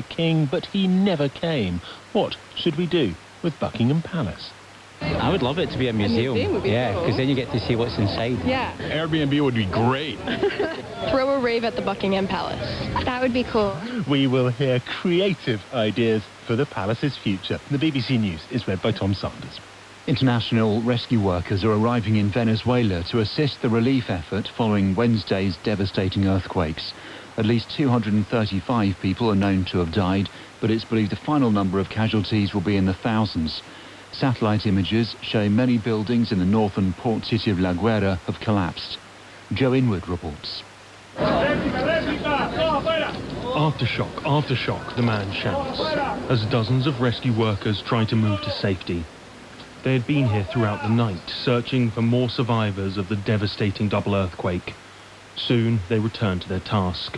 the king, but he never came. What should we do with Buckingham Palace? I would love it to be a museum. Would be yeah, cool. because then you get to see what's inside. Yeah. Airbnb would be great. Throw a rave at the Buckingham Palace. That would be cool. We will hear creative ideas for the palace's future. The BBC News is read by Tom Sanders. International rescue workers are arriving in Venezuela to assist the relief effort following Wednesday's devastating earthquakes. At least 235 people are known to have died, but it's believed the final number of casualties will be in the thousands. Satellite images show many buildings in the northern port city of La Guaira have collapsed. Joe Inwood reports. Aftershock, aftershock, the man shouts, as dozens of rescue workers try to move to safety. They had been here throughout the night, searching for more survivors of the devastating double earthquake. Soon they returned to their task.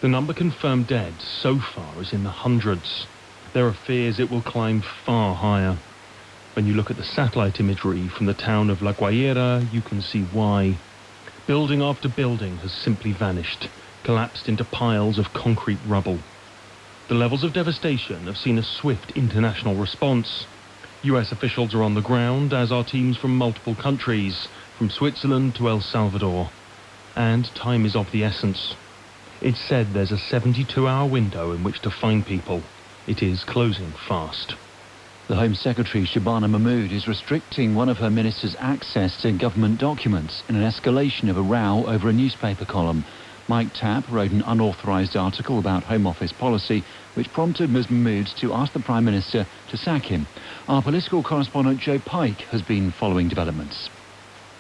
The number confirmed dead so far is in the hundreds. There are fears it will climb far higher. When you look at the satellite imagery from the town of La Guaira, you can see why. Building after building has simply vanished, collapsed into piles of concrete rubble. The levels of devastation have seen a swift international response. US officials are on the ground, as are teams from multiple countries, from Switzerland to El Salvador. And time is of the essence. It's said there's a 72-hour window in which to find people. It is closing fast. The Home Secretary, Shabana Mahmood, is restricting one of her ministers' access to government documents in an escalation of a row over a newspaper column. Mike Tapp wrote an unauthorised article about Home Office policy, which prompted Ms Mahmood to ask the Prime Minister to sack him. Our political correspondent Joe Pike has been following developments.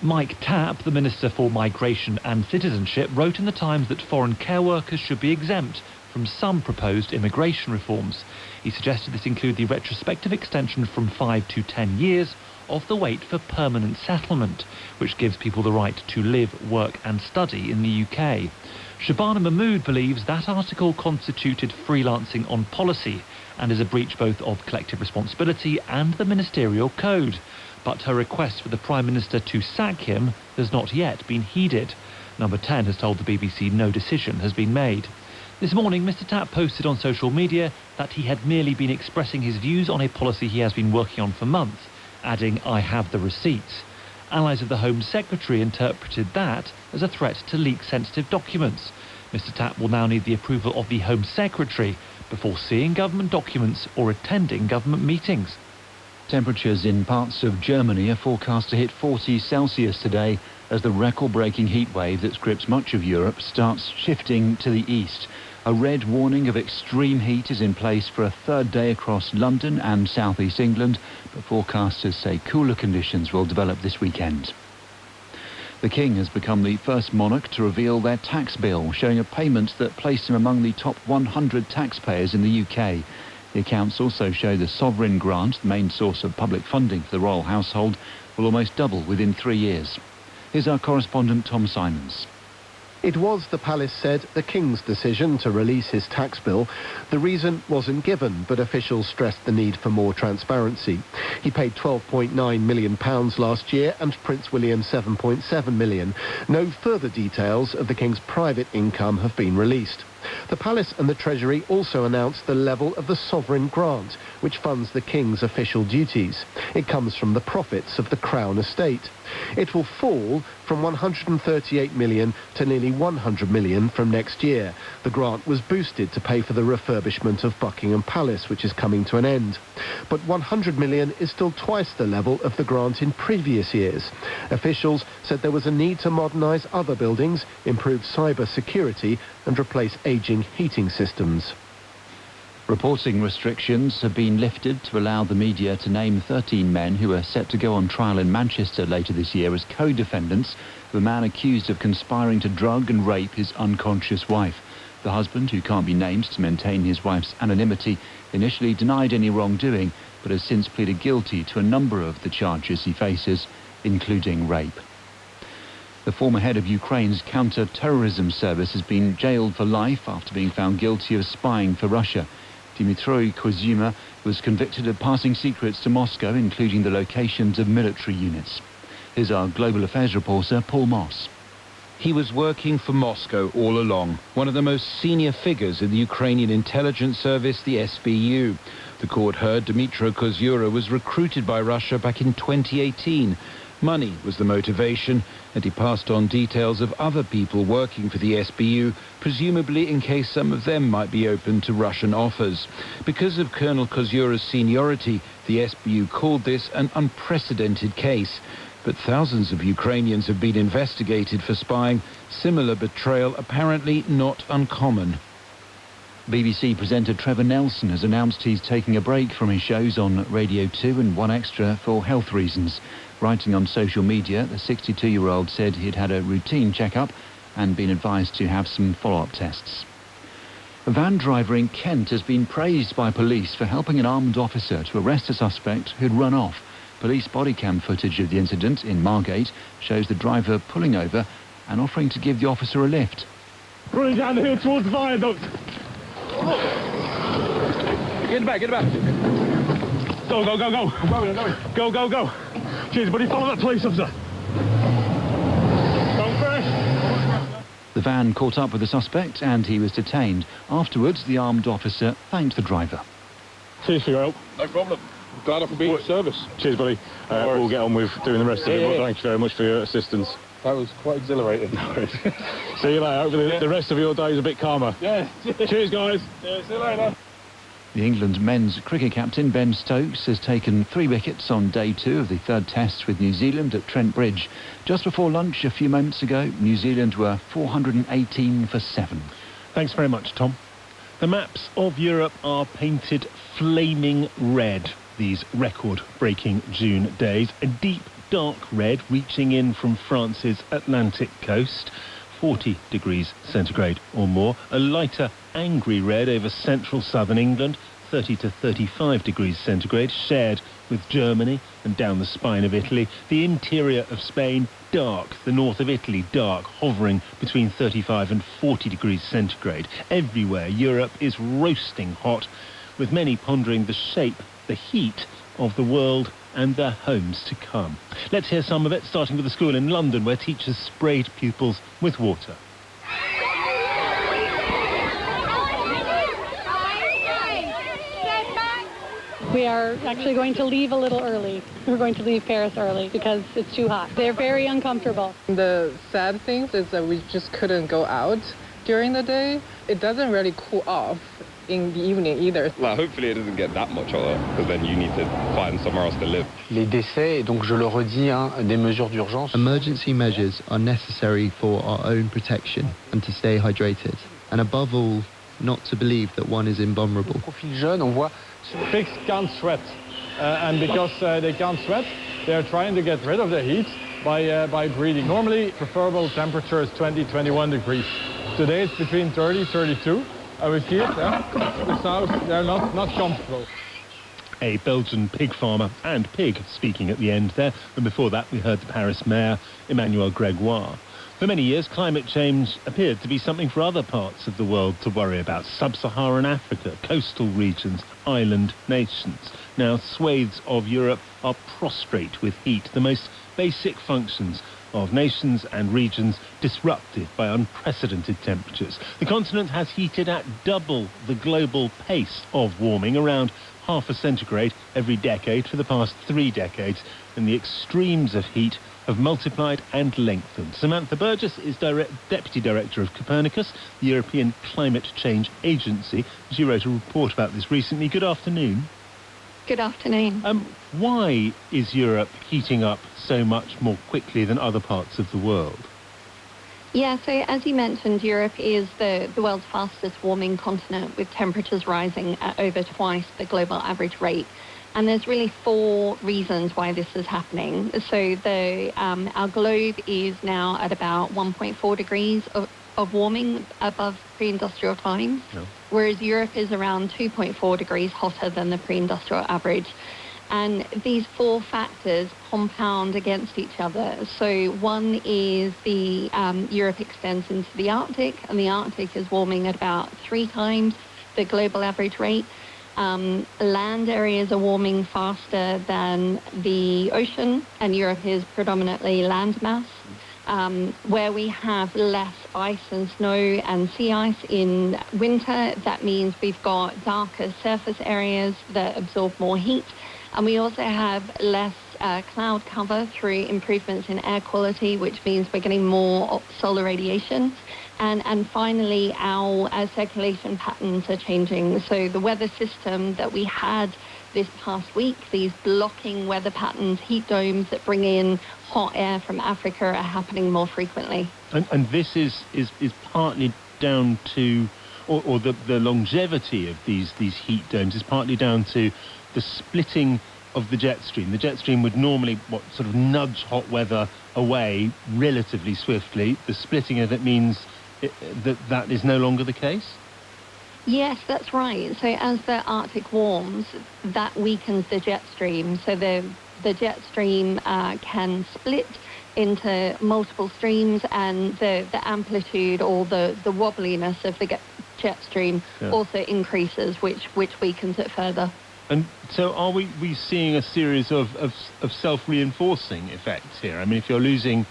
Mike Tapp, the Minister for Migration and Citizenship, wrote in the Times that foreign care workers should be exempt from some proposed immigration reforms. He suggested this include the retrospective extension from 5 to 10 years of the wait for permanent settlement, which gives people the right to live, work and study in the UK. Shabana Mahmood believes that article constituted freelancing on policy and is a breach both of collective responsibility and the ministerial code. But her request for the Prime Minister to sack him has not yet been heeded. Number 10 has told the BBC no decision has been made. This morning, Mr Tapp posted on social media that he had merely been expressing his views on a policy he has been working on for months, adding, "I have the receipts." Allies of the Home Secretary interpreted that as a threat to leak sensitive documents. Mr Tapp will now need the approval of the Home Secretary before seeing government documents or attending government meetings. Temperatures in parts of Germany are forecast to hit 40 Celsius today as the record-breaking heat wave that's gripped much of Europe starts shifting to the east. A red warning of extreme heat is in place for a third day across London and southeast England, but forecasters say cooler conditions will develop this weekend. The King has become the first monarch to reveal their tax bill, showing a payment that placed him among the top 100 taxpayers in the UK. The accounts also show the sovereign grant, the main source of public funding for the royal household, will almost double within 3 years. Here's our correspondent Tom Simons. It was, the palace said, the King's decision to release his tax bill. The reason wasn't given, but officials stressed the need for more transparency. He paid £12.9 million last year and Prince William £7.7 million. No further details of the King's private income have been released. The Palace and the Treasury also announced the level of the sovereign grant, which funds the King's official duties. It comes from the profits of the Crown estate. It will fall from 138 million to nearly 100 million from next year. The grant was boosted to pay for the refurbishment of Buckingham Palace, which is coming to an end. But 100 million is still twice the level of the grant in previous years. Officials said there was a need to modernise other buildings, improve cyber security and replace ageing heating systems. Reporting restrictions have been lifted to allow the media to name 13 men who are set to go on trial in Manchester later this year as co-defendants of a man accused of conspiring to drug and rape his unconscious wife. The husband, who can't be named to maintain his wife's anonymity, initially denied any wrongdoing, but has since pleaded guilty to a number of the charges he faces, including rape. The former head of Ukraine's counter-terrorism service has been jailed for life after being found guilty of spying for Russia. Dmitry Kozuma was convicted of passing secrets to Moscow, including the locations of military units. Here's our Global Affairs reporter, Paul Moss. He was working for Moscow all along, one of the most senior figures in the Ukrainian intelligence service, the SBU. The court heard Dmytro Kozura was recruited by Russia back in 2018. Money was the motivation, and he passed on details of other people working for the SBU, presumably in case some of them might be open to Russian offers. Because of Colonel Kozura's seniority, the SBU called this an unprecedented case. But thousands of Ukrainians have been investigated for spying. Similar betrayal apparently not uncommon. BBC presenter Trevor Nelson has announced he's taking a break from his shows on Radio 2 and 1Extra for health reasons. Writing on social media, the 62-year-old said he'd had a routine checkup and been advised to have some follow-up tests. A van driver in Kent has been praised by police for helping an armed officer to arrest a suspect who'd run off. Police body cam footage of the incident in Margate shows the driver pulling over and offering to give the officer a lift. Running down the hill towards the viaduct. Get back, get back. Go, go, go, go. I'm going. Go, go, go. Cheers, buddy. Follow that police officer. Don't crash. The van caught up with the suspect and he was detained. Afterwards, the armed officer thanked the driver. Cheers for your help. No problem. Glad I could be of service. Cheers, buddy. We'll get on with doing the rest of it. Thank you very much for your assistance. That was quite exhilarating. See you later. Hopefully the rest of your day is a bit calmer. Yeah. Cheers, guys. Yeah, see you later. The England men's cricket captain Ben Stokes has taken 3 wickets on day 2 of the third test with New Zealand at Trent Bridge. Just before lunch a few moments ago, New Zealand were 418 for 7. Thanks very much, Tom. The maps of Europe are painted flaming red these record-breaking June days. A deep, dark red reaching in from France's Atlantic coast, 40 degrees centigrade or more. A lighter, angry red over central southern England, 30 to 35 degrees centigrade, shared with Germany and down the spine of Italy. The interior of Spain, dark. The north of Italy, dark, hovering between 35 and 40 degrees centigrade. Everywhere, Europe is roasting hot, with many pondering the shape, the heat of the world and their homes to come. Let's hear some of it, starting with a school in London where teachers sprayed pupils with water. We are actually going to leave a little early. We're going to leave Paris early because it's too hot. They're very uncomfortable. The sad thing is that we just couldn't go out during the day. It doesn't really cool off in the evening either. Well, hopefully it doesn't get that much hotter, because then you need to find somewhere else to live. Les décès, et donc je le redis, des mesures d'urgence. Emergency measures are necessary for our own protection and to stay hydrated. And above all, not to believe that one is invulnerable. Profil jeune, on voit pigs can't sweat, and because they can't sweat, they're trying to get rid of the heat by breathing. Normally, preferable temperature is 20-21 degrees. Today it's between 30-32. We see it, the sows, they're not comfortable. A Belgian pig farmer and pig speaking at the end there, and before that we heard the Paris mayor, Emmanuel Gregoire. For many years, climate change appeared to be something for other parts of the world to worry about. Sub-Saharan Africa, coastal regions, island nations. Now, swathes of Europe are prostrate with heat, the most basic functions of nations and regions disrupted by unprecedented temperatures. The continent has heated at double the global pace of warming, around half a centigrade every decade for the past 3 decades, and the extremes of heat have multiplied and lengthened. Samantha Burgess is Deputy Director of Copernicus, the European Climate Change Agency. She wrote a report about this recently. Good afternoon. Good afternoon. Why is Europe heating up so much more quickly than other parts of the world? Yeah, so as you mentioned, Europe is the world's fastest warming continent, with temperatures rising at over twice the global average rate. And there's really 4 reasons why this is happening. So our globe is now at about 1.4 degrees of warming above pre-industrial times, whereas Europe is around 2.4 degrees hotter than the pre-industrial average. And these 4 factors compound against each other. So one is Europe extends into the Arctic, and the Arctic is warming at about 3 times the global average rate. Land areas are warming faster than the ocean, and Europe is predominantly landmass. Where we have less ice and snow and sea ice in winter, that means we've got darker surface areas that absorb more heat. And we also have less cloud cover through improvements in air quality, which means we're getting more solar radiation. And finally, our circulation patterns are changing. So the weather system that we had this past week, these blocking weather patterns, heat domes that bring in hot air from Africa are happening more frequently. And this is partly down to, or the longevity of these heat domes is partly down to the splitting of the jet stream. The jet stream would normally sort of nudge hot weather away relatively swiftly. The splitting of it means that is no longer the case? Yes, that's right. So as the Arctic warms, that weakens the jet stream. So the jet stream can split into multiple streams, and the amplitude or the wobbliness of the jet stream also increases, which weakens it further. And so are we seeing a series of self-reinforcing effects here? I mean, if you're losing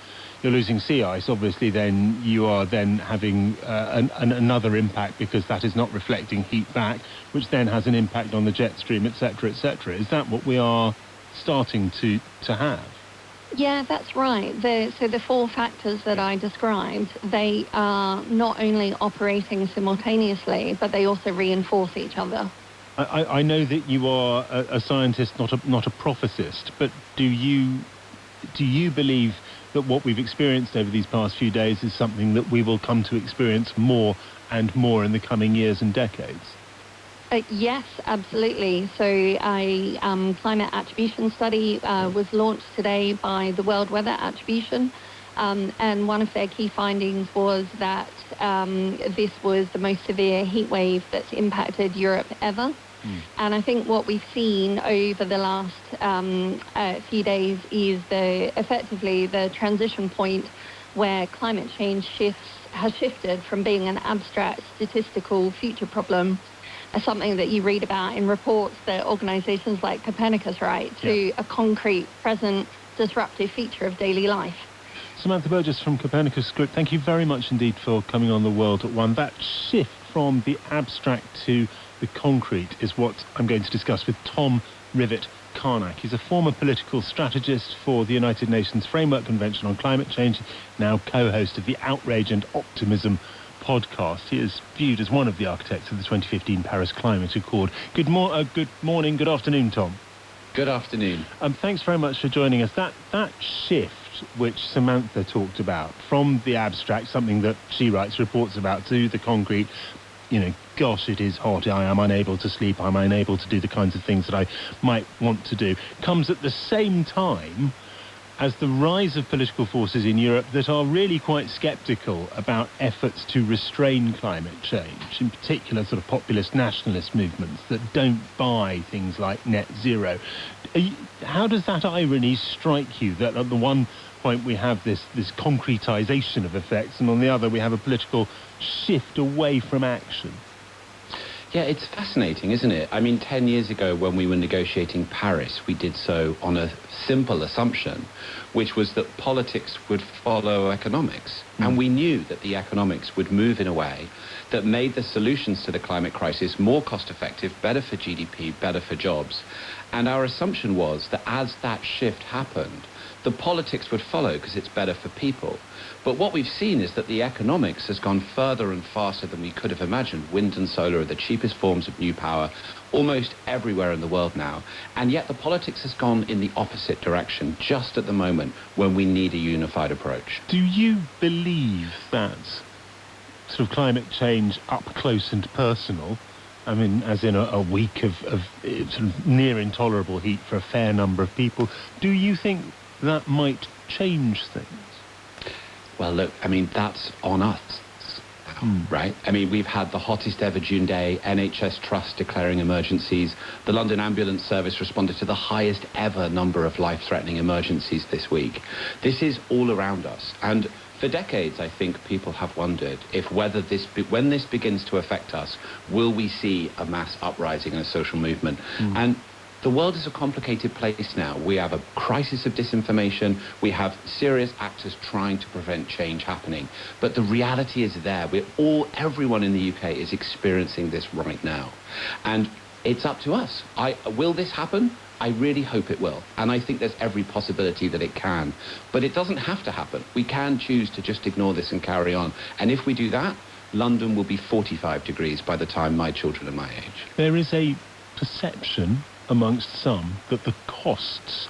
sea ice, obviously then you are then having another impact, because that is not reflecting heat back, which then has an impact on the jet stream, etc., etc. Is that what we are starting to have? Yeah, that's right. So the four factors that I described, they are not only operating simultaneously, but they also reinforce each other. I know that you are a scientist, not a prophecist, but do you believe that what we've experienced over these past few days is something that we will come to experience more and more in the coming years and decades? Yes, absolutely. So a climate attribution study was launched today by the World Weather Attribution, and one of their key findings was that this was the most severe heat wave that's impacted Europe ever. And I think what we've seen over the last few days is effectively the transition point where climate change has shifted from being an abstract statistical future problem, something that you read about in reports that organizations like Copernicus write, to a concrete, present, disruptive feature of daily life. Samantha Burgess from Copernicus Group, thank you very much indeed for coming on The World at One. That shift from the abstract to the concrete is what I'm going to discuss with Tom Rivett-Carnac. He's a former political strategist for the United Nations Framework Convention on Climate Change, now co-host of the Outrage and Optimism podcast. He is viewed as one of the architects of the 2015 Paris Climate Accord. Good morning, good afternoon, Tom. Good afternoon. Thanks very much for joining us. That shift which Samantha talked about, from the abstract, something that she writes reports about, to the concrete, gosh, it is hot, I am unable to sleep, I'm unable to do the kinds of things that I might want to do, comes at the same time as the rise of political forces in Europe that are really quite sceptical about efforts to restrain climate change, in particular sort of populist nationalist movements that don't buy things like net zero. How does that irony strike you, that at the one point we have this concretization of effects, and on the other we have a political shift away from action? Yeah, it's fascinating, isn't it? I mean, 10 years ago when we were negotiating Paris, we did so on a simple assumption, which was that politics would follow economics. And we knew that the economics would move in a way that made the solutions to the climate crisis more cost-effective, better for GDP, better for jobs. And our assumption was that as that shift happened, the politics would follow because it's better for people. But what we've seen is that the economics has gone further and faster than we could have imagined. Wind and solar are the cheapest forms of new power almost everywhere in the world now. And yet the politics has gone in the opposite direction just at the moment when we need a unified approach. Do you believe that sort of climate change up close and personal, I mean, as in a week of sort of near intolerable heat for a fair number of people, do you think that might change things? Well, look, I mean, that's on us now, right? I mean, we've had the hottest ever June day, NHS Trust declaring emergencies. The London Ambulance Service responded to the highest ever number of life-threatening emergencies this week. This is all around us. And for decades, I think people have wondered if when this begins to affect us, will we see a mass uprising and a social movement? And The world is a complicated place now. We have a crisis of disinformation. We have serious actors trying to prevent change happening. But the reality is there. Everyone in the UK is experiencing this right now. And it's up to us. Will this happen? I really hope it will. And I think there's every possibility that it can. But it doesn't have to happen. We can choose to just ignore this and carry on. And if we do that, London will be 45 degrees by the time my children are my age. There is a perception amongst some that the costs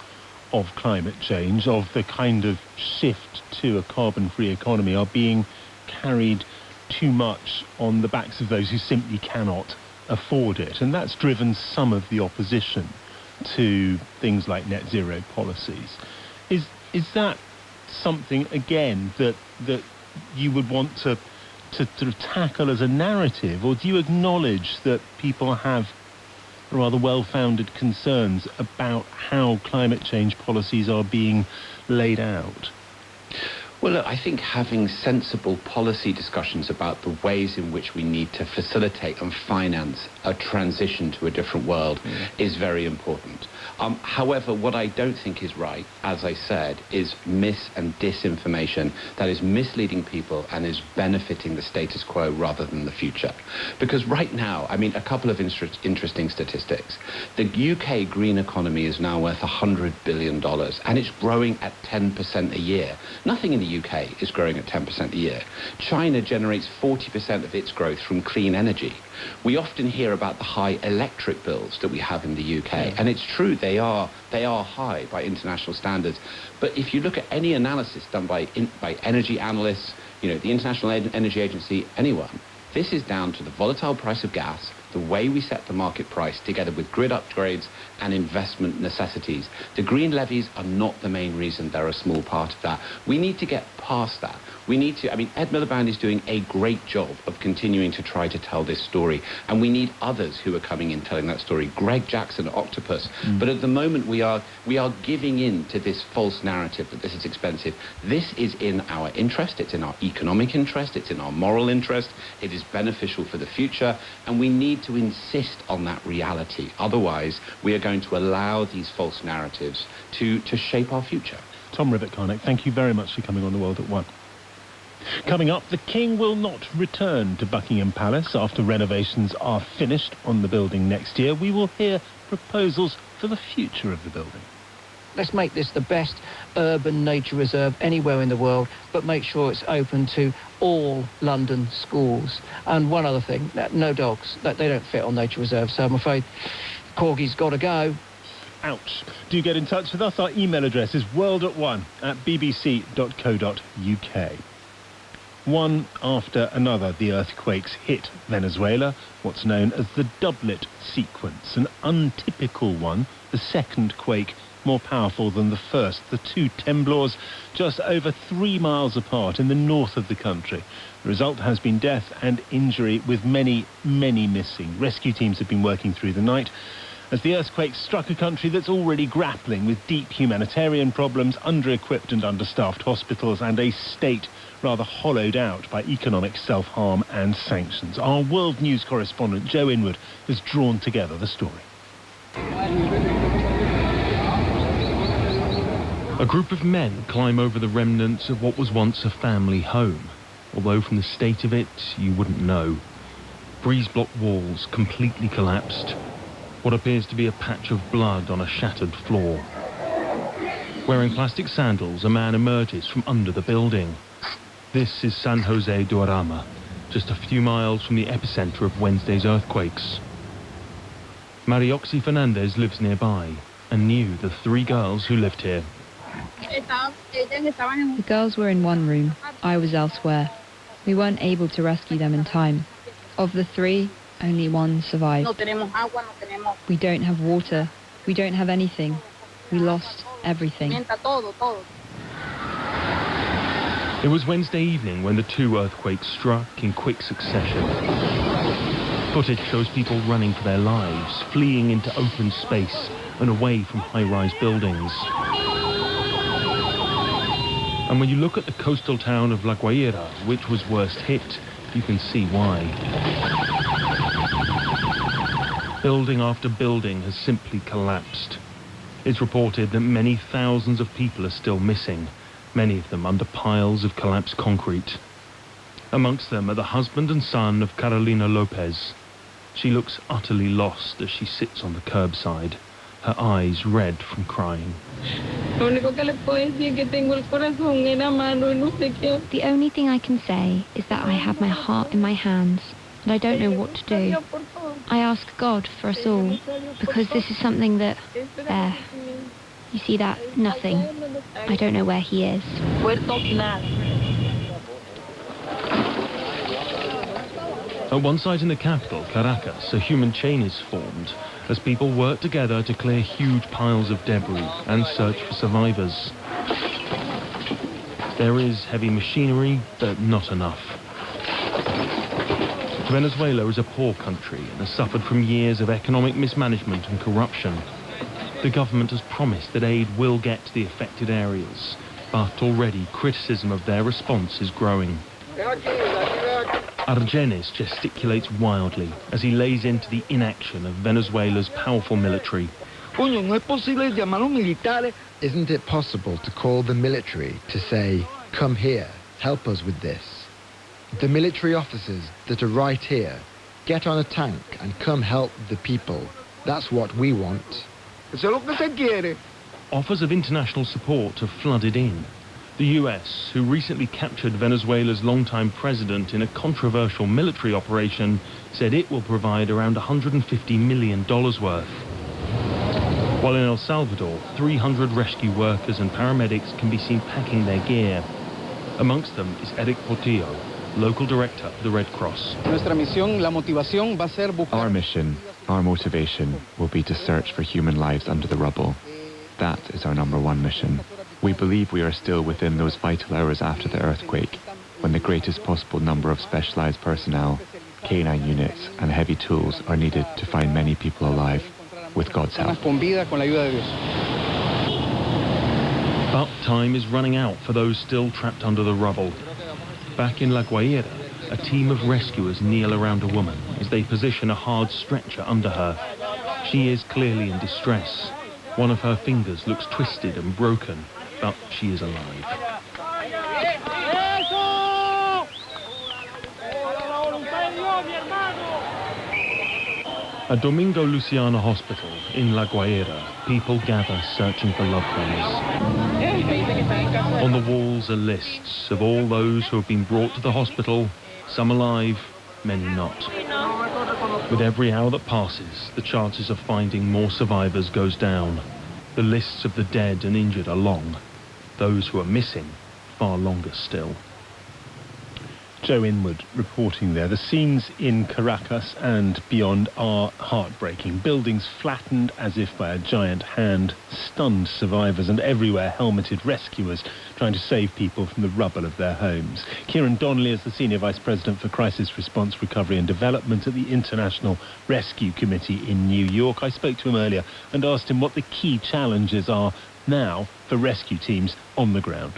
of climate change, of the kind of shift to a carbon-free economy, are being carried too much on the backs of those who simply cannot afford it. And that's driven some of the opposition to things like net zero policies. Is that something, again, that you would want to sort of tackle as a narrative, or do you acknowledge that people have rather well-founded concerns about how climate change policies are being laid out? Well, look, I think having sensible policy discussions about the ways in which we need to facilitate and finance a transition to a different world is very important. However, what I don't think is right, as I said, is mis and disinformation that is misleading people and is benefiting the status quo rather than the future. Because right now, I mean, a couple of interesting statistics. The UK green economy is now worth $100 billion, and it's growing at 10% a year. Nothing in the UK is growing at 10% a year. China generates 40% of its growth from clean energy. We often hear about the high electric bills that we have in the UK, and it's true, they are high by international standards. But if you look at any analysis done by energy analysts, the International Energy Agency, anyone, this is down to the volatile price of gas, the way we set the market price, together with grid upgrades and investment necessities. The green levies are not the main reason. They're a small part of that. We need to get past that. We need to, Ed Miliband is doing a great job of continuing to try to tell this story, and we need others who are coming in telling that story. Greg Jackson at Octopus. But at the moment we are giving in to this false narrative that this is expensive. This is in our interest, it's in our economic interest, it's in our moral interest, it is beneficial for the future, and we need to insist on that reality. Otherwise, we are going to allow these false narratives to shape our future. Tom Rivett-Carnac, thank you very much for coming on The World at One. Coming up, the King will not return to Buckingham Palace after renovations are finished on the building next year. We will hear proposals for the future of the building. Let's make this the best urban nature reserve anywhere in the world, but make sure it's open to all London schools. And one other thing, no dogs. They don't fit on nature reserves, so I'm afraid Corgi's got to go. Ouch. Do get in touch with us. Our email address is worldat1@bbc.co.uk. One after another, the earthquakes hit Venezuela, what's known as the doublet sequence, an untypical one, the second quake more powerful than the first. The two temblors just over 3 miles apart in the north of the country. The result has been death and injury, with many, many missing. Rescue teams have been working through the night as the earthquake struck a country that's already grappling with deep humanitarian problems, under-equipped and understaffed hospitals, and a state rather hollowed out by economic self-harm and sanctions. Our world news correspondent Joe Inwood has drawn together the story. A group of men climb over the remnants of what was once a family home, although from the state of it, you wouldn't know. Breeze-block walls completely collapsed. What appears to be a patch of blood on a shattered floor. Wearing plastic sandals, a man emerges from under the building. This is San Jose do Arama, just a few miles from the epicenter of Wednesday's earthquakes. Marioxy Fernandez lives nearby and knew the 3 girls who lived here. The girls were in one room. I was elsewhere. We weren't able to rescue them in time. Of the 3, only 1 survived. We don't have water. We don't have anything. We lost everything. It was Wednesday evening when the 2 earthquakes struck in quick succession. Footage shows people running for their lives, fleeing into open space and away from high-rise buildings. And when you look at the coastal town of La Guaira, which was worst hit, you can see why. Building after building has simply collapsed. It's reported that many thousands of people are still missing, many of them under piles of collapsed concrete. Amongst them are the husband and son of Carolina Lopez. She looks utterly lost as she sits on the curbside, her eyes red from crying. The only thing I can say is that I have my heart in my hands, and I don't know what to do. I ask God for us all, because this is something that, there, you see that? Nothing. I don't know where he is. At one site in the capital, Caracas, a human chain is formed as people work together to clear huge piles of debris and search for survivors. There is heavy machinery, but not enough. Venezuela is a poor country and has suffered from years of economic mismanagement and corruption. The government has promised that aid will get to the affected areas, but already criticism of their response is growing. Argenis gesticulates wildly as he lays into the inaction of Venezuela's powerful military. Isn't it possible to call the military to say, come here, help us with this? The military officers that are right here, get on a tank and come help the people. That's what we want. Offers of international support have flooded in. The US, who recently captured Venezuela's longtime president in a controversial military operation, said it will provide around $150 million worth. While in El Salvador, 300 rescue workers and paramedics can be seen packing their gear. Amongst them is Eric Portillo, local director of the Red Cross. Our mission, our motivation, will be to search for human lives under the rubble. That is our #1 mission. We believe we are still within those vital hours after the earthquake, when the greatest possible number of specialised personnel, K9 units and heavy tools are needed to find many people alive, with God's help. But time is running out for those still trapped under the rubble. Back in La Guaira, a team of rescuers kneel around a woman as they position a hard stretcher under her. She is clearly in distress. One of her fingers looks twisted and broken, but she is alive. At Domingo Luciana Hospital in La Guaira, people gather searching for loved ones. On the walls are lists of all those who have been brought to the hospital, some alive, many not. With every hour that passes, the chances of finding more survivors goes down. The lists of the dead and injured are long. Those who are missing, far longer still. Joe Inwood reporting there. The scenes in Caracas and beyond are heartbreaking. Buildings flattened as if by a giant hand, stunned survivors, and everywhere helmeted rescuers trying to save people from the rubble of their homes. Kieran Donnelly is the Senior Vice President for Crisis Response, Recovery and Development at the International Rescue Committee in New York. I spoke to him earlier and asked him what the key challenges are now for rescue teams on the ground.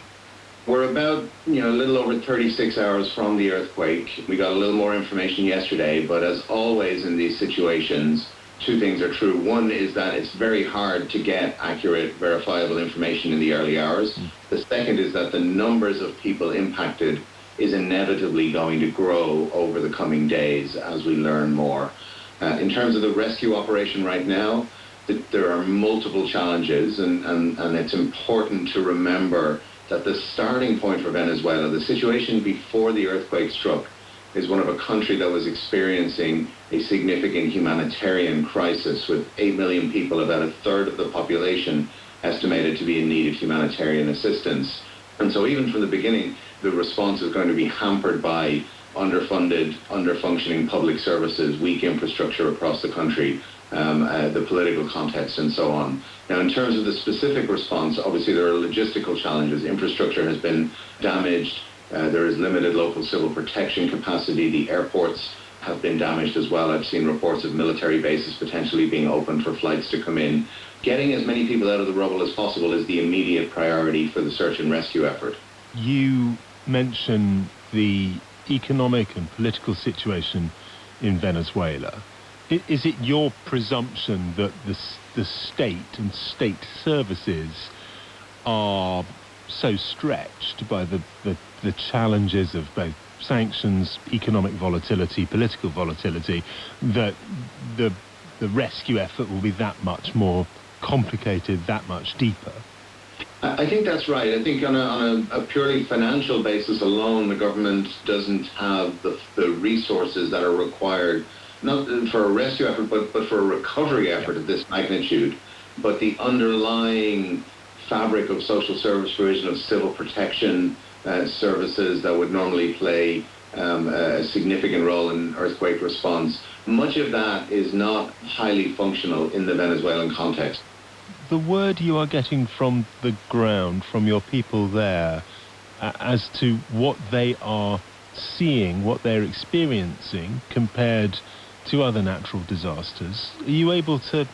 We're about, a little over 36 hours from the earthquake. We got a little more information yesterday, but as always in these situations, two things are true. One is that it's very hard to get accurate, verifiable information in the early hours. The second is that the numbers of people impacted is inevitably going to grow over the coming days as we learn more. In terms of the rescue operation right now, there are multiple challenges, and it's important to remember that the starting point for Venezuela, the situation before the earthquake struck, is one of a country that was experiencing a significant humanitarian crisis with 8 million people, about a third of the population estimated to be in need of humanitarian assistance. And so even from the beginning, the response is going to be hampered by underfunded, underfunctioning public services, weak infrastructure across the country, the political context and so on. Now, in terms of the specific response, obviously there are logistical challenges. Infrastructure has been damaged. There is limited local civil protection capacity. The airports have been damaged as well. I've seen reports of military bases potentially being opened for flights to come in. Getting as many people out of the rubble as possible is the immediate priority for the search and rescue effort. You mention the economic and political situation in Venezuela. Is it your presumption that the state and state services are so stretched by the challenges of both sanctions, economic volatility, political volatility, that the rescue effort will be that much more complicated, that much deeper? I think that's right. I think on a purely financial basis alone, the government doesn't have the resources that are required, not for a rescue effort, but for a recovery effort of this magnitude. But the underlying fabric of social service provision, of civil protection services that would normally play a significant role in earthquake response, much of that is not highly functional in the Venezuelan context. The word you are getting from the ground, from your people there, as to what they are seeing, what they're experiencing compared to other natural disasters, are you able to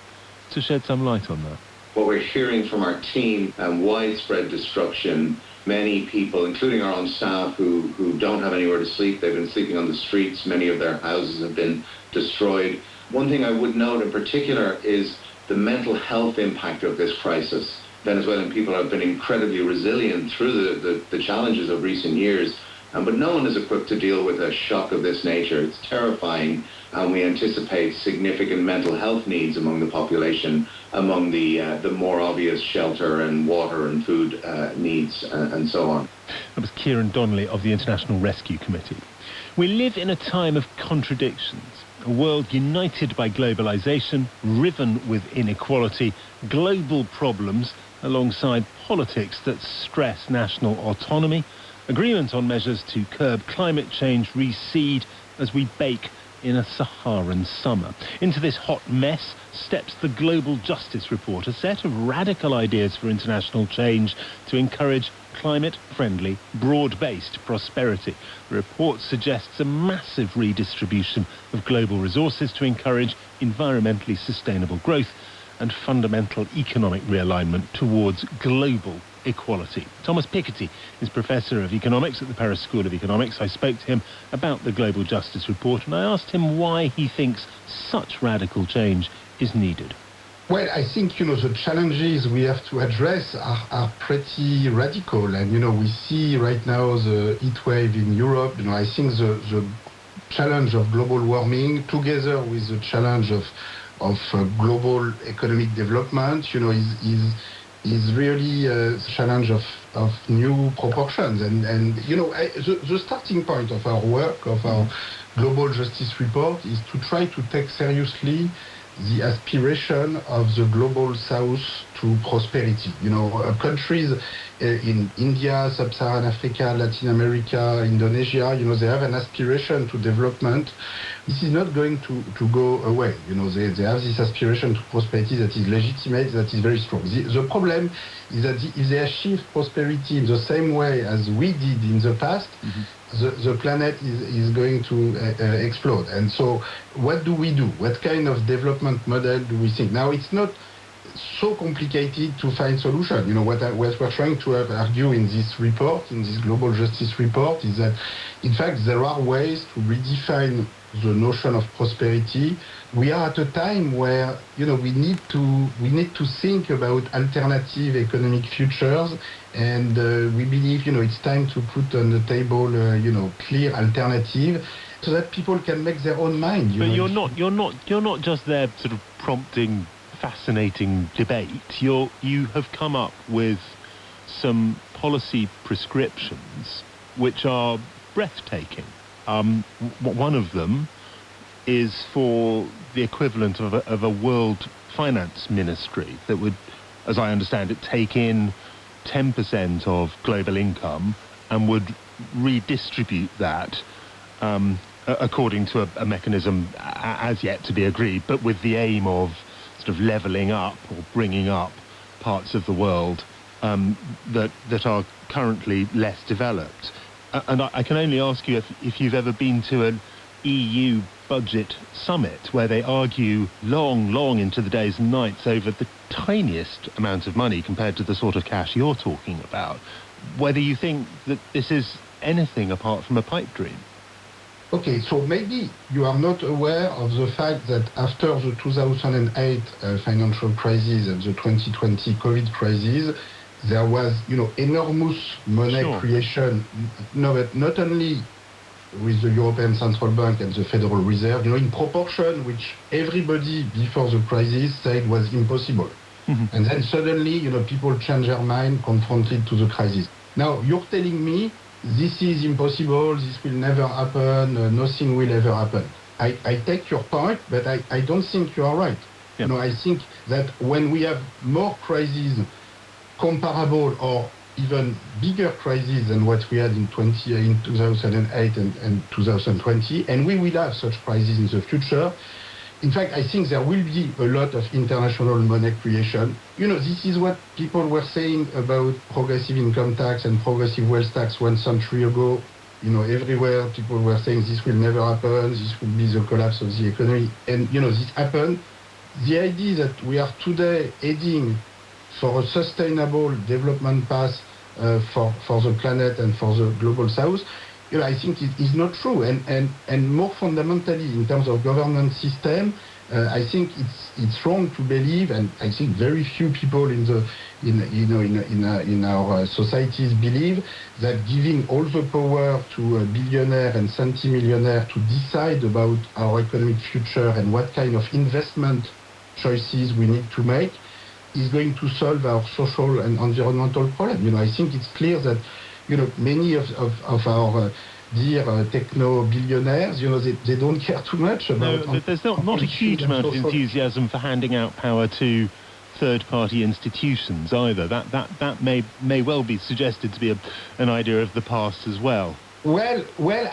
shed some light on that? What we're hearing from our team, widespread destruction, many people, including our own staff, who don't have anywhere to sleep. They've been sleeping on the streets. Many of their houses have been destroyed. One thing I would note in particular is the mental health impact of this crisis. Venezuelan people have been incredibly resilient through the challenges of recent years, but no one is equipped to deal with a shock of this nature. It's terrifying, and we anticipate significant mental health needs among the population, among the more obvious shelter and water and food needs and so on. That was Kieran Donnelly of the International Rescue Committee. We live in a time of contradictions. A world united by globalization, riven with inequality, global problems, alongside politics that stress national autonomy, agreement on measures to curb climate change recede as we bake in a Saharan summer. Into this hot mess steps the Global Justice Report, a set of radical ideas for international change to encourage climate-friendly, broad-based prosperity. The report suggests a massive redistribution of global resources to encourage environmentally sustainable growth and fundamental economic realignment towards global equality. Thomas Piketty is Professor of Economics at the Paris School of Economics. I spoke to him about the Global Justice Report, and I asked him why he thinks such radical change is needed. Well, I think, the challenges we have to address are pretty radical. And, we see right now the heat wave in Europe. I think the challenge of global warming, together with the challenge of global economic development, is really a challenge of new proportions. And the starting point of our work, of our Global Justice Report, is to try to take seriously the aspiration of the global south to prosperity. Countries in India, Sub-Saharan Africa, Latin America, Indonesia, they have an aspiration to development. This is not going to go away. They have this aspiration to prosperity that is legitimate, that is very strong. The problem is that if they achieve prosperity in the same way as we did in the past, the planet is going to explode. And so what do we do? What kind of development model do we think? Now, it's not so complicated to find solutions. What we're trying to argue in this report, in this Global Justice Report, is that, in fact, there are ways to redefine the notion of prosperity. We are at a time where, we need to think about alternative economic futures, and we believe, it's time to put on the table, clear alternative, so that people can make their own mind. But you're not just there sort of prompting fascinating debate. You have come up with some policy prescriptions which are breathtaking. One of them is for the equivalent of a world finance ministry that would, as I understand it, take in 10% of global income and would redistribute that according to a mechanism as yet to be agreed, but with the aim of sort of levelling up or bringing up parts of the world that are currently less developed. And I can only ask you if you've ever been to an EU budget summit where they argue long into the days and nights over the tiniest amount of money compared to the sort of cash you're talking about, whether you think that this is anything apart from a pipe dream. Okay, so maybe you are not aware of the fact that after the 2008 financial crisis and the 2020 COVID crisis, there was, enormous money creation, but not only with the European Central Bank and the Federal Reserve, in proportion which everybody before the crisis said was impossible. And then suddenly, people change their mind confronted to the crisis. Now, you're telling me this is impossible, this will never happen, nothing will ever happen. I take your point, but I don't think you are right. Yep. I think that when we have more crises comparable or even bigger crises than what we had in 2008 and 2020, and we will have such crises in the future. In fact, I think there will be a lot of international money creation. This is what people were saying about progressive income tax and progressive wealth tax 1 century ago. Everywhere people were saying this will never happen, this will be the collapse of the economy. And, this happened. The idea that we are today heading for a sustainable development path for the planet and for the global south, I think it is not true. And more fundamentally, in terms of governance system, I think it's wrong to believe, and I think very few people in our societies believe that giving all the power to a billionaire and centimillionaire to decide about our economic future and what kind of investment choices we need to make is going to solve our social and environmental problem. I think it's clear that many of our dear techno billionaires, they don't care too much about. No, there's not a huge amount of enthusiasm for handing out power to third-party institutions either. That may well be suggested to be an idea of the past as well. Well,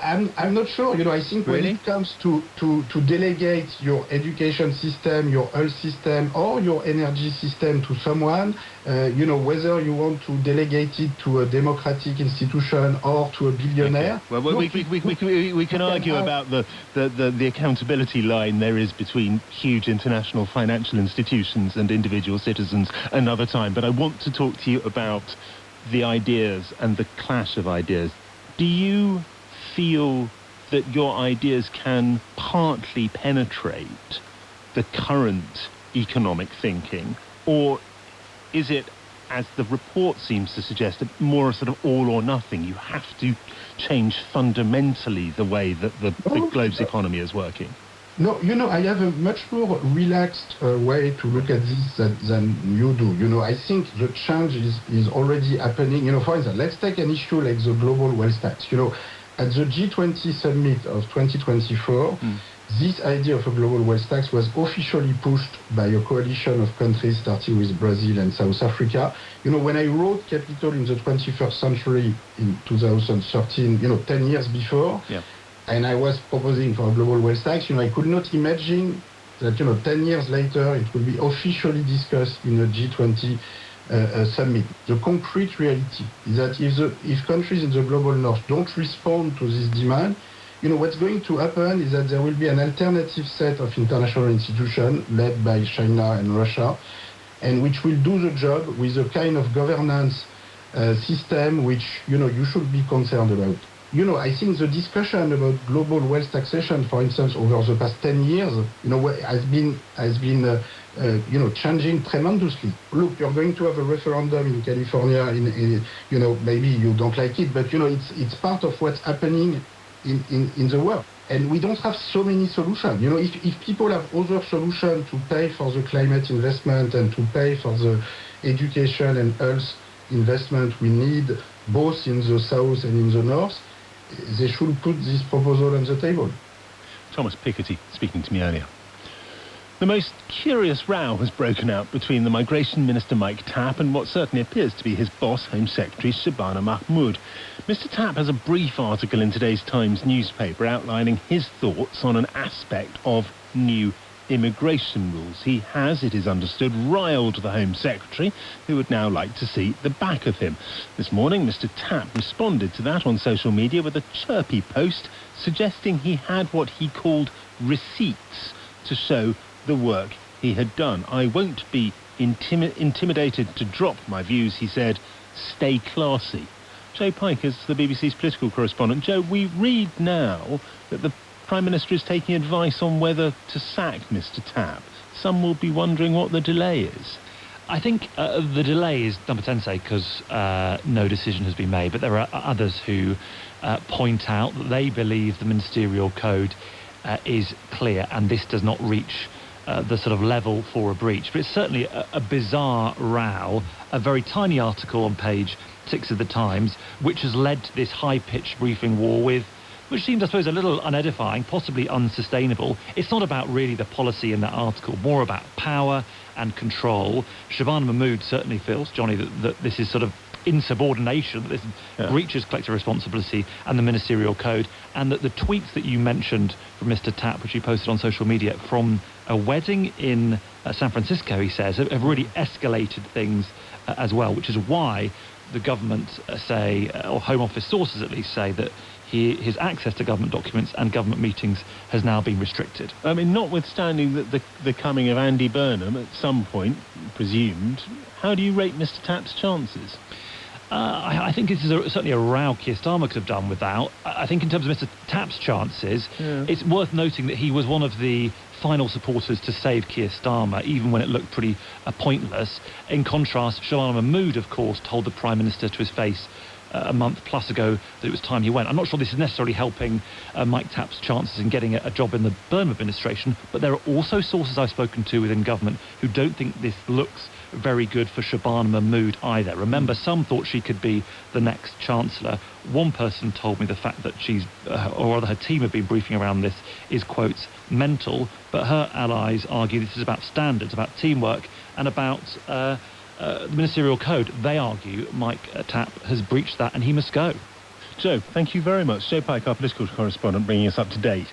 I'm not sure. I think when it comes to delegate your education system, your health system, or your energy system to someone, whether you want to delegate it to a democratic institution or to a billionaire. Okay. Well, we can argue about the accountability line there is between huge international financial institutions and individual citizens another time. But I want to talk to you about the ideas and the clash of ideas. Do you feel that your ideas can partly penetrate the current economic thinking, or is it, as the report seems to suggest, more a sort of all or nothing? You have to change fundamentally the way that the globe's economy is working. No, I have a much more relaxed way to look at this than you do. I think the change is already happening. For instance, let's take an issue like the global wealth tax. At the G20 summit of 2024, this idea of a global wealth tax was officially pushed by a coalition of countries starting with Brazil and South Africa. When I wrote Capital in the 21st Century in 2013, 10 years before, and I was proposing for a global wealth tax, I could not imagine that, 10 years later, it will be officially discussed in a G20 summit. The concrete reality is that if countries in the global north don't respond to this demand, what's going to happen is that there will be an alternative set of international institutions led by China and Russia, and which will do the job with a kind of governance system which, you should be concerned about. I think the discussion about global wealth taxation, for instance, over the past 10 years, has been changing tremendously. Look, you're going to have a referendum in California. Maybe you don't like it, but it's part of what's happening in the world. And we don't have so many solutions. If people have other solutions to pay for the climate investment and to pay for the education and health investment we need, both in the south and in the north, they should put this proposal on the table. Thomas Piketty speaking to me earlier. The most curious row has broken out between the Migration Minister Mike Tapp and what certainly appears to be his boss, Home Secretary Shabana Mahmood. Mr Tapp has a brief article in today's Times newspaper outlining his thoughts on an aspect of new immigration rules. He has, it is understood, riled the Home Secretary, who would now like to see the back of him. This morning, Mr Tapp responded to that on social media with a chirpy post suggesting he had what he called receipts to show the work he had done. I won't be intimidated to drop my views, he said. Stay classy. Joe Pike is the BBC's political correspondent. Joe, we read now that the Prime Minister is taking advice on whether to sack Mr Tapp. Some will be wondering what the delay is. I think the delay is number 10 say because no decision has been made, but there are others who point out that they believe the ministerial code is clear and this does not reach the sort of level for a breach. But it's certainly a bizarre row, a very tiny article on page 6 of the Times, which has led to this high-pitched briefing war which seems, I suppose, a little unedifying, possibly unsustainable. It's not about really the policy in that article, more about power and control. Shabana Mahmood certainly feels, Johnny, that this is sort of insubordination, that this breaches collective responsibility and the ministerial code, and that the tweets that you mentioned from Mr Tapp, which he posted on social media from a wedding in San Francisco, he says, have really escalated things as well, which is why the government say, or Home Office sources at least say, that his access to government documents and government meetings has now been restricted. I mean, notwithstanding the coming of Andy Burnham at some point, presumed, how do you rate Mr Tapp's chances? I think this is certainly a row Keir Starmer could have done without. I think in terms of Mr Tapp's chances, it's worth noting that he was one of the final supporters to save Keir Starmer, even when it looked pretty pointless. In contrast, Shabana Mahmood, of course, told the Prime Minister to his face a month plus ago that it was time he went. I'm not sure this is necessarily helping Mike Tapp's chances in getting a job in the Burnham administration, but there are also sources I've spoken to within government who don't think this looks very good for Shabana Mahmood either. Remember, some thought she could be the next Chancellor. One person told me the fact that she's, or rather her team have been briefing around this, is, quotes, mental, but her allies argue this is about standards, about teamwork, and about the ministerial code. They argue Mike Tapp has breached that and he must go. Joe, thank you very much. Joe Pike, our political correspondent, bringing us up to date.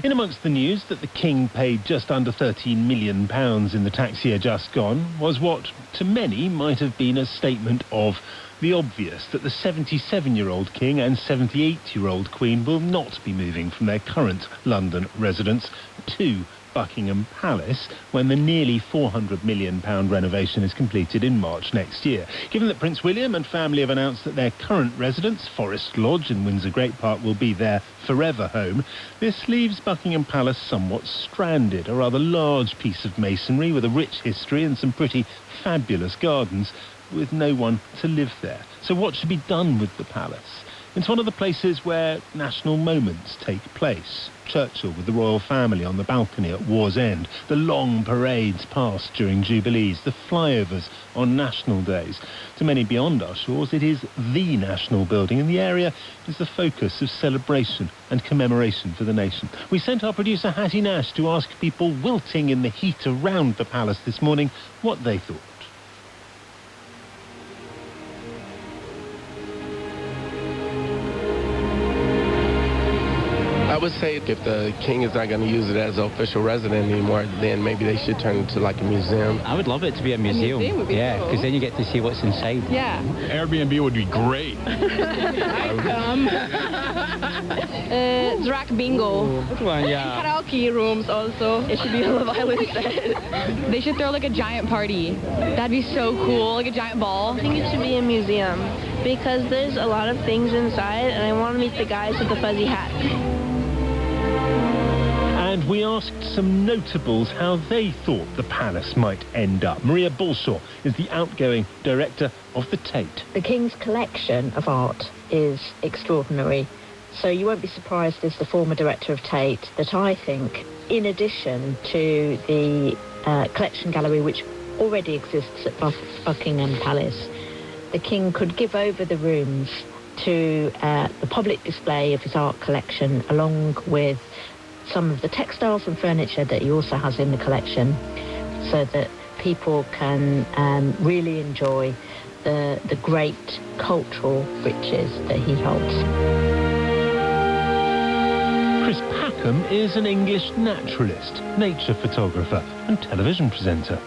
In amongst the news that the King paid just under £13 million in the tax year just gone was what, to many, might have been a statement of the obvious, that the 77-year-old King and 78-year-old Queen will not be moving from their current London residence to Buckingham Palace when the nearly £400 million renovation is completed in March next year. Given that Prince William and family have announced that their current residence, Forest Lodge in Windsor Great Park, will be their forever home, this leaves Buckingham Palace somewhat stranded, a rather large piece of masonry with a rich history and some pretty fabulous gardens, with no one to live there. So what should be done with the palace? It's one of the places where national moments take place. Churchill with the royal family on the balcony at War's End, the long parades past during Jubilees, the flyovers on national days. To many beyond our shores, it is the national building, and the area is the focus of celebration and commemoration for the nation. We sent our producer Hattie Nash to ask people wilting in the heat around the palace this morning what they thought. I would say if the king is not going to use it as an official residence anymore, then maybe they should turn it to like a museum. I would love it to be a museum. Would be yeah, cool. because then you get to see what's inside. Yeah. Airbnb would be great. Drag bingo. Good one, yeah. And karaoke rooms also. It should be a Love Island set. They should throw like a giant party. That'd be so cool, like a giant ball. I think it should be a museum because there's a lot of things inside and I want to meet the guys with the fuzzy hats. And we asked some notables how they thought the palace might end up. Maria Balshaw is the outgoing director of the Tate. The King's collection of art is extraordinary, so you won't be surprised as the former director of Tate that I think, in addition to the collection gallery which already exists at Buckingham Palace, the King could give over the rooms to the public display of his art collection, along with some of the textiles and furniture that he also has in the collection, so that people can really enjoy the great cultural riches that he holds. Chris Packham is an English naturalist, nature photographer and television presenter.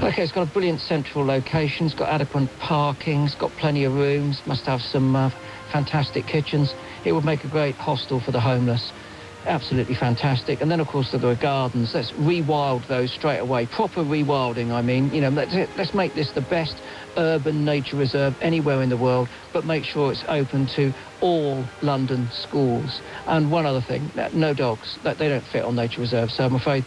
Okay, it's got a brilliant central location, it's got adequate parking, it's got plenty of rooms, must have some fantastic kitchens. It would make a great hostel for the homeless. absolutely fantastic. And then, of course, there are gardens. Let's rewild those straight away. Proper rewilding, I mean. You know, let's make this the best urban nature reserve anywhere in the world, but make sure it's open to all London schools. And one other thing, no dogs. They don't fit on nature reserves, so I'm afraid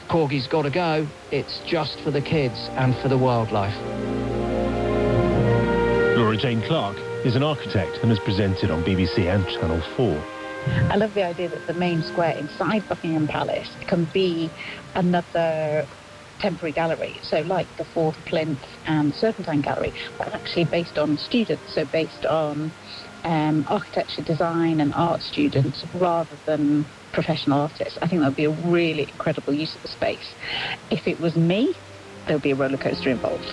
Corgi's got to go. It's just for the kids and for the wildlife. Laura Jane Clark is an architect and has presented on BBC and Channel 4. I love the idea that the main square inside Buckingham Palace can be another temporary gallery, so like the Fourth Plinth and Serpentine Gallery, but actually based on students, so based on architecture, design and art students rather than professional artists. I think that would be a really incredible use of the space. If it was me, there would be a roller coaster involved.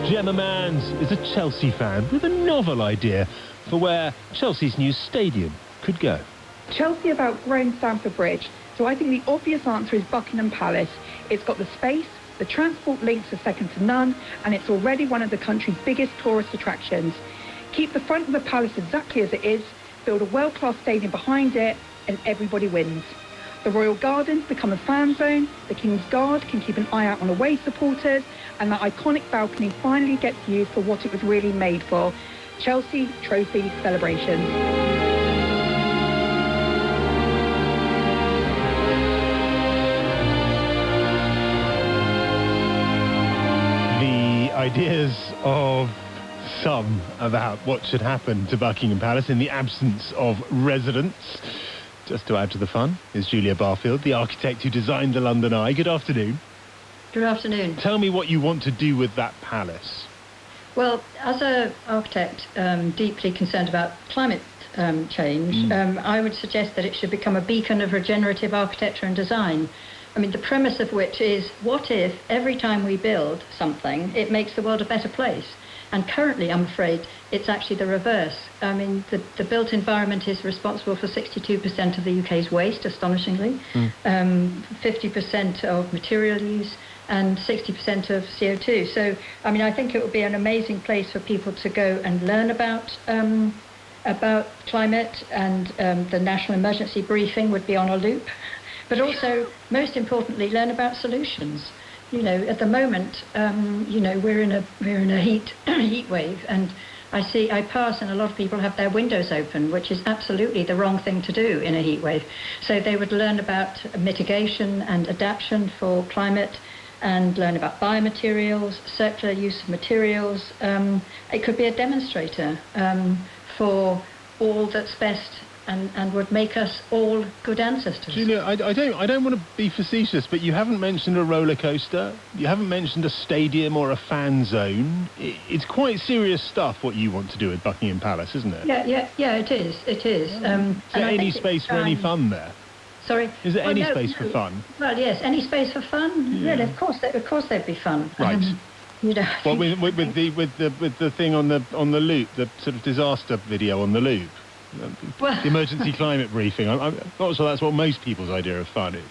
Gemma Manns is a Chelsea fan with a novel idea for where Chelsea's new stadium could go. Chelsea have outgrown Stamford Bridge, so I think the obvious answer is Buckingham Palace. It's got the space, the transport links are second to none, and it's already one of the country's biggest tourist attractions. Keep the front of the palace exactly as it is, build a world-class stadium behind it, and everybody wins. The Royal Gardens become a fan zone, the King's Guard can keep an eye out on away supporters, and that iconic balcony finally gets used for what it was really made for, Chelsea Trophy celebrations. The ideas of some about what should happen to Buckingham Palace in the absence of residents. Just to add to the fun is Julia Barfield, the architect who designed the London Eye. Good afternoon. Good afternoon. Tell me what you want to do with that palace. Well, as an architect deeply concerned about climate change, I would suggest that it should become a beacon of regenerative architecture and design. I mean, the premise of which is, what if every time we build something, it makes the world a better place? And currently, I'm afraid, it's actually the reverse. I mean, the built environment is responsible for 62% of the UK's waste, astonishingly, 50% of material use, and 60% of CO2. So, I mean, I think it would be an amazing place for people to go and learn about climate, and the National Emergency Briefing would be on a loop. But also, most importantly, learn about solutions. You know, at the moment, you know, we're in a heat wave, and I pass and a lot of people have their windows open, which is absolutely the wrong thing to do in a heat wave. So they would learn about mitigation and adaptation for climate, and learn about biomaterials, circular use of materials. It could be a demonstrator for all that's best, and would make us all good ancestors. Julia, I don't want to be facetious, but you haven't mentioned a roller coaster, you haven't mentioned a stadium or a fan zone. It's quite serious stuff what you want to do at Buckingham Palace, isn't it? Yeah, it is. Is there any space for any fun there? Sorry? Is there any space for fun? Well, yes, any space for fun? Yeah, of course there'd be fun. Right. You know. Well, with the thing on the loop, the sort of disaster video on the loop. Well, the emergency climate briefing. I'm not sure that's what most people's idea of fun is.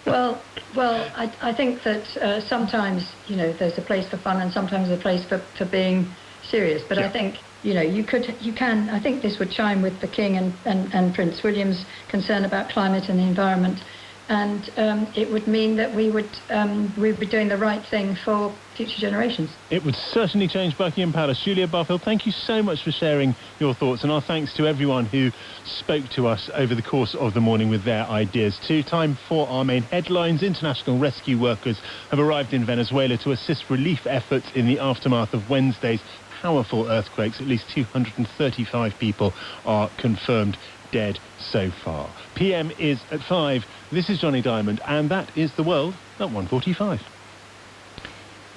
Well, I think that sometimes, you know, there's a place for fun and sometimes a place for being serious. But yeah. I think, you know, you can. I think this would chime with the King and Prince William's concern about climate and the environment, and it would mean that we'd be doing the right thing for future generations. It would certainly change Buckingham Palace. Julia Barfield, thank you so much for sharing your thoughts, and our thanks to everyone who spoke to us over the course of the morning with their ideas too. Time for our main headlines. International rescue workers have arrived in Venezuela to assist relief efforts in the aftermath of Wednesday's powerful earthquakes. At least 235 people are confirmed dead so far. PM is at 5. This is Johnny Diamond, and that is The World at 1:45.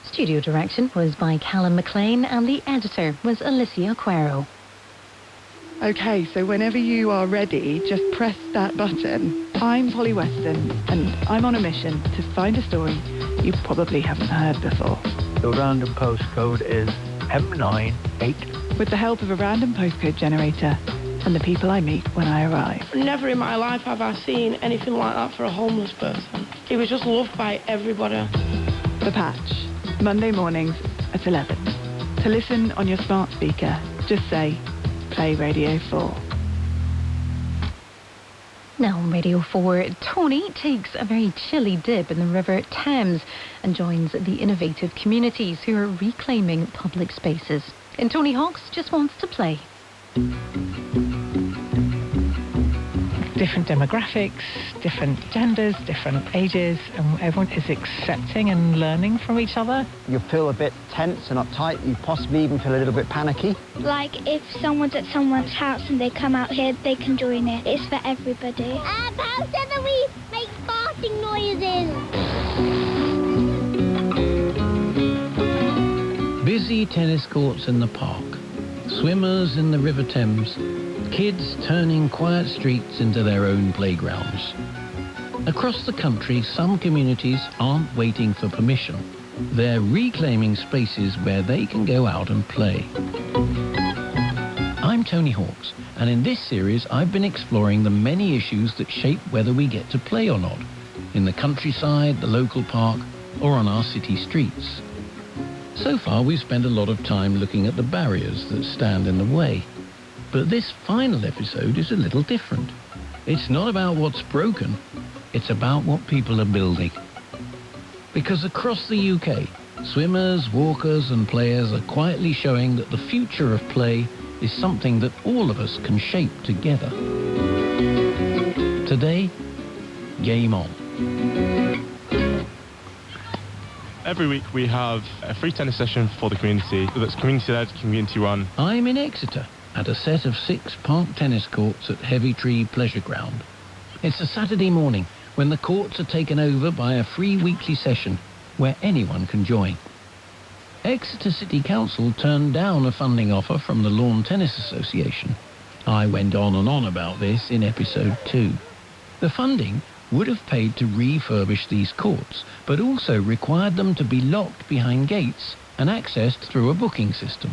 Studio direction was by Callum McLean, and the editor was Alicia Quero. OK, so whenever you are ready, just press that button. I'm Polly Weston, and I'm on a mission to find a story you probably haven't heard before. The random postcode is M98. With the help of a random postcode generator and the people I meet when I arrive. Never in my life have I seen anything like that for a homeless person. He was just loved by everybody. The Patch, Monday mornings at 11. To listen on your smart speaker Just say, play Radio 4. Now on Radio 4, Tony takes a very chilly dip in the River Thames and joins the innovative communities who are reclaiming public spaces. And Tony Hawks just wants to play. Different demographics, different genders, different ages, and everyone is accepting and learning from each other. You feel a bit tense and uptight. You possibly even feel a little bit panicky. Like if someone's at someone's house and they come out here, they can join it. It's for everybody. How do we make farting noises? Busy tennis courts in the park, swimmers in the River Thames, kids turning quiet streets into their own playgrounds. Across the country, some communities aren't waiting for permission. They're reclaiming spaces where they can go out and play. I'm Tony Hawks, and in this series I've been exploring the many issues that shape whether we get to play or not, in the countryside, the local park, or on our city streets. So far we've spent a lot of time looking at the barriers that stand in the way. But this final episode is a little different. It's not about what's broken, it's about what people are building. Because across the UK, swimmers, walkers and players are quietly showing that the future of play is something that all of us can shape together. Today, game on. Every week we have a free tennis session for the community that's community-led, community-run. I'm in Exeter, at a set of 6 park tennis courts at Heavy Tree Pleasure Ground. It's a Saturday morning when the courts are taken over by a free weekly session where anyone can join. Exeter City Council turned down a funding offer from the Lawn Tennis Association. I went on and on about this in episode 2. The funding would have paid to refurbish these courts, but also required them to be locked behind gates and accessed through a booking system.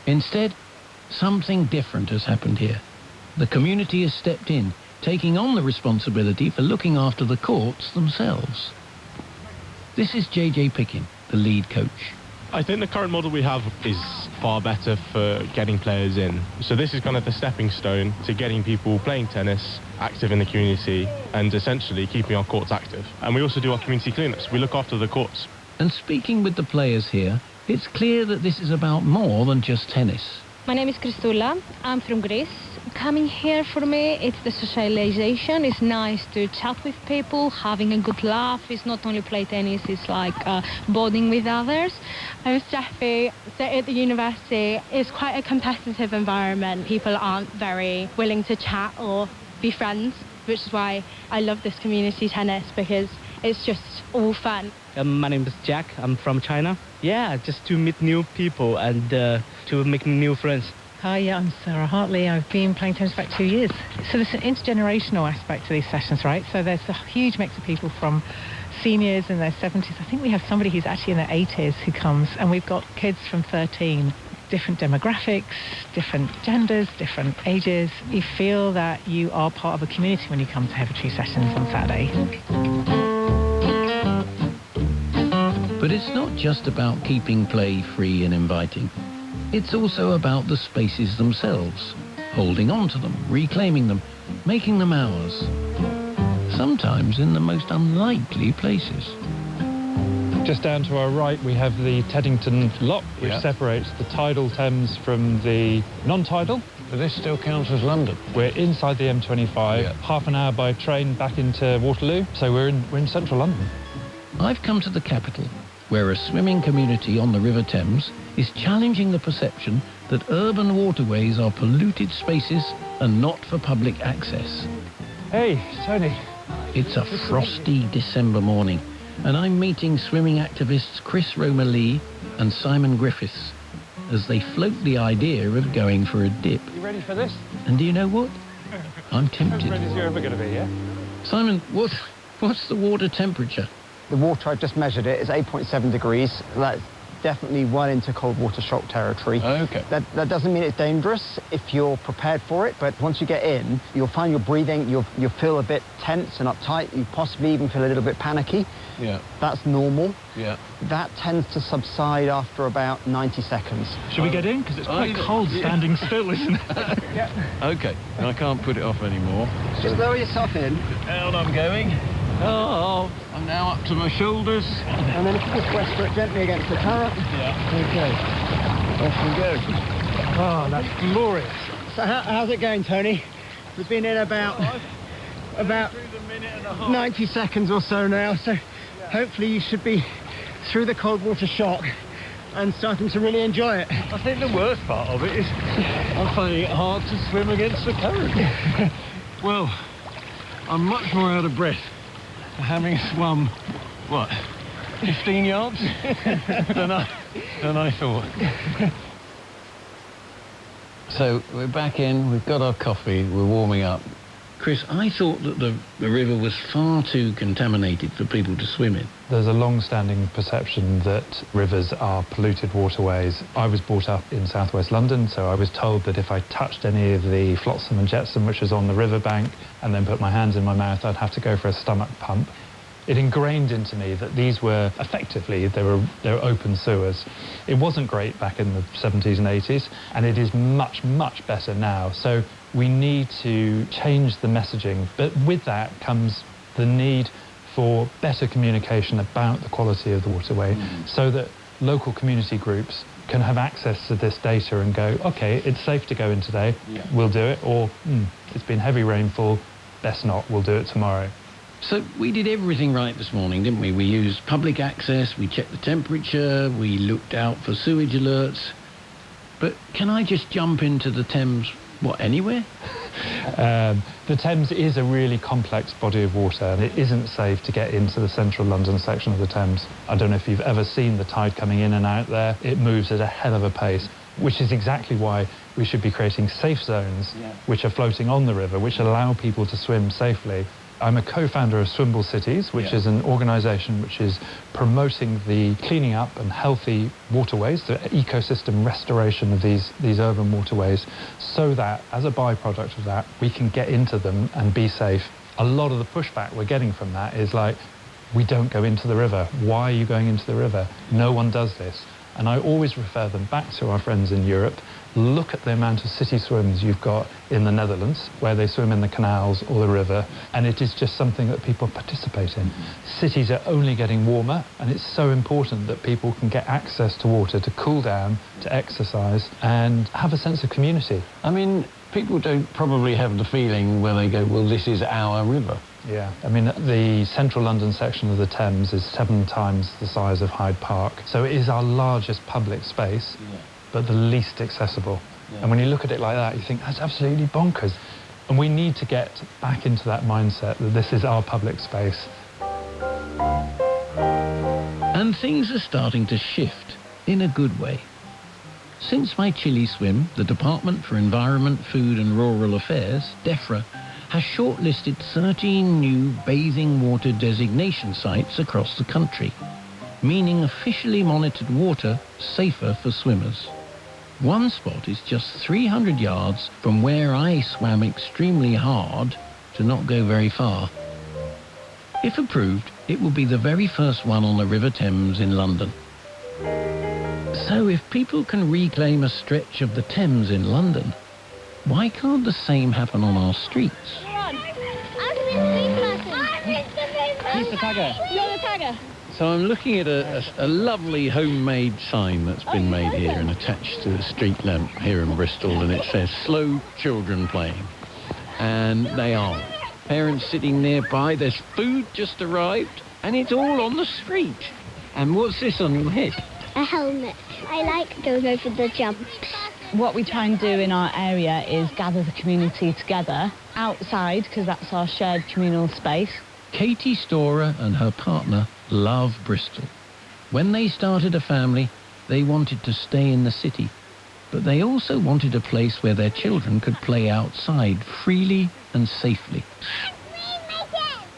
Instead, something different has happened here. The community has stepped in, taking on the responsibility for looking after the courts themselves. This is JJ Pickin, the lead coach. I think the current model we have is far better for getting players in. So this is kind of the stepping stone to getting people playing tennis, active in the community, and essentially keeping our courts active. And we also do our community cleanups. We look after the courts. And speaking with the players here, it's clear that this is about more than just tennis. My name is Christoula. I'm from Greece. Coming here for me, it's the socialization. It's nice to chat with people, having a good laugh. It's not only play tennis, it's like bonding with others. I'm Steffi. So at the university, it's quite a competitive environment. People aren't very willing to chat or be friends, which is why I love this community tennis, because it's just all fun. My name is Jack. I'm from China. Yeah, just to meet new people and to make new friends. Hi, yeah, I'm Sarah Hartley. I've been playing tennis for about 2 years. So there's an intergenerational aspect to these sessions, right? So there's a huge mix of people from seniors in their 70s. I think we have somebody who's actually in their 80s who comes, and we've got kids from 13. Different demographics, different genders, different ages. You feel that you are part of a community when you come to Heavy Tree sessions on Saturday. But it's not just about keeping play free and inviting. It's also about the spaces themselves, holding on to them, reclaiming them, making them ours. Sometimes in the most unlikely places. Just down to our right, we have the Teddington Lock, which separates the tidal Thames from the non-tidal. But this still counts as London. We're inside the M25, half an hour by train back into Waterloo, so we're in central London. I've come to the capital, where a swimming community on the River Thames is challenging the perception that urban waterways are polluted spaces and not for public access. Hey, Tony. It's a frosty December morning, and I'm meeting swimming activists Chris Roma-Lee and Simon Griffiths as they float the idea of going for a dip. You ready for this? And do you know what? I'm tempted. As ready as you're ever going to be, yeah? Simon, what's the water temperature? The water, I've just measured it, is 8.7 degrees. That's definitely well into cold water shock territory. Okay. That doesn't mean it's dangerous if you're prepared for it, but once you get in, you'll find your breathing, you'll feel a bit tense and uptight, you possibly even feel a little bit panicky. Yeah. That's normal. Yeah. That tends to subside after about 90 seconds. Should we get in? Because it's quite cold standing still, isn't it? Yeah. Okay, I can't put it off anymore. Just lower yourself in. Down I'm going. Oh, I'm now up to my shoulders. And then if you just rest foot gently against the current. Yeah. Okay. Off we go. Oh, that's glorious. So how's it going, Tony? We've been in about 90 seconds or so now, so hopefully you should be through the cold water shock and starting to really enjoy it. I think the worst part of it is I'm finding it hard to swim against the current. Well, I'm much more out of breath having swum, what, 15 yards than I thought. So we're back in, we've got our coffee, we're warming up. Chris, I thought that the river was far too contaminated for people to swim in. There's a long-standing perception that rivers are polluted waterways. I was brought up in southwest London, so I was told that if I touched any of the flotsam and jetsam which was on the riverbank and then put my hands in my mouth, I'd have to go for a stomach pump. It ingrained into me that these were effectively, they were open sewers. It wasn't great back in the 70s and 80s, and it is much, much better now. So we need to change the messaging, but with that comes the need for better communication about the quality of the waterway, so that local community groups can have access to this data and go, okay, it's safe to go in today, we'll do it, or it's been heavy rainfall, best not, we'll do it tomorrow. So we did everything right this morning, didn't we? We used public access, we checked the temperature, we looked out for sewage alerts. But can I just jump into the Thames, anywhere? The Thames is a really complex body of water, and it isn't safe to get into the central London section of the Thames. I don't know if you've ever seen the tide coming in and out there. It moves at a hell of a pace, which is exactly why we should be creating safe zones which are floating on the river, which allow people to swim safely. I'm a co-founder of Swimble Cities, which is an organisation which is promoting the cleaning up and healthy waterways, the ecosystem restoration of these urban waterways, so that, as a byproduct of that, we can get into them and be safe. A lot of the pushback we're getting from that is like, we don't go into the river. Why are you going into the river? No one does this. And I always refer them back to our friends in Europe. Look at the amount of city swims you've got in the Netherlands, where they swim in the canals or the river, and it is just something that people participate in. Cities are only getting warmer, and it's so important that people can get access to water to cool down, to exercise, and have a sense of community. I mean, people don't probably have the feeling where they go, well, this is our river. Yeah, I mean, the central London section of the Thames is 7 times the size of Hyde Park, so it is our largest public space, but the least accessible. And when you look at it like that, you think, that's absolutely bonkers. And we need to get back into that mindset that this is our public space. And things are starting to shift in a good way. Since my Chile swim, the Department for Environment, Food and Rural Affairs, DEFRA, has shortlisted 13 new bathing water designation sites across the country, meaning officially monitored water safer for swimmers. One spot is just 300 yards from where I swam extremely hard to not go very far. If approved, it will be the very first one on the River Thames in London. So if people can reclaim a stretch of the Thames in London, why can't the same happen on our streets? Who's the tagger? You're the tagger. So I'm looking at a lovely homemade sign that's been made here and attached to the street lamp here in Bristol, and it says slow children playing. And they are. Parents sitting nearby, there's food just arrived, and it's all on the street. And what's this on your head? A helmet. I like going over the jumps. What we try and do in our area is gather the community together outside, because that's our shared communal space. Katie Storer and her partner love Bristol. When they started a family, they wanted to stay in the city, but they also wanted a place where their children could play outside freely and safely.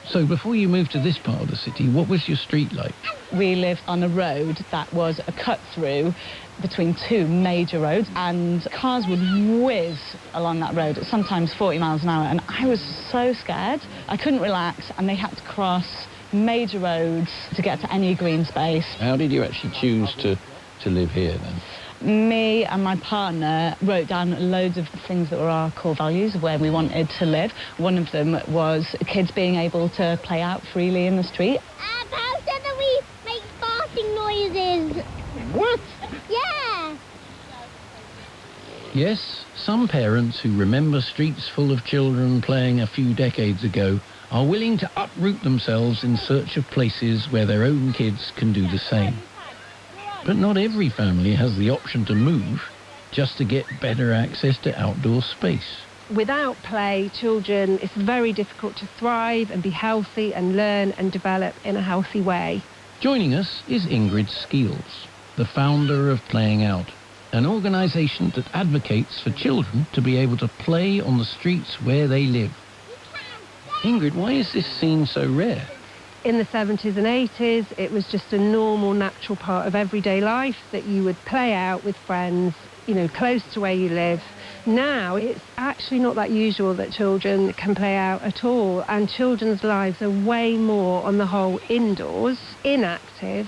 So before you moved to this part of the city, what was your street like? We lived on a road that was a cut-through between two major roads, and cars would whiz along that road at sometimes 40 miles an hour, and I was so scared. I couldn't relax, and they had to cross major roads to get to any green space. How did you actually choose to live here then? Me and my partner wrote down loads of things that were our core values of where we wanted to live. One of them was kids being able to play out freely in the street. How do we make farting noises? What? Yeah. Yes, some parents who remember streets full of children playing a few decades ago are willing to uproot themselves in search of places where their own kids can do the same. But not every family has the option to move just to get better access to outdoor space. Without play, children, it's very difficult to thrive and be healthy and learn and develop in a healthy way. Joining us is Ingrid Skeels, the founder of Playing Out, an organisation that advocates for children to be able to play on the streets where they live. Ingrid, why is this scene so rare? In the 70s and 80s, it was just a normal, natural part of everyday life that you would play out with friends, you know, close to where you live. Now, it's actually not that usual that children can play out at all, and children's lives are way more, on the whole, indoors, inactive,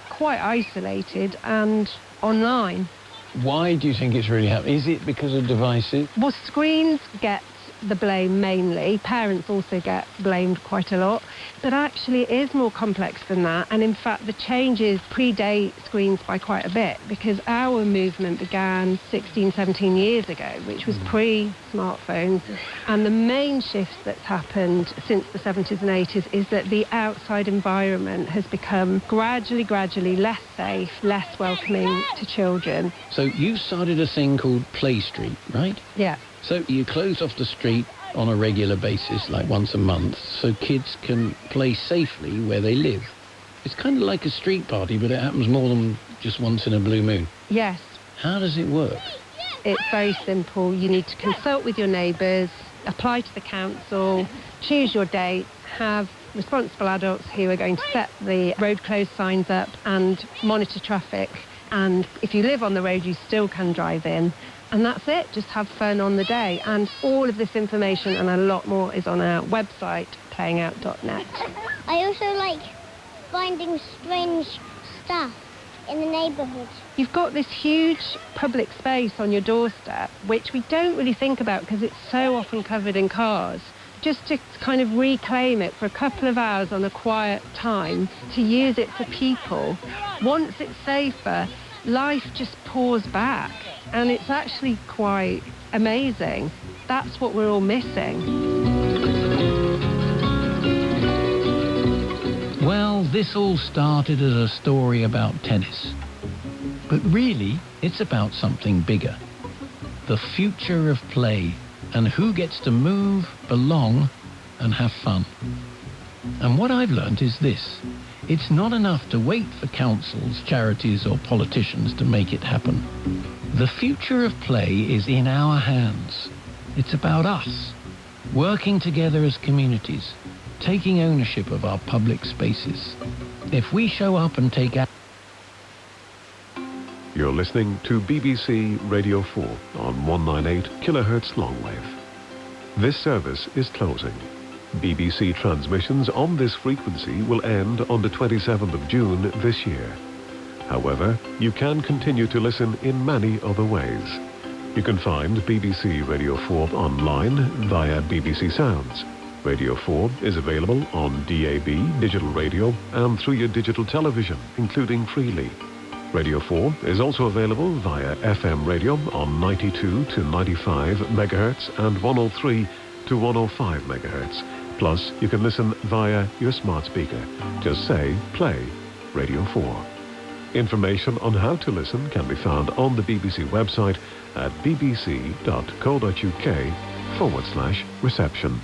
quite isolated, and online. Why do you think it's really happening? Is it because of devices? Well, screens get the blame mainly. Parents also get blamed quite a lot. But actually it is more complex than that. And in fact, the changes predate screens by quite a bit, because our movement began 16, 17 years ago, which was pre-smartphones. And the main shift that's happened since the 70s and 80s is that the outside environment has become gradually less safe, less welcoming to children. So you started a thing called Play Street, right? Yeah. So you close off the street on a regular basis, like once a month, so kids can play safely where they live. It's kind of like a street party, but it happens more than just once in a blue moon. Yes. How does it work? It's very simple. You need to consult with your neighbours, apply to the council, choose your date, have responsible adults who are going to set the road closed signs up and monitor traffic. And if you live on the road, you still can drive in. And that's it, just have fun on the day. And all of this information and a lot more is on our website, playingout.net. I also like finding strange stuff in the neighbourhood. You've got this huge public space on your doorstep, which we don't really think about because it's so often covered in cars. Just to kind of reclaim it for a couple of hours on a quiet time, to use it for people. Once it's safer, life just pours back. And it's actually quite amazing. That's what we're all missing. Well, this all started as a story about tennis. But really, it's about something bigger. The future of play, and who gets to move, belong, and have fun. And what I've learnt is this. It's not enough to wait for councils, charities, or politicians to make it happen. The future of play is in our hands. It's about us, working together as communities, taking ownership of our public spaces. If we show up and take action... You're listening to BBC Radio 4 on 198 kHz longwave. This service is closing. BBC transmissions on this frequency will end on the 27th of June this year. However, you can continue to listen in many other ways. You can find BBC Radio 4 online via BBC Sounds. Radio 4 is available on DAB, digital radio, and through your digital television, including Freely. Radio 4 is also available via FM radio on 92 to 95 MHz and 103 to 105 MHz. Plus, you can listen via your smart speaker. Just say, play Radio 4. Information on how to listen can be found on the BBC website at bbc.co.uk/reception.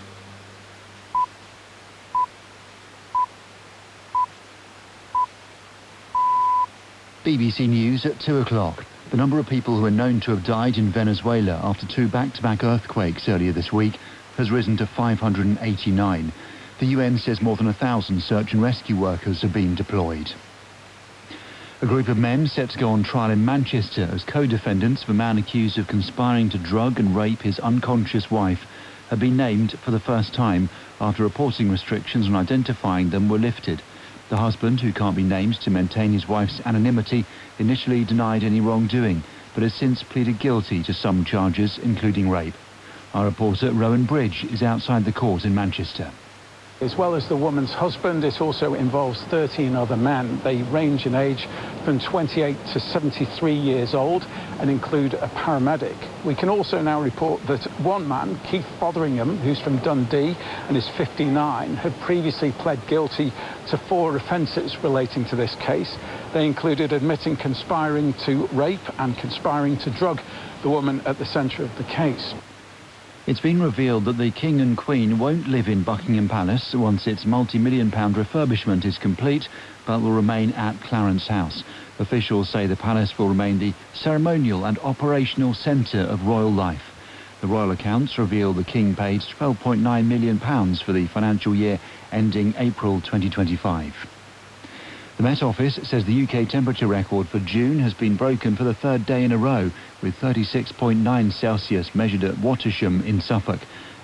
BBC News at 2 o'clock. The number of people who are known to have died in Venezuela after two back-to-back earthquakes earlier this week has risen to 589. The UN says more than 1,000 search and rescue workers have been deployed. A group of men set to go on trial in Manchester as co-defendants of a man accused of conspiring to drug and rape his unconscious wife have been named for the first time after reporting restrictions on identifying them were lifted. The husband, who can't be named to maintain his wife's anonymity, initially denied any wrongdoing, but has since pleaded guilty to some charges, including rape. Our reporter Rowan Bridge is outside the court in Manchester. As well as the woman's husband, it also involves 13 other men. They range in age from 28 to 73 years old and include a paramedic. We can also now report that one man, Keith Fotheringham, who's from Dundee and is 59, had previously pled guilty to 4 offences relating to this case. They included admitting conspiring to rape and conspiring to drug the woman at the centre of the case. It's been revealed that the King and Queen won't live in Buckingham Palace once its multi-million-pound refurbishment is complete, but will remain at Clarence House. Officials say the palace will remain the ceremonial and operational centre of royal life. The royal accounts reveal the King paid £12.9 million for the financial year ending April 2025. The Met Office says the UK temperature record for June has been broken for the 3rd day in a row, with 36.9 Celsius measured at Watersham in Suffolk.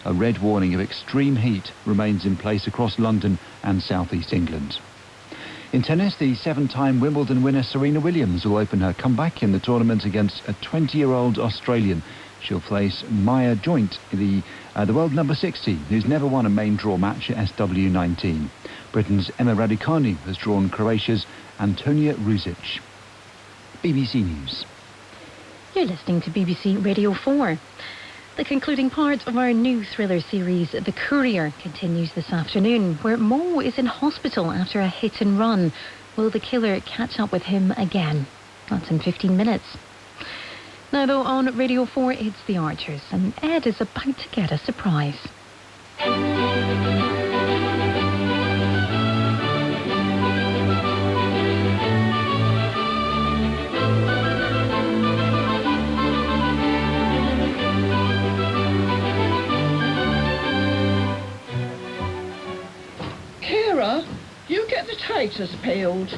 A red warning of extreme heat remains in place across London and South East England. In tennis, the 7-time Wimbledon winner Serena Williams will open her comeback in the tournament against a 20-year-old Australian. She'll face Maya Joint, the world number 60, who's never won a main draw match at SW19. Britain's Emma Raducanu has drawn Croatia's Antonia Ruzic. BBC News. You're listening to BBC Radio 4. The concluding part of our new thriller series, The Courier, continues this afternoon, where Mo is in hospital after a hit and run. Will the killer catch up with him again? That's in 15 minutes. Now, though, on Radio 4, it's The Archers, and Ed is about to get a surprise. Kira, you get the taters peeled.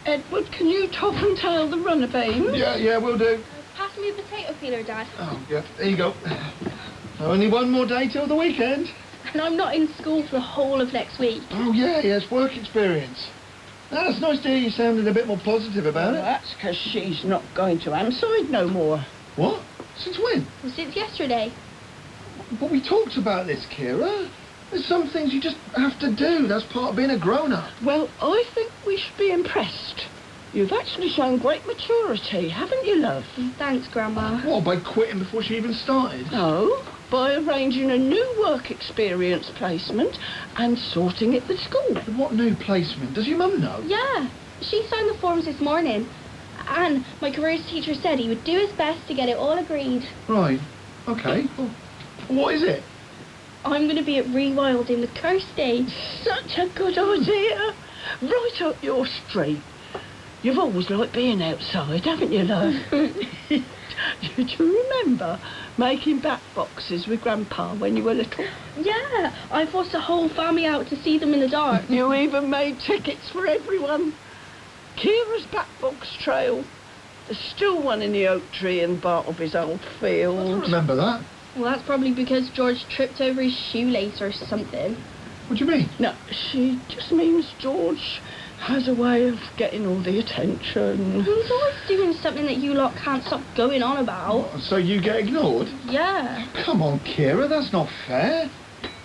Edward, can you top and tail the runner beans? Yeah, we'll do. Pass me a potato peeler, Dad. Oh, yeah, there you go. Only one more day till the weekend. And I'm not in school for the whole of next week. Oh, yeah, it's work experience. That's nice to hear you sounded a bit more positive about it. That's because she's not going to Amside no more. What? Since when? Well, since yesterday. But we talked about this, Kira. There's some things you just have to do. That's part of being a grown-up. Well, I think we should be impressed. You've actually shown great maturity, haven't you, love? Thanks, Grandma. What, by quitting before she even started? No, by arranging a new work experience placement and sorting it with school. What new placement? Does your mum know? Yeah, she signed the forms this morning. And my careers teacher said he would do his best to get it all agreed. Right, OK. Well, what is it? I'm going to be at Rewilding with Kirsty. Such a good idea. Right up your street. You've always liked being outside, haven't you, love? Did you remember making back boxes with Grandpa when you were little? Yeah, I forced the whole family out to see them in the dark. You even made tickets for everyone. Kira's back box trail. There's still one in the oak tree in Bartleby's old field. I don't remember that. Well, that's probably because George tripped over his shoelace or something. What do you mean? No, she just means George has a way of getting all the attention. He's always doing something that you lot can't stop going on about. What, so you get ignored? Yeah. Come on, Kira, that's not fair.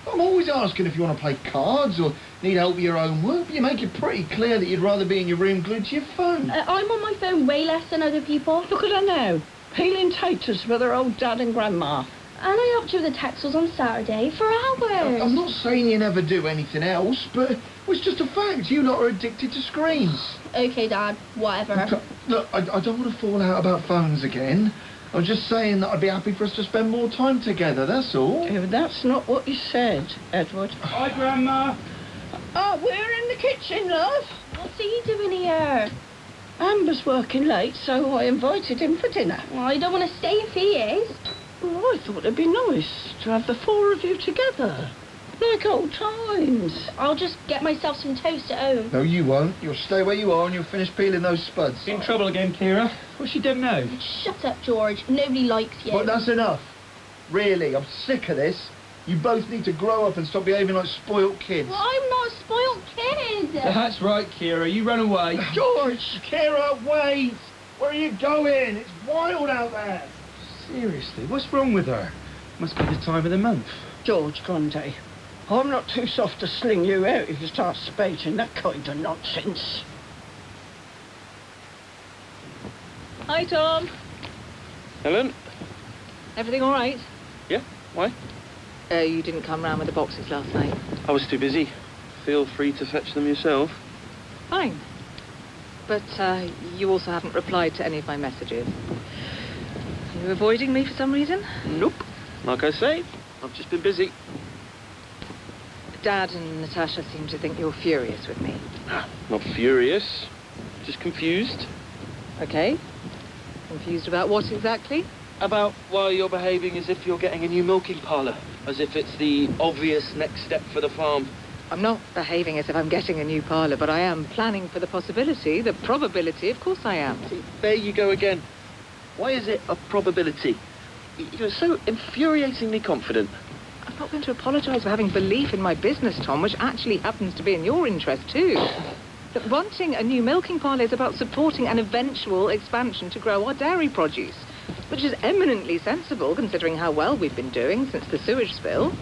I'm always asking if you want to play cards or need help with your own work, but you make it pretty clear that you'd rather be in your room glued to your phone. I'm on my phone way less than other people. Look at her now, peeling taters with her old dad and grandma. And I helped you with the textiles on Saturday for hours. I'm not saying you never do anything else, but it's just a fact. You lot are addicted to screens. OK, Dad, whatever. Look, I don't want to fall out about phones again. I was just saying that I'd be happy for us to spend more time together, that's all. Yeah, but that's not what you said, Edward. Hi, Grandma. Oh, we're in the kitchen, love. What's he doing here? Amber's working late, so I invited him for dinner. Well, I don't want to stay if he is. Well, I thought it'd be nice to have the 4 of you together. Like old times. I'll just get myself some toast at home. No, you won't. You'll stay where you are and you'll finish peeling those spuds. In trouble again, Kira? What's she done now? Shut up, George. Nobody likes you. But that's enough. Really, I'm sick of this. You both need to grow up and stop behaving like spoilt kids. Well, I'm not a spoilt kid. That's right, Kira. You run away. George! Kira, wait! Where are you going? It's wild out there. Seriously, what's wrong with her? Must be the time of the month. George Grundy, I'm not too soft to sling you out if you start spouting that kind of nonsense. Hi, Tom. Helen? Everything all right? Yeah, why? You didn't come round with the boxes last night. I was too busy. Feel free to fetch them yourself. Fine. But you also haven't replied to any of my messages. Are you avoiding me for some reason? Nope. Like I say, I've just been busy. Dad and Natasha seem to think you're furious with me. Not furious, just confused. Okay. Confused about what exactly? About why you're behaving as if you're getting a new milking parlour. As if it's the obvious next step for the farm. I'm not behaving as if I'm getting a new parlour, but I am planning for the possibility, the probability, of course I am. See, there you go again. Why is it a probability? You're so infuriatingly confident. I'm not going to apologise for having belief in my business, Tom, which actually happens to be in your interest too. But wanting a new milking parlour is about supporting an eventual expansion to grow our dairy produce, which is eminently sensible considering how well we've been doing since the sewage spill.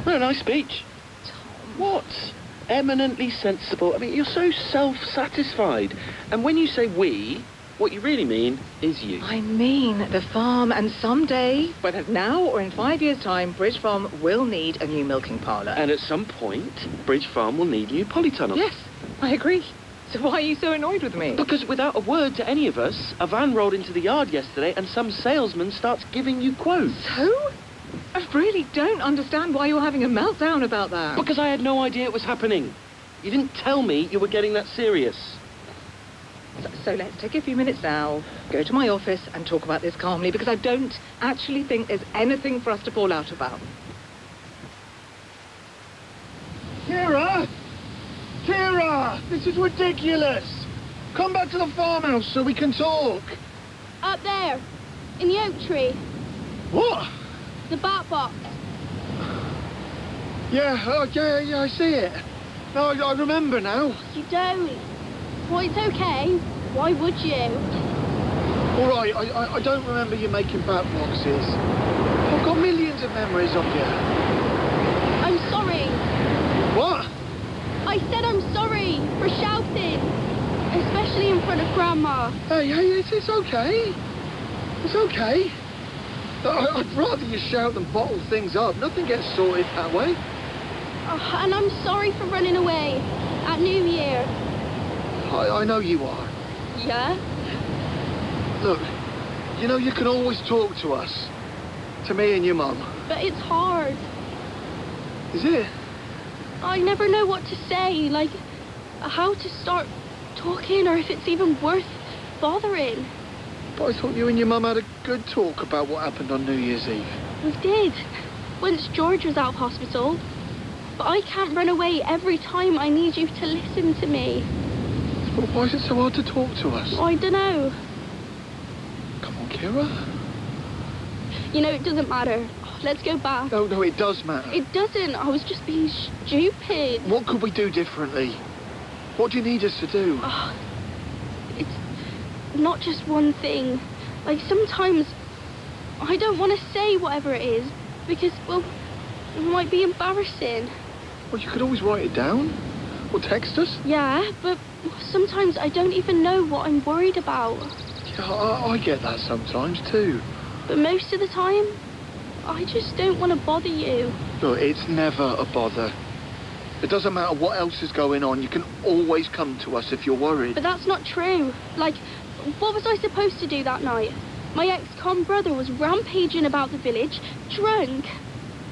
Well, a nice speech. Tom. What? Eminently sensible. I mean, you're so self-satisfied. And when you say we, what you really mean is you. I mean the farm, and someday, whether now or in 5 years' time, Bridge Farm will need a new milking parlour. And at some point, Bridge Farm will need new polytunnels. Yes, I agree. So why are you so annoyed with me? Because without a word to any of us, a van rolled into the yard yesterday and some salesman starts giving you quotes. So? I really don't understand why you're having a meltdown about that. Because I had no idea it was happening. You didn't tell me you were getting that serious. So let's take a few minutes now, go to my office and talk about this calmly, because I don't actually think there's anything for us to fall out about. Kira! Kira! This is ridiculous! Come back to the farmhouse so we can talk. Up there, in the oak tree. What? The bat box. Yeah, I see it. No, I remember now. You don't. Well, it's okay. Why would you? All right, I don't remember you making bat boxes. I've got millions of memories of you. I'm sorry. What? I said I'm sorry for shouting, especially in front of Grandma. Hey, it's okay. It's okay. I'd rather you shout than bottle things up. Nothing gets sorted that way. Oh, and I'm sorry for running away at New Year. I know you are. Yeah? Look, you know you can always talk to us. To me and your mum. But it's hard. Is it? I never know what to say, like how to start talking or if it's even worth bothering. But I thought you and your mum had a good talk about what happened on New Year's Eve. We did, once George was out of hospital. But I can't run away every time I need you to listen to me. Well, why is it so hard to talk to us? I don't know. Come on, Kira. You know, it doesn't matter. Let's go back. No, it does matter. It doesn't. I was just being stupid. What could we do differently? What do you need us to do? It's not just one thing. Like, sometimes I don't want to say whatever it is because, well, it might be embarrassing. Well, you could always write it down or text us. Yeah, but sometimes I don't even know what I'm worried about. Yeah, I get that sometimes too. But most of the time, I just don't want to bother you. Look, it's never a bother. It doesn't matter what else is going on. You can always come to us if you're worried. But that's not true. Like, what was I supposed to do that night? My ex-con brother was rampaging about the village, drunk.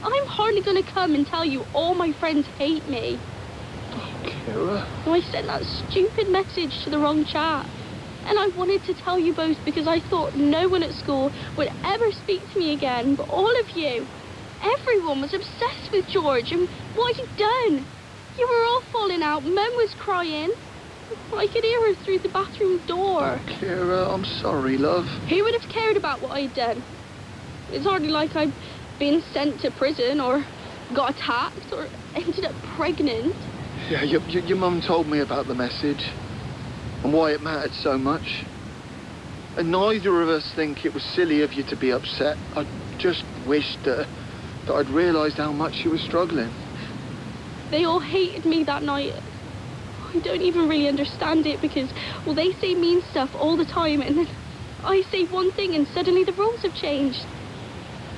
I'm hardly going to come and tell you all my friends hate me. Oh, Kira. I sent that stupid message to the wrong chat. And I wanted to tell you both because I thought no one at school would ever speak to me again, but all of you, Everyone was obsessed with George, and what had he done? You were all falling out. Mum was crying. I could hear her through the bathroom door. Kira, I'm sorry, love. Who would have cared about what I'd done? It's hardly like I'd been sent to prison or got attacked or ended up pregnant. Yeah, your mum told me about the message and why it mattered so much. And neither of us think it was silly of you to be upset. I just wished that I'd realised how much you were struggling. They all hated me that night. I don't even really understand it because, well, they say mean stuff all the time and then I say one thing and suddenly the rules have changed.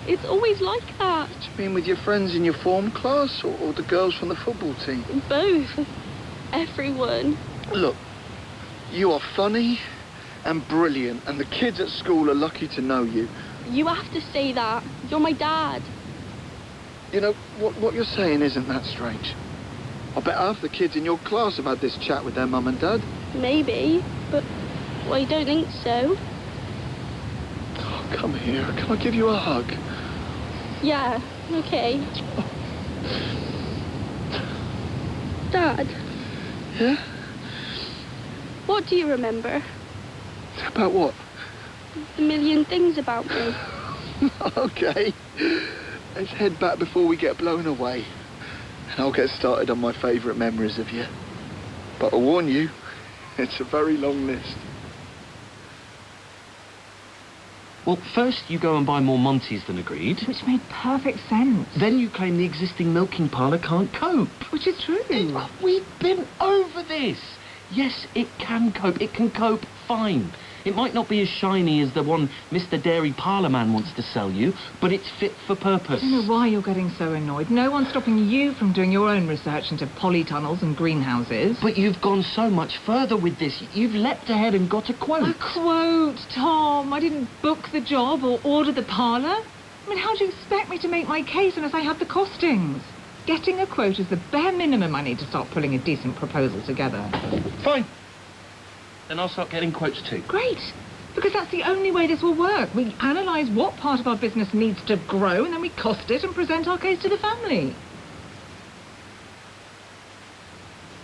It's always like that. Do you mean with your friends in your form class or the girls from the football team? Both. Everyone. Look, you are funny and brilliant, and the kids at school are lucky to know you. You have to say that. You're my dad. You know, what you're saying isn't that strange. I bet half the kids in your class have had this chat with their mum and dad. Maybe, but well, I don't think so. Oh, come here. Can I give you a hug? Yeah, okay. Dad. Yeah? What do you remember? About what? A million things about me. Okay. Let's head back before we get blown away. And I'll get started on my favourite memories of you. But I warn you, it's a very long list. Well, first you go and buy more Monties than agreed. Which made perfect sense. Then you claim the existing milking parlour can't cope. Which is true. We've been over this. Yes, it can cope. It can cope fine. It might not be as shiny as the one Mr. Dairy Parlour Man wants to sell you, but it's fit for purpose. I don't know why you're getting so annoyed. No one's stopping you from doing your own research into polytunnels and greenhouses. But you've gone so much further with this. You've leapt ahead and got a quote. A quote, Tom. I didn't book the job or order the parlour. I mean, how do you expect me to make my case unless I have the costings? Getting a quote is the bare minimum I need to start pulling a decent proposal together. Fine. Then I'll start getting quotes too. Great. Because that's the only way this will work. We analyse what part of our business needs to grow and then we cost it and present our case to the family.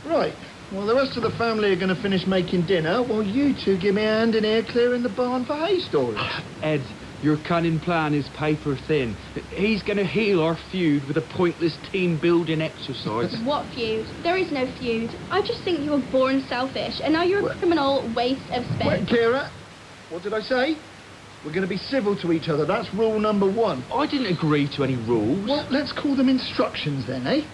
Right. Well, the rest of the family are going to finish making dinner while you two give me a hand in here clearing the barn for hay storage. Ed, your cunning plan is paper thin. He's going to heal our feud with a pointless team-building exercise. What feud? There is no feud. I just think you were born selfish, and now you're a criminal waste of space. Wait, Kira, what did I say? We're going to be civil to each other. That's rule number 1. I didn't agree to any rules. Well, let's call them instructions then, eh?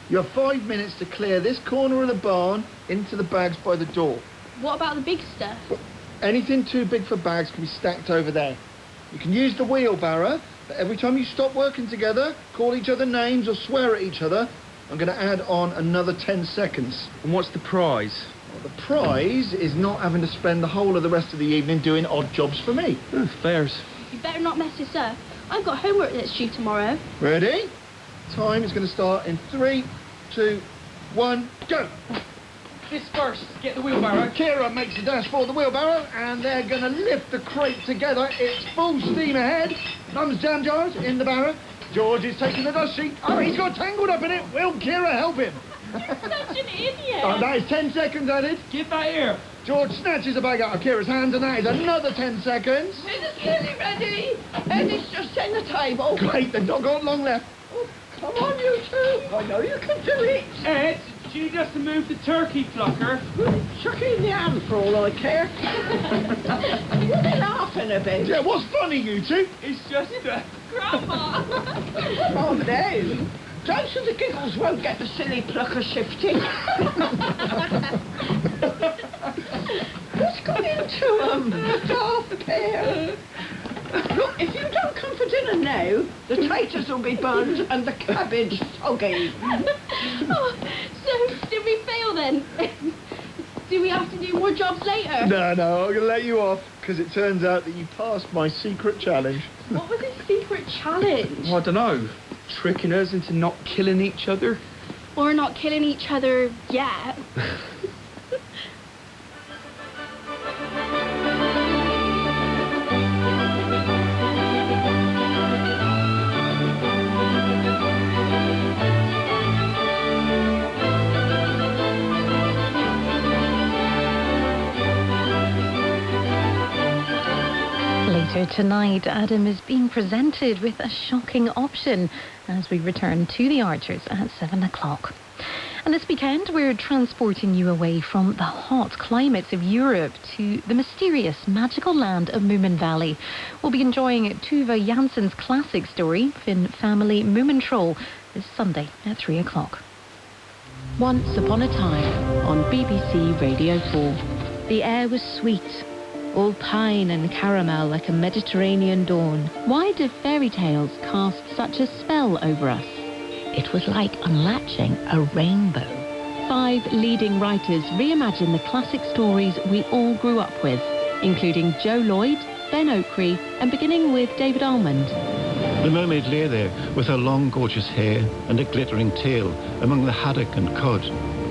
You have 5 minutes to clear this corner of the barn into the bags by the door. What about the big stuff? Well, anything too big for bags can be stacked over there. You can use the wheelbarrow, but every time you stop working together, call each other names or swear at each other, I'm going to add on another 10 seconds. And what's the prize? Well, the prize is not having to spend the whole of the rest of the evening doing odd jobs for me. Fairs. You better not mess this up. I've got homework that's due tomorrow. Ready? Time is going to start in 3, 2, 1, go! This first, get the wheelbarrow. Kira makes the dash for the wheelbarrow, and they're going to lift the crate together. It's full steam ahead. Mum's jam jars in the barrow. George is taking the dust sheet. Oh, he's got tangled up in it. Will Kira help him? You're such an idiot. That is 10 seconds added. Get that here. George snatches a bag out of Kira's hands, and that is another 10 seconds. Is the chili ready? And it's just in the table. Great, they've not got long left. Oh, come on, you two. I know you can do it. Ed, do you just move the turkey plucker? Chuck it in the hand for all I care. You're laughing a bit. Yeah, what's funny, you two? It's just Grandma. Oh, no. Jokes and the giggles won't get the silly plucker shifting. What's gone into them? The daft pair. Look, if you don't come for dinner now, the taters will be burnt and the cabbage soggy. Oh, so, did we fail then? Do we have to do more jobs later? No, I'm going to let you off, because it turns out that you passed my secret challenge. What was his secret challenge? Well, I don't know. Tricking us into not killing each other? Or not killing each other yet. Later tonight, Adam is being presented with a shocking option as we return to the Archers at 7 o'clock. And this weekend, we're transporting you away from the hot climates of Europe to the mysterious, magical land of Moomin Valley. We'll be enjoying Tuva Janssen's classic story, Finn Family Moomin Troll, this Sunday at 3 o'clock. Once upon a time on BBC Radio 4. The air was sweet, all pine and caramel like a Mediterranean dawn. Why do fairy tales cast such a spell over us? It was like unlatching a rainbow. 5 leading writers reimagine the classic stories we all grew up with, including Joe Lloyd, Ben Oakrey, and beginning with David Almond. The mermaid lay there with her long, gorgeous hair and a glittering tail among the haddock and cod.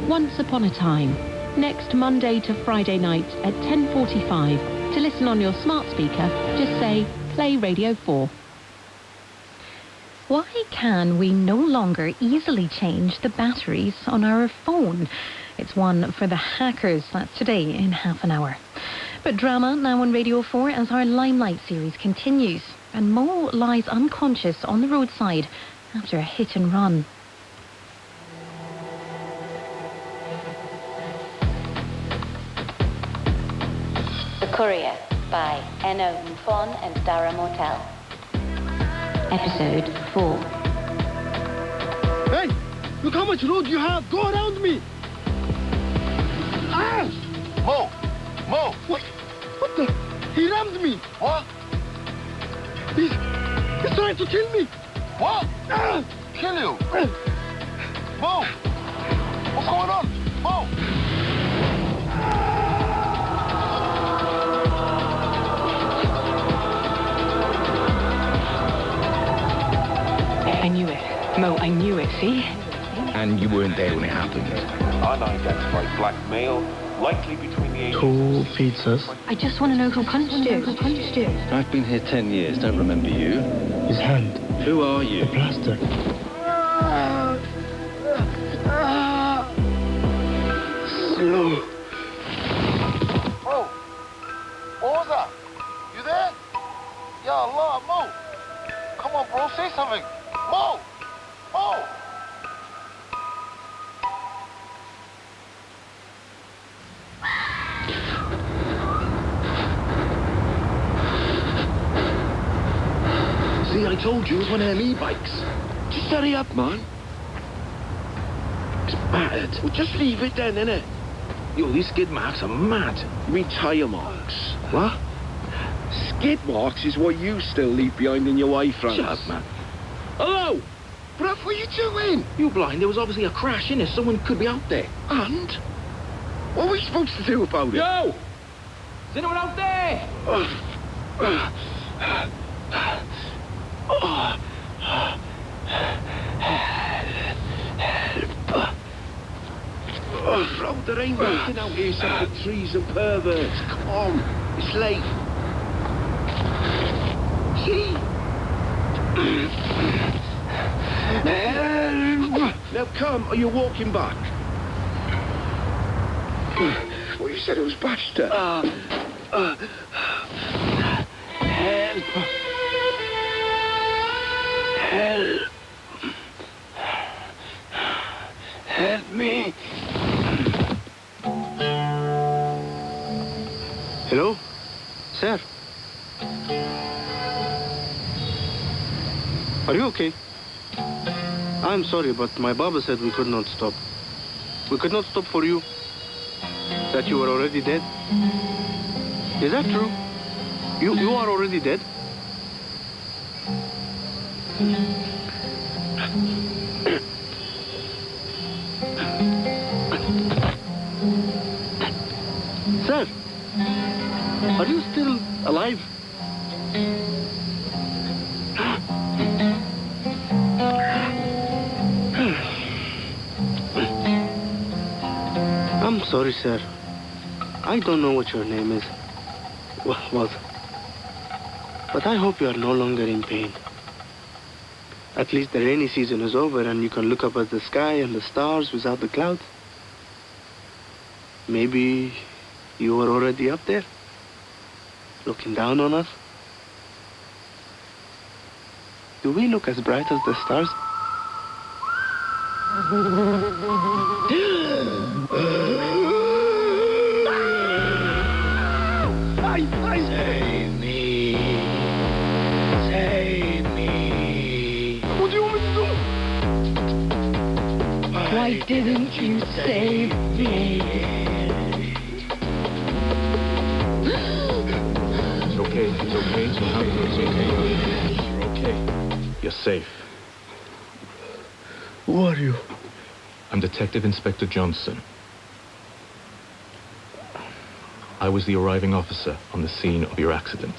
Once Upon a Time, next Monday to Friday night at 10:45. To listen on your smart speaker, just say, play Radio 4. Why can we no longer easily change the batteries on our phone? It's one for the hackers. That's today in half an hour. But drama now on Radio 4 as our Limelight series continues. And Mo lies unconscious on the roadside after a hit and run. The Courier by Eno Mfon and Dara Motel. Episode 4. Hey! Look how much road you have! Go around me! Ah! Mo! Mo! What the? He rammed me! What? He's trying to kill me! What? Ah! Kill you? Mo! What's going on? Mo! I knew it. Mo, I knew it, see? And you weren't there when it happened. Unidentified black male, likely between the ages... 2 pizzas. I just want to know who punched you. I've been here 10 years, don't remember you. His hand. Who are you? The plaster. Slow. Mo! What was that? You there? Ya Allah, Mo! Come on, bro, say something! Mo! Mo! See, I told you it was one of them e-bikes. Just hurry up, man. It's battered. Well, just leave it then, innit? Yo, these skid marks are mad. You mean tyre marks? What? Skid marks is what you still leave behind in your wife, Shut up, man. Hello! Bruv, what are you doing? You blind? There was obviously a crash in it. Someone could be out there. And? What are we supposed to do about it? Yo! Is anyone out there? Bro, there ain't nothing out here except for trees and perverts. Come on, it's late. See? Now come, are you walking back? Well, you said it was bashed up. Help! Help! Help me! Hello? Sir? Are you okay? I'm sorry, but my Baba said we could not stop. We could not stop for you. That you were already dead. Is that true? You are already dead? Sir, are you still alive? I'm sorry, sir. I don't know what your name is. Was. But I hope you are no longer in pain. At least the rainy season is over and you can look up at the sky and the stars without the clouds. Maybe you were already up there, looking down on us. Do we look as bright as the stars? Save me. Save me. What do you want me to do? Why didn't you save me? It's okay. It's okay. It's okay. You're okay. You're safe. Who are you? I'm Detective Inspector Johnson. I was the arriving officer on the scene of your accident.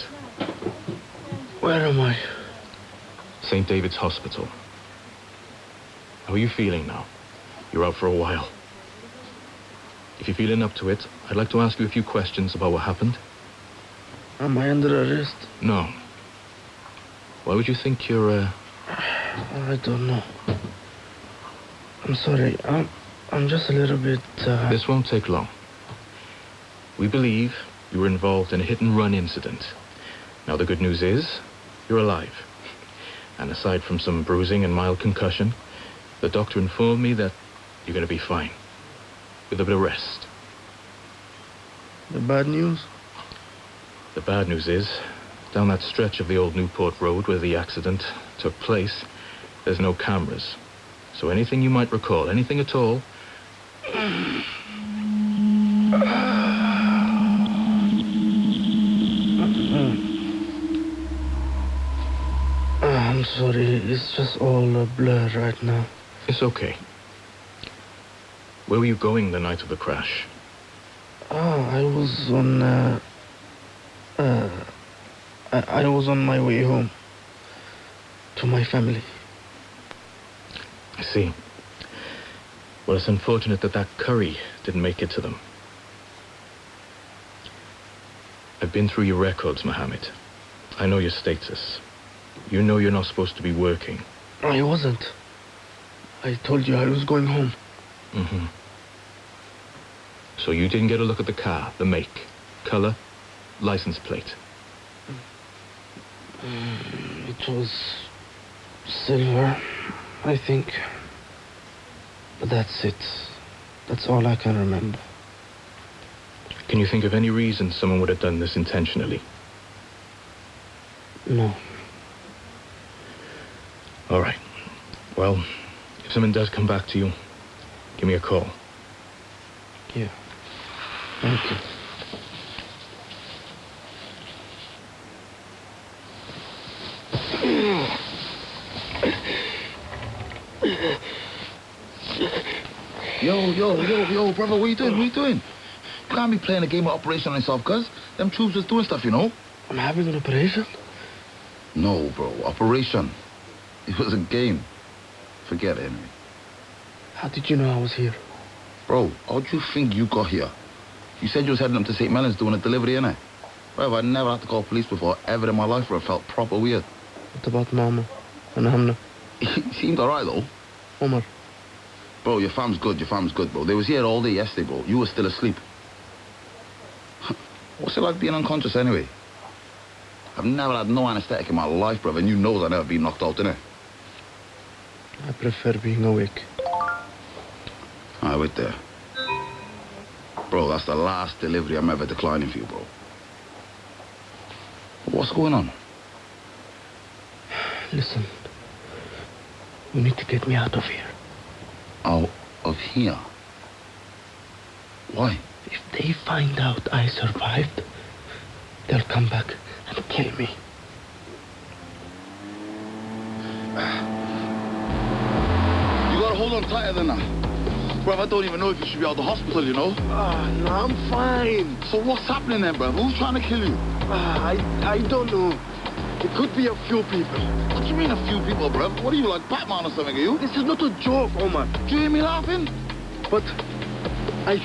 Where am I? St. David's Hospital. How are you feeling now? You're out for a while. If you're feeling up to it, I'd like to ask you a few questions about what happened. Am I under arrest? No. Why would you think you're, I don't know. I'm sorry. I'm just a little bit, This won't take long. We believe you were involved in a hit-and-run incident. Now, the good news is, you're alive. And aside from some bruising and mild concussion, the doctor informed me that you're going to be fine. With a bit of rest. The bad news? The bad news is, down that stretch of the old Newport Road where the accident took place, there's no cameras. So anything you might recall, anything at all... I'm sorry, it's just all a blur right now. It's okay. Where were you going the night of the crash? I was on, I was on my way home. To my family. I see. Well, it's unfortunate that curry didn't make it to them. I've been through your records, Mohammed. I know your status. You know you're not supposed to be working. I wasn't. I told you I was going home. Mm-hmm. So you didn't get a look at the car, the make, color, license plate? It was silver, I think. But that's it. That's all I can remember. Can you think of any reason someone would have done this intentionally? No. All right. Well, if someone does come back to you, give me a call. Yeah. Thank you. Yo, brother, what you doing? What you doing? You can't be playing a game of Operation on yourself, cuz. Them troops was doing stuff, you know? I'm having an operation? No, bro, operation. It was a game. Forget it, anyway. How did you know I was here? Bro, how do you think you got here? You said you was heading up to St. Mellons doing a delivery, innit? Bro, I never had to call police before ever in my life where it felt proper weird. What about Mama and Hamna? He seemed alright, though. Omar. Bro, your fam's good, bro. They was here all day yesterday, bro. You were still asleep. What's it like being unconscious, anyway? I've never had no anesthetic in my life, brother, and you know I've never been knocked out, innit? I prefer being awake. Alright, wait there. Bro, that's the last delivery I'm ever declining for you, bro. What's going on? Listen. You need to get me out of here. Out of here? Why? If they find out I survived, they'll come back and kill me. You gotta hold on tighter than that. Bruv, I don't even know if you should be out of the hospital, you know? No, I'm fine. So what's happening then, bruv? Who's trying to kill you? I don't know. It could be a few people. What do you mean a few people, bruv? What are you, like Batman or something, are you? This is not a joke, Omar. Do you hear me laughing? But I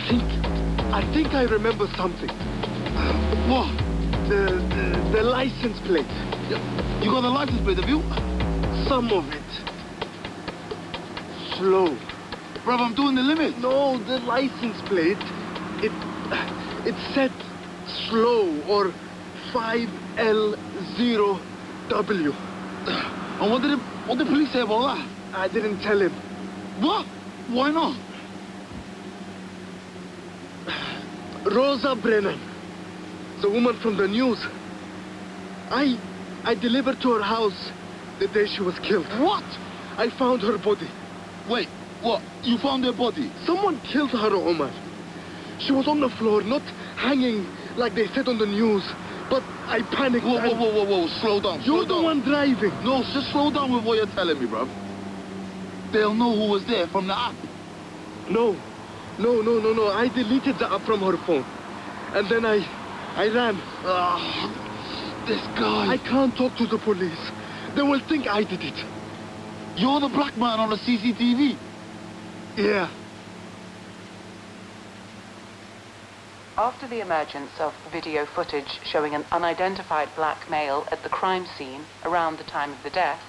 think I remember something. What? The license plate. You got the license plate, have you? Some of it. Slow. Bruv, I'm doing the limit. No, the license plate, it said slow or 5L0W. And what did police say about that? I didn't tell him. What? Why not? Rosa Brennan, the woman from the news. I delivered to her house the day she was killed. What? I found her body. Wait, what? You found her body? Someone killed her, Omar. She was on the floor, not hanging like they said on the news. But I panicked. Whoa, slow down. You're the one driving. No, just slow down with what you're telling me, bruv. They'll know who was there from the app. No. I deleted the app from her phone. And then I ran. This guy. I can't talk to the police. They will think I did it. You're the black man on the CCTV? Yeah. After the emergence of video footage showing an unidentified black male at the crime scene around the time of the death,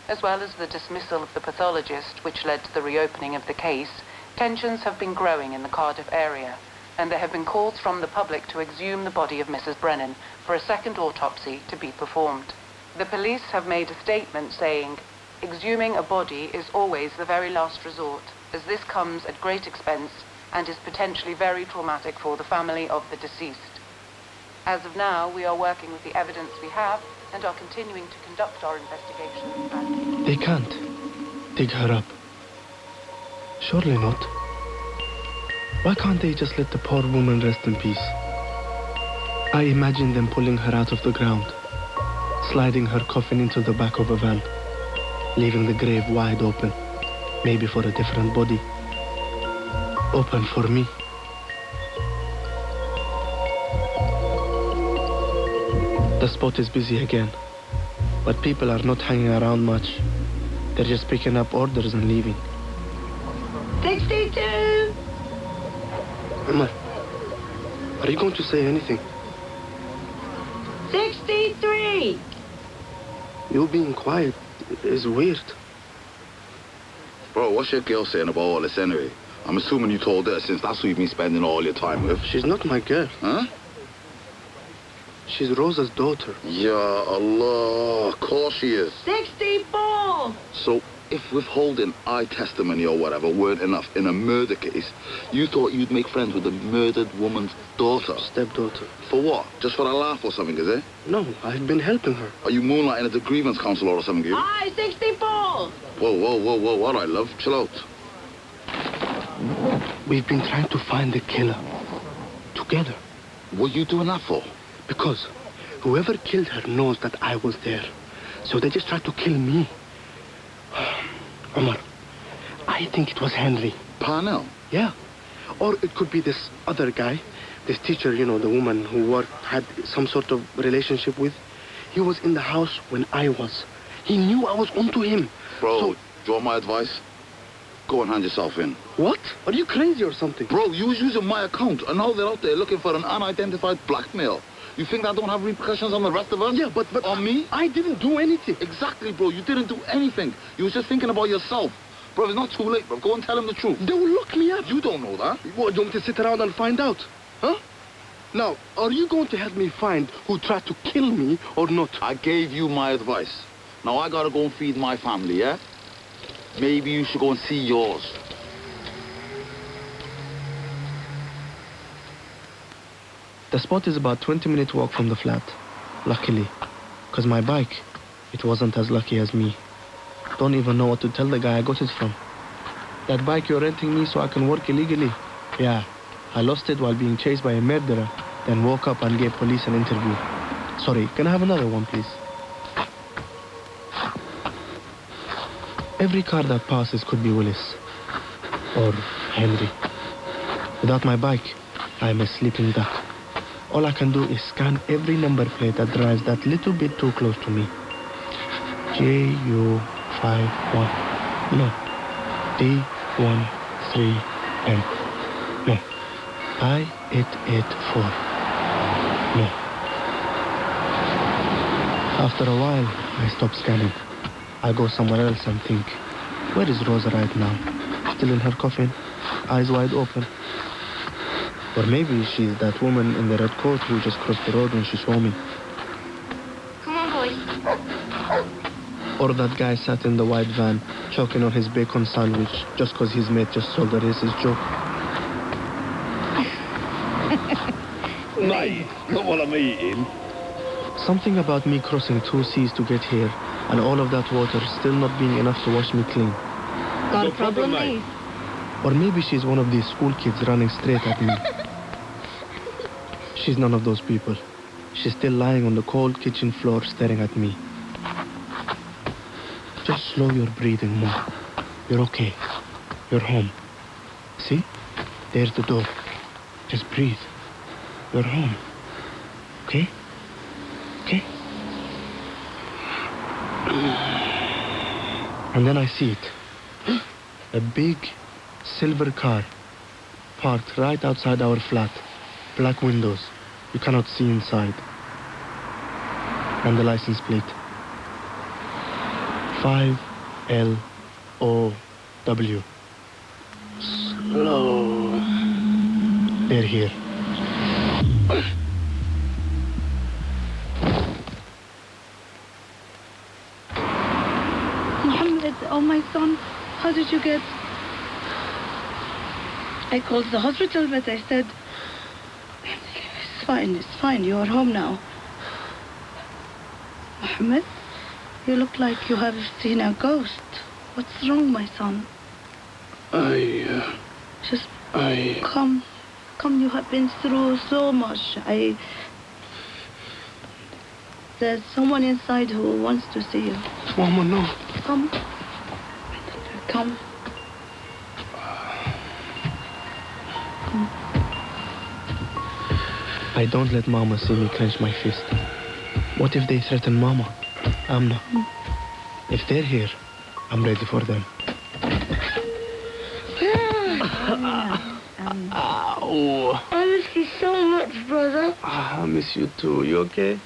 as well as the dismissal of the pathologist which led to the reopening of the case, tensions have been growing in the Cardiff area, and there have been calls from the public to exhume the body of Mrs. Brennan for a second autopsy to be performed. The police have made a statement saying, exhuming a body is always the very last resort, as this comes at great expense and is potentially very traumatic for the family of the deceased. As of now, we are working with the evidence we have and are continuing to conduct our investigation. They can't dig her up. Surely not. Why can't they just let the poor woman rest in peace? I imagine them pulling her out of the ground, sliding her coffin into the back of a van, leaving the grave wide open, maybe for a different body. Open for me. The spot is busy again, but people are not hanging around much. They're just picking up orders and leaving. 62! Omar, are you going to say anything? 63! You being quiet is weird. Bro, what's your girl saying about all this anyway? I'm assuming you told her since that's who you've been spending all your time with. She's not my girl. Huh? She's Rosa's daughter. Ya Allah, of course she is. 64! So, if withholding eye testimony or whatever weren't enough in a murder case, you thought you'd make friends with the murdered woman's daughter? Stepdaughter. For what? Just for a laugh or something, is it? No, I've been helping her. Are you moonlighting at the grievance council or something, you? Aye, 64! Whoa, all right, love, chill out. We've been trying to find the killer. Together. What are you doing that for? Because whoever killed her knows that I was there. So they just tried to kill me. Omar, I think it was Henry. Parnell? Yeah. Or it could be this other guy. This teacher, you know, the woman who had some sort of relationship with. He was in the house when I was. He knew I was onto him. Bro, so, do you want my advice? Go and hand yourself in. What? Are you crazy or something? Bro, you was using my account, and now they're out there looking for an unidentified blackmail. You think that don't have repercussions on the rest of us? Yeah, but on me? I didn't do anything. Exactly, bro. You didn't do anything. You was just thinking about yourself. Bro, it's not too late, bro. Go and tell him the truth. They will look me up. You don't know that. What, you want me to sit around and find out? Huh? Now, are you going to help me find who tried to kill me or not? I gave you my advice. Now I gotta go and feed my family, yeah? Maybe you should go and see yours. The spot is about 20-minute walk from the flat. Luckily. Because my bike, it wasn't as lucky as me. Don't even know what to tell the guy I got it from. That bike you're renting me so I can work illegally? Yeah. I lost it while being chased by a murderer, then woke up and gave police an interview. Sorry, can I have another one, please? Every car that passes could be Willis. Or Henry. Without my bike, I'm a sleeping duck. All I can do is scan every number plate that drives that little bit too close to me. JU51. No. D13M. No. I884. No. After a while, I stop scanning. I go somewhere else and think, where is Rosa right now? Still in her coffin, eyes wide open. Or maybe she's that woman in the red coat who just crossed the road when she saw me. Come on, boys. Or that guy sat in the white van, choking on his bacon sandwich just because his mate just told a racist joke. Mate, not while I'm eating. Something about me crossing 2 seas to get here, and all of that water still not being enough to wash me clean. Got a problem, mate? Or maybe she's one of these school kids running straight at me. She's none of those people. She's still lying on the cold kitchen floor staring at me. Just slow your breathing more. You're okay. You're home. See? There's the door. Just breathe. You're home. Okay? Okay? And then I see it. A big silver car parked right outside our flat. Black windows. You cannot see inside. And the license plate. 5LOW. Slow. They're here. Mohammed, oh my son, how did you get... I called the hospital, but I said... It's fine, you are home now. Mohammed, you look like you have seen a ghost. What's wrong, my son? Just come, you have been through so much. There's someone inside who wants to see you. Mama, no. Come. I don't let Mama see me clench my fist. What if they threaten Mama, Amna? If they're here, I'm ready for them. Ow. I miss you so much, brother. I miss you too. You okay?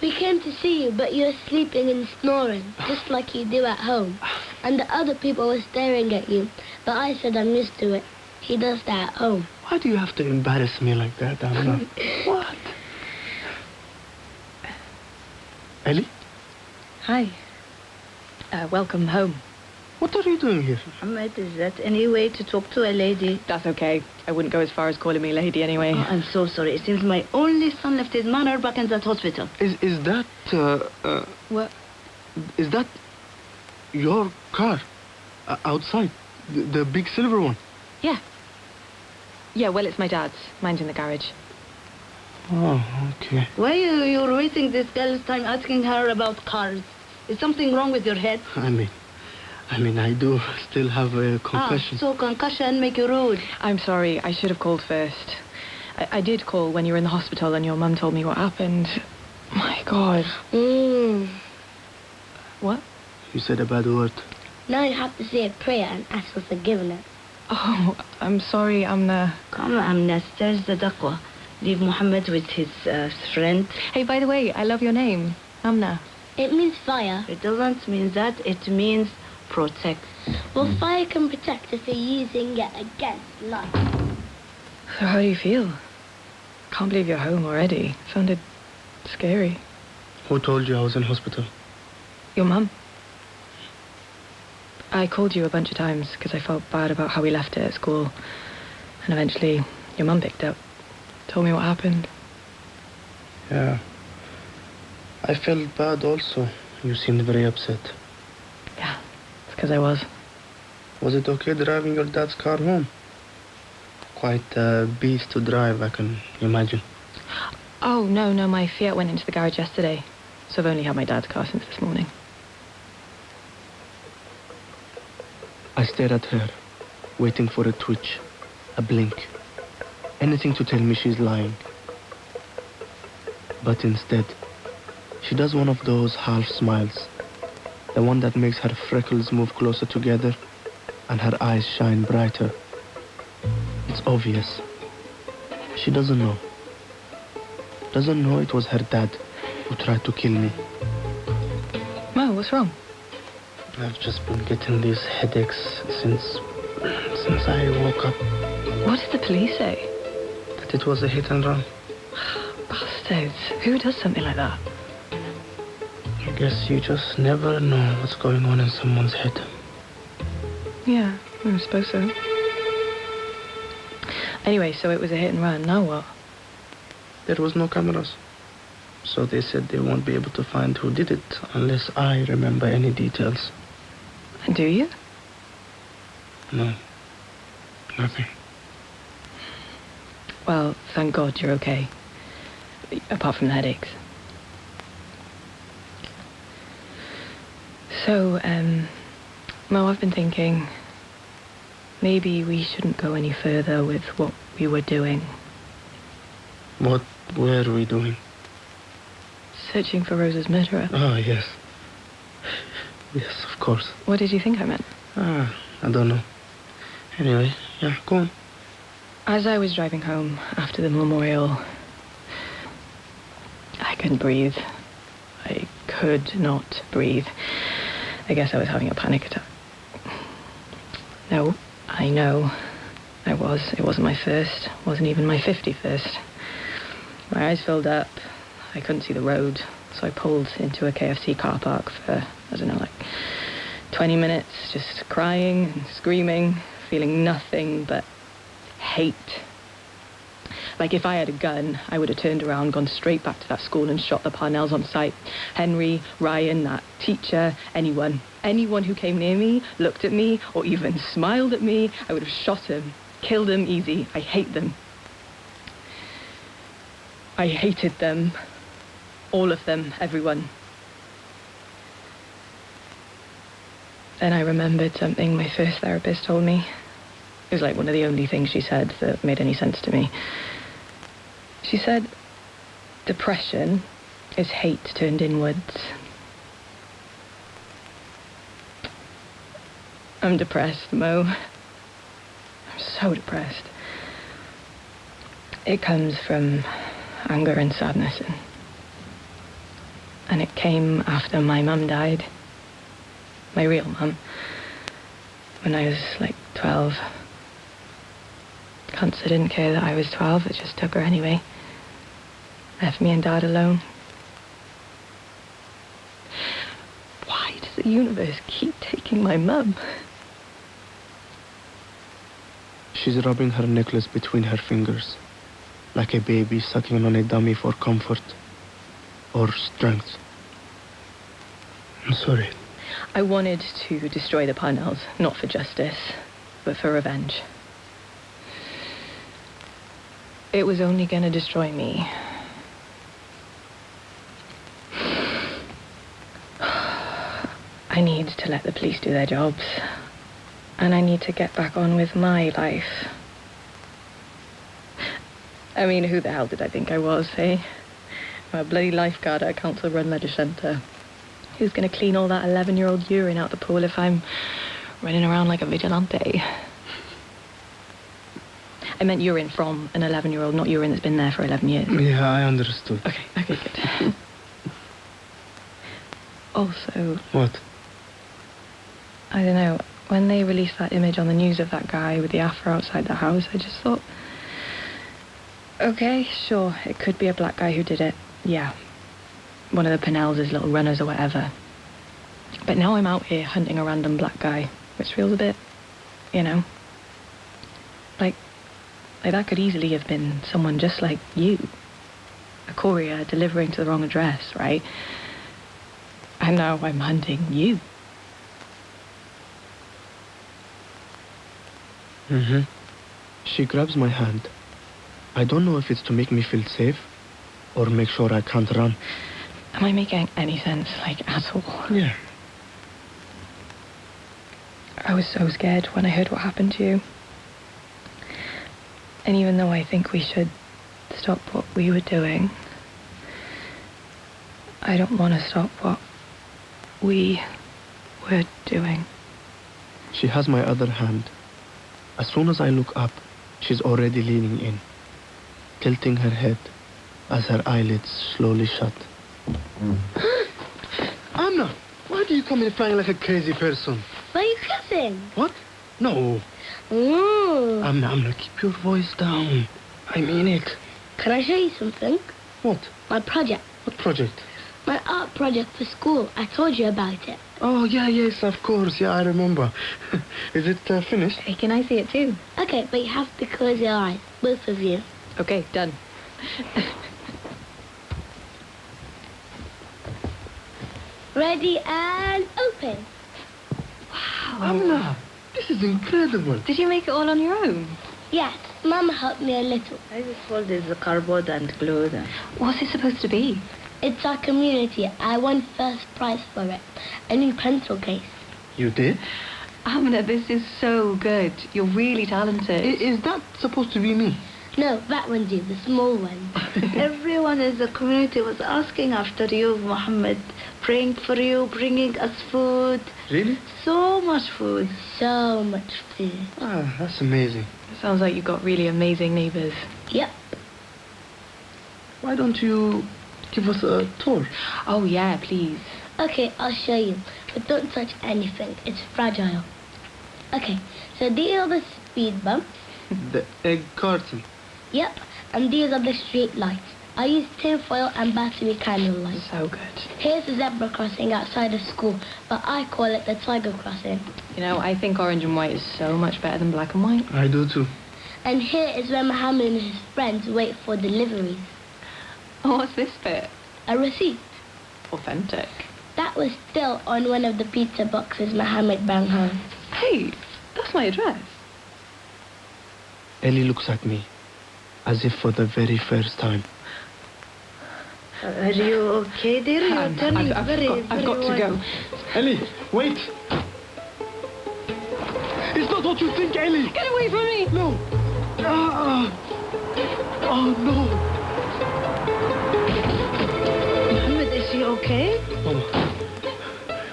We came to see you, but you were sleeping and snoring, just like you do at home. And the other people were staring at you, but I said I'm used to it. He does that at home. Why do you have to embarrass me like that, Amna? What? Ellie? Hi. Welcome home. What are you doing here? Mohammed, is that any way to talk to a lady? That's okay. I wouldn't go as far as calling me lady anyway. Oh, I'm so sorry. It seems my only son left his manor back in that hospital. Is that, What? Is that your car? Outside? The big silver one? Yeah. Yeah, well, it's my dad's. Mine's in the garage. Oh, okay. Why you're wasting this girl's time asking her about cars? Is something wrong with your head? I mean, I do still have a concussion. So concussion make you rude. I'm sorry. I should have called first. I did call when you were in the hospital and your mum told me what happened. My God. What? You said a bad word. Now you have to say a prayer and ask for forgiveness. Oh, I'm sorry, Amna. Come, Amna, there's the daqwa. Leave Mohammed with his friend. Hey, by the way, I love your name, Amna. It means fire. It doesn't mean that. It means protect. Well, fire can protect if you're using it against light. So how do you feel? Can't believe you're home already. Sounded scary. Who told you I was in hospital? Your mum. I called you a bunch of times because I felt bad about how we left it at school. And eventually, your mum picked up. Told me what happened. Yeah. I felt bad also. You seemed very upset. Yeah, it's because I was. Was it okay driving your dad's car home? Quite a beast to drive, I can imagine. Oh, no, my Fiat went into the garage yesterday. So I've only had my dad's car since this morning. I stared at her, waiting for a twitch, a blink, anything to tell me she's lying. But instead, she does one of those half smiles, the one that makes her freckles move closer together and her eyes shine brighter. It's obvious. She doesn't know. Doesn't know it was her dad who tried to kill me. Mo, what's wrong? I've just been getting these headaches since I woke up. What did the police say? That it was a hit and run. Bastards. Who does something like that? Guess you just never know what's going on in someone's head. Yeah, I suppose so. Anyway, so it was a hit and run. Now what? There was no cameras. So they said they won't be able to find who did it unless I remember any details. And do you? No. Nothing. Well, thank God you're okay. Apart from the headaches. So, Mo, I've been thinking maybe we shouldn't go any further with what we were doing. What were we doing? Searching for Rosa's murderer. Oh, yes. Yes, of course. What did you think I meant? I don't know. Anyway, yeah, go on. As I was driving home after the memorial, I couldn't breathe. I could not breathe. I guess I was having a panic attack. No, I know. I was. It wasn't my first. Wasn't even my 51st. My eyes filled up. I couldn't see the road, so I pulled into a KFC car park for, I don't know, like 20 minutes, just crying and screaming, feeling nothing but hate. Like, if I had a gun, I would have turned around, gone straight back to that school and shot the Parnells on sight. Henry, Ryan, that teacher, anyone. Anyone who came near me, looked at me, or even smiled at me, I would have shot him, killed him easy. I hate them. I hated them. All of them, everyone. Then I remembered something my first therapist told me. It was like one of the only things she said that made any sense to me. She said, depression is hate turned inwards. I'm depressed, Mo. I'm so depressed. It comes from anger and sadness, and it came after my mum died. My real mum. When I was like 12. Cancer didn't care that I was 12, it just took her anyway. Left me and Dad alone. Why does the universe keep taking my mum? She's rubbing her necklace between her fingers, like a baby sucking on a dummy for comfort or strength. I'm sorry. I wanted to destroy the Parnells, not for justice, but for revenge. It was only gonna destroy me. I need to let the police do their jobs. And I need to get back on with my life. I mean, who the hell did I think I was, eh? I'm a bloody lifeguard at a council-run leisure centre. Who's going to clean all that 11-year-old urine out the pool if I'm running around like a vigilante? I meant urine from an 11-year-old, not urine that's been there for 11 years. Yeah, I understood. Okay, good. Also... What? I don't know, when they released that image on the news of that guy with the afro outside the house, I just thought, okay, sure, it could be a black guy who did it. Yeah. One of the Parnells' little runners or whatever. But now I'm out here hunting a random black guy, which feels a bit, you know, like that could easily have been someone just like you. A courier delivering to the wrong address, right? And now I'm hunting you. Mm-hmm. She grabs my hand. I don't know if it's to make me feel safe or make sure I can't run. Am I making any sense, like, at all? Yeah. I was so scared when I heard what happened to you. And even though I think we should stop what we were doing, I don't want to stop what we were doing. She has my other hand. As soon as I look up, she's already leaning in, tilting her head as her eyelids slowly shut. Amna, why do you come in flying like a crazy person? Why are you kissing? What? No. Ooh. Amna, keep your voice down. I mean it. Can I show you something? What? My project. What project? My art project for school. I told you about it. Oh, yeah, yes, of course. Yeah, I remember. Is it finished? Hey, can I see it too? Okay, but you have to close your eyes. Both of you. Okay, done. Ready and open. Amna, this is incredible. Did you make it all on your own? Yes, Mama helped me a little. I just folded the cardboard and glued. What's it supposed to be? It's our community. I won first prize for it. A new pencil case. You did? Amna, this is so good. You're really talented. Is that supposed to be me? No, that one's you, the small one. Everyone in the community was asking after you, Mohammed, praying for you, bringing us food. Really? So much food. So much food. Ah, that's amazing. Sounds like you've got really amazing neighbours. Yep. Why don't you give us a tour? Oh, yeah, please. Okay, I'll show you. But don't touch anything. It's fragile. Okay, so these are the speed bumps. The egg carton. Yep, and these are the street lights. I use tinfoil and battery candle lights. So good. Here's the zebra crossing outside of school, but I call it the tiger crossing. You know, I think orange and white is so much better than black and white. I do too. And here is where Mohammed and his friends wait for deliveries. Oh, what's this bit? A receipt. Authentic. That was still on one of the pizza boxes Mohammed brought home. Hey, that's my address. Ellie looks at me, as if for the very first time. Are you okay, dear? You're turning I've got to go. Ellie, wait! It's not what you think, Ellie! Get away from me! No! Oh, no! Mohammed, is she okay? Mama,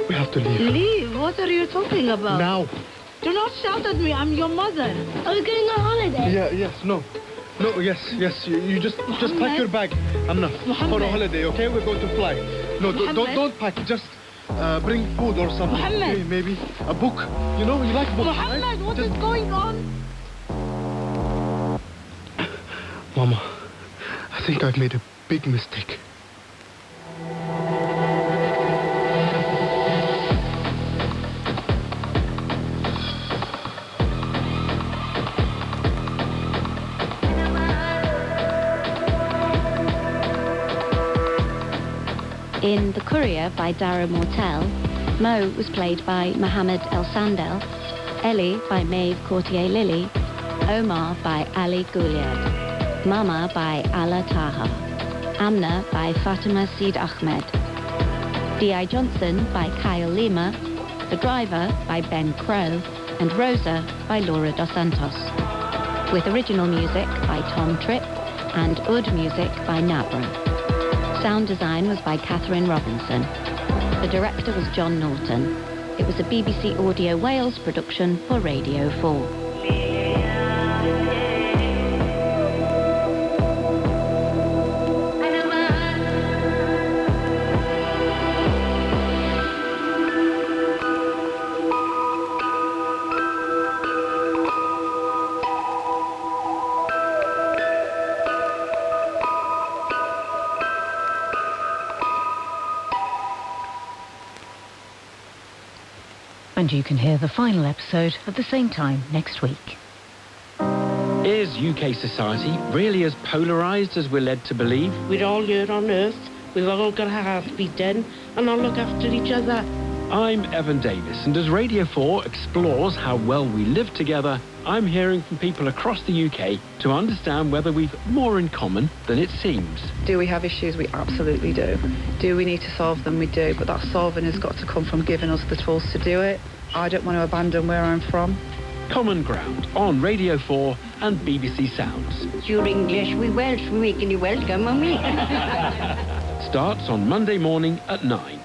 we have to leave. Leave? What are you talking about? Now! Do not shout at me. I'm your mother. Are we going on holiday? Yeah, yes, no. No, yes. You just pack your bag. I'm not for a holiday, okay? We're going to fly. No, don't pack. Just bring food or something. Mohammed. Okay, maybe a book. You know, you like books, Mohammed, right? what is going on? Mama, I think I've made a big mistake. In The Courier by Dara Mortel, Mo was played by Mohammed El Sandel, Ellie by Maeve Courtier-Lilly, Omar by Ali Gouliad, Mama by Ala Taha, Amna by Fatima Seed Ahmed, D.I. Johnson by Kyle Lima, The Driver by Ben Crow, and Rosa by Laura Dos Santos, with original music by Tom Tripp and Oud music by Nabra. Sound design was by Catherine Robinson. The director was John Norton. It was a BBC Audio Wales production for Radio 4. And you can hear the final episode at the same time next week. Is UK society really as polarised as we're led to believe? We're all here on Earth. We've all got our hearts beating and all look after each other. I'm Evan Davis, and as Radio 4 explores how well we live together, I'm hearing from people across the UK to understand whether we've more in common than it seems. Do we have issues? We absolutely do. Do we need to solve them? We do, but that solving has got to come from giving us the tools to do it. I don't want to abandon where I'm from. Common Ground on Radio 4 and BBC Sounds. You're English, we Welsh, we're making you welcome, mummy. Starts on Monday morning at 9.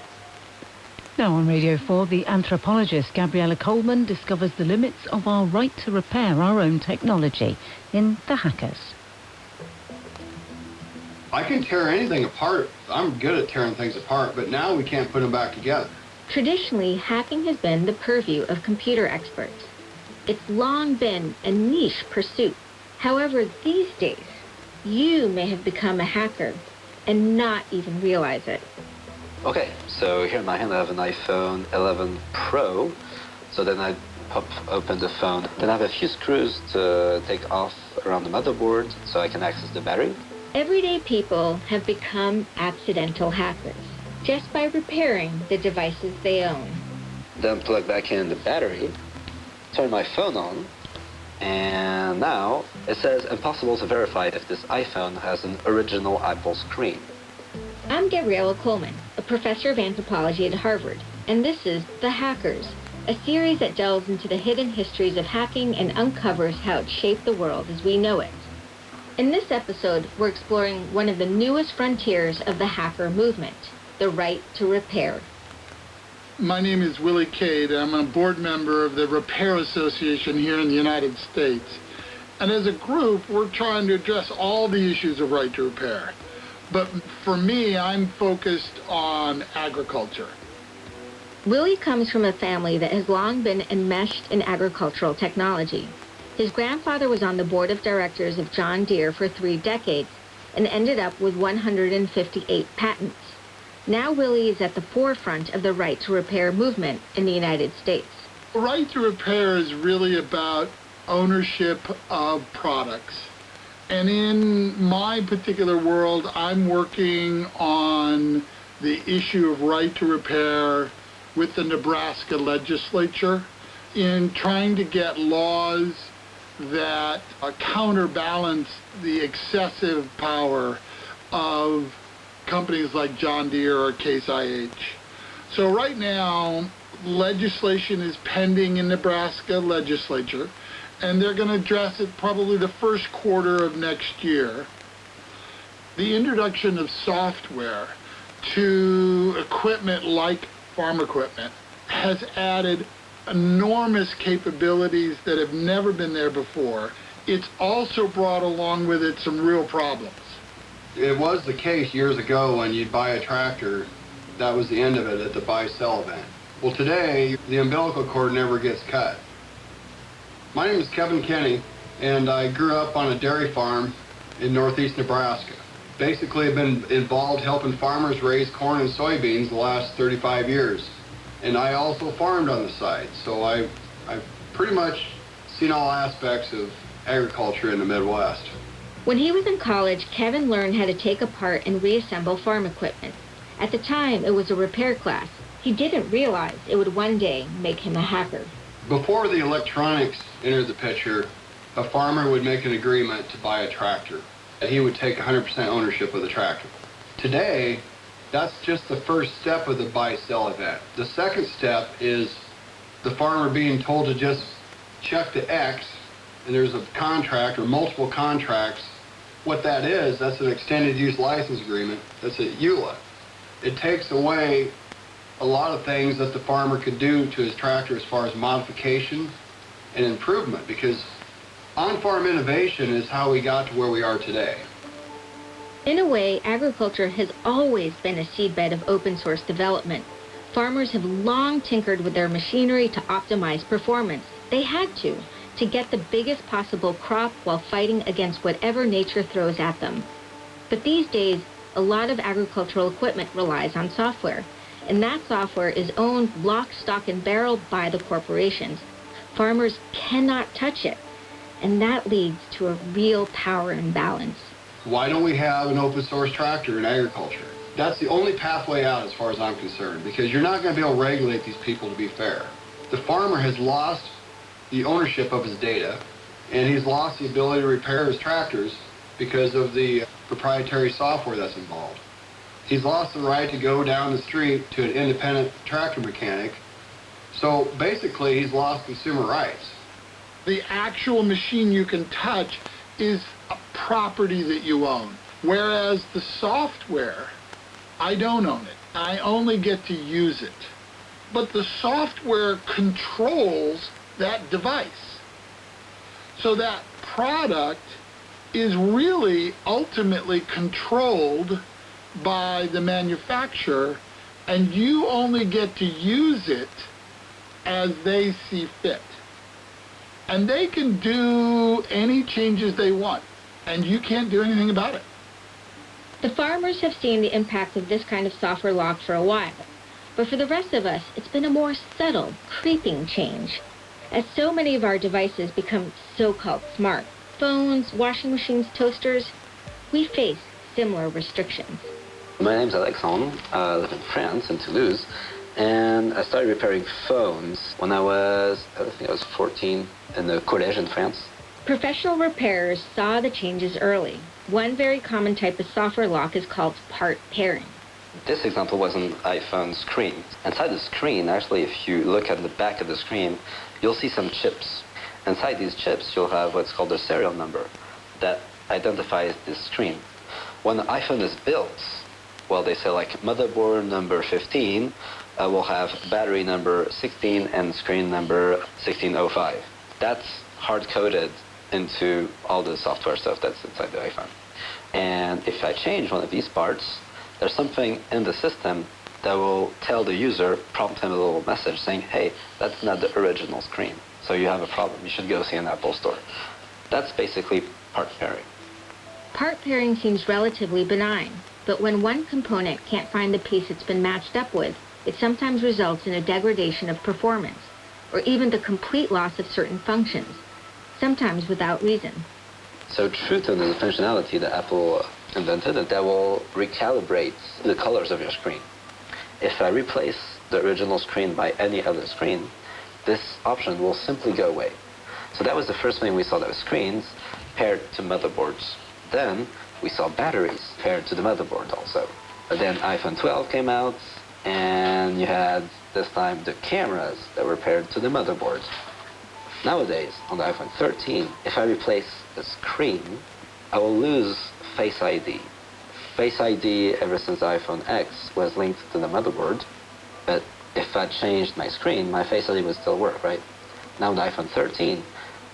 Now on Radio 4, the anthropologist Gabriella Coleman discovers the limits of our right to repair our own technology in The Hackers. I can tear anything apart. I'm good at tearing things apart, but now we can't put them back together. Traditionally, hacking has been the purview of computer experts. It's long been a niche pursuit. However, these days, you may have become a hacker and not even realize it. Okay, so here in my hand I have an iPhone 11 Pro. So then I pop open the phone. Then I have a few screws to take off around the motherboard so I can access the battery. Everyday people have become accidental hackers just by repairing the devices they own. Then plug back in the battery, turn my phone on, and now it says impossible to verify if this iPhone has an original Apple screen. I'm Gabriella Coleman, a professor of anthropology at Harvard, and this is The Hackers, a series that delves into the hidden histories of hacking and uncovers how it shaped the world as we know it. In this episode, we're exploring one of the newest frontiers of the hacker movement, the right to repair. My name is Willie Cade. I'm a board member of the Repair Association here in the United States. And as a group, we're trying to address all the issues of right to repair. But for me, I'm focused on agriculture. Willie comes from a family that has long been enmeshed in agricultural technology. His grandfather was on the board of directors of John Deere for 3 decades and ended up with 158 patents. Now Willie is at the forefront of the right to repair movement in the United States. The right to repair is really about ownership of products. And in my particular world, I'm working on the issue of right to repair with the Nebraska legislature in trying to get laws that counterbalance the excessive power of companies like John Deere or Case IH. So right now, legislation is pending in Nebraska legislature, and they're going to address it probably the first quarter of next year. The introduction of software to equipment like farm equipment has added enormous capabilities that have never been there before. It's also brought along with it some real problems. It was the case years ago when you'd buy a tractor, that was the end of it at the buy-sell event. Well, today, the umbilical cord never gets cut. My name is Kevin Kenny, and I grew up on a dairy farm in northeast Nebraska. Basically, I've been involved helping farmers raise corn and soybeans the last 35 years. And I also farmed on the side, so I've pretty much seen all aspects of agriculture in the Midwest. When he was in college, Kevin learned how to take apart and reassemble farm equipment. At the time, it was a repair class. He didn't realize it would one day make him a hacker. Before the electronics entered the picture, a farmer would make an agreement to buy a tractor. He would take 100% ownership of the tractor. Today, that's just the first step of the buy-sell event. The second step is the farmer being told to just check the X, and there's a contract or multiple contracts. What that is, that's an extended use license agreement. That's a EULA. It takes away a lot of things that the farmer could do to his tractor as far as modification and improvement, because on-farm innovation is how we got to where we are today. In a way, agriculture has always been a seedbed of open-source development. Farmers have long tinkered with their machinery to optimize performance. They had to get the biggest possible crop while fighting against whatever nature throws at them. But these days, a lot of agricultural equipment relies on software, and that software is owned lock, stock, and barrel by the corporations. Farmers cannot touch it, and that leads to a real power imbalance. Why don't we have an open source tractor in agriculture? That's the only pathway out as far as I'm concerned, because you're not going to be able to regulate these people to be fair. The farmer has lost the ownership of his data, and he's lost the ability to repair his tractors because of the proprietary software that's involved. He's lost the right to go down the street to an independent tractor mechanic. So basically, he's lost consumer rights. The actual machine you can touch is a property that you own, whereas the software, I don't own it. I only get to use it. But the software controls that device. So that product is really ultimately controlled by the manufacturer, and you only get to use it as they see fit. And they can do any changes they want, and you can't do anything about it. The farmers have seen the impact of this kind of software lock for a while. But for the rest of us, it's been a more subtle, creeping change. As so many of our devices become so-called smart, phones, washing machines, toasters, we face similar restrictions. My name's Alexandre. I live in France, in Toulouse, and I started repairing phones when I think I was 14, in the kHz in France. Professional repairers saw the changes early. One very common type of software lock is called part pairing. This example was an iPhone screen. Inside the screen, actually, if you look at the back of the screen, you'll see some chips. Inside these chips, you'll have what's called a serial number that identifies this screen. When the iPhone is built, well, they say like motherboard number 15 will have battery number 16 and screen number 1605. That's hard-coded into all the software stuff that's inside the iPhone. And if I change one of these parts, there's something in the system that will tell the user, prompt him a little message saying, hey, that's not the original screen, so you have a problem. You should go see an Apple store. That's basically part pairing. Part pairing seems relatively benign, but when one component can't find the piece it's been matched up with, it sometimes results in a degradation of performance, or even the complete loss of certain functions, sometimes without reason. So True-Tone is a functionality that Apple invented that will recalibrate the colors of your screen. If I replace the original screen by any other screen, this option will simply go away. So that was the first thing we saw, that was screens paired to motherboards. Then we saw batteries paired to the motherboard also. But then iPhone 12 came out, and you had this time the cameras that were paired to the motherboard. Nowadays, on the iPhone 13, if I replace the screen, I will lose Face ID. Face ID, ever since iPhone X, was linked to the motherboard, but if I changed my screen, my Face ID would still work, right? Now the iPhone 13,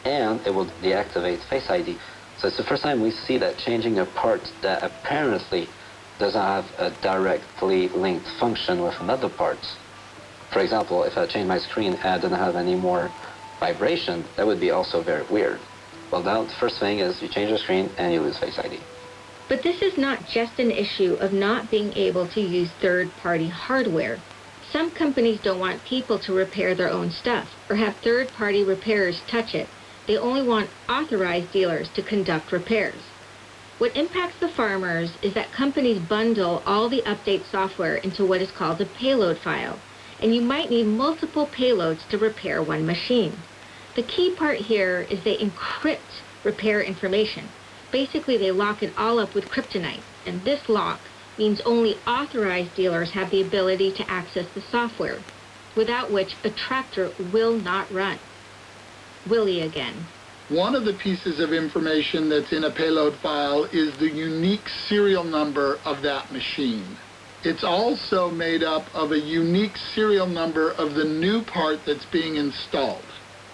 and it will deactivate Face ID. So it's the first time we see that changing a part that apparently doesn't have a directly linked function with another part. For example, if I change my screen and I don't have any more vibration, that would be also very weird. Well, now the first thing is you change your screen and you lose Face ID. But this is not just an issue of not being able to use third-party hardware. Some companies don't want people to repair their own stuff or have third-party repairers touch it. They only want authorized dealers to conduct repairs. What impacts the farmers is that companies bundle all the update software into what is called a payload file, and you might need multiple payloads to repair one machine. The key part here is they encrypt repair information. Basically, they lock it all up with kryptonite, and this lock means only authorized dealers have the ability to access the software, without which a tractor will not run. Willie again. One of the pieces of information that's in a payload file is the unique serial number of that machine. It's also made up of a unique serial number of the new part that's being installed.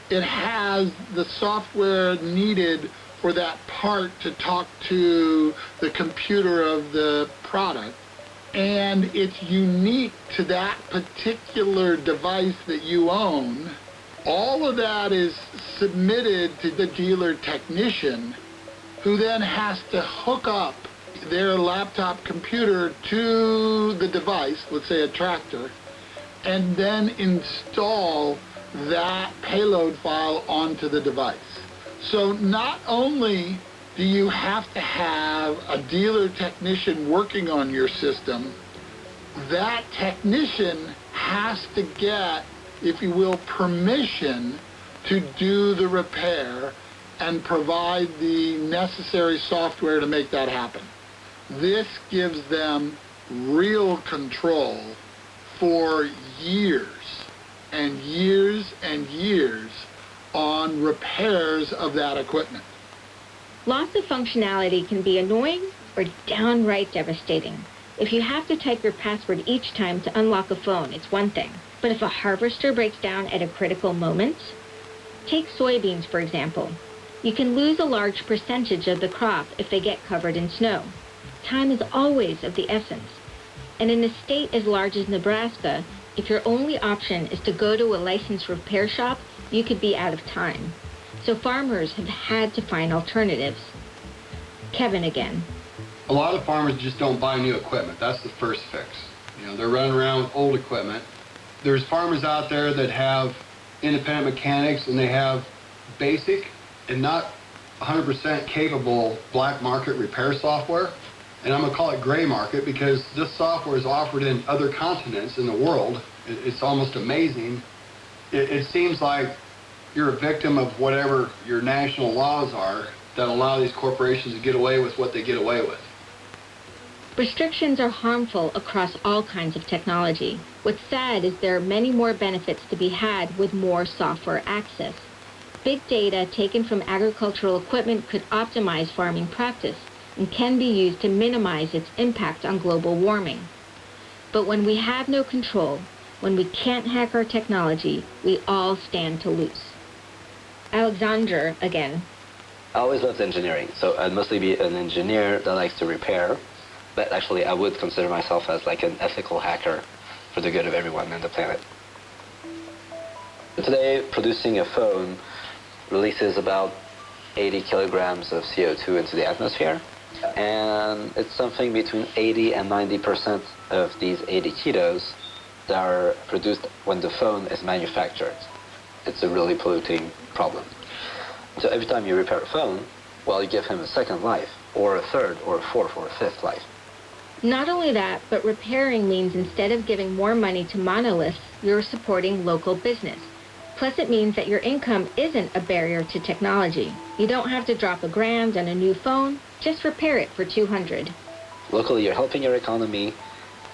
It has the software needed for that part to talk to the computer of the product, and it's unique to that particular device that you own. All of that is submitted to the dealer technician, who then has to hook up their laptop computer to the device, let's say a tractor, and then install that payload file onto the device. So not only do you have to have a dealer technician working on your system, that technician has to get, if you will, permission to do the repair and provide the necessary software to make that happen. This gives them real control for years and years and years on repairs of that equipment. Loss of functionality can be annoying or downright devastating. If you have to type your password each time to unlock a phone, it's one thing. But if a harvester breaks down at a critical moment, take soybeans, for example. You can lose a large percentage of the crop if they get covered in snow. Time is always of the essence. And in a state as large as Nebraska, if your only option is to go to a licensed repair shop, you could be out of time. So farmers have had to find alternatives. Kevin again. A lot of farmers just don't buy new equipment. That's the first fix. You know, they're running around with old equipment. There's farmers out there that have independent mechanics and they have basic and not 100% capable black market repair software. And I'm going to call it gray market because this software is offered in other continents in the world. It's almost amazing. It seems like you're a victim of whatever your national laws are that allow these corporations to get away with what they get away with. Restrictions are harmful across all kinds of technology. What's sad is there are many more benefits to be had with more software access. Big data taken from agricultural equipment could optimize farming practice and can be used to minimize its impact on global warming. But when we have no control, when we can't hack our technology, we all stand to lose. Alexander, again. I always loved engineering, so I'd mostly be an engineer that likes to repair, but actually I would consider myself as like an ethical hacker for the good of everyone and the planet. Today, producing a phone releases about 80 kilograms of CO2 into the atmosphere, and it's something between 80 and 90% of these 80 kilos that are produced when the phone is manufactured. It's a really polluting problem. So every time you repair a phone, well, you give him a second life, or a third, or a fourth, or a fifth life. Not only that, but repairing means instead of giving more money to monoliths, you're supporting local business. Plus it means that your income isn't a barrier to technology. You don't have to drop $1,000 on a new phone, just repair it for $200. Locally, you're helping your economy,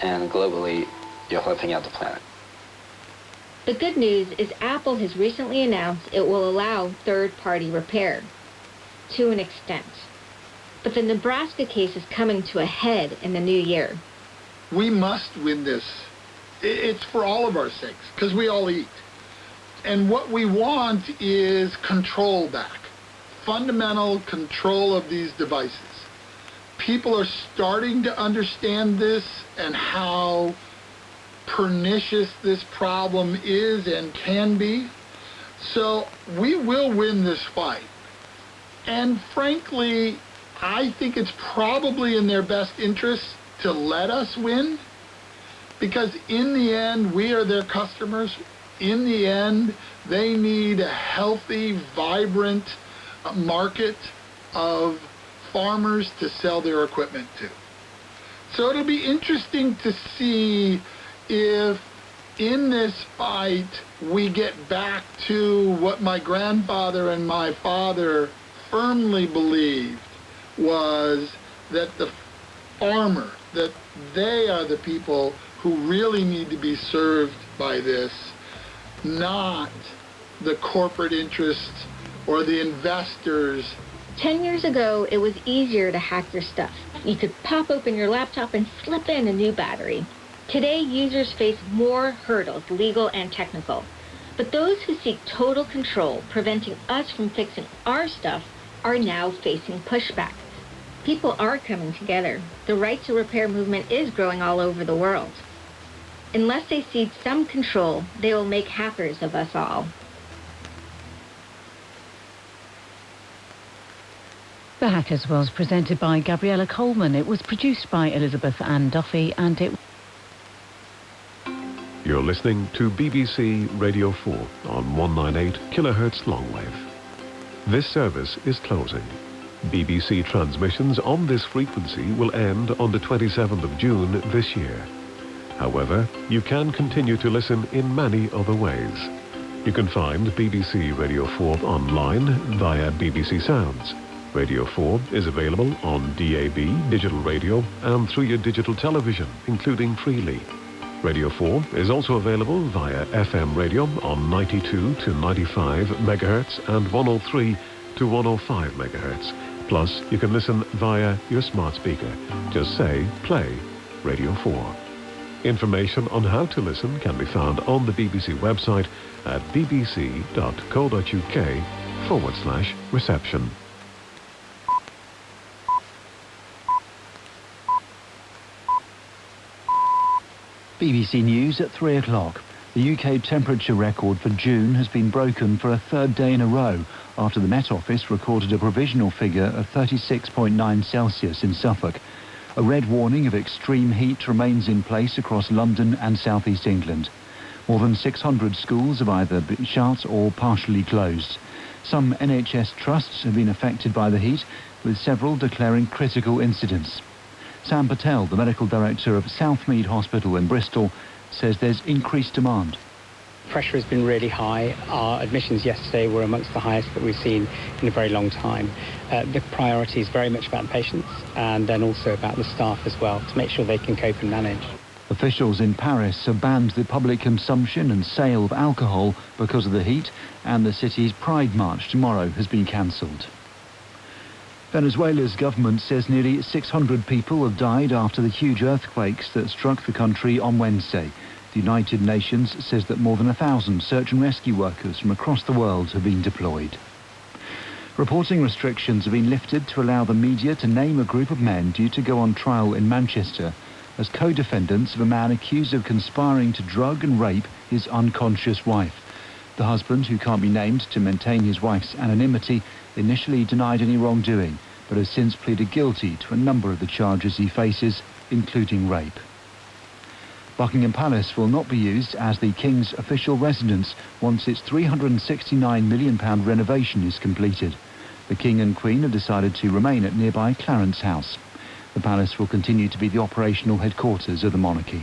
and globally, you're helping out the planet. The good news is Apple has recently announced it will allow third-party repair, to an extent. But the Nebraska case is coming to a head in the new year. We must win this. It's for all of our sakes, because we all eat. And what we want is control back, fundamental control of these devices. People are starting to understand this and how pernicious this problem is and can be. So we will win this fight. And frankly, I think it's probably in their best interest to let us win, because in the end, we are their customers. In the end, they need a healthy, vibrant market of farmers to sell their equipment to. So it'll be interesting to see if in this fight we get back to what my grandfather and my father firmly believed, was that the farmer, that they are the people who really need to be served by this, not the corporate interests or the investors. 10 years ago, it was easier to hack your stuff. You could pop open your laptop and slip in a new battery. Today, users face more hurdles, legal and technical. But those who seek total control, preventing us from fixing our stuff, are now facing pushback. People are coming together. The right to repair movement is growing all over the world. Unless they cede some control, they will make hackers of us all. The Hackers was presented by Gabriella Coleman. It was produced by Elizabeth Ann Duffy, and it... You're listening to BBC Radio 4 on 198 kHz longwave. This service is closing. BBC transmissions on this frequency will end on the 27th of June this year. However, you can continue to listen in many other ways. You can find BBC Radio 4 online via BBC Sounds. Radio 4 is available on DAB, digital radio, and through your digital television, including freely. Radio 4 is also available via FM radio on 92 to 95 MHz and 103 to 105 MHz. Plus, you can listen via your smart speaker. Just say, play Radio 4. Information on how to listen can be found on the BBC website at bbc.co.uk/reception. BBC News at 3 o'clock. The UK temperature record for June has been broken for a third day in a row after the Met Office recorded a provisional figure of 36.9 Celsius in Suffolk. A red warning of extreme heat remains in place across London and South East England. More than 600 schools have either been shut or partially closed. Some NHS trusts have been affected by the heat, with several declaring critical incidents. Sam Patel, the medical director of Southmead Hospital in Bristol, says there's increased demand. Pressure has been really high. Our admissions yesterday were amongst the highest that we've seen in a very long time. The priority is very much about the patients and then also about the staff as well, to make sure they can cope and manage. Officials in Paris have banned the public consumption and sale of alcohol because of the heat, and the city's Pride March tomorrow has been cancelled. Venezuela's government says nearly 600 people have died after the huge earthquakes that struck the country on Wednesday. The United Nations says that more than 1,000 search and rescue workers from across the world have been deployed. Reporting restrictions have been lifted to allow the media to name a group of men due to go on trial in Manchester as co-defendants of a man accused of conspiring to drug and rape his unconscious wife. The husband, who can't be named to maintain his wife's anonymity, initially denied any wrongdoing, but has since pleaded guilty to a number of the charges he faces, including rape. Buckingham Palace will not be used as the King's official residence once its £369 million renovation is completed. The King and Queen have decided to remain at nearby Clarence House. The palace will continue to be the operational headquarters of the monarchy.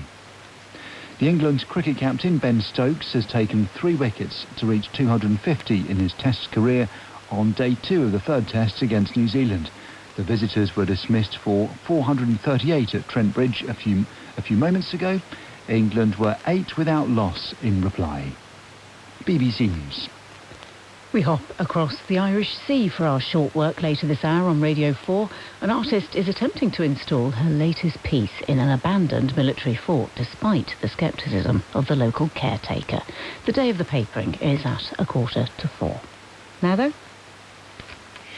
The England cricket captain Ben Stokes has taken 3 wickets to reach 250 in his Test career on day 2 of the third Test against New Zealand. The visitors were dismissed for 438 at Trent Bridge a few moments ago. England were 8 without loss in reply. BBC News. We hop across the Irish Sea for our short work later this hour on Radio 4. An artist is attempting to install her latest piece in an abandoned military fort despite the scepticism of the local caretaker. The day of the papering is at 3:45. Now though?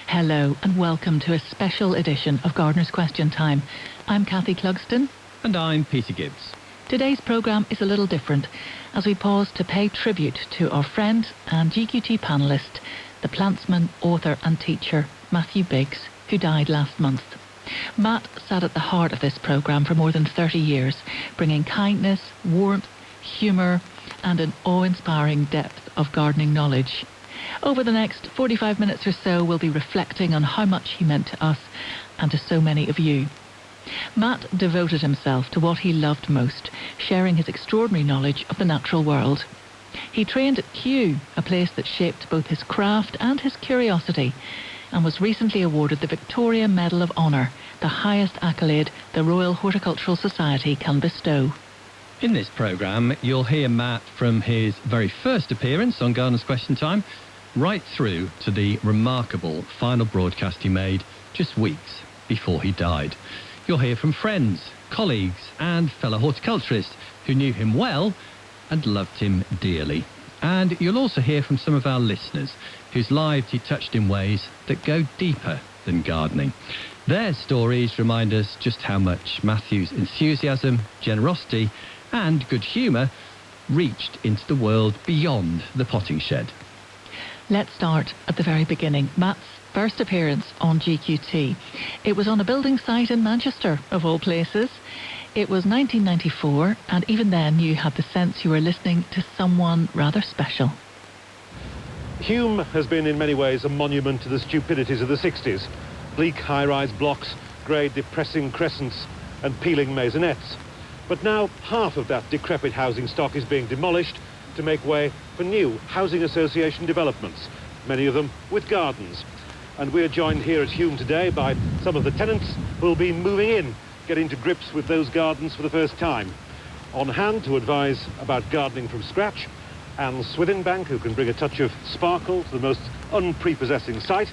Hello and welcome to a special edition of Gardener's Question Time. I'm Kathy Clugston. And I'm Peter Gibbs. Today's programme is a little different as we pause to pay tribute to our friend and GQT panellist, the plantsman, author and teacher Matthew Biggs, who died last month. Matt sat at the heart of this programme for more than 30 years, bringing kindness, warmth, humour and an awe-inspiring depth of gardening knowledge. Over the next 45 minutes or so, we'll be reflecting on how much he meant to us and to so many of you. Matt devoted himself to what he loved most, sharing his extraordinary knowledge of the natural world. He trained at Kew, a place that shaped both his craft and his curiosity, and was recently awarded the Victoria Medal of Honour, the highest accolade the Royal Horticultural Society can bestow. In this programme, you'll hear Matt from his very first appearance on Gardener's Question Time, right through to the remarkable final broadcast he made just weeks before he died. You'll hear from friends, colleagues and fellow horticulturists who knew him well and loved him dearly. And you'll also hear from some of our listeners whose lives he touched in ways that go deeper than gardening. Their stories remind us just how much Matthew's enthusiasm, generosity and good humour reached into the world beyond the potting shed. Let's start at the very beginning. Matt's first appearance on GQT. It was on a building site in Manchester, of all places. It was 1994, and even then you had the sense you were listening to someone rather special. Hume has been in many ways a monument to the stupidities of the 60s. Bleak high-rise blocks, grey depressing crescents and peeling maisonettes. But now half of that decrepit housing stock is being demolished to make way for new housing association developments, many of them with gardens. And we're joined here at Hume today by some of the tenants who will be moving in, getting to grips with those gardens for the first time. On hand to advise about gardening from scratch, Anne Swithinbank, who can bring a touch of sparkle to the most unprepossessing site,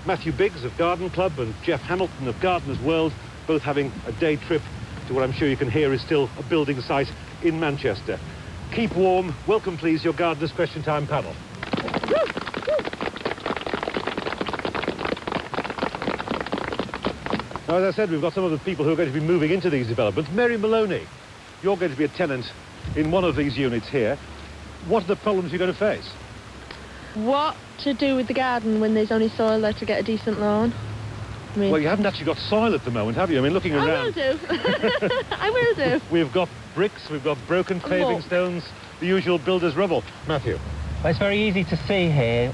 Matthew Biggs of Garden Club and Jeff Hamilton of Gardener's World, both having a day trip to what I'm sure you can hear is still a building site in Manchester. Keep warm. Welcome, please, your Gardener's Question Time panel. Now, as I said, we've got some of the people who are going to be moving into these developments. Mary Maloney, you're going to be a tenant in one of these units here. What are the problems you're going to face? What to do with the garden when there's only soil there to get a decent lawn? me. Well, you haven't actually got soil at the moment, have you? I mean, looking around... I will do. I will do. We've got bricks, we've got broken paving stones, the usual builder's rubble. Matthew? Well, it's very easy to see here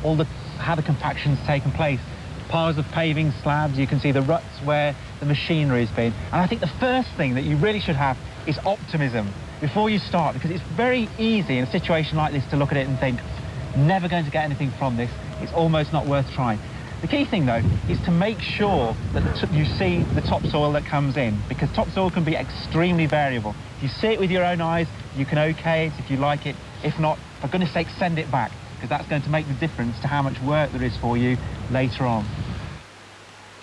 how the compaction's taken place. Piles of paving slabs, you can see the ruts where the machinery has been. And I think the first thing that you really should have is optimism before you start, because it's very easy in a situation like this to look at it and think, never going to get anything from this, it's almost not worth trying. The key thing, though, is to make sure that you see the topsoil that comes in, because topsoil can be extremely variable. If you see it with your own eyes, you can OK it if you like it. If not, for goodness sake, send it back, because that's going to make the difference to how much work there is for you later on.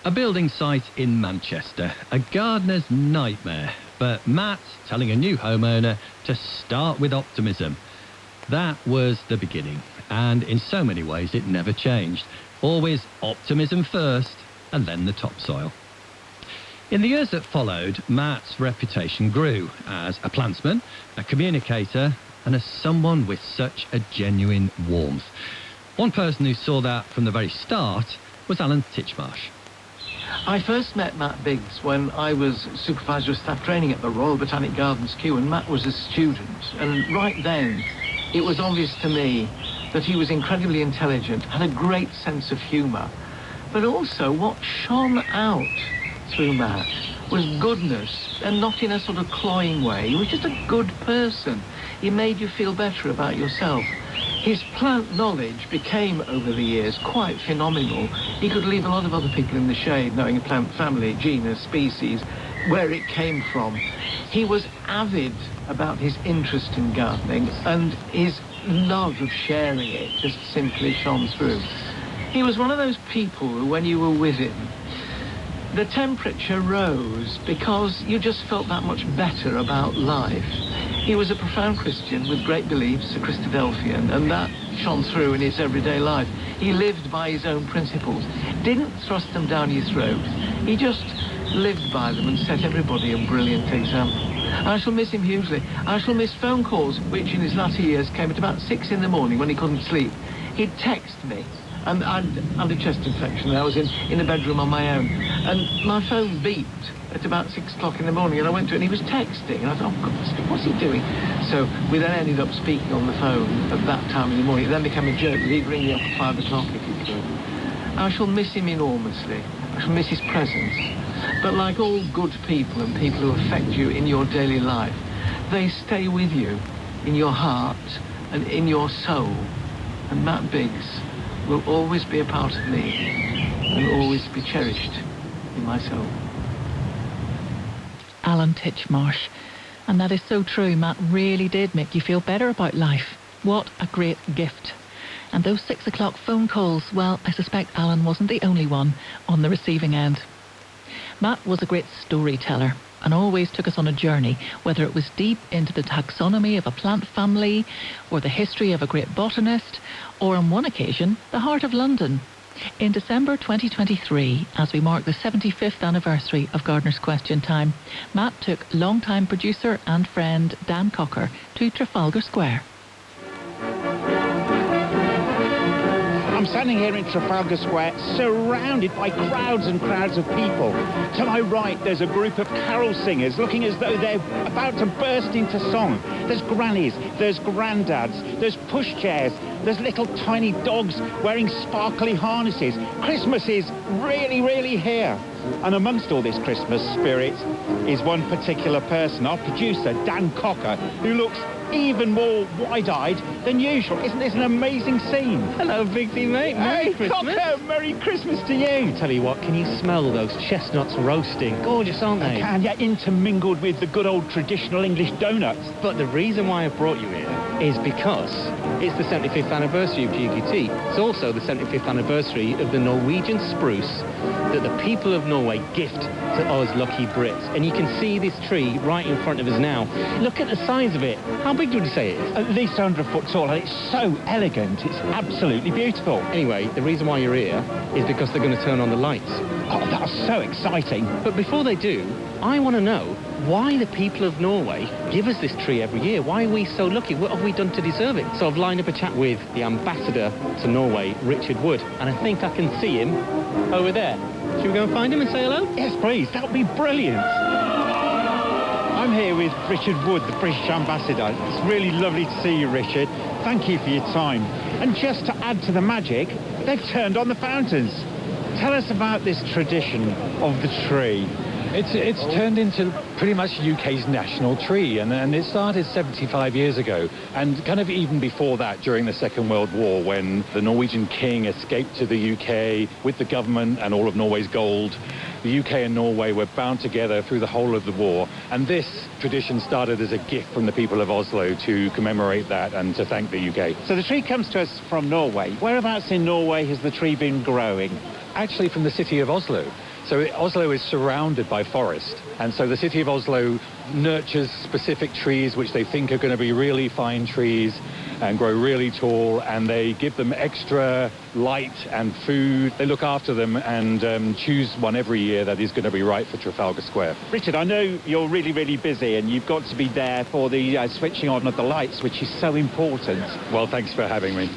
A building site in Manchester, a gardener's nightmare, but Matt's telling a new homeowner to start with optimism. That was the beginning, and in so many ways it never changed. Always optimism first, and then the topsoil. In the years that followed, Matt's reputation grew as a plantsman, a communicator, and as someone with such a genuine warmth. One person who saw that from the very start was Alan Titchmarsh. I first met Matt Biggs when I was supervisor of staff training at the Royal Botanic Gardens, Kew, and Matt was a student. And right then, it was obvious to me that he was incredibly intelligent, had a great sense of humour. But also, what shone out through Matt was goodness, and not in a sort of cloying way. He was just a good person. He made you feel better about yourself. His plant knowledge became, over the years, quite phenomenal. He could leave a lot of other people in the shade, knowing a plant family, genus, species, where it came from. He was avid about his interest in gardening, and his love of sharing it just simply shone through. He was one of those people who, when you were with him, the temperature rose because you just felt that much better about life. He was a profound Christian with great beliefs, a Christadelphian, and that shone through in his everyday life. He lived by his own principles, didn't thrust them down your throat. He just lived by them and set everybody a brilliant example. I shall miss him hugely. I shall miss phone calls, which in his latter years came at about 6 in the morning when he couldn't sleep. He'd text me, and I'd had a chest infection. I was in the bedroom on my own, and my phone beeped at about 6 o'clock in the morning, and I went to it, and he was texting, and I thought, oh, goodness, what's he doing? So we then ended up speaking on the phone at that time in the morning. It then became a joke that he'd ring me up at 5 o'clock if he could. I shall miss him enormously. I shall miss his presence. But like all good people and people who affect you in your daily life, they stay with you in your heart and in your soul. And Matt Biggs will always be a part of me and always be cherished in my soul. Alan Titchmarsh. And that is so true. Matt really did make you feel better about life. What a great gift. And those 6 o'clock phone calls, well, I suspect Alan wasn't the only one on the receiving end. Matt was a great storyteller and always took us on a journey, whether it was deep into the taxonomy of a plant family, or the history of a great botanist, or on one occasion, the heart of London. In December 2023, as we mark the 75th anniversary of Gardener's Question Time, Matt took long-time producer and friend Dan Cocker to Trafalgar Square. I'm standing here in Trafalgar Square, surrounded by crowds and crowds of people. To my right, there's a group of carol singers looking as though they're about to burst into song. There's grannies, there's granddads, there's pushchairs, there's little tiny dogs wearing sparkly harnesses. Christmas is really, really here. And amongst all this Christmas spirit is one particular person, our producer, Dan Cocker, who looks even more wide-eyed than usual. Isn't this an amazing scene? Hello, Bigsy, mate. Merry Christmas. Cocker, Merry Christmas to you. Tell you what, can you smell those chestnuts roasting? Gorgeous, aren't they? I can, yeah, intermingled with the good old traditional English donuts. But the reason why I brought you here is because it's the 75th anniversary of GQT. It's also the 75th anniversary of the Norwegian spruce that the people of Norway gift to us lucky Brits. And you can see this tree right in front of us now. Look at the size of it. How big would you say it is? At least 100 foot tall, and it's so elegant. It's absolutely beautiful. Anyway, the reason why you're here is because they're going to turn on the lights. Oh, that's so exciting. But before they do, I want to know why the people of Norway give us this tree every year. Why are we so lucky? What have we done to deserve it? So I've lined up a chat with the ambassador to Norway, Richard Wood, and I think I can see him over there. Should we go and find him and say hello? Yes, please. That would be brilliant. I'm here with Richard Wood, the British Ambassador. It's really lovely to see you, Richard. Thank you for your time. And just to add to the magic, they've turned on the fountains. Tell us about this tradition of the tree. It's turned into pretty much UK's national tree, and it started 75 years ago, and kind of even before that, during the Second World War, when the Norwegian king escaped to the UK with the government and all of Norway's gold. The UK and Norway were bound together through the whole of the war, and this tradition started as a gift from the people of Oslo to commemorate that and to thank the UK. So the tree comes to us from Norway. Whereabouts in Norway has the tree been growing? Actually from the city of Oslo. So Oslo is surrounded by forest, and so the city of Oslo nurtures specific trees which they think are going to be really fine trees and grow really tall, and they give them extra light and food. They look after them and choose one every year that is going to be right for Trafalgar Square. Richard, I know you're really, really busy and you've got to be there for the switching on of the lights, which is so important. Well, thanks for having me.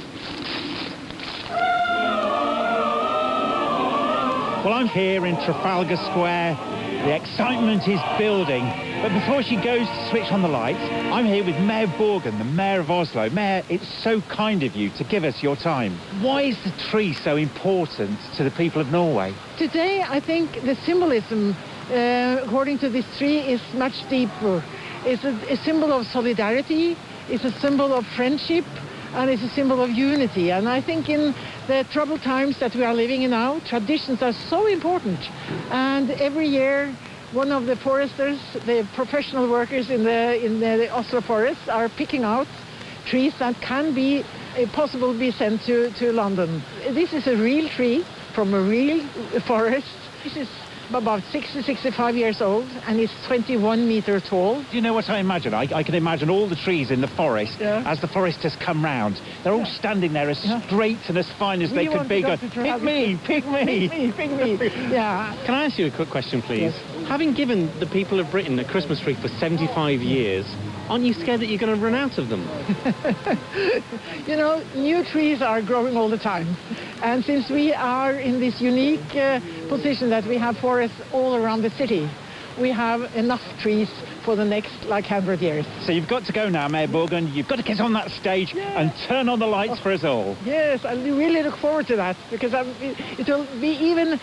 Well, I'm here in Trafalgar Square. The excitement is building. But before she goes to switch on the lights, I'm here with Mayor Borgen, the Mayor of Oslo. Mayor, it's so kind of you to give us your time. Why is the tree so important to the people of Norway? Today, I think the symbolism, according to this tree, is much deeper. It's a symbol of solidarity, it's a symbol of friendship, and it's a symbol of unity. And I think in the troubled times that we are living in now, traditions are so important. And every year, one of the foresters, the professional workers in the Oslo forests, are picking out trees that can be possible be sent to London. This is a real tree from a real forest. This is about 65 years old, and it's 21 meters tall. Do you know what I imagine? I can imagine all the trees in the forest as the foresters come round. They're all standing there as straight and as fine as they could be. Going, pick me, pick me. Pick me. Yeah. Can I ask you a quick question, please? Yes. Having given the people of Britain a Christmas tree for 75 years, aren't you scared that you're going to run out of them? You know, new trees are growing all the time. And since we are in this unique position that we have forests all around the city, we have enough trees for the next, 100 years. So you've got to go now, Mayor Borgen. You've got to get on that stage and turn on the lights for us all. Yes, I really look forward to that, because it will be even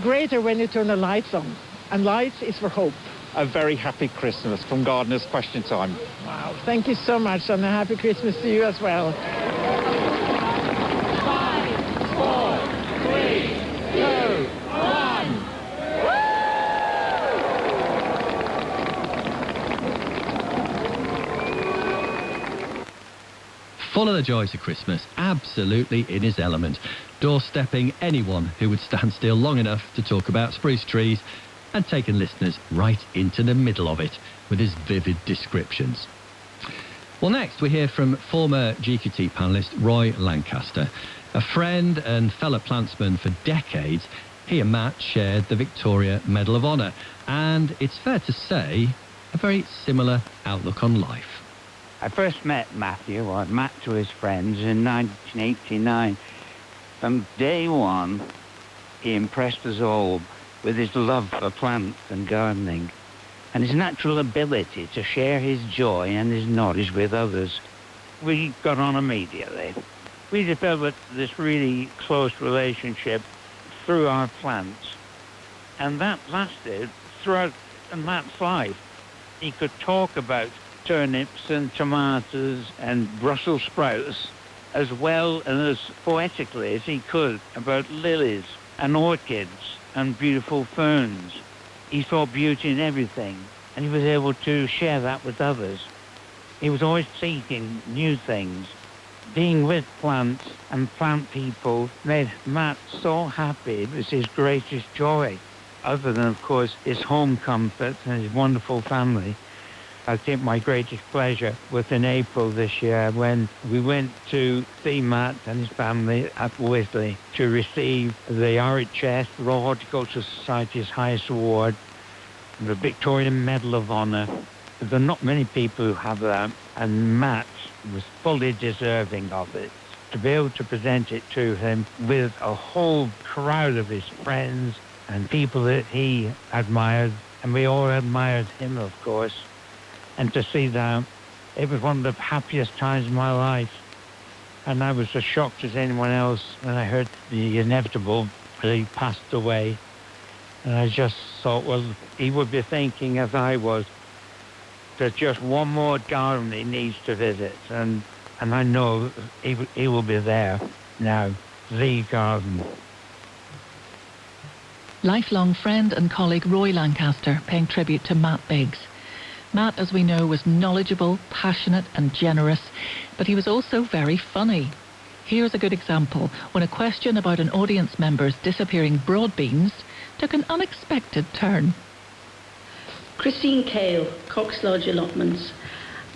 greater when you turn the lights on. And lights is for hope. A very happy Christmas from Gardener's Question Time. Wow, thank you so much, and a happy Christmas to you as well. 5, 4, 3, 2, 1. Full of the joys of Christmas, absolutely in his element, doorstepping anyone who would stand still long enough to talk about spruce trees, and taken listeners right into the middle of it with his vivid descriptions. Well, next we hear from former GQT panellist Roy Lancaster. A friend and fellow plantsman for decades, he and Matt shared the Victoria Medal of Honour, and it's fair to say, a very similar outlook on life. I first met Matthew, or Matt to his friends, in 1989. From day one, he impressed us all with his love for plants and gardening, and his natural ability to share his joy and his knowledge with others. We got on immediately. We developed this really close relationship through our plants, and that lasted throughout Matt's life. He could talk about turnips and tomatoes and Brussels sprouts as well and as poetically as he could about lilies and orchids and beautiful ferns. He saw beauty in everything, and he was able to share that with others. He was always seeking new things. Being with plants and plant people made Matt so happy. It was his greatest joy, other than, of course, his home comfort and his wonderful family. I think my greatest pleasure was in April this year when we went to see Matt and his family at Wisley to receive the RHS, Royal Horticultural Society's highest award, the Victoria Medal of Honour. There are not many people who have that, and Matt was fully deserving of it. To be able to present it to him with a whole crowd of his friends and people that he admired, and we all admired him, of course. And to see that, it was one of the happiest times of my life. And I was as shocked as anyone else when I heard the inevitable that he passed away. And I just thought, well, he would be thinking, as I was, there's just one more garden he needs to visit. And I know he will be there now, the garden. Lifelong friend and colleague Roy Lancaster paying tribute to Matt Biggs. Matt, as we know, was knowledgeable, passionate and generous, but he was also very funny. Here's a good example when a question about an audience member's disappearing broad beans took an unexpected turn. Christine Cale, Cox Lodge Allotments.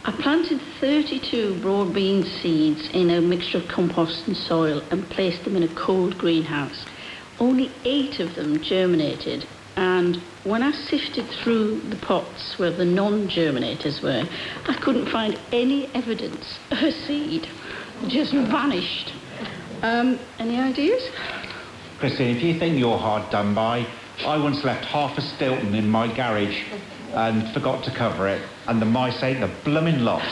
I planted 32 broad bean seeds in a mixture of compost and soil and placed them in a cold greenhouse. Only 8 of them germinated, and when I sifted through the pots where the non-germinators were, I couldn't find any evidence of a seed. It just vanished. Any ideas? Christine, if you think you're hard done by, I once left half a Stilton in my garage and forgot to cover it, and the mice ate the blooming lot.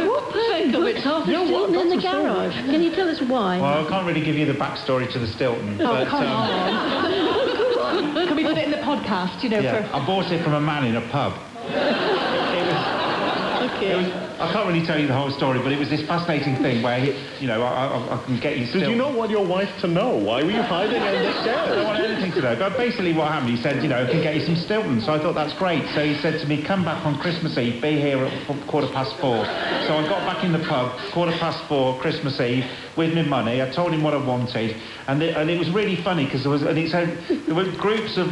What percent of it's half a Stilton in the garage? Can you tell us why? Well, I can't really give you the backstory to the Stilton. Oh, but, come on. Can we put it in the podcast, you know? Yeah, I bought it from a man in a pub. I can't really tell you the whole story, but it was this fascinating thing where, I can get you still... Did you not want your wife to know? Why were you hiding in the shed? I don't want anything to know. But basically what happened, he said, I can get you some Stilton. So I thought, that's great. So he said to me, come back on Christmas Eve, be here at 4:15. So I got back in the pub, 4:15, Christmas Eve, with my money. I told him what I wanted. And it was really funny, because there were groups of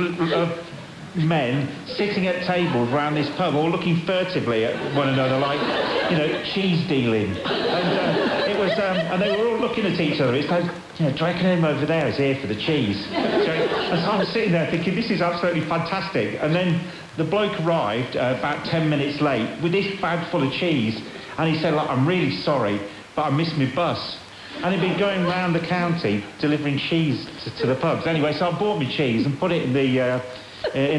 men sitting at tables around this pub, all looking furtively at one another, like, cheese dealing. And it was, and they were all looking at each other. It's like, do you reckon him over there is here for the cheese? And so I was sitting there thinking, this is absolutely fantastic. And then the bloke arrived about 10 minutes late with this bag full of cheese, and he said, I'm really sorry, but I missed my bus. And he'd been going round the county delivering cheese to the pubs. Anyway, so I bought my cheese and put it in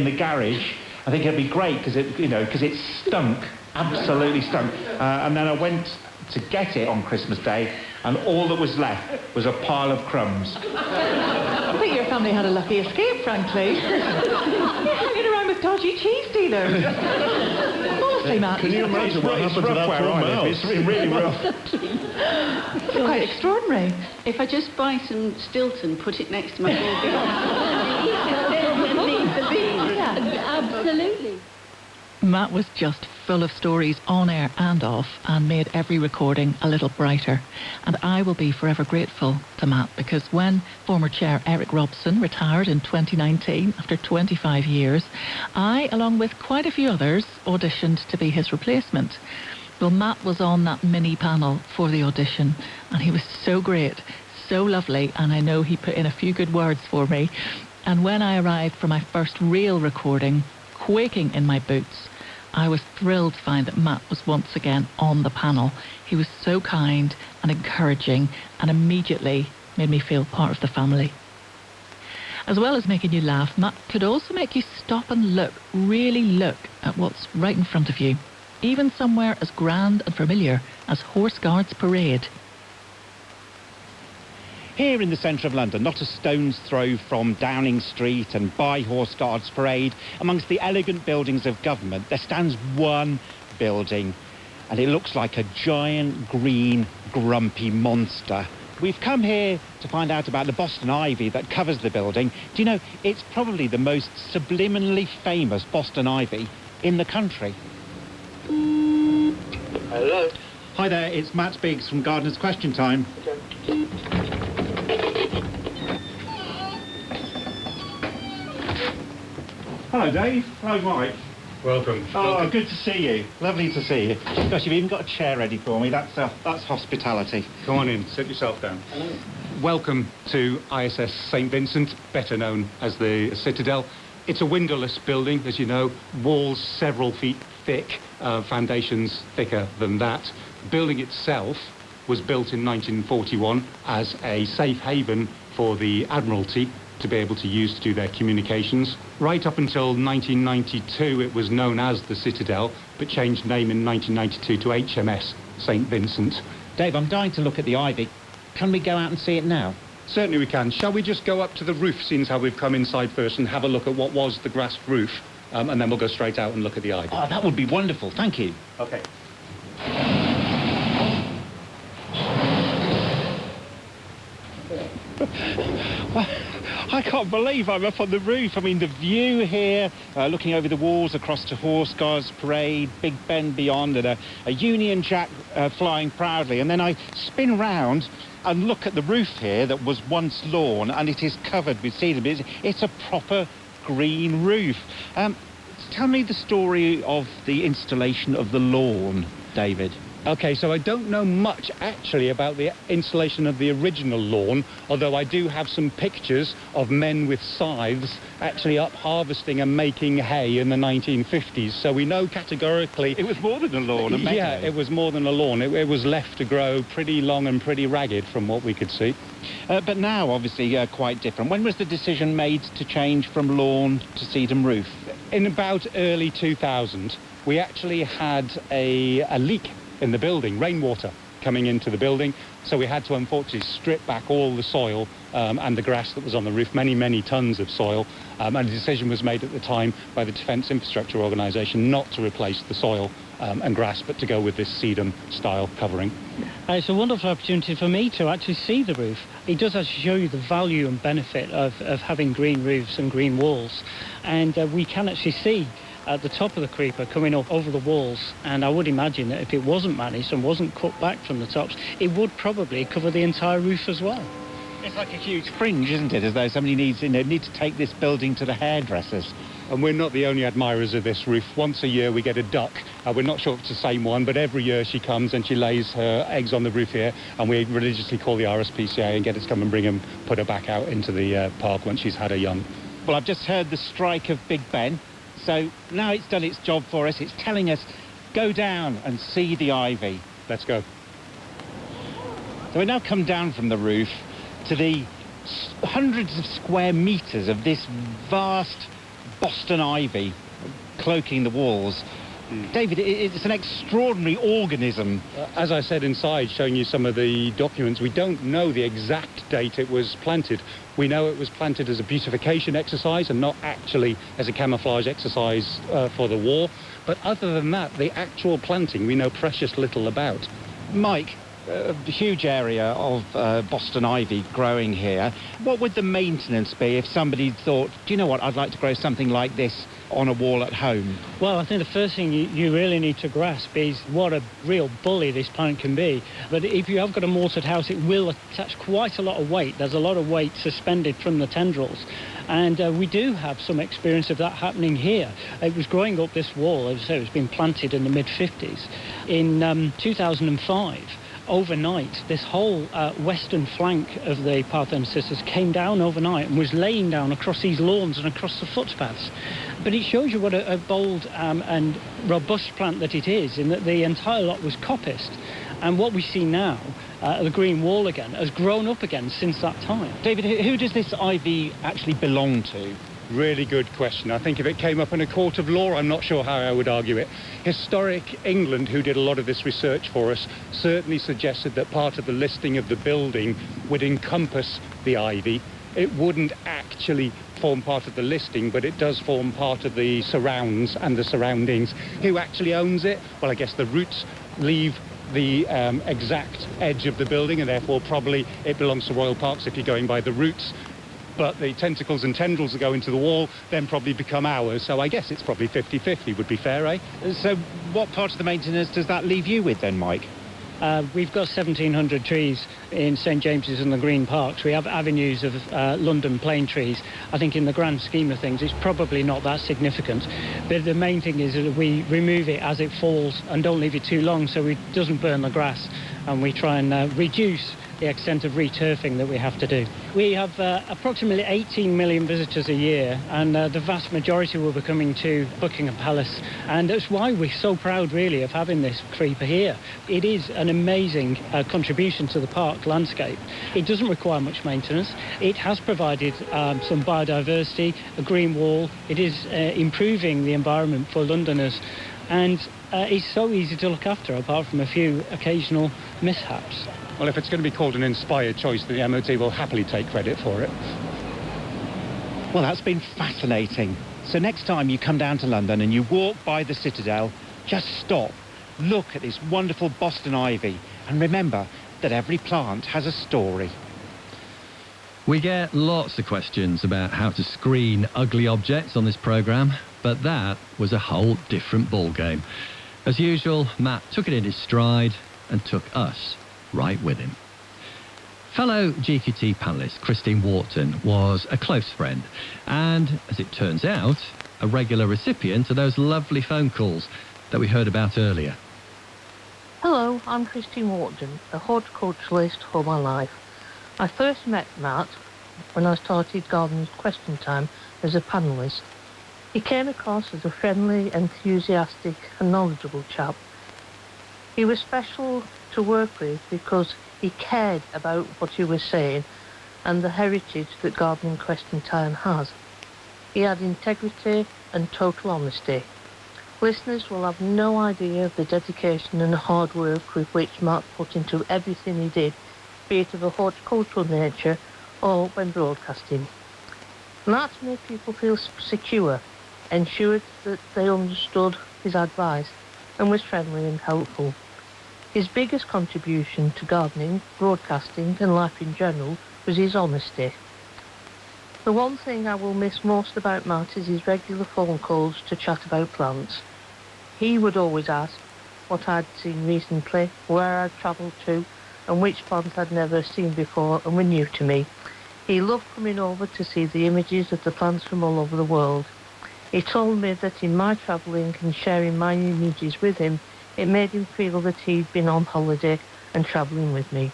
the garage. I think it'd be great because it stunk, absolutely stunk. And then I went to get it on Christmas Day, and all that was left was a pile of crumbs. I think your family had a lucky escape, frankly. You're hanging around with dodgy cheese dealers. Honestly, Matt. Can you imagine what happened to that poor mouse? It's really rough. It's quite extraordinary. If I just buy some Stilton, put it next to my broad beans. Absolutely. Matt was just full of stories on air and off and made every recording a little brighter. And I will be forever grateful to Matt, because when former chair Eric Robson retired in 2019 after 25 years, I, along with quite a few others, auditioned to be his replacement. Well, Matt was on that mini panel for the audition, and he was so great, so lovely, and I know he put in a few good words for me. And when I arrived for my first real recording, quaking in my boots, I was thrilled to find that Matt was once again on the panel. He was so kind and encouraging and immediately made me feel part of the family. As well as making you laugh, Matt could also make you stop and look, really look at what's right in front of you, even somewhere as grand and familiar as Horse Guards Parade. Here in the centre of London, not a stone's throw from Downing Street and by Horse Guards Parade, amongst the elegant buildings of government, there stands one building, and it looks like a giant, green, grumpy monster. We've come here to find out about the Boston ivy that covers the building. Do you know, it's probably the most subliminally famous Boston ivy in the country. Hello. Hi there, it's Matt Biggs from Gardener's Question Time. Okay. Hello, Dave. Hello, Mike. Welcome. Oh, good to see you. Lovely to see you. Gosh, you've even got a chair ready for me. That's hospitality. Come on in. Sit yourself down. Hello. Welcome to ISS St Vincent, better known as the Citadel. It's a windowless building, as you know, walls several feet thick, foundations thicker than that. The building itself was built in 1941 as a safe haven for the Admiralty to be able to use to do their communications. Right up until 1992, it was known as the Citadel, but changed name in 1992 to HMS St. Vincent. Dave, I'm dying to look at the ivy. Can we go out and see it now? Certainly we can. Shall we just go up to the roof, seeing as how we've come inside first, and have a look at what was the grass roof, and then we'll go straight out and look at the ivy. Oh, that would be wonderful. Thank you. OK. Well, I can't believe I'm up on the roof. I mean, the view here, looking over the walls across to Horse Guards Parade, Big Ben beyond, and a Union Jack flying proudly. And then I spin round and look at the roof here that was once lawn, and it is covered with cedar. It's a proper green roof. Tell me the story of the installation of the lawn, David. OK, so I don't know much, actually, about the installation of the original lawn, although I do have some pictures of men with scythes actually up harvesting and making hay in the 1950s. So we know categorically... It was more than a lawn, a meadow. Yeah, it was more than a lawn. It was left to grow pretty long and pretty ragged from what we could see. But now, obviously, quite different. When was the decision made to change from lawn to sedum roof? In about early 2000, we actually had a leak in the building, rainwater coming into the building, so we had to unfortunately strip back all the soil and the grass that was on the roof, many tons of soil, and a decision was made at the time by the Defence Infrastructure Organisation not to replace the soil and grass, but to go with this sedum style covering. It's a wonderful opportunity for me to actually see the roof. It does actually show you the value and benefit of having green roofs and green walls, and we can actually see at the top of the creeper coming up over the walls, and I would imagine that if it wasn't managed and wasn't cut back from the tops, it would probably cover the entire roof as well. It's like a huge fringe, isn't it? As though somebody needs to take this building to the hairdressers. And we're not the only admirers of this roof. Once a year we get a duck. We're not sure if it's the same one, but every year she comes and she lays her eggs on the roof here, and we religiously call the RSPCA and get it to come and bring them, put her back out into the park once she's had her young. Well, I've just heard the strike of Big Ben. So now it's done its job for us. It's telling us, go down and see the ivy. Let's go. So we now come down from the roof to the hundreds of square metres of this vast Boston ivy cloaking the walls. David, it's an extraordinary organism. As I said inside, showing you some of the documents, we don't know the exact date it was planted. We know it was planted as a beautification exercise and not actually as a camouflage exercise for the war. But other than that, the actual planting we know precious little about. Mike, a huge area of Boston ivy growing here. What would the maintenance be if somebody thought, do you know what, I'd like to grow something like this on a wall at home? Well, I think the first thing you really need to grasp is what a real bully this plant can be. But if you have got a mortared house, it will attach quite a lot of weight. There's a lot of weight suspended from the tendrils. And we do have some experience of that happening here. It was growing up this wall, as I say, it was being planted in the mid-50s. In 2005, overnight, this whole western flank of the Parthenon Sisters came down overnight and was laying down across these lawns and across the footpaths. But it shows you what a bold and robust plant that it is, in that the entire lot was coppiced. And what we see now, the green wall again, has grown up again since that time. David, who does this ivy actually belong to? Really good question. I think if it came up in a court of law, I'm not sure how I would argue it. Historic England, who did a lot of this research for us, certainly suggested that part of the listing of the building would encompass the ivy. It wouldn't actually form part of the listing, but it does form part of the surrounds and the surroundings. Who actually owns it? Well, I guess the roots leave the exact edge of the building, and therefore probably it belongs to Royal Parks if you're going by the roots. But the tentacles and tendrils that go into the wall then probably become ours. So I guess it's probably 50-50 would be fair, eh? So what part of the maintenance does that leave you with then, Mike? We've got 1,700 trees in St James's and the Green Parks. We have avenues of London plane trees. I think in the grand scheme of things, it's probably not that significant. But the main thing is that we remove it as it falls and don't leave it too long so it doesn't burn the grass. And we try and reduce the extent of returfing that we have to do. We have approximately 18 million visitors a year, and the vast majority will be coming to Buckingham Palace, and that's why we're so proud really of having this creeper here. It is an amazing contribution to the park landscape. It doesn't require much maintenance. It has provided some biodiversity, a green wall. It is improving the environment for Londoners, and it's so easy to look after apart from a few occasional mishaps. Well, if it's going to be called an inspired choice, the MOT will happily take credit for it. Well, that's been fascinating. So next time you come down to London and you walk by the Citadel, just stop, look at this wonderful Boston ivy, and remember that every plant has a story. We get lots of questions about how to screen ugly objects on this programme, but that was a whole different ballgame. As usual, Matt took it in his stride and took us right with him. Fellow GQT panellist Christine Wharton was a close friend and, as it turns out, a regular recipient of those lovely phone calls that we heard about earlier. Hello, I'm Christine Wharton, a horticulturalist for my life. I first met Matt when I started Garden Question Time as a panellist. He came across as a friendly, enthusiastic and knowledgeable chap. He was special to work with because he cared about what he was saying and the heritage that Gardening Question Time has. He had integrity and total honesty. Listeners will have no idea of the dedication and hard work with which Matt put into everything he did, be it of a horticultural nature or when broadcasting. Matt made people feel secure, ensured that they understood his advice and was friendly and helpful. His biggest contribution to gardening, broadcasting and life in general was his honesty. The one thing I will miss most about Matt is his regular phone calls to chat about plants. He would always ask what I'd seen recently, where I'd travelled to, and which plants I'd never seen before and were new to me. He loved coming over to see the images of the plants from all over the world. He told me that in my travelling and sharing my images with him, it made him feel that he'd been on holiday and travelling with me.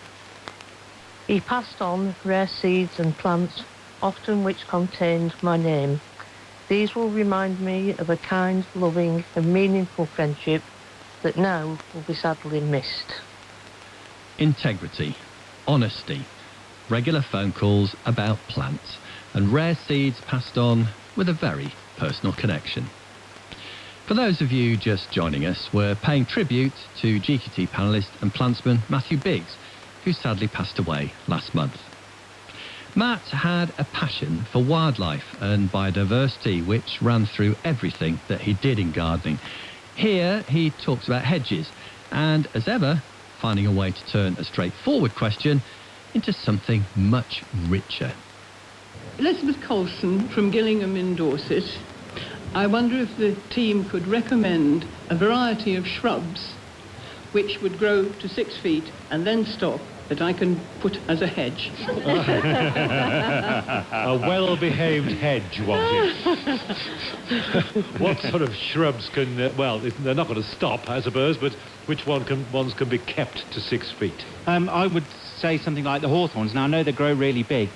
He passed on rare seeds and plants, often which contained my name. These will remind me of a kind, loving and meaningful friendship that now will be sadly missed. Integrity, honesty, regular phone calls about plants, and rare seeds passed on with a very personal connection. For those of you just joining us, we're paying tribute to GQT panellist and plantsman Matthew Biggs, who sadly passed away last month. Matt had a passion for wildlife and biodiversity which ran through everything that he did in gardening. Here he talks about hedges and, as ever, finding a way to turn a straightforward question into something much richer. Elizabeth Colson from Gillingham in Dorset. I wonder if the team could recommend a variety of shrubs which would grow to 6 feet and then stop that I can put as a hedge. A well-behaved hedge, won't it? What sort of shrubs can, well, they're not going to stop, I suppose, but which ones can be kept to 6 feet? I would say something like the hawthorns. Now, I know they grow really big.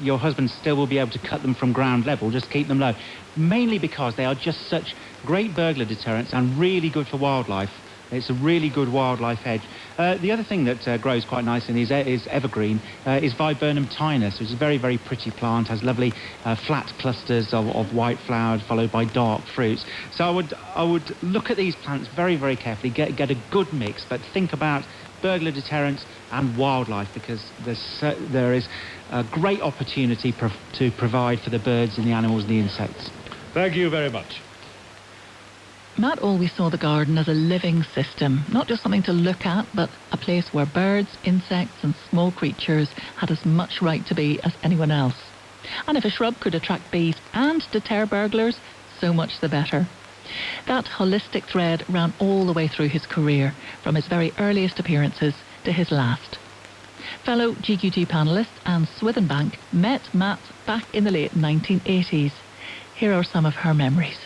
Your husband still will be able to cut them from ground level, just keep them low. Mainly because they are just such great burglar deterrents and really good for wildlife. It's a really good wildlife hedge. The other thing that grows quite nicely is evergreen, is Viburnum tinus, which is a very, very pretty plant, has lovely flat clusters of white flowers followed by dark fruits. So I would look at these plants very, very carefully, get a good mix, but think about burglar deterrents and wildlife, because there is a great opportunity to provide for the birds and the animals and the insects. Thank you very much. Matt always saw the garden as a living system, not just something to look at, but a place where birds, insects and small creatures had as much right to be as anyone else. And if a shrub could attract bees and deter burglars, so much the better. That holistic thread ran all the way through his career, from his very earliest appearances to his last. Fellow GQT panellist Anne Swithenbank met Matt back in the late 1980s. Here are some of her memories.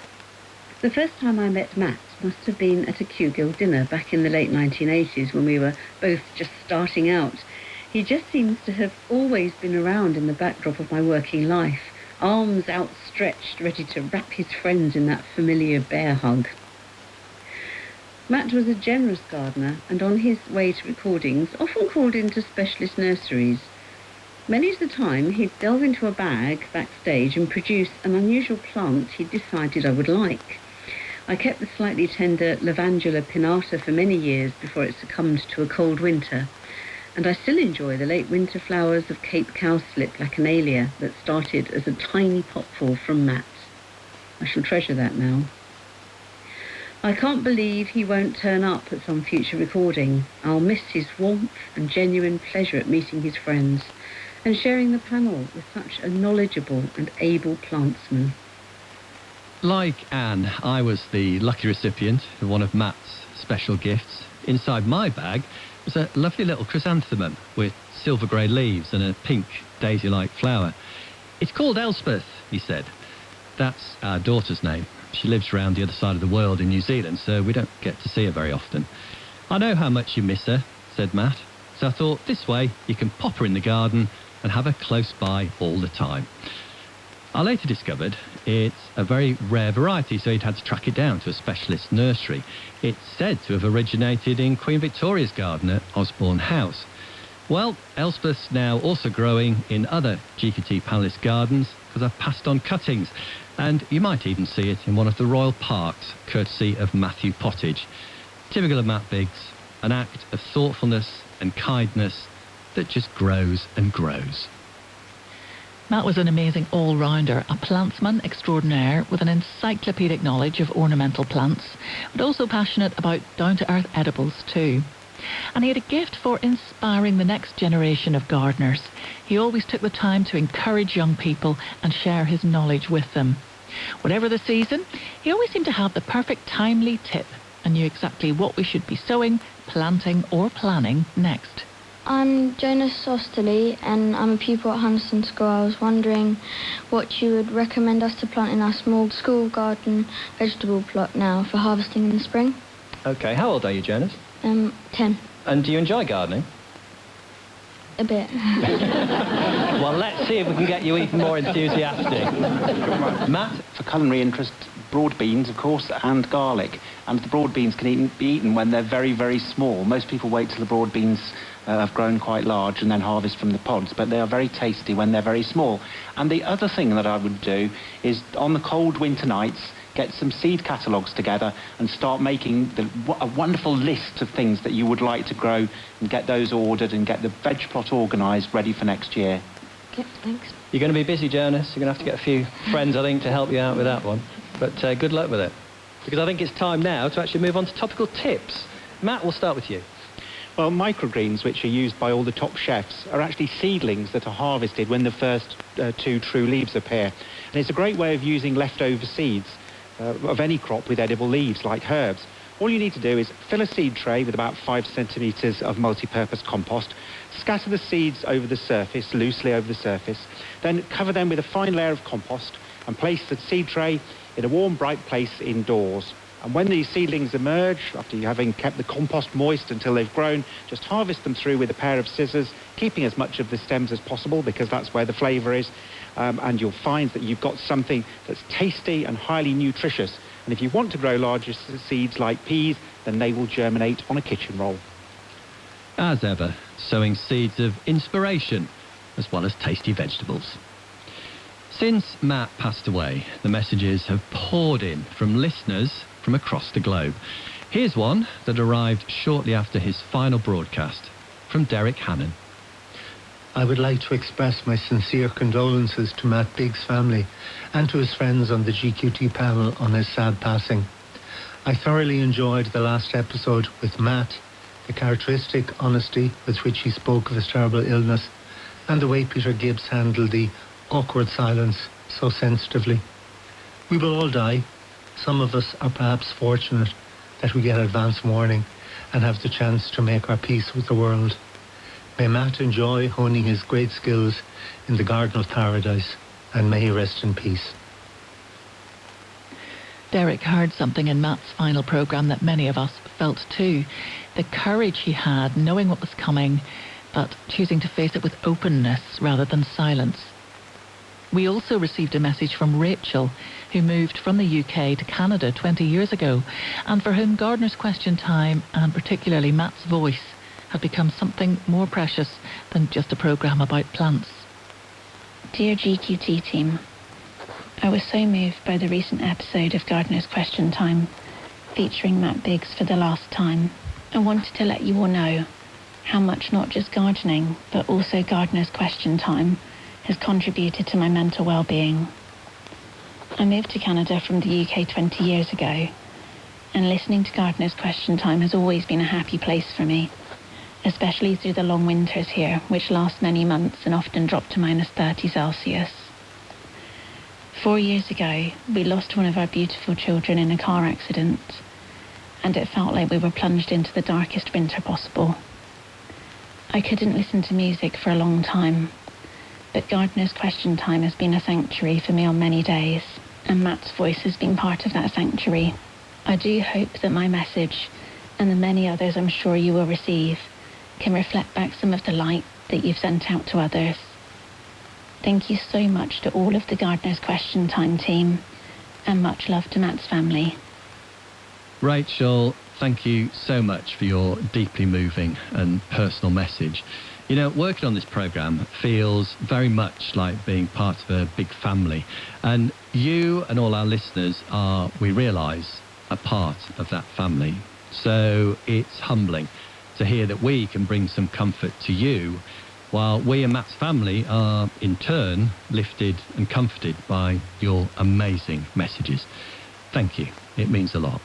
The first time I met Matt must have been at a Kew Guild dinner back in the late 1980s when we were both just starting out. He just seems to have always been around in the backdrop of my working life, arms outstretched, ready to wrap his friends in that familiar bear hug. Matt was a generous gardener, and on his way to recordings, often called into specialist nurseries. Many of the time, he'd delve into a bag backstage and produce an unusual plant he'd decided I would like. I kept the slightly tender Lavandula pinnata for many years before it succumbed to a cold winter, and I still enjoy the late winter flowers of Cape cowslip lacanalia that started as a tiny potful from Matt. I shall treasure that now. I can't believe he won't turn up at some future recording. I'll miss his warmth and genuine pleasure at meeting his friends and sharing the panel with such a knowledgeable and able plantsman. Like Anne, I was the lucky recipient of one of Matt's special gifts. Inside my bag was a lovely little chrysanthemum with silver grey leaves and a pink daisy-like flower. "It's called Elspeth," he said. That's our daughter's name. She lives around the other side of the world in New Zealand, so we don't get to see her very often. "I know how much you miss her," said Matt, "so I thought this way you can pop her in the garden and have her close by all the time." I later discovered it's a very rare variety, so he'd had to track it down to a specialist nursery. It's said to have originated in Queen Victoria's garden at Osborne House. Well, Elspeth's now also growing in other GQT panellist gardens because I've passed on cuttings, and you might even see it in one of the royal parks, courtesy of Matthew Pottage. Typical of Matt Biggs, an act of thoughtfulness and kindness that just grows and grows. Matt was an amazing all-rounder, a plantsman extraordinaire with an encyclopedic knowledge of ornamental plants, but also passionate about down-to-earth edibles too. And he had a gift for inspiring the next generation of gardeners. He always took the time to encourage young people and share his knowledge with them. Whatever the season, he always seemed to have the perfect timely tip and knew exactly what we should be sowing, planting or planning next. I'm Jonas Osterley and I'm a pupil at Hunstanton School. I was wondering what you would recommend us to plant in our small school garden vegetable plot now for harvesting in the spring. OK, how old are you, Jonas? 10. And do you enjoy gardening? A bit. Well, let's see if we can get you even more enthusiastic. Matt? For culinary interest, broad beans, of course, and garlic. And the broad beans can be eaten when they're very, very small. Most people wait till the broad beans have grown quite large and then harvest from the pods, but they are very tasty when they're very small. And the other thing that I would do is, on the cold winter nights, get some seed catalogues together and start making a wonderful list of things that you would like to grow and get those ordered and get the veg plot organised ready for next year. Okay, thanks. You're going to be busy, Jonas. You're going to have to get a few friends, I think, to help you out with that one. But good luck with it. Because I think it's time now to actually move on to topical tips. Matt, we'll start with you. Well, microgreens, which are used by all the top chefs, are actually seedlings that are harvested when the first two true leaves appear. And it's a great way of using leftover seeds of any crop with edible leaves, like herbs. All you need to do is fill a seed tray with about 5 centimetres of multi-purpose compost, scatter the seeds over the surface, loosely over the surface, then cover them with a fine layer of compost and place the seed tray in a warm, bright place indoors. And when these seedlings emerge, after you having kept the compost moist until they've grown, just harvest them through with a pair of scissors, keeping as much of the stems as possible because that's where the flavour is. And you'll find that you've got something that's tasty and highly nutritious. And if you want to grow larger seeds like peas, then they will germinate on a kitchen roll. As ever, sowing seeds of inspiration as well as tasty vegetables. Since Matt passed away, the messages have poured in from listeners from across the globe. Here's one that arrived shortly after his final broadcast from Derek Hannon. I would like to express my sincere condolences to Matt Biggs' family and to his friends on the GQT panel on his sad passing. I thoroughly enjoyed the last episode with Matt, the characteristic honesty with which he spoke of his terrible illness, and the way Peter Gibbs handled the awkward silence so sensitively. We will all die. Some of us are perhaps fortunate that we get advance warning and have the chance to make our peace with the world. May Matt enjoy honing his great skills in the Garden of Paradise, and may he rest in peace. Derek heard something in Matt's final programme that many of us felt too. The courage he had, knowing what was coming, but choosing to face it with openness rather than silence. We also received a message from Rachel, who moved from the UK to Canada 20 years ago, and for whom Gardener's Question Time, and particularly Matt's voice, had become something more precious than just a programme about plants. Dear GQT team, I was so moved by the recent episode of Gardener's Question Time, featuring Matt Biggs for the last time. I wanted to let you all know how much not just gardening, but also Gardener's Question Time has contributed to my mental well-being. I moved to Canada from the UK 20 years ago, and listening to Gardener's Question Time has always been a happy place for me, especially through the long winters here, which last many months and often drop to -30 Celsius. 4 years ago, we lost one of our beautiful children in a car accident, and it felt like we were plunged into the darkest winter possible. I couldn't listen to music for a long time, but Gardener's Question Time has been a sanctuary for me on many days, and Matt's voice has been part of that sanctuary. I do hope that my message, and the many others I'm sure you will receive, can reflect back some of the light that you've sent out to others. Thank you so much to all of the Gardener's Question Time team, and much love to Matt's family. Rachel, thank you so much for your deeply moving and personal message. You know, working on this programme feels very much like being part of a big family. And you and all our listeners are, we realise, a part of that family. So it's humbling to hear that we can bring some comfort to you, while we and Matt's family are, in turn, lifted and comforted by your amazing messages. Thank you. It means a lot.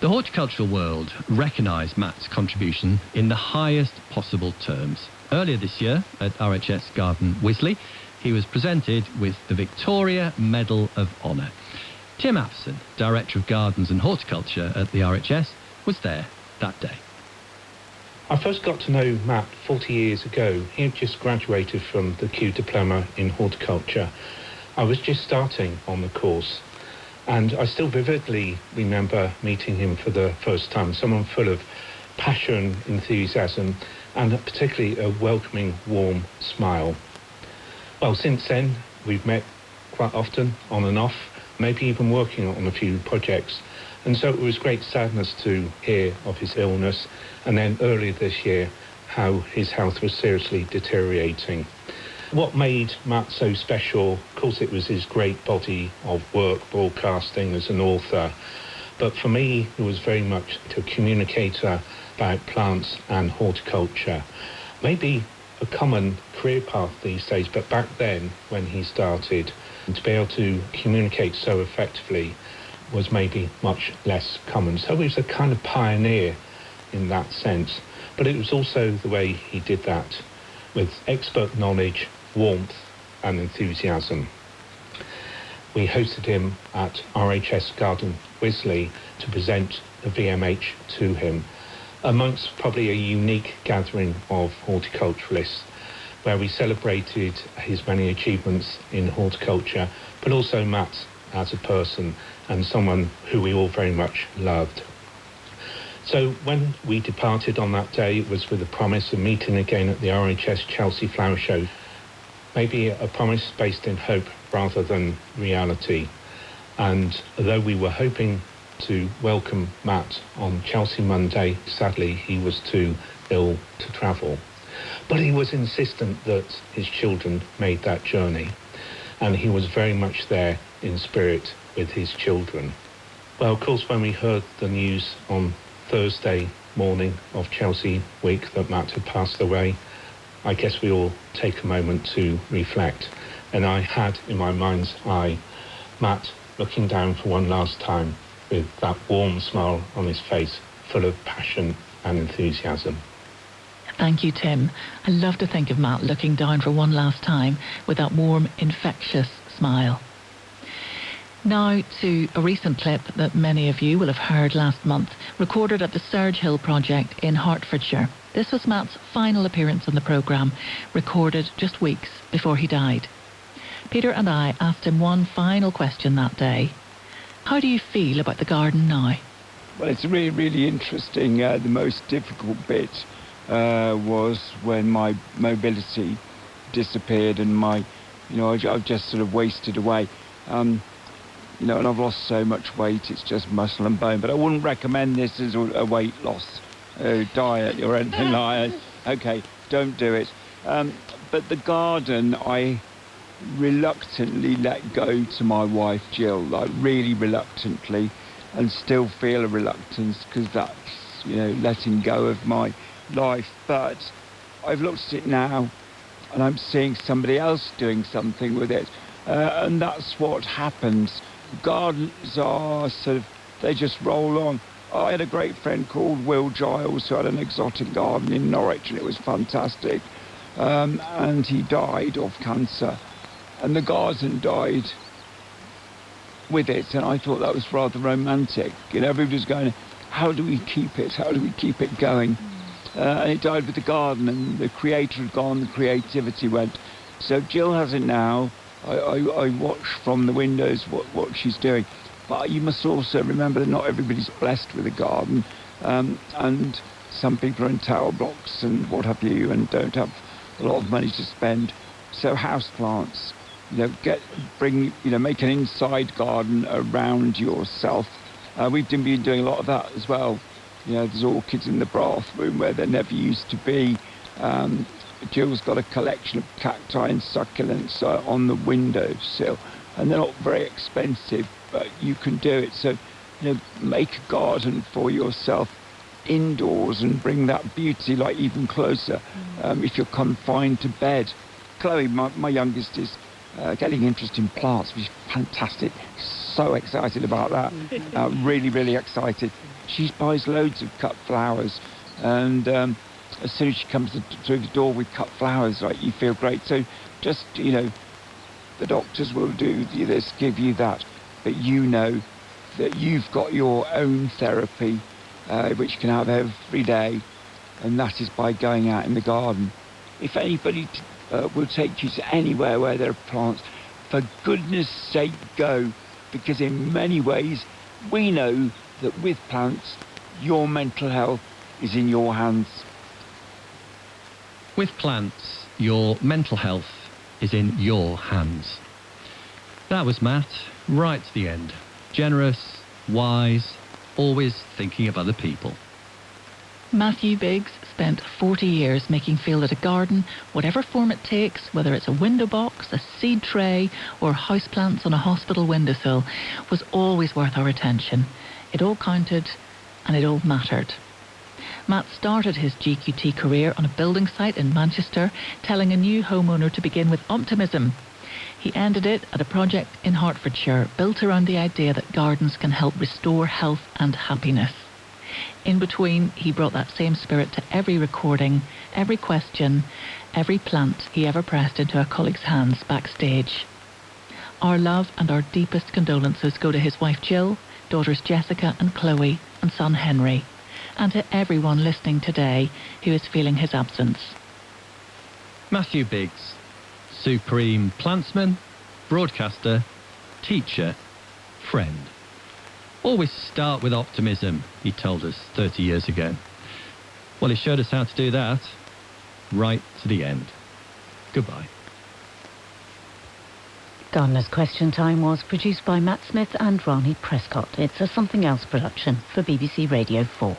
The horticultural world recognised Matt's contribution in the highest possible terms. Earlier this year at RHS Garden Wisley, he was presented with the Victoria Medal of Honour. Tim Apson, Director of Gardens and Horticulture at the RHS, was there that day. I first got to know Matt 40 years ago. He had just graduated from the Q Diploma in Horticulture. I was just starting on the course, and I still vividly remember meeting him for the first time, someone full of passion, enthusiasm, and particularly a welcoming, warm smile. Well, since then, we've met quite often, on and off, maybe even working on a few projects. And so it was great sadness to hear of his illness, and then earlier this year, how his health was seriously deteriorating. What made Matt so special, of course, it was his great body of work, broadcasting as an author. But for me, it was very much a communicator about plants and horticulture. Maybe a common career path these days, but back then, when he started, to be able to communicate so effectively was maybe much less common. So he was a kind of pioneer in that sense. But it was also the way he did that, with expert knowledge, warmth and enthusiasm. We hosted him at RHS Garden Wisley to present the VMH to him, amongst probably a unique gathering of horticulturalists, where we celebrated his many achievements in horticulture, but also Matt as a person and someone who we all very much loved. So when we departed on that day, it was with the promise of meeting again at the RHS Chelsea Flower Show. Maybe a promise based in hope rather than reality. And although we were hoping to welcome Matt on Chelsea Monday, sadly he was too ill to travel. But he was insistent that his children made that journey, and he was very much there in spirit with his children. Well, of course, when we heard the news on Thursday morning of Chelsea Week that Matt had passed away, I guess we all take a moment to reflect. And I had in my mind's eye Matt looking down for one last time with that warm smile on his face, full of passion and enthusiasm. Thank you, Tim. I love to think of Matt looking down for one last time with that warm, infectious smile. Now to a recent clip that many of you will have heard last month, recorded at the Surge Hill project in Hertfordshire. This was Matt's final appearance on the programme, recorded just weeks before he died. Peter and I asked him one final question that day. How do you feel about the garden now? Well, it's really, really interesting. The most difficult bit was when my mobility disappeared and I've just sort of wasted away. And I've lost so much weight, it's just muscle and bone. But I wouldn't recommend this as a weight loss diet or anything like that. Okay, don't do it. But the garden, I reluctantly let go to my wife, Jill, like really reluctantly, and still feel a reluctance because that's, letting go of my life. But I've looked at it now and I'm seeing somebody else doing something with it. And that's what happens. Gardens are they just roll on. I had a great friend called Will Giles who had an exotic garden in Norwich, and it was fantastic. And he died of cancer. And the garden died with it, and I thought that was rather romantic. Everybody's going, how do we keep it? How do we keep it going? And it died with the garden, and the creator had gone, the creativity went. So Jill has it now. I watch from the windows what she's doing. But you must also remember that not everybody's blessed with a garden. And some people are in tower blocks and what have you, and don't have a lot of money to spend. So houseplants, make an inside garden around yourself. We've been doing a lot of that as well. There's orchids in the bathroom where there never used to be. Jill's got a collection of cacti and succulents on the windowsill, and they're not very expensive, but you can do it. So, make a garden for yourself indoors and bring that beauty even closer if you're confined to bed. Chloe, my youngest, is getting interested in plants, which is fantastic. So excited about that. Really, really excited. She buys loads of cut flowers, and as soon as she comes through the door with cut flowers, you feel great. So just, the doctors will do this, give you that, but that you've got your own therapy, which you can have every day, and that is by going out in the garden. If anybody will take you to anywhere where there are plants, for goodness sake go, because in many ways we know that with plants your mental health is in your hands. With plants, your mental health is in your hands. That was Matt, right to the end. Generous, wise, always thinking of other people. Matthew Biggs spent 40 years making feel that a garden, whatever form it takes, whether it's a window box, a seed tray, or houseplants on a hospital windowsill, was always worth our attention. It all counted, and it all mattered. Matt started his GQT career on a building site in Manchester, telling a new homeowner to begin with optimism. He ended it at a project in Hertfordshire, built around the idea that gardens can help restore health and happiness. In between, he brought that same spirit to every recording, every question, every plant he ever pressed into a colleague's hands backstage. Our love and our deepest condolences go to his wife Jill, daughters Jessica and Chloe, and son Henry, and to everyone listening today who is feeling his absence. Matthew Biggs, supreme plantsman, broadcaster, teacher, friend. Always start with optimism, he told us 30 years ago. Well, he showed us how to do that right to the end. Goodbye. Gardener's Question Time was produced by Matt Smith and Rani Prescott. It's a Something Else production for BBC Radio 4.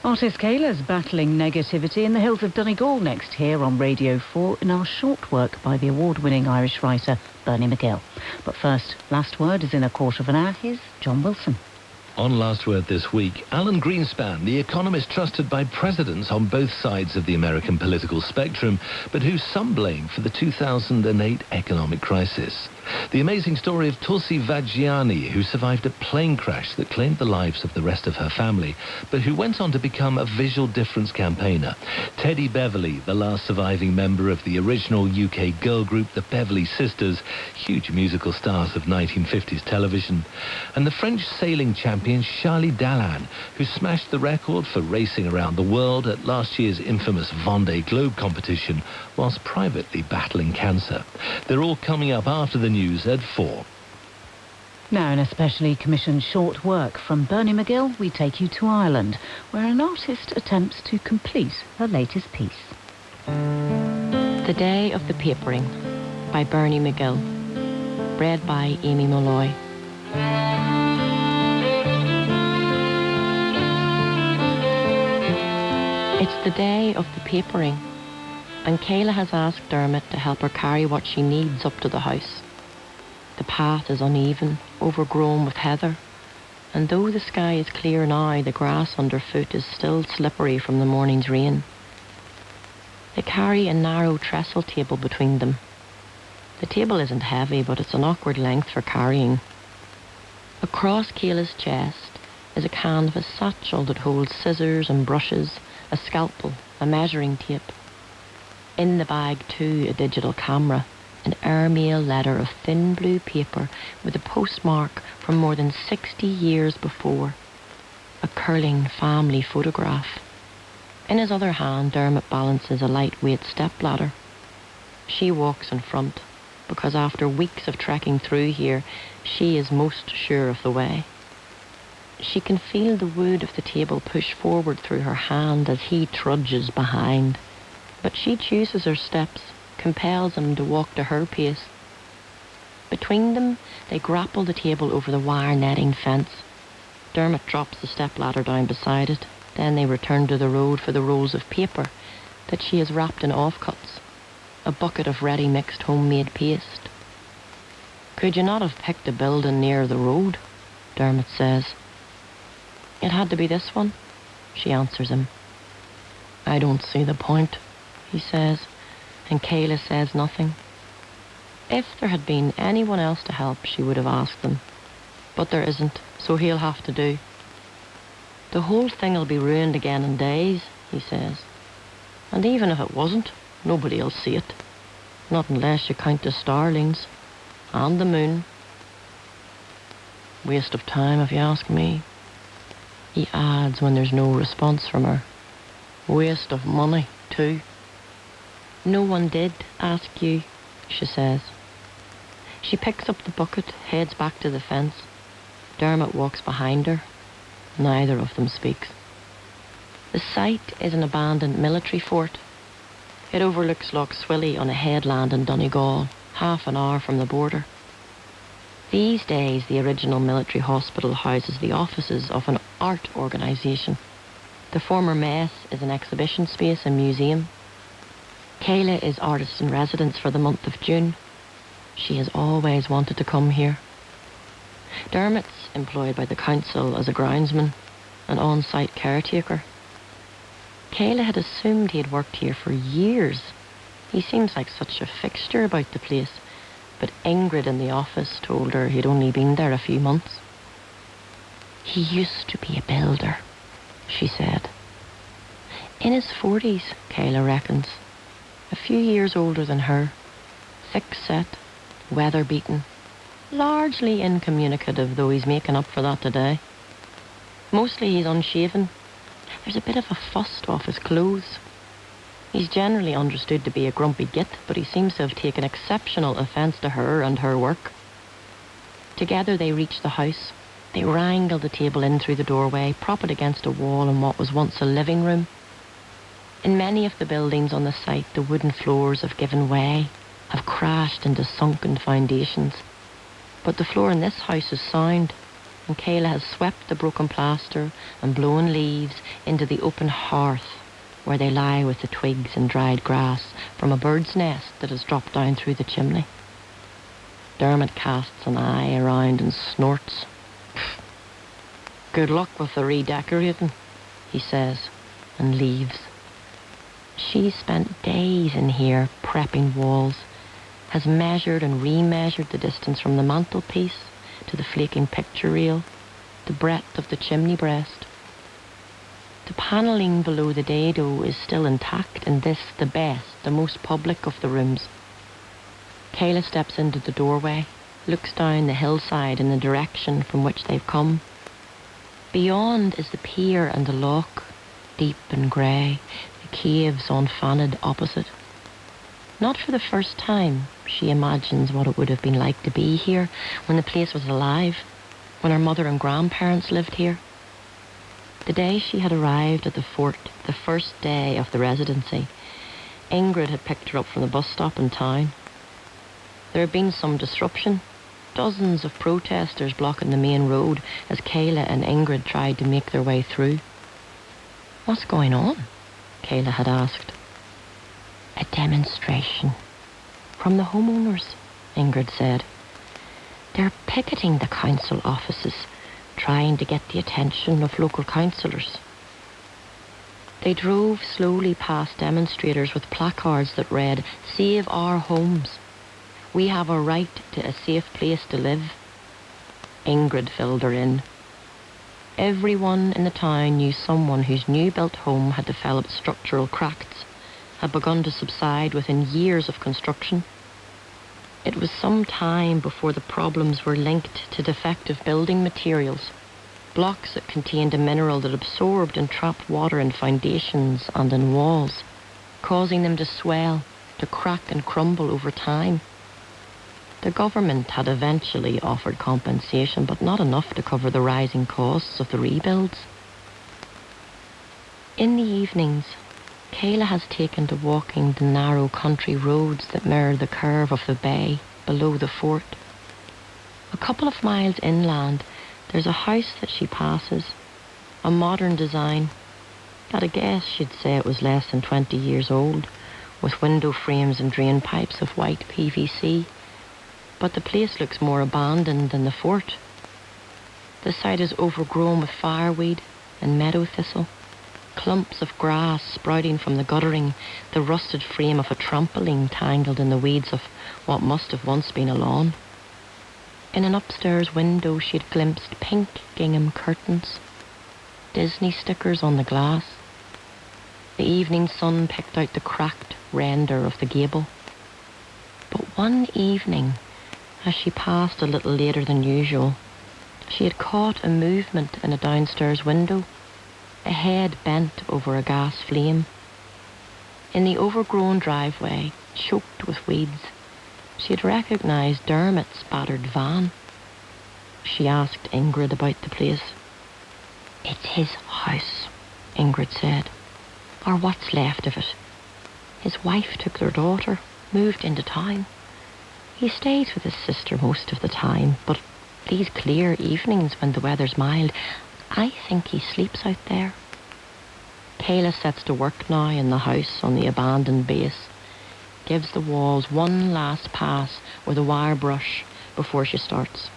Artist Kayla's battling negativity in the hills of Donegal next here on Radio 4 in our short work by the award-winning Irish writer Bernie McGill. But first, Last Word is in a quarter of an hour. Here's John Wilson. On Last Word this week, Alan Greenspan, the economist trusted by presidents on both sides of the American political spectrum, but who some blame for the 2008 economic crisis. The amazing story of Tulsi Vajiani, who survived a plane crash that claimed the lives of the rest of her family, but who went on to become a visual difference campaigner. Teddy Beverley, the last surviving member of the original UK girl group, the Beverley Sisters, huge musical stars of 1950s television. And the French sailing champion Charlie Dallan, who smashed the record for racing around the world at last year's infamous Vendée Globe competition, whilst privately battling cancer. They're all coming up after the news at 4. Now, in a specially commissioned short work from Bernie McGill, we take you to Ireland, where an artist attempts to complete her latest piece. The Day of the Papering by Bernie McGill. Read by Amy Molloy. It's the day of the papering, and Kayla has asked Dermot to help her carry what she needs up to the house. The path is uneven, overgrown with heather, and though the sky is clear now, the grass underfoot is still slippery from the morning's rain. They carry a narrow trestle table between them. The table isn't heavy, but it's an awkward length for carrying. Across Kayla's chest is a canvas satchel that holds scissors and brushes, a scalpel, a measuring tape. In the bag too, a digital camera, an airmail letter of thin blue paper with a postmark from more than 60 years before, a curling family photograph. In his other hand, Dermot balances a lightweight stepladder. She walks in front, because after weeks of trekking through here, she is most sure of the way. She can feel the wood of the table push forward through her hand as he trudges behind. But she chooses her steps, compels him to walk to her pace. Between them, they grapple the table over the wire netting fence. Dermot drops the stepladder down beside it. Then they return to the road for the rolls of paper that she has wrapped in offcuts, a bucket of ready mixed homemade paste. Could you not have picked a building near the road? Dermot says. It had to be this one, she answers him. I don't see the point, he says, and Kayla says nothing. If there had been anyone else to help, she would have asked them. But there isn't, so he'll have to do. The whole thing'll be ruined again in days, he says. And even if it wasn't, nobody'll see it. Not unless you count the starlings and the moon. Waste of time, if you ask me. He adds when there's no response from her. Waste of money, too. No one did ask you, she says. She picks up the bucket, heads back to the fence. Dermot walks behind her. Neither of them speaks. The site is an abandoned military fort. It overlooks Lough Swilly on a headland in Donegal, half an hour from the border. These days, the original military hospital houses the offices of an art organisation. The former mess is an exhibition space and museum. Kayla is artist in residence for the month of June. She has always wanted to come here. Dermot's employed by the council as a groundsman, an on-site caretaker. Kayla had assumed he had worked here for years. He seems like such a fixture about the place, but Ingrid in the office told her he'd only been there a few months. He used to be a builder, she said. In his 40s, Kayla reckons. A few years older than her. Thick-set, weather-beaten. Largely incommunicative, though he's making up for that today. Mostly he's unshaven. There's a bit of a fuss off his clothes. He's generally understood to be a grumpy git, but he seems to have taken exceptional offence to her and her work. Together they reach the house. They wrangle the table in through the doorway, prop it against a wall in what was once a living room. In many of the buildings on the site, the wooden floors have given way, have crashed into sunken foundations. But the floor in this house is sound, and Kayla has swept the broken plaster and blown leaves into the open hearth where they lie with the twigs and dried grass from a bird's nest that has dropped down through the chimney. Dermot casts an eye around and snorts. Good luck with the redecorating, he says, and leaves. She's spent days in here prepping walls, has measured and remeasured the distance from the mantelpiece to the flaking picture rail, the breadth of the chimney breast. The panelling below the dado is still intact in this, the best, the most public of the rooms. Kayla steps into the doorway, looks down the hillside in the direction from which they've come. Beyond is the pier and the loch, deep and grey, the caves unfanned opposite. Not for the first time, she imagines what it would have been like to be here when the place was alive, when her mother and grandparents lived here. The day she had arrived at the fort, the first day of the residency, Ingrid had picked her up from the bus stop in town. There had been some disruption, dozens of protesters blocking the main road as Kayla and Ingrid tried to make their way through. "What's going on?" Kayla had asked. "A demonstration from the homeowners," Ingrid said. "They're picketing the council offices, trying to get the attention of local councillors." They drove slowly past demonstrators with placards that read, "Save our homes. We have a right to a safe place to live." Ingrid filled her in. Everyone in the town knew someone whose new-built home had developed structural cracks, had begun to subside within years of construction. It was some time before the problems were linked to defective building materials, blocks that contained a mineral that absorbed and trapped water in foundations and in walls, causing them to swell, to crack and crumble over time. The government had eventually offered compensation, but not enough to cover the rising costs of the rebuilds. In the evenings, Kayla has taken to walking the narrow country roads that mirror the curve of the bay below the fort. A couple of miles inland, there's a house that she passes, a modern design. At a guess, she'd say it was less than 20 years old, with window frames and drain pipes of white PVC. But the place looks more abandoned than the fort. The site is overgrown with fireweed and meadow thistle, clumps of grass sprouting from the guttering, the rusted frame of a trampoline tangled in the weeds of what must have once been a lawn. In an upstairs window she'd glimpsed pink gingham curtains, Disney stickers on the glass. The evening sun picked out the cracked render of the gable. But one evening, as she passed a little later than usual, she had caught a movement in a downstairs window, a head bent over a gas flame. In the overgrown driveway, choked with weeds, she had recognised Dermot's battered van. She asked Ingrid about the place. "It's his house," Ingrid said, "or what's left of it. His wife took their daughter, moved into town. He stays with his sister most of the time, but these clear evenings when the weather's mild, I think he sleeps out there." Kayla sets to work now in the house on the abandoned base, gives the walls one last pass with a wire brush before she starts.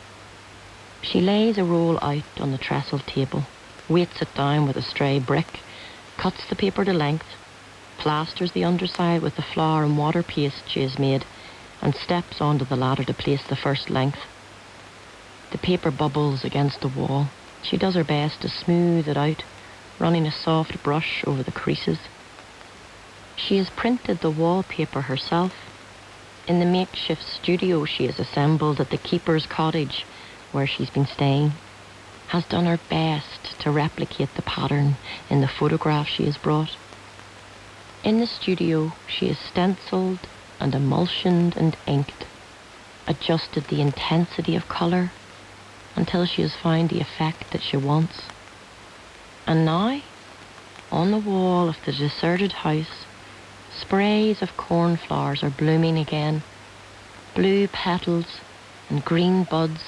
She lays a roll out on the trestle table, weights it down with a stray brick, cuts the paper to length, plasters the underside with the flour and water paste she has made, and steps onto the ladder to place the first length. The paper bubbles against the wall. She does her best to smooth it out, running a soft brush over the creases. She has printed the wallpaper herself in the makeshift studio she has assembled at the keeper's cottage where she's been staying, has done her best to replicate the pattern in the photograph she has brought. In the studio, she has stenciled and emulsioned and inked, adjusted the intensity of colour until she has found the effect that she wants. And now, on the wall of the deserted house, sprays of cornflowers are blooming again, blue petals and green buds,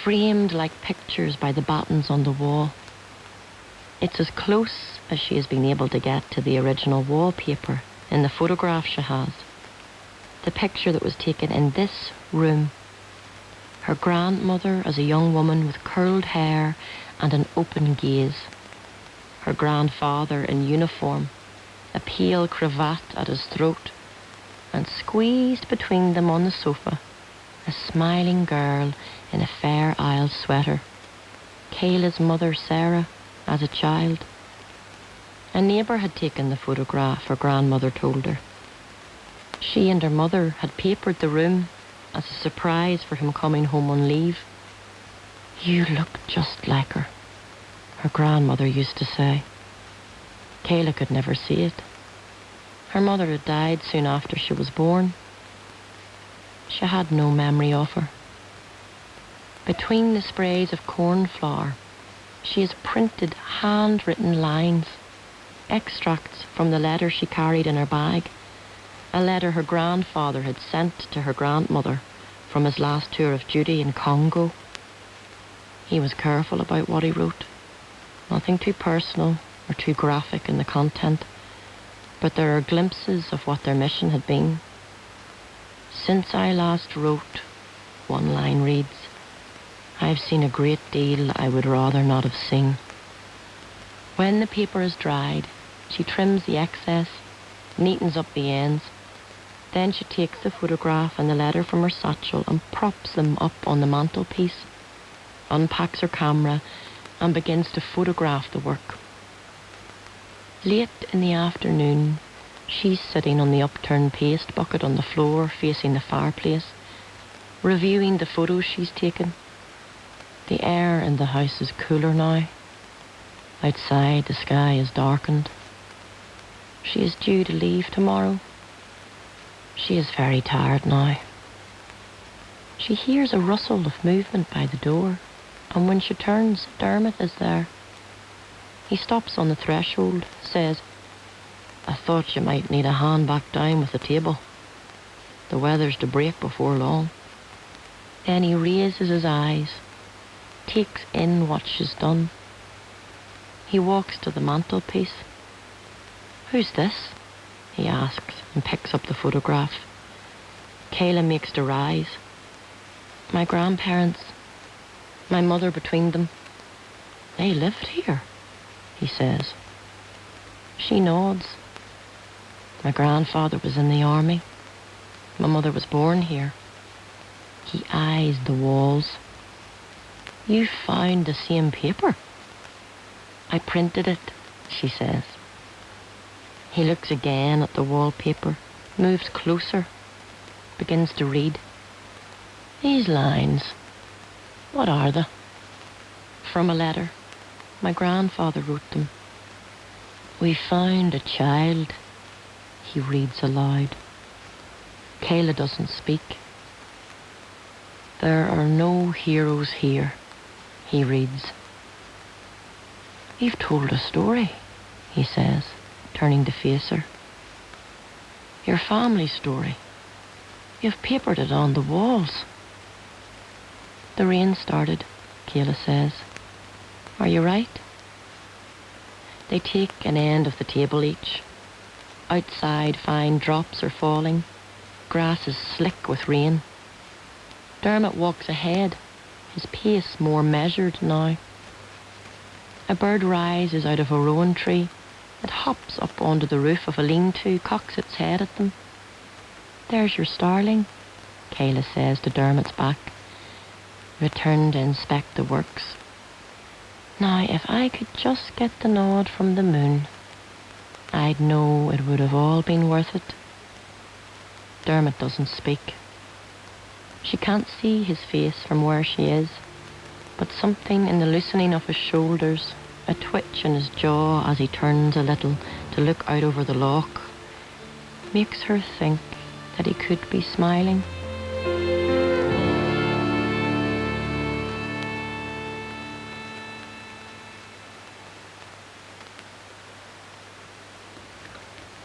framed like pictures by the battens on the wall. It's as close as she has been able to get to the original wallpaper in the photograph she has. The picture that was taken in this room. Her grandmother as a young woman with curled hair and an open gaze. Her grandfather in uniform, a pale cravat at his throat, and squeezed between them on the sofa, a smiling girl in a Fair Isle sweater. Kayla's mother, Sarah, as a child. A neighbour had taken the photograph, her grandmother told her. She and her mother had papered the room as a surprise for him coming home on leave. "You look just like her," her grandmother used to say. Kayla could never see it. Her mother had died soon after she was born. She had no memory of her. Between the sprays of cornflower, she has printed handwritten lines, extracts from the letter she carried in her bag, a letter her grandfather had sent to her grandmother from his last tour of duty in Congo. He was careful about what he wrote. Nothing too personal or too graphic in the content, but there are glimpses of what their mission had been. Since I last wrote, one line reads, I've seen a great deal I would rather not have seen. When the paper is dried, she trims the excess, neatens up the ends. Then she takes the photograph and the letter from her satchel and props them up on the mantelpiece, unpacks her camera and begins to photograph the work. Late in the afternoon, she's sitting on the upturned paste bucket on the floor facing the fireplace, reviewing the photos she's taken. The air in the house is cooler now. Outside, the sky is darkened. She is due to leave tomorrow. She is very tired now. She hears a rustle of movement by the door, and when she turns, Dermot is there. He stops on the threshold, says, I thought you might need a hand back down with the table. The weather's to break before long. Then he raises his eyes, takes in what she's done. He walks to the mantelpiece. Who's this? He asks and picks up the photograph. Kayla makes to rise. My grandparents, my mother between them. They lived here, he says. She nods. My grandfather was in the army. My mother was born here. He eyes the walls. You found the same paper? I printed it, she says. He looks again at the wallpaper, moves closer, begins to read. These lines, what are they? From a letter. My grandfather wrote them. We found a child, he reads aloud. Kayla doesn't speak. There are no heroes here, he reads. You've told a story, he says, turning to face her. Your family story. You've papered it on the walls. The rain started, Kayla says. Are you right? They take an end of the table each. Outside, fine drops are falling. Grass is slick with rain. Dermot walks ahead, his pace more measured now. A bird rises out of a rowan tree. It hops up onto the roof of a lean-to, cocks its head at them. There's your starling, Kayla says to Dermot's back. Return to inspect the works. Now, if I could just get the nod from the moon, I'd know it would have all been worth it. Dermot doesn't speak. She can't see his face from where she is, but something in the loosening of his shoulders, a twitch in his jaw as he turns a little to look out over the loch, makes her think that he could be smiling.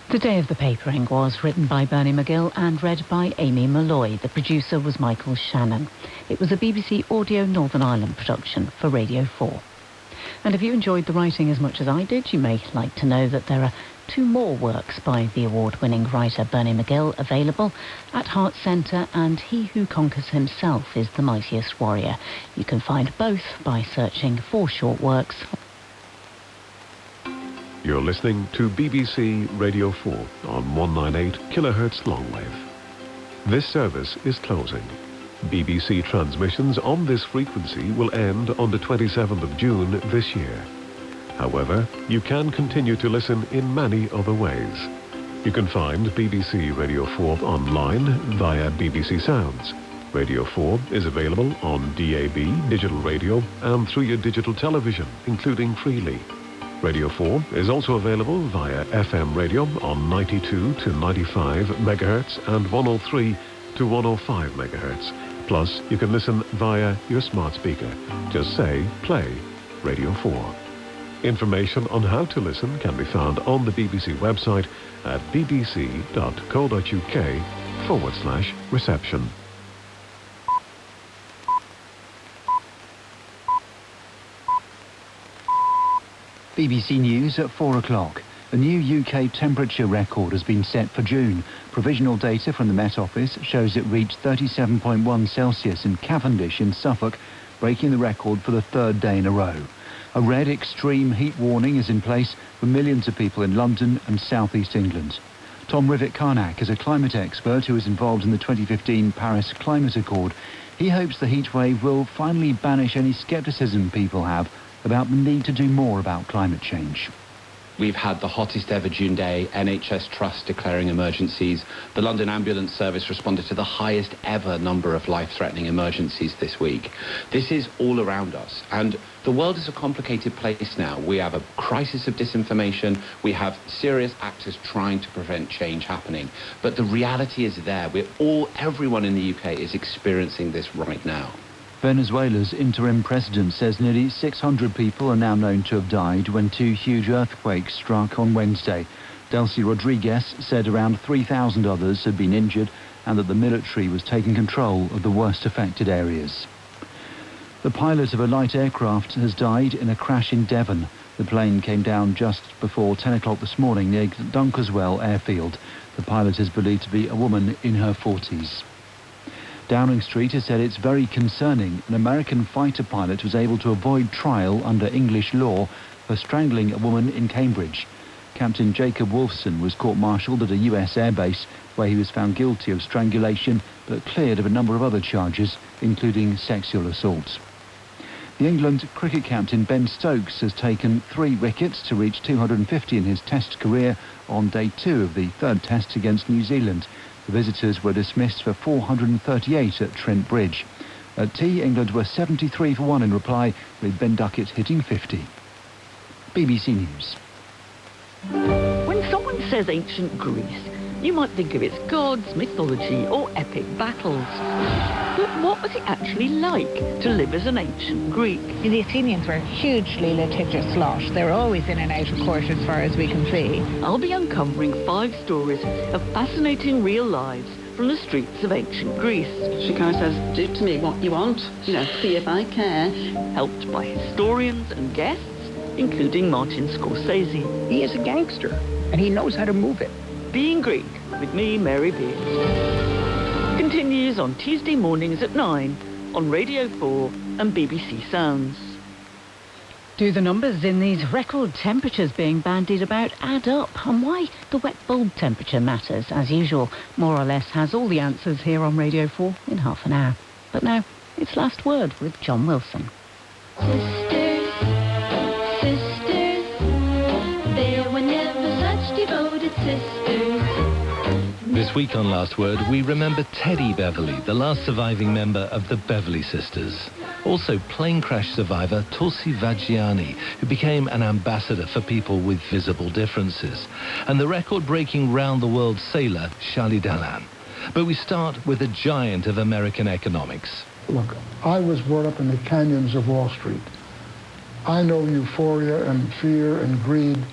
The Day of the Papering was written by Bernie McGill and read by Amy Malloy. The producer was Michael Shannon. It was a BBC Audio Northern Ireland production for Radio 4. And if you enjoyed the writing as much as I did, you may like to know that there are 2 more works by the award-winning writer Bernie McGill available at Heart Centre and He Who Conquers Himself is the Mightiest Warrior. You can find both by searching for short works. You're listening to BBC Radio 4 on 198 kHz longwave. This service is closing. BBC transmissions on this frequency will end on the 27th of June this year. However, you can continue to listen in many other ways. You can find BBC Radio 4 online via BBC Sounds. Radio 4 is available on DAB, digital radio, and through your digital television, including Freely. Radio 4 is also available via FM radio on 92 to 95 megahertz and 103 to 105 megahertz. Plus, you can listen via your smart speaker. Just say, play Radio 4. Information on how to listen can be found on the BBC website at bbc.co.uk/reception. BBC News at 4 o'clock. A new UK temperature record has been set for June. Provisional data from the Met Office shows it reached 37.1 Celsius in Cavendish in Suffolk, breaking the record for the third day in a row. A red extreme heat warning is in place for millions of people in London and South East England. Tom Rivett-Carnac is a climate expert who was involved in the 2015 Paris Climate Accord. He hopes the heatwave will finally banish any scepticism people have about the need to do more about climate change. We've had the hottest ever June day, NHS Trust declaring emergencies. The London Ambulance Service responded to the highest ever number of life-threatening emergencies this week. This is all around us, and the world is a complicated place now. We have a crisis of disinformation, we have serious actors trying to prevent change happening, but the reality is there. Everyone in the UK is experiencing this right now. Venezuela's interim president says nearly 600 people are now known to have died when two huge earthquakes struck on Wednesday. Delcy Rodriguez said around 3,000 others had been injured and that the military was taking control of the worst affected areas. The pilot of a light aircraft has died in a crash in Devon. The plane came down just before 10 o'clock this morning near Dunkeswell airfield. The pilot is believed to be a woman in her 40s. Downing Street has said it's very concerning. An American fighter pilot was able to avoid trial under English law for strangling a woman in Cambridge. Captain Jacob Wolfson was court-martialed at a US airbase where he was found guilty of strangulation but cleared of a number of other charges, including sexual assault. The England cricket captain Ben Stokes has taken 3 wickets to reach 250 in his Test career on day 2 of the third Test against New Zealand. The visitors were dismissed for 438 at Trent Bridge. At tea, England were 73 for 1 in reply, with Ben Duckett hitting 50. BBC News. When someone says ancient Greece, you might think of its gods, mythology or epic battles. But what was it actually like to live as an ancient Greek? The Athenians were a hugely litigious lot. They were always in and out of court as far as we can see. I'll be uncovering 5 stories of fascinating real lives from the streets of ancient Greece. She kind of says, do to me what you want, see if I care. Helped by historians and guests, including Martin Scorsese. He is a gangster, and he knows how to move it. Being Greek, with me, Mary Beard. Continues on Tuesday mornings at 9 on Radio 4 and BBC Sounds. Do the numbers in these record temperatures being bandied about add up? And why the wet bulb temperature matters? As usual, more or less has all the answers here on Radio 4 in half an hour. But now, it's Last Word with John Wilson. Sisters, sisters, there were never such devoted sisters. This week on Last Word, we remember Teddy Beverley, the last surviving member of the Beverley Sisters. Also, plane crash survivor Tulsi Vagiani, who became an ambassador for people with visible differences. And the record-breaking round-the-world sailor, Shali Dallan. But we start with a giant of American economics. Look, I was brought up in the canyons of Wall Street. I know euphoria and fear and greed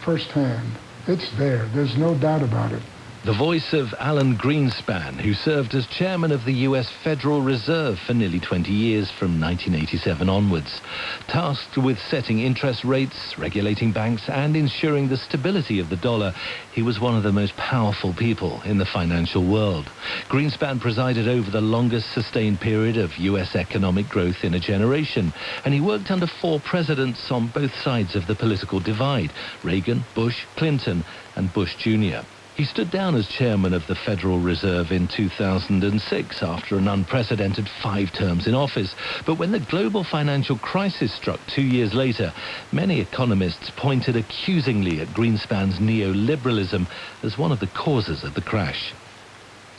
firsthand. It's there. There's no doubt about it. The voice of Alan Greenspan, who served as chairman of the US Federal Reserve for nearly 20 years from 1987 onwards. Tasked with setting interest rates, regulating banks and ensuring the stability of the dollar, he was one of the most powerful people in the financial world. Greenspan presided over the longest sustained period of US economic growth in a generation, and he worked under 4 presidents on both sides of the political divide: Reagan, Bush, Clinton and Bush Jr. He stood down as chairman of the Federal Reserve in 2006 after an unprecedented 5 terms in office. But when the global financial crisis struck 2 years later, many economists pointed accusingly at Greenspan's neoliberalism as one of the causes of the crash.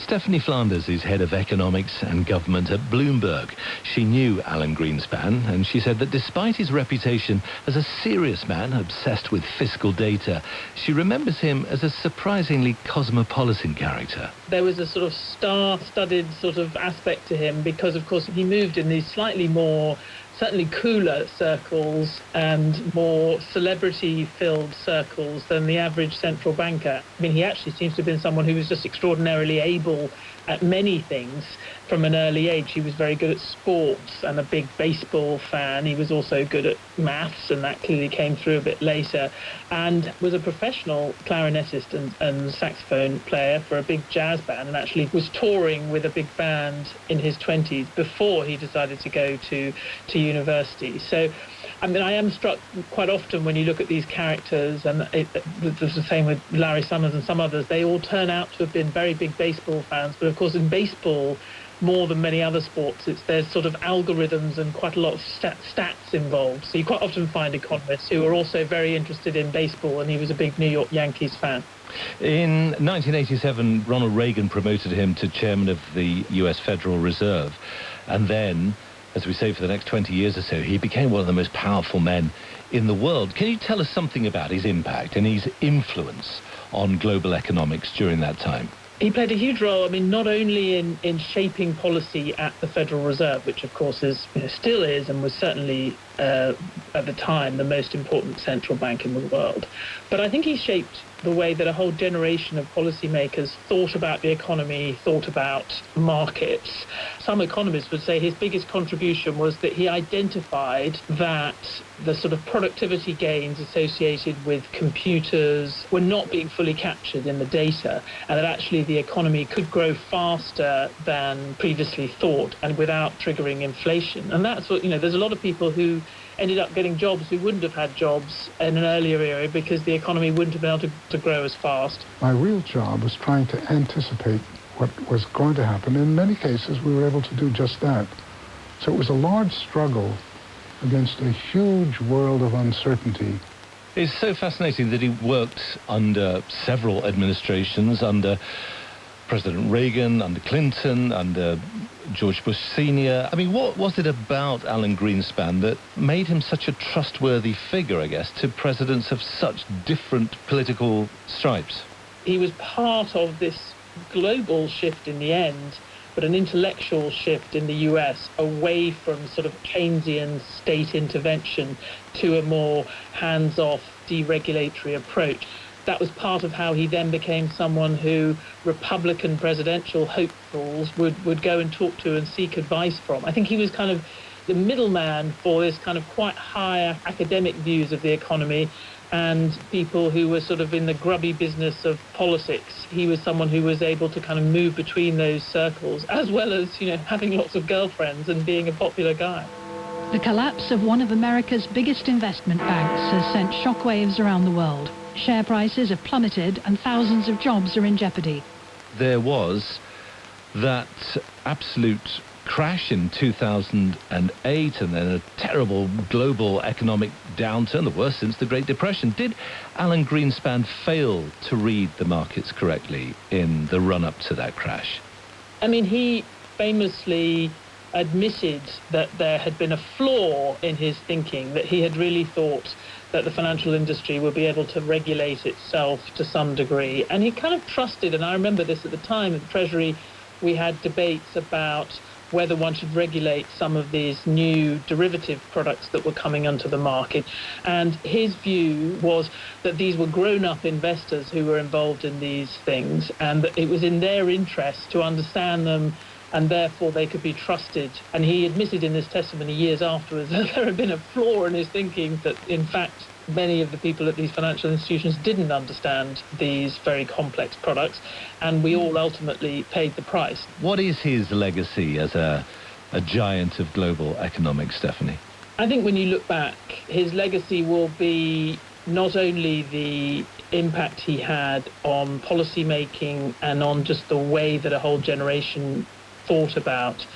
Stephanie Flanders is head of economics and government at Bloomberg. She knew Alan Greenspan, and she said that despite his reputation as a serious man obsessed with fiscal data, she remembers him as a surprisingly cosmopolitan character. There was a sort of star-studded sort of aspect to him because, of course, he moved in these slightly more, certainly cooler circles and more celebrity-filled circles than the average central banker. I mean, he actually seems to have been someone who was just extraordinarily able at many things from an early age. He was very good at sports and a big baseball fan. He was also good at maths, and that clearly came through a bit later, and was a professional clarinetist and saxophone player for a big jazz band, and actually was touring with a big band in his 20s before he decided to go to university. So, I mean, I am struck quite often when you look at these characters, and it's the same with Larry Summers and some others, they all turn out to have been very big baseball fans, but of course in baseball, more than many other sports, there's sort of algorithms and quite a lot of stats involved. So you quite often find economists who are also very interested in baseball, and he was a big New York Yankees fan. In 1987, Ronald Reagan promoted him to chairman of the US Federal Reserve, and then, as we say, for the next 20 years or so, he became one of the most powerful men in the world. Can you tell us something about his impact and his influence on global economics during that time? He played a huge role, I mean, not only in shaping policy at the Federal Reserve, which of course is, still is and was certainly at the time the most important central bank in the world, but I think he shaped the way that a whole generation of policymakers thought about the economy, thought about markets. Some economists would say his biggest contribution was that he identified that the sort of productivity gains associated with computers were not being fully captured in the data, and that actually the economy could grow faster than previously thought and without triggering inflation. And that's what, there's a lot of people who ended up getting jobs who wouldn't have had jobs in an earlier era because the economy wouldn't have been able to grow as fast. My real job was trying to anticipate what was going to happen. In many cases, we were able to do just that. So it was a large struggle against a huge world of uncertainty. It's so fascinating that he worked under several administrations, under President Reagan, under Clinton, under George Bush Sr. I mean, what was it about Alan Greenspan that made him such a trustworthy figure, I guess, to presidents of such different political stripes? He was part of this global shift in the end, but an intellectual shift in the US away from sort of Keynesian state intervention to a more hands-off, deregulatory approach. That was part of how he then became someone who Republican presidential hopefuls would go and talk to and seek advice from. I think he was kind of the middleman for this kind of quite high academic views of the economy and people who were sort of in the grubby business of politics. He was someone who was able to kind of move between those circles, as well as, having lots of girlfriends and being a popular guy. The collapse of one of America's biggest investment banks has sent shockwaves around the world. Share prices have plummeted and thousands of jobs are in jeopardy. There was that absolute crash in 2008 and then a terrible global economic downturn, the worst since the Great Depression. Did Alan Greenspan fail to read the markets correctly in the run-up to that crash? I mean, he famously admitted that there had been a flaw in his thinking, that he had really thought that the financial industry would be able to regulate itself to some degree. And he kind of trusted, and I remember this at the time at the Treasury, we had debates about whether one should regulate some of these new derivative products that were coming onto the market. And his view was that these were grown-up investors who were involved in these things, and that it was in their interest to understand them, and therefore they could be trusted. And he admitted in his testimony years afterwards that there had been a flaw in his thinking, that in fact many of the people at these financial institutions didn't understand these very complex products, and we all ultimately paid the price. What is his legacy as a giant of global economics, Stephanie? I think when you look back, his legacy will be not only the impact he had on policy making and on just the way that a whole generation thought about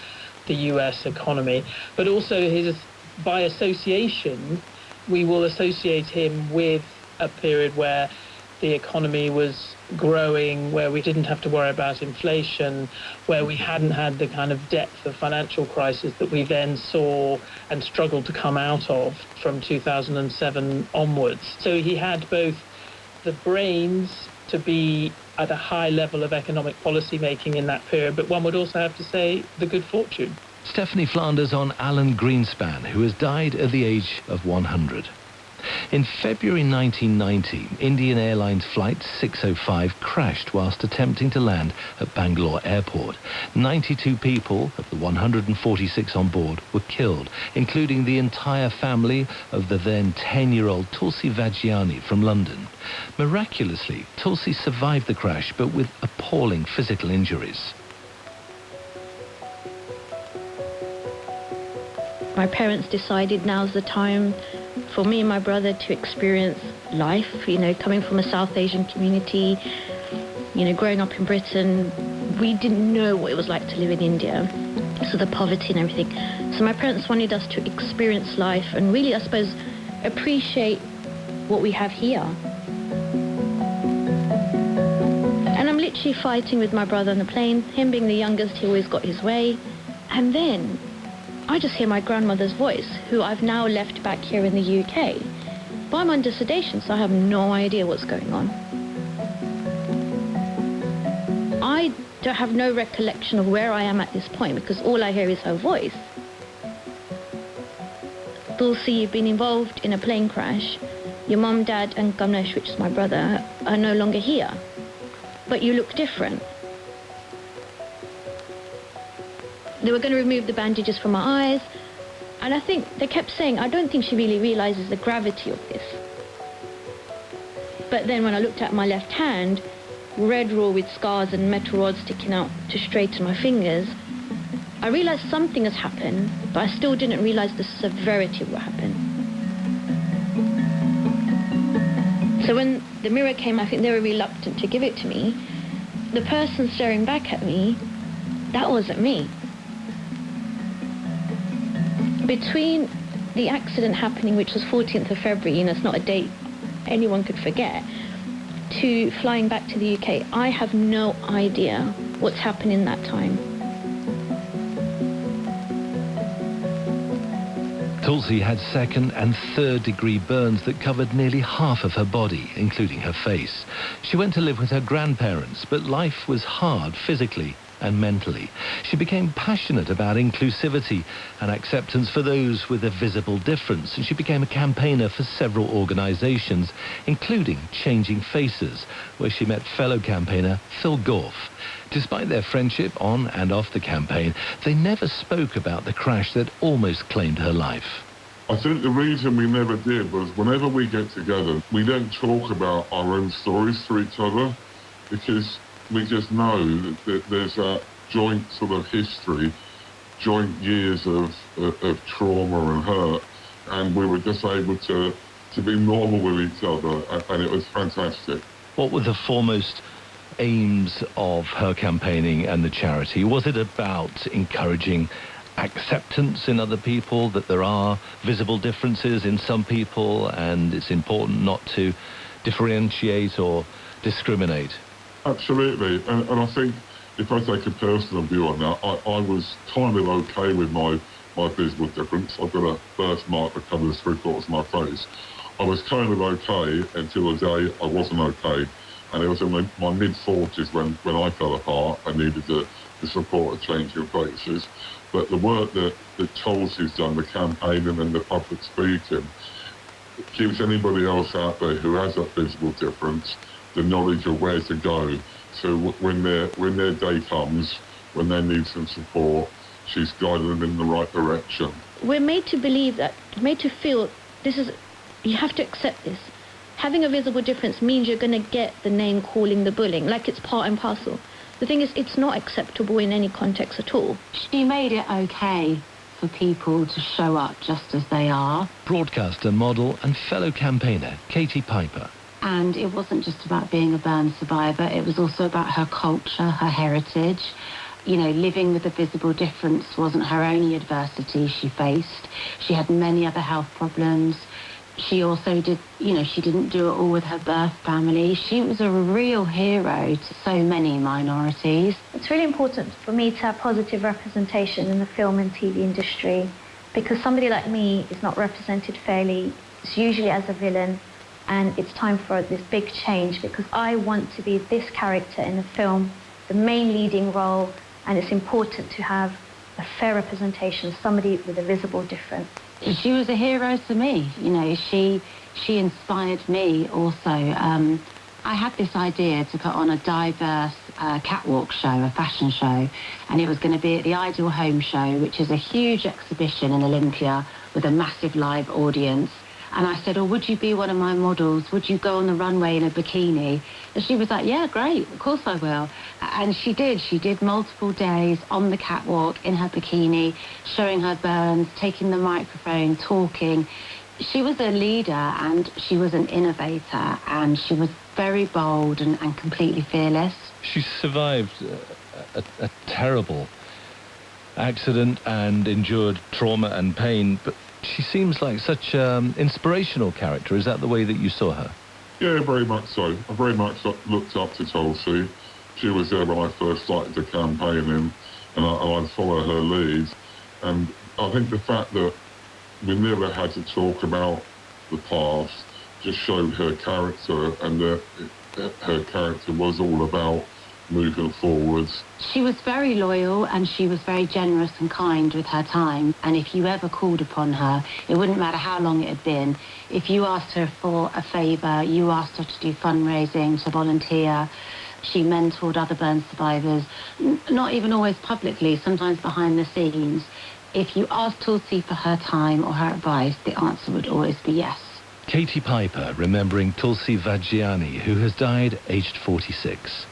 the US economy, but also his, by association, we will associate him with a period where the economy was growing, where we didn't have to worry about inflation, where we hadn't had the kind of depth of financial crisis that we then saw and struggled to come out of from 2007 onwards. So he had both the brains to be at a high level of economic policy making in that period, but one would also have to say the good fortune. Stephanie Flanders on Alan Greenspan, who has died at the age of 100. In February 1990, Indian Airlines Flight 605 crashed whilst attempting to land at Bangalore Airport. 92 people of the 146 on board were killed, including the entire family of the then 10-year-old Tulsi Vajiani from London. Miraculously, Tulsi survived the crash, but with appalling physical injuries. My parents decided now's the time for me and my brother to experience life, you know, coming from a South Asian community, you know, growing up in Britain. We didn't know what it was like to live in India, so the poverty and everything. So my parents wanted us to experience life and really, I suppose, appreciate what we have here. And I'm literally fighting with my brother on the plane. Him being the youngest, he always got his way. And then I just hear my grandmother's voice, who I've now left back here in the UK. But I'm under sedation, so I have no idea what's going on. I don't have no recollection of where I am at this point, because all I hear is her voice. Tulsi, you've been involved in a plane crash. Your mum, dad, and Ganesh, which is my brother, are no longer here. But you look different. They were going to remove the bandages from my eyes, and I think they kept saying, I don't think she really realizes the gravity of this. But then when I looked at my left hand, red raw with scars and metal rods sticking out to straighten my fingers, I realized something has happened, but I still didn't realize the severity of what happened. So when the mirror came, I think they were reluctant to give it to me. The person staring back at me, that wasn't me. Between the accident happening, which was 14th of February, and it's not a date anyone could forget, to flying back to the UK, I have no idea what's happened in that time. Tulsi had second and third degree burns that covered nearly half of her body, including her face. She went to live with her grandparents, but life was hard physically and mentally. She became passionate about inclusivity and acceptance for those with a visible difference, and she became a campaigner for several organisations, including Changing Faces, where she met fellow campaigner Phil Goff. Despite their friendship on and off the campaign, they never spoke about the crash that almost claimed her life. I think the reason we never did was whenever we get together, we don't talk about our own stories to each other, because we just know that there's a joint sort of history, joint years of trauma and hurt, and we were just able to be normal with each other, and it was fantastic. What were the foremost aims of her campaigning and the charity? Was it about encouraging acceptance in other people, that there are visible differences in some people and it's important not to differentiate or discriminate? Absolutely, and I think if I take a personal view on that, I was kind of okay with my visible difference. I've got a birthmark that covers 3/4 of my face. I was kind of okay until the day I wasn't okay, and it was in my mid-40s when I fell apart. I needed the support of Changing Faces. But the work that Tulsi's done, the campaigning and the public speaking, gives anybody else out there who has that visible difference the knowledge of where to go. So when their day comes, when they need some support, she's guiding them in the right direction. We're made to believe that, made to feel this is, you have to accept this. Having a visible difference means you're going to get the name calling, the bullying, like it's part and parcel. The thing is, it's not acceptable in any context at all. She made it okay for people to show up just as they are. Broadcaster, model and fellow campaigner Katie Piper. And it wasn't just about being a burn survivor, it was also about her culture, her heritage. You know, living with a visible difference wasn't her only adversity she faced. She had many other health problems. She also did, she didn't do it all with her birth family. She was a real hero to so many minorities. It's really important for me to have positive representation in the film and TV industry, because somebody like me is not represented fairly. It's usually as a villain, and it's time for this big change, because I want to be this character in the film, the main leading role, and it's important to have a fair representation, somebody with a visible difference. She was a hero to me, she inspired me also. I had this idea to put on a diverse catwalk show, a fashion show, and it was going to be at the Ideal Home Show, which is a huge exhibition in Olympia with a massive live audience. And I said, would you be one of my models? Would you go on the runway in a bikini? And she was like, yeah, great, of course I will. And she did. She did multiple days on the catwalk in her bikini, showing her burns, taking the microphone, talking. She was a leader and she was an innovator, and she was very bold and completely fearless. She survived a terrible accident and endured trauma and pain, but she seems like such an inspirational character. Is that the way that you saw her? Yeah, very much so. I very much looked up to Tulsi. She was there when I first started the campaigning, and I'd follow her lead. And I think the fact that we never had to talk about the past just showed her character, and that her character was all about moving forwards. She was very loyal, and she was very generous and kind with her time. And if you ever called upon her, it wouldn't matter how long it had been. If you asked her for a favour, you asked her to do fundraising, to volunteer. She mentored other burn survivors, not even always publicly, sometimes behind the scenes. If you asked Tulsi for her time or her advice, the answer would always be yes. Katie Piper remembering Tulsi Vajiani, who has died aged 46.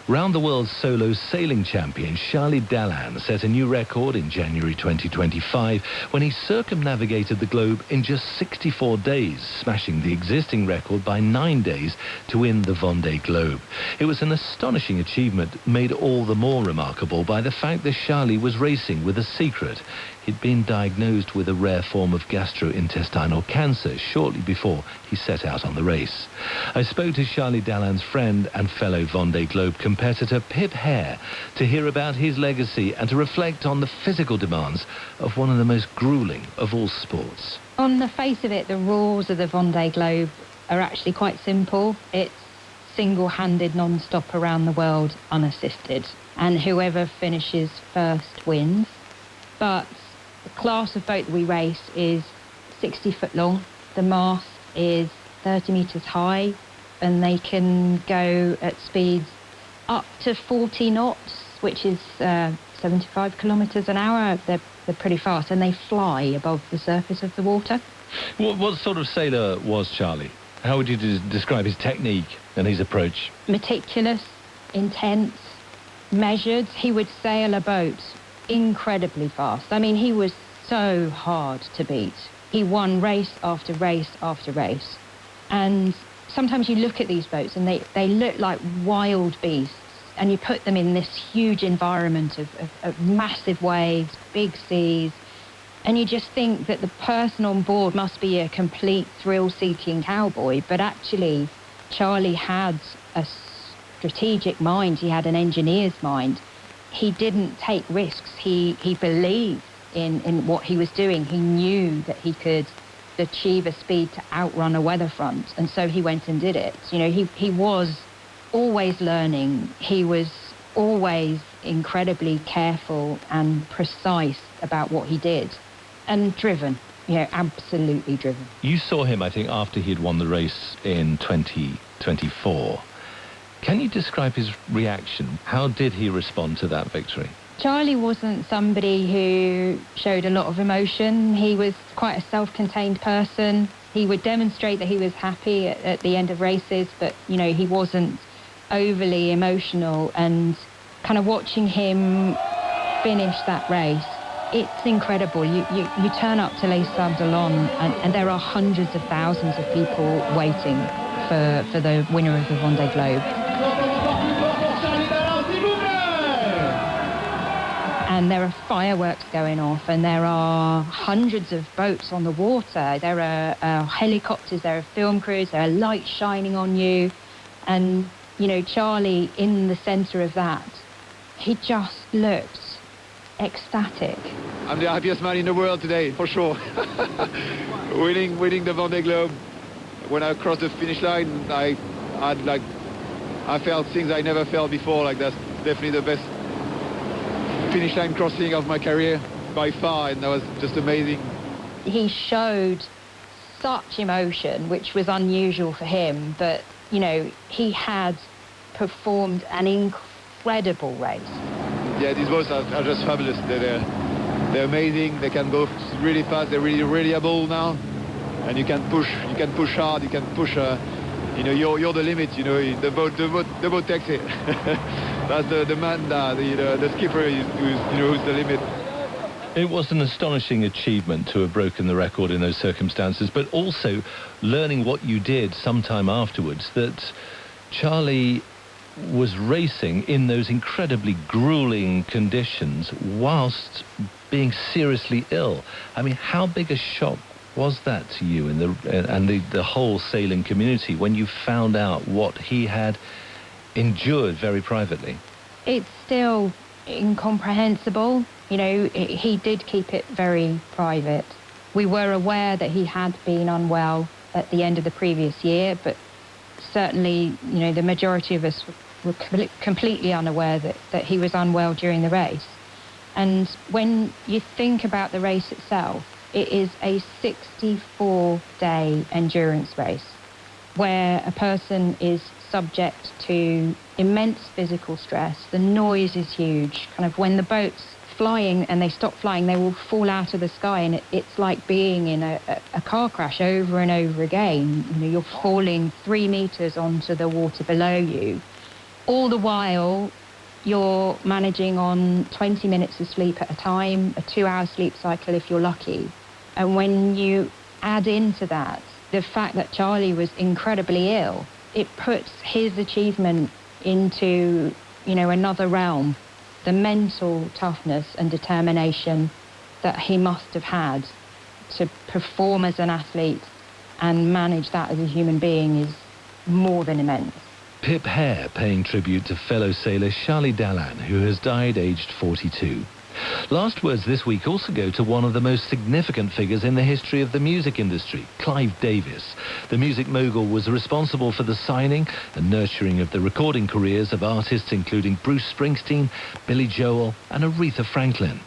Round the world solo sailing champion Charlie Dallan set a new record in January 2025 when he circumnavigated the globe in just 64 days, smashing the existing record by 9 days to win the Vendée Globe. It was an astonishing achievement, made all the more remarkable by the fact that Charlie was racing with a secret. He'd been diagnosed with a rare form of gastrointestinal cancer shortly before he set out on the race. I spoke to Charlie Dallan's friend and fellow Vendée Globe competitor Pip Hare to hear about his legacy and to reflect on the physical demands of one of the most grueling of all sports. On the face of it, the rules of the Vendée Globe are actually quite simple. It's single-handed, non-stop around the world, unassisted, and whoever finishes first wins. But the class of boat that we race is 60 foot long. The mast is 30 metres high, and they can go at speeds up to 40 knots, which is 75 kilometres an hour. They're pretty fast, and they fly above the surface of the water. What sort of sailor was Charlie? How would you describe his technique and his approach? Meticulous, intense, measured. He would sail a boat incredibly fast. I mean, he was so hard to beat. He won race after race after race. And sometimes you look at these boats and they look like wild beasts, and you put them in this huge environment of massive waves, big seas, and you just think that the person on board must be a complete thrill-seeking cowboy. But actually, Charlie had a strategic mind. He had an engineer's mind. He didn't take risks. He believed in what he was doing. He knew that he could achieve a speed to outrun a weather front, and so he went and did it. You know, he was always learning. He was always incredibly careful and precise about what he did, and driven. Absolutely driven. You saw him, I think, after he'd won the race in 2024. Can you describe his reaction? How did he respond to that victory? Charlie wasn't somebody who showed a lot of emotion. He was quite a self-contained person. He would demonstrate that he was happy at the end of races, but, he wasn't overly emotional. And kind of watching him finish that race, it's incredible. You turn up to Les Sables d'Olonne and there are hundreds of thousands of people waiting for the winner of the Vendée Globe. and there are fireworks going off, and there are hundreds of boats on the water. There are helicopters, there are film crews, there are lights shining on you. And, you know, Charlie, in the centre of that, he just looked ecstatic. I'm the happiest man in the world today, for sure. winning the Vendée Globe. When I crossed the finish line, I felt things I never felt before. Like, that's definitely the best finish line crossing of my career by far, and that was just amazing. He showed such emotion, which was unusual for him, but, you know, he had performed an incredible race. Yeah, these boats are just fabulous. They're amazing. They can go really fast. They're really able now, and you can push hard. You can push. You know, you're the limit. You know, the boat takes it. That's the man, the skipper, who's the limit. It was an astonishing achievement to have broken the record in those circumstances, but also learning what you did sometime afterwards, that Charlie was racing in those incredibly grueling conditions whilst being seriously ill. I mean, how big a shock was that to you and the whole sailing community when you found out what he had endured very privately? It's still incomprehensible. You know, he did keep it very private. We were aware that he had been unwell at the end of the previous year, but certainly, you know, the majority of us were completely unaware that he was unwell during the race. And when you think about the race itself, it is a 64-day endurance race where a person is subject to immense physical stress. The noise is huge. Kind of when the boat's flying and they stop flying, they will fall out of the sky, and it's like being in a car crash over and over again. You know, you're falling 3 meters onto the water below you. All the while, you're managing on 20 minutes of sleep at a time, a 2-hour sleep cycle if you're lucky. And when you add into that the fact that Charlie was incredibly ill, it puts his achievement into, you know, another realm. The mental toughness and determination that he must have had to perform as an athlete and manage that as a human being is more than immense. Pip Hare paying tribute to fellow sailor Charlie Dallan, who has died aged 42. Last words this week also go to one of the most significant figures in the history of the music industry, Clive Davis. The music mogul was responsible for the signing and nurturing of the recording careers of artists including Bruce Springsteen, Billy Joel and Aretha Franklin.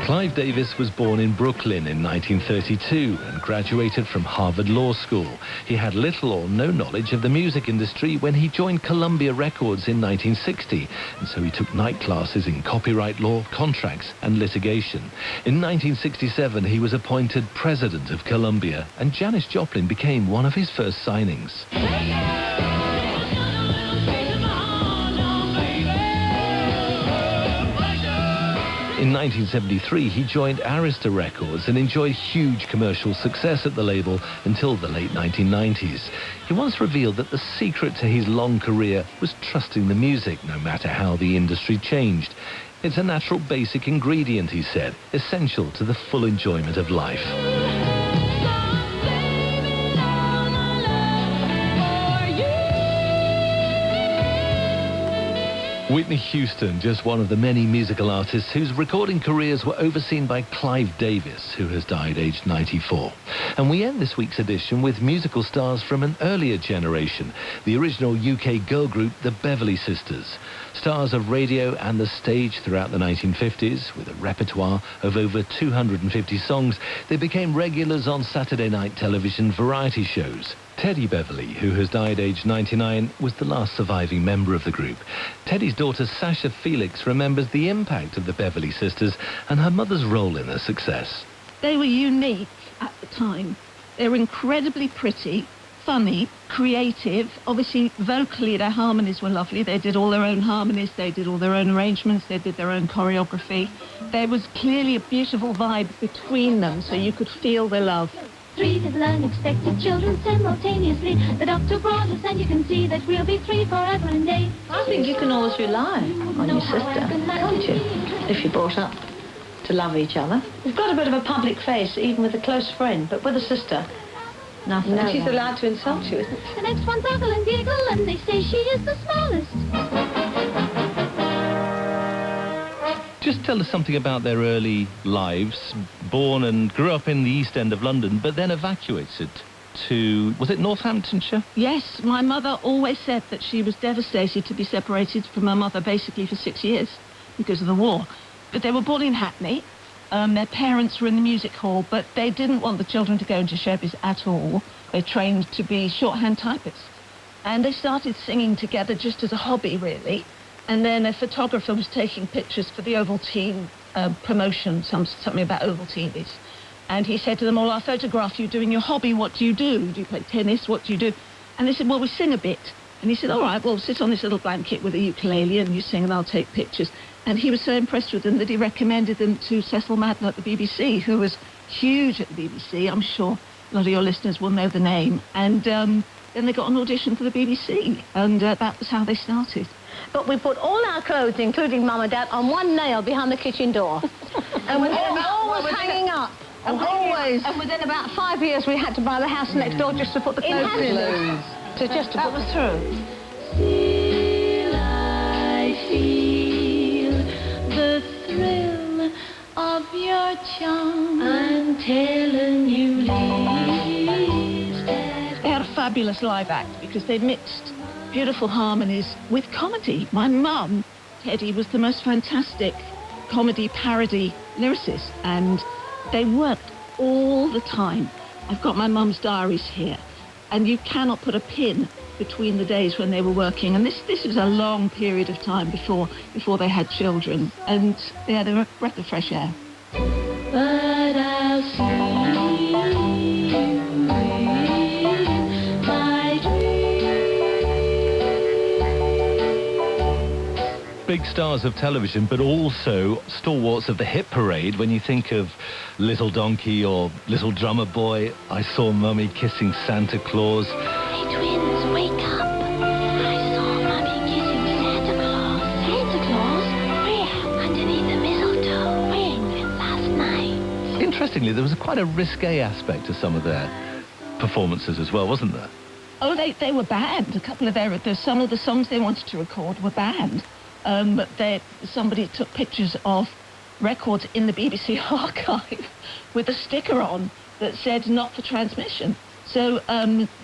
Clive Davis was born in Brooklyn in 1932 and graduated from Harvard Law School. He had little or no knowledge of the music industry when he joined Columbia Records in 1960, and so he took night classes in copyright law, contracts and litigation. In 1967, he was appointed president of Columbia, and Janis Joplin became one of his first signings. In 1973, he joined Arista Records and enjoyed huge commercial success at the label until the late 1990s. He once revealed that the secret to his long career was trusting the music, no matter how the industry changed. It's a natural basic ingredient, he said, essential to the full enjoyment of life. Whitney Houston, just one of the many musical artists whose recording careers were overseen by Clive Davis, who has died aged 94. And we end this week's edition with musical stars from an earlier generation, the original UK girl group, the Beverley Sisters. Stars of radio and the stage throughout the 1950s, with a repertoire of over 250 songs, they became regulars on Saturday night television variety shows. Teddy Beverley, who has died aged 99, was the last surviving member of the group. Teddy's daughter Sasha Felix remembers the impact of the Beverley Sisters and her mother's role in their success. They were unique at the time. They were incredibly pretty, funny, creative. Obviously, vocally, their harmonies were lovely. They did all their own harmonies, they did all their own arrangements, they did their own choreography. There was clearly a beautiful vibe between them, so you could feel the love. 3 little unexpected children simultaneously. The doctor brought us, and you can see that we'll be 3 forever and day. I think you can always rely on your sister, can't you? If you're brought up to love each other. You've got a bit of a public face, even with a close friend, but with a sister, nothing. No, She's no. allowed to insult you, isn't she? The next one's uggle and giggle, and they say she is the smallest. Just tell us something about their early lives. Born and grew up in the East End of London, but then evacuated to, was it Northamptonshire? Yes, my mother always said that she was devastated to be separated from her mother basically for 6 years because of the war. But they were born in Hackney. Their parents were in the music hall, but they didn't want the children to go into showbiz at all. They trained to be shorthand typists. And they started singing together just as a hobby, really. And then a photographer was taking pictures for the Ovaltine promotion, something about Ovaltines. And he said to them all, I'll photograph you doing your hobby. What do you do? Do you play tennis? What do you do? And they said, well, we sing a bit. And he said, all right, well, sit on this little blanket with a ukulele and you sing and I'll take pictures. And he was so impressed with them that he recommended them to Cecil Madler at the BBC, who was huge at the BBC. I'm sure a lot of your listeners will know the name. And then they got an audition for the BBC. And that was how they started. But we put all our clothes, including Mum and Dad, on one nail behind the kitchen door. And we were always hanging up. And always. And within about 5 years, we had to buy the house next door just to put the clothes in. That was true. Still I feel the thrill of your charm. I'm telling you, leaves that... They had a fabulous live act because they mixed beautiful harmonies with comedy. My mum, Teddy, was the most fantastic comedy parody lyricist, and they worked all the time. I've got my mum's diaries here, and you cannot put a pin between the days when they were working. And this was a long period of time before they had children. And yeah, they were a breath of fresh air. But I'll see you in my Big stars of television, but also stalwarts of the hit parade. When you think of Little Donkey or Little Drummer Boy, I Saw Mummy Kissing Santa Claus. Hey, twins, wake up. I saw Mummy kissing Santa Claus. Santa Claus? Where? Underneath the mistletoe. When? Last night. Interestingly, there was quite a risque aspect to some of their performances as well, wasn't there? Oh, they were banned. A couple of some of the songs they wanted to record were banned. Somebody took pictures of records in the BBC archive with a sticker on that said not for transmission. So,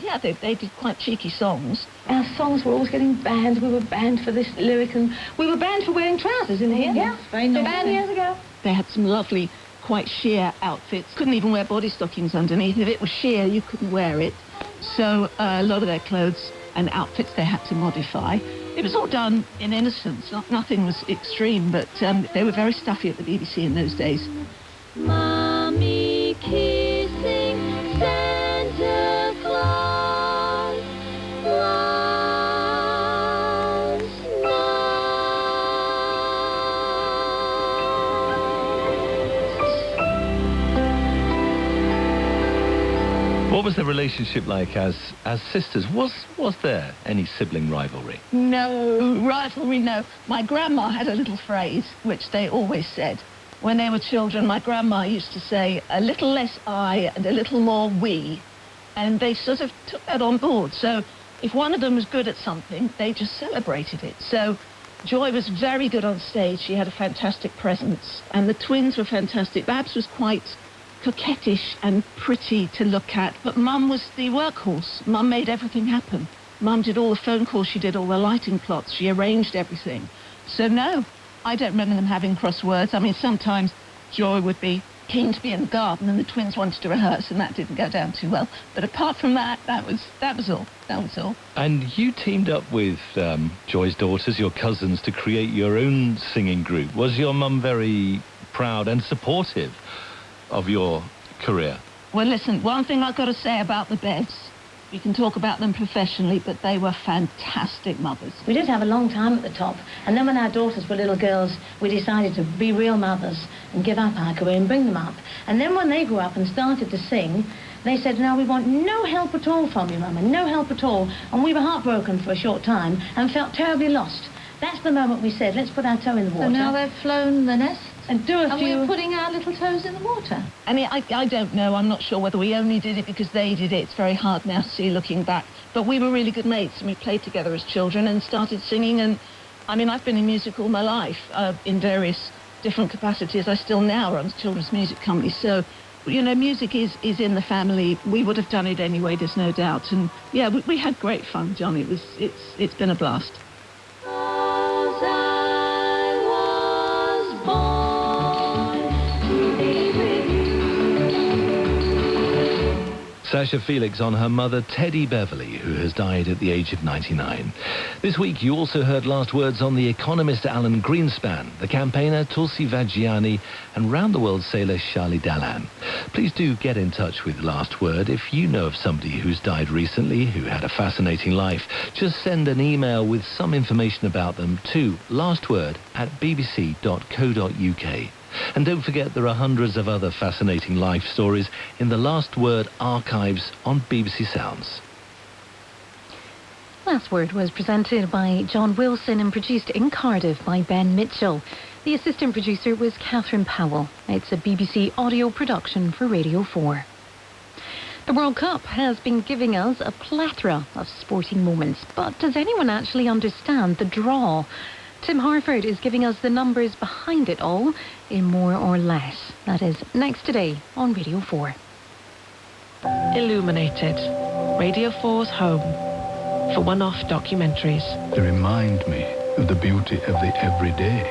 yeah, they did quite cheeky songs. Our songs were always getting banned. We were banned for this lyric, and we were banned for wearing trousers in here. Yeah, very nice. Banned years ago. They had some lovely, quite sheer outfits. Couldn't even wear body stockings underneath. If it was sheer, you couldn't wear it. So a lot of their clothes and outfits they had to modify. It was all done in innocence. Nothing was extreme, but they were very stuffy at the BBC in those days. Mommy kissing Santa Claus last What was the relationship like as sisters? Was there any sibling rivalry? No rivalry, no. My grandma had a little phrase, which they always said. When they were children, my grandma used to say, a little less I and a little more we. And they sort of took that on board. So if one of them was good at something, they just celebrated it. So Joy was very good on stage. She had a fantastic presence. And the twins were fantastic. Babs was quite coquettish and pretty to look at, but Mum was the workhorse. Mum made everything happen. Mum did all the phone calls, she did all the lighting plots, she arranged everything. So no, I don't remember them having cross words. I mean, sometimes Joy would be keen to be in the garden and the twins wanted to rehearse and that didn't go down too well. But apart from that, that was all. And you teamed up with Joy's daughters, your cousins, to create your own singing group. Was your mum very proud and supportive of your career? Well, listen, one thing I've got to say about the Bevs, we can talk about them professionally, but they were fantastic mothers. We did have a long time at the top, and then when our daughters were little girls, we decided to be real mothers and give up our career and bring them up. And then when they grew up and started to sing, They said, no, we want no help at all from you, Mama, no help at all. And we were heartbroken for a short time and felt terribly lost. That's the moment we said, let's put our toe in the water. So now they've flown the nest? And do a and few... we're putting our little toes in the water. I mean, I don't know. I'm not sure whether we only did it because they did it. It's very hard now to see looking back. But we were really good mates and we played together as children and started singing. And, I mean, I've been in music all my life in various different capacities. I still now run a children's music company. So, you know, music is in the family. We would have done it anyway, there's no doubt. And, yeah, we had great fun, John. It's been a blast. Sasha Felix on her mother, Teddy Beverly, who has died at the age of 99. This week, you also heard last words on the economist Alan Greenspan, the campaigner Tulsi Vajiani, and round-the-world sailor Charlie Dallan. Please do get in touch with Last Word if you know of somebody who's died recently, who had a fascinating life. Just send an email with some information about them to lastword@bbc.co.uk. And don't forget there are hundreds of other fascinating life stories in the Last Word archives on BBC Sounds. Last Word was presented by John Wilson and produced in Cardiff by Ben Mitchell. The assistant producer was Catherine Powell. It's a BBC audio production for Radio 4. The World Cup has been giving us a plethora of sporting moments, but does anyone actually understand the draw? Tim Harford is giving us the numbers behind it all in More or Less. That is next today on Radio 4. Illuminated, Radio 4's home for one-off documentaries. They remind me of the beauty of the everyday.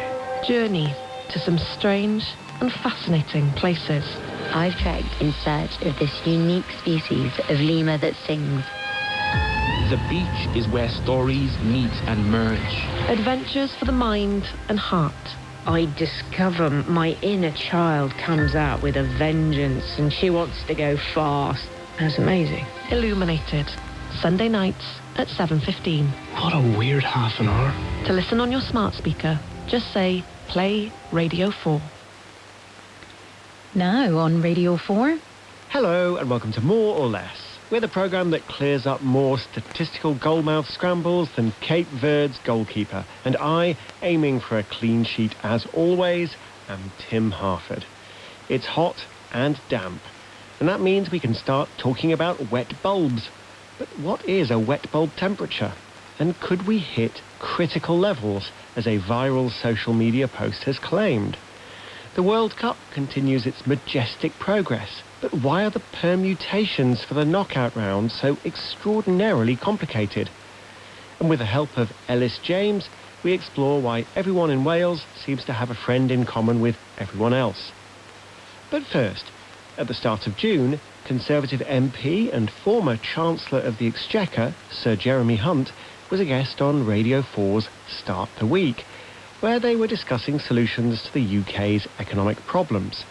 Journey to some strange and fascinating places. I've trekked in search of this unique species of lemur that sings. The beach is where stories meet and merge. Adventures for the mind and heart. I discover my inner child comes out with a vengeance and she wants to go fast. That's amazing. Illuminated, Sunday nights at 7:15. What a weird half an hour. To listen on your smart speaker, just say, play Radio 4. Now on Radio 4. Hello and welcome to More or Less. We're the programme that clears up more statistical goalmouth scrambles than Cape Verde's goalkeeper. And I, aiming for a clean sheet as always, am Tim Harford. It's hot and damp, and that means we can start talking about wet bulbs. But what is a wet bulb temperature? And could we hit critical levels, as a viral social media post has claimed? The World Cup continues its majestic progress. But why are the permutations for the knockout round so extraordinarily complicated? And with the help of Ellis James, we explore why everyone in Wales seems to have a friend in common with everyone else. But first, at the start of June, Conservative MP and former Chancellor of the Exchequer, Sir Jeremy Hunt, was a guest on Radio 4's Start the Week, where they were discussing solutions to the UK's economic problems.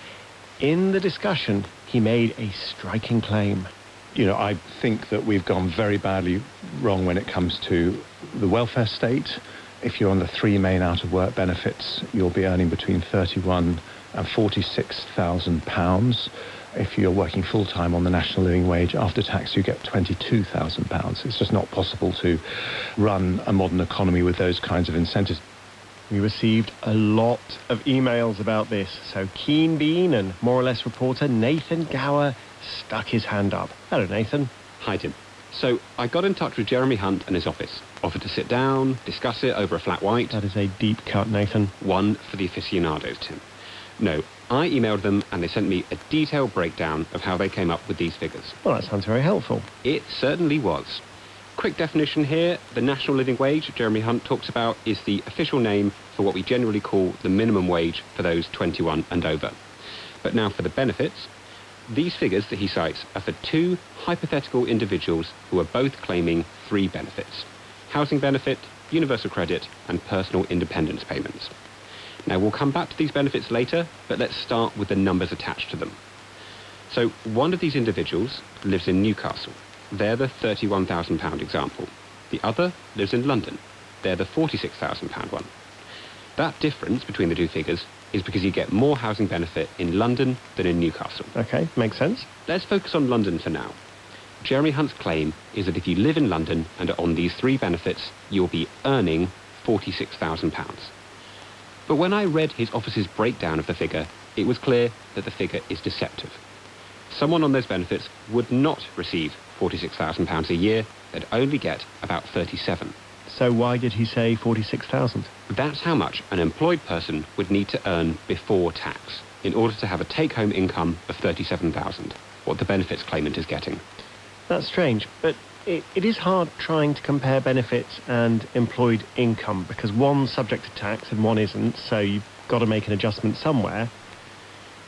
In the discussion, he made a striking claim. You know, I think that we've gone very badly wrong when it comes to the welfare state. If you're on the three main out-of-work benefits, you'll be earning between £31,000 and £46,000. If you're working full-time on the national living wage, after tax, you get £22,000. It's just not possible to run a modern economy with those kinds of incentives. We received a lot of emails about this, so Keen Bean and More or Less reporter Nathan Gower stuck his hand up. Hello, Nathan. Hi, Tim. So I got in touch with Jeremy Hunt and his office, offered to sit down, discuss it over a flat white. That is a deep cut, Nathan. One for the aficionados, Tim. No, I emailed them and they sent me a detailed breakdown of how they came up with these figures. Well, that sounds very helpful. It certainly was. Quick definition here, the national living wage Jeremy Hunt talks about is the official name for what we generally call the minimum wage for those 21 and over. But now for the benefits, these figures that he cites are for two hypothetical individuals who are both claiming three benefits: housing benefit, universal credit and personal independence payments. Now we'll come back to these benefits later, but let's start with the numbers attached to them. So one of these individuals lives in Newcastle. They're the £31,000 example. The other lives in London. They're the £46,000 one. That difference between the two figures is because you get more housing benefit in London than in Newcastle. OK, makes sense. Let's focus on London for now. Jeremy Hunt's claim is that if you live in London and are on these three benefits, you'll be earning £46,000. But when I read his office's breakdown of the figure, it was clear that the figure is deceptive. Someone on those benefits would not receive £46,000 a year, they'd only get about 37. So why did he say 46,000? That's how much an employed person would need to earn before tax in order to have a take-home income of 37,000, what the benefits claimant is getting. That's strange, but it is hard trying to compare benefits and employed income because one's subject to tax and one isn't, so you've got to make an adjustment somewhere.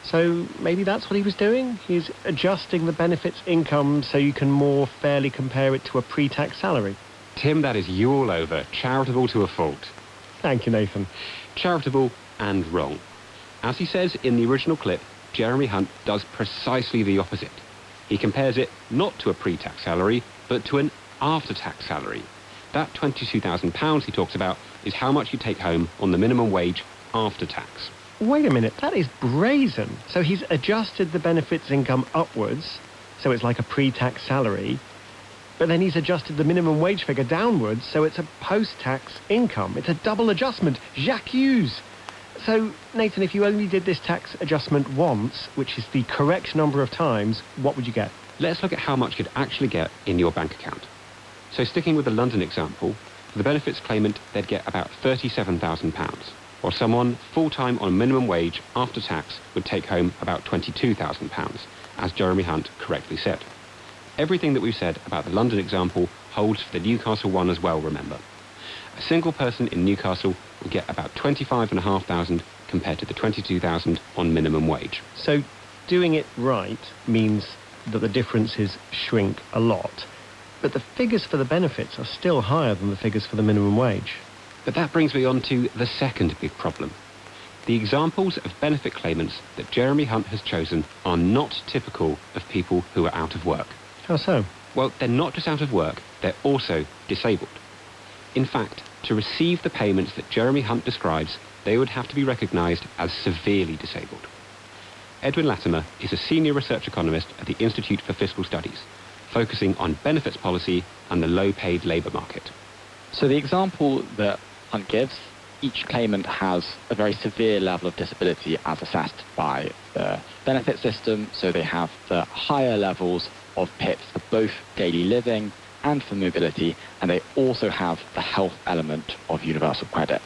So maybe that's what he was doing? He's adjusting the benefits income so you can more fairly compare it to a pre-tax salary. Tim, that is you all over. Charitable to a fault. Thank you, Nathan. Charitable and wrong. As he says in the original clip, Jeremy Hunt does precisely the opposite. He compares it not to a pre-tax salary, but to an after-tax salary. That £22,000 he talks about is how much you take home on the minimum wage after tax. Wait a minute, that is brazen. So he's adjusted the benefits income upwards, so it's like a pre-tax salary, but then he's adjusted the minimum wage figure downwards, so it's a post-tax income. It's a double adjustment. J'accuse. So, Nathan, if you only did this tax adjustment once, which is the correct number of times, what would you get? Let's look at how much you'd actually get in your bank account. So sticking with the London example, for the benefits claimant, they'd get about £37,000, while someone full-time on minimum wage after tax would take home about £22,000, as Jeremy Hunt correctly said. Everything that we've said about the London example holds for the Newcastle one as well, remember. A single person in Newcastle will get about £25,500 compared to the £22,000 on minimum wage. So doing it right means that the differences shrink a lot, but the figures for the benefits are still higher than the figures for the minimum wage. But that brings me on to the second big problem. The examples of benefit claimants that Jeremy Hunt has chosen are not typical of people who are out of work. How so? Well, they're not just out of work, they're also disabled. In fact, to receive the payments that Jeremy Hunt describes, they would have to be recognised as severely disabled. Edwin Latimer is a senior research economist at the Institute for Fiscal Studies, focusing on benefits policy and the low-paid labour market. So the example that Hunt gives, each claimant has a very severe level of disability as assessed by the benefit system, so they have the higher levels of PIPs for both daily living and for mobility, and they also have the health element of universal credit.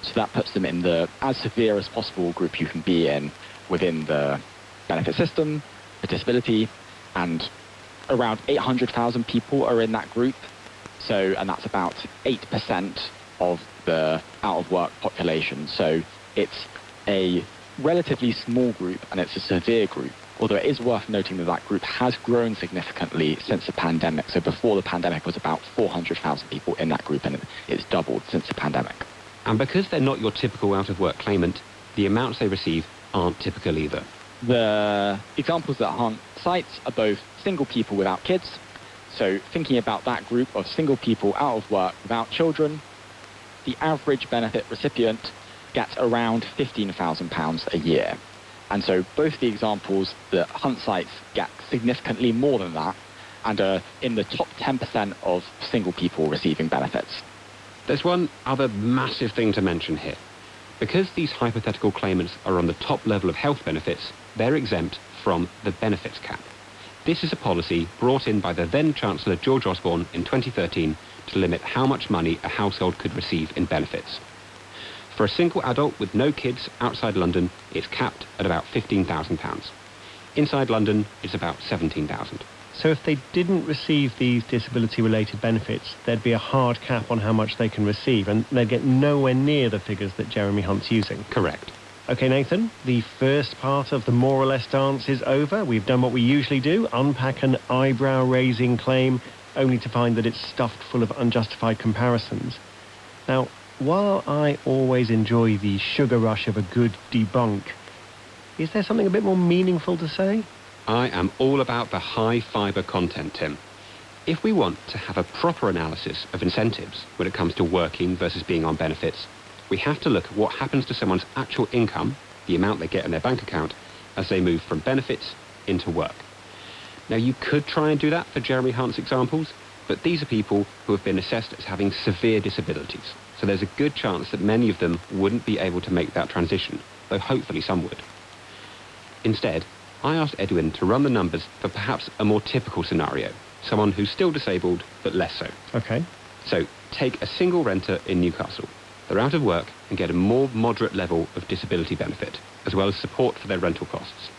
So that puts them in the as severe as possible group you can be in within the benefit system, the disability, and around 800,000 people are in that group. So, and that's about 8% of the out-of-work population. So it's a relatively small group and it's a severe group. Although it is worth noting that that group has grown significantly since the pandemic. So before the pandemic was about 400,000 people in that group, and it's doubled since the pandemic. And because they're not your typical out-of-work claimant, the amounts they receive aren't typical either. The examples that Hunt cites are both single people without kids. So thinking about that group of single people out of work without children, the average benefit recipient gets around £15,000 a year. And so both the examples that Hunt cites get significantly more than that and are in the top 10% of single people receiving benefits. There's one other massive thing to mention here. Because these hypothetical claimants are on the top level of health benefits, they're exempt from the benefits cap. This is a policy brought in by the then Chancellor George Osborne in 2013 to limit how much money a household could receive in benefits. For a single adult with no kids outside London, it's capped at about £15,000. Inside London, it's about £17,000. So if they didn't receive these disability-related benefits, there'd be a hard cap on how much they can receive, and they'd get nowhere near the figures that Jeremy Hunt's using. Correct. OK, Nathan, the first part of the more or less dance is over. We've done what we usually do, unpack an eyebrow-raising claim, only to find that it's stuffed full of unjustified comparisons. Now, while I always enjoy the sugar rush of a good debunk, is there something a bit more meaningful to say? I am all about the high fibre content, Tim. If we want to have a proper analysis of incentives when it comes to working versus being on benefits, we have to look at what happens to someone's actual income the amount they get in their bank account, as they move from benefits into work. Now, you could try and do that for Jeremy Hunt's examples, but these are people who have been assessed as having severe disabilities, so there's a good chance that many of them wouldn't be able to make that transition, though hopefully some would. Instead, I asked Edwin to run the numbers for perhaps a more typical scenario, someone who's still disabled, but less so. OK. So, take a single renter in Newcastle. They're out of work and get a more moderate level of disability benefit, as well as support for their rental costs.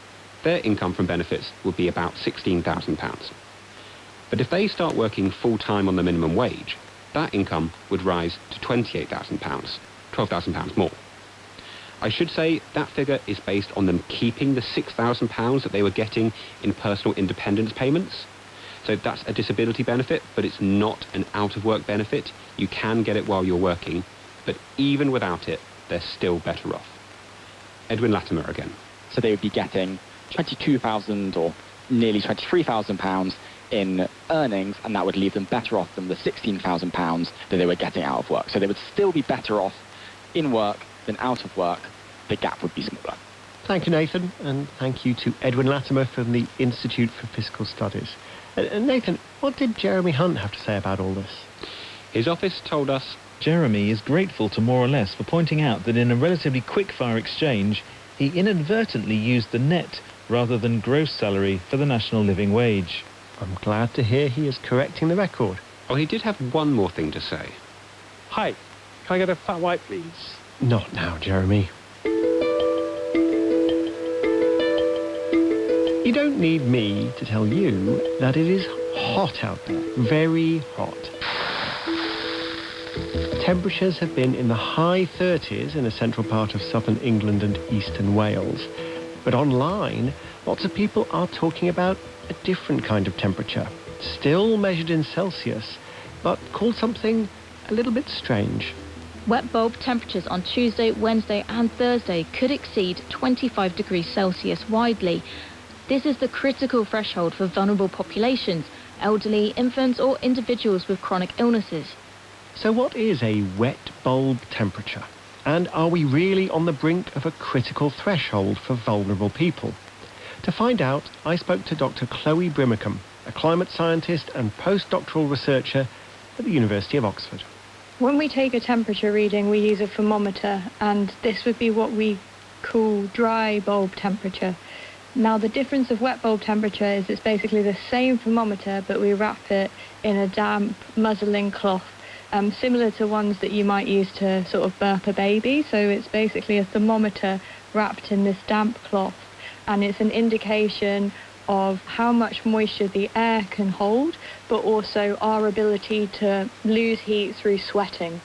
Their income from benefits would be about £16,000. But if they start working full-time on the minimum wage, that income would rise to £28,000, £12,000 more. I should say that figure is based on them keeping the £6,000 that they were getting in personal independence payments. So that's a disability benefit, but it's not an out-of-work benefit. You can get it while you're working, but even without it, they're still better off. Edwin Latimer again. So they would be getting £22,000 or nearly £23,000 in earnings, and that would leave them better off than the £16,000 that they were getting out of work. So they would still be better off in work than out of work. The gap would be smaller. Thank you, Nathan, and thank you to Edwin Latimer from the Institute for Fiscal Studies. Nathan, what did Jeremy Hunt have to say about all this? His office told us Jeremy is grateful to More or Less for pointing out that in a relatively quick-fire exchange, he inadvertently used the net rather than gross salary for the national living wage. I'm glad to hear he is correcting the record. Oh, he did have one more thing to say. Hi, can I get a flat white, please? Not now, Jeremy. You don't need me to tell you that it is hot out there, very hot. Temperatures have been in the high 30s in the central part of southern England and eastern Wales. But online, lots of people are talking about a different kind of temperature, still measured in Celsius, but called something a little bit strange. Wet bulb temperatures on Tuesday, Wednesday and Thursday could exceed 25 degrees Celsius widely. This is the critical threshold for vulnerable populations, elderly, infants or individuals with chronic illnesses. So what is a wet bulb temperature? And are we really on the brink of a critical threshold for vulnerable people? To find out, I spoke to Dr. Chloe Brimacombe, a climate scientist and postdoctoral researcher at the University of Oxford. When we take a temperature reading, we use a thermometer, and this would be what we call dry bulb temperature. Now, the difference of wet bulb temperature is it's basically the same thermometer, but we wrap it in a damp muslin cloth, similar to ones that you might use to sort of burp a baby. So it's basically a thermometer wrapped in this damp cloth, and it's an indication of how much moisture the air can hold, but also our ability to lose heat through sweating.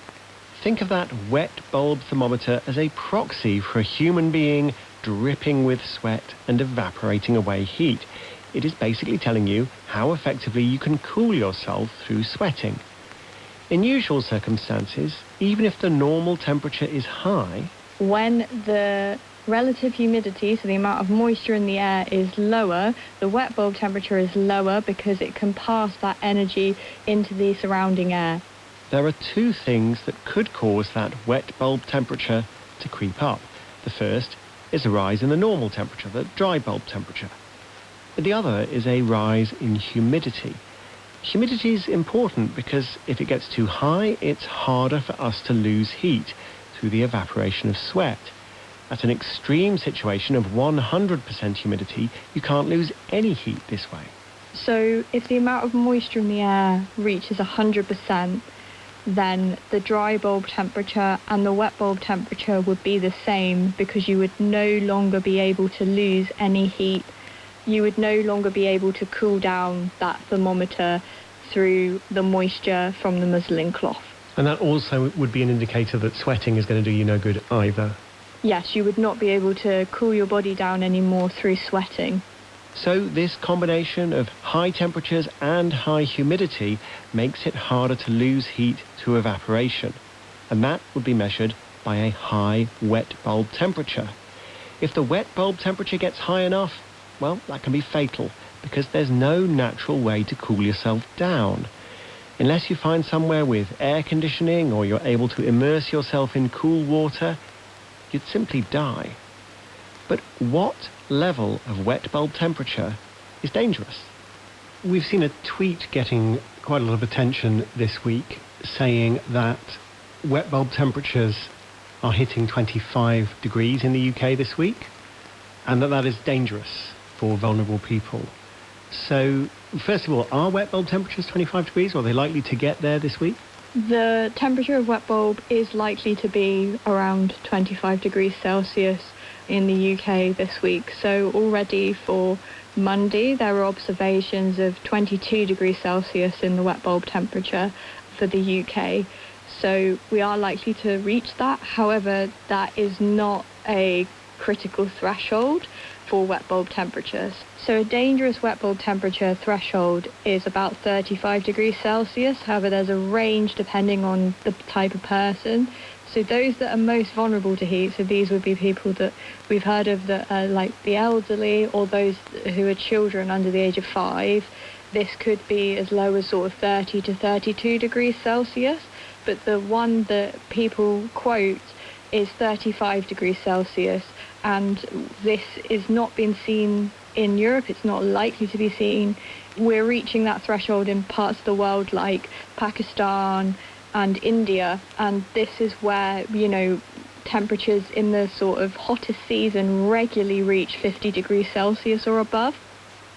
Think of that wet bulb thermometer as a proxy for a human being dripping with sweat and evaporating away heat. It is basically telling you how effectively you can cool yourself through sweating. In usual circumstances, even if the normal temperature is high, when the relative humidity, so the amount of moisture in the air, is lower, the wet bulb temperature is lower because it can pass that energy into the surrounding air. there are two things that could cause that wet bulb temperature to creep up. The first is a rise in the normal temperature, the dry bulb temperature. But the other is a rise in humidity. Humidity is important because if it gets too high, it's harder for us to lose heat through the evaporation of sweat. At an extreme situation of 100% humidity, you can't lose any heat this way. So if the amount of moisture in the air reaches 100%, then the dry bulb temperature and the wet bulb temperature would be the same, because you would no longer be able to lose any heat. You would no longer be able to cool down that thermometer through the moisture from the muslin cloth. And that also would be an indicator that sweating is going to do you no good either. Yes, you would not be able to cool your body down anymore through sweating. So this combination of high temperatures and high humidity makes it harder to lose heat through evaporation. And that would be measured by a high wet bulb temperature. If the wet bulb temperature gets high enough, well, that can be fatal, because there's no natural way to cool yourself down. Unless you find somewhere with air conditioning or you're able to immerse yourself in cool water, you'd simply die. But what level of wet bulb temperature is dangerous? We've seen a tweet getting quite a lot of attention this week saying that wet bulb temperatures are hitting 25 degrees in the UK this week, and that is dangerous for vulnerable people. So, first of all, are wet bulb temperatures 25 degrees, or are they likely to get there this week? The temperature of wet bulb is likely to be around 25 degrees Celsius in the UK this week. So already for Monday, there were observations of 22 degrees Celsius in the wet bulb temperature for the UK. So we are likely to reach that. However, that is not a critical threshold for wet bulb temperatures. So a dangerous wet bulb temperature threshold is about 35 degrees Celsius. However, there's a range depending on the type of person. So those that are most vulnerable to heat, so these would be people that we've heard of that are like the elderly or those who are children under the age of 5. This could be as low as sort of 30 to 32 degrees Celsius. But the one that people quote is 35 degrees Celsius. And this is not been seen in Europe. It's not likely to be seen. We're reaching that threshold in parts of the world like Pakistan and India, and this is where, you know, temperatures in the sort of hottest season regularly reach 50 degrees Celsius or above.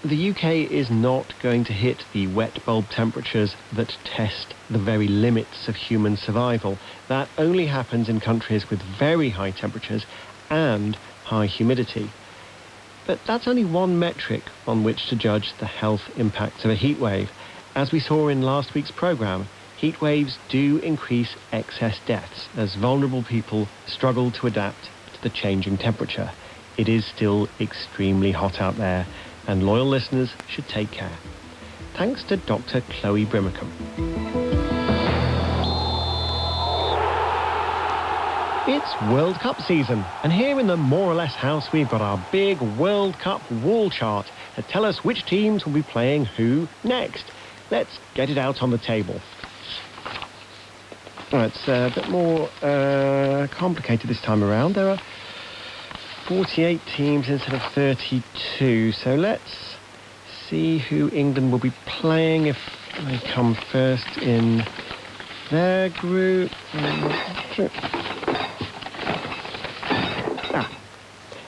The UK is not going to hit the wet bulb temperatures that test the very limits of human survival. That only happens in countries with very high temperatures and high humidity. But that's only one metric on which to judge the health impacts of a heat wave. As we saw in last week's programme, heat waves do increase excess deaths as vulnerable people struggle to adapt to the changing temperature. It is still extremely hot out there, and loyal listeners should take care. Thanks to Dr. Chloe Brimacombe. It's World Cup season, and here in the More or Less house we've got our big World Cup wall chart to tell us which teams will be playing who next. Let's get it out on the table. It's a bit more complicated this time around. There are 48 teams instead of 32, so let's see who England will be playing if they come first in their group.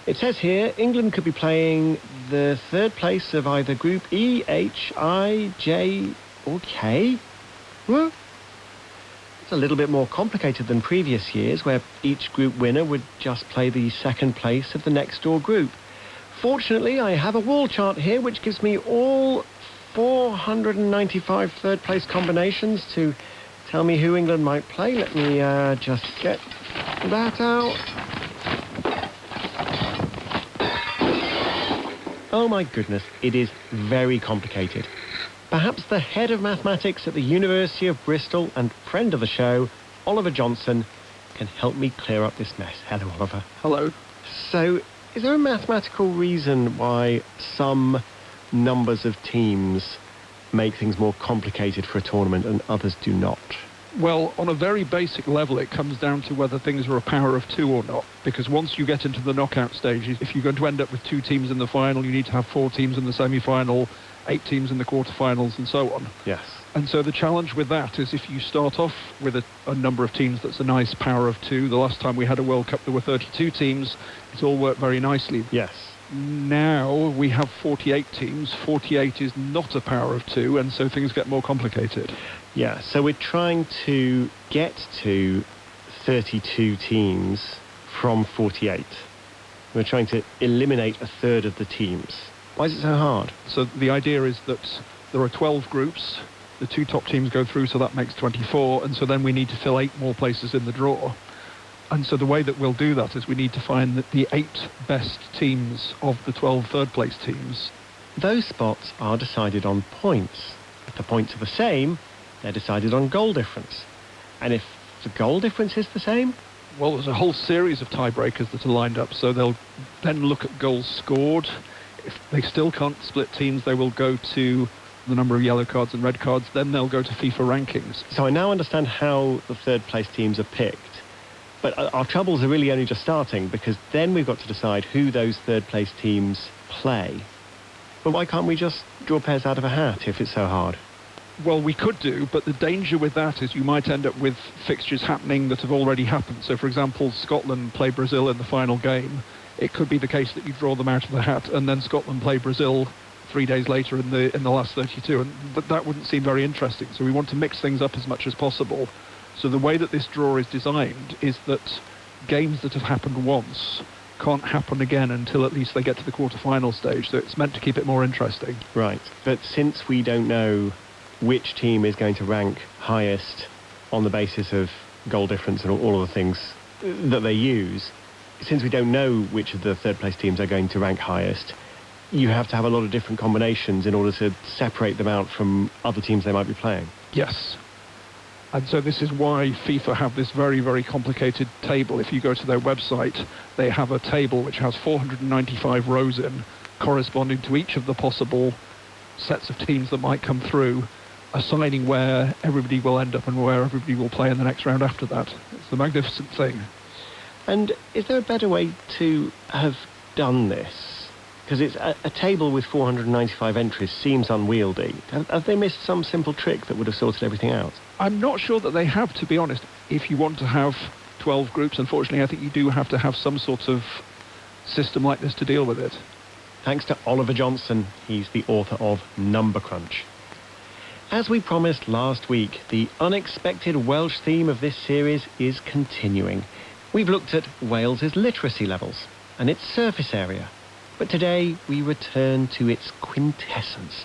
It says here England could be playing the third place of either Group E, H, I, J or K. Well, it's a little bit more complicated than previous years, where each group winner would just play the second place of the next door group. Fortunately, I have a wall chart here which gives me all 495 third place combinations to tell me who England might play. Let me just get that out. Oh my goodness, it is very complicated. Perhaps the head of mathematics at the University of Bristol and friend of the show, Oliver Johnson, can help me clear up this mess. Hello, Oliver. Hello. So, is there a mathematical reason why some numbers of teams make things more complicated for a tournament and others do not? Well, on a very basic level, it comes down to whether things are a power of 2 or not. Because once you get into the knockout stages, if you're going to end up with 2 teams in the final, you need to have 4 teams in the semi-final, 8 teams in the quarterfinals, and so on. Yes. And so the challenge with that is if you start off with a number of teams that's a nice power of 2. The last time we had a World Cup, there were 32 teams. It all worked very nicely. Yes. Now we have 48 teams. 48 is not a power of 2, and so things get more complicated. Yeah, so we're trying to get to 32 teams from 48. We're trying to eliminate a third of the teams. Why is it so hard? So the idea is that there are 12 groups. The 2 top teams go through, so that makes 24, and so then we need to fill 8 more places in the draw. And so the way that we'll do that is we need to find the 8 best teams of the 12 third-place teams. Those spots are decided on points. If the points are the same, they're decided on goal difference. And if the goal difference is the same? Well, there's a whole series of tiebreakers that are lined up, so they'll then look at goals scored. If they still can't split teams, they will go to the number of yellow cards and red cards, then they'll go to FIFA rankings. So I now understand how the third-place teams are picked. But our troubles are really only just starting, because then we've got to decide who those third-place teams play. But why can't we just draw pairs out of a hat if it's so hard? Well, we could do, but the danger with that is you might end up with fixtures happening that have already happened. So, for example, Scotland play Brazil in the final game. It could be the case that you draw them out of the hat, and then Scotland play Brazil 3 days later in the last 32, and that wouldn't seem very interesting. So we want to mix things up as much as possible. So the way that this draw is designed is that games that have happened once can't happen again until at least they get to the quarter-final stage. So it's meant to keep it more interesting. Right, but since we don't know which team is going to rank highest on the basis of goal difference and all of the things that they use, since we don't know which of the third-place teams are going to rank highest, you have to have a lot of different combinations in order to separate them out from other teams they might be playing. Yes. And so this is why FIFA have this very, very complicated table. If you go to their website, they have a table which has 495 rows in, corresponding to each of the possible sets of teams that might come through, assigning where everybody will end up and where everybody will play in the next round after that. It's a magnificent thing. And is there a better way to have done this? Because it's a table with 495 entries seems unwieldy. Have they missed some simple trick that would have sorted everything out? I'm not sure that they have, to be honest. If you want to have 12 groups, unfortunately, I think you do have to have some sort of system like this to deal with it. Thanks to Oliver Johnson. He's the author of Number Crunch. As we promised last week, the unexpected Welsh theme of this series is continuing. We've looked at Wales's literacy levels and its surface area. But today we return to its quintessence,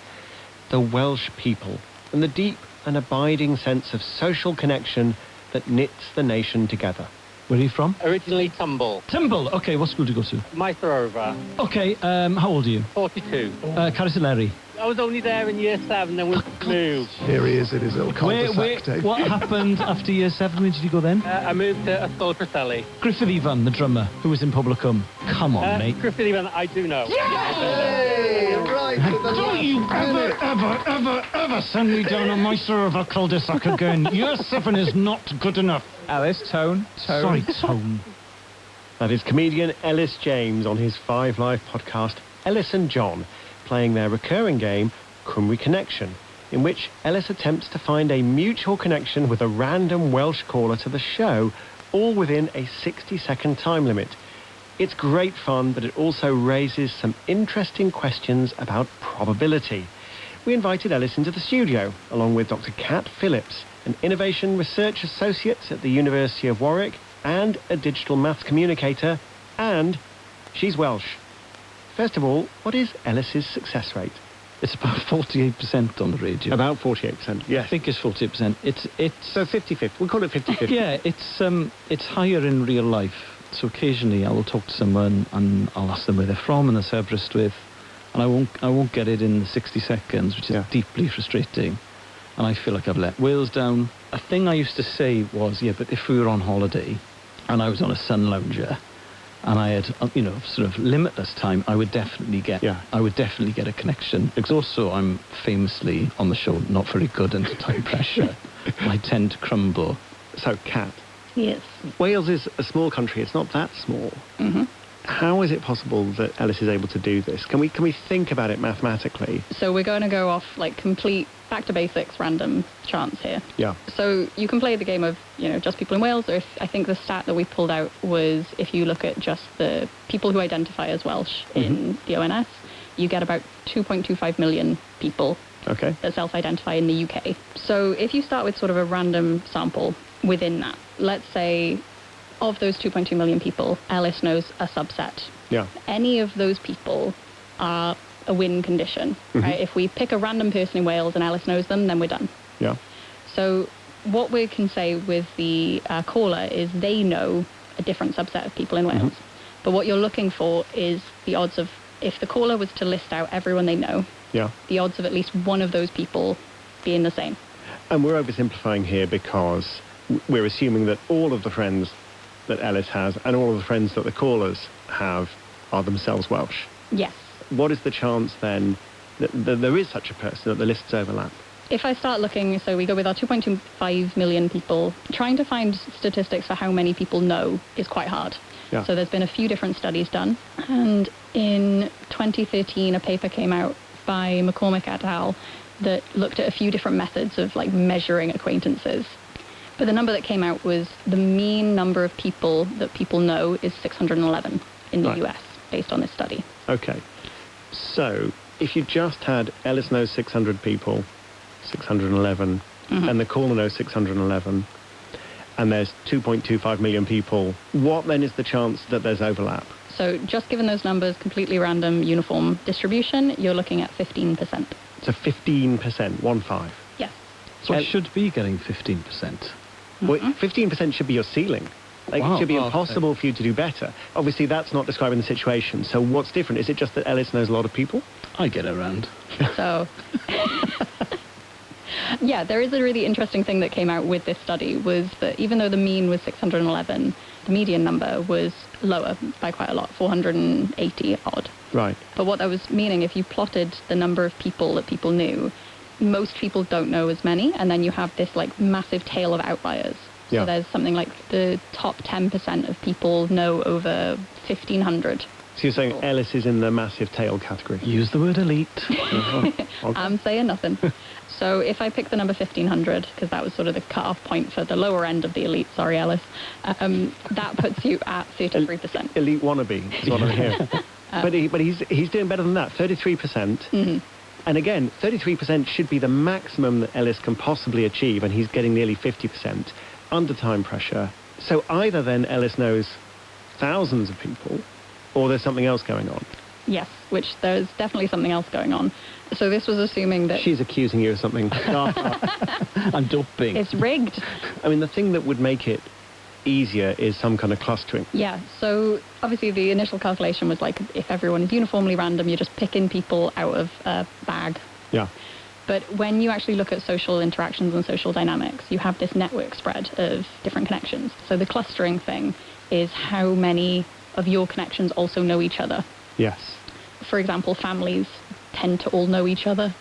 the Welsh people, and the deep and abiding sense of social connection that knits the nation together. Where are you from? Originally Tumble. Tumble, OK, what school do you go to? Maestro. OK, how old are you? 42. Carrisaleri. I was only there in year 7, then we moved. Here he is in his little cul-de-sac. What happened after year 7? Where did you go then? I moved to Ysgol Preseli. Griffith Ivan, the drummer, who was in Publicum. Come on, mate. Griffith Ivan, I do know. Yay! Right. Don't you ever send me down on my server cul-de-sac again. Year 7 is not good enough. Alice, tone. Sorry, tone. That is comedian Ellis James on his 5 Live podcast, Ellis and John, playing their recurring game, Cymru Connection, in which Ellis attempts to find a mutual connection with a random Welsh caller to the show, all within a 60-second time limit. It's great fun, but it also raises some interesting questions about probability. We invited Ellis into the studio, along with Dr. Kat Phillips, an Innovation Research Associate at the University of Warwick, and a digital maths communicator, and she's Welsh. First of all, what is Ellis's success rate? It's about 48% on the radio. About 48%, yes. I think it's 48%. It's so 50-50. We'll call it 50-50. Yeah, it's higher in real life. So occasionally I will talk to someone and I'll ask them where they're from and the Cerberus with, and I won't get it in 60 seconds, which is deeply frustrating. And I feel like I've let Wales down. A thing I used to say was, yeah, but if we were on holiday and I was on a sun lounger and I had, sort of limitless time, I would definitely get a connection. Because also I'm famously on the show not very good under time pressure. I tend to crumble. So, Kat. Yes. Wales is a small country. It's not that small. Mm-hmm. How is it possible that Ellis is able to do this? Can we think about it mathematically? So we're going to go off like complete back to basics random chance here. Yeah. So you can play the game of, just people in Wales, or I think the stat that we pulled out was if you look at just the people who identify as Welsh in the ONS, you get about 2.25 million people that self-identify in the UK. So if you start with sort of a random sample within that, let's say of those 2.2 million people, Ellis knows a subset. Yeah. Any of those people are a win condition, right? If we pick a random person in Wales and Ellis knows them, then we're done. Yeah. So what we can say with the caller is they know a different subset of people in Wales. But what you're looking for is the odds of, if the caller was to list out everyone they know, the odds of at least one of those people being the same. And we're oversimplifying here because we're assuming that all of the friends that Ellis has and all of the friends that the callers have are themselves Welsh. Yes. What is the chance then that there is such a person, that the lists overlap? If I start looking, so we go with our 2.25 million people, trying to find statistics for how many people know is quite hard. Yeah. So there's been a few different studies done. And in 2013, a paper came out by McCormick et al. That looked at a few different methods of like measuring acquaintances. But the number that came out was the mean number of people that people know is 611 in the US, based on this study. Okay. So if you just had Ellis knows 600 people, 611, and the caller knows 611, and there's 2.25 million people, what then is the chance that there's overlap? So just given those numbers, completely random, uniform distribution, you're looking at 15%. So 15%, 1-5. Yes. So it should be getting 15%. Well, 15% should be your ceiling. Like, Wow. it should be Oh, impossible for you to do better. Obviously, that's not describing the situation. So what's different? Is it just that Ellis knows a lot of people? I get around. So, yeah, there is a really interesting thing that came out with this study was that even though the mean was 611, the median number was lower by quite a lot, 480 odd. Right. But what that was meaning, if you plotted the number of people that people knew, most people don't know as many, and then you have this like massive tail of outliers. Yeah. So there's something like the top 10% of people know over 1,500. So you're saying Ellis is in the massive tail category? Use the word elite. I'm saying nothing. So if I pick the number 1,500, because that was sort of the cut-off point for the lower end of the elite, sorry, Ellis, that puts you at 33%. Elite wannabe is what I'm hearing. But he's doing better than that, 33%. And again, 33% should be the maximum that Ellis can possibly achieve, and he's getting nearly 50% under time pressure. So either then Ellis knows thousands of people, or there's something else going on. Yes, which there's definitely something else going on. So this was assuming that... She's accusing you of something. I'm doping. It's rigged. I mean, the thing that would make it easier is some kind of clustering. Yeah, so obviously the initial calculation was like if everyone is uniformly random, you're just picking people out of a bag. Yeah. But when you actually look at social interactions and social dynamics, you have this network spread of different connections. So the clustering thing is how many of your connections also know each other. Yes. For example, families tend to all know each other,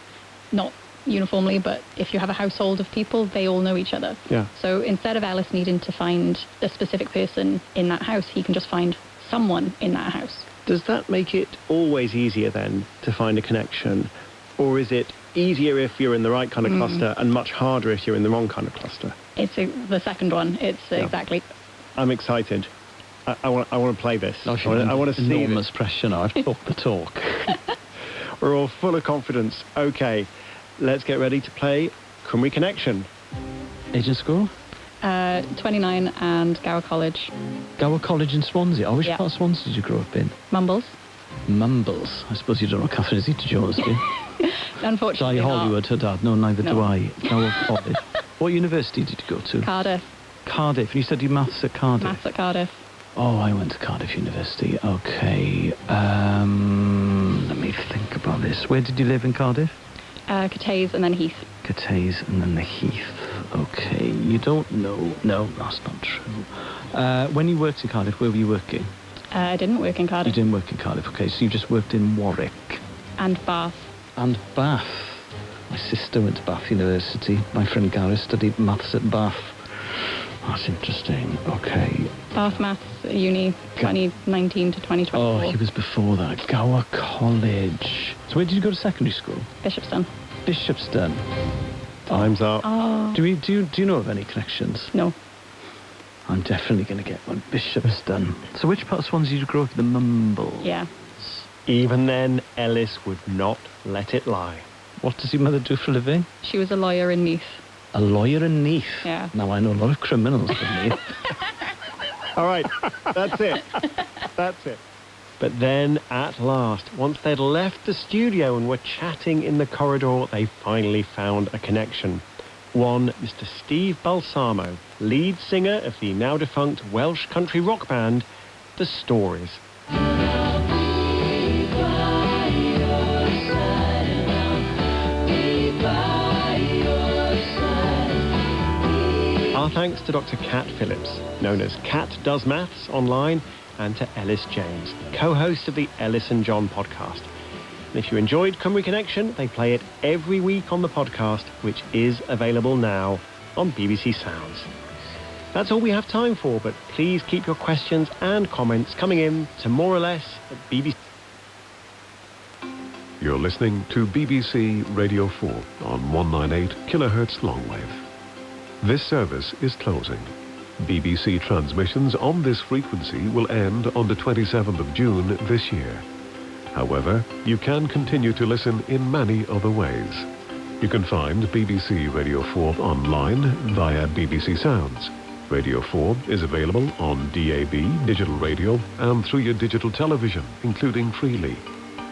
not uniformly, but if you have a household of people, they all know each other. Yeah. So instead of Ellis needing to find a specific person in that house, he can just find someone in that house. Does that make it always easier then to find a connection? Or is it easier if you're in the right kind of cluster and much harder if you're in the wrong kind of cluster? It's the second one. It's exactly. I'm excited. I want to play this. I want to see enormous pressure now. I've talked the talk. We're all full of confidence. Okay, let's get ready to play Cymru Connection. Age and school? 29 and Gower College. Gower College in Swansea. Oh, which Yeah. part of Swansea did you grow up in? Mumbles. Mumbles. I suppose you don't know Catherine Zeta-Jones, do you? Unfortunately Di not. Hollywood, her dad. No, neither No. do I. Gower College. What university did you go to? Cardiff. Cardiff. And you studied maths at Cardiff? Maths at Cardiff. Oh, I went to Cardiff University. Okay. Let me think about this. Where did you live in Cardiff? kHz and then Heath. kHz and then the Heath. Okay. You don't know. No, that's not true. When you worked in Cardiff, where were you working? I didn't work in You Cardiff. didn't work in Cardiff. Okay, so you just worked in Warwick. And Bath. And Bath. My sister went to Bath University. My friend Gareth studied maths at Bath. That's interesting. Okay. Bath Maths Uni 2019 to 2024. Oh, he was before that. Gower College. So where did you go to secondary school? Bishopston. Bishopston. Time's up. Oh. Do you know of any connections? No. I'm definitely going to get one. Bishopston. So which part of Swansea did you grow up in? The Mumble? Yeah. Even then, Ellis would not let it lie. What does your mother do for a living? She was a lawyer in Neath. A lawyer in Neath? Yeah. Now I know a lot of criminals in Neath. All right, that's it. That's it. But then, at last, once they'd left the studio and were chatting in the corridor, they finally found a connection. One Mr. Steve Balsamo, lead singer of the now-defunct Welsh country rock band, The Stories. Our thanks to Dr. Kat Phillips, known as Kat Does Maths online, and to Ellis James, co-host of the Ellis and John podcast. And if you enjoyed Cymru Connection, they play it every week on the podcast, which is available now on BBC Sounds. That's all we have time for, but please keep your questions and comments coming in to more or less at BBC. You're listening to BBC Radio 4 on 198 kHz longwave. This service is closing. BBC transmissions on this frequency will end on the 27th of June this year. However, you can continue to listen in many other ways. You can find BBC Radio 4 online via BBC Sounds. Radio 4 is available on DAB, digital radio, and through your digital television, including Freely.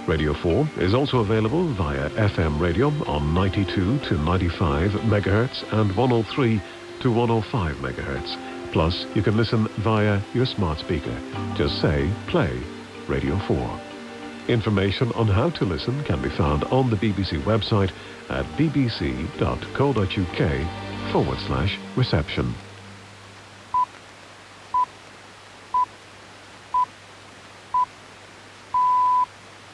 Radio 4 is also available via FM radio on 92 to 95 MHz and 103 to 105 MHz. Plus, you can listen via your smart speaker. Just say, play Radio 4. Information on how to listen can be found on the BBC website at bbc.co.uk/reception.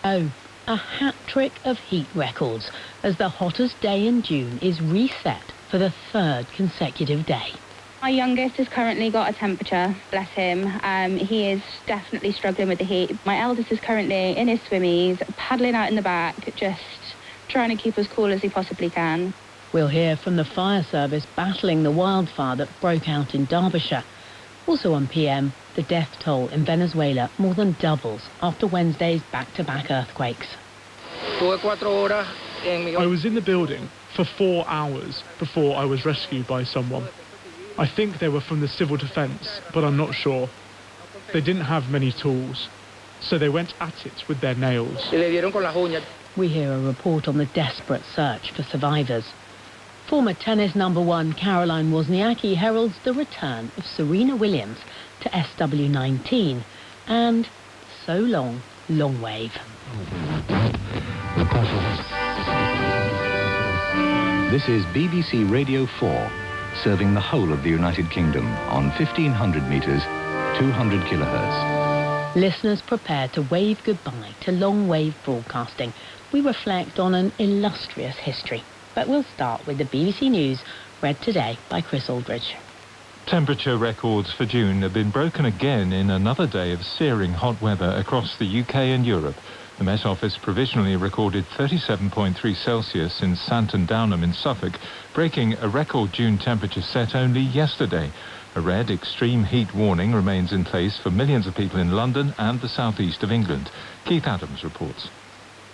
Oh, a hat-trick of heat records as the hottest day in June is reset for the third consecutive day. My youngest has currently got a temperature, bless him. He is definitely struggling with the heat. My eldest is currently in his swimmies, paddling out in the back, just trying to keep as cool as he possibly can. We'll hear from the fire service battling the wildfire that broke out in Derbyshire. Also on PM, the death toll in Venezuela more than doubles after Wednesday's back-to-back earthquakes. I was in the building for 4 hours before I was rescued by someone. I think they were from the civil defence, but I'm not sure. They didn't have many tools, so they went at it with their nails. We hear a report on the desperate search for survivors. Former tennis number one Caroline Wozniacki heralds the return of Serena Williams to SW19 and So Long, Longwave. This is BBC Radio 4, serving the whole of the United Kingdom on 1500 metres, 200 kHz. Listeners prepare to wave goodbye to long-wave broadcasting. We reflect on an illustrious history. But we'll start with the BBC News, read today by Chris Aldridge. Temperature records for June have been broken again in another day of searing hot weather across the UK and Europe. The Met Office provisionally recorded 37.3 Celsius in Santon Downham in Suffolk, breaking a record June temperature set only yesterday. A red extreme heat warning remains in place for millions of people in London and the southeast of England. Keith Adams reports.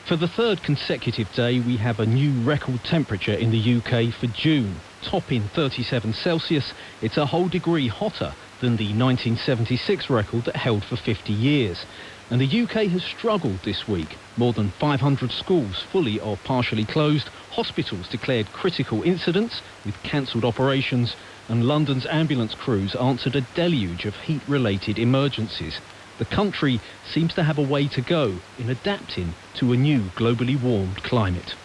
For the third consecutive day, we have a new record temperature in the UK for June. Topping 37 Celsius, it's a whole degree hotter than the 1976 record that held for 50 years. And the UK has struggled this week. More than 500 schools fully or partially closed, hospitals declared critical incidents with cancelled operations, and London's ambulance crews answered a deluge of heat-related emergencies. The country seems to have a way to go in adapting to a new globally warmed climate.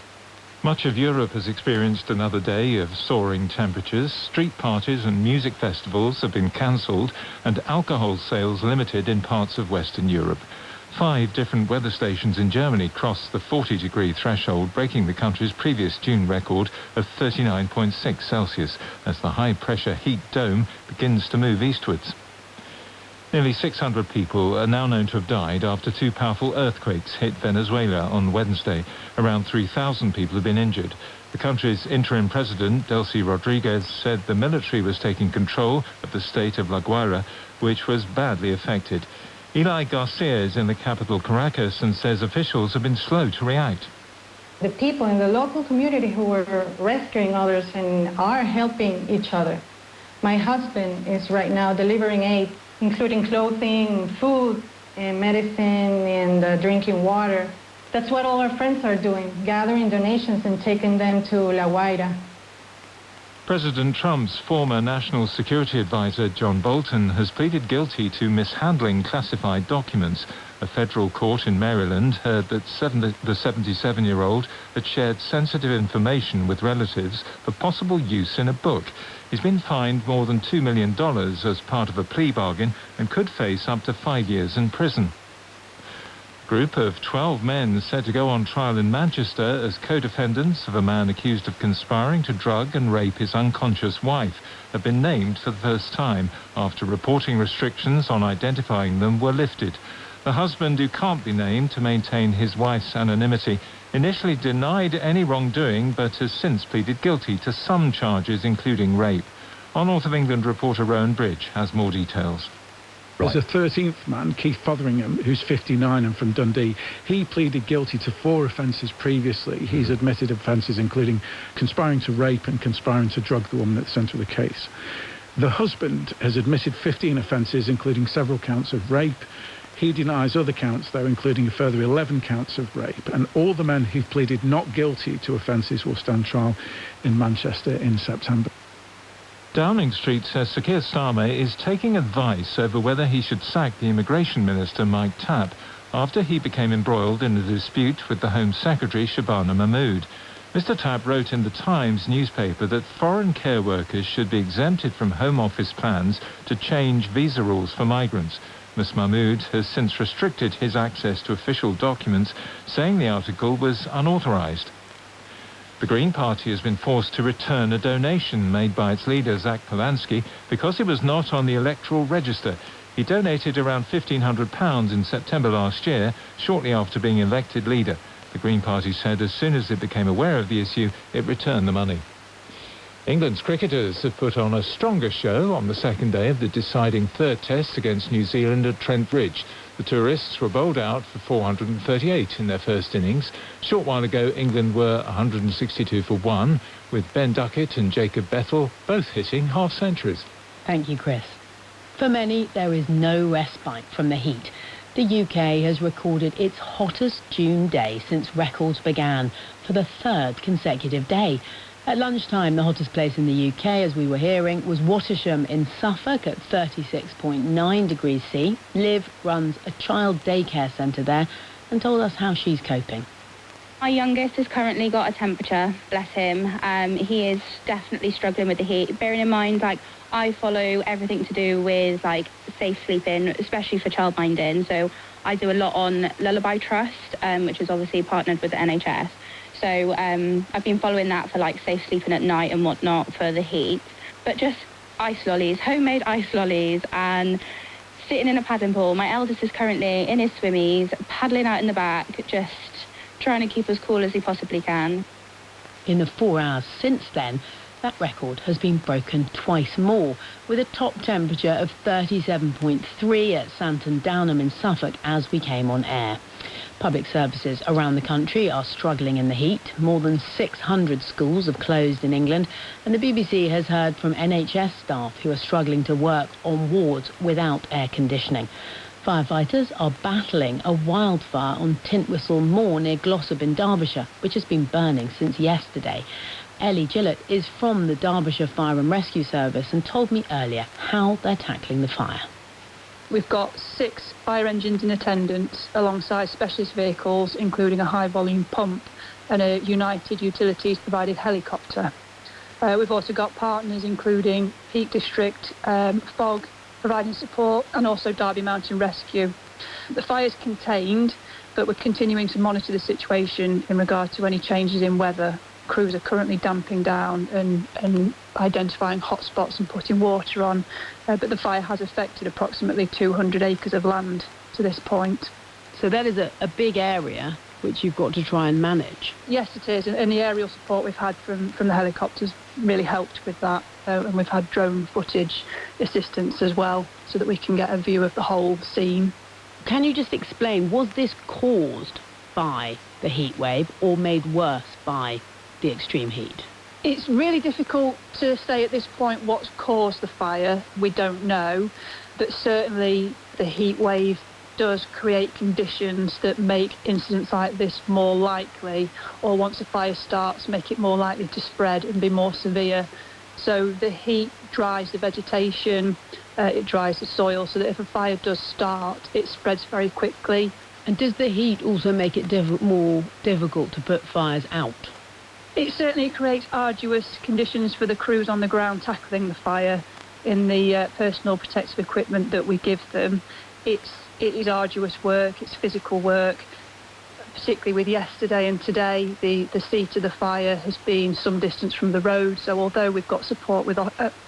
Much of Europe has experienced another day of soaring temperatures. Street parties and music festivals have been cancelled and alcohol sales limited in parts of Western Europe. 5 different weather stations in Germany crossed the 40-degree threshold, breaking the country's previous June record of 39.6 Celsius as the high-pressure heat dome begins to move eastwards. Nearly 600 people are now known to have died after 2 powerful earthquakes hit Venezuela on Wednesday. Around 3,000 people have been injured. The country's interim president, Delcy Rodriguez, said the military was taking control of the state of La Guaira, which was badly affected. Eli Garcia is in the capital Caracas and says officials have been slow to react. The people in the local community who were rescuing others and are helping each other. My husband is right now delivering aid, including clothing, food, and medicine, and drinking water. That's what all our friends are doing, gathering donations and taking them to La Guaira. President Trump's former national security advisor, John Bolton, has pleaded guilty to mishandling classified documents. A federal court in Maryland heard that the 77-year-old had shared sensitive information with relatives for possible use in a book. He's been fined more than $2 million as part of a plea bargain and could face up to 5 years in prison. Group of 12 men set to go on trial in Manchester as co-defendants of a man accused of conspiring to drug and rape his unconscious wife have been named for the first time after reporting restrictions on identifying them were lifted. The husband, who can't be named to maintain his wife's anonymity, initially denied any wrongdoing but has since pleaded guilty to some charges, including rape. Our North of England reporter Rowan Bridge has more details. There's a 13th man, Keith Fotheringham, who's 59 and from Dundee. He pleaded guilty to 4 offences previously. He's admitted offences including conspiring to rape and conspiring to drug the woman at the centre of the case. The husband has admitted 15 offences, including several counts of rape. He denies other counts, though, including a further 11 counts of rape. And all the men who've pleaded not guilty to offences will stand trial in Manchester in September. Downing Street says Sir Keir Starmer is taking advice over whether he should sack the Immigration Minister Mike Tapp after he became embroiled in a dispute with the Home Secretary Shabana Mahmood. Mr Tapp wrote in the Times newspaper that foreign care workers should be exempted from Home Office plans to change visa rules for migrants. Ms Mahmood has since restricted his access to official documents, saying the article was unauthorised. The Green Party has been forced to return a donation made by its leader, Zach Polanski, because he was not on the electoral register. He donated around £1,500 in September last year, shortly after being elected leader. The Green Party said as soon as it became aware of the issue, it returned the money. England's cricketers have put on a stronger show on the second day of the deciding third test against New Zealand at Trent Bridge. The tourists were bowled out for 438 in their first innings. A short while ago, England were 162 for 1, with Ben Duckett and Jacob Bethel both hitting half-centuries. Thank you, Chris. For many, there is no respite from the heat. The UK has recorded its hottest June day since records began for the 3rd consecutive day. At lunchtime, the hottest place in the UK, as we were hearing, was Wattisham in Suffolk at 36.9 degrees C. Liv runs a child daycare centre there and told us how she's coping. My youngest has currently got a temperature, bless him. He is definitely struggling with the heat. Bearing in mind, I follow everything to do with, safe sleeping, especially for childminding. So I do a lot on Lullaby Trust, which is obviously partnered with the NHS. So I've been following that for safe sleeping at night and whatnot for the heat. But just ice lollies, homemade ice lollies, and sitting in a paddling pool. My eldest is currently in his swimmies, paddling out in the back, just trying to keep as cool as he possibly can. In the 4 hours since then, that record has been broken twice more, with a top temperature of 37.3 at Santon Downham in Suffolk as we came on air. Public services around the country are struggling in the heat. More than 600 schools have closed in England, and the BBC has heard from NHS staff who are struggling to work on wards without air conditioning. Firefighters are battling a wildfire on Tintwistle Moor near Glossop in Derbyshire, which has been burning since yesterday. Ellie Gillett is from the Derbyshire Fire and Rescue Service and told me earlier how they're tackling the fire. We've got 6 fire engines in attendance alongside specialist vehicles, including a high-volume pump and a United Utilities provided helicopter. We've also got partners including Peak District, FOG providing support, and also Derby Mountain Rescue. The fire's contained, but we're continuing to monitor the situation in regard to any changes in weather. Crews are currently damping down and identifying hotspots and putting water on, but the fire has affected approximately 200 acres of land to this point. So that is a big area which you've got to try and manage. Yes, it is, and the aerial support we've had from the helicopters really helped with that, and we've had drone footage assistance as well, so that we can get a view of the whole scene. Can you just explain, was this caused by the heat wave or made worse by the extreme heat? It's really difficult to say at this point what's caused the fire. We don't know, but certainly the heat wave does create conditions that make incidents like this more likely, or once a fire starts, make it more likely to spread and be more severe. So the heat dries the vegetation, it dries the soil, so that if a fire does start, it spreads very quickly. And does the heat also make it more difficult to put fires out? It certainly creates arduous conditions for the crews on the ground tackling the fire in the personal protective equipment that we give them. It's it is arduous work, it's physical work, particularly with yesterday and today. The seat of the fire has been some distance from the road, so although we've got support with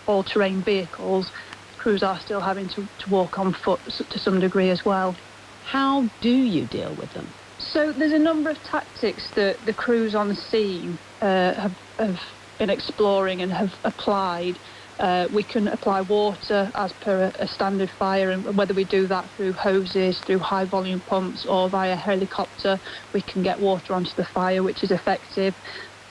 all-terrain vehicles, crews are still having to walk on foot to some degree as well. How do you deal with them? So there's a number of tactics that the crews on the scene have been exploring and have applied. We can apply water as per a standard fire, and whether we do that through hoses, through high volume pumps or via helicopter, we can get water onto the fire, which is effective.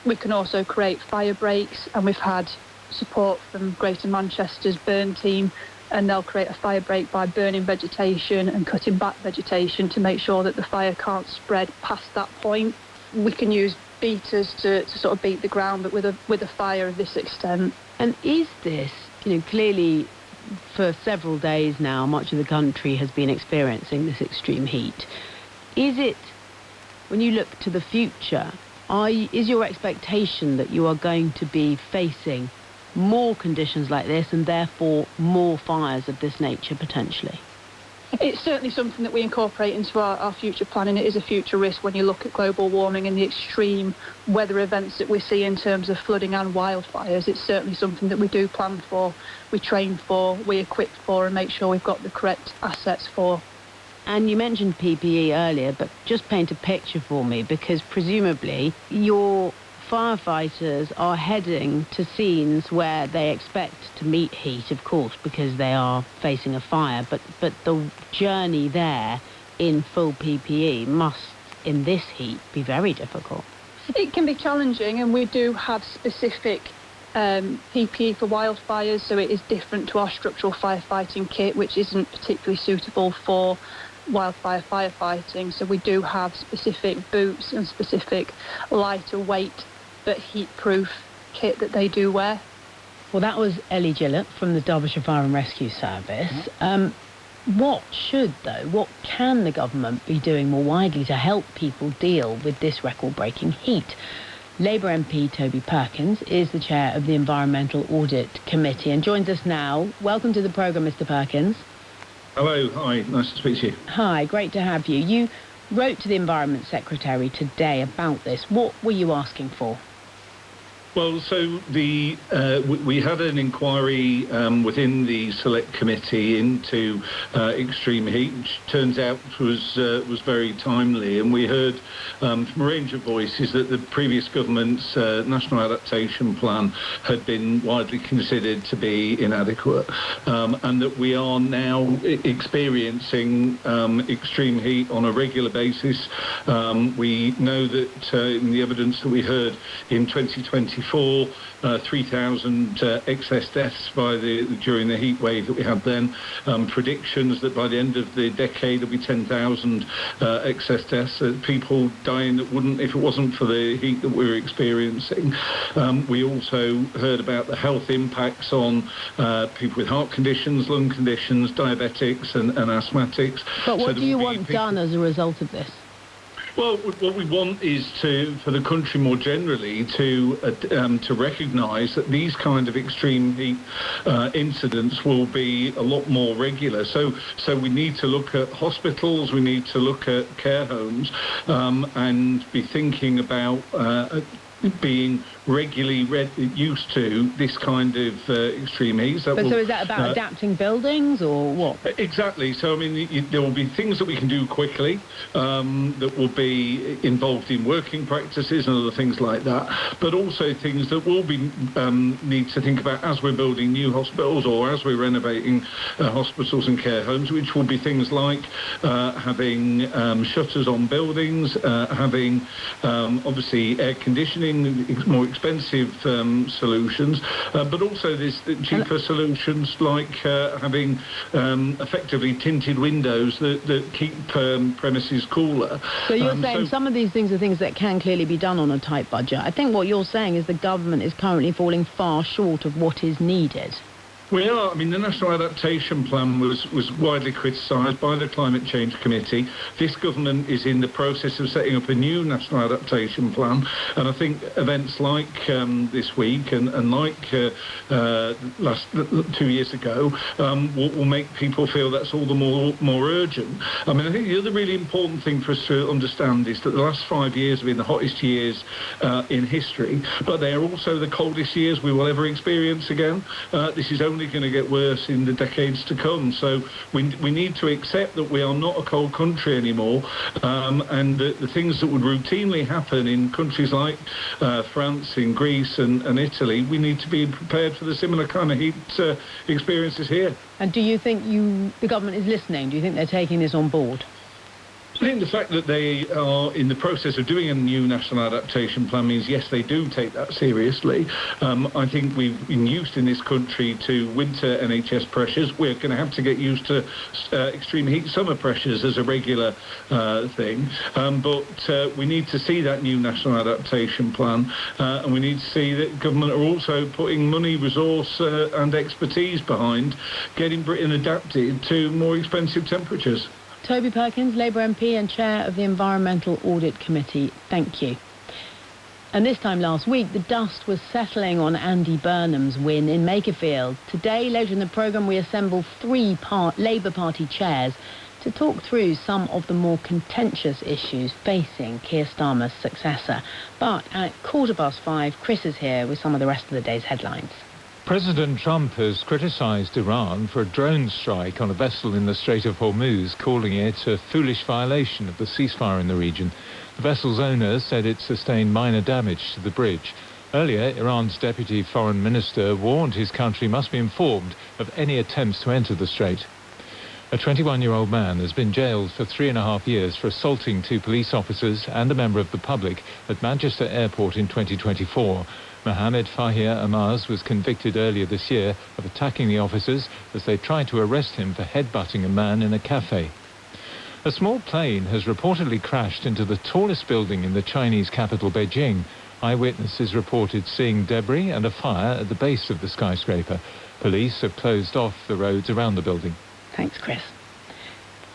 We can also create fire breaks, and we've had support from Greater Manchester's burn team, and they'll create a fire break by burning vegetation and cutting back vegetation to make sure that the fire can't spread past that point. We can use beaters to sort of beat the ground, but with a fire of this extent. And is this, clearly for several days now, much of the country has been experiencing this extreme heat. Is it, when you look to the future, is your expectation that you are going to be facing more conditions like this and therefore more fires of this nature potentially? It's certainly something that we incorporate into our future planning. It is a future risk when you look at global warming and the extreme weather events that we see in terms of flooding and wildfires. It's certainly something that we do plan for, we train for, we equip for, and make sure we've got the correct assets for. And you mentioned PPE earlier, but just paint a picture for me, because presumably your firefighters are heading to scenes where they expect to meet heat, of course, because they are facing a fire, but the journey there in full PPE must, in this heat, be very difficult. It can be challenging, and we do have specific PPE for wildfires, so it is different to our structural firefighting kit, which isn't particularly suitable for wildfire firefighting. So we do have specific boots and specific lighter weight but heat-proof kit that they do wear. Well, that was Ellie Gillett from the Derbyshire Fire and Rescue Service. What can the government be doing more widely to help people deal with this record-breaking heat? Labour MP Toby Perkins is the chair of the Environmental Audit Committee and joins us now. Welcome to the programme, Mr. Perkins. Hello, hi, nice to speak to you. Hi, great to have you. You wrote to the Environment Secretary today about this. What were you asking for? Well, so we had an inquiry within the Select Committee into extreme heat, which turns out was very timely, and we heard from a range of voices that the previous government's National Adaptation Plan had been widely considered to be inadequate, and that we are now experiencing extreme heat on a regular basis. We know that in the evidence that we heard in 2024, 3,000 excess deaths during the heat wave that we had then. Predictions that by the end of the decade there'll be 10,000 excess deaths. People dying that wouldn't if it wasn't for the heat that we're experiencing. We also heard about the health impacts on people with heart conditions, lung conditions, diabetics and asthmatics. But what do you want done as a result of this? Well, what we want is for the country more generally to recognise that these kind of extreme heat incidents will be a lot more regular. So we need to look at hospitals, we need to look at care homes, and be thinking about being regularly used to this kind of extreme heat. So is that about adapting buildings or what? Exactly. So, I mean, there will be things that we can do quickly that will be involved in working practices and other things like that, but also things that will be need to think about as we're building new hospitals or as we're renovating hospitals and care homes, which will be things like having shutters on buildings, having obviously air conditioning, more expensive solutions, but also there's cheaper solutions like having effectively tinted windows that keep premises cooler. So you're saying some of these things are things that can clearly be done on a tight budget. I think what you're saying is the government is currently falling far short of what is needed. We are. I mean, the National Adaptation Plan was widely criticised by the Climate Change Committee. This government is in the process of setting up a new National Adaptation Plan, and I think events like this week and like last 2 years ago will make people feel that's all the more urgent. I mean, I think the other really important thing for us to understand is that the last 5 years have been the hottest years in history, but they are also the coldest years we will ever experience again. This is only going to get worse in the decades to come. So we need to accept that we are not a cold country anymore, and the things that would routinely happen in countries like France, in Greece and Italy, we need to be prepared for the similar kind of heat experiences here. And do you think the government is listening? Do you think they're taking this on board? I think the fact that they are in the process of doing a new national adaptation plan means, yes, they do take that seriously. I think we've been used in this country to winter NHS pressures. We're going to have to get used to extreme heat summer pressures as a regular thing. But we need to see that new national adaptation plan, and we need to see that government are also putting money, resource and expertise behind getting Britain adapted to more expensive temperatures. Toby Perkins, Labour MP and Chair of the Environmental Audit Committee, thank you. And this time last week, the dust was settling on Andy Burnham's win in Makerfield. Today, later in the programme, we assemble three Labour Party chairs to talk through some of the more contentious issues facing Keir Starmer's successor. But at 5:15, Chris is here with some of the rest of the day's headlines. President Trump has criticised Iran for a drone strike on a vessel in the Strait of Hormuz, calling it a foolish violation of the ceasefire in the region. The vessel's owner said it sustained minor damage to the bridge. Earlier, Iran's deputy foreign minister warned his country must be informed of any attempts to enter the strait. A 21-year-old man has been jailed for 3.5 years for assaulting 2 police officers and a member of the public at Manchester Airport in 2024. Mohammed Fahir Amaz was convicted earlier this year of attacking the officers as they tried to arrest him for headbutting a man in a cafe. A small plane has reportedly crashed into the tallest building in the Chinese capital, Beijing. Eyewitnesses reported seeing debris and a fire at the base of the skyscraper. Police have closed off the roads around the building. Thanks, Chris.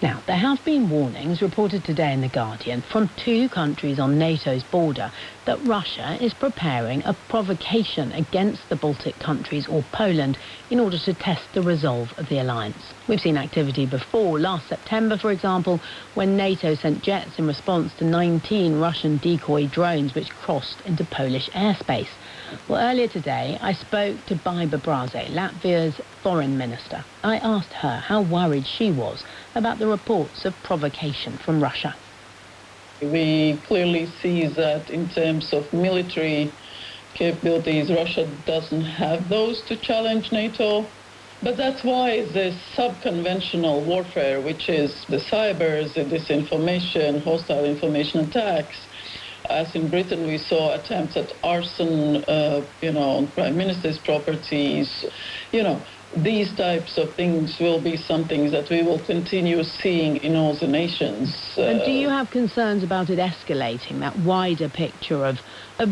Now, there have been warnings reported today in The Guardian from 2 countries on NATO's border that Russia is preparing a provocation against the Baltic countries or Poland in order to test the resolve of the alliance. We've seen activity before, last September, for example, when NATO sent jets in response to 19 Russian decoy drones which crossed into Polish airspace. Well, earlier today, I spoke to Baiba Braze, Latvia's foreign minister. I asked her how worried she was about the reports of provocation from Russia. We clearly see that in terms of military capabilities, Russia doesn't have those to challenge NATO. But that's why the sub-conventional warfare, which is the cyber, the disinformation, hostile information attacks, as in Britain, we saw attempts at arson, on prime minister's properties. These types of things will be something that we will continue seeing in all the nations. And do you have concerns about it escalating, that wider picture of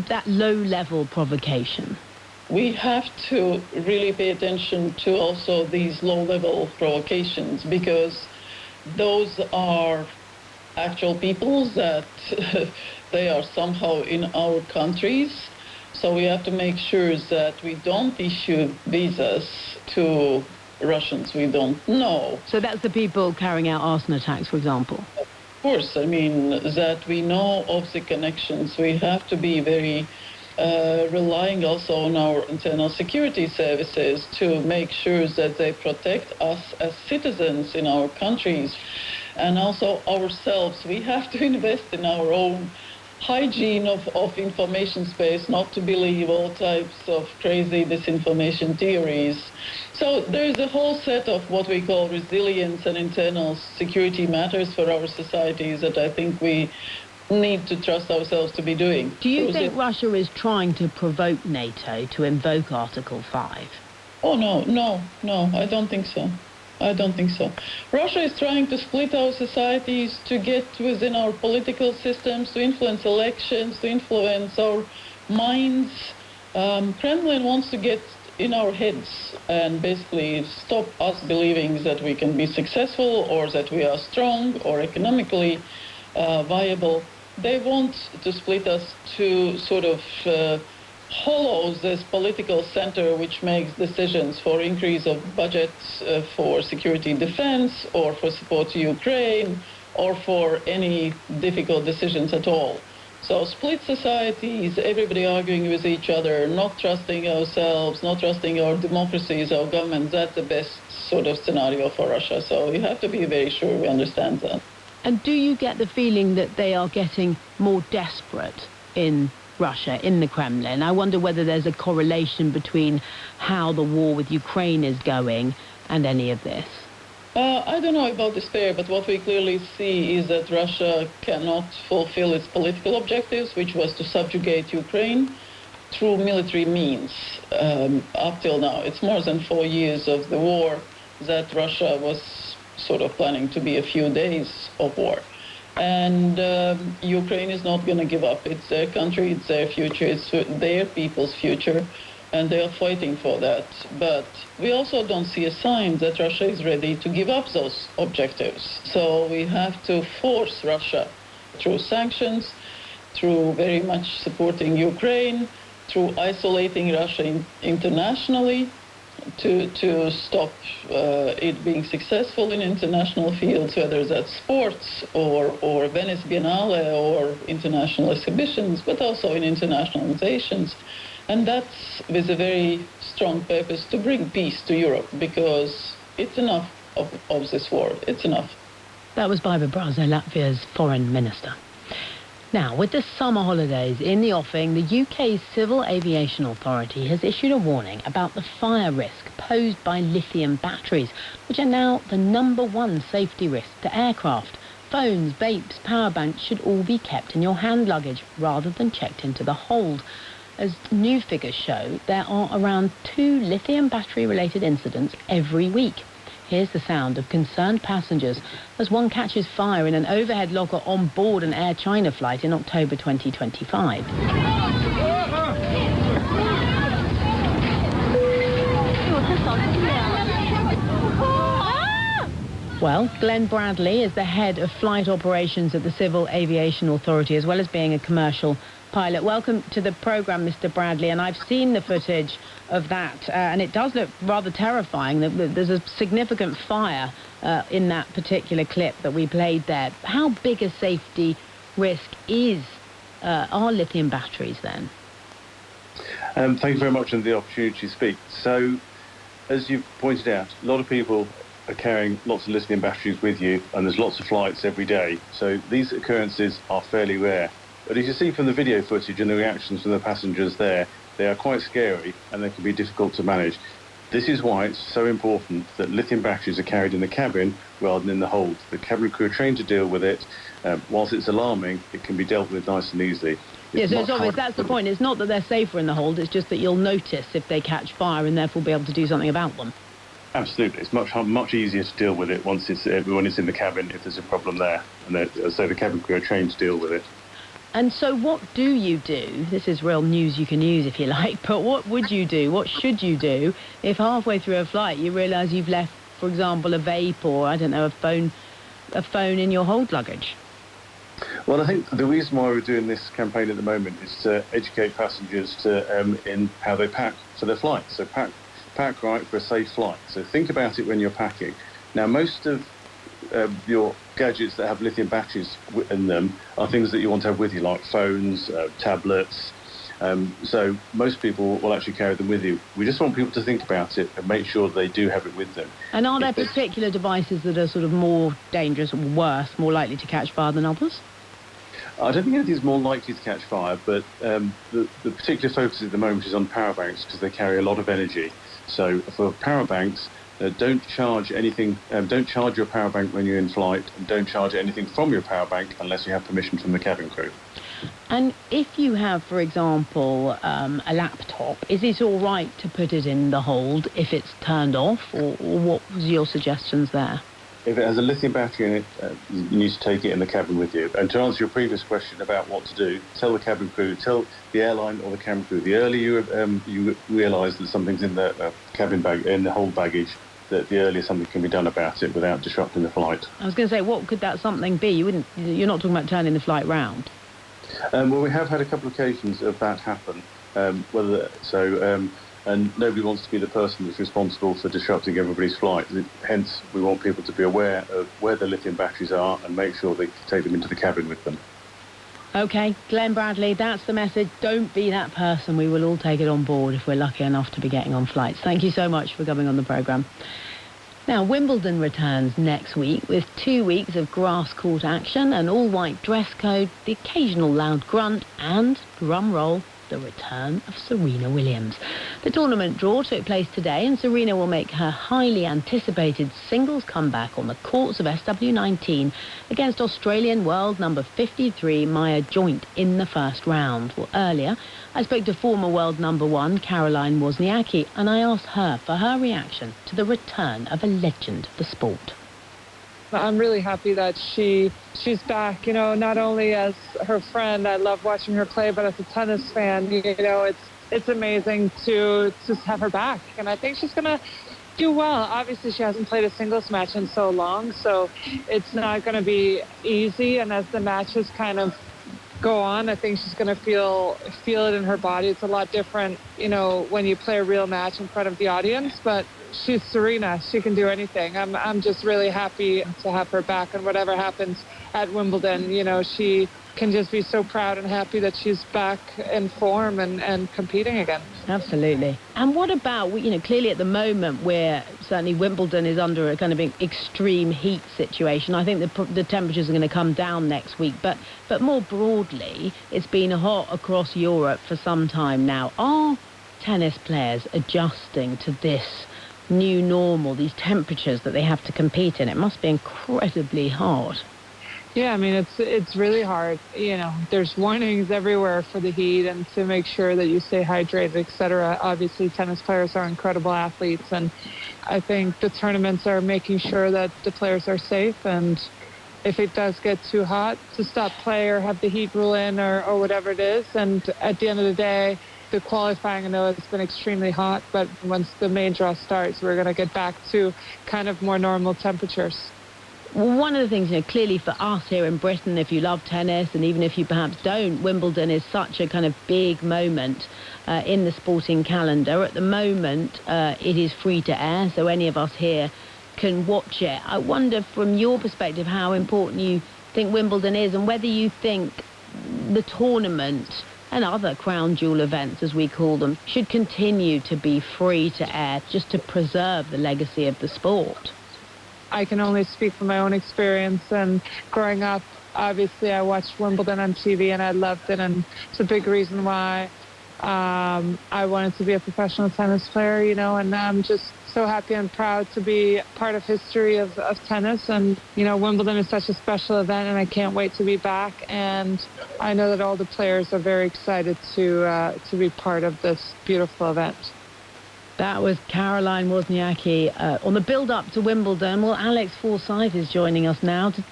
that low-level provocation? We have to really pay attention to also these low-level provocations, because those are actual peoples that they are somehow in our countries. So we have to make sure that we don't issue visas to Russians we don't know. So that's the people carrying out arson attacks, for example? Of course, that we know of the connections. We have to be very relying also on our internal security services to make sure that they protect us as citizens in our countries. And also ourselves, we have to invest in our own hygiene of information space, not to believe all types of crazy disinformation theories. So there's a whole set of what we call resilience and internal security matters for our societies that I think we need to trust ourselves to be doing. Do you think Russia is trying to provoke NATO to invoke Article 5? Oh, no, I don't think so. Russia is trying to split our societies, to get within our political systems, to influence elections, to influence our minds. Kremlin wants to get in our heads and basically stop us believing that we can be successful or that we are strong or economically viable. They want to split us to sort of hollow this political center which makes decisions for increase of budgets for security defense or for support to Ukraine or for any difficult decisions at all. So split societies, everybody arguing with each other, not trusting ourselves, not trusting our democracies, our government, that's the best sort of scenario for Russia. So we have to be very sure we understand that. And do you get the feeling that they are getting more desperate in Russia, in the Kremlin? I wonder whether there's a correlation between how the war with Ukraine is going and any of this. I don't know about despair, but what we clearly see is that Russia cannot fulfill its political objectives, which was to subjugate Ukraine through military means up till now. It's more than 4 years of the war that Russia was sort of planning to be a few days of war. And Ukraine is not going to give up. It's their country, it's their future, it's their people's future, and they are fighting for that. But we also don't see a sign that Russia is ready to give up those objectives. So we have to force Russia through sanctions, through very much supporting Ukraine, through isolating Russia internationally, to stop it being successful in international fields, whether that's sports or Venice Biennale or international exhibitions, but also in international organizations. And that's with a very strong purpose to bring peace to Europe, because it's enough of this war. It's enough. That was Baiba Braza, Latvia's foreign minister. Now, with the summer holidays in the offing, the UK's Civil Aviation Authority has issued a warning about the fire risk posed by lithium batteries, which are now the #1 safety risk to aircraft. Phones, vapes, power banks should all be kept in your hand luggage rather than checked into the hold. As new figures show, there are around 2 lithium battery-related incidents every week. Here's the sound of concerned passengers as one catches fire in an overhead locker on board an Air China flight in October 2025. Well, Glenn Bradley is the head of flight operations at the Civil Aviation Authority, as well as being a commercial pilot. Welcome to the programme, Mr. Bradley, and I've seen the footage of that, and it does look rather terrifying. There's a significant fire in that particular clip that we played there. How big a safety risk are lithium batteries then? Thank you very much for the opportunity to speak. So, as you've pointed out, a lot of people are carrying lots of lithium batteries with you, and there's lots of flights every day. So these occurrences are fairly rare. But as you see from the video footage and the reactions from the passengers there, they are quite scary and they can be difficult to manage. This is why it's so important that lithium batteries are carried in the cabin rather than in the hold. The cabin crew are trained to deal with it. Whilst it's alarming, it can be dealt with nice and easily. Yes, so it's obvious that's the point. It's not that they're safer in the hold, it's just that you'll notice if they catch fire and therefore be able to do something about them. Absolutely. It's much easier to deal with it when it's in the cabin if there's a problem there. And so the cabin crew are trained to deal with it. And so what do you do? This is real news you can use if you like, but what would you do? What should you do if halfway through a flight you realise you've left, for example, a vape or, I don't know, a phone in your hold luggage? Well, I think the reason why we're doing this campaign at the moment is to educate passengers in how they pack for their flight. So pack right for a safe flight. So think about it when you're packing. Now, most of your gadgets that have lithium batteries in them are things that you want to have with you, like phones, tablets. So most people will actually carry them with you. We just want people to think about it and make sure they do have it with them. And are there particular devices that are sort of more dangerous or worse, more likely to catch fire than others? I don't think anything's more likely to catch fire, but the particular focus at the moment is on power banks because they carry a lot of energy. So for power banks, don't charge anything. Don't charge your power bank when you're in flight, and don't charge anything from your power bank unless you have permission from the cabin crew. And if you have, for example, a laptop, is it all right to put it in the hold if it's turned off, or what was your suggestions there? if it has a lithium battery in it, you need to take it in the cabin with you. And to answer your previous question about what to do, tell the cabin crew, tell the airline or the cabin crew, the earlier you realise that something's in the cabin bag, in the hold baggage, that the earlier something can be done about it without disrupting the flight. I was going to say, what could that something be? You're not talking about turning the flight round. Well, we have had a couple of occasions of that happen. And nobody wants to be the person that's responsible for disrupting everybody's flight. Hence, we want people to be aware of where the lithium batteries are and make sure they take them into the cabin with them. OK, Glenn Bradley, that's the message. Don't be that person. We will all take it on board if we're lucky enough to be getting on flights. Thank you so much for coming on the programme. Now, Wimbledon returns next week with 2 weeks of grass court action, an all-white dress code, the occasional loud grunt and, drum roll, the return of Serena Williams. The tournament draw took place today and Serena will make her highly anticipated singles comeback on the courts of SW19 against Australian world number 53 Maya Joint in the first round. Well, earlier I spoke to former world number 1 Caroline Wozniacki and I asked her for her reaction to the return of a legend of the sport. I'm really happy that she's back, not only as her friend, I love watching her play, but as a tennis fan, it's amazing to have her back. And I think she's going to do well. Obviously, she hasn't played a singles match in so long, so it's not going to be easy. And as the matches kind of go on, I think she's going to feel it in her body. It's a lot different, when you play a real match in front of the audience, but she's Serena. She can do anything. I'm just really happy to have her back, and whatever happens at Wimbledon, she can just be so proud and happy that she's back in form and competing again. Absolutely. And what about, clearly at the moment where certainly Wimbledon is under a kind of extreme heat situation. I think the temperatures are going to come down next week, but more broadly, it's been hot across Europe for some time now. Are tennis players adjusting to this new normal, these temperatures that they have to compete in? It must be incredibly hard. Yeah, I mean, it's really hard. There's warnings everywhere for the heat and to make sure that you stay hydrated, etc. Obviously, tennis players are incredible athletes, and I think the tournaments are making sure that the players are safe, and if it does get too hot, to stop play or have the heat rule in or whatever it is. And at the end of the day, the qualifying, I know it's been extremely hot, but once the main draw starts, we're going to get back to kind of more normal temperatures. Well, one of the things, clearly for us here in Britain, if you love tennis, and even if you perhaps don't, Wimbledon is such a kind of big moment in the sporting calendar. At the moment, it is free to air, so any of us here can watch it. I wonder, from your perspective, how important you think Wimbledon is, and whether you think the tournament and other crown jewel events, as we call them, should continue to be free to air, just to preserve the legacy of the sport. I can only speak from my own experience, and growing up, obviously I watched Wimbledon on TV and I loved it, and it's a big reason why I wanted to be a professional tennis player, and I'm just so happy and proud to be part of history of tennis. And Wimbledon is such a special event, and I can't wait to be back, and I know that all the players are very excited to be part of this beautiful event. That was Caroline Wozniacki on the build-up to Wimbledon. Well, Alex Forsyth is joining us now to,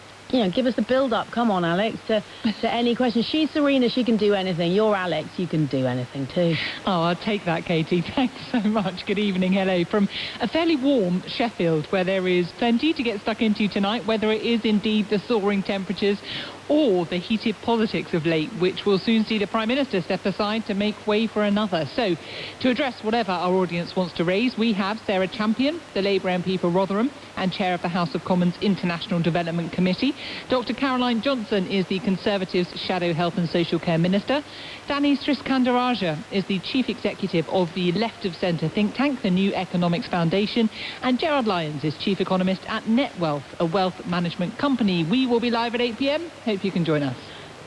give us the build-up. Come on, Alex, to any questions. She's Serena, she can do anything. You're Alex, you can do anything too. Oh, I'll take that, Katie. Thanks so much. Good evening. Hello from a fairly warm Sheffield, where there is plenty to get stuck into tonight, whether it is indeed the soaring temperatures or the heated politics of late, which will soon see the Prime Minister step aside to make way for another. So, to address whatever our audience wants to raise, we have Sarah Champion, the Labour MP for Rotherham and Chair of the House of Commons International Development Committee. Dr Caroline Johnson is the Conservatives' Shadow Health and Social Care Minister. Danny Sriskandarajah is the Chief Executive of the Left of Centre think tank, the New Economics Foundation. And Gerard Lyons is Chief Economist at NetWealth, a wealth management company. We will be live at 8 p.m. Hope you can join us.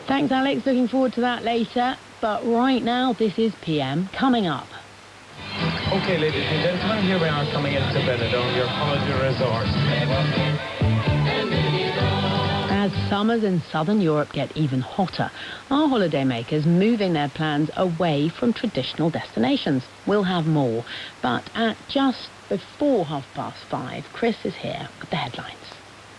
Thanks, Alex. Looking forward to that later. But right now, this is PM. Coming up. OK, ladies and gentlemen, here we are coming into Benidorm, your holiday resort. As summers in southern Europe get even hotter, are holidaymakers moving their plans away from traditional destinations? We'll have more. But at just before 5:30, Chris is here with the headlines.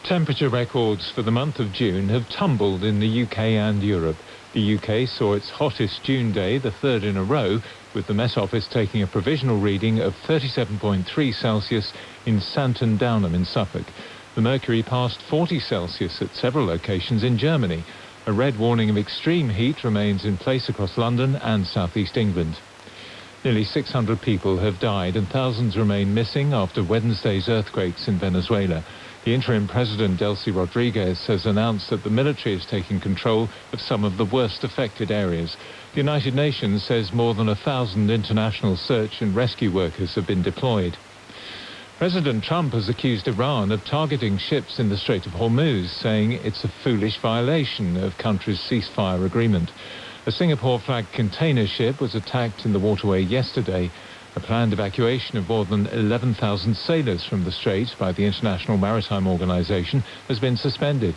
Temperature records for the month of June have tumbled in the UK and Europe. The UK saw its hottest June day, the third in a row, with the Met Office taking a provisional reading of 37.3 Celsius in Santon Downham in Suffolk. The mercury passed 40 Celsius at several locations in Germany. A red warning of extreme heat remains in place across London and southeast England. Nearly 600 people have died and thousands remain missing after Wednesday's earthquakes in Venezuela. The interim president, Delcy Rodriguez, has announced that the military is taking control of some of the worst affected areas. The United Nations says more than 1,000 international search and rescue workers have been deployed. President Trump has accused Iran of targeting ships in the Strait of Hormuz, saying it's a foolish violation of country's ceasefire agreement. A Singapore-flagged container ship was attacked in the waterway yesterday. A planned evacuation of more than 11,000 sailors from the strait by the International Maritime Organization has been suspended.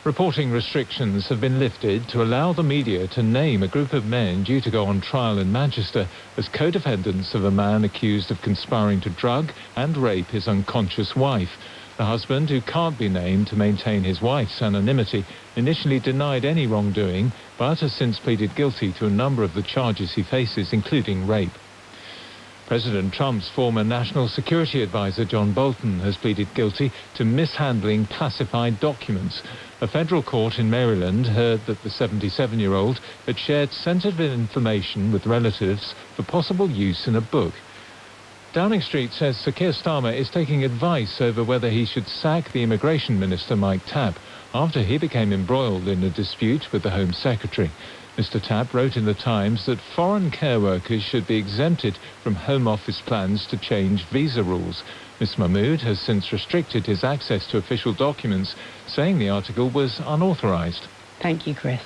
Reporting restrictions have been lifted to allow the media to name a group of men due to go on trial in Manchester as co-defendants of a man accused of conspiring to drug and rape his unconscious wife. The husband, who can't be named to maintain his wife's anonymity, initially denied any wrongdoing, but has since pleaded guilty to a number of the charges he faces, including rape. President Trump's former National Security Advisor John Bolton has pleaded guilty to mishandling classified documents. A federal court in Maryland heard that the 77-year-old had shared sensitive information with relatives for possible use in a book. Downing Street says Sir Keir Starmer is taking advice over whether he should sack the Immigration Minister Mike Tapp after he became embroiled in a dispute with the Home Secretary. Mr Tapp wrote in the Times that foreign care workers should be exempted from Home Office plans to change visa rules. Ms Mahmood has since restricted his access to official documents, saying the article was unauthorised. Thank you, Chris.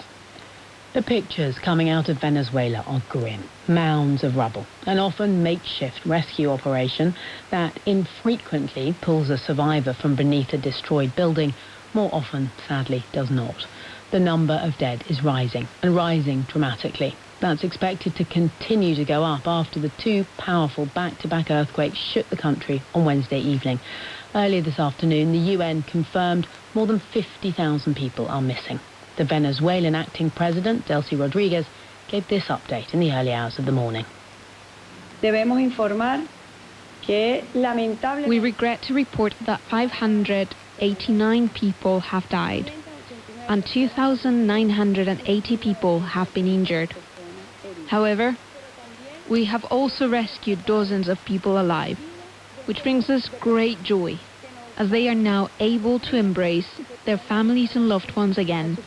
The pictures coming out of Venezuela are grim. Mounds of rubble, an often makeshift rescue operation that infrequently pulls a survivor from beneath a destroyed building, more often, sadly, does not. The number of dead is rising, and rising dramatically. That's expected to continue to go up after the two powerful back-to-back earthquakes shook the country on Wednesday evening. Earlier this afternoon, the UN confirmed more than 50,000 people are missing. The Venezuelan acting president, Delcy Rodriguez, gave this update in the early hours of the morning. We regret to report that 589 people have died and 2,980 people have been injured. However, we have also rescued dozens of people alive, which brings us great joy, as they are now able to embrace their families and loved ones again.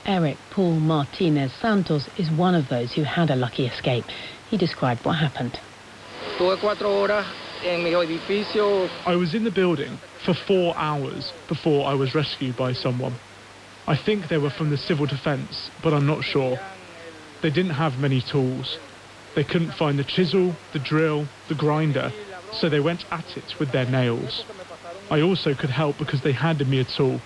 Eric Paul Martinez Santos is one of those who had a lucky escape. He described what happened. I was in the building for 4 hours before I was rescued by someone. I think they were from the civil defence, but I'm not sure. They didn't have many tools. They couldn't find the chisel, the drill, the grinder, so they went at it with their nails. I also could help because they handed me a tool.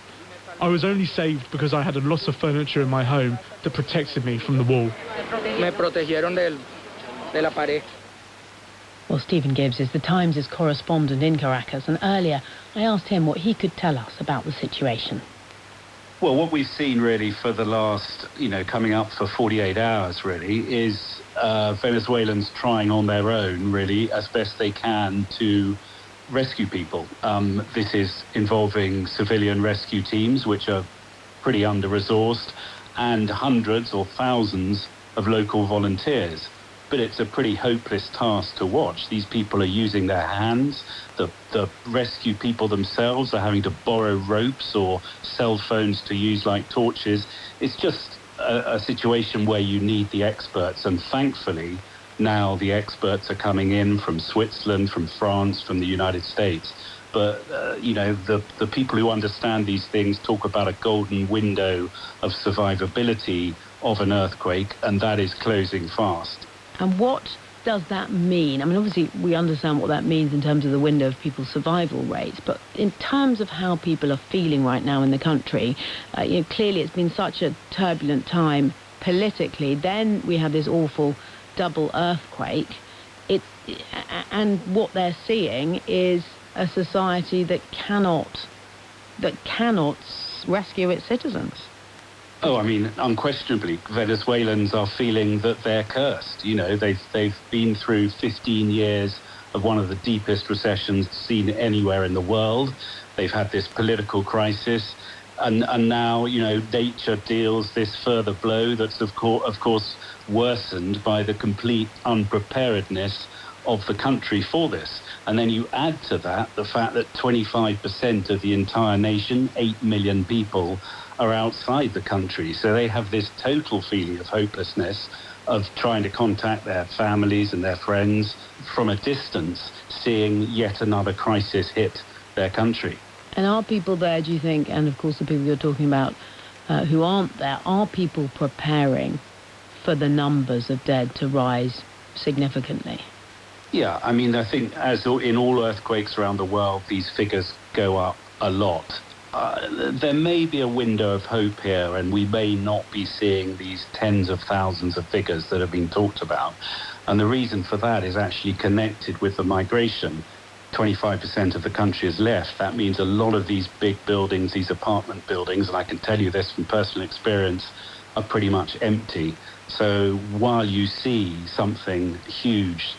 I was only saved because I had a lot of furniture in my home that protected me from the wall. Well, Stephen Gibbs is the Times' correspondent in Caracas, and earlier I asked him what he could tell us about the situation. Well, what we've seen really for the last, coming up for 48 hours really, is Venezuelans trying on their own really as best they can to rescue people. This is involving civilian rescue teams, which are pretty under-resourced, and hundreds or thousands of local volunteers. But it's a pretty hopeless task to watch. These people are using their hands. The rescue people themselves are having to borrow ropes or cell phones to use like torches. It's just a situation where you need the experts. And thankfully, now the experts are coming in from Switzerland, from France, from the United States. But, the people who understand these things talk about a golden window of survivability of an earthquake, and that is closing fast. And what does that mean? I mean, obviously, we understand what that means in terms of the window of people's survival rates, but in terms of how people are feeling right now in the country, clearly it's been such a turbulent time politically. Then we have this awful double earthquake. And what they're seeing is a society that cannot rescue its citizens? Oh, I mean, unquestionably, Venezuelans are feeling that they're cursed. You know, they've been through 15 years of one of the deepest recessions seen anywhere in the world. They've had this political crisis, and now, you know, nature deals this further blow that's of course worsened by the complete unpreparedness of the country for this. And then you add to that the fact that 25% of the entire nation, 8 million people, are outside the country. So they have this total feeling of hopelessness, of trying to contact their families and their friends from a distance, seeing yet another crisis hit their country. And are people there, do you think, and of course the people you're talking about who aren't there, are people preparing for the numbers of dead to rise significantly? Yeah, I mean, I think as in all earthquakes around the world, these figures go up a lot. There may be a window of hope here, and we may not be seeing these tens of thousands of figures that have been talked about. And the reason for that is actually connected with the migration. 25% of the country is left. That means a lot of these big buildings, these apartment buildings, and I can tell you this from personal experience, are pretty much empty. So while you see something huge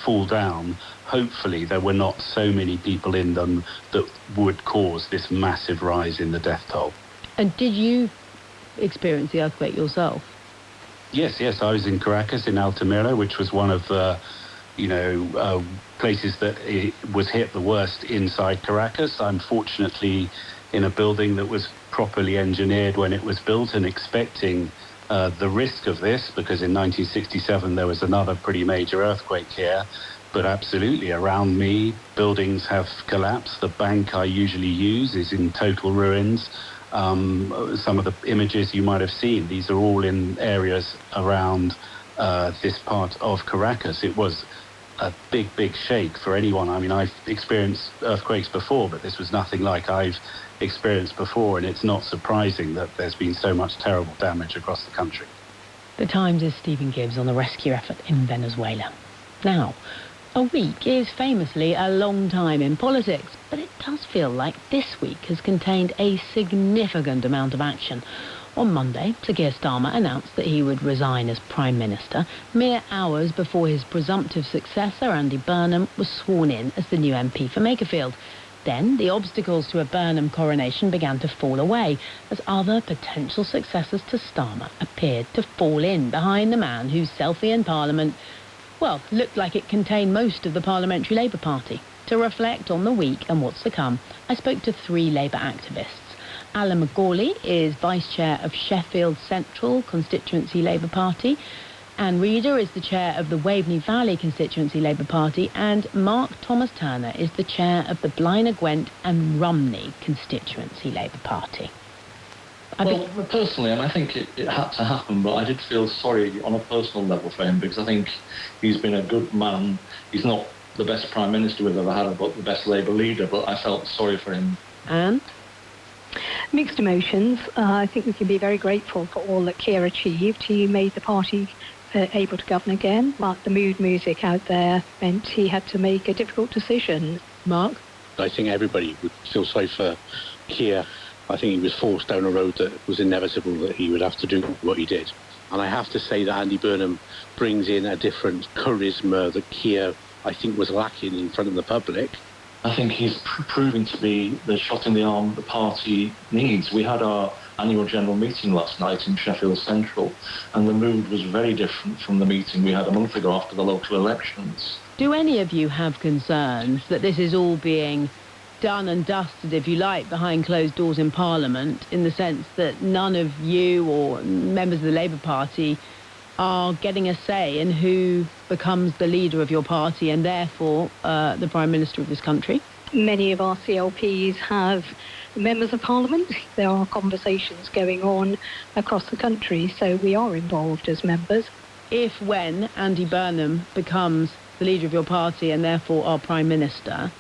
fall down, hopefully there were not so many people in them that would cause this massive rise in the death toll. And did you experience the earthquake yourself? Yes, I was in Caracas, in Altamira, which was one of the, places that it was hit the worst inside Caracas. I'm fortunately in a building that was properly engineered when it was built and expecting the risk of this, because in 1967 there was another pretty major earthquake here. But absolutely, around me, buildings have collapsed. The bank I usually use is in total ruins. Some of the images you might have seen, these are all in areas around this part of Caracas. It was a big shake for anyone. I mean, I've experienced earthquakes before, but this was nothing like I've experienced before, and it's not surprising that there's been so much terrible damage across the country. The Times' Stephen Gibbs on the rescue effort in Venezuela. Now, a week is famously a long time in politics, but it does feel like this week has contained a significant amount of action. On Monday, Sir Keir Starmer announced that he would resign as Prime Minister, mere hours before his presumptive successor, Andy Burnham, was sworn in as the new MP for Makerfield. Then, the obstacles to a Burnham coronation began to fall away, as other potential successors to Starmer appeared to fall in behind the man whose selfie in Parliament, well, looked like it contained most of the Parliamentary Labour Party. To reflect on the week and what's to come, I spoke to 3 Labour activists. Alan McGawley is Vice Chair of Sheffield Central Constituency Labour Party. Anne Reader is the Chair of the Waveney Valley Constituency Labour Party. And Mark Thomas Turner is the Chair of the Blaenau Gwent and Rumney Constituency Labour Party. Well, personally, and I think it had to happen, but I did feel sorry on a personal level for him, because I think he's been a good man. He's not the best Prime Minister we've ever had, but the best Labour leader, but I felt sorry for him. Anne? Mixed emotions. I think we can be very grateful for all that Keir achieved. He made the party able to govern again, but the mood music out there meant he had to make a difficult decision. Mark? I think everybody would feel sorry for Keir. I think he was forced down a road that was inevitable, that he would have to do what he did. And I have to say that Andy Burnham brings in a different charisma that Keir, I think, was lacking in front of the public. I think he's proving to be the shot in the arm the party needs. We had our annual general meeting last night in Sheffield Central, and the mood was very different from the meeting we had a month ago after the local elections. Do any of you have concerns that this is all being done and dusted, if you like, behind closed doors in Parliament, in the sense that none of you or members of the Labour Party are getting a say in who becomes the leader of your party and therefore the Prime Minister of this country? Many of our CLPs have members of Parliament. There are conversations going on across the country, so we are involved as members. If, when Andy Burnham becomes the leader of your party and therefore our Prime Minister,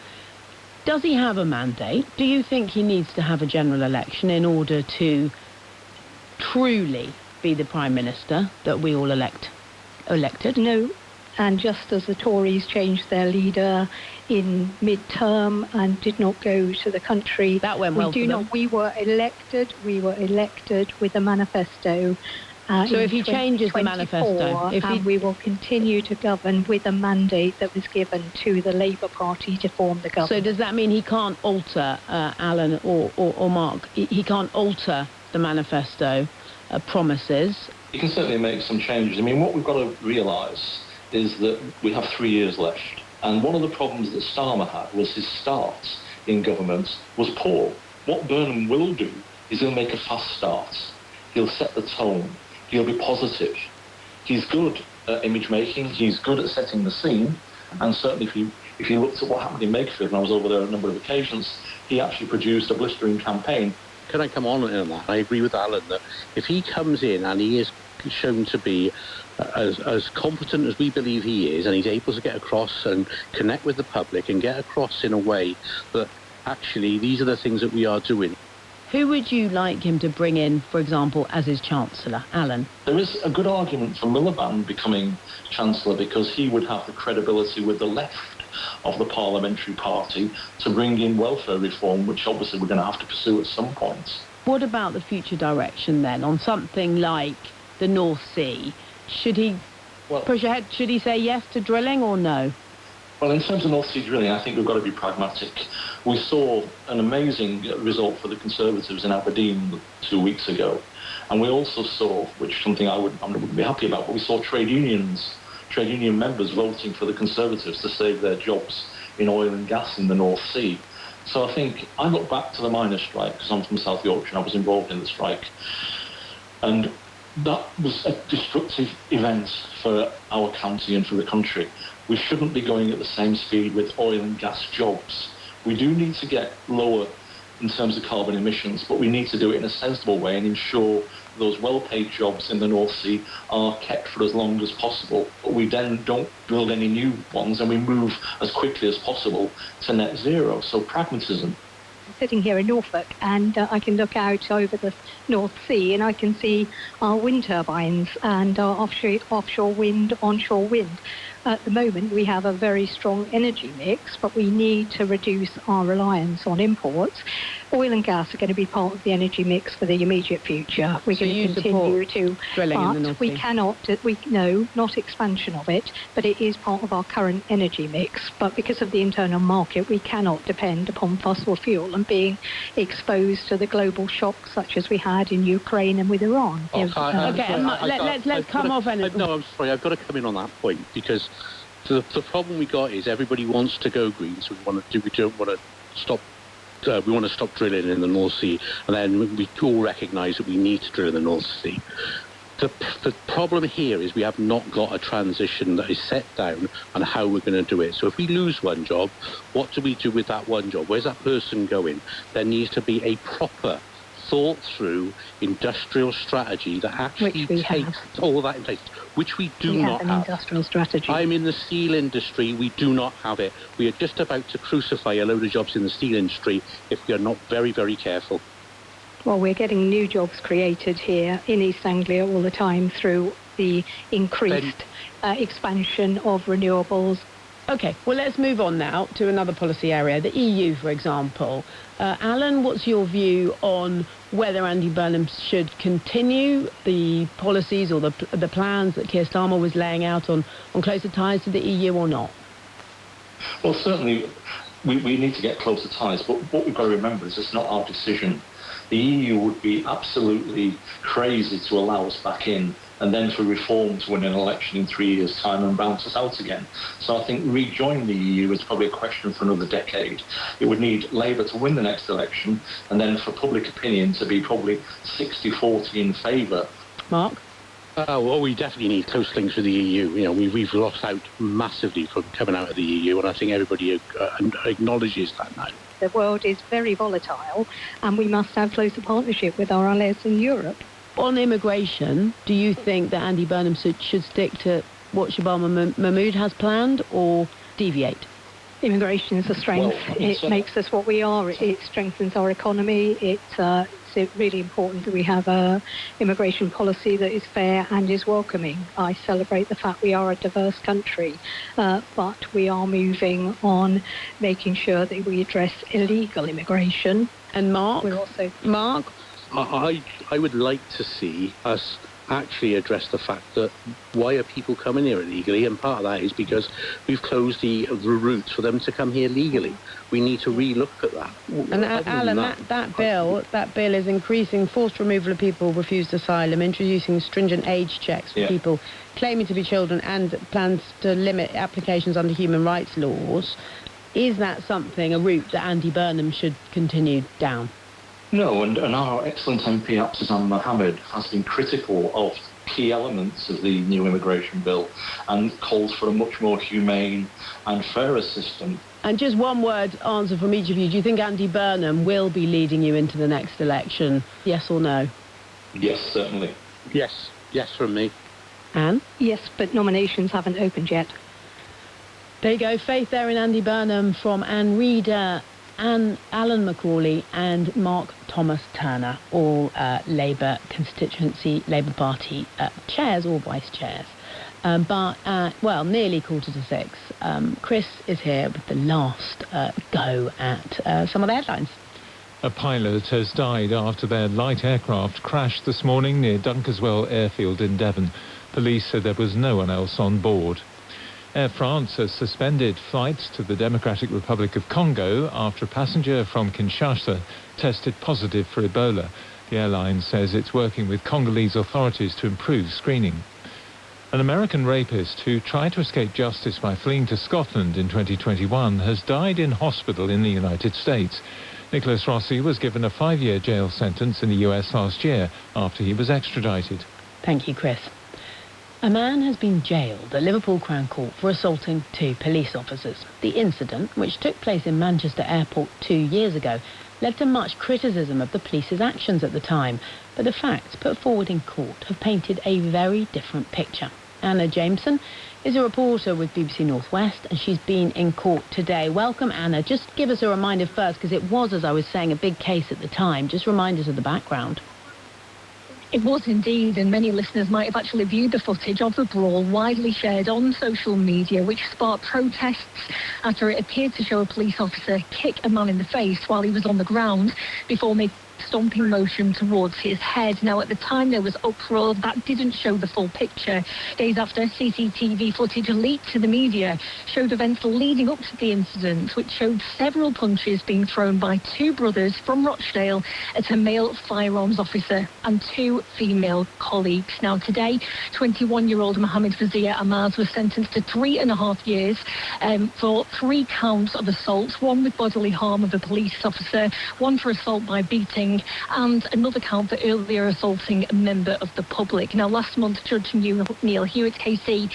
does he have a mandate? Do you think he needs to have a general election in order to truly be the Prime Minister that we all elected? No. And just as the Tories changed their leader in mid-term and did not go to the country, that went well for them. We were elected with a manifesto. So if he changes the manifesto, we will continue to govern with a mandate that was given to the Labour Party to form the government. So does that mean he can't alter, Alan or Mark, he can't alter the manifesto promises? He can certainly make some changes. I mean, what we've got to realise is that we have 3 years left. And one of the problems that Starmer had was his start in government was poor. What Burnham will do is he'll make a fast start. He'll set the tone. He'll be positive. He's good at image making. He's good at setting the scene. And certainly if you looked at what happened in Makerfield, and I was over there on a number of occasions, he actually produced a blistering campaign. Can I come on that? I agree with Alan that if he comes in and he is shown to be as competent as we believe he is, and he's able to get across and connect with the public and get across in a way that actually these are the things that we are doing. Who would you like him to bring in, for example, as his Chancellor? Alan? There is a good argument for Miliband becoming Chancellor because he would have the credibility with the left of the parliamentary party to bring in welfare reform, which obviously we're going to have to pursue at some point. What about the future direction then on something like the North Sea? Should he push ahead? Should he say yes to drilling or no? Well, in terms of North Sea drilling, I think we've got to be pragmatic. We saw an amazing result for the Conservatives in Aberdeen 2 weeks ago. And we also saw, which is something I wouldn't be happy about, but we saw trade union members voting for the Conservatives to save their jobs in oil and gas in the North Sea. So I think I look back to the miners' strike, because I'm from South Yorkshire and I was involved in the strike. And that was a destructive event for our county and for the country. We shouldn't be going at the same speed with oil and gas jobs. We do need to get lower in terms of carbon emissions, but we need to do it in a sensible way and ensure those well-paid jobs in the North Sea are kept for as long as possible. But we then don't build any new ones and we move as quickly as possible to net zero. So pragmatism. Sitting here in Norfolk, and I can look out over the North Sea and I can see our wind turbines and our offshore wind, onshore wind. At the moment, we have a very strong energy mix, but we need to reduce our reliance on imports. Oil and gas are going to be part of the energy mix for the immediate future. We're going to continue to, but we cannot, not expansion of it, but it is part of our current energy mix. But because of the internal market, we cannot depend upon fossil fuel and being exposed to the global shocks such as we had in Ukraine and with Iran. Let's come off energy. No, I'm sorry, I've got to come in on that point because the problem we got is everybody wants to go green, so we don't want to stop. We want to stop drilling in the North Sea, and then we all recognise that we need to drill in the North Sea. The problem here is we have not got a transition that is set down on how we're going to do it. So if we lose one job, what do we do with that one job? Where's that person going? There needs to be a proper thought-through industrial strategy that actually takes all that in place, which we do not have. Industrial strategy. I'm in the steel industry. We do not have it. We are just about to crucify a load of jobs in the steel industry if we are not very, very careful. Well, we're getting new jobs created here in East Anglia all the time through the increased expansion of renewables. OK, well, let's move on now to another policy area, the EU, for example. Alan, what's your view on whether Andy Burnham should continue the policies or the plans that Keir Starmer was laying out on closer ties to the EU or not? Well, certainly we need to get closer ties, but what we've got to remember is it's not our decision. The EU would be absolutely crazy to allow us back in and then for Reform to win an election in 3 years' time and bounce us out again. So I think rejoining the EU is probably a question for another decade. It would need Labour to win the next election and then for public opinion to be probably 60-40 in favour. Mark? Well, we definitely need close links with the EU. You know, we've lost out massively from coming out of the EU, and I think everybody acknowledges that now. The world is very volatile, and we must have closer partnership with our allies in Europe. On immigration, do you think that Andy Burnham should stick to what Shabana Mahmood has planned or deviate? Immigration is a strength. It makes us what we are. It strengthens our economy. It's really important that we have an immigration policy that is fair and is welcoming. I celebrate the fact we are a diverse country, but we are moving on making sure that we address illegal immigration. And Mark? Mark? I would like to see us actually address the fact that why are people coming here illegally, and part of that is because we've closed the routes for them to come here legally. We need to re-look at that. And Alan, that bill is increasing forced removal of people refused asylum, introducing stringent age checks for people claiming to be children, and plans to limit applications under human rights laws. Is that something, a route that Andy Burnham should continue down? No, and our excellent MP Abtizan Mohammed has been critical of key elements of the new immigration bill and calls for a much more humane and fairer system. And just one word answer from each of you. Do you think Andy Burnham will be leading you into the next election? Yes or no? Yes, certainly. Yes. Yes from me. Anne? Yes, but nominations haven't opened yet. There you go. Faith there in Andy Burnham from Anne Reader, Alan McCauley and Mark Thomas Turner, all Labour constituency, Labour Party chairs or vice chairs. But nearly 5:45. Chris is here with the last go at some of the headlines. A pilot has died after their light aircraft crashed this morning near Dunkeswell Airfield in Devon. Police said there was no one else on board. Air France has suspended flights to the Democratic Republic of Congo after a passenger from Kinshasa tested positive for Ebola. The airline says it's working with Congolese authorities to improve screening. An American rapist who tried to escape justice by fleeing to Scotland in 2021 has died in hospital in the United States. Nicholas Rossi was given a 5-year jail sentence in the US last year after he was extradited. Thank you, Chris. A man has been jailed at Liverpool Crown Court for assaulting 2 police officers. The incident, which took place in Manchester Airport 2 years ago, led to much criticism of the police's actions at the time, but the facts put forward in court have painted a very different picture. Anna Jameson is a reporter with BBC North West, and she's been in court today. Welcome, Anna. Just give us a reminder first, because it was, as I was saying, a big case at the time. Just remind us of the background. It was indeed, and many listeners might have actually viewed the footage of the brawl widely shared on social media, which sparked protests after it appeared to show a police officer kick a man in the face while he was on the ground before making stomping motion towards his head. Now, at the time there was uproar. That didn't show the full picture. Days after, CCTV footage leaked to the media showed events leading up to the incident, which showed several punches being thrown by 2 brothers from Rochdale at a male firearms officer and 2 female colleagues. Now, today, 21-year-old Mohammed Fazia Ahmad was sentenced to 3.5 years for 3 counts of assault, 1 with bodily harm of a police officer, 1 for assault by beating, and another count for earlier assaulting a member of the public. Now, last month, Judge Neil Hewitt KC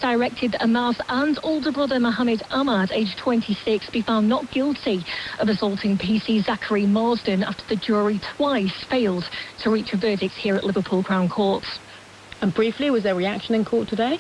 directed Ahmad and older brother Mohammed Ahmad, aged 26, be found not guilty of assaulting PC Zachary Marsden after the jury twice failed to reach a verdict here at Liverpool Crown Court. And briefly, was there reaction in court today?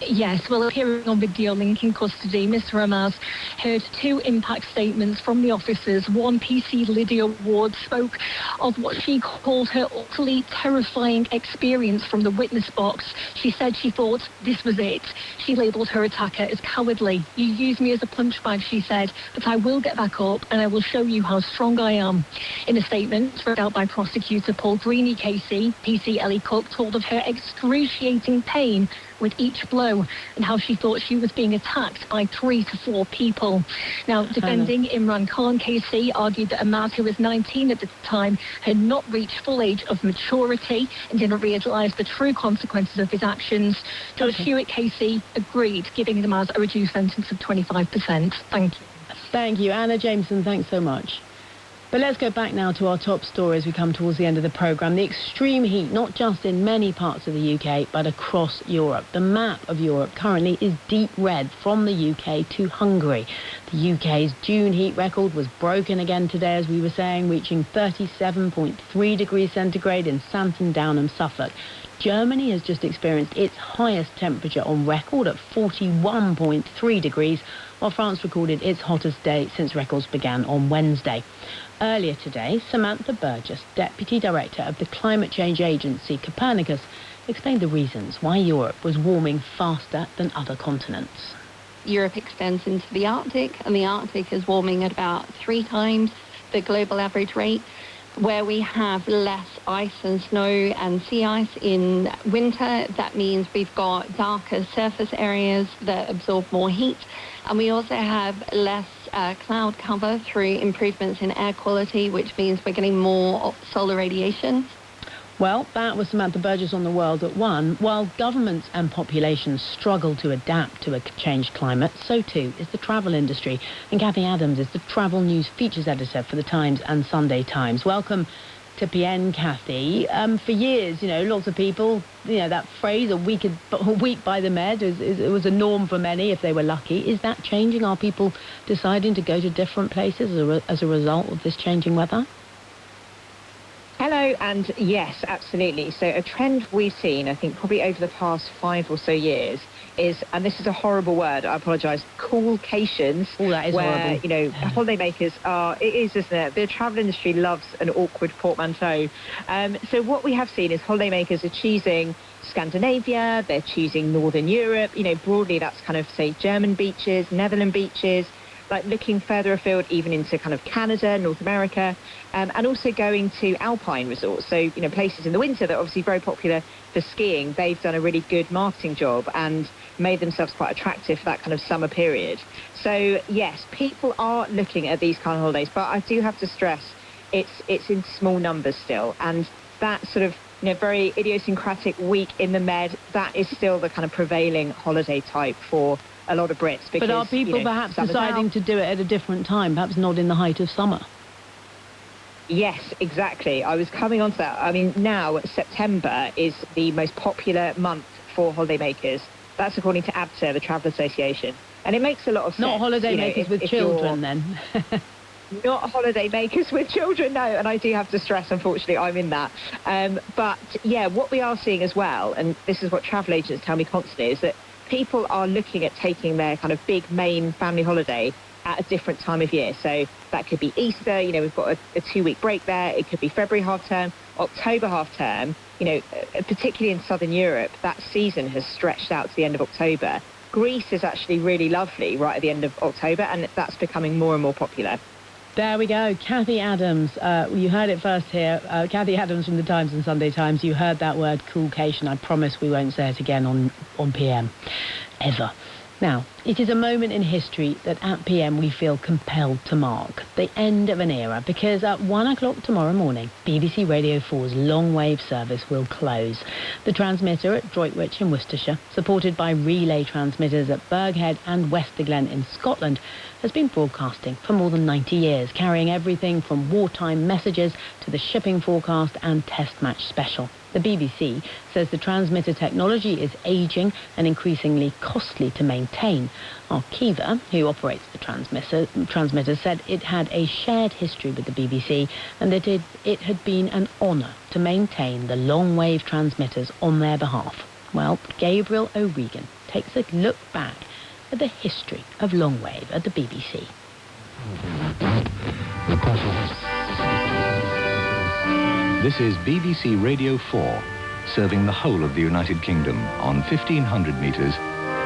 Yes, well, appearing on video link in custody, Mr. Ahmad heard 2 impact statements from the officers. One, PC Lydia Ward, spoke of what she called her utterly terrifying experience from the witness box. She said she thought this was it. She labelled her attacker as cowardly. You use me as a punch bag, she said, but I will get back up and I will show you how strong I am. In a statement read out by prosecutor Paul Greeny KC, PC Ellie Cook told of her excruciating pain with each blow and how she thought she was being attacked by 3 to 4 people. Now, defending Imran Khan KC argued that Ahmad, who was 19 at the time, had not reached full age of maturity and didn't realise the true consequences of his actions. Judge Hewitt KC agreed, giving Ahmad a reduced sentence of 25%. Thank you. Thank you. Anna Jameson, thanks so much. But let's go back now to our top story as we come towards the end of the programme. The extreme heat, not just in many parts of the UK, but across Europe. The map of Europe currently is deep red from the UK to Hungary. The UK's June heat record was broken again today, as we were saying, reaching 37.3 degrees centigrade in Santon Downham, Suffolk. Germany has just experienced its highest temperature on record at 41.3 degrees, while France recorded its hottest day since records began on Wednesday. Earlier today, Samantha Burgess, Deputy Director of the climate change agency Copernicus, explained the reasons why Europe was warming faster than other continents. Europe extends into the Arctic, and the Arctic is warming at about 3 times the global average rate. Where we have less ice and snow and sea ice in winter, that means we've got darker surface areas that absorb more heat. And we also have less cloud cover through improvements in air quality, which means we're getting more solar radiation. Well, that was Samantha Burgess on The World at 1. While governments and populations struggle to adapt to a changed climate, so too is the travel industry. And Kathy Adams is the travel news features editor for The Times and Sunday Times. Welcome to PN, Kathy. For years, lots of people, that phrase, a week by the Med, it was a norm for many if they were lucky. Is that changing? Are people deciding to go to different places as a result of this changing weather? Hello, and yes, absolutely. So a trend we've seen, I think, probably over the past 5 or so years is, and this is a horrible word, I apologise, coolcations. Oh, that is where, horrible. Holidaymakers are, it is, isn't it? The travel industry loves an awkward portmanteau. So what we have seen is holidaymakers are choosing Scandinavia, they're choosing Northern Europe, broadly that's kind of, say, German beaches, Netherlands beaches, like looking further afield, even into kind of Canada, North America, and also going to alpine resorts. So, places in the winter that are obviously very popular for skiing. They've done a really good marketing job and made themselves quite attractive for that kind of summer period. So, yes, people are looking at these kind of holidays, but I do have to stress it's in small numbers still. And that sort of, very idiosyncratic week in the Med, that is still the kind of prevailing holiday type for a lot of Brits. Because, but are people perhaps deciding to do it at a different time, perhaps not in the height of summer? Yes, exactly. I was coming on to that. I mean, now September is the most popular month for holidaymakers. That's according to ABTA, the Travel Association. And it makes a lot of sense. Not holidaymakers with children, then. Not holidaymakers with children, no. And I do have to stress, unfortunately, I'm in that. But, yeah, what we are seeing as well, and this is what travel agents tell me constantly, is that people are looking at taking their kind of big main family holiday at a different time of year. So that could be Easter, we've got a 2-week break there. It could be February half term, October half term. Particularly in Southern Europe, that season has stretched out to the end of October. Greece is actually really lovely right at the end of October, and that's becoming more and more popular. There we go. Kathy Adams. You heard it first here. Kathy Adams from the Times and Sunday Times. You heard that word, coolcation. I promise we won't say it again on PM. Ever. Now, it is a moment in history that at PM we feel compelled to mark. The end of an era, because at 1 o'clock tomorrow morning, BBC Radio 4's longwave service will close. The transmitter at Droitwich in Worcestershire, supported by relay transmitters at Burghead and Westerglen in Scotland, has been broadcasting for more than 90 years, carrying everything from wartime messages to the shipping forecast and test match special. The BBC says the transmitter technology is ageing and increasingly costly to maintain. Arqiva, who operates the transmitter, said it had a shared history with the BBC and that it had been an honour to maintain the long-wave transmitters on their behalf. Well, Gabriel O'Regan takes a look back at the history of longwave at the BBC. This is BBC Radio 4, serving the whole of the United Kingdom on 1500 metres,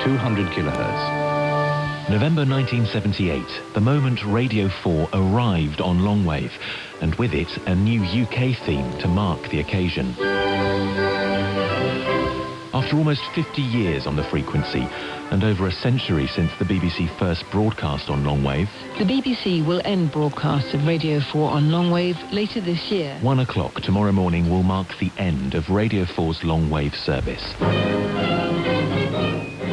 200 kHz. November 1978, the moment Radio 4 arrived on longwave, and with it a new UK theme to mark the occasion. After almost 50 years on the frequency, and over a century since the BBC first broadcast on longwave, the BBC will end broadcasts of Radio 4 on longwave later this year. 1 o'clock tomorrow morning will mark the end of Radio 4's longwave service.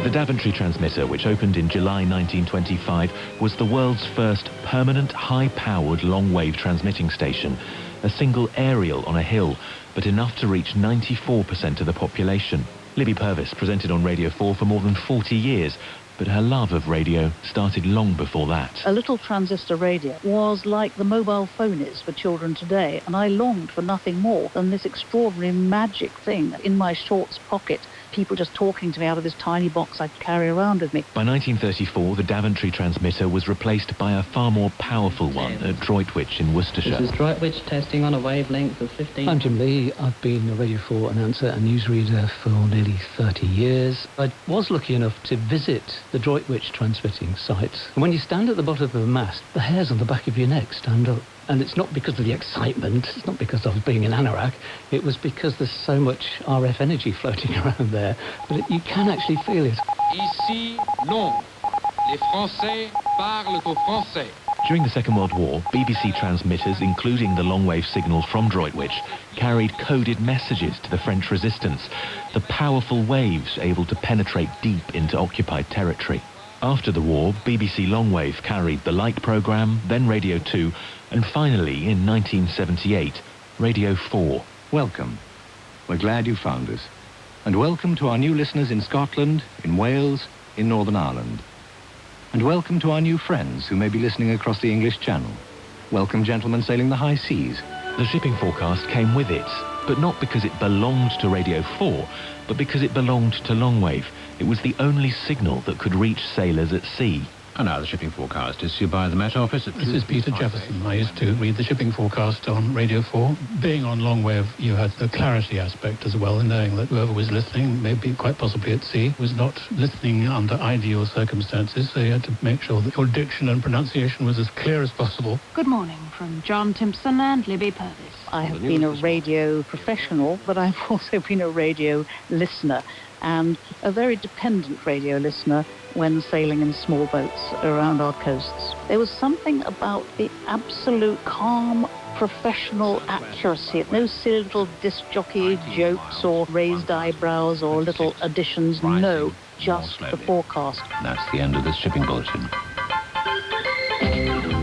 The Daventry transmitter, which opened in July 1925, was the world's first permanent high-powered longwave transmitting station, a single aerial on a hill, but enough to reach 94% of the population. Libby Purvis presented on Radio 4 for more than 40 years, but her love of radio started long before that. A little transistor radio was like the mobile phone is for children today, and I longed for nothing more than this extraordinary magic thing in my shorts pocket people just talking to me out of this tiny box I carry around with me. By 1934, the Daventry transmitter was replaced by a far more powerful one at Droitwich in Worcestershire. This is Droitwich testing on a wavelength of 15... I'm Jim Lee. I've been a Radio 4 announcer and newsreader for nearly 30 years. I was lucky enough to visit the Droitwich transmitting site. And when you stand at the bottom of a mast, the hairs on the back of your neck stand up. And it's not because of the excitement, it's not because of being an anorak, it was because there's so much RF energy floating around there that you can actually feel it. Ici, Londres. Les Français parlent au français. During the Second World War, BBC transmitters, including the long-wave signal from Droitwich, carried coded messages to the French resistance, the powerful waves able to penetrate deep into occupied territory. After the war, BBC Longwave carried the Light programme, then Radio 2, and finally, in 1978, Radio 4. Welcome. We're glad you found us. And welcome to our new listeners in Scotland, in Wales, in Northern Ireland. And welcome to our new friends who may be listening across the English Channel. Welcome, gentlemen sailing the high seas. The shipping forecast came with it, but not because it belonged to Radio 4, but because it belonged to Longwave. It was the only signal that could reach sailors at sea. And now the shipping forecast is issued by the Met Office. This is Peter Jefferson. I used to read the shipping forecast on Radio 4. Being on longwave, you had the clarity aspect as well, in knowing that whoever was listening, maybe quite possibly at sea, was not listening under ideal circumstances, so you had to make sure that your diction and pronunciation was as clear as possible. Good morning from John Timpson and Libby Purvis. I have been a radio professional, but I've also been a radio listener, and a very dependent radio listener when sailing in small boats around our coasts. There was something about the absolute calm, professional accuracy. No silly little disc jockey jokes or raised eyebrows or little additions. No, just the forecast. That's the end of this shipping bulletin.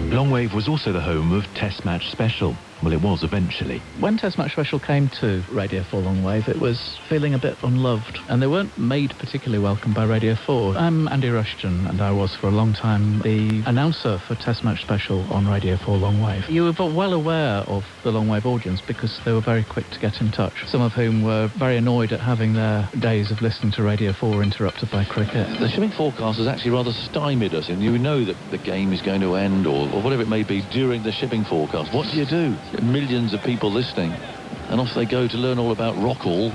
Longwave was also the home of Test Match Special. Well, it was eventually. When Test Match Special came to Radio 4 Longwave, it was feeling a bit unloved, and they weren't made particularly welcome by Radio 4. I'm Andy Rushton, and I was for a long time the announcer for Test Match Special on Radio 4 Longwave. You were well aware of the Longwave audience because they were very quick to get in touch, some of whom were very annoyed at having their days of listening to Radio 4 interrupted by cricket. The shipping forecast has actually rather stymied us, and you know that the game is going to end or whatever it may be during the shipping forecast. What do? Millions of people listening, and off they go to learn all about Rockall.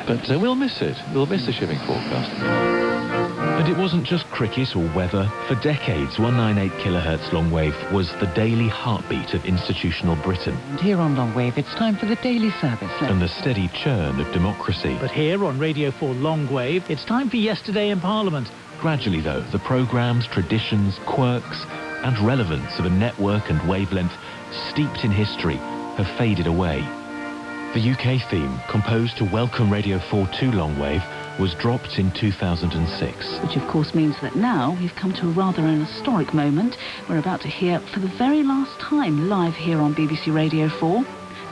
But we'll miss it. We'll miss the shipping forecast. But it wasn't just cricket or weather. For decades, 198 kHz Longwave was the daily heartbeat of institutional Britain. And here on Longwave, it's time for the daily service. And the steady churn of democracy. But here on Radio 4 Longwave, it's time for Yesterday in Parliament. Gradually, though, the programmes, traditions, quirks, and relevance of a network and wavelength steeped in history have faded away. The UK theme, composed to welcome Radio 4 to Longwave, was dropped in 2006. Which of course means that now we've come to a rather an historic moment. We're about to hear for the very last time live here on BBC Radio 4,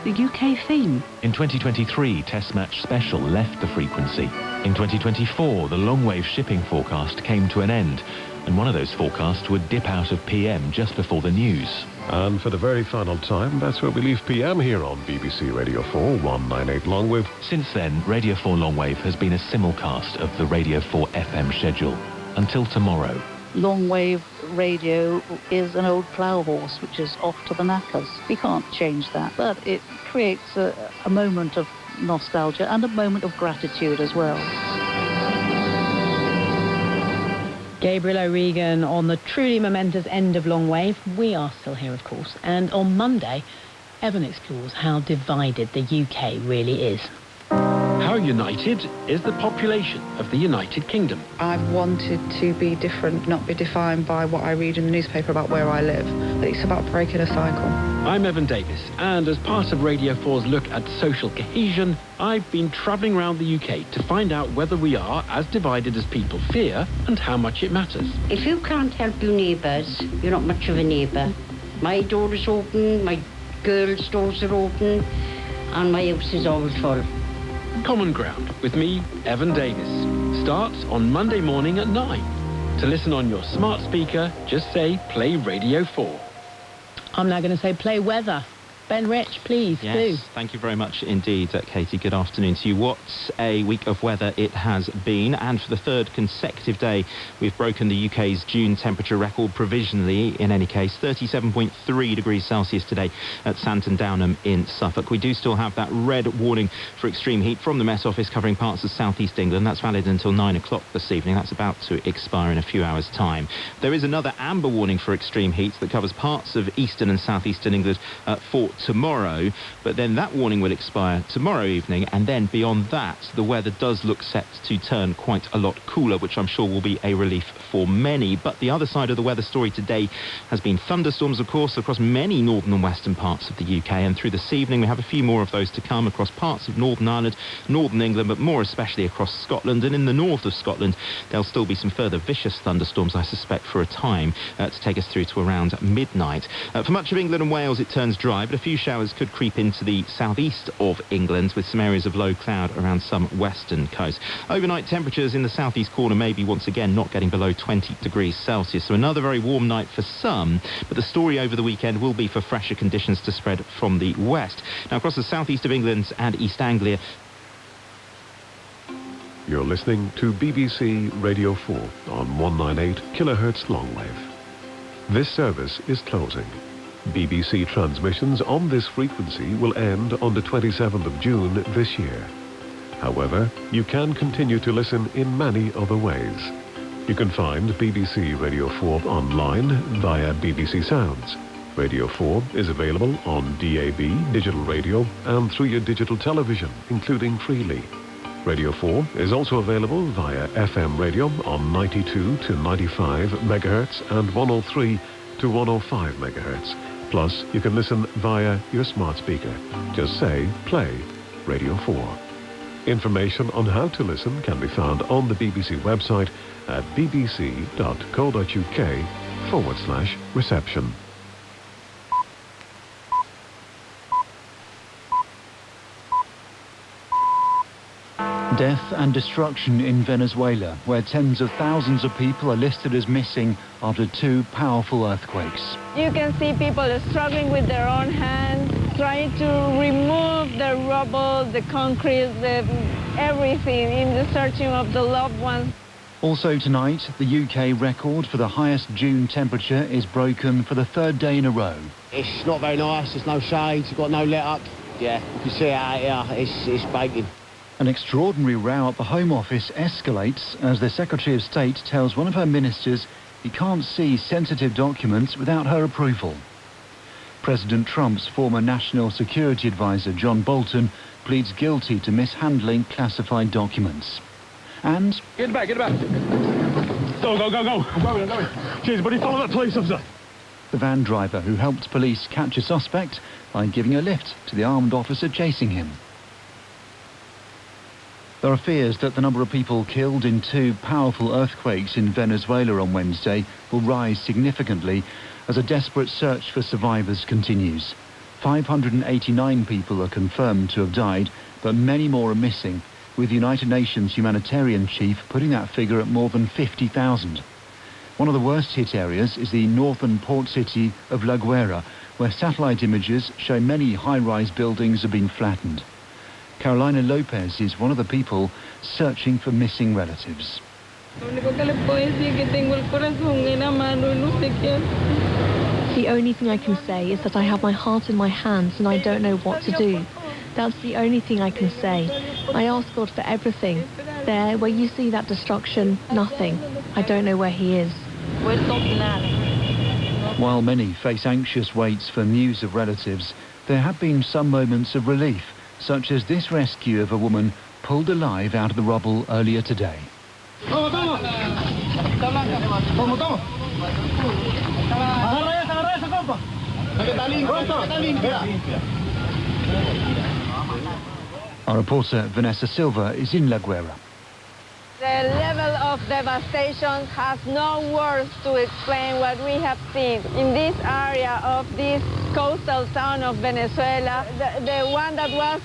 the UK theme. In 2023, Test Match Special left the frequency. In 2024, the Longwave shipping forecast came to an end, and one of those forecasts would dip out of PM just before the news. And for the very final time, that's where we leave PM here on BBC Radio 4 198 Longwave. Since then, Radio 4 Longwave has been a simulcast of the Radio 4 FM schedule. Until tomorrow. Longwave radio is an old plough horse which is off to the knackers. We can't change that, but it creates a moment of nostalgia and a moment of gratitude as well. Gabriel O'Regan on the truly momentous end of Longwave. We are still here, of course. And on Monday, Evan explores how divided the UK really is. How united is the population of the United Kingdom? I've wanted to be different, not be defined by what I read in the newspaper about where I live. It's about breaking a cycle. I'm Evan Davis, and as part of Radio 4's look at social cohesion, I've been travelling around the UK to find out whether we are as divided as people fear and how much it matters. If you can't help your neighbours, you're not much of a neighbour. My door is open, my girls' doors are open, and my house is always full. Common Ground with me, Evan Davis, starts on Monday morning at 9. To listen on your smart speaker, just say play Radio 4. I'm now going to say play weather. Ben Rich, please Yes, do. thank you very much indeed, Katie. Good afternoon to you. What a week of weather it has been, and for the third consecutive day we've broken the UK's June temperature record provisionally, in any case. 37.3 degrees Celsius today at Santon Downham in Suffolk. We do still have that red warning for extreme heat from the Met Office covering parts of southeast England. That's valid until 9 o'clock this evening. That's about to expire in a few hours' time. There is another amber warning for extreme heat that covers parts of eastern and southeastern England for tomorrow, but then that warning will expire tomorrow evening, and then beyond that the weather does look set to turn quite a lot cooler, which I'm sure will be a relief for many. But the other side of the weather story today has been thunderstorms, of course, across many northern and western parts of the UK, and through this evening we have a few more of those to come across parts of Northern Ireland, Northern England, but more especially across Scotland. And in the north of Scotland there'll still be some further vicious thunderstorms, I suspect, for a time to take us through to around midnight. For much of England and Wales it turns dry, but a few showers could creep into the southeast of England, with some areas of low cloud around some western coast. Overnight temperatures in the southeast corner may be once again not getting below 20 degrees Celsius, so another very warm night for some, but the story over the weekend will be for fresher conditions to spread from the west. Now, across the southeast of England and East Anglia. You're listening to BBC Radio 4 on 198 kHz longwave. This service is closing. BBC transmissions on this frequency will end on the 27th of June this year. However, you can continue to listen in many other ways. You can find BBC Radio 4 online via BBC Sounds. Radio 4 is available on DAB, digital radio, and through your digital television, including Freely. Radio 4 is also available via FM radio on 92 to 95 MHz and 103 to 105 MHz. Plus, you can listen via your smart speaker. Just say, play Radio 4. Information on how to listen can be found on the BBC website at bbc.co.uk/reception. Death and destruction in Venezuela, where tens of thousands of people are listed as missing after two powerful earthquakes. You can see people struggling with their own hands, trying to remove the rubble, the concrete, everything in the searching of the loved ones. Also tonight, the UK record for the highest June temperature is broken for the third day in a row. It's not very nice, there's no shade, you've got no let up. Yeah, you can see it out here, it's baking. An extraordinary row at the Home Office escalates as the Secretary of State tells one of her ministers he can't see sensitive documents without her approval. President Trump's former National Security Advisor John Bolton pleads guilty to mishandling classified documents. And... Get back, get back. Go, go, go, go. I'm going, I'm going. Cheers, buddy, follow that police officer. The van driver who helped police catch a suspect by giving a lift to the armed officer chasing him. There are fears that the number of people killed in two powerful earthquakes in Venezuela on Wednesday will rise significantly as a desperate search for survivors continues. 589 people are confirmed to have died, but many more are missing, with the United Nations humanitarian chief putting that figure at more than 50,000. One of the worst hit areas is the northern port city of La Guaira, where satellite images show many high-rise buildings have been flattened. Carolina Lopez is one of the people searching for missing relatives. The only thing I can say is that I have my heart in my hands and I don't know what to do. That's the only thing I can say. I ask God for everything. There, where you see that destruction, nothing. I don't know where He is. While many face anxious waits for news of relatives, there have been some moments of relief, such as this rescue of a woman pulled alive out of the rubble earlier today. Our reporter Vanessa Silva is in La Guaira. The level of devastation has no words to explain what we have seen in this area of this coastal town of Venezuela, the one that was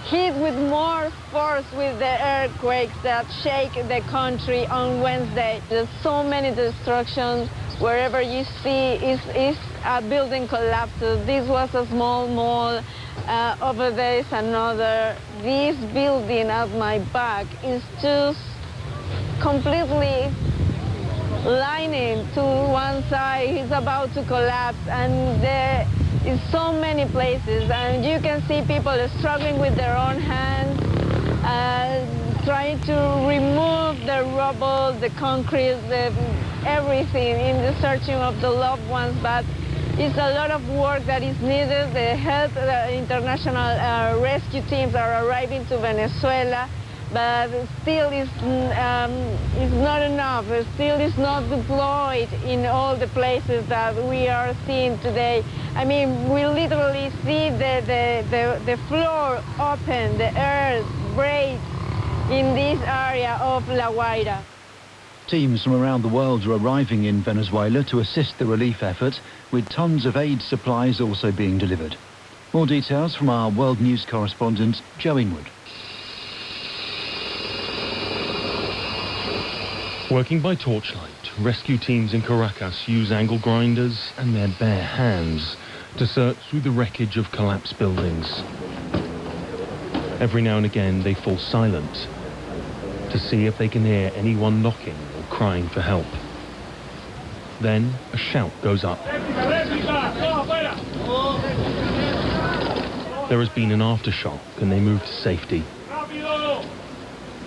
hit with more force with the earthquakes that shake the country on Wednesday. There's so many destructions, wherever you see is a building collapses. This was a small mall. Over there is another. This building at my back is just completely lining to one side. It's about to collapse, and there is so many places, and you can see people struggling with their own hands, trying to remove the rubble, the concrete, everything in the searching of the loved ones. But it's a lot of work that is needed. The international rescue teams are arriving to Venezuela, but still it's not enough. It still is not deployed in all the places that we are seeing today. I mean, we literally see the floor open, the earth breaks in this area of La Guaira. Teams from around the world are arriving in Venezuela to assist the relief effort, with tons of aid supplies also being delivered. More details from our World News correspondent, Joe Inwood. Working by torchlight, rescue teams in Caracas use angle grinders and their bare hands to search through the wreckage of collapsed buildings. Every now and again they fall silent to see if they can hear anyone knocking or crying for help. Then a shout goes up. There has been an aftershock and they move to safety.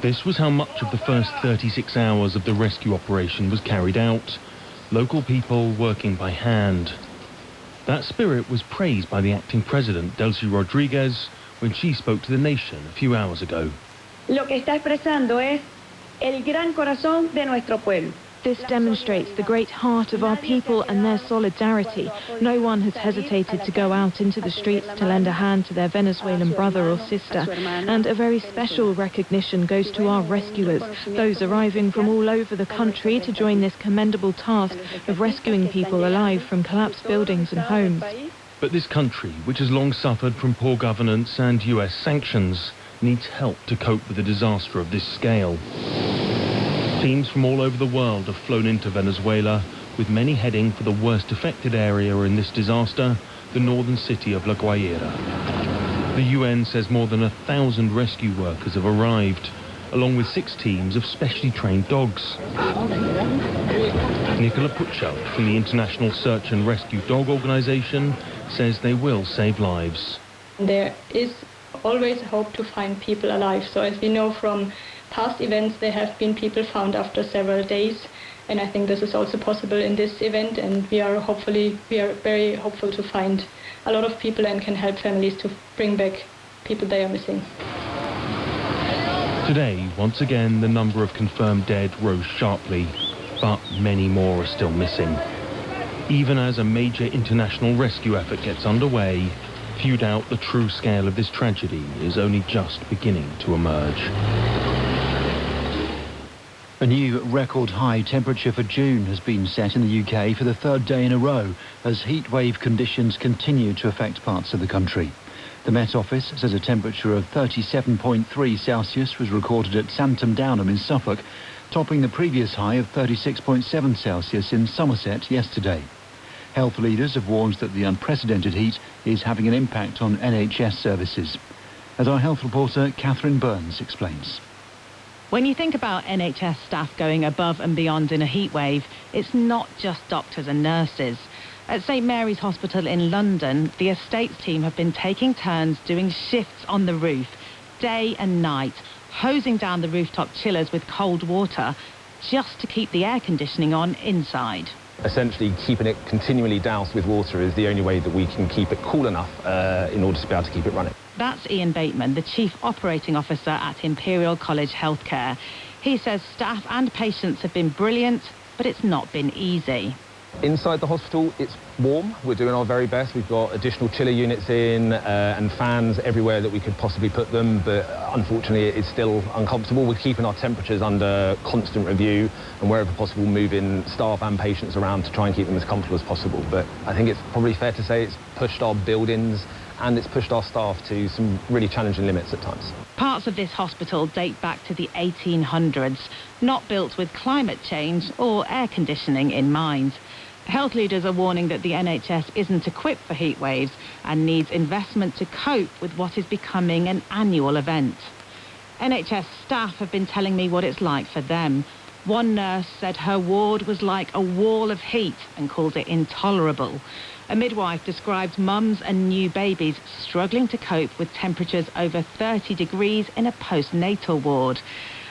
This was how much of the first 36 hours of the rescue operation was carried out. Local people working by hand. That spirit was praised by the acting president, Delcy Rodriguez, when she spoke to the nation a few hours ago. Lo que está expresando es el gran corazón de nuestro pueblo. This demonstrates the great heart of our people and their solidarity. No one has hesitated to go out into the streets to lend a hand to their Venezuelan brother or sister. And a very special recognition goes to our rescuers, those arriving from all over the country to join this commendable task of rescuing people alive from collapsed buildings and homes. But this country, which has long suffered from poor governance and US sanctions, needs help to cope with a disaster of this scale. Teams from all over the world have flown into Venezuela, with many heading for the worst affected area in this disaster, the northern city of La Guaira. The UN says more than 1,000 rescue workers have arrived, along with 6 teams of specially trained dogs. Nicola Puchel from the International Search and Rescue Dog Organization says they will save lives. There is always hope to find people alive. So as we know from past events, there have been people found after several days, and I think this is also possible in this event, and we are very hopeful to find a lot of people and can help families to bring back people they are missing. Today, once again, the number of confirmed dead rose sharply, but many more are still missing. Even as a major international rescue effort gets underway, few doubt the true scale of this tragedy is only just beginning to emerge. A new record high temperature for June has been set in the UK for the 3rd day in a row as heatwave conditions continue to affect parts of the country. The Met Office says a temperature of 37.3 Celsius was recorded at Santam Downham in Suffolk, topping the previous high of 36.7 Celsius in Somerset yesterday. Health leaders have warned that the unprecedented heat is having an impact on NHS services. As our health reporter Catherine Burns explains. When you think about NHS staff going above and beyond in a heat wave, it's not just doctors and nurses. At St Mary's Hospital in London, the estates team have been taking turns doing shifts on the roof, day and night, hosing down the rooftop chillers with cold water just to keep the air conditioning on inside. Essentially, keeping it continually doused with water is the only way that we can keep it cool enough in order to be able to keep it running. That's Ian Bateman, the Chief Operating Officer at Imperial College Healthcare. He says staff and patients have been brilliant, but it's not been easy. Inside the hospital, it's warm. We're doing our very best. We've got additional chiller units in and fans everywhere that we could possibly put them, but unfortunately it's still uncomfortable. We're keeping our temperatures under constant review and wherever possible moving staff and patients around to try and keep them as comfortable as possible. But I think it's probably fair to say it's pushed our buildings and it's pushed our staff to some really challenging limits at times. Parts of this hospital date back to the 1800s, not built with climate change or air conditioning in mind. Health leaders are warning that the NHS isn't equipped for heat waves and needs investment to cope with what is becoming an annual event. NHS staff have been telling me what it's like for them. One nurse said her ward was like a wall of heat and called it intolerable. A midwife described mums and new babies struggling to cope with temperatures over 30 degrees in a postnatal ward.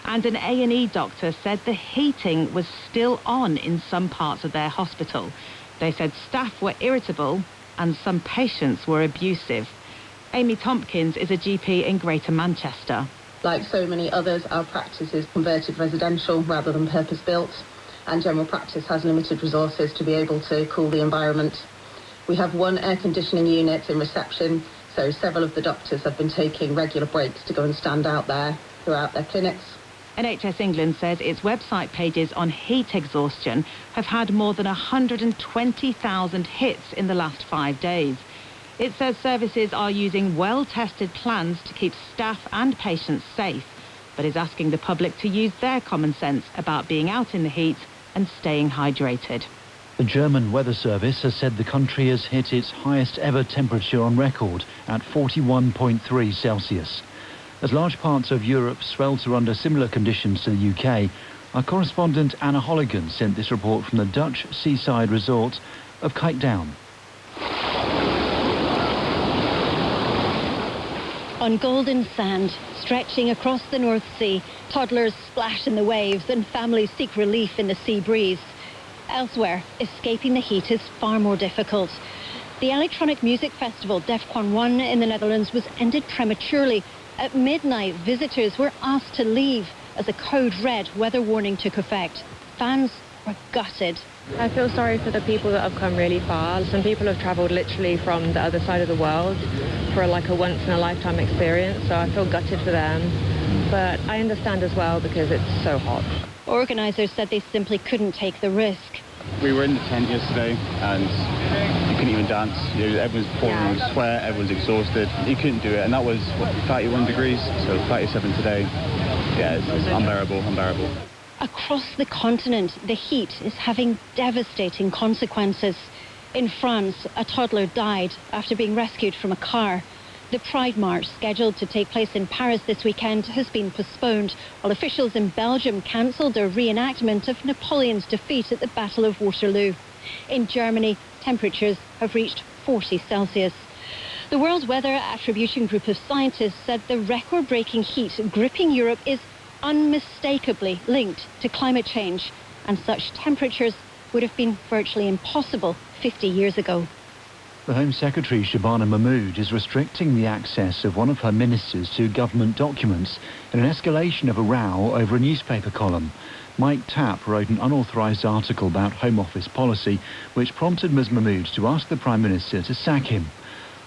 And an A&E doctor said the heating was still on in some parts of their hospital. They said staff were irritable and some patients were abusive. Amy Tompkins is a GP in Greater Manchester. Like so many others, our practice is converted residential rather than purpose-built, and general practice has limited resources to be able to cool the environment. We have one air conditioning unit in reception, so several of the doctors have been taking regular breaks to go and stand out there throughout their clinics. NHS England says its website pages on heat exhaustion have had more than 120,000 hits in the last 5 days. It says services are using well-tested plans to keep staff and patients safe, but is asking the public to use their common sense about being out in the heat and staying hydrated. The German Weather Service has said the country has hit its highest ever temperature on record at 41.3 Celsius. As large parts of Europe swelter under similar conditions to the UK, our correspondent Anna Holligan sent this report from the Dutch seaside resort of Kite Down. On golden sand, stretching across the North Sea, toddlers splash in the waves and families seek relief in the sea breeze. Elsewhere, escaping the heat is far more difficult. The electronic music festival DEFCON 1 in the Netherlands was ended prematurely. At midnight, visitors were asked to leave as a code red weather warning took effect. Fans were gutted. I feel sorry for the people that have come really far. Some people have travelled literally from the other side of the world for like a once-in-a-lifetime experience, so I feel gutted for them. But I understand as well because it's so hot. Organisers said they simply couldn't take the risk. We were in the tent yesterday and you couldn't even dance. Everyone's pouring sweat, everyone's exhausted. You couldn't do it, and that was, 31 degrees, so 37 today. Yeah, it's unbearable. Across the continent, the heat is having devastating consequences. In France, a toddler died after being rescued from a car. The Pride March, scheduled to take place in Paris this weekend, has been postponed, while officials in Belgium cancelled a reenactment of Napoleon's defeat at the Battle of Waterloo. In Germany, temperatures have reached 40 Celsius. The World Weather Attribution Group of scientists said the record-breaking heat gripping Europe is unmistakably linked to climate change, and such temperatures would have been virtually impossible 50 years ago. The Home Secretary, Shabana Mahmood, is restricting the access of one of her ministers to government documents in an escalation of a row over a newspaper column. Mike Tapp wrote an unauthorised article about Home Office policy, which prompted Ms Mahmood to ask the Prime Minister to sack him.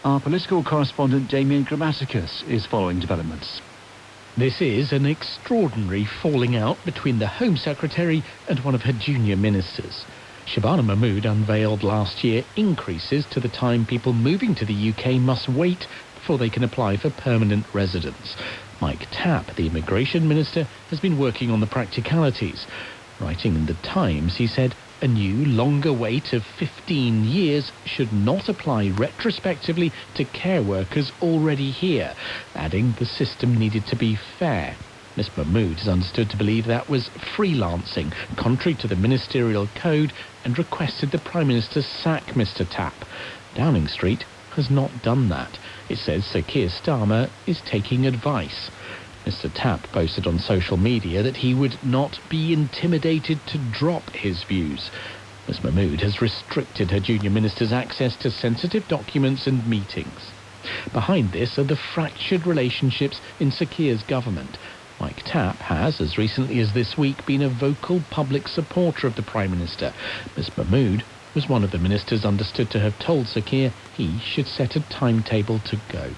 Our political correspondent Damien Grammaticus is following developments. This is an extraordinary falling out between the Home Secretary and one of her junior ministers. Shabana Mahmood unveiled last year increases to the time people moving to the UK must wait before they can apply for permanent residence. Mike Tapp, the immigration minister, has been working on the practicalities. Writing in The Times, he said, a new, longer wait of 15 years should not apply retrospectively to care workers already here, adding the system needed to be fair. Ms Mahmood is understood to believe that was freelancing, contrary to the ministerial code, and requested the Prime Minister sack Mr Tapp. Downing Street has not done that. It says Sir Keir Starmer is taking advice. Mr Tapp posted on social media that he would not be intimidated to drop his views. Ms Mahmood has restricted her junior minister's access to sensitive documents and meetings. Behind this are the fractured relationships in Sir Keir's government. Mike Tapp has, as recently as this week, been a vocal public supporter of the Prime Minister. Ms Mahmood was one of the ministers understood to have told Sir Keir he should set a timetable to go.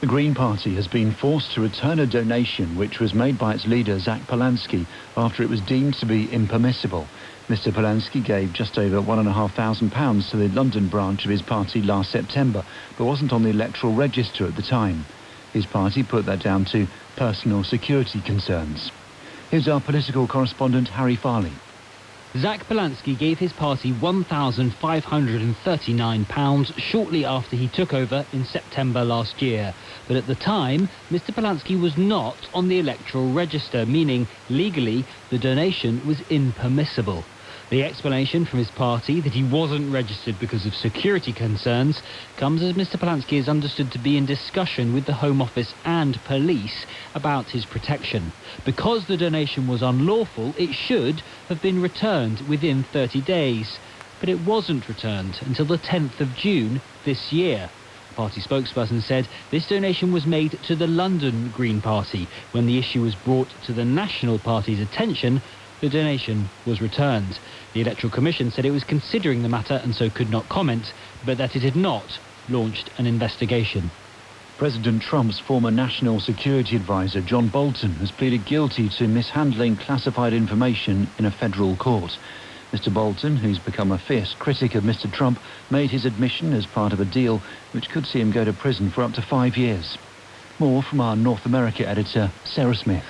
The Green Party has been forced to return a donation which was made by its leader, Zach Polanski, after it was deemed to be impermissible. Mr Polanski gave just over £1,500 to the London branch of his party last September, but wasn't on the electoral register at the time. His party put that down to personal security concerns. Here's our political correspondent, Harry Farley. Zach Polanski gave his party £1,539 shortly after he took over in September last year. But at the time, Mr. Polanski was not on the electoral register, meaning legally the donation was impermissible. The explanation from his party that he wasn't registered because of security concerns comes as Mr. Polanski is understood to be in discussion with the Home Office and police about his protection. Because the donation was unlawful, it should have been returned within 30 days. But it wasn't returned until the 10th of June this year. The party spokesperson said this donation was made to the London Green Party. When the issue was brought to the National Party's attention, the donation was returned. The Electoral Commission said it was considering the matter and so could not comment, but that it had not launched an investigation. President Trump's former national security advisor, John Bolton, has pleaded guilty to mishandling classified information in a federal court. Mr. Bolton, who's become a fierce critic of Mr. Trump, made his admission as part of a deal which could see him go to prison for up to 5 years. More from our North America editor, Sarah Smith.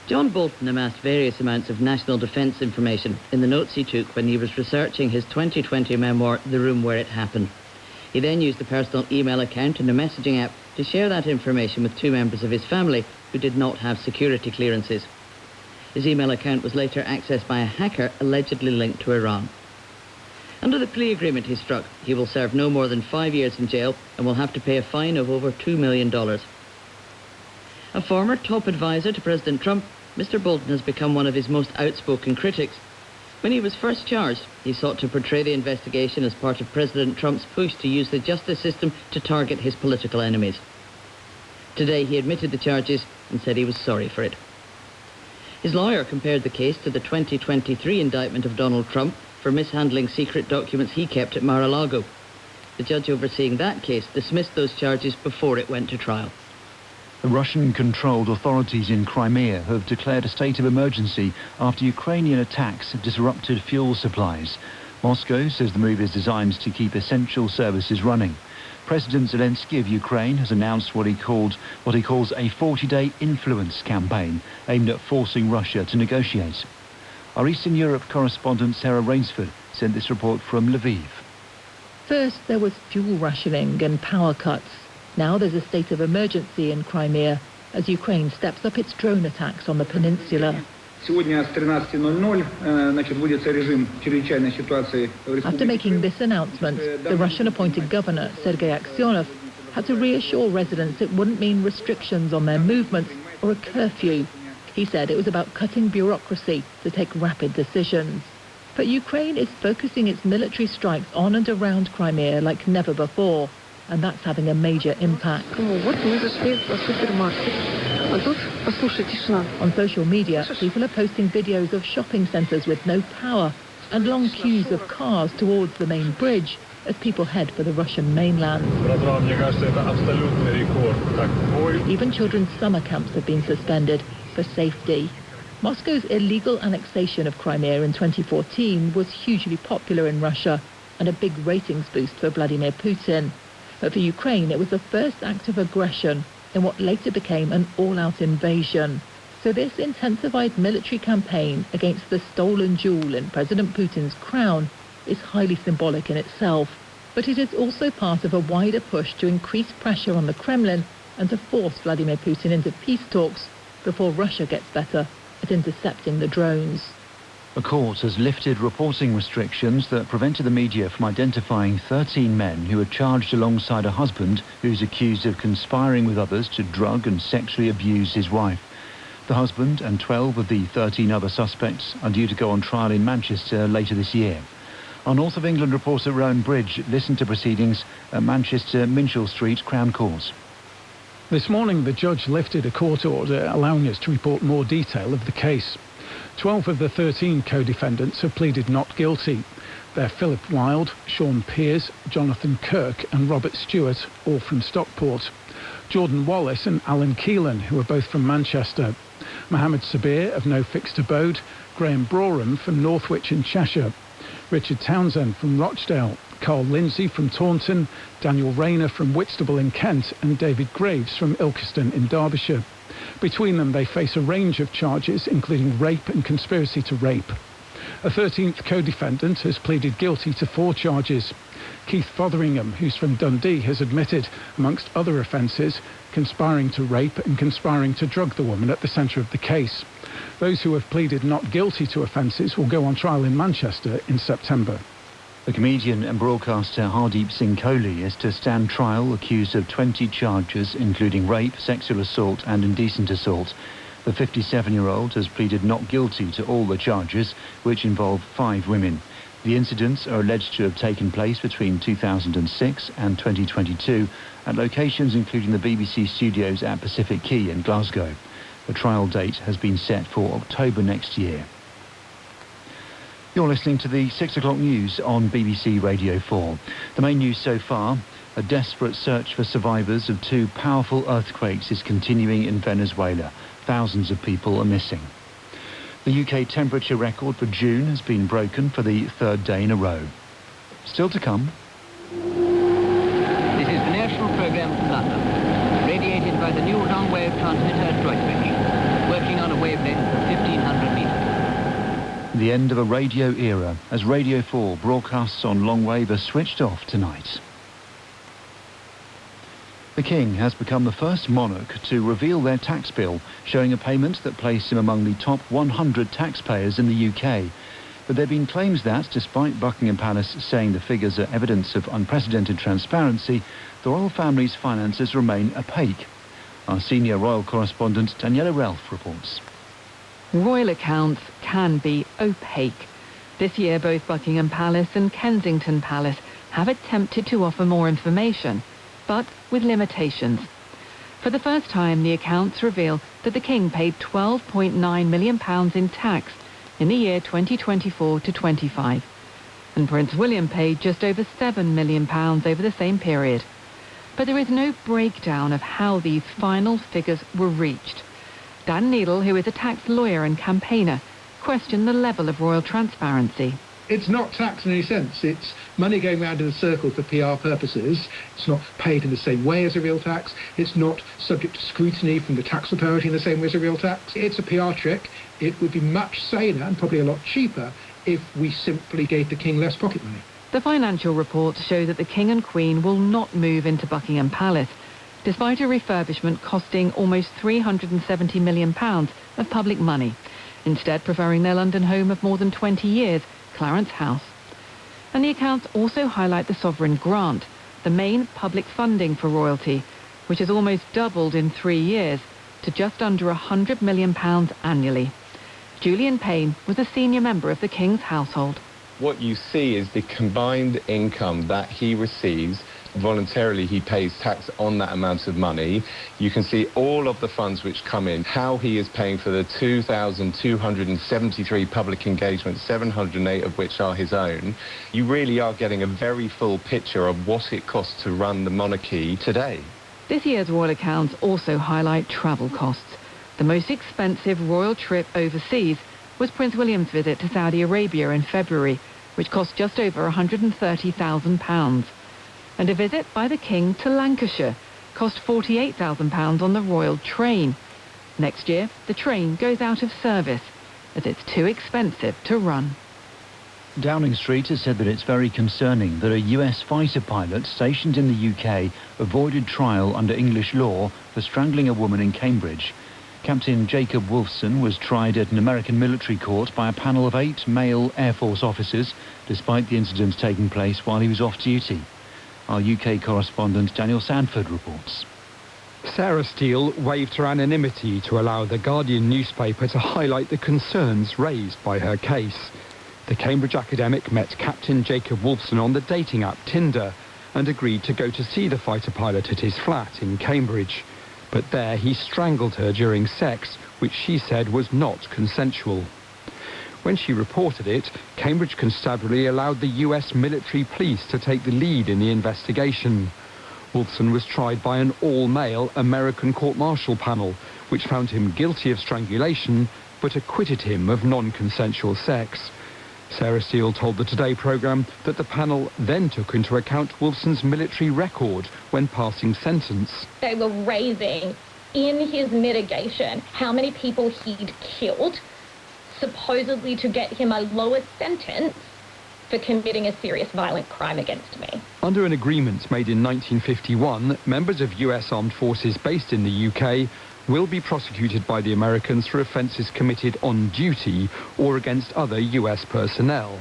John Bolton amassed various amounts of national defence information in the notes he took when he was researching his 2020 memoir, The Room Where It Happened. He then used a personal email account and a messaging app to share that information with 2 members of his family who did not have security clearances. His email account was later accessed by a hacker allegedly linked to Iran. Under the plea agreement he struck, he will serve no more than 5 years in jail and will have to pay a fine of over $2 million. A former top advisor to President Trump, Mr. Bolton has become one of his most outspoken critics. When he was first charged, he sought to portray the investigation as part of President Trump's push to use the justice system to target his political enemies. Today he admitted the charges and said he was sorry for it. His lawyer compared the case to the 2023 indictment of Donald Trump for mishandling secret documents he kept at Mar-a-Lago. The judge overseeing that case dismissed those charges before it went to trial. The Russian-controlled authorities in Crimea have declared a state of emergency after Ukrainian attacks disrupted fuel supplies. Moscow says the move is designed to keep essential services running. President Zelensky of Ukraine has announced what he calls a 40-day influence campaign aimed at forcing Russia to negotiate. Our Eastern Europe correspondent Sarah Rainsford sent this report from Lviv. First, there was fuel rationing and power cuts. Now there's a state of emergency in Crimea as Ukraine steps up its drone attacks on the peninsula. After making this announcement, the Russian-appointed governor, Sergei Aksyonov, had to reassure residents it wouldn't mean restrictions on their movements or a curfew. He said it was about cutting bureaucracy to take rapid decisions. But Ukraine is focusing its military strikes on and around Crimea like never before, and that's having a major impact. On social media, people are posting videos of shopping centres with no power and long queues of cars towards the main bridge as people head for the Russian mainland. Even children's summer camps have been suspended for safety. Moscow's illegal annexation of Crimea in 2014 was hugely popular in Russia and a big ratings boost for Vladimir Putin. But for Ukraine, it was the first act of aggression in what later became an all-out invasion. So this intensified military campaign against the stolen jewel in President Putin's crown is highly symbolic in itself. But it is also part of a wider push to increase pressure on the Kremlin and to force Vladimir Putin into peace talks before Russia gets better at intercepting the drones. A court has lifted reporting restrictions that prevented the media from identifying 13 men who are charged alongside a husband who's accused of conspiring with others to drug and sexually abuse his wife. The husband and 12 of the 13 other suspects are due to go on trial in Manchester later this year. Our North of England reporter Rowan Bridge listened to proceedings at Manchester Minchell Street Crown Court. This morning the judge lifted a court order allowing us to report more detail of the case. 12 of the 13 co-defendants have pleaded not guilty. They're Philip Wilde, Sean Pearce, Jonathan Kirk and Robert Stewart, all from Stockport. Jordan Wallace and Alan Keelan, who are both from Manchester. Mohammed Sabir of No Fixed Abode, Graham Brougham from Northwich in Cheshire. Richard Townsend from Rochdale, Carl Lindsay from Taunton, Daniel Rayner from Whitstable in Kent and David Graves from Ilkeston in Derbyshire. Between them, they face a range of charges, including rape and conspiracy to rape. A 13th co-defendant has pleaded guilty to 4 charges. Keith Fotheringham, who's from Dundee, has admitted, amongst other offences, conspiring to rape and conspiring to drug the woman at the centre of the case. Those who have pleaded not guilty to offences will go on trial in Manchester in September. The comedian and broadcaster Hardeep Singh Kohli is to stand trial accused of 20 charges, including rape, sexual assault and indecent assault. The 57-year-old has pleaded not guilty to all the charges, which involve 5 women. The incidents are alleged to have taken place between 2006 and 2022 at locations including the BBC studios at Pacific Quay in Glasgow. The trial date has been set for October next year. You're listening to the 6 o'clock news on BBC Radio 4. The main news so far: a desperate search for survivors of 2 powerful earthquakes is continuing in Venezuela. Thousands of people are missing. The UK temperature record for June has been broken for the 3rd day in a row. Still to come. This is the national programme from London, radiated by the new longwave transmitter at Droitwich, working on a wavelength of 1,500 metres. The end of a radio era, as Radio 4 broadcasts on longwave are switched off tonight. The King has become the first monarch to reveal their tax bill, showing a payment that placed him among the top 100 taxpayers in the UK. But there have been claims that, despite Buckingham Palace saying the figures are evidence of unprecedented transparency, the royal family's finances remain opaque. Our senior royal correspondent Daniela Relf reports. Royal accounts can be opaque. This year, both Buckingham Palace and Kensington Palace have attempted to offer more information, but with limitations. For the first time, the accounts reveal that the King paid £12.9 million in tax in the year 2024 to 25, and Prince William paid just over £7 million over the same period. But there is no breakdown of how these final figures were reached. Dan Needle, who is a tax lawyer and campaigner, questioned the level of royal transparency. It's not tax in any sense. It's money going round in a circle for PR purposes. It's not paid in the same way as a real tax. It's not subject to scrutiny from the tax authority in the same way as a real tax. It's a PR trick. It would be much saner and probably a lot cheaper if we simply gave the King less pocket money. The financial reports show that the King and Queen will not move into Buckingham Palace, despite a refurbishment costing almost £370 million of public money, instead preferring their London home of more than 20 years, Clarence House. And the accounts also highlight the sovereign grant, the main public funding for royalty, which has almost doubled in 3 years to just under £100 million annually. Julian Payne was a senior member of the King's household. What you see is the combined income that he receives. Voluntarily, he pays tax on that amount of money. You can see all of the funds which come in, how he is paying for the 2,273 public engagements, 708 of which are his own. You really are getting a very full picture of what it costs to run the monarchy today. This year's royal accounts also highlight travel costs. The most expensive royal trip overseas was Prince William's visit to Saudi Arabia in February, which cost just over £130,000. And a visit by the King to Lancashire cost £48,000 on the Royal train. Next year, the train goes out of service as it's too expensive to run. Downing Street has said that it's very concerning that a US fighter pilot stationed in the UK avoided trial under English law for strangling a woman in Cambridge. Captain Jacob Wolfson was tried at an American military court by a panel of 8 male Air Force officers, despite the incidents taking place while he was off duty. Our UK correspondent Daniel Sanford reports. Sarah Steele waived her anonymity to allow the Guardian newspaper to highlight the concerns raised by her case. The Cambridge academic met Captain Jacob Wolfson on the dating app Tinder and agreed to go to see the fighter pilot at his flat in Cambridge. But there he strangled her during sex, which she said was not consensual. When she reported it, Cambridge Constabulary allowed the US military police to take the lead in the investigation. Wolfson was tried by an all-male American court-martial panel, which found him guilty of strangulation, but acquitted him of non-consensual sex. Sarah Steele told the Today programme that the panel then took into account Wolfson's military record when passing sentence. They were raising in his mitigation how many people he'd killed, supposedly to get him a lower sentence for committing a serious violent crime against me. Under an agreement made in 1951, members of US armed forces based in the UK will be prosecuted by the Americans for offences committed on duty or against other US personnel.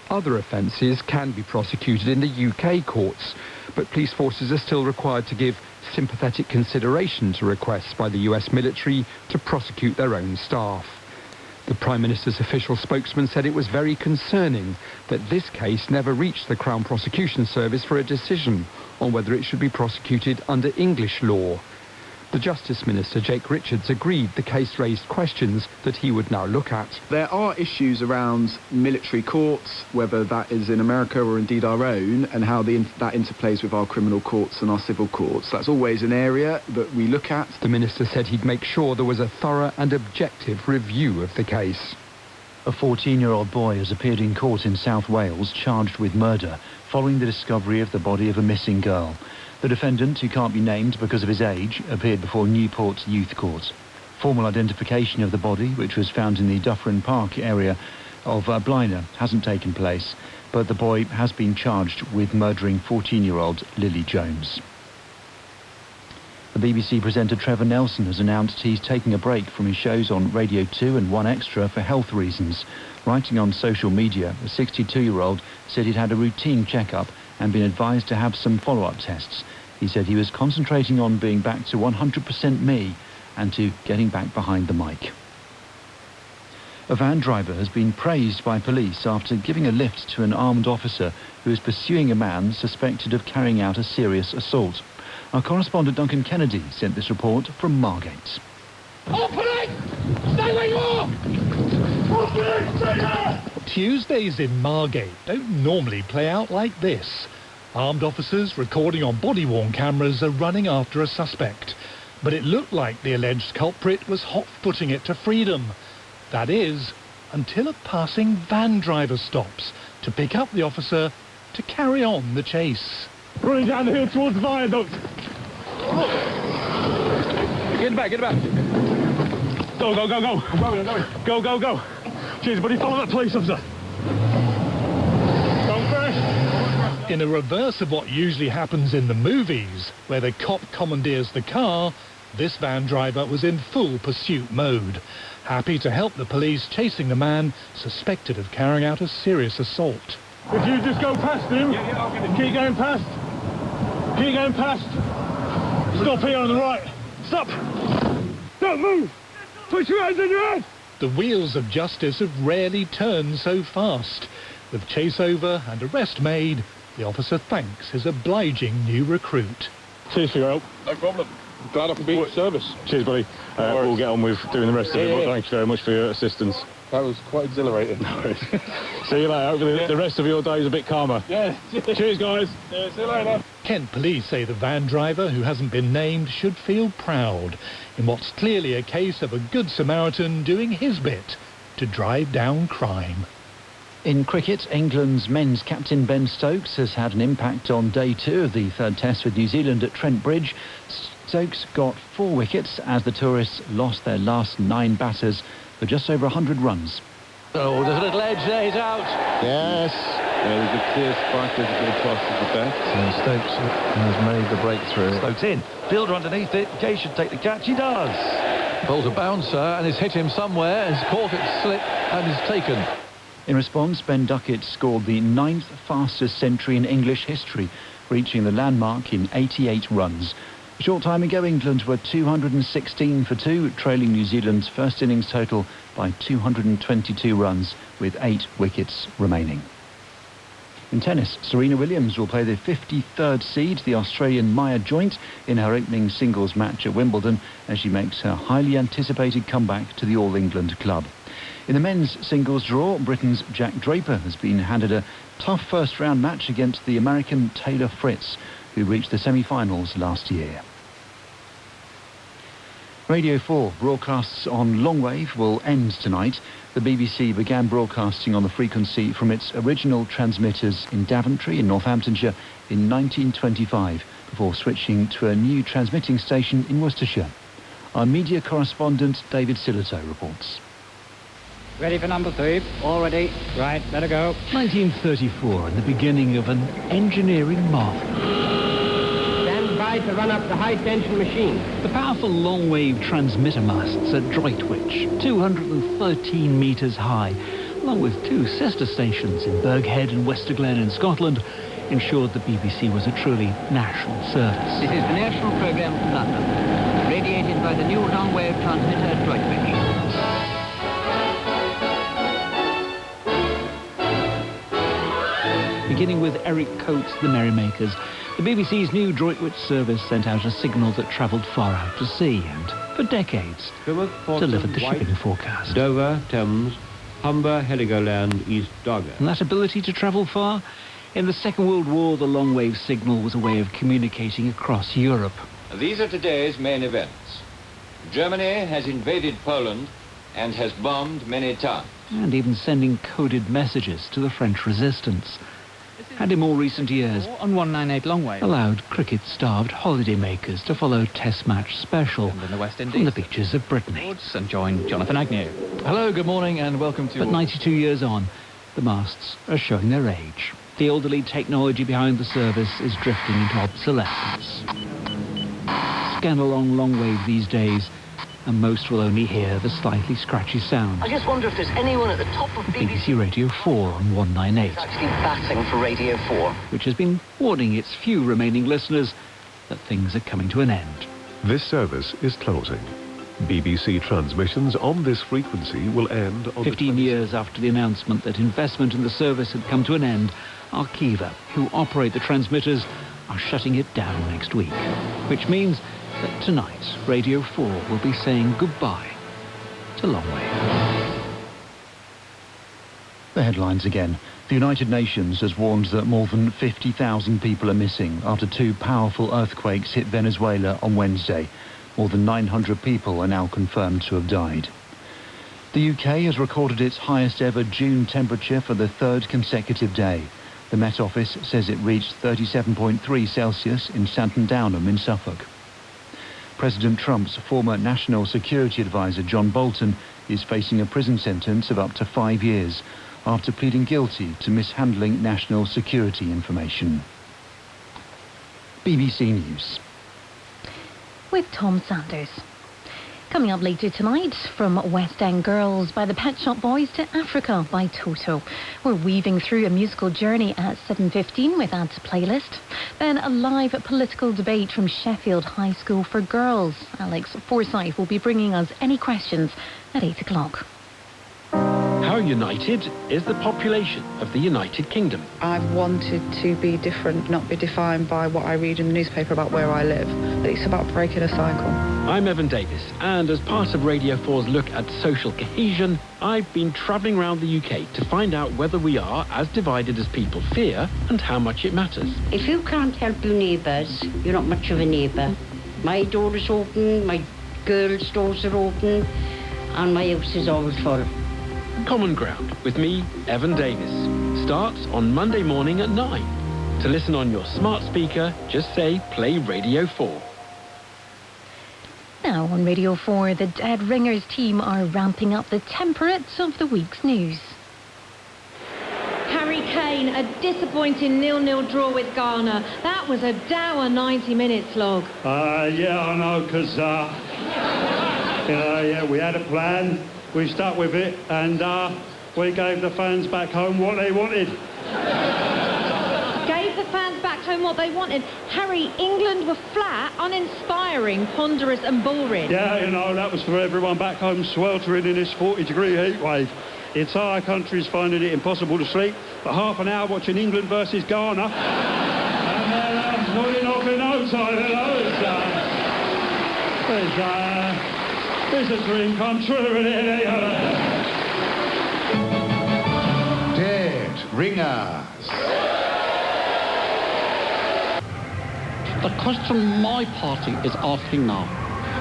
Other offences can be prosecuted in the UK courts, but police forces are still required to give sympathetic consideration to requests by the US military to prosecute their own staff. The Prime Minister's official spokesman said it was very concerning that this case never reached the Crown Prosecution Service for a decision on whether it should be prosecuted under English law. The Justice Minister, Jake Richards, agreed the case raised questions that he would now look at. There are issues around military courts, whether that is in America or indeed our own, and how that interplays with our criminal courts and our civil courts. That's always an area that we look at. The Minister said he'd make sure there was a thorough and objective review of the case. A 14-year-old boy has appeared in court in South Wales charged with murder following the discovery of the body of a missing girl. The defendant, who can't be named because of his age, appeared before Newport Youth Court. Formal identification of the body, which was found in the Dufferin Park area of Blaina, hasn't taken place, but the boy has been charged with murdering 14-year-old Lily Jones. The BBC presenter Trevor Nelson has announced he's taking a break from his shows on Radio 2 and 1 Extra for health reasons. Writing on social media, the 62-year-old said he'd had a routine checkup and been advised to have some follow-up tests. He said he was concentrating on being back to 100% me and to getting back behind the mic. A van driver has been praised by police after giving a lift to an armed officer who is pursuing a man suspected of carrying out a serious assault. Our correspondent Duncan Kennedy sent this report from Margate. All police! Stay where you are! All police, stay there! Tuesdays in Margate don't normally play out like this. Armed officers recording on body-worn cameras are running after a suspect. But it looked like the alleged culprit was hot-footing it to freedom. That is, until a passing van driver stops to pick up the officer to carry on the chase. Running down the hill towards the viaduct. Get back, get back. Go, go, go, go. I'm going. Go, go, go. Cheers, buddy. Follow that police officer. Don't crash. In a reverse of what usually happens in the movies, where the cop commandeers the car, this van driver was in full pursuit mode, happy to help the police chasing the man suspected of carrying out a serious assault. If you just go past him, keep going past. Keep going past. Stop here on the right. Stop. Don't move. Put your hands on your head. The wheels of justice have rarely turned so fast. With chase over and arrest made, the officer thanks his obliging new recruit. Cheers for your help. No problem. Glad I can be of service. Cheers, buddy. We'll get on with doing the rest of it, but thank you very much for your assistance. That was quite exhilarating. See you later. Hopefully the rest of your day is a bit calmer. Yeah. Cheers, guys. Yeah, see you later. Kent police say the van driver, who hasn't been named, should feel proud in what's clearly a case of a good Samaritan doing his bit to drive down crime. In cricket, England's men's captain Ben Stokes has had an impact on day 2 of the third test with New Zealand at Trent Bridge. Stokes got 4 wickets as the tourists lost their last 9 batters for just over 100 runs. Oh, there's a little edge there, he's out. Yes. There's a clear spike, there's a good toss to the best. And Stokes has made the breakthrough. Stokes in. Fielder underneath it. Gay should take the catch. He does. Bowls a bouncer and it's hit him somewhere. Has caught it slip and is taken. In response, Ben Duckett scored the 9th fastest century in English history, reaching the landmark in 88 runs. A short time ago, England were 216 for 2, trailing New Zealand's first innings total by 222 runs, with 8 wickets remaining. In tennis, Serena Williams will play the 53rd seed, the Australian Maya Joint, in her opening singles match at Wimbledon as she makes her highly anticipated comeback to the All England club. In the men's singles draw, Britain's Jack Draper has been handed a tough first-round match against the American Taylor Fritz, who reached the semi-finals last year. Radio 4 broadcasts on longwave will end tonight. The BBC began broadcasting on the frequency from its original transmitters in Daventry in Northamptonshire in 1925, before switching to a new transmitting station in Worcestershire. Our media correspondent David Sillito reports. Ready for number 3? All ready. Right, let her go. 1934, and the beginning of an engineering marvel. Stand by to run up the high-tension machine. The powerful long-wave transmitter masts at Droitwich, 213 metres high, along with 2 sister stations in Burghead and Westerglen in Scotland, ensured the BBC was a truly national service. This is the national programme from London, radiated by the new longwave transmitter at Droitwich. Beginning with Eric Coates' The Merrymakers, the BBC's new Droitwich service sent out a signal that travelled far out to sea and, for decades, delivered the shipping forecast. Dover, Thames, Humber, Heligoland, East Dogger. And that ability to travel far? In the Second World War, the long-wave signal was a way of communicating across Europe. These are today's main events. Germany has invaded Poland and has bombed many towns. And even sending coded messages to the French resistance. And in more recent years, on 198 longwave, allowed cricket-starved holidaymakers to follow Test Match Special in the West Indies, from the beaches of Brittany. And join Jonathan Agnew. Hello, good morning and welcome to... But 92 years on, the masts are showing their age. The elderly technology behind the service is drifting into obsolescence. Scan along longwave these days, and most will only hear the slightly scratchy sound. I just wonder if there's anyone at the top of BBC Radio 4 on 198. actually batting for Radio 4. Which has been warning its few remaining listeners that things are coming to an end. This service is closing. BBC transmissions on this frequency will end on 15 years after the announcement that investment in the service had come to an end, Arqiva, who operate the transmitters, are shutting it down next week. Which means that tonight, Radio 4 will be saying goodbye to longwave. The headlines again. The United Nations has warned that more than 50,000 people are missing after 2 powerful earthquakes hit Venezuela on Wednesday. More than 900 people are now confirmed to have died. The UK has recorded its highest ever June temperature for the 3rd consecutive day. The Met Office says it reached 37.3 Celsius in Santon Downham in Suffolk. President Trump's former National Security Advisor John Bolton is facing a prison sentence of up to 5 years after pleading guilty to mishandling national security information. BBC News. With Tom Sanders. Coming up later tonight, from West End Girls by the Pet Shop Boys to Africa by Toto. We're weaving through a musical journey at 7:15 with Add to Playlist. Then a live political debate from Sheffield High School for Girls. Alex Forsyth will be bringing us any questions at 8 o'clock. How united is the population of the United Kingdom? I've wanted to be different, not be defined by what I read in the newspaper about where I live. It's about breaking a cycle. I'm Evan Davis, and as part of Radio 4's look at social cohesion, I've been travelling around the UK to find out whether we are as divided as people fear and how much it matters. If you can't help your neighbours, you're not much of a neighbour. My door is open, my girls' doors are open, and my house is always full. Common Ground with me, Evan Davis, starts on Monday morning at 9. To listen on your smart speaker, just say play Radio 4. Now on Radio 4, the Dead Ringers team are ramping up the temperate of the week's news. Harry Kane, a disappointing 0-0 draw with Ghana. That was a dour 90 minutes log. Yeah, I know, because, we had a plan. We stuck with it, and we gave the fans back home what they wanted. Gave the fans back home what they wanted. Harry, England were flat, uninspiring, ponderous and boring. Yeah, that was for everyone back home sweltering in this 40-degree heat wave. The entire country's finding it impossible to sleep for half an hour watching England versus Ghana. And then nodding off in no time, it's a dream come true, isn't it? Dead Ringers. The question my party is asking now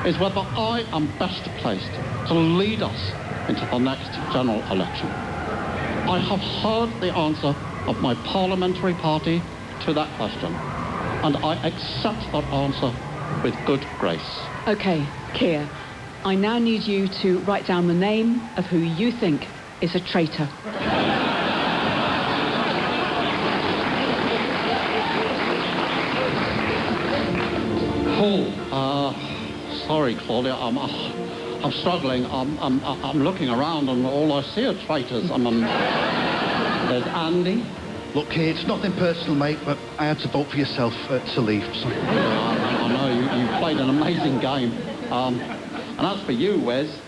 is whether I am best placed to lead us into the next general election. I have heard the answer of my parliamentary party to that question, and I accept that answer with good grace. OK, Keir, I now need you to write down the name of who you think is a traitor. Sorry, Claudia. I'm struggling. I'm looking around, and all I see are traitors. There's Andy. Look, here, it's nothing personal, mate, but I had to vote for yourself to leave. Sorry. I know you played an amazing game. And as for you, Wes,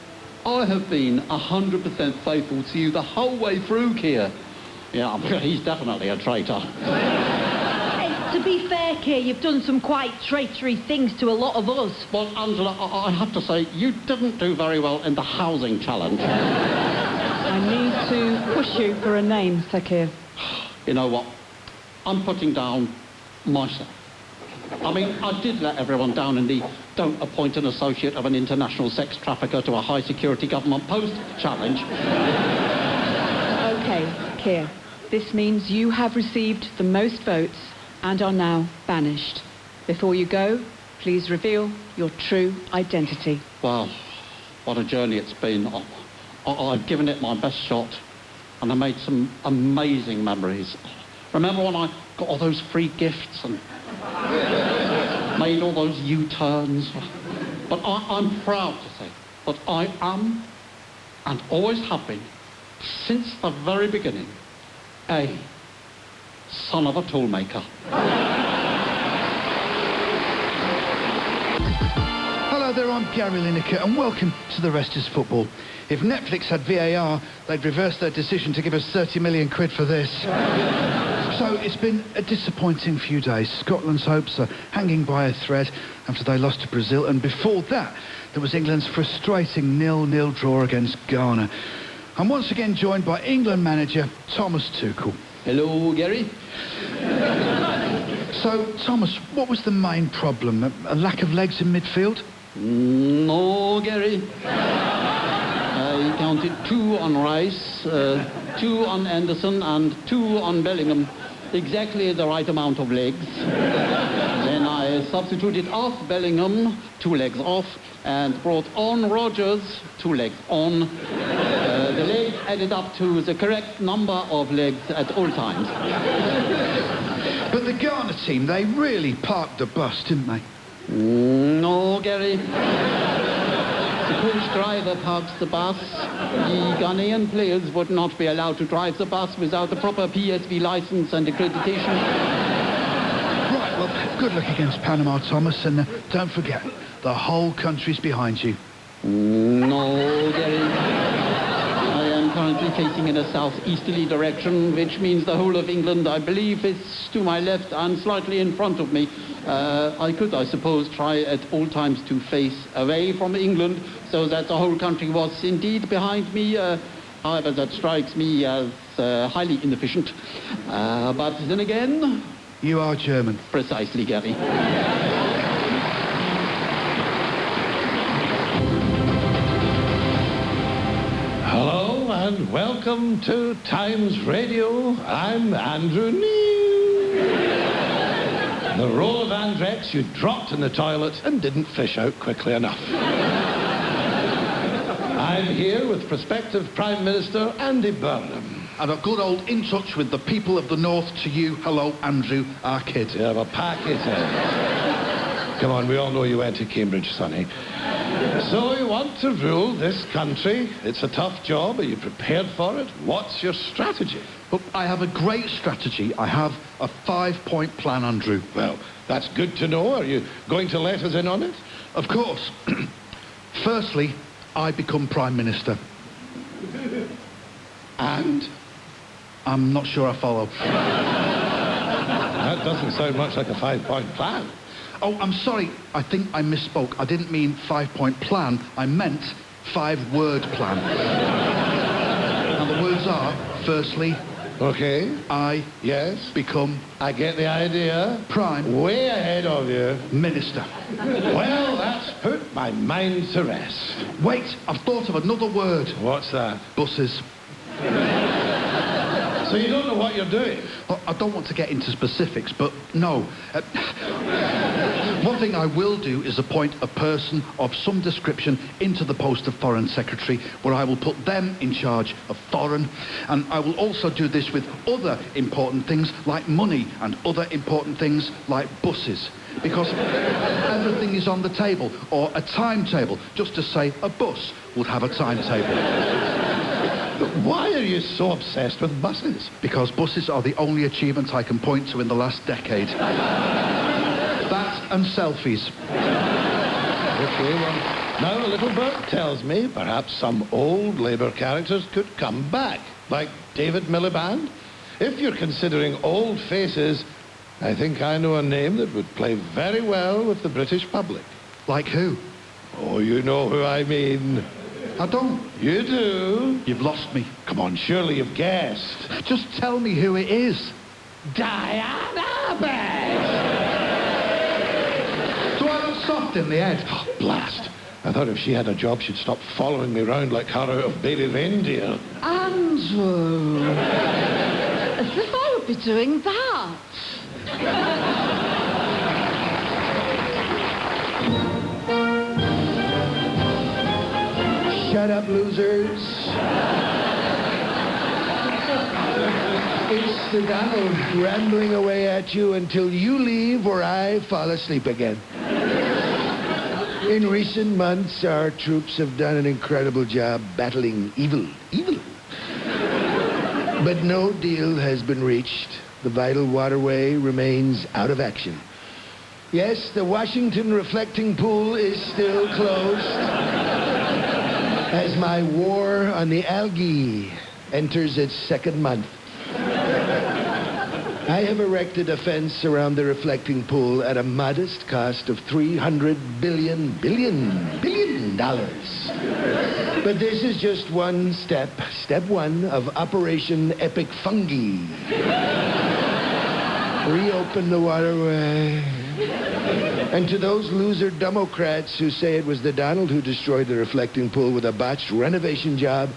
I have been 100% faithful to you the whole way through, Keir. Yeah, he's definitely a traitor. To be fair, Keir, you've done some quite traitory things to a lot of us. Well, Angela, I have to say, you didn't do very well in the housing challenge. I need to push you for a name, Sir Keir. You know what? I'm putting down myself. I mean, I did let everyone down in the don't appoint an associate of an international sex trafficker to a high-security government post challenge. OK, Keir. This means you have received the most votes and are now banished. Before you go, please reveal your true identity. Well, what a journey it's been. I've given it my best shot, and I made some amazing memories. Remember when I got all those free gifts and made all those U-turns? But I'm proud to say that I am, and always have been, since the very beginning, a son of a toolmaker. Hello there, I'm Gary Lineker, and welcome to The Rest is Football. If Netflix had VAR, they'd reverse their decision to give us 30 million quid for this. So it's been a disappointing few days. Scotland's hopes are hanging by a thread after they lost to Brazil, and before that, there was England's frustrating 0-0 draw against Ghana. I'm once again joined by England manager Thomas Tuchel. Hello, Gary. So, Thomas, what was the main problem? A lack of legs in midfield? No, Gary. I counted 2 on Rice, 2 on Anderson, and 2 on Bellingham. Exactly the right amount of legs. Then I substituted off Bellingham, 2 legs off, and brought on Rodgers, 2 legs on. The legs added up to the correct number of legs at all times. But the Ghana team, they really parked the bus, didn't they? No, Gary. The coach driver parks the bus. The Ghanaian players would not be allowed to drive the bus without the proper PSV license and accreditation. Right, well, good luck against Panama, Thomas, and don't forget, the whole country's behind you. No, Gary. I am currently facing in a southeasterly direction, which means the whole of England, I believe, is to my left and slightly in front of me. I could, I suppose, try at all times to face away from England so that the whole country was indeed behind me. However, that strikes me as highly inefficient. But then again... You are German. Precisely, Gary. Hello and welcome to Times Radio. I'm Andrew Neil. The roll of Andrex you dropped in the toilet and didn't fish out quickly enough. I'm here with prospective Prime Minister Andy Burnham. And a good old in touch with the people of the North to you. Hello, Andrew, our kid. Yeah, well, pack it in. Come on, we all know you went to Cambridge, sonny. So you want to rule this country. It's a tough job. Are you prepared for it? What's your strategy? Look, I have a great strategy. I have a 5-point plan, Andrew. Well, that's good to know. Are you going to let us in on it? Of course. Firstly, I become Prime Minister. And? I'm not sure I follow. That doesn't sound much like a 5-point plan. Oh, I'm sorry. I think I misspoke. I didn't mean 5-point plan. I meant 5-word plan. And the words are, firstly... Okay. Yes. Become... I get the idea. Prime. Way ahead of you. Minister. Well, that's put my mind to rest. Wait, I've thought of another word. What's that? Buses. So you don't know what you're doing? Well, I don't want to get into specifics, but no. One thing I will do is appoint a person of some description into the post of Foreign Secretary, where I will put them in charge of foreign. And I will also do this with other important things like money and other important things like buses. Because everything is on the table, or a timetable, just to say a bus would have a timetable. Why are you so obsessed with buses? Because buses are the only achievement I can point to in the last decade. That and selfies. Okay, well, now a little bird tells me perhaps some old Labour characters could come back, like David Miliband. If you're considering old faces, I think I know a name that would play very well with the British public. Like who? Oh, you know who I mean. I don't. You do. You've lost me. Come on, surely you've guessed. Just tell me who it is. Diana Best! Do I look soft in the head? Oh, blast. I thought if she had a job, she'd stop following me round like her out of Baby Reindeer. Andrew! As if I would be doing that. Shut up, losers. It's the Donald rambling away at you until you leave or I fall asleep again. In recent months, our troops have done an incredible job battling evil. But no deal has been reached. The vital waterway remains out of action. Yes, the Washington reflecting pool is still closed as my war on the algae enters its second month. I have erected a fence around the reflecting pool at a modest cost of $300 billion. But this is just one step. Step one of Operation Epic Fungi. Reopen the waterway. And to those loser Democrats who say it was the Donald who destroyed the reflecting pool with a botched renovation job,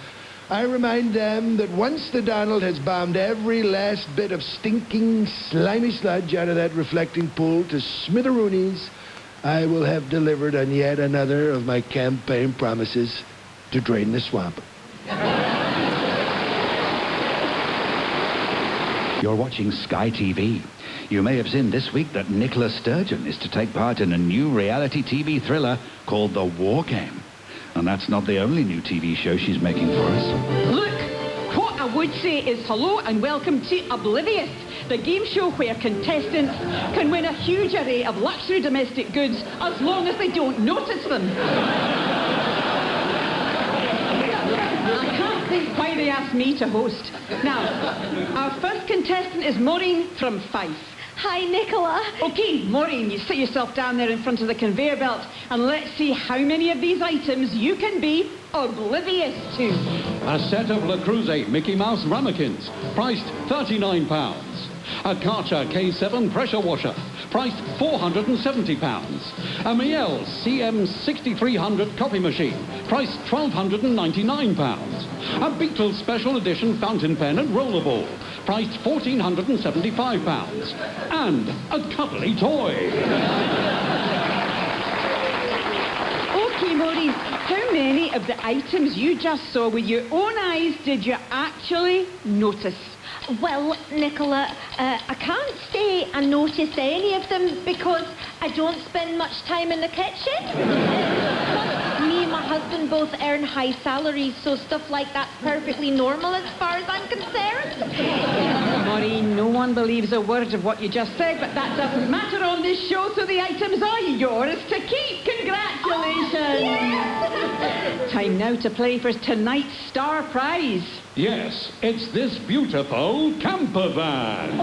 I remind them that once the Donald has bombed every last bit of stinking, slimy sludge out of that reflecting pool to smitheroonies, I will have delivered on yet another of my campaign promises to drain the swamp. You're watching Sky TV. You may have seen this week that Nicola Sturgeon is to take part in a new reality TV thriller called The War Game. And that's not the only new TV show she's making for us. Look, what I would say is hello and welcome to Oblivious, the game show where contestants can win a huge array of luxury domestic goods as long as they don't notice them. I can't think why they asked me to host. Now, our first contestant is Maureen from Fife. Hi, Nicola. OK, Maureen, you sit yourself down there in front of the conveyor belt and let's see how many of these items you can be oblivious to. A set of Le Creuset Mickey Mouse ramekins, priced £39. A Karcher K7 pressure washer, priced £470. A Miele CM6300 coffee machine, priced £1,299. A Beatles special edition fountain pen and rollerball, priced £1,475. And a cuddly toy. OK, Maureen, how many of the items you just saw with your own eyes did you actually notice? Well, Nicola, I can't say I noticed any of them because I don't spend much time in the kitchen. Me and my husband both earn high salaries, so stuff like that's perfectly normal as far as I'm concerned. Maureen, no one believes a word of what you just said, but that doesn't matter on this show, so the items are yours to keep. Congratulations! Yes. Time now to play for tonight's star prize. Yes, it's this beautiful camper van.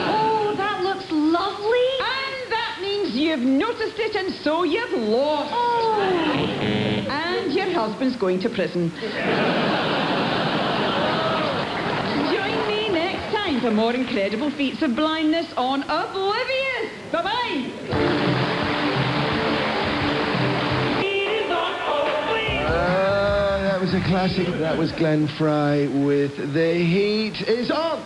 Oh, that looks lovely. And that means you've noticed it and so you've lost. Oh. And your husband's going to prison. Join me next time for more incredible feats of blindness on Oblivious. Bye-bye. That was a classic. That was Glenn Fry with The Heat Is On.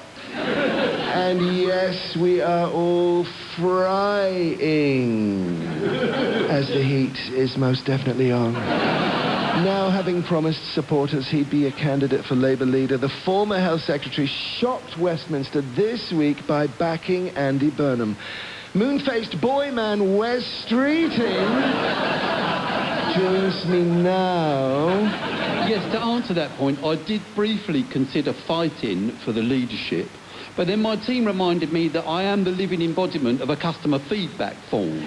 And yes, we are all frying, as the heat is most definitely on. Now, having promised supporters he'd be a candidate for Labour leader, the former Health Secretary shocked Westminster this week by backing Andy Burnham. Moon-faced boy man Wes Streeting joins me now. Yes, to answer that point, I did briefly consider fighting for the leadership, but then my team reminded me that I am the living embodiment of a customer feedback form.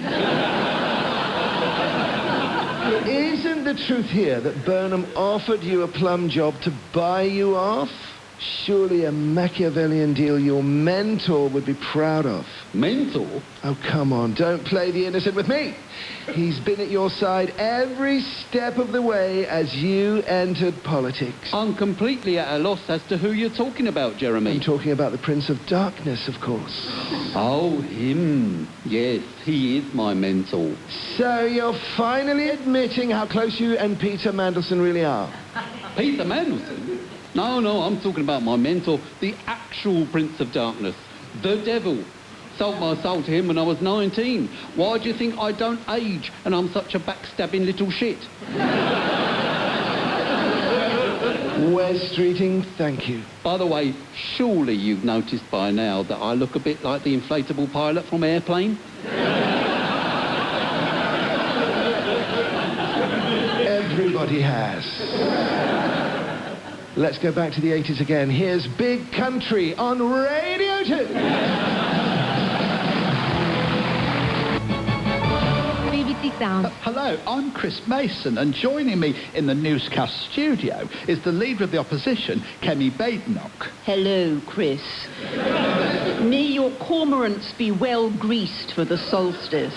Isn't the truth here that Burnham offered you a plum job to buy you off? Surely a Machiavellian deal your mentor would be proud of. Mentor? Oh, come on, don't play the innocent with me. He's been at your side every step of the way as you entered politics. I'm completely at a loss as to who you're talking about, Jeremy. I'm talking about the Prince of Darkness, of course. Oh, him. Yes, he is my mentor. So you're finally admitting how close you and Peter Mandelson really are. Peter Mandelson? No, I'm talking about my mentor, the actual Prince of Darkness, the devil. Sold my soul to him when I was 19. Why do you think I don't age and I'm such a backstabbing little shit? Wes Streeting, thank you. By the way, surely you've noticed by now that I look a bit like the inflatable pilot from Airplane? Everybody has. Let's go back to the 80s again. Here's Big Country on Radio 2. BBC Sound. Hello, I'm Chris Mason, and joining me in the newscast studio is the leader of the opposition, Kemi Badenoch. Hello, Chris. May your cormorants be well greased for the solstice.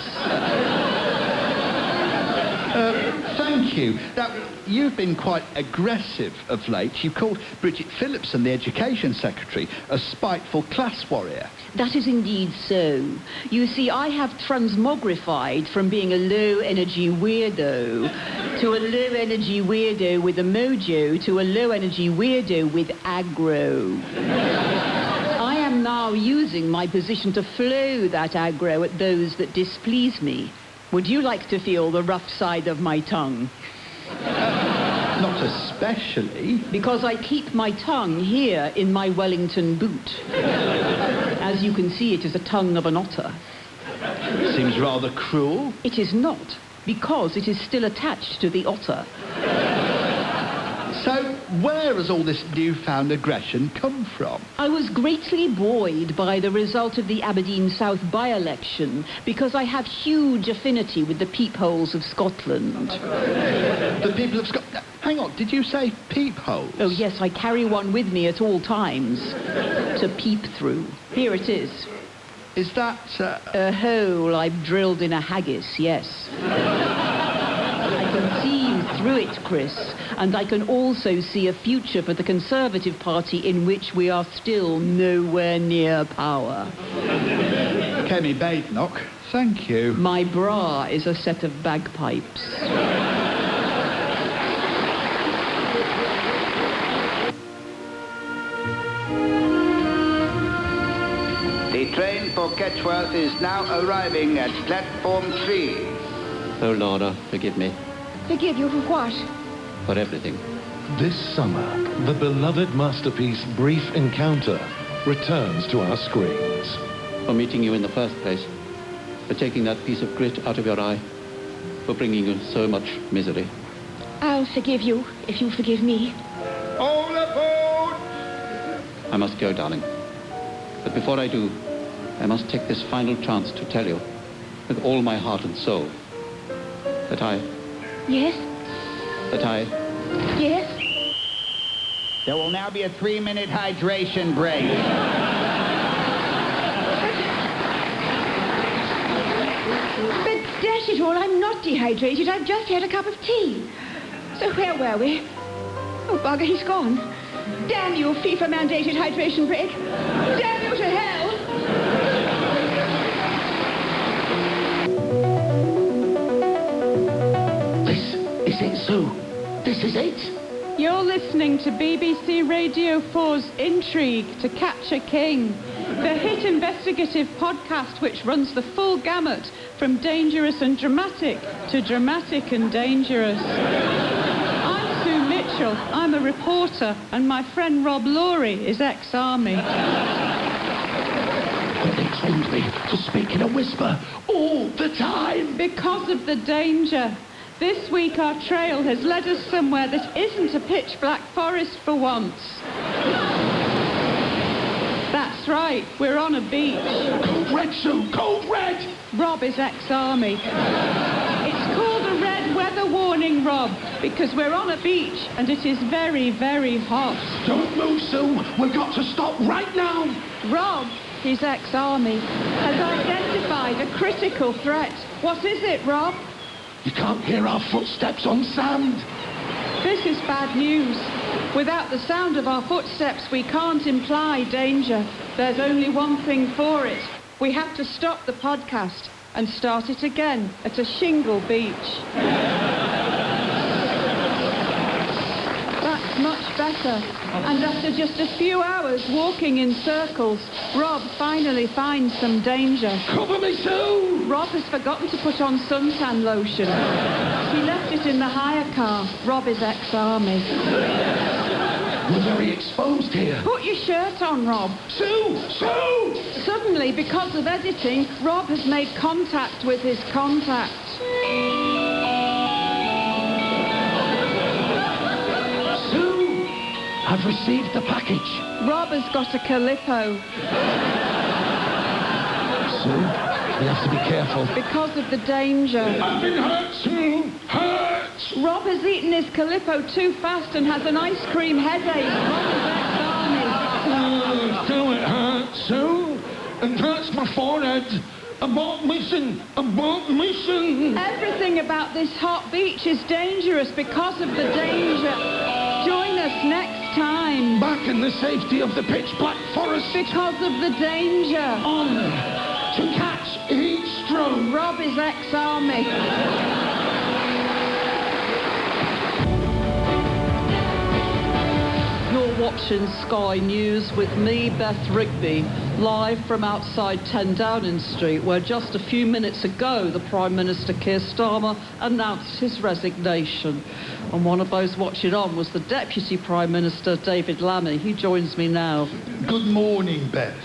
Thank you. Now, you've been quite aggressive of late. You called Bridget Phillipson, the Education Secretary, a spiteful class warrior. That is indeed so. You see, I have transmogrified from being a low-energy weirdo to a low-energy weirdo with a mojo to a low-energy weirdo with aggro. I am now using my position to flow that aggro at those that displease me. Would you like to feel the rough side of my tongue? Not especially. Because I keep my tongue here in my Wellington boot. As you can see, it is a tongue of an otter. Seems rather cruel. It is not, because it is still attached to the otter. So, where has all this newfound aggression come from? I was greatly buoyed by the result of the Aberdeen South by-election because I have huge affinity with the peepholes of Scotland. The people of Scotland... Hang on, did you say peepholes? Oh, yes, I carry one with me at all times to peep through. Here it is. Is that... A hole I've drilled in a haggis, yes. I can see you through it, Chris, and I can also see a future for the Conservative Party in which we are still nowhere near power. Kemi Badenoch, thank you. My bra is a set of bagpipes. The train for Ketchworth is now arriving at platform 3. Oh, Lorna, forgive me. Forgive you for what? For everything. This summer, the beloved masterpiece Brief Encounter returns to our screens. For meeting you in the first place, for taking that piece of grit out of your eye, for bringing you so much misery. I'll forgive you if you forgive me. All aboard! I must go, darling. But before I do, I must take this final chance to tell you, with all my heart and soul, that I... Yes? That I... Yes? There will now be a 3-minute hydration break. But dash it all, I'm not dehydrated. I've just had a cup of tea. So where were we? Oh, bugger, he's gone. Damn you, FIFA-mandated hydration break. Damn you to hell. Is it so? This is it? You're listening to BBC Radio 4's Intrigue to Catch a King. The hit investigative podcast which runs the full gamut from dangerous and dramatic to dramatic and dangerous. I'm Sue Mitchell, I'm a reporter, and my friend Rob Laurie is ex-army. They trained me to speak in a whisper all the time. Because of the danger. This week our trail has led us somewhere that isn't a pitch black forest for once. That's right, we're on a beach. Cold red, Sue, cold red! Rob is ex-army. It's called a red weather warning, Rob, because we're on a beach and it is very, very hot. Don't move, Sue. We've got to stop right now. Rob, his ex-army, has identified a critical threat. What is it, Rob? You can't hear our footsteps on sand. This is bad news. Without the sound of our footsteps, we can't imply danger. There's only one thing for it. We have to stop the podcast and start it again at a shingle beach. That's much better. And after just a few hours walking in circles, Rob finally finds some danger. Cover me, Sue! Rob has forgotten to put on suntan lotion. He left it in the hire car. Rob is ex-army. We're very exposed here. Put your shirt on, Rob. Sue! Sue! Suddenly, because of editing, Rob has made contact with his contact. Sue! I've received the package. Rob has got a Calippo. Sue, we have to be careful. Because of the danger. I've been hurt, Sue! Hurt! Rob has eaten his Calippo too fast and has an ice cream headache. Rob is ex-army. Still it hurts, Sue. It hurts my forehead. I'm not missing. Everything about this hot beach is dangerous because of the danger. Join us next time. Back in the safety of the pitch black forest. Because of the danger. On to catch heat stroke. Rob is ex-army. You're watching Sky News with me, Beth Rigby, live from outside 10 Downing Street, where just a few minutes ago the Prime Minister Keir Starmer announced his resignation. And one of those watching on was the Deputy Prime Minister, David Lammy. He joins me now. Good morning, Beth.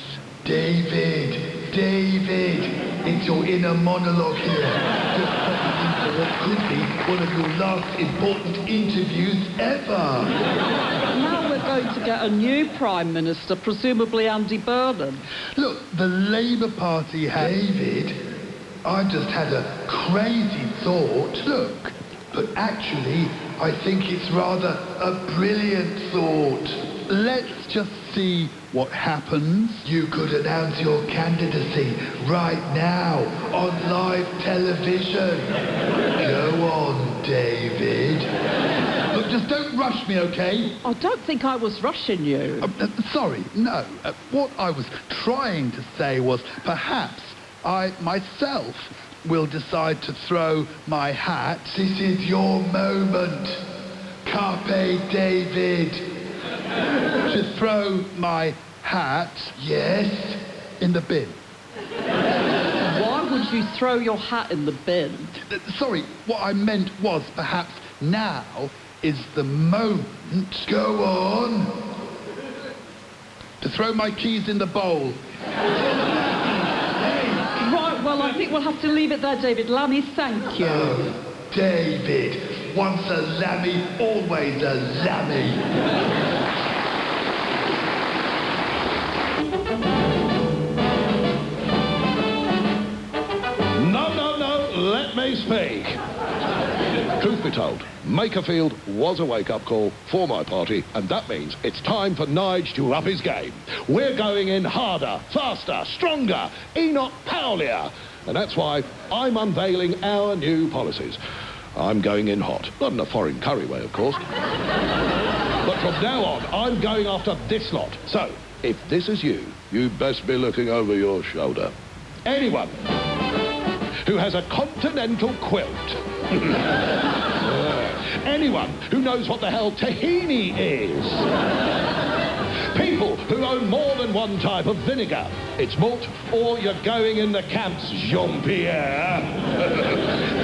David, it's your inner monologue here. Just popping into what could be one of your last important interviews ever. Now we're going to get a new Prime Minister, presumably Andy Burnham. Look, the Labour Party has... David, I just had a crazy thought. Look, but actually, I think it's rather a brilliant thought. Let's just see what happens. You could announce your candidacy right now on live television. Go on, David. Look, just don't rush me, okay? I don't think I was rushing you. Sorry, no. What I was trying to say was perhaps I myself will decide to throw my hat. This is your moment. Carpe David. To throw my hat, yes, in the bin. Why would you throw your hat in the bin? Sorry, what I meant was perhaps now is the moment. Go on. To throw my keys in the bowl. Right, well, I think we'll have to leave it there, David Lammy. Thank you. Oh, David. Once a lammy, always a lammy. Let me speak. Truth be told, Makerfield was a wake-up call for my party, and that means it's time for Nige to up his game. We're going in harder, faster, stronger, Enoch Powlier. And that's why I'm unveiling our new policies. I'm going in hot. Not in a foreign curry way, of course. But from now on, I'm going after this lot. So, if this is you, you'd best be looking over your shoulder. Anyone who has a continental quilt. Anyone who knows what the hell tahini is. People who own more than one type of vinegar. It's malt or you're going in the camps, Jean-Pierre.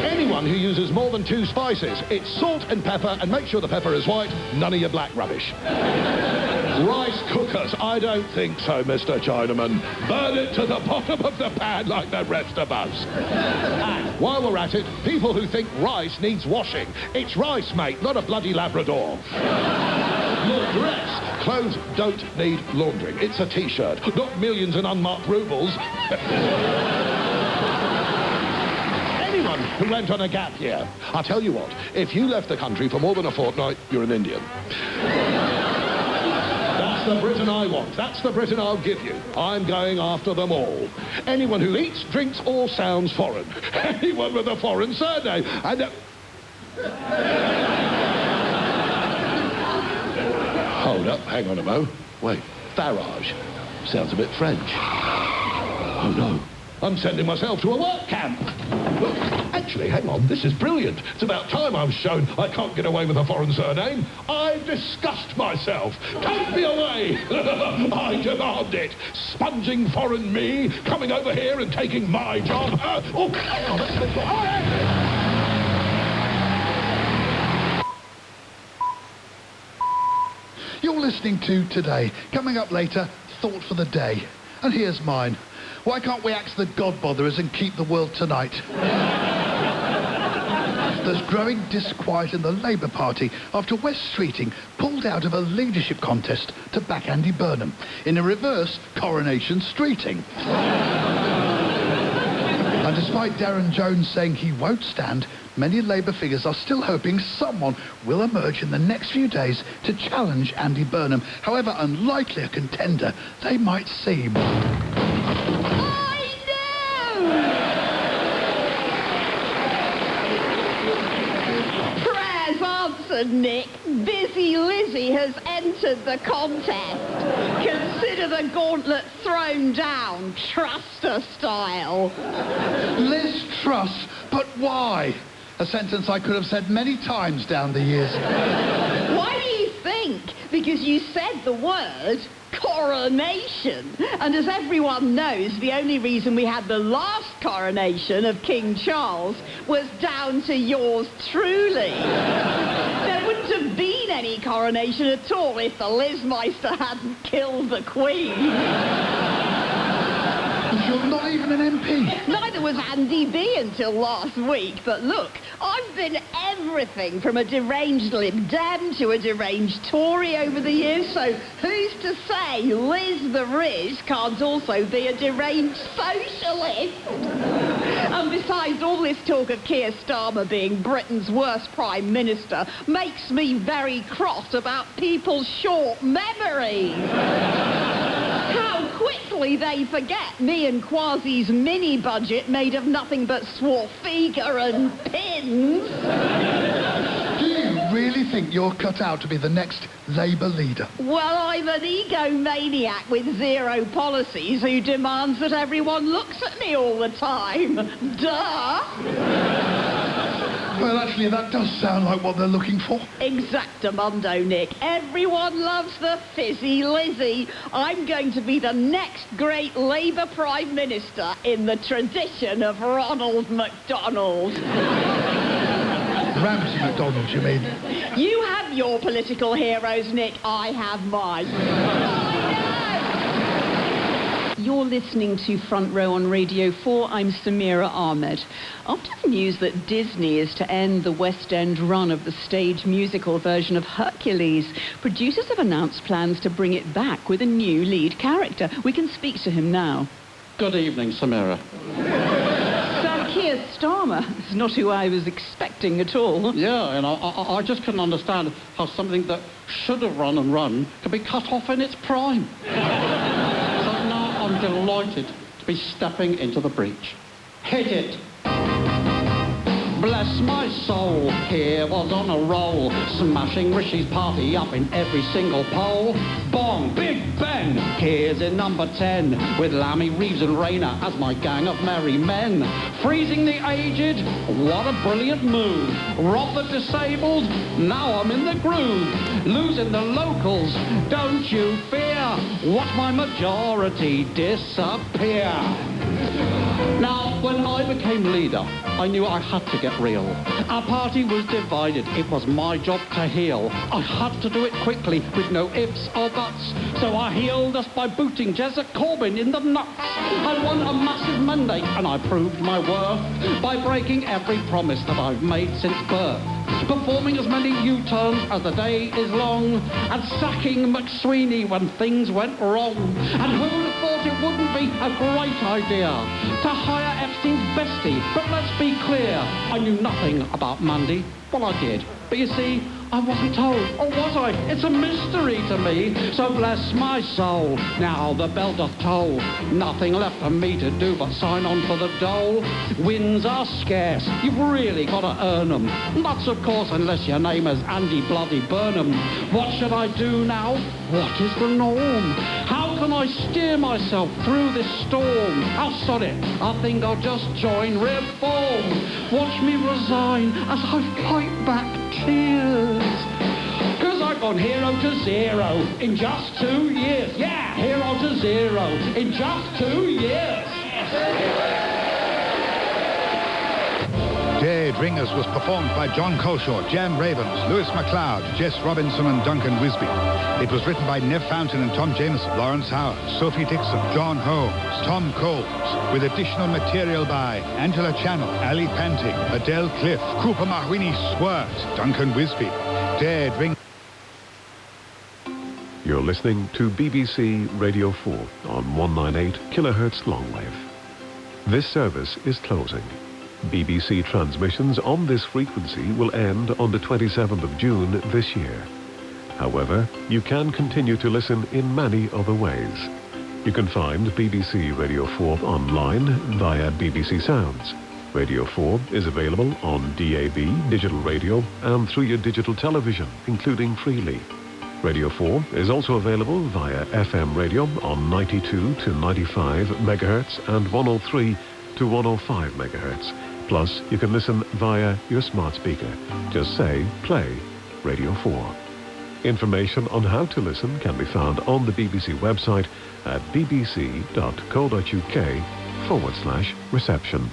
Anyone who uses more than 2 spices. It's salt and pepper, and make sure the pepper is white, none of your black rubbish. Rice cookers, I don't think so, Mr. Chinaman. Burn it to the bottom of the pan like the rest of us. And while we're at it, people who think rice needs washing. It's rice, mate, not a bloody Labrador. Your dress. Clothes don't need laundering. It's a T-shirt, not millions in unmarked rubles. Anyone who went on a gap year. I'll tell you what, if you left the country for more than a fortnight, you're an Indian. That's the Britain I want. That's the Britain I'll give you. I'm going after them all. Anyone who eats, drinks, or sounds foreign. Anyone with a foreign surname. And... Hold up, hang on a mo. Wait, Farage. Sounds a bit French. Oh no, I'm sending myself to a work camp. Look, actually, hang on, this is brilliant. It's about time I was shown I can't get away with a foreign surname. I disgust myself. Take me away. I demand it. Sponging foreign me, coming over here and taking my job. Oh, hang on, You're listening to Today. Coming up later, Thought for the Day. And here's mine. Why can't we axe the God-botherers and keep the world tonight? There's growing disquiet in the Labour Party after Wes Streeting pulled out of a leadership contest to back Andy Burnham in a reverse Coronation Streeting. And despite Darren Jones saying he won't stand, many Labour figures are still hoping someone will emerge in the next few days to challenge Andy Burnham, however unlikely a contender they might seem. Prayers answered, Nick. Busy Lizzie has entered the contest. Consider the gauntlet thrown down, Truster style. Liz Truss, but why? A sentence I could have said many times down the years. Why do you think? Because you said the word coronation. And as everyone knows, the only reason we had the last coronation of King Charles was down to yours truly. There wouldn't have been any coronation at all if the Lizmeister hadn't killed the Queen. You're not even an MP. Neither was Andy B until last week. But look, I've been everything from a deranged Lib Dem to a deranged Tory over the years, so who's to say Liz the Riz can't also be a deranged socialist? And besides, all this talk of Keir Starmer being Britain's worst Prime Minister makes me very cross about people's short memories. How quickly they forget me and Kwasi's mini-budget made of nothing but Swarfega and pins. Do you really think you're cut out to be the next Labour leader? Well, I'm an egomaniac with zero policies who demands that everyone looks at me all the time. Duh! Well, actually, that does sound like what they're looking for. Exactamundo, Nick. Everyone loves the fizzy Lizzie. I'm going to be the next great Labour Prime Minister in the tradition of Ronald MacDonald. Ramsay MacDonald, you mean? You have your political heroes, Nick. I have mine. You're listening to Front Row on Radio 4. I'm Samira Ahmed. After the news that Disney is to end the West End run of the stage musical version of Hercules, producers have announced plans to bring it back with a new lead character. We can speak to him now. Good evening, Samira. Sir Keir Starmer is not who I was expecting at all. Yeah, and I just couldn't understand how something that should have run and run could be cut off in its prime. I'm delighted to be stepping into the breach. Hit it! Bless my soul, here was on a roll, smashing Rishi's party up in every single poll. Bong, Big Ben, here's in number 10, with Lammy, Reeves and Rayner as my gang of merry men. Freezing the aged, what a brilliant move. Rob the disabled, now I'm in the groove. Losing the locals, don't you fear, watch my majority disappear. Now, when I became leader, I knew I had to get real. Our party was divided, it was my job to heal. I had to do it quickly, with no ifs or buts. So I healed us by booting Jezza Corbyn in the nuts. I won a massive mandate, and I proved my worth by breaking every promise that I've made since birth. Performing as many U-turns as the day is long, and sacking McSweeney when things went wrong. And who'd have thought it wouldn't be a great idea to hire Epstein's bestie? But let's be clear, I knew nothing about Mandy. Well, I did. But you see, I wasn't told. Or was I? It's a mystery to me. So bless my soul, now the bell doth toll. Nothing left for me to do but sign on for the dole. Wins are scarce, you've really got to earn them. That's of course unless your name is Andy Bloody Burnham. What should I do now? What is the norm? How can I steer myself through this storm? I'll sod it, I think I'll just join Reform. Watch me resign as I fight back tears. 'Cause I've gone hero to zero in just 2 years. Yeah, hero to zero in just 2 years. Dead Ringers was performed by John Coleshaw, Jan Ravens, Lewis MacLeod, Jess Robinson and Duncan Wisby. It was written by Nev Fountain and Tom Jameson, Lawrence Howard, Sophie Dixon, John Holmes, Tom Coles, with additional material by Angela Channel, Ali Panting, Adele Cliff, Cooper Mahwini Swart, Duncan Wisby. Dead Ringers. You're listening to BBC Radio 4 on 198 kHz longwave. This service is closing. BBC transmissions on this frequency will end on the 27th of June this year. However, you can continue to listen in many other ways. You can find BBC Radio 4 online via BBC Sounds. Radio 4 is available on DAB, digital radio, and through your digital television, including Freely. Radio 4 is also available via FM radio on 92 to 95 MHz and 103 to 105 MHz. Plus, you can listen via your smart speaker. Just say, play Radio 4. Information on how to listen can be found on the BBC website at bbc.co.uk/reception.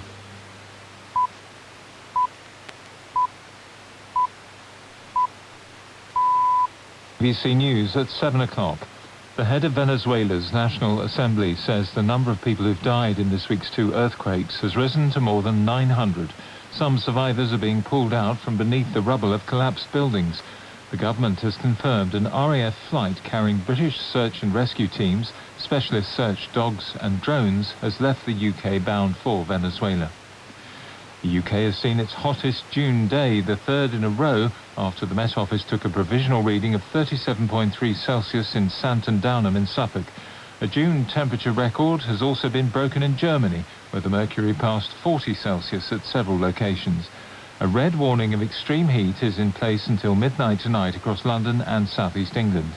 BBC News at 7 o'clock. The head of Venezuela's National Assembly says the number of people who've died in this week's 2 earthquakes has risen to more than 900. Some survivors are being pulled out from beneath the rubble of collapsed buildings. The government has confirmed an RAF flight carrying British search and rescue teams, specialist search dogs and drones has left the UK bound for Venezuela. The UK has seen its hottest June day, the 3rd in a row, after the Met Office took a provisional reading of 37.3 Celsius in Santon Downham in Suffolk. A June temperature record has also been broken in Germany, where the mercury passed 40 Celsius at several locations. A red warning of extreme heat is in place until midnight tonight across London and South East England.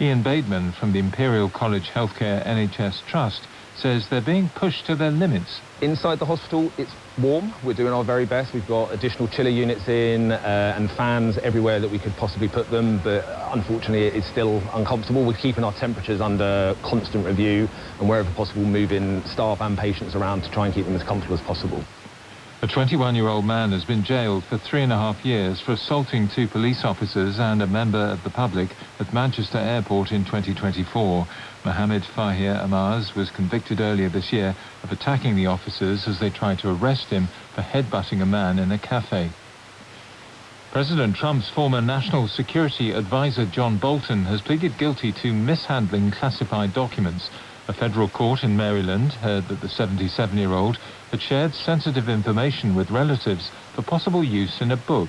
Ian Bateman from the Imperial College Healthcare NHS Trust says they're being pushed to their limits. Inside the hospital, it's warm. We're doing our very best. We've got additional chiller units in and fans everywhere that we could possibly put them, but unfortunately it's still uncomfortable. We're keeping our temperatures under constant review and wherever possible moving staff and patients around to try and keep them as comfortable as possible. A 21-year-old man has been jailed for 3.5 years for assaulting 2 police officers and a member of the public at Manchester Airport in 2024. Mohammed Fahir Amaz was convicted earlier this year of attacking the officers as they tried to arrest him for headbutting a man in a cafe. President Trump's former National Security Advisor John Bolton has pleaded guilty to mishandling classified documents. A federal court in Maryland heard that the 77-year-old had shared sensitive information with relatives for possible use in a book.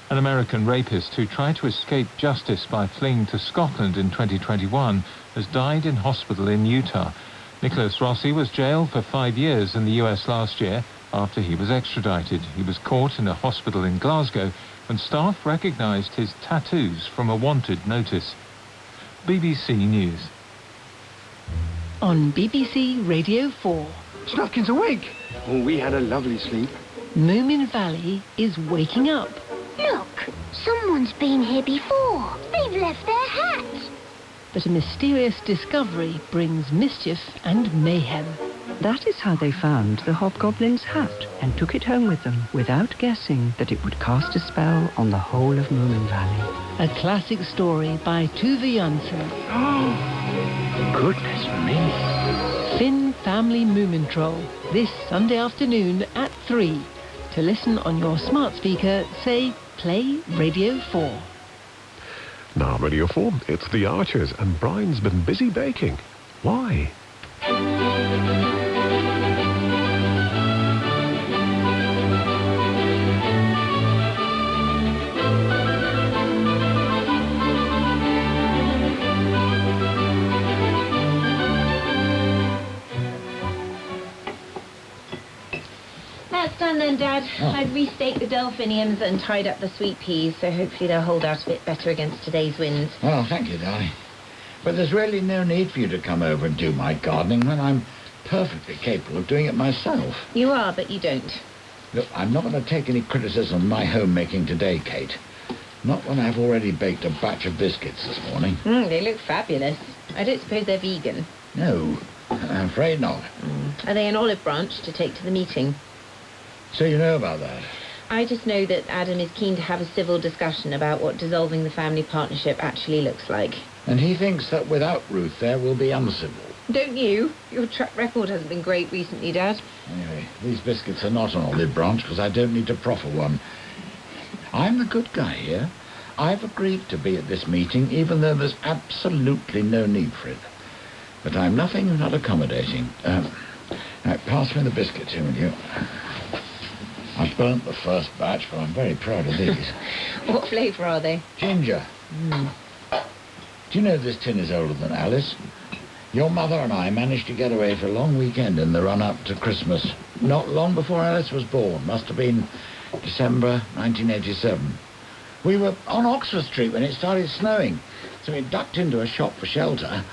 An American rapist who tried to escape justice by fleeing to Scotland in 2021 has died in hospital in Utah. Nicholas Rossi was jailed for 5 years in the US last year after he was extradited. He was caught in a hospital in Glasgow when staff recognised his tattoos from a wanted notice. BBC News. On BBC Radio 4. Snufkin's awake. Oh, we had a lovely sleep. Moomin Valley is waking up. Look, someone's been here before. They've left their hat. But a mysterious discovery brings mischief and mayhem. That is how they found the hobgoblin's hat and took it home with them without guessing that it would cast a spell on the whole of Moomin Valley. A classic story by Tuve Jansson. Oh, goodness me. Finn Family Moomin Troll, this Sunday afternoon at 3. To listen on your smart speaker, say Play Radio 4. Now, Radio 4, it's the Archers, and Brian's been busy baking. Why? That's done then, Dad. I've restaked the delphiniums and tied up the sweet peas, so hopefully they'll hold out a bit better against today's winds. Well, thank you, darling. But there's really no need for you to come over and do my gardening when I'm perfectly capable of doing it myself. You are, but you don't. Look, I'm not going to take any criticism of my homemaking today, Kate. Not when I've already baked a batch of biscuits this morning. They look fabulous. I don't suppose they're vegan. No, I'm afraid not. Are they an olive branch to take to the meeting? So you know about that? I just know that Adam is keen to have a civil discussion about what dissolving the family partnership actually looks like. And he thinks that without Ruth there will be uncivil. Don't you? Your track record hasn't been great recently, Dad. Anyway, these biscuits are not an olive branch because I don't need to proffer one. I'm the good guy here. I've agreed to be at this meeting even though there's absolutely no need for it. But I'm nothing if not accommodating. Now, pass me the biscuits here, will you? I burnt the first batch, but I'm very proud of these. What flavour are they? Ginger. Do you know this tin is older than Alice? Your mother and I managed to get away for a long weekend in the run-up to Christmas. Not long before Alice was born. Must have been December 1987. We were on Oxford Street when it started snowing, so we ducked into a shop for shelter,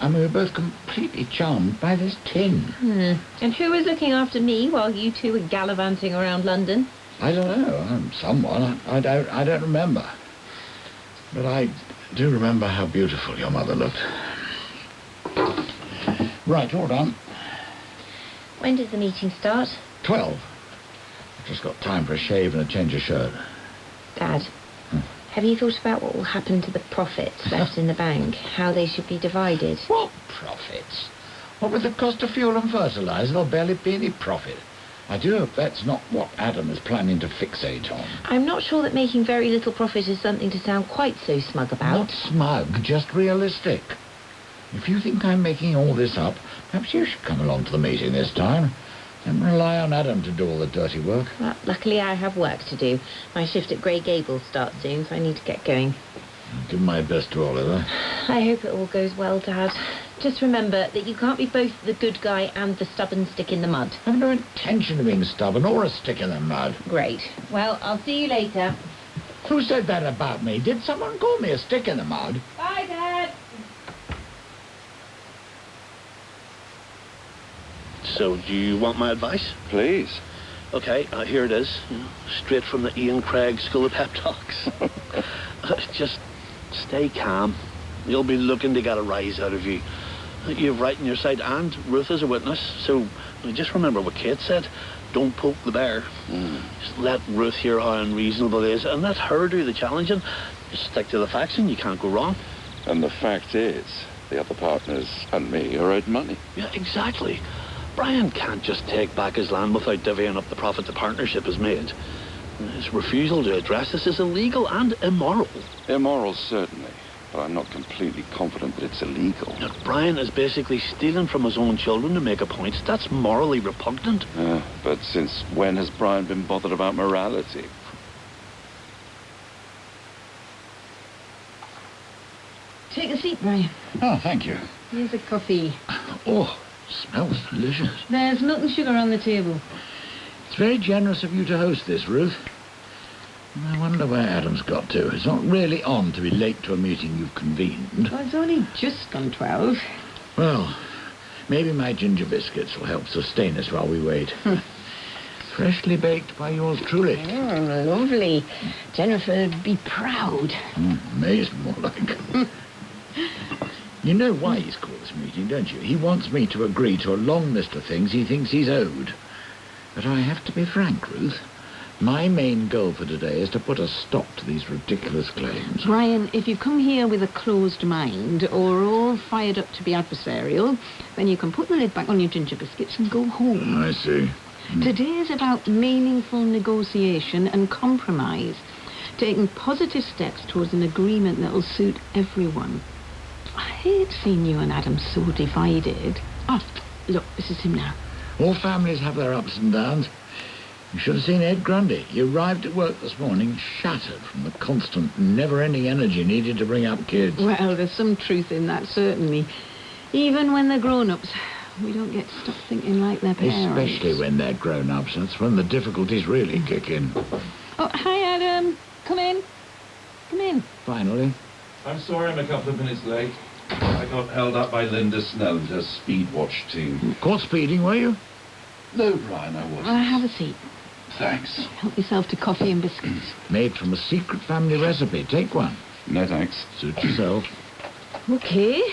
and we were both completely charmed by this tin. And who was looking after me while you two were gallivanting around London? I don't know. Someone. I don't remember. But I do remember how beautiful your mother looked. Right, all done. When does the meeting start? 12. I've just got time for a shave and a change of shirt. Dad, have you thought about what will happen to the profits left in the bank? How they should be divided? What profits? What with the cost of fuel and fertiliser, there'll barely be any profit. I do hope that's not what Adam is planning to fixate on. I'm not sure that making very little profit is something to sound quite so smug about. Not smug, just realistic. If you think I'm making all this up, perhaps you should come along to the meeting this time and rely on Adam to do all the dirty work. Well, luckily I have work to do. My shift at Grey Gables starts soon, so I need to get going. I'll give my best to Oliver. I hope it all goes well, Dad. Just remember that you can't be both the good guy and the stubborn stick in the mud. I have no intention of being stubborn or a stick in the mud. Great. Well, I'll see you later. Who said that about me? Did someone call me a stick in the mud? Bye, Dad. So, do you want my advice? Please. Okay, here it is. Straight from the Ian Craig School of Pep Talks. Just stay calm. You'll be looking to get a rise out of you. You've right on your side, and Ruth is a witness. So, just remember what Kate said. Don't poke the bear. Just let Ruth hear how unreasonable it is, and let her do the challenging. Just stick to the facts, and you can't go wrong. And the fact is, the other partners and me are owed money. Yeah, exactly. Brian can't just take back his land without divvying up the profit the partnership has made. His refusal to address this is illegal and immoral. Immoral, certainly, but I'm not completely confident that it's illegal. Now, Brian is basically stealing from his own children to make a point. That's morally repugnant. But since when has Brian been bothered about morality? Take a seat, Brian. Oh, thank you. Here's a coffee. Oh, smells delicious. There's milk and sugar on the table. It's very generous of you to host this, Ruth. I wonder where Adam's got to. It's not really on to be late to a meeting you've convened. Well, it's only just gone 12. Well, maybe my ginger biscuits will help sustain us while we wait. Freshly baked by yours truly. Oh, lovely. Jennifer would be proud. Amazed, more like. You know why he's called this meeting, don't you? He wants me to agree to a long list of things he thinks he's owed. But I have to be frank, Ruth. My main goal for today is to put a stop to these ridiculous claims. Brian, if you come here with a closed mind or all fired up to be adversarial, then you can put the lid back on your ginger biscuits and go home. I see. Today is about meaningful negotiation and compromise, taking positive steps towards an agreement that will suit everyone. I hate seeing you and Adam so divided. Oh, look, this is him now. All families have their ups and downs. You should have seen Ed Grundy. He arrived at work this morning shattered from the constant, never-ending energy needed to bring up kids. Well, there's some truth in that, certainly. Even when they're grown-ups, we don't get to stop thinking like their parents. Especially when they're grown-ups. That's when the difficulties really kick in. Oh, hi, Adam. Come in. Come in. Finally. I'm sorry I'm a couple of minutes late. I got held up by Linda Snell and her speed watch team. Caught speeding, were you? No, Brian, I wasn't. Well, have a seat. Thanks. Help yourself to coffee and biscuits. Made from a secret family recipe. Take one. No, thanks. Suit yourself. OK.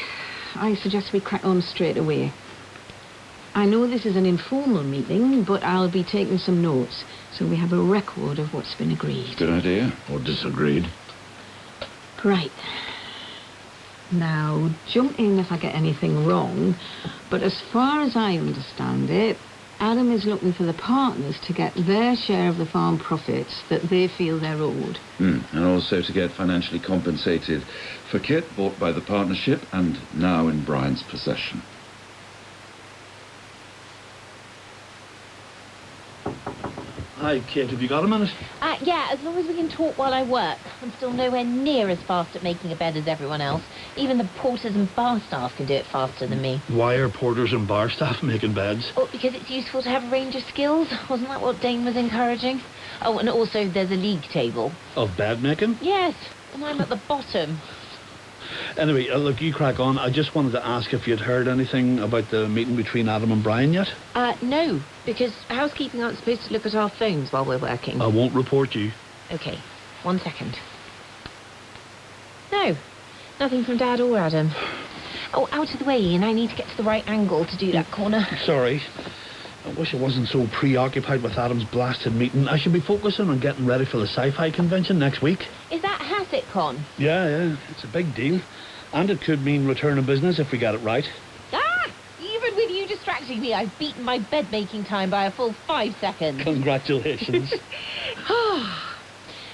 I suggest we crack on straight away. I know this is an informal meeting, but I'll be taking some notes, so we have a record of what's been agreed. Good idea. Or disagreed. Right. Now, jump in if I get anything wrong, but as far as I understand it, Adam is looking for the partners to get their share of the farm profits that they feel they're owed. And also to get financially compensated for kit bought by the partnership and now in Brian's possession. Hi, Kate, have you got a minute? Yeah, as long as we can talk while I work. I'm still nowhere near as fast at making a bed as everyone else. Even the porters and bar staff can do it faster than me. Why are porters and bar staff making beds? Oh, because it's useful to have a range of skills. Wasn't that what Dane was encouraging? Oh, and also there's a league table. Of bed making? Yes, and I'm at the bottom. Anyway, look, you crack on. I just wanted to ask if you'd heard anything about the meeting between Adam and Brian yet? No, because housekeeping aren't supposed to look at our phones while we're working. I won't report you. OK, 1 second. No, nothing from Dad or Adam. Oh, out of the way, Ian. I need to get to the right angle to do that corner. Sorry. I wish I wasn't so preoccupied with Adam's blasted meeting. I should be focusing on getting ready for the sci-fi convention next week. Is that HasitCon? Yeah, it's a big deal. And it could mean return of business if we get it right. Even with you distracting me, I've beaten my bed-making time by a full 5 seconds. Congratulations.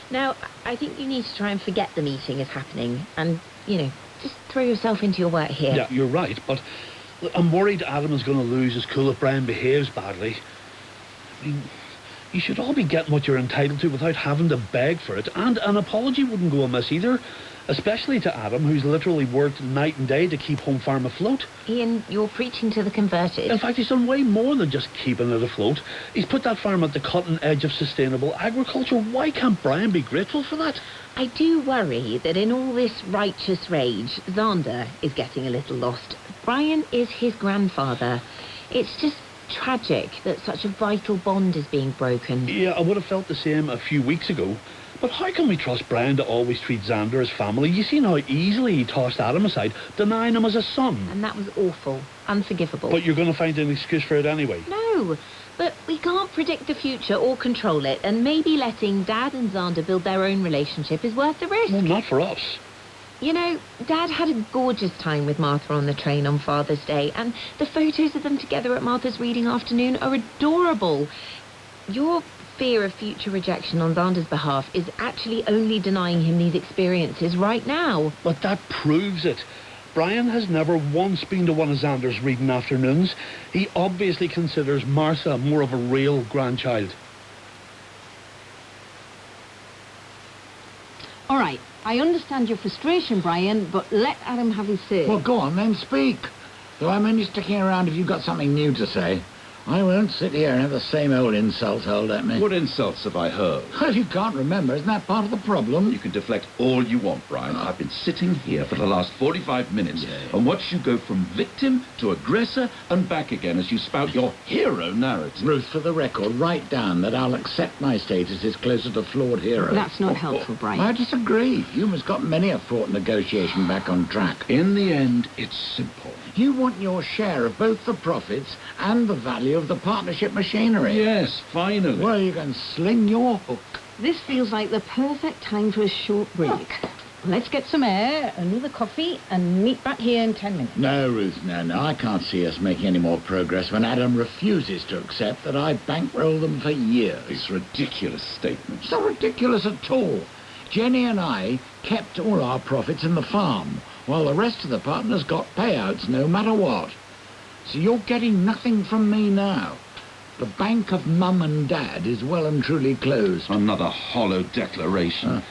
Now, I think you need to try and forget the meeting is happening and, just throw yourself into your work here. Yeah, you're right, but look, I'm worried Adam is going to lose his cool if Brian behaves badly. I mean, you should all be getting what you're entitled to without having to beg for it, and an apology wouldn't go amiss either, especially to Adam, who's literally worked night and day to keep Home Farm afloat. Ian, you're preaching to the converted. In fact, he's done way more than just keeping it afloat. He's put that farm at the cutting edge of sustainable agriculture. Why can't Brian be grateful for that? I do worry that in all this righteous rage, Xander is getting a little lost. Brian is his grandfather. It's just tragic that such a vital bond is being broken. Yeah, I would have felt the same a few weeks ago. But how can we trust Brian to always treat Xander as family? You seen how easily he tossed Adam aside, denying him as a son. And that was awful. Unforgivable. But you're going to find an excuse for it anyway. No, but we can't predict the future or control it, and maybe letting Dad and Xander build their own relationship is worth the risk. Well, not for us. Dad had a gorgeous time with Martha on the train on Father's Day, and the photos of them together at Martha's reading afternoon are adorable. Your fear of future rejection on Xander's behalf is actually only denying him these experiences right now. But that proves it. Brian has never once been to one of Xander's reading afternoons. He obviously considers Martha more of a real grandchild. All right, I understand your frustration, Brian, but let Adam have his say. Well, go on then, speak. Though I'm only sticking around if you've got something new to say. I won't sit here and have the same old insults hurled at me. What insults have I heard? Well, you can't remember. Isn't that part of the problem? You can deflect all you want, Brian. I've been sitting here for the last 45 minutes and watched you go from victim to aggressor and back again as you spout your hero narrative. Ruth, for the record, write down that I'll accept my status is closer to flawed hero. That's not helpful, Brian. I disagree. Humour's got many a fraught negotiation back on track. In the end, it's simple. You want your share of both the profits and the value of the partnership machinery. Yes, finally. Well, you can sling your hook. This feels like the perfect time for a short break. Let's get some air, another coffee, and meet back here in 10 minutes. No, Ruth, no. I can't see us making any more progress when Adam refuses to accept that I bankrolled them for years. It's ridiculous statements. It's not ridiculous at all. Jenny and I kept all our profits in the farm, while the rest of the partners got payouts no matter what. So you're getting nothing from me now. The bank of Mum and Dad is well and truly closed. Another hollow declaration.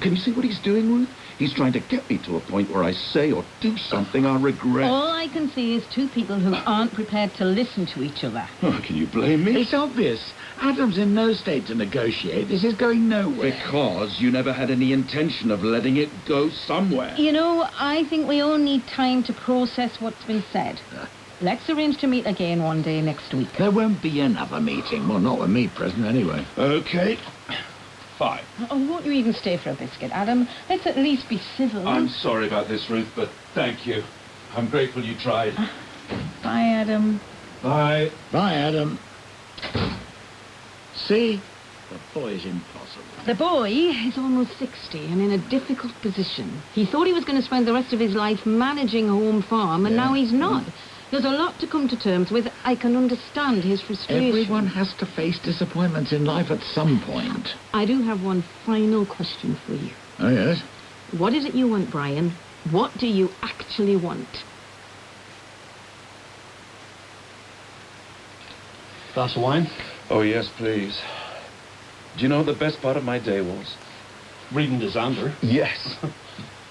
Can you see what he's doing, Ruth? He's trying to get me to a point where I say or do something I regret. All I can see is two people who aren't prepared to listen to each other. Oh, can you blame me? It's obvious. Adam's in no state to negotiate. This is going nowhere. Because you never had any intention of letting it go somewhere. You know, I think we all need time to process what's been said. Let's arrange to meet again one day next week. There won't be another meeting. Well, not with me present anyway. Okay. Fine. Oh, won't you even stay for a biscuit, Adam? Let's at least be civil. I'm sorry about this, Ruth, but thank you. I'm grateful you tried. Bye, Adam. Bye. Bye, Adam. See? The boy's impossible. The boy is almost 60 and in a difficult position. He thought he was going to spend the rest of his life managing a home farm, and now he's not. There's a lot to come to terms with. I can understand his frustration. Everyone has to face disappointments in life at some point. I do have one final question for you. Oh, yes? What is it you want, Brian? What do you actually want? Glass of wine? Oh, yes, please. Do you know what the best part of my day was? Reading to Xander. Yes.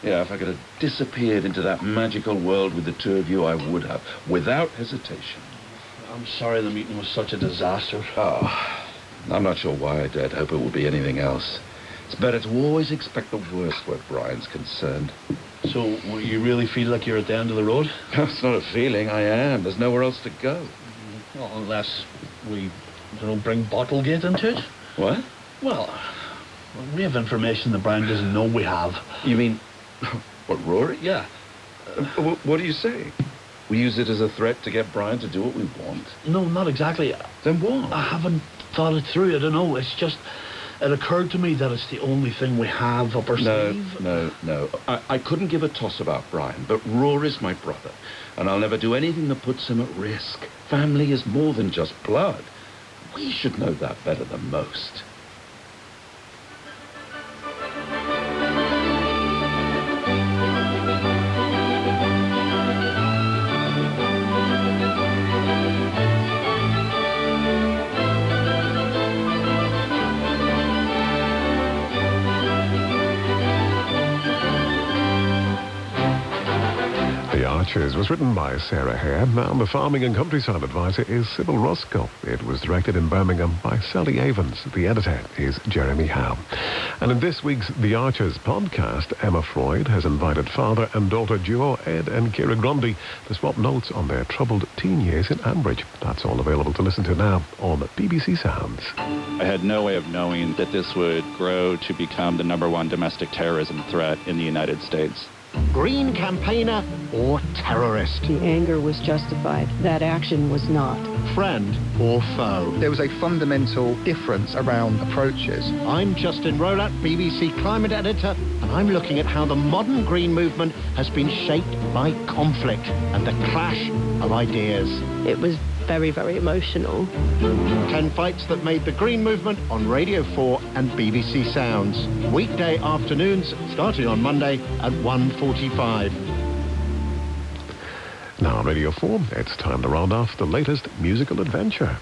Yeah, if I could have disappeared into that magical world with the two of you, I would have, without hesitation. I'm sorry the meeting was such a disaster. Oh, I'm not sure why I dared hope it would be anything else. It's better to always expect the worst where Brian's concerned. So, you really feel like you're at the end of the road? It's not a feeling, I am. There's nowhere else to go. Well, unless we, bring Bottlegate into it. What? Well, we have information that Brian doesn't know we have. You mean... What, Rory? Yeah. What are you saying? We use it as a threat to get Brian to do what we want? No, not exactly. Then what? I haven't thought it through. I don't know. It's just... It occurred to me that it's the only thing we have up our sleeve. No. I couldn't give a toss about Brian, but Rory's my brother, and I'll never do anything that puts him at risk. Family is more than just blood. We should know that better than most. Was written by Sarah Hare, and the farming and countryside advisor is Sybil Roscoe. It was directed in Birmingham by Sally Avens. The editor is Jeremy Howe. And in this week's The Archers podcast, Emma Freud has invited father and daughter duo Ed and Kira Grundy to swap notes on their troubled teen years in Ambridge. That's all available to listen to now on BBC Sounds. I had no way of knowing that this would grow to become the #1 domestic terrorism threat in the United States. Green campaigner or terrorist? The anger was justified. That action was not. Friend or foe? There was a fundamental difference around approaches. I'm Justin Rowlatt, BBC climate editor, and I'm looking at how the modern green movement has been shaped by conflict and the clash of ideas. It was very, very emotional. 10 fights that made the green movement on Radio 4 and BBC Sounds. Weekday afternoons starting on Monday at 1:45. Now on Radio 4, it's time to round off the latest musical adventure.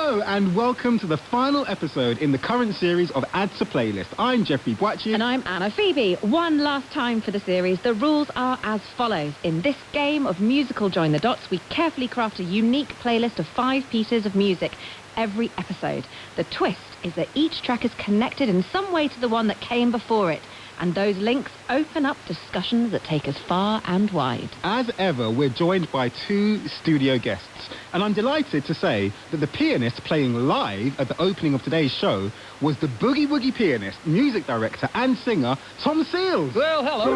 Hello and welcome to the final episode in the current series of Add to Playlist. I'm Jeffrey Boachi. And I'm Anna Phoebe. One last time for the series. The rules are as follows. In this game of musical Join the Dots, we carefully craft a unique playlist of 5 pieces of music every episode. The twist is that each track is connected in some way to the one that came before it. And those links open up discussions that take us far and wide. As ever, we're joined by 2 studio guests. And I'm delighted to say that the pianist playing live at the opening of today's show was the Boogie Woogie pianist, music director and singer, Tom Seals. Well, hello.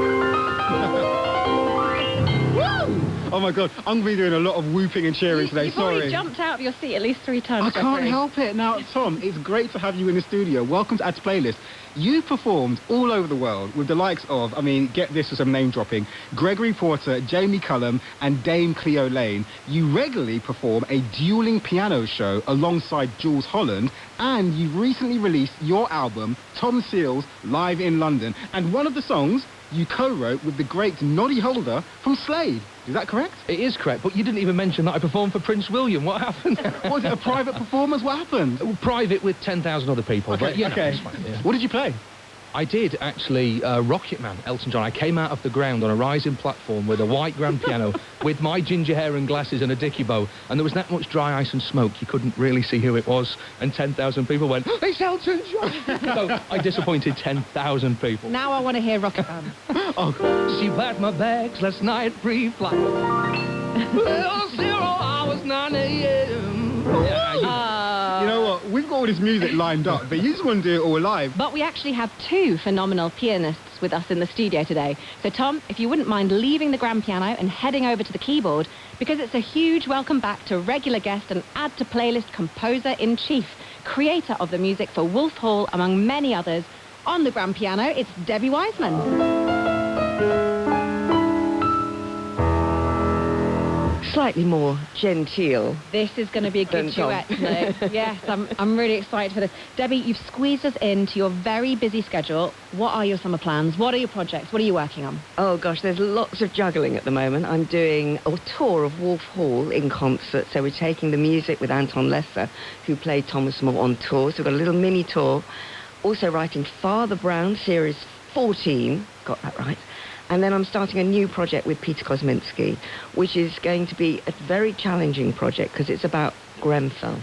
Oh my God, I'm going to be doing a lot of whooping and cheering today, You've sorry. already jumped out of your seat at least 3 times, I can't Jeffrey. help it. Now, Tom, it's great to have you in the studio. Welcome to Add to Playlist. You've performed all over the world with the likes of, I mean, get this for some name dropping, Gregory Porter, Jamie Cullum and Dame Cleo Lane. You regularly perform a dueling piano show alongside Jules Holland, and you recently released your album, Tom Seals, Live in London. And one of the songs you co-wrote with the great Noddy Holder from Slade. Is that correct? It is correct, but you didn't even mention that I performed for Prince William. What happened? Was it a private performance? What happened? Private with 10,000 other people. Okay, but, you know, okay. it's fine, yeah. What did you play? I did, actually, Rocket Man, Elton John. I came out of the ground on a rising platform with a white grand piano with my ginger hair and glasses and a dicky bow, and there was that much dry ice and smoke, you couldn't really see who it was, and 10,000 people went, it's Elton John! So I disappointed 10,000 people. Now I want to hear Rocket Man. Oh, she packed my bags last night, pre-flight. Well, 0 hours, 9 a.m. You know what? We've got all this music lined up, but you just want to do it all live. But we actually have 2 phenomenal pianists with us in the studio today. So, Tom, if you wouldn't mind leaving the grand piano and heading over to the keyboard, because it's a huge welcome back to regular guest and Add to Playlist composer-in-chief, creator of the music for Wolf Hall, among many others. On the grand piano, it's Debbie Wiseman. Slightly more genteel. This is going to be a good duet tonight. Yes, I'm really excited for this. Debbie, you've squeezed us into your very busy schedule. What are your summer plans? What are your projects? What are you working on? Oh gosh, there's lots of juggling at the moment. I'm doing a tour of Wolf Hall in concert, so we're taking the music with Anton Lesser, who played Thomas More, on tour. So we've got a little mini tour. Also writing Father Brown, Series 14, got that right. And then I'm starting a new project with Peter Kosminski, which is going to be a very challenging project because it's about Grenfell.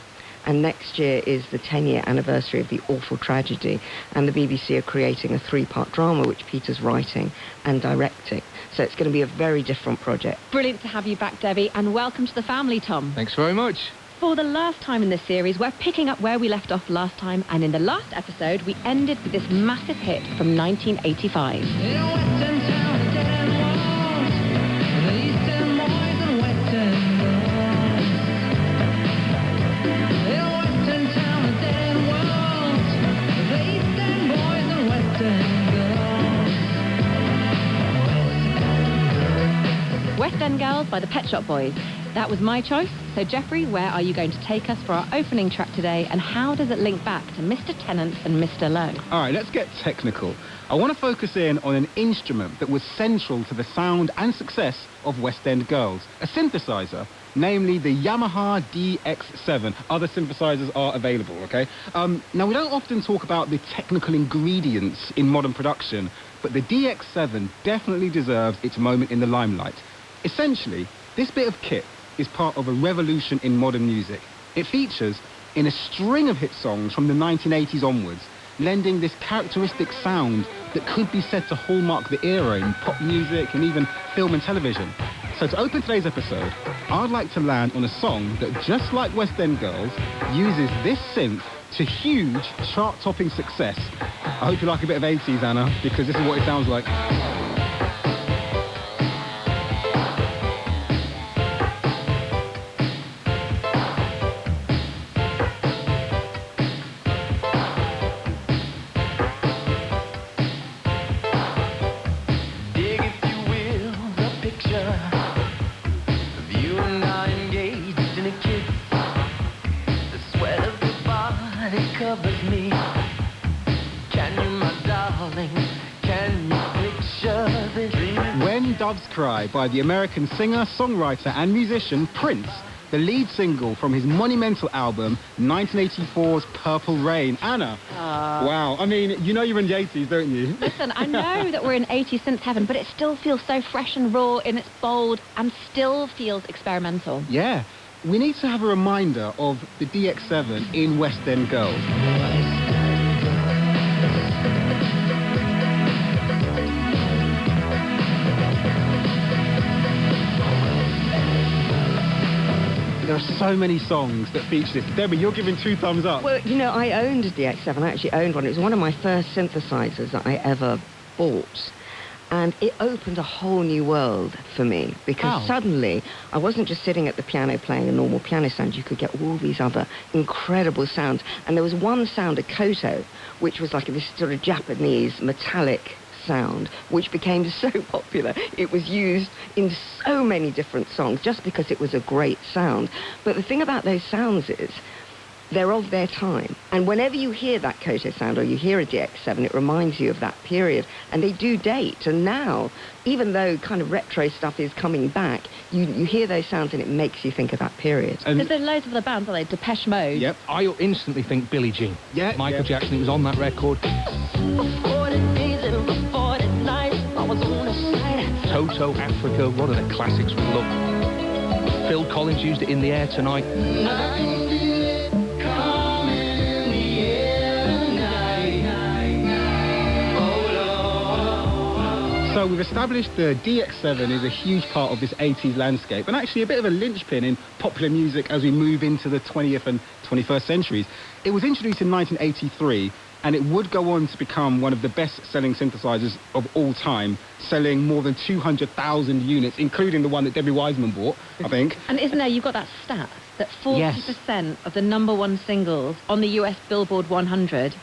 And next year is the 10-year anniversary of the awful tragedy. And the BBC are creating a 3-part drama, which Peter's writing and directing. So it's going to be a very different project. Brilliant to have you back, Debbie, and welcome to the family, Tom. Thanks very much. For the last time in this series, we're picking up where we left off last time, and in the last episode, we ended with this massive hit from 1985. West End Girls by the Pet Shop Boys. That was my choice. So, Jeffrey, where are you going to take us for our opening track today, and how does it link back to Mr. Tennant and Mr. Lowe? All right, let's get technical. I want to focus in on an instrument that was central to the sound and success of West End Girls, a synthesizer, namely the Yamaha DX7. Other synthesizers are available, okay? Now, we don't often talk about the technical ingredients in modern production, but the DX7 definitely deserves its moment in the limelight. Essentially, this bit of kit is part of a revolution in modern music. It features in a string of hit songs from the 1980s onwards, lending this characteristic sound that could be said to hallmark the era in pop music and even film and television. So to open today's episode, I'd like to land on a song that, just like West End Girls, uses this synth to huge chart-topping success. I hope you like a bit of 80s, Anna, because this is what it sounds like. When Doves Cry by the American singer, songwriter and musician Prince the lead single from his monumental album, 1984's Purple Rain. Anna, wow. I mean, you know you're in the 80s, don't you? Listen, I know that we're in 80s synth heaven, but it still feels so fresh and raw in its bold and still feels experimental. Yeah. We need to have a reminder of the DX7 in West End Girls. There are so many songs that feature this. Debbie, you're giving 2 thumbs up. Well, you know, I owned a DX7. I actually owned one. It was one of my first synthesizers that I ever bought. And it opened a whole new world for me, because suddenly I wasn't just sitting at the piano playing a normal piano sound. You could get all these other incredible sounds. And there was one sound, a koto, which was like this sort of Japanese metallic sound, which became so popular. It was used in so many different songs just because it was a great sound. But the thing about those sounds is they're of their time. And whenever you hear that koto sound or you hear a DX7, it reminds you of that period. And they do date. And now, even though kind of retro stuff is coming back, you hear those sounds and it makes you think of that period. Because there's loads of the bands, aren't they? Depeche Mode. Yep. I instantly think Billie Jean. Yeah. Michael Jackson, it was on that record. Toto, Africa, one of the classics we love. Phil Collins used it in The Air Tonight. So we've established the DX7 is a huge part of this 80s landscape, and actually a bit of a linchpin in popular music as we move into the 20th and 21st centuries. It was introduced in 1983, and it would go on to become one of the best-selling synthesizers of all time, selling more than 200,000 units, including the one that Debbie Wiseman bought, I think. And isn't there, you've got that stat, that 40% of the #1 singles on the US Billboard 100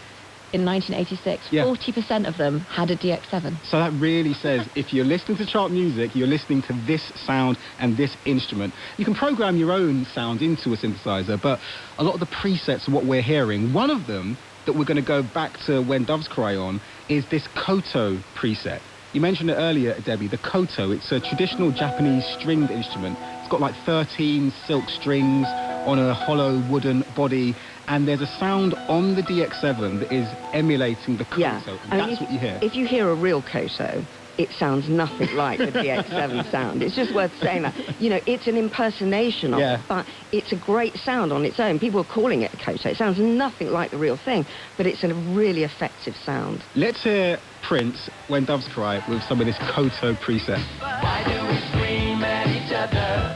in 1986, 40% of them had a DX7. So that really says if you're listening to chart music, you're listening to this sound and this instrument. You can program your own sound into a synthesizer, but a lot of the presets of what we're hearing, one of them that we're going to go back to When Doves Cry on, is this koto preset. You mentioned it earlier, Debbie, the koto. It's a traditional Japanese stringed instrument. It's got like 13 silk strings on a hollow wooden body, and there's a sound on the DX7 that is emulating the koto. Yeah. That's what you hear. If you hear a real koto, it sounds nothing like the DX7 sound. It's just worth saying that. You know, it's an impersonation of it, but it's a great sound on its own. People are calling it a koto. It sounds nothing like the real thing, but it's a really effective sound. Let's hear Prince, When Doves Cry, with some of this koto preset. Why do we scream at each other?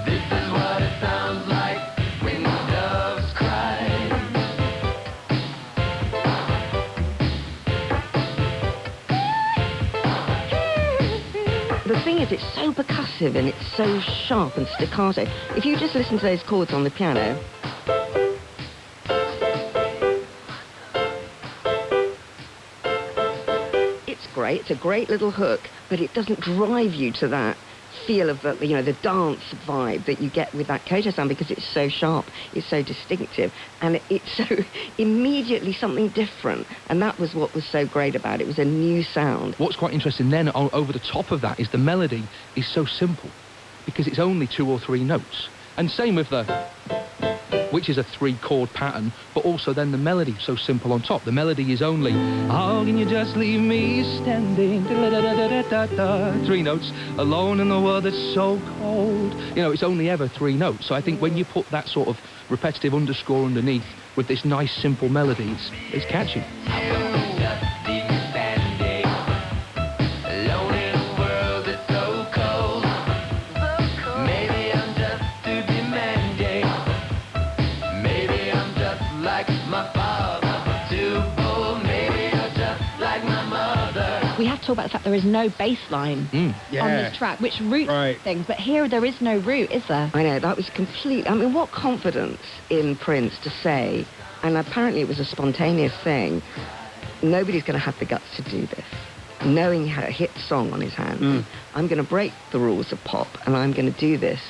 This is what it sounds like when doves cry. The thing is, it's so percussive and it's so sharp and staccato. If you just listen to those chords on the piano, it's great. It's a great little hook, but it doesn't drive you to that feel of the, you know, the dance vibe that you get with that koto sound, because it's so sharp, it's so distinctive, and it's so immediately something different. And that was what was so great about it. It was a new sound. What's quite interesting then, over the top of that, is the melody is so simple, because it's only 2 or 3 notes. And same with the, which is a 3-chord pattern, but also then the melody so simple on top. The melody is only, how can you just leave me standing, da-da-da-da-da-da, 3 notes, alone in the world that's so cold. You know, it's only ever 3 notes. So I think when you put that sort of repetitive underscore underneath with this nice simple melody, it's catchy. We have to talk about the fact there is no bass line on this track, which roots things, but here there is no root, is there? I know, that was complete. I mean, what confidence in Prince to say, and apparently it was a spontaneous thing, nobody's going to have the guts to do this. Knowing he had a hit song on his hands, I'm going to break the rules of pop, and I'm going to do this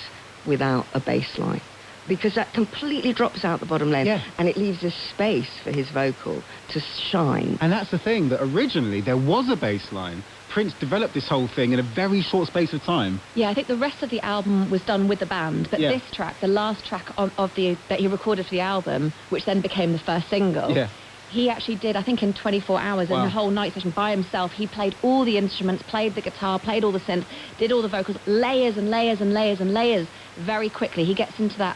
without a bass line. Because that completely drops out the bottom line, and it leaves this space for his vocal to shine. And that's the thing, that originally there was a bass line. Prince developed this whole thing in a very short space of time. Yeah, I think the rest of the album was done with the band, but this track, the last track that he recorded for the album, which then became the first single, he actually did, I think, in 24 hours, in the whole night session by himself. He played all the instruments, played the guitar, played all the synth, did all the vocals, layers and layers and layers and layers very quickly. He gets into that,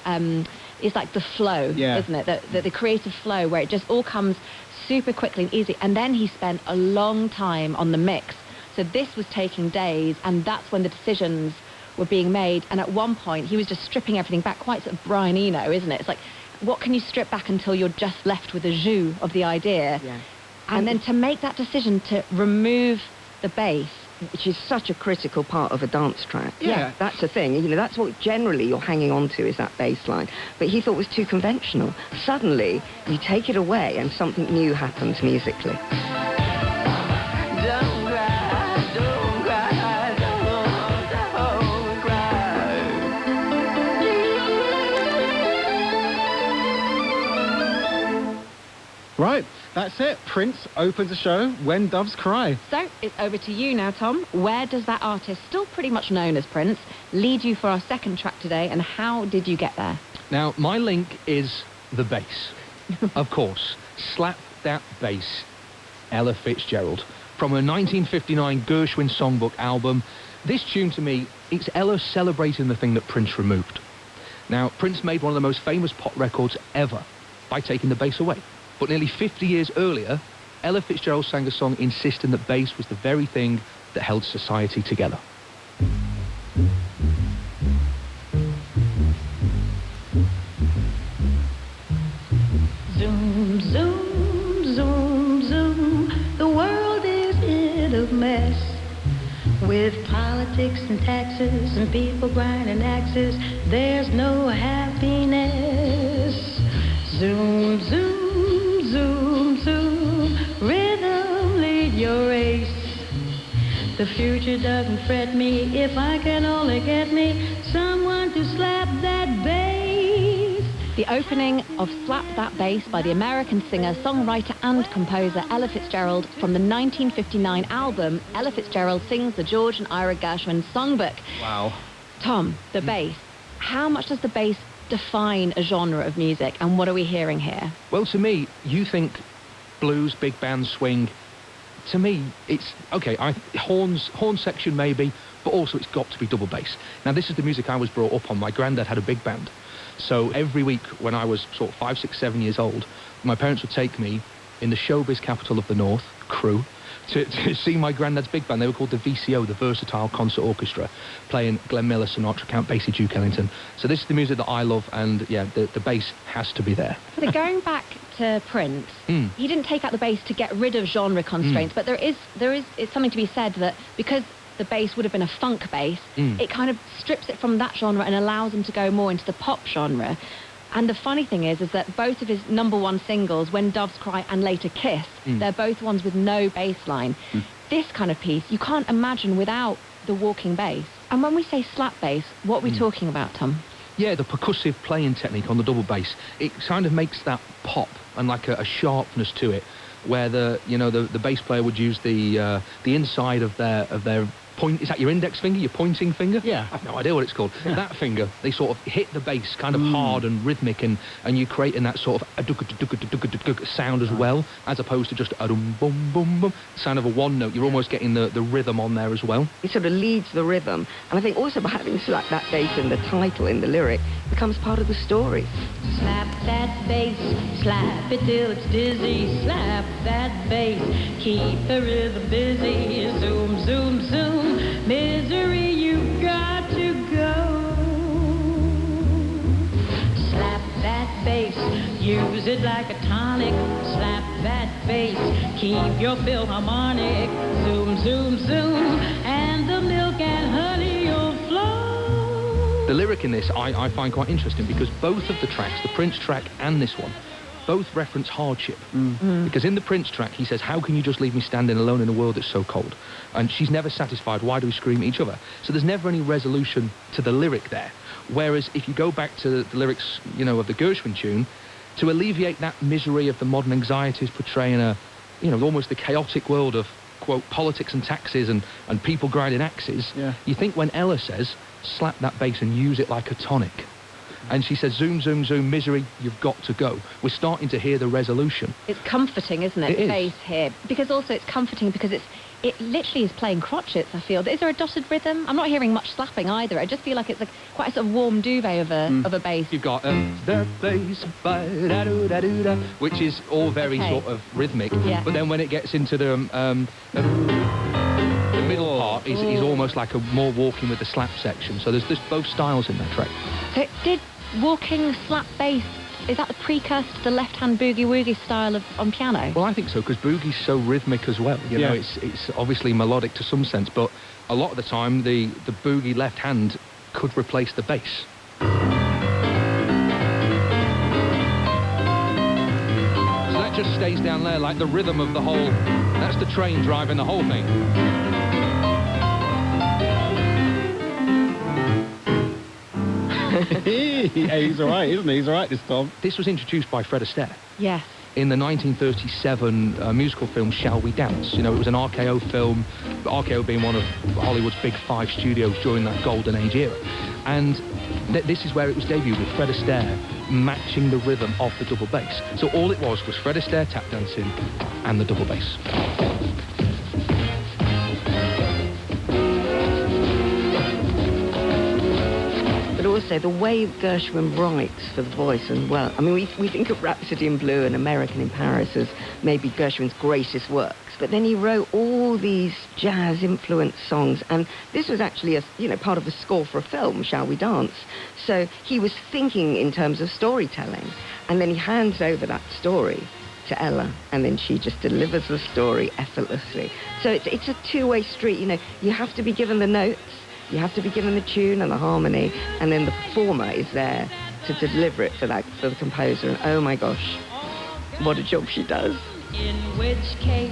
it's like the flow, isn't it? The creative flow where it just all comes super quickly and easy. And then he spent a long time on the mix. So this was taking days, and that's when the decisions were being made. And at one point, he was just stripping everything back, quite sort of Brian Eno, isn't it? It's like, what can you strip back until you're just left with a jus of the idea? Yeah. And then to make that decision to remove the bass, which is such a critical part of a dance track. Yeah. That's the thing. You know, that's what generally you're hanging on to, is that bass line. But he thought it was too conventional. Suddenly, you take it away and something new happens musically. Right, that's it. Prince opens the show, When Doves Cry. So, it's over to you now, Tom. Where does that artist, still pretty much known as Prince, lead you for our second track today, and how did you get there? Now, my link is the bass. Of course. Slap That Bass, Ella Fitzgerald. From her 1959 Gershwin Songbook album, this tune to me, it's Ella celebrating the thing that Prince removed. Now, Prince made one of the most famous pop records ever by taking the bass away. But nearly 50 years earlier, Ella Fitzgerald sang a song insisting that bass was the very thing that held society together. Zoom, zoom, zoom, zoom. The world is in a mess, with politics and taxes and people grinding axes. There's no happiness. Zoom, zoom. Zoom, zoom, rhythm, lead your race. The future doesn't fret me if I can only get me someone to slap that bass. The opening of Slap That Bass by the American singer, songwriter and composer Ella Fitzgerald from the 1959 album Ella Fitzgerald Sings the George and Ira Gershwin Songbook. Wow. Tom, the bass. How much does the bass define a genre of music, and what are we hearing here? Well, to me, you think blues, big band, swing. To me, it's, okay, horn section maybe, but also it's got to be double bass. Now, this is the music I was brought up on. My granddad had a big band. So every week when I was sort of 5, 6, 7 years old, my parents would take me in the showbiz capital of the North, Crewe, to see my granddad's big band. They were called the VCO, the Versatile Concert Orchestra, playing Glenn Miller, Sinatra, Count Basie, Duke Ellington. So this is the music that I love, and yeah, the bass has to be there. So going back to Prince, he didn't take out the bass to get rid of genre constraints, but there is it's something to be said that because the bass would have been a funk bass, it kind of strips it from that genre and allows him to go more into the pop genre. And the funny thing is that both of his #1 singles, When Doves Cry and later Kiss, they're both ones with no bass line. This kind of piece, you can't imagine without the walking bass. And when we say slap bass, what are we talking about, Tom? Yeah, the percussive playing technique on the double bass. It kind of makes that pop and like a sharpness to it, where the bass player would use the inside of their point. Is that your index finger, your pointing finger? Yeah. I've no idea what it's called. That finger, they sort of hit the bass kind of hard and rhythmic, and you're creating that sort of sound as well, as opposed to just a dum bum bum bum sound of a one note. You're almost getting the rhythm on there as well. It sort of leads the rhythm, and I think also by having slap that bass in the title, in the lyric, becomes part of the story. Slap that bass, slap it till it's dizzy. Slap that bass, keep the rhythm busy. Zoom, zoom, zoom. Misery, you got to go. Slap that bass, use it like a tonic. Slap that bass, keep your philharmonic. Zoom, zoom, zoom, and the milk and honey will flow. The lyric in this I find quite interesting, because both of the tracks, the Prince track and this one, both reference hardship. Because in the Prince track, he says, how can you just leave me standing alone in a world that's so cold? And she's never satisfied. Why do we scream at each other? So there's never any resolution to the lyric there. Whereas if you go back to the lyrics, of the Gershwin tune, to alleviate that misery of the modern anxieties, portraying almost the chaotic world of quote, politics and taxes and people grinding axes, you think when Ella says, slap that bass and use it like a tonic, and she says, zoom, zoom, zoom, misery, you've got to go. We're starting to hear the resolution. It's comforting, isn't it? It is. Bass here. Because also it's comforting because it literally is playing crotchets, I feel. Is there a dotted rhythm? I'm not hearing much slapping either. I just feel like it's like quite a sort of warm duvet of a bass. You've got the bass, ba-da-do-da-do-da, which is all very sort of rhythmic. Yeah. But then when it gets into the middle part is almost like a more walking with the slap section. So there's both styles in that track. So did walking slap bass, is that the precursor to the left-hand boogie-woogie style on piano? Well, I think so, because boogie's so rhythmic as well. You know, it's obviously melodic to some sense, but a lot of the time the boogie left hand could replace the bass. So that just stays down there like the rhythm of the whole... That's the train driving the whole thing. He's all right, isn't he? He's all right this time. This was introduced by Fred Astaire. Yes. In the 1937 musical film Shall We Dance. You know, it was an RKO film, RKO being one of Hollywood's big 5 studios during that golden age era. And this is where it was debuted, with Fred Astaire matching the rhythm of the double bass. So all it was Fred Astaire tap dancing and the double bass. But also the way Gershwin writes for the voice, and well, I mean, we think of Rhapsody in Blue and American in Paris as maybe Gershwin's greatest works, but then he wrote all these jazz-influenced songs, and this was actually part of the score for a film, Shall We Dance? So he was thinking in terms of storytelling, and then he hands over that story to Ella, and then she just delivers the story effortlessly. So it's a two-way street. You know, you have to be given the notes, you have to be given the tune and the harmony, and then the performer is there to deliver it for the composer. And oh my gosh, what a job she does. In which case,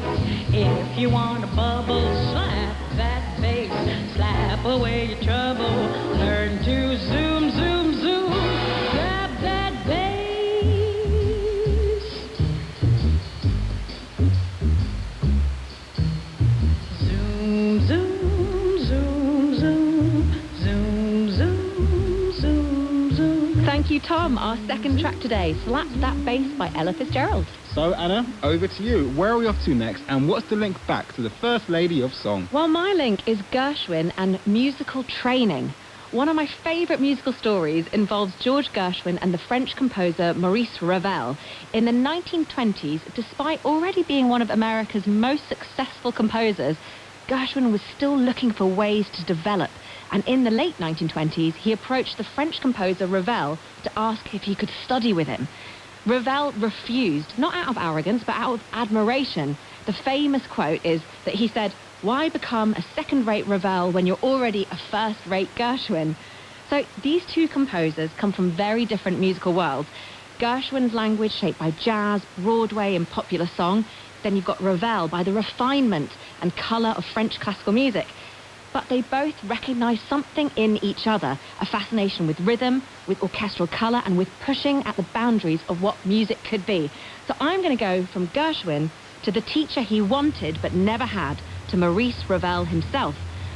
if you want a bubble, slap that bass, slap away your trouble, learn to zoom, zoom, zoom, grab that bass. Zoom, zoom, zoom, zoom, zoom, zoom, zoom, zoom. Thank you, Tom. Our second track today, Slap That Bass by Ella Fitzgerald. So, Anna, over to you. Where are we off to next, and what's the link back to the First Lady of Song? Well, my link is Gershwin and musical training. One of my favourite musical stories involves George Gershwin and the French composer Maurice Ravel. In the 1920s, despite already being one of America's most successful composers, Gershwin was still looking for ways to develop. And in the late 1920s, he approached the French composer Ravel to ask if he could study with him. Ravel refused, not out of arrogance, but out of admiration. The famous quote is that he said, "Why become a second-rate Ravel when you're already a first-rate Gershwin?" So these two composers come from very different musical worlds. Gershwin's language shaped by jazz, Broadway and popular song. Then you've got Ravel by the refinement and colour of French classical music. But they both recognise something in each other, a fascination with rhythm, with orchestral colour, and with pushing at the boundaries of what music could be. So I'm going to go from Gershwin to the teacher he wanted but never had, to Maurice Ravel himself.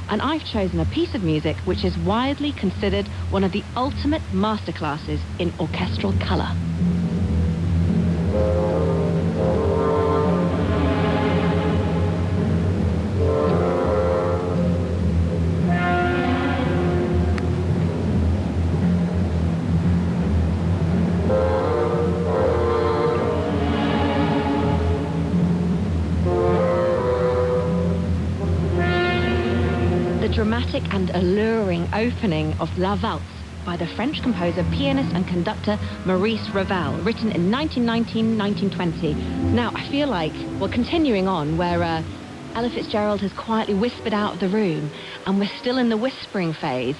And I've chosen a piece of music which is widely considered one of the ultimate masterclasses in orchestral colour. Dramatic and alluring opening of La Valse by the French composer, pianist and conductor Maurice Ravel, written in 1919-1920. Now, I feel like, well, continuing on where Ella Fitzgerald has quietly whispered out of the room and we're still in the whispering phase,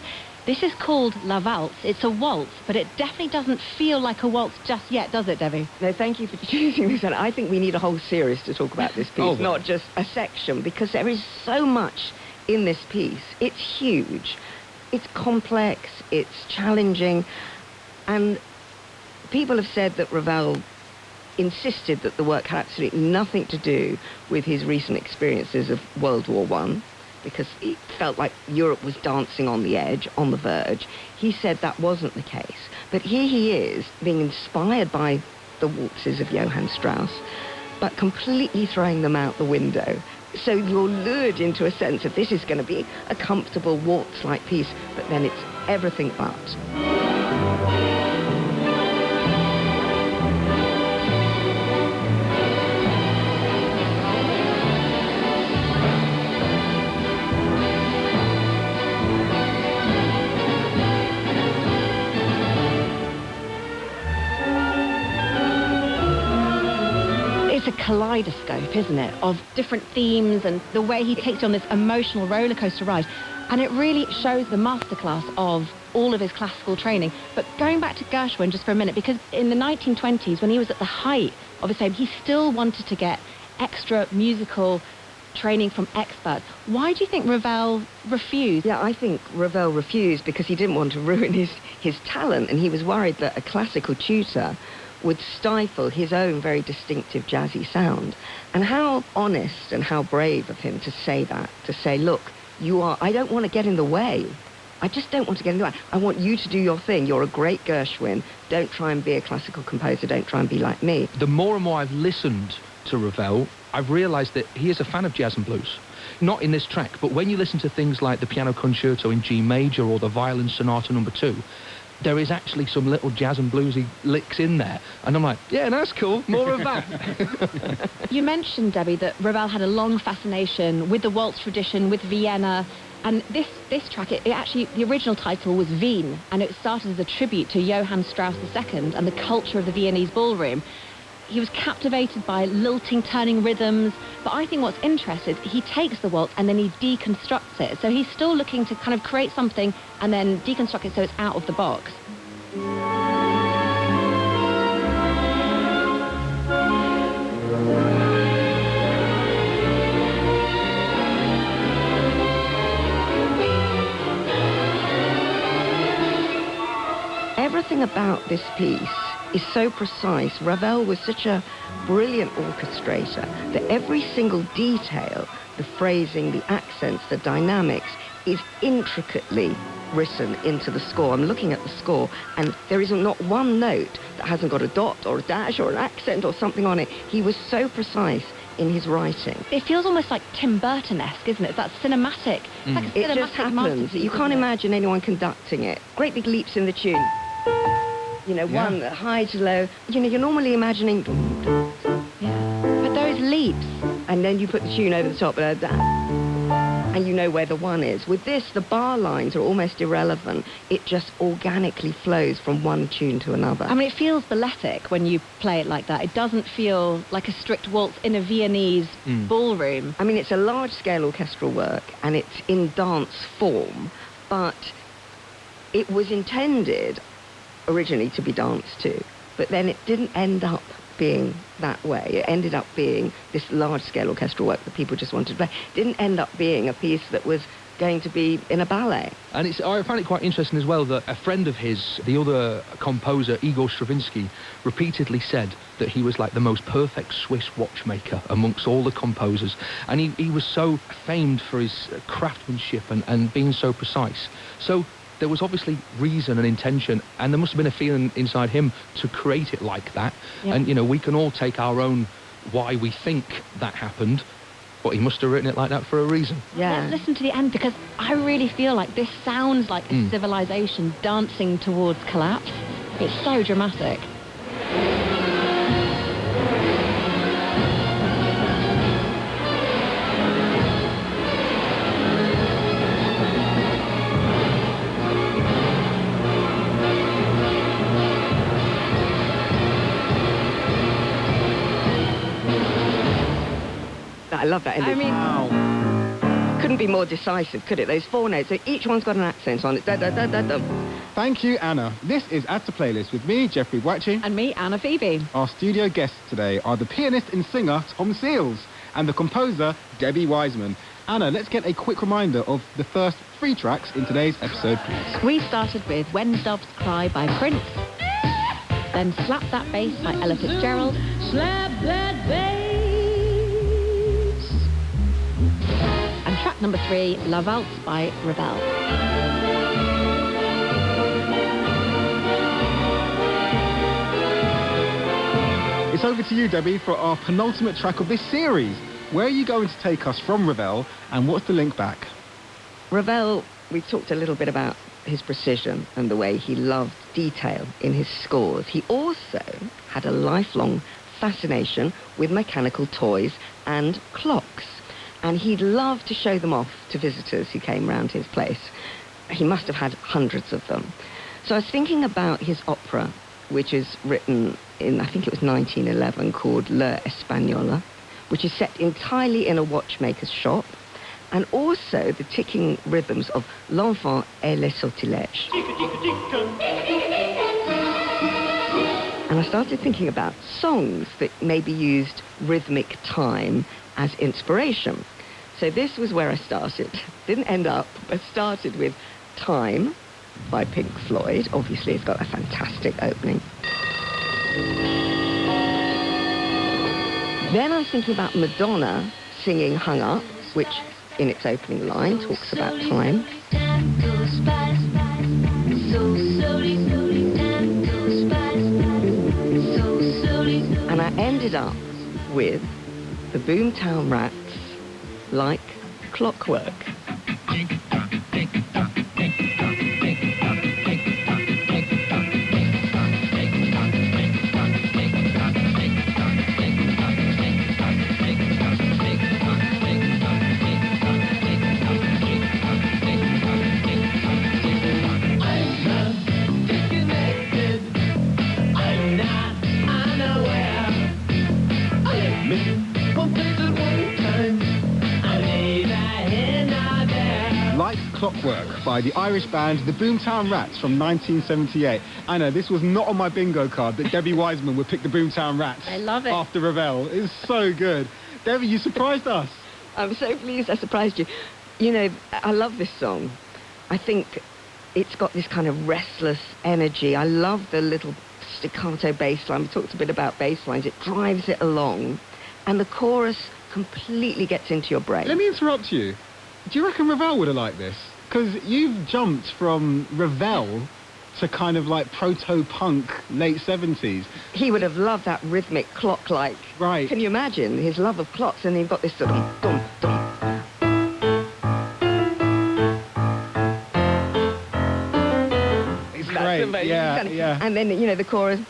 this is called La Valse. It's a waltz, but it definitely doesn't feel like a waltz just yet, does it, Debbie? No, thank you for choosing this, and I think we need a whole series to talk about this piece, not just a section, because there is so much in this piece. It's huge, it's complex, it's challenging, and people have said that Ravel insisted that the work had absolutely nothing to do with his recent experiences of World War I, because it felt like Europe was dancing on the edge, on the verge. He said that wasn't the case. But here he is, being inspired by the waltzes of Johann Strauss, but completely throwing them out the window. So you're lured into a sense of this is going to be a comfortable waltz-like piece, but then it's everything but. It's a kaleidoscope, isn't it, of different themes and the way he takes you on this emotional roller coaster ride. And it really shows the masterclass of all of his classical training. But going back to Gershwin just for a minute, because in the 1920s, when he was at the height of his fame, he still wanted to get extra musical training from experts. Why do you think Ravel refused? Yeah, I think Ravel refused because he didn't want to ruin his talent, and he was worried that a classical tutor would stifle his own very distinctive jazzy sound. And how honest and how brave of him to say that, to say, look, I don't want to get in the way. I just don't want to get in the way. I want you to do your thing. You're a great Gershwin. Don't try and be a classical composer. Don't try and be like me. The more and more I've listened to Ravel, I've realised that he is a fan of jazz and blues. Not in this track, but when you listen to things like the Piano Concerto in G major or the Violin Sonata No. 2, there is actually some little jazz and bluesy licks in there. And I'm like, yeah, that's cool, more of that. You mentioned, Debbie, that Ravel had a long fascination with the waltz tradition, with Vienna. And this track, it actually, the original title was Wien, and it started as a tribute to Johann Strauss II and the culture of the Viennese ballroom. He was captivated by lilting, turning rhythms, but I think what's interesting, he takes the waltz and then he deconstructs it. So he's still looking to kind of create something and then deconstruct it so it's out of the box. Everything about this piece is so precise. Ravel was such a brilliant orchestrator that every single detail, the phrasing, the accents, the dynamics, is intricately written into the score. I'm looking at the score, and there isn't not one note that hasn't got a dot or a dash or an accent or something on it. He was so precise in his writing. It feels almost like Tim Burton-esque, isn't it? It's that cinematic. It's like a It just happens. You can't imagine anyone conducting it. Great big leaps in the tune. You know, one high to low. You know, you're normally imagining... But those leaps. And then you put the tune over the top, and you know where the one is. With this, the bar lines are almost irrelevant. It just organically flows from one tune to another. I mean, it feels balletic when you play it like that. It doesn't feel like a strict waltz in a Viennese ballroom. I mean, it's a large-scale orchestral work, and it's in dance form, but it was intended originally to be danced to, but then it didn't end up being that way. It ended up being this large-scale orchestral work that people just wanted to play. It didn't end up being a piece that was going to be in a ballet. And I find it quite interesting as well that a friend of his, the other composer, Igor Stravinsky, repeatedly said that he was like the most perfect Swiss watchmaker amongst all the composers. And he was so famed for his craftsmanship and being so precise. So there was obviously reason and intention, and there must have been a feeling inside him to create it like that. Yeah. And, you know, we can all take our own why we think that happened, but he must have written it like that for a reason. Yeah. Let's listen to the end, because I really feel like this sounds like a civilization dancing towards collapse. It's so dramatic. I love that ending. I mean, couldn't be more decisive, could it? Those four notes, so each one's got an accent on it. Da, da, da, da, da. Thank you, Anna. This is Add to Playlist with me, Jeffrey Watchie. And me, Anna Phoebe. Our studio guests today are the pianist and singer, Tom Seals, and the composer, Debbie Wiseman. Anna, let's get a quick reminder of the first 3 tracks in today's episode, please. We started with When Doves Cry by Prince. then Slap That Bass by Ella Fitzgerald. Slap that bass. And track number 3, La Valse by Ravel. It's over to you, Debbie, for our penultimate track of this series. Where are you going to take us from Ravel, and what's the link back? Ravel, we talked a little bit about his precision and the way he loved detail in his scores. He also had a lifelong fascination with mechanical toys and clocks, and he'd love to show them off to visitors who came round his place. He must have had hundreds of them. So I was thinking about his opera, which is written in, I think it was 1911, called La Española, which is set entirely in a watchmaker's shop, and also the ticking rhythms of L'Enfant et le Sortilège. And I started thinking about songs that maybe used rhythmic time as inspiration. So this was where I started. Didn't end up, but started with Time by Pink Floyd. Obviously, it's got a fantastic opening. Then I was thinking about Madonna singing Hung Up, which in its opening line talks about time. And I ended up with the Boomtown Rats, Like Clockwork. Clockwork by the Irish band The Boomtown Rats from 1978. Anna, this was not on my bingo card that Debbie Wiseman would pick the Boomtown Rats. I love it. After Ravel. It's so good. Debbie, you surprised us. I'm so pleased I surprised you. You know, I love this song. I think it's got this kind of restless energy. I love the little staccato bass line. We talked a bit about bass lines. It drives it along. And the chorus completely gets into your brain. Let me interrupt you. Do you reckon Ravel would have liked this? Because you've jumped from Ravel to kind of like proto-punk late 70s. He would have loved that rhythmic clock-like. Right. Can you imagine his love of clocks? And you've got this sort of dum, dum. It's great. Yeah, yeah. And then, you know, the chorus.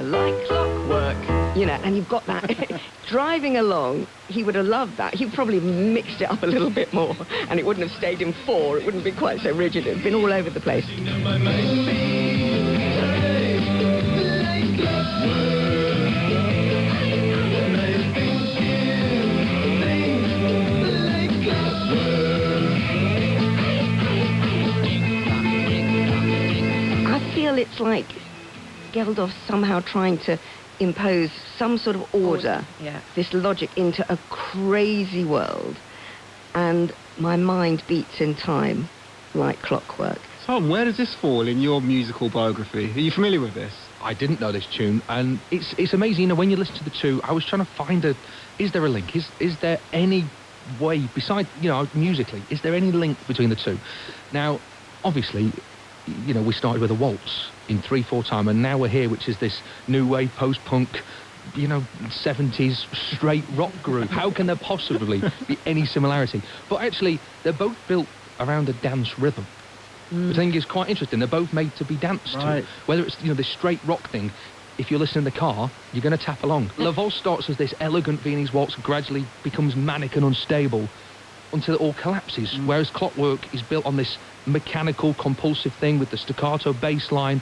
Like clockwork. You know, and you've got that driving along. He would have loved that. He probably mixed it up a little bit more, and it wouldn't have stayed in 4. It wouldn't be quite so rigid. It'd been all over the place. I feel it's like Geldof somehow trying to impose some sort of order, this logic into a crazy world, and my mind beats in time like clockwork. Tom, where does this fall in your musical biography? Are you familiar with this? I didn't know this tune, and it's amazing, you know, when you listen to the two, I was trying to find is there a link? Is there any way, besides, you know, musically, is there any link between the two? Now, obviously, you know, we started with a waltz in 3/4 time, and now we're here, which is this new wave post-punk, you know, 70s straight rock group. How can there possibly be any similarity? But actually, they're both built around a dance rhythm. The thing is quite interesting. They're both made to be danced to. Whether it's, you know, this straight rock thing, if you're listening in the car, you're going to tap along. La Valse starts as this elegant Viennese waltz, gradually becomes manic and unstable until it all collapses, whereas Clockwork is built on this mechanical, compulsive thing with the staccato bass line.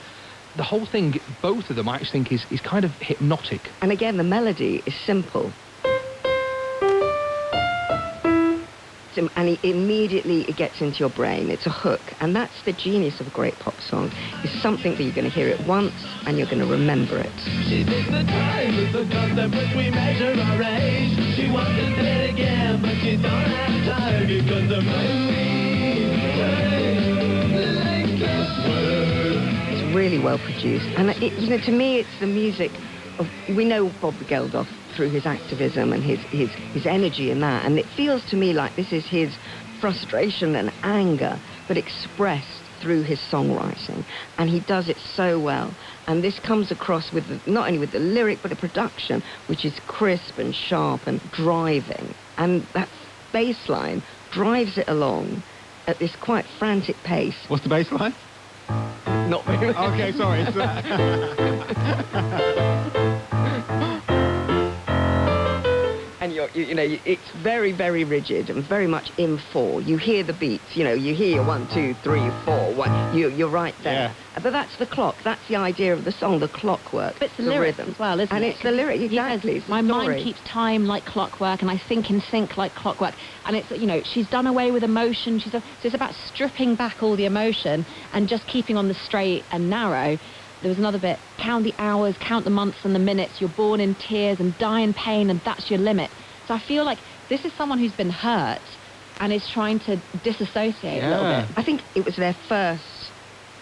The whole thing, both of them, I actually think, is kind of hypnotic. And again, the melody is simple. And it gets into your brain. It's a hook. And that's the genius of a great pop song. It's something that you're going to hear it once and you're going to remember it. She takes the time with the concept which we measure our age. She wants to say it again, but she don't have time because the mind really well produced. And, to me, it's the music of... We know Bob Geldof through his activism and his energy in that. And it feels to me like this is his frustration and anger, but expressed through his songwriting, and he does it so well. And this comes across with not only with the lyric, but the production, which is crisp and sharp and driving. And that bass line drives it along at this quite frantic pace. What's the bass line? Not very much. Okay, sorry. And it's very, very rigid and very much in 4. You hear the beats, you hear 1, 2, 3, 4. You're right there. Yeah. But that's the clock. That's the idea of the song, the clockwork. But it's the lyrics rhythm as well, isn't it? And it's the lyric, exactly. Says, my mind keeps time like clockwork, and I think in sync like clockwork. And it's, she's done away with emotion. So it's about stripping back all the emotion and just keeping on the straight and narrow. There was another bit, count the hours, count the months and the minutes. You're born in tears and die in pain, and that's your limit. So I feel like this is someone who's been hurt and is trying to disassociate a little bit. I think it was their first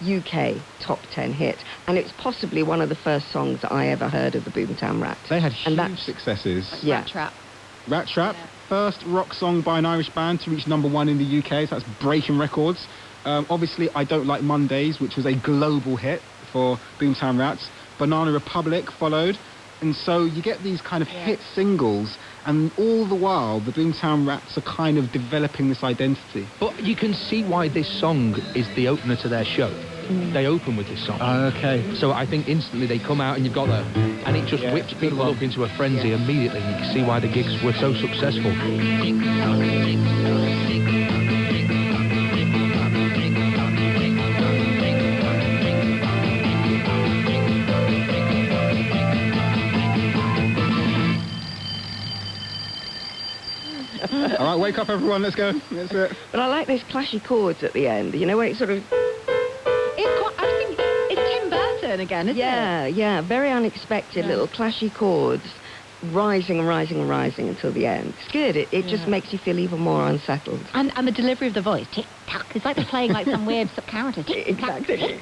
UK top 10 hit, and it's possibly one of the first songs that I ever heard of the Boomtown Rats. They had huge successes. Yeah. Rat Trap. Rat Trap, first rock song by an Irish band to reach #1 in the UK, so that's breaking records. Obviously, I Don't Like Mondays, which was a global hit for Boomtown Rats. Banana Republic followed, and so you get these kind of hit singles, and all the while the Boomtown Rats are kind of developing this identity. But you can see why this song is the opener to their show. They open with this song. Okay. So I think instantly they come out and you've got that, and it just whips people up into a frenzy immediately. You can see why the gigs were so successful. All right, wake up, everyone. Let's go. That's it. But I like those clashy chords at the end. When it sort of... I think it's Tim Burton again, isn't it? Yeah. Very unexpected little clashy chords, rising and rising and rising until the end. It's good. It just makes you feel even more unsettled. And the delivery of the voice, tick-tock. It's like they're playing like some weird sub-character. Exactly.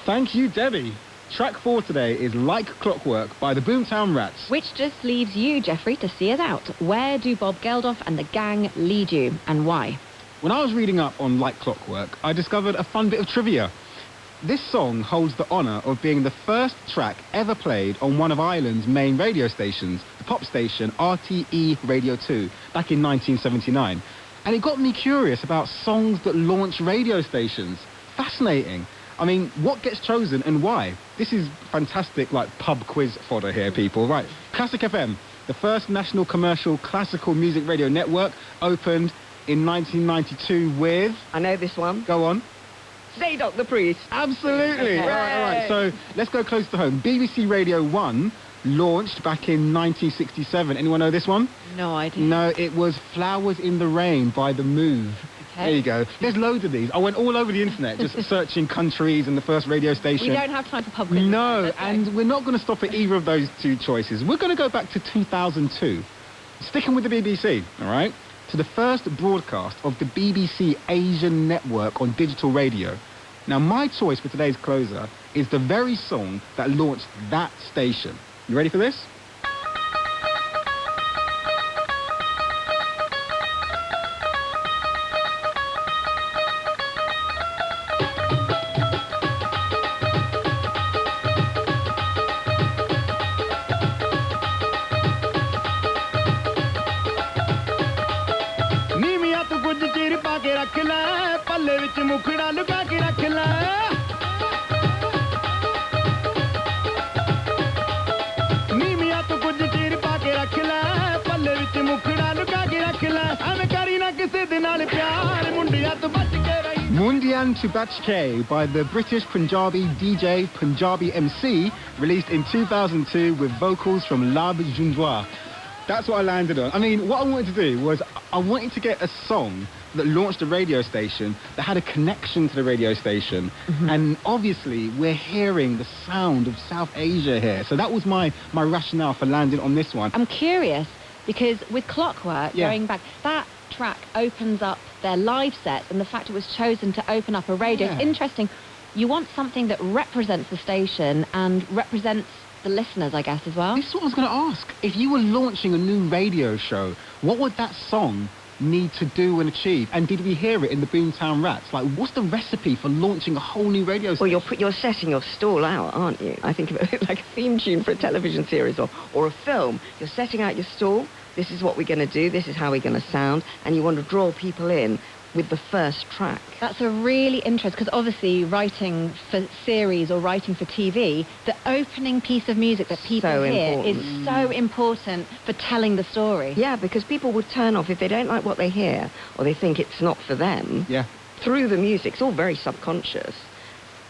Thank you, Debbie. Track 4 today is Like Clockwork by the Boomtown Rats. Which just leaves you, Jeffrey, to see us out. Where do Bob Geldof and the gang lead you, and why? When I was reading up on Like Clockwork, I discovered a fun bit of trivia. This song holds the honour of being the first track ever played on one of Ireland's main radio stations, the pop station RTE Radio 2, back in 1979. And it got me curious about songs that launch radio stations. Fascinating. I mean, what gets chosen and why? This is fantastic, pub quiz fodder here, people. Right, Classic FM, the first national commercial classical music radio network, opened in 1992 with... I know this one. Go on. Zadok the Priest. Absolutely. All right. So let's go close to home. BBC Radio 1 launched back in 1967. Anyone know this one? No idea. No, it was Flowers in the Rain by The Move. Okay. There you go. There's loads of these. I went all over the internet just searching countries and the first radio station. We don't have time for pub quizzes. No, and we're not going to stop at either of those two choices. We're going to go back to 2002. Sticking with the BBC, all right? To the first broadcast of the BBC Asian network on digital radio. Now, my choice for today's closer is the very song that launched that station. You ready for this? Mundian Tubachke by the British Punjabi DJ Punjabi MC, released in 2002 with vocals from Lab Junjois. That's what I landed on. I mean, what I wanted to do was I wanted to get a song that launched a radio station that had a connection to the radio station. And obviously we're hearing the sound of South Asia here. So that was my rationale for landing on this one. I'm curious because with Clockwork, going back, that track opens up their live set, and the fact it was chosen to open up a radio. It's interesting. you want something that represents the station and represents the listeners, I guess, as well. This is what I was going to ask. If you were launching a new radio show, what would that song need to do and achieve? And did we hear it in the Boomtown Rats? Like, what's the recipe for launching a whole new radio station? Well, you're setting your stall out, aren't you? I think of it like a theme tune for a television series or a film. You're setting out your stall. This is what we're going to do. This is how we're going to sound. And you want to draw people in with the first track. That's a really interesting, because obviously writing for series or writing for TV, the opening piece of music that people hear is so important for telling the story. Yeah, because people would turn off if they don't like what they hear or they think it's not for them. Yeah. Through the music, it's all very subconscious.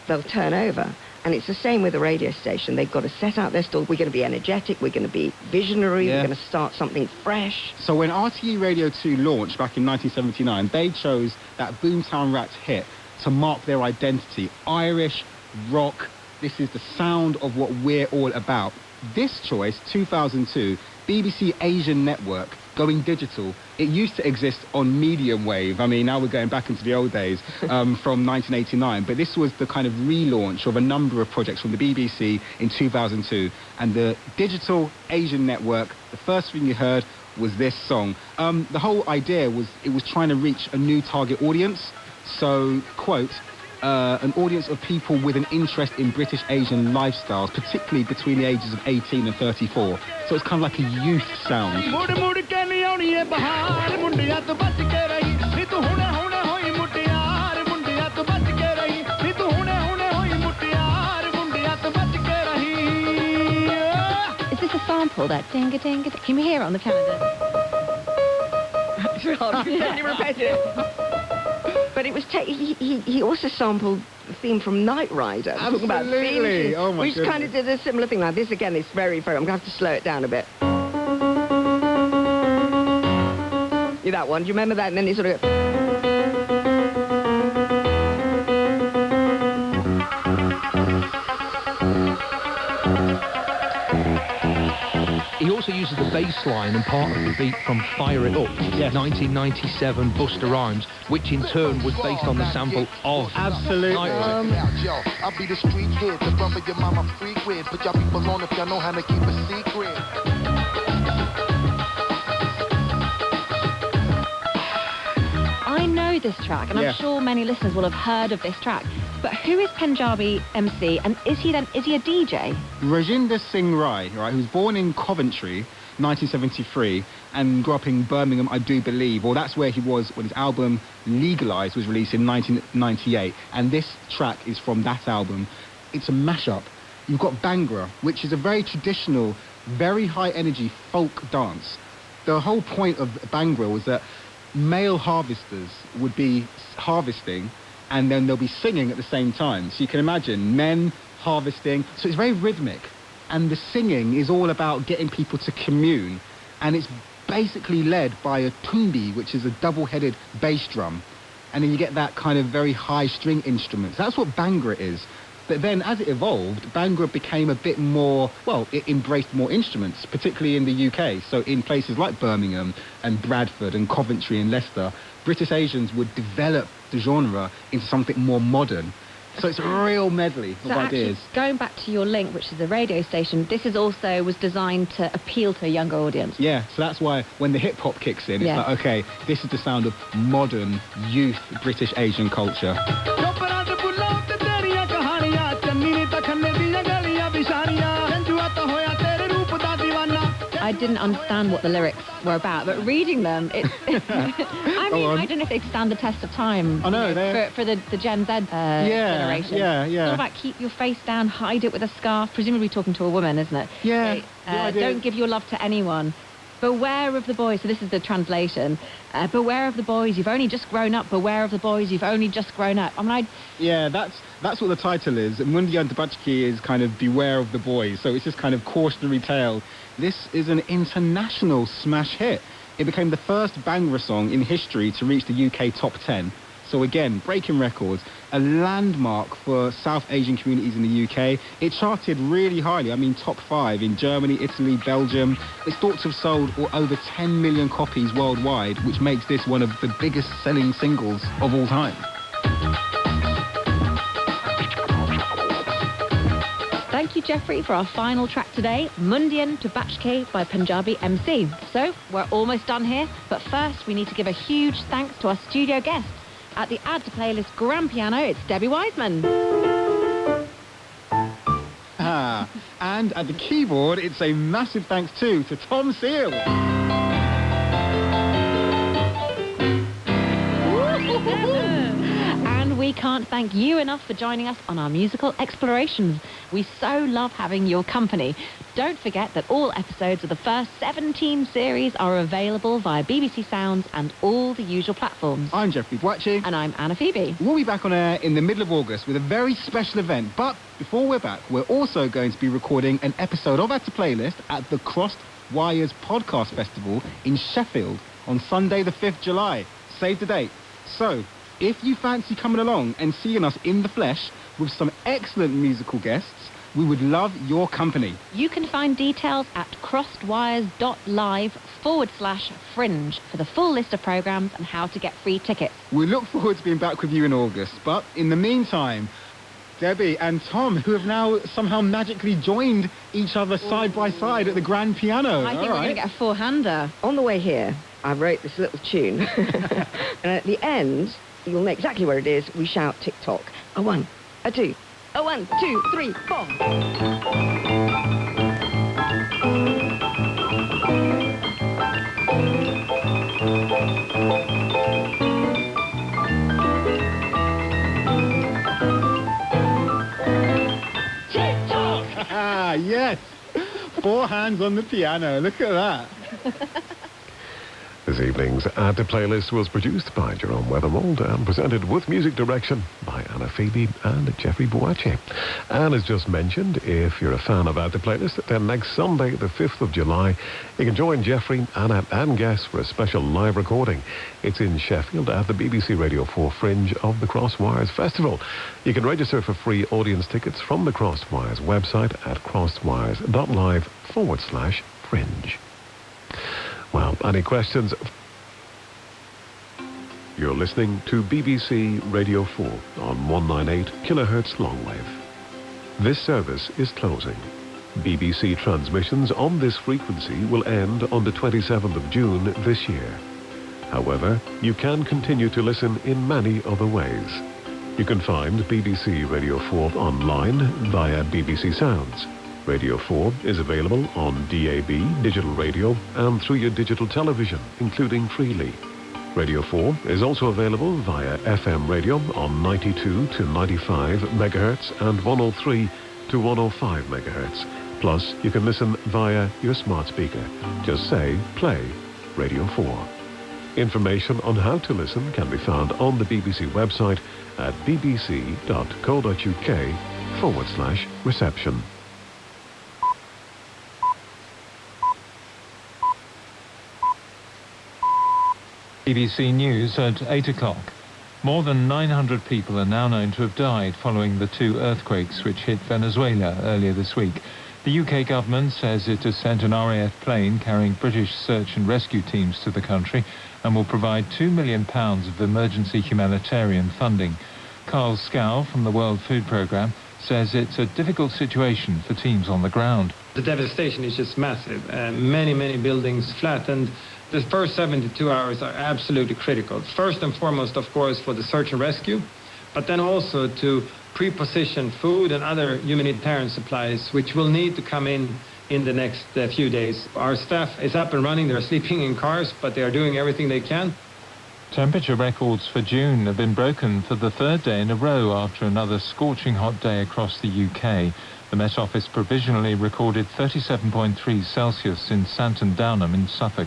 They'll turn over. And it's the same with a radio station. They've got to set out their stall. We're going to be energetic. We're going to be visionary. Yeah. We're going to start something fresh. So when RTE Radio 2 launched back in 1979, they chose that Boomtown Rats hit to mark their identity. Irish, rock, this is the sound of what we're all about. This choice, 2002, BBC Asian Network, going digital. It used to exist on medium wave. I mean, now we're going back into the old days, from 1989. But this was the kind of relaunch of a number of projects from the BBC in 2002. And the digital Asian network, the first thing you heard was this song. The whole idea was it was trying to reach a new target audience. So, quote, an audience of people with an interest in British Asian lifestyles, particularly between the ages of 18 and 34. So it's kind of like a youth sound. Is this a sample, that ding-a-ding-a-ding? Can we hear it on the piano? It's hard. Can you repeat it? But it was he also sampled the theme from Knight Rider. Absolutely. Talking about themes, Oh my which goodness. kind of did a similar thing. Now this again is very. I'm going to have to slow it down a bit. Yeah, that one. Do you remember that? And then he sort of. He also uses the bass line and part of the beat from Fire It Up, 1997 Busta Rhymes, which in turn was based on the sample of Absolutely. Knight Rider. I'll be the street kid, the brother your mama freak with. Put y'all people on if y'all know how to keep a secret. I know this track, and I'm sure many listeners will have heard of this track. But who is Punjabi MC, and is he a DJ? Rajinder Singh Rai, right, who was born in Coventry, 1973, and grew up in Birmingham, I do believe. Well, that's where he was when his album Legalized was released in 1998. And this track is from that album. It's a mashup. You've got Bhangra, which is a very traditional, very high-energy folk dance. The whole point of Bhangra was that male harvesters would be harvesting, and then they'll be singing at the same time. So you can imagine men harvesting. So it's very rhythmic. And the singing is all about getting people to commune. And it's basically led by a tumbi, which is a double-headed bass drum. And then you get that kind of very high string instrument. So that's what Bhangra is. But then as it evolved, Bhangra became a bit more, well, it embraced more instruments, particularly in the UK. So in places like Birmingham and Bradford and Coventry and Leicester, British Asians would develop the genre into something more modern. So it's a real medley of ideas. Actually, going back to your link, which is the radio station, this is also was designed to appeal to a younger audience. Yeah, so that's why when the hip-hop kicks in, it's like, okay, this is the sound of modern, youth, British Asian culture. I didn't understand what the lyrics were about, but reading them, I don't know if they stand the test of time. I know, for the Gen Z generation. Yeah. It's all about keep your face down, hide it with a scarf. Presumably talking to a woman, isn't it? Yeah. Don't give your love to anyone. Beware of the boys. So this is the translation. Beware of the boys. You've only just grown up. Beware of the boys. You've only just grown up. Yeah, that's what the title is. And Mundi Antabachki is kind of beware of the boys. So it's this kind of cautionary tale. This is an international smash hit. It became the first Bhangra song in history to reach the UK top 10. So again, breaking records, a landmark for South Asian communities in the UK. It charted really highly, I mean top 5 in Germany, Italy, Belgium. It's thought to have sold over 10 million copies worldwide, which makes this one of the biggest selling singles of all time. Jeffrey, for our final track today, Mundian to Bachke by Punjabi MC. So, we're almost done here, but first we need to give a huge thanks to our studio guests. At the Add to Playlist grand piano, it's Debbie Wiseman. And at the keyboard, it's a massive thanks too to Tom Seal. And we can't thank you enough for joining us on our musical explorations. We so love having your company. Don't forget that all episodes of the first 17 series are available via BBC Sounds and all the usual platforms. I'm Jeffrey Boache. And I'm Anna Phoebe. We'll be back on air in the middle of August with a very special event. But before we're back, we're also going to be recording an episode of Add to Playlist at the Crossed Wires Podcast Festival in Sheffield on Sunday the 5th July. Save the date. So, if you fancy coming along and seeing us in the flesh with some excellent musical guests, we would love your company. You can find details at crossedwires.live/fringe for the full list of programmes and how to get free tickets. We look forward to being back with you in August, but in the meantime, Debbie and Tom, who have now somehow magically joined each other side by side at the grand piano. I think we're going to get a four-hander. On the way here, I wrote this little tune. And at the end, you'll know exactly where it is. We shout tick-tock. A 1, a 2, a 1, 2, 3, 4. Tick-tock! Yes! 4 hands on the piano. Look at that. This evening's Add to Playlist was produced by Jerome Weathermold and presented with music direction by Anna Phoebe and Jeffrey Boache. And as just mentioned, if you're a fan of Add to Playlist, then next Sunday, the 5th of July, you can join Jeffrey, Anna and guests for a special live recording. It's in Sheffield at the BBC Radio 4 Fringe of the Crosswires Festival. You can register for free audience tickets from the Crosswires website at crosswires.live/fringe. Well, any questions? You're listening to BBC Radio 4 on 198 kHz longwave. This service is closing. BBC transmissions on this frequency will end on the 27th of June this year. However, you can continue to listen in many other ways. You can find BBC Radio 4 online via BBC Sounds. Radio 4 is available on DAB, digital radio, and through your digital television, including Freely. Radio 4 is also available via FM radio on 92 to 95 megahertz and 103 to 105 megahertz. Plus, you can listen via your smart speaker. Just say, play Radio 4. Information on how to listen can be found on the BBC website at bbc.co.uk/reception. BBC News at 8 o'clock. More than 900 people are now known to have died following the 2 earthquakes which hit Venezuela earlier this week. The UK government says it has sent an RAF plane carrying British search and rescue teams to the country and will provide £2 million of emergency humanitarian funding. Carl Scow from the World Food Programme says it's a difficult situation for teams on the ground. The devastation is just massive. Many buildings flattened. The first 72 hours are absolutely critical. First and foremost, of course, for the search and rescue, but then also to pre-position food and other humanitarian supplies, which will need to come in the next few days. Our staff is up and running. They're sleeping in cars, but they are doing everything they can. Temperature records for June have been broken for the 3rd day in a row after another scorching hot day across the UK. The Met Office provisionally recorded 37.3 Celsius in Santon Downham in Suffolk.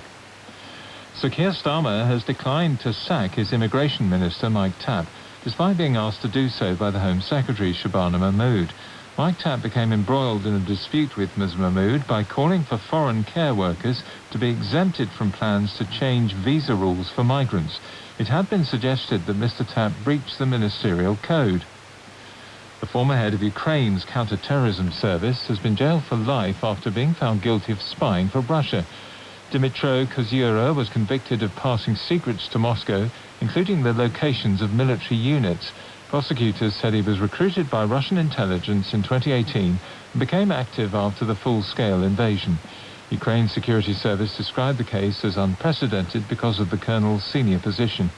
Sir Keir Starmer has declined to sack his Immigration Minister, Mike Tapp, despite being asked to do so by the Home Secretary, Shabana Mahmood. Mike Tapp became embroiled in a dispute with Ms Mahmood by calling for foreign care workers to be exempted from plans to change visa rules for migrants. It had been suggested that Mr Tapp breached the ministerial code. The former head of Ukraine's counter-terrorism service has been jailed for life after being found guilty of spying for Russia. Dmytro Kozura was convicted of passing secrets to Moscow, including the locations of military units. Prosecutors said he was recruited by Russian intelligence in 2018 and became active after the full-scale invasion. Ukraine's security service described the case as unprecedented because of the colonel's senior position.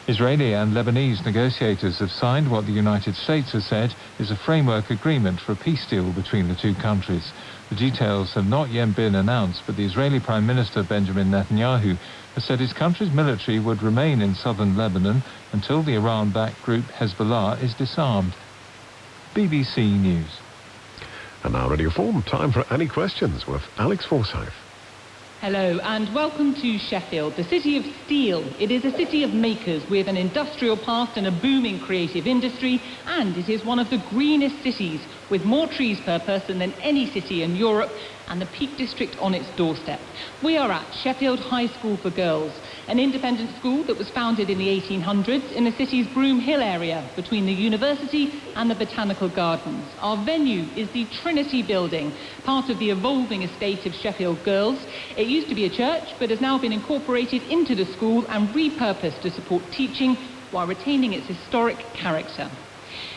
Israeli and Lebanese negotiators have signed what the United States has said is a framework agreement for a peace deal between the two countries. The details have not yet been announced, but the Israeli Prime Minister Benjamin Netanyahu has said his country's military would remain in southern Lebanon until the Iran-backed group Hezbollah is disarmed. BBC News. And now Radio 4, time for Any Questions with Alex Forsyth. Hello and welcome to Sheffield, the city of steel. It is a city of makers with an industrial past and a booming creative industry, and it is one of the greenest cities with more trees per person than any city in Europe and the Peak District on its doorstep. We are at Sheffield High School for Girls, an independent school that was founded in the 1800s in the city's Broom Hill area between the university and the Botanical Gardens. Our venue is the Trinity Building, part of the evolving estate of Sheffield Girls. It used to be a church but has now been incorporated into the school and repurposed to support teaching while retaining its historic character.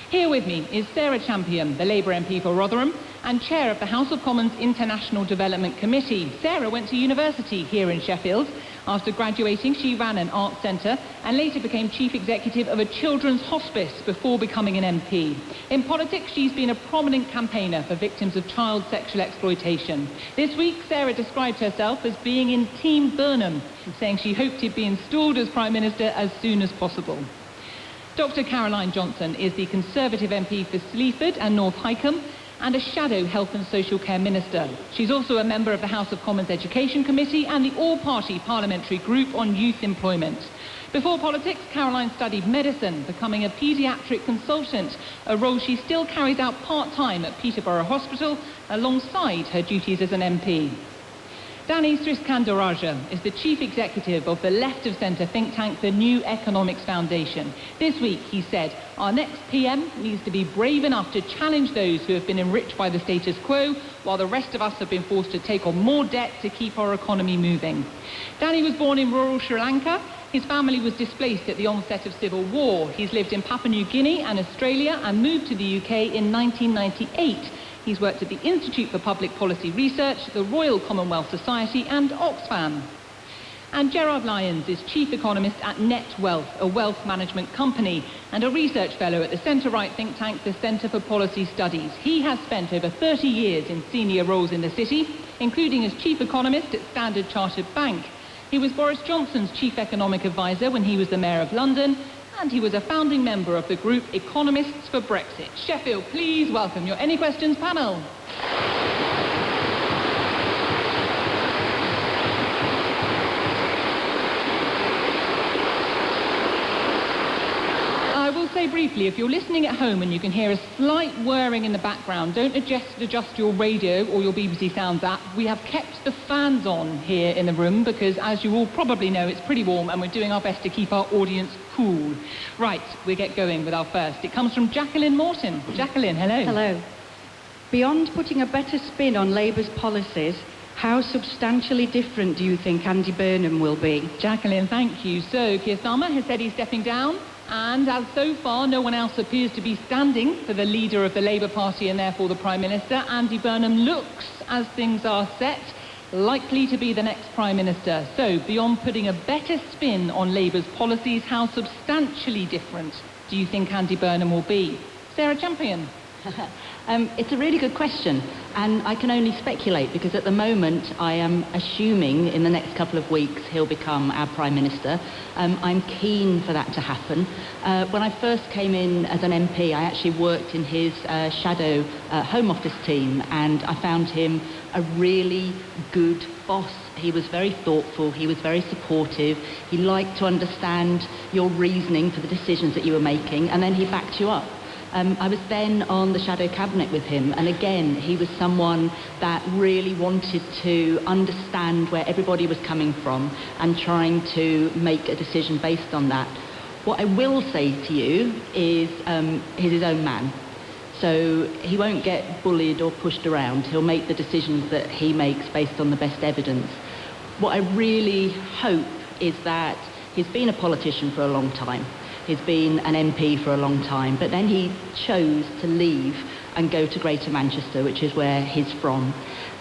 Here with me is Sarah Champion, the Labour MP for Rotherham and chair of the House of Commons International Development Committee. Sarah went to university here in Sheffield. After graduating, she ran an arts centre and later became chief executive of a children's hospice before becoming an MP. In politics, she's been a prominent campaigner for victims of child sexual exploitation. This week, Sarah described herself as being in Team Burnham, saying she hoped he'd be installed as Prime Minister as soon as possible. Dr. Caroline Johnson is the Conservative MP for Sleaford and North Hykeham and a shadow Health and Social Care Minister. She's also a member of the House of Commons Education Committee and the all-party parliamentary group on youth employment. Before politics, Caroline studied medicine, becoming a paediatric consultant, a role she still carries out part-time at Peterborough Hospital alongside her duties as an MP. Danny Sriskandarajah is the chief executive of the left-of-centre think tank, the New Economics Foundation. This week, he said, our next PM needs to be brave enough to challenge those who have been enriched by the status quo, while the rest of us have been forced to take on more debt to keep our economy moving. Danny was born in rural Sri Lanka. His family was displaced at the onset of civil war. He's lived in Papua New Guinea and Australia and moved to the UK in 1998. He's worked at the Institute for Public Policy Research, the Royal Commonwealth Society and Oxfam. And Gerard Lyons is chief economist at Net Wealth, a wealth management company, and a research fellow at the centre-right think tank, the Centre for Policy Studies. He has spent over 30 years in senior roles in the city, including as chief economist at Standard Chartered Bank. He was Boris Johnson's chief economic advisor when he was the Mayor of London, and he was a founding member of the group Economists for Brexit. Sheffield, please welcome your Any Questions panel. I will say briefly, if you're listening at home and you can hear a slight whirring in the background, don't adjust your radio or your BBC Sounds app. We have kept the fans on here in the room because, as you all probably know, it's pretty warm and we're doing our best to keep our audience cool. Right, we get going with our first. It comes from Jacqueline Morton. Jacqueline, hello. Hello. Beyond putting a better spin on Labour's policies, how substantially different do you think Andy Burnham will be? Jacqueline, thank you. So, Keir Starmer has said he's stepping down, and as so far no one else appears to be standing for the leader of the Labour Party and therefore the Prime Minister, Andy Burnham looks, as things are set, likely to be the next Prime Minister. So, beyond putting a better spin on Labour's policies, how substantially different do you think Andy Burnham will be? Sarah Champion. It's a really good question, and I can only speculate because at the moment I am assuming in the next couple of weeks he'll become our Prime Minister. I'm keen for that to happen. When I first came in as an MP, I actually worked in his shadow Home Office team, and I found him a really good boss. He was very thoughtful, he was very supportive, he liked to understand your reasoning for the decisions that you were making, and then he backed you up. I was then on the shadow cabinet with him, and again he was someone that really wanted to understand where everybody was coming from and trying to make a decision based on that. What I will say to you is he's his own man, so he won't get bullied or pushed around. He'll make the decisions that he makes based on the best evidence. What I really hope is that he's been a politician for a long time. He's been an MP for a long time, but then he chose to leave and go to Greater Manchester, which is where he's from.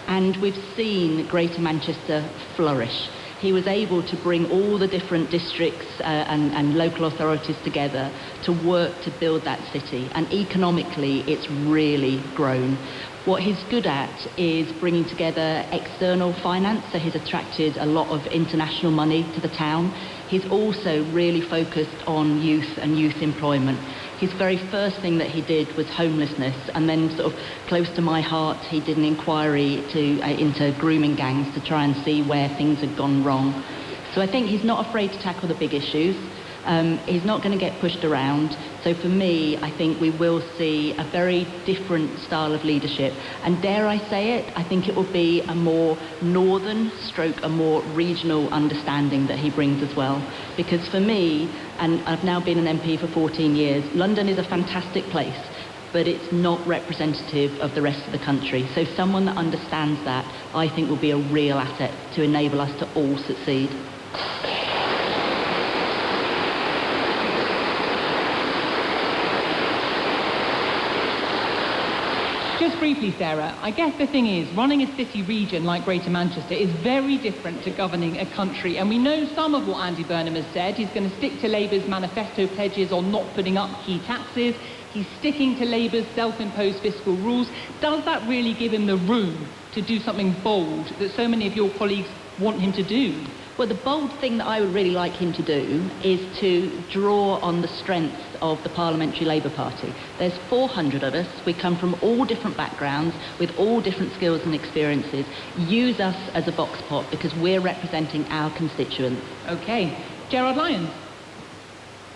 And we've seen Greater Manchester flourish. He was able to bring all the different districts and local authorities together to work to build that city. And economically, it's really grown. What he's good at is bringing together external finance, so he's attracted a lot of international money to the town. He's also really focused on youth and youth employment. His very first thing that he did was homelessness, and then sort of close to my heart, he did an inquiry into grooming gangs to try and see where things had gone wrong. So I think he's not afraid to tackle the big issues. He's not going to get pushed around. So for me, I think we will see a very different style of leadership. And dare I say it, I think it will be a more northern stroke, a more regional understanding that he brings as well. Because for me, and I've now been an MP for 14 years, London is a fantastic place, but it's not representative of the rest of the country. So someone that understands that, I think, will be a real asset to enable us to all succeed. Just briefly, Sarah, I guess the thing is, running a city region like Greater Manchester is very different to governing a country. And we know some of what Andy Burnham has said. He's going to stick to Labour's manifesto pledges on not putting up key taxes. He's sticking to Labour's self-imposed fiscal rules. Does that really give him the room to do something bold that so many of your colleagues want him to do? Well, the bold thing that I would really like him to do is to draw on the strength of the Parliamentary Labour Party. There's 400 of us. We come from all different backgrounds, with all different skills and experiences. Use us as a box pot because we're representing our constituents. OK. Gerard Lyons.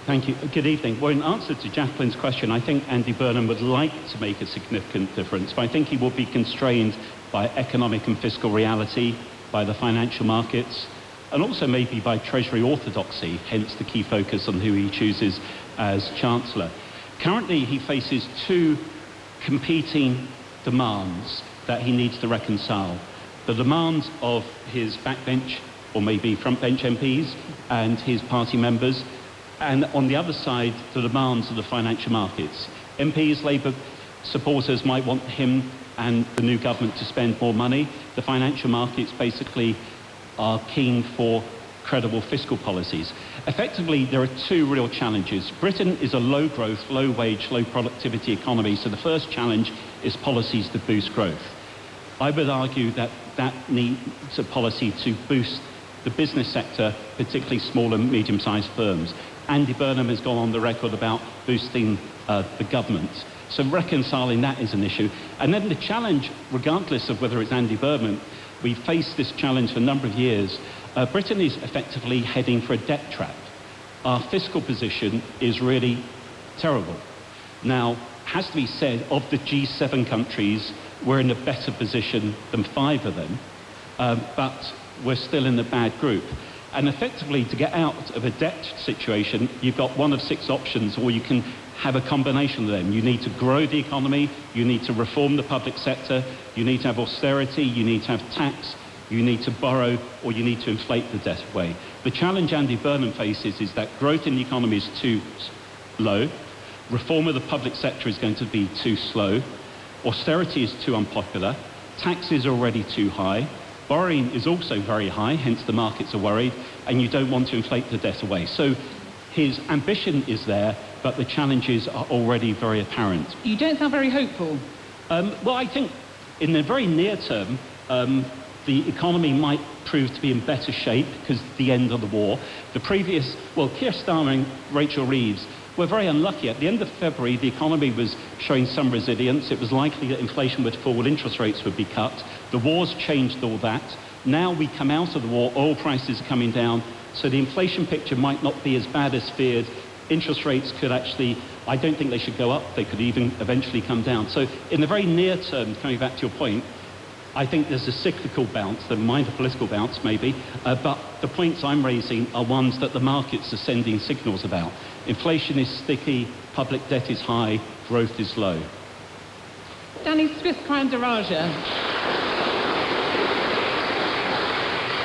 Thank you. Good evening. Well, in answer to Jacqueline's question, I think Andy Burnham would like to make a significant difference, but I think he will be constrained by economic and fiscal reality, by the financial markets, and also maybe by Treasury orthodoxy, hence the key focus on who he chooses as Chancellor. Currently, he faces two competing demands that he needs to reconcile. The demands of his backbench, or maybe frontbench MPs, and his party members, and on the other side, the demands of the financial markets. MPs, Labour supporters might want him and the new government to spend more money. The financial markets basically are keen for credible fiscal policies. Effectively, there are two real challenges. Britain is a low-growth, low-wage, low-productivity economy, so the first challenge is policies to boost growth. I would argue that that needs a policy to boost the business sector, particularly small and medium-sized firms. Andy Burnham has gone on the record about boosting the government. So reconciling that is an issue. And then the challenge, regardless of whether it's Andy Burnham, we faced this challenge for a number of years. Britain is effectively heading for a debt trap. Our fiscal position is really terrible. Now, has to be said, of the G7 countries, we're in a better position than 5 of them, but we're still in the bad group. And effectively, to get out of a debt situation, you've got one of 6 options, or you can have a combination of them. You need to grow the economy, you need to reform the public sector, you need to have austerity, you need to have tax, you need to borrow, or you need to inflate the debt away. The challenge Andy Burnham faces is that growth in the economy is too low, reform of the public sector is going to be too slow, austerity is too unpopular, taxes are already too high, borrowing is also very high, hence the markets are worried, and you don't want to inflate the debt away. So his ambition is there, but the challenges are already very apparent. You don't sound very hopeful. Well, I think in the very near term, the economy might prove to be in better shape because of the end of the war. Keir Starmer and Rachel Reeves were very unlucky. At the end of February, the economy was showing some resilience. It was likely that inflation would fall, interest rates would be cut. The war's changed all that. Now we come out of the war, oil prices are coming down, so the inflation picture might not be as bad as feared. Interest rates could actually, I don't think they should go up, they could even eventually come down. So in the very near term, coming back to your point, I think there's a cyclical bounce, the minor political bounce maybe, but the points I'm raising are ones that the markets are sending signals about. Inflation is sticky, public debt is high, growth is low. Danny Swiss Crown Daraja.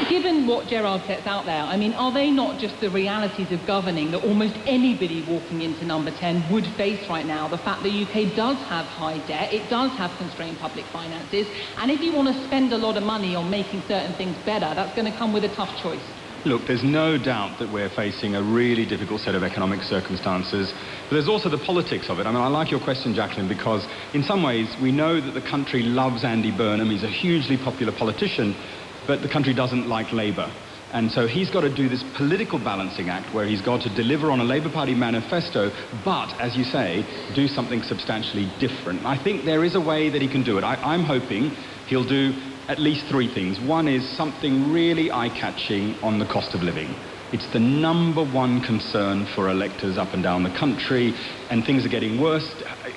Given what Gerard sets out there, I mean, are they not just the realities of governing that almost anybody walking into number 10 would face right now? The fact the UK does have high debt, it does have constrained public finances, and if you want to spend a lot of money on making certain things better, that's going to come with a tough choice. Look, there's no doubt that we're facing a really difficult set of economic circumstances, but there's also the politics of it. I mean, I like your question, Jacqueline, because in some ways we know that the country loves Andy Burnham. He's a hugely popular politician, but the country doesn't like Labour. And so he's got to do this political balancing act where he's got to deliver on a Labour Party manifesto, but, as you say, do something substantially different. I think there is a way that he can do it. I'm hoping he'll do at least three things. One is something really eye-catching on the cost of living. It's the #1 concern for electors up and down the country, and things are getting worse.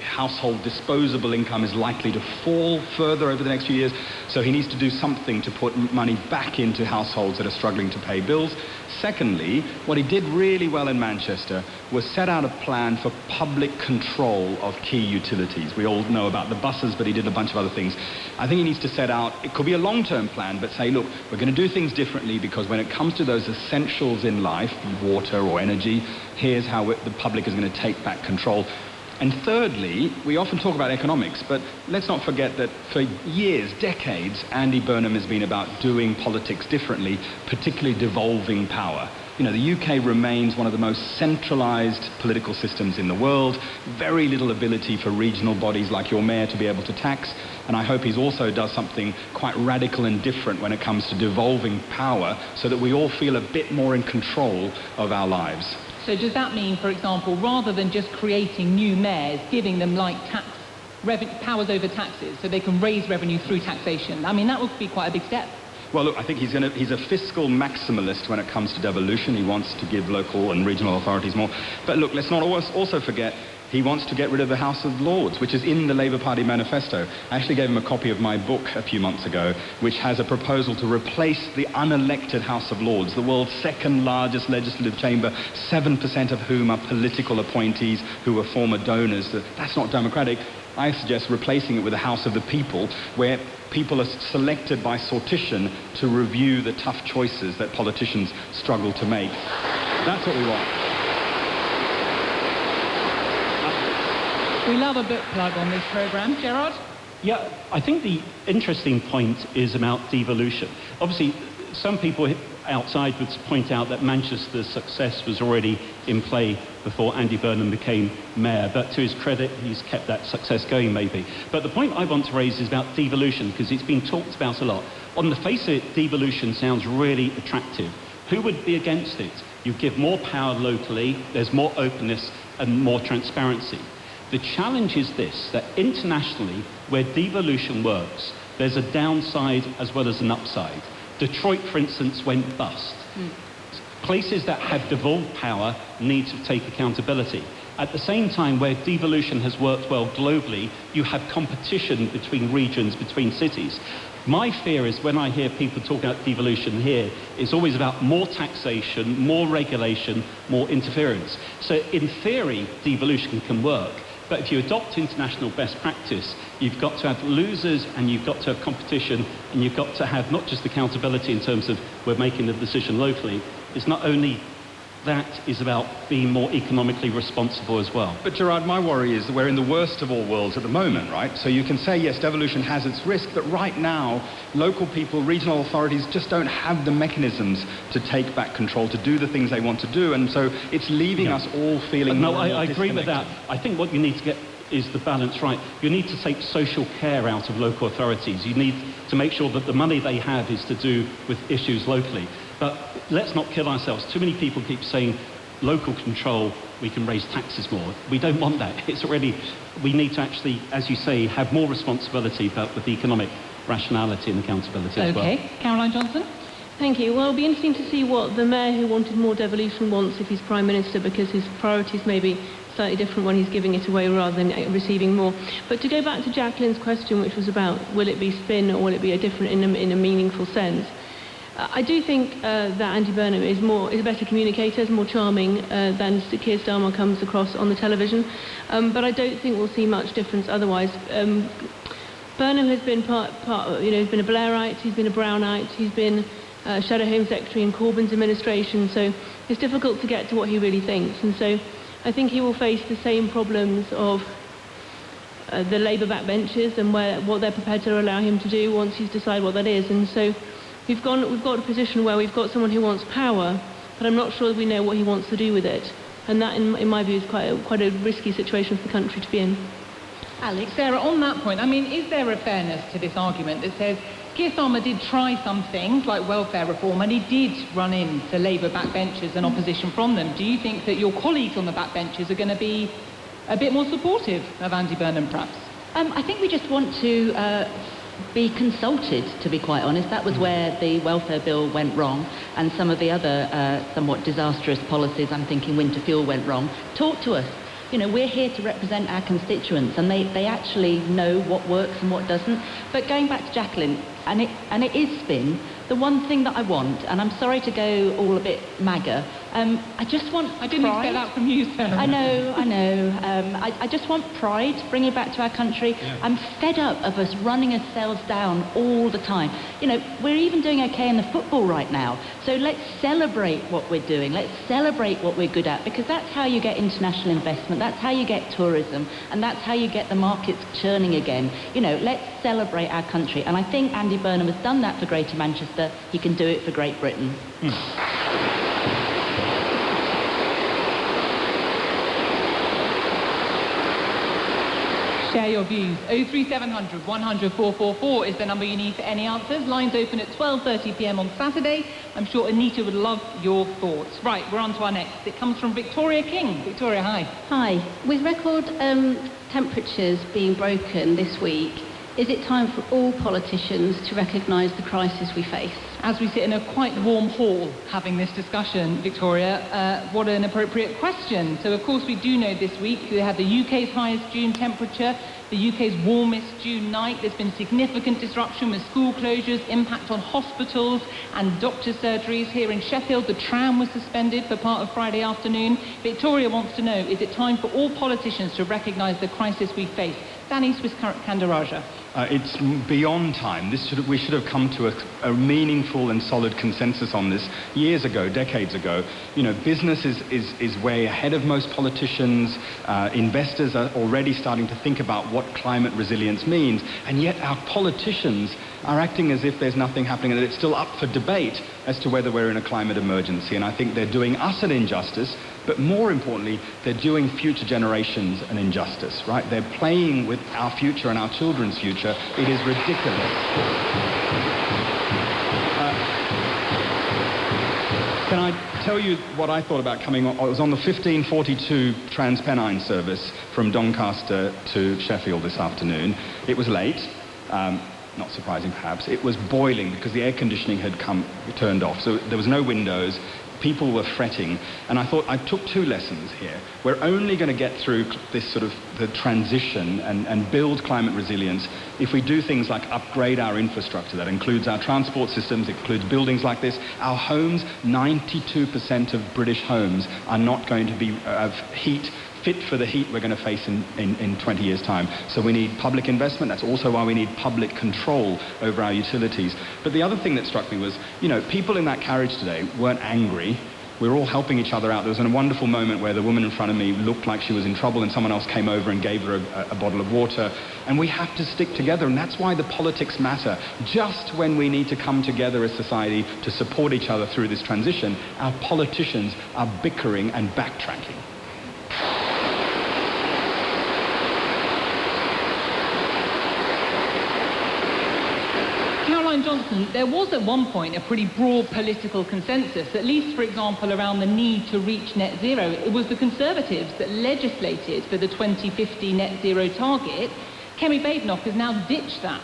Household disposable income is likely to fall further over the next few years, so he needs to do something to put money back into households that are struggling to pay bills. Secondly, what he did really well in Manchester was set out a plan for public control of key utilities. We all know about the buses, but he did a bunch of other things. I think he needs to set out, it could be a long-term plan, but say, look, we're going to do things differently because when it comes to those essentials in life, water or energy, here's how the public is going to take back control. And thirdly, we often talk about economics, but let's not forget that for years, decades, Andy Burnham has been about doing politics differently, particularly devolving power. You know, the UK remains one of the most centralised political systems in the world, very little ability for regional bodies like your mayor to be able to tax, and I hope he also does something quite radical and different when it comes to devolving power so that we all feel a bit more in control of our lives. So does that mean, for example, rather than just creating new mayors, giving them like powers over taxes so they can raise revenue through taxation? I mean, that would be quite a big step. Well, look, I think he's a fiscal maximalist when it comes to devolution. He wants to give local and regional authorities more. But look, let's not also forget he wants to get rid of the House of Lords, which is in the Labour Party manifesto. I actually gave him a copy of my book a few months ago, which has a proposal to replace the unelected House of Lords, the world's second largest legislative chamber, 7% of whom are political appointees who are former donors. That's not democratic. I suggest replacing it with a House of the People, where people are selected by sortition to review the tough choices that politicians struggle to make. That's what we want. We love a book plug on this programme. Gerard? Yeah, I think the interesting point is about devolution. Obviously, some people outside would point out that Manchester's success was already in play before Andy Burnham became mayor, but to his credit, he's kept that success going, maybe. But the point I want to raise is about devolution, because it's been talked about a lot. On the face of it, devolution sounds really attractive. Who would be against it? You give more power locally, there's more openness and more transparency. The challenge is this, that internationally, where devolution works, there's a downside as well as an upside. Detroit, for instance, went bust. Places that have devolved power need to take accountability. At the same time, where devolution has worked well globally, you have competition between regions, between cities. My fear is when I hear people talk about devolution here, it's always about more taxation, more regulation, more interference. So in theory, devolution can work. But if you adopt international best practice, you've got to have losers and you've got to have competition and you've got to have not just accountability in terms of we're making the decision locally. It's not only that, is about being more economically responsible as well. But Gerard, my worry is that we're in the worst of all worlds at the moment, right? So you can say, yes, devolution has its risk, but right now, local people, regional authorities just don't have the mechanisms to take back control, to do the things they want to do, and so it's leaving us all feeling No, I agree with that. I think what you need to get is the balance right. You need to take social care out of local authorities. You need to make sure that the money they have is to do with issues locally. But let's not kill ourselves. Too many people keep saying local control, we can raise taxes more. We don't want that. It's already, we need to actually, as you say, have more responsibility, but with economic rationality and accountability as well. Okay, Caroline Johnson? Thank you. Well, it'll be interesting to see what the mayor who wanted more devolution wants if he's Prime Minister, because his priorities may be slightly different when he's giving it away rather than receiving more. But to go back to Jacqueline's question, which was about will it be spin or will it be a different in a meaningful sense, I do think that Andy Burnham is a better communicator, is more charming than Keir Starmer comes across on the television. But I don't think we'll see much difference otherwise. Burnham has been he's been a Blairite, he's been a Brownite, he's been Shadow Home Secretary in Corbyn's administration, so it's difficult to get to what he really thinks. And so I think he will face the same problems of the Labour backbenchers and what they're prepared to allow him to do once he's decided what that is. And so we've got a position where we've got someone who wants power, but I'm not sure that we know what he wants to do with it. And that, in my view, is quite a risky situation for the country to be in. Alex, Sarah, on that point, I mean, is there a fairness to this argument that says Keir Starmer did try some things like welfare reform and he did run into Labour backbenchers and opposition from them? Do you think that your colleagues on the backbenchers are going to be a bit more supportive of Andy Burnham, perhaps? I think we just want to be consulted, to be quite honest. That was where the welfare bill went wrong, and some of the other somewhat disastrous policies, I'm thinking winter fuel, went wrong. Talk to us. You know, we're here to represent our constituents, and they actually know what works and what doesn't. But going back to Jacqueline, and it is spin, the one thing that I want, and I'm sorry to go all a bit MAGA, I just want I didn't pride. expect that from you, Sarah. I know. I just want pride, bring it back to our country. Yeah. I'm fed up of us running ourselves down all the time. You know, we're even doing okay in the football right now. So let's celebrate what we're doing. Let's celebrate what we're good at, because that's how you get international investment. That's how you get tourism, and that's how you get the markets churning again. You know, let's celebrate our country. And I think Andy Burnham has done that for Greater Manchester. He can do it for Great Britain. Share your views. 03700 100 444 is the number you need for any answers. Lines open at 12:30 p.m. on Saturday. I'm sure Anita would love your thoughts. Right, we're on to our next. It comes from Victoria King. Victoria, hi. Hi. With record temperatures being broken this week, is it time for all politicians to recognise the crisis we face? As we sit in a quite warm hall having this discussion, Victoria, what an appropriate question. So, of course, we do know this week we had the UK's highest June temperature, the UK's warmest June night. There's been significant disruption with school closures, impact on hospitals and doctor surgeries. Here in Sheffield, the tram was suspended for part of Friday afternoon. Victoria wants to know, is it time for all politicians to recognise the crisis we face? Danny Swiss-Kandaraja. It's beyond time. We should have come to a meaningful and solid consensus on this years ago, decades ago. You know, business is way ahead of most politicians. Investors are already starting to think about what climate resilience means, and yet our politicians are acting as if there's nothing happening and that it's still up for debate as to whether we're in a climate emergency. And I think they're doing us an injustice, but more importantly, they're doing future generations an injustice, right? They're playing with our future and our children's future. It is ridiculous. Can I tell you what I thought about coming on? I was on the 1542 Transpennine service from Doncaster to Sheffield this afternoon. It was late. Not surprising, perhaps. It was boiling because the air conditioning had turned off, so there was no windows. People were fretting, and I thought I took two lessons here. We're only going to get through this sort of the transition and build climate resilience if we do things like upgrade our infrastructure. That includes our transport systems, it includes buildings like this. Our homes, 92% of British homes are not going to be of heat fit for the heat we're going to face in 20 years' time. So we need public investment. That's also why we need public control over our utilities. But the other thing that struck me was, you know, people in that carriage today weren't angry. We were all helping each other out. There was a wonderful moment where the woman in front of me looked like she was in trouble and someone else came over and gave her a bottle of water. And we have to stick together, and that's why the politics matter. Just when we need to come together as society to support each other through this transition, our politicians are bickering and backtracking. Johnson, there was at one point a pretty broad political consensus, at least, for example, around the need to reach net zero. It was the Conservatives that legislated for the 2050 net zero target. Kemi Badenoch has now ditched that.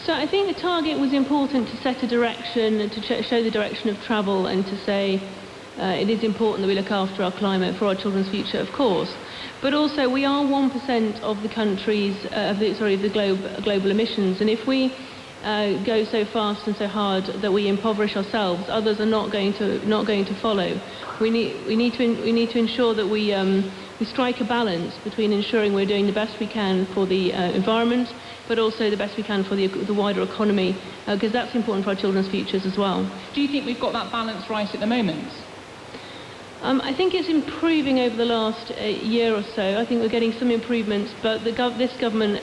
So I think the target was important to set a direction, to show the direction of travel, and to say it is important that we look after our climate for our children's future, of course. But also, we are 1% of the country's, global emissions, and if we go so fast and so hard that we impoverish ourselves, others are not going to follow. We need to ensure that we we strike a balance between ensuring we're doing the best we can for the environment, but also the best we can for the wider economy, because that's important for our children's futures as well. Do you think we've got that balance right at the moment? I think it's improving over the last year or so. I think we're getting some improvements, but this government,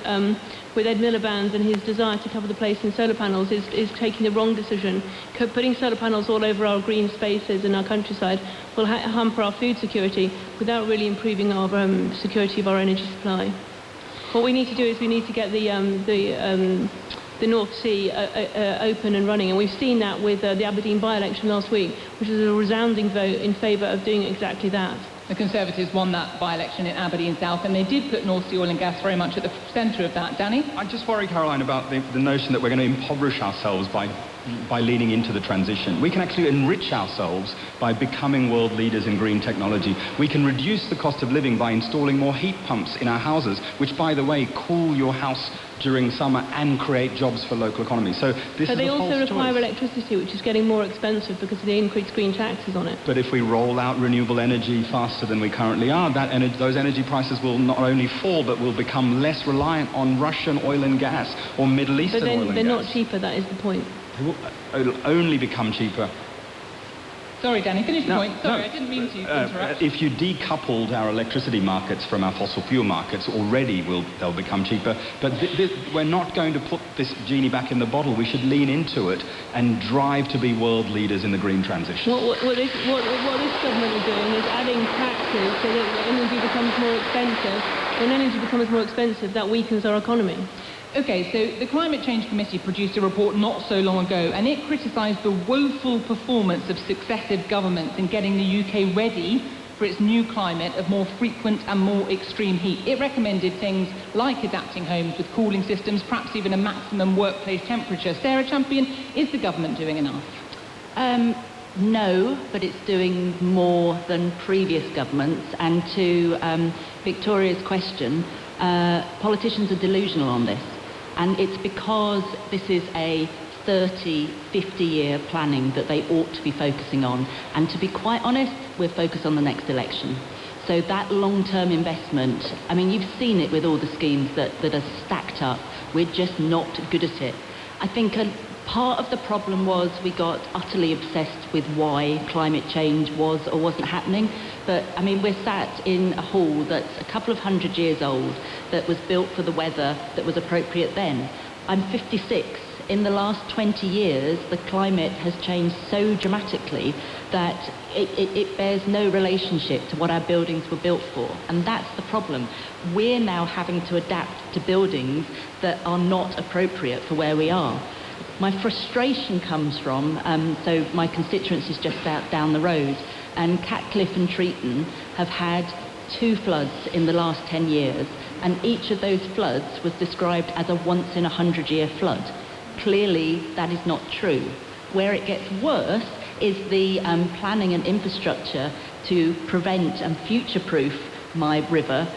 with Ed Miliband and his desire to cover the place in solar panels, is taking the wrong decision. Putting solar panels all over our green spaces in our countryside will hamper our food security without really improving our security of our energy supply. What we need to do is we need to get the North Sea open and running, and we've seen that with the Aberdeen by-election last week, which was a resounding vote in favour of doing exactly that. The Conservatives won that by-election in Aberdeen South, and they did put North Sea oil and gas very much at the centre of that. Danny? I just worry, Caroline, about the notion that we're going to impoverish ourselves by leaning into the transition. We can actually enrich ourselves by becoming world leaders in green technology. We can reduce the cost of living by installing more heat pumps in our houses, which, by the way, cool your house during summer and create jobs for local economies. So this But is they a false also require choice. electricity, which is getting more expensive because of the increased green taxes on it. But if we roll out renewable energy faster than we currently are, those energy prices will not only fall, but will become less reliant on Russian oil and gas or Middle Eastern But oil and then they're gas. not cheaper, that is the point. It'll only become cheaper. Sorry, Danny, finish the No, point. Sorry, no. I didn't mean to interrupt. If you decoupled our electricity markets from our fossil fuel markets, already they'll become cheaper. But we're not going to put this genie back in the bottle. We should lean into it and drive to be world leaders in the green transition. What this government is doing is adding taxes so that energy becomes more expensive. When energy becomes more expensive, that weakens our economy. OK, so the Climate Change Committee produced a report not so long ago, and it criticised the woeful performance of successive governments in getting the UK ready for its new climate of more frequent and more extreme heat. It recommended things like adapting homes with cooling systems, perhaps even a maximum workplace temperature. Sarah Champion, is the government doing enough? No, but it's doing more than previous governments. And to Victoria's question, politicians are delusional on this. And it's because this is a 30, 50-year planning that they ought to be focusing on. And to be quite honest, we're focused on the next election. So that long-term investment, I mean, you've seen it with all the schemes that are stacked up. We're just not good at it. I think part of the problem was we got utterly obsessed with why climate change was or wasn't happening. But, I mean, we're sat in a hall that's a couple of 100 years old that was built for the weather that was appropriate then. I'm 56. In the last 20 years, the climate has changed so dramatically that it bears no relationship to what our buildings were built for. And that's the problem. We're now having to adapt to buildings that are not appropriate for where we are. My frustration comes from, so my constituency is just down the road, and Catcliffe and Treaton have had 2 floods in the last 10 years, and each of those floods was described as a once-in-a-100-year flood. Clearly, that is not true. Where it gets worse is the planning and infrastructure to prevent and future-proof my river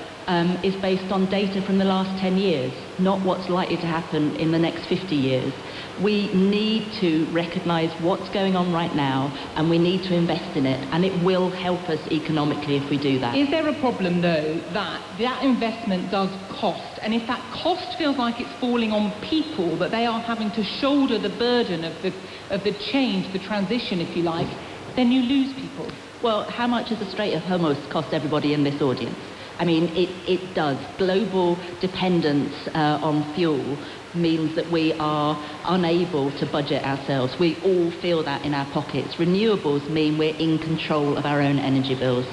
is based on data from the last 10 years, not what's likely to happen in the next 50 years. We need to recognise what's going on right now, and we need to invest in it, and it will help us economically if we do that. Is there a problem, though, that investment does cost, and if that cost feels like it's falling on people, that they are having to shoulder the burden of the change, the transition, if you like, then you lose people? Well, how much does the Strait of Hormuz cost everybody in this audience? I mean, it does. Global dependence on fuel means that we are unable to budget ourselves. We all feel that in our pockets. Renewables mean we're in control of our own energy bills.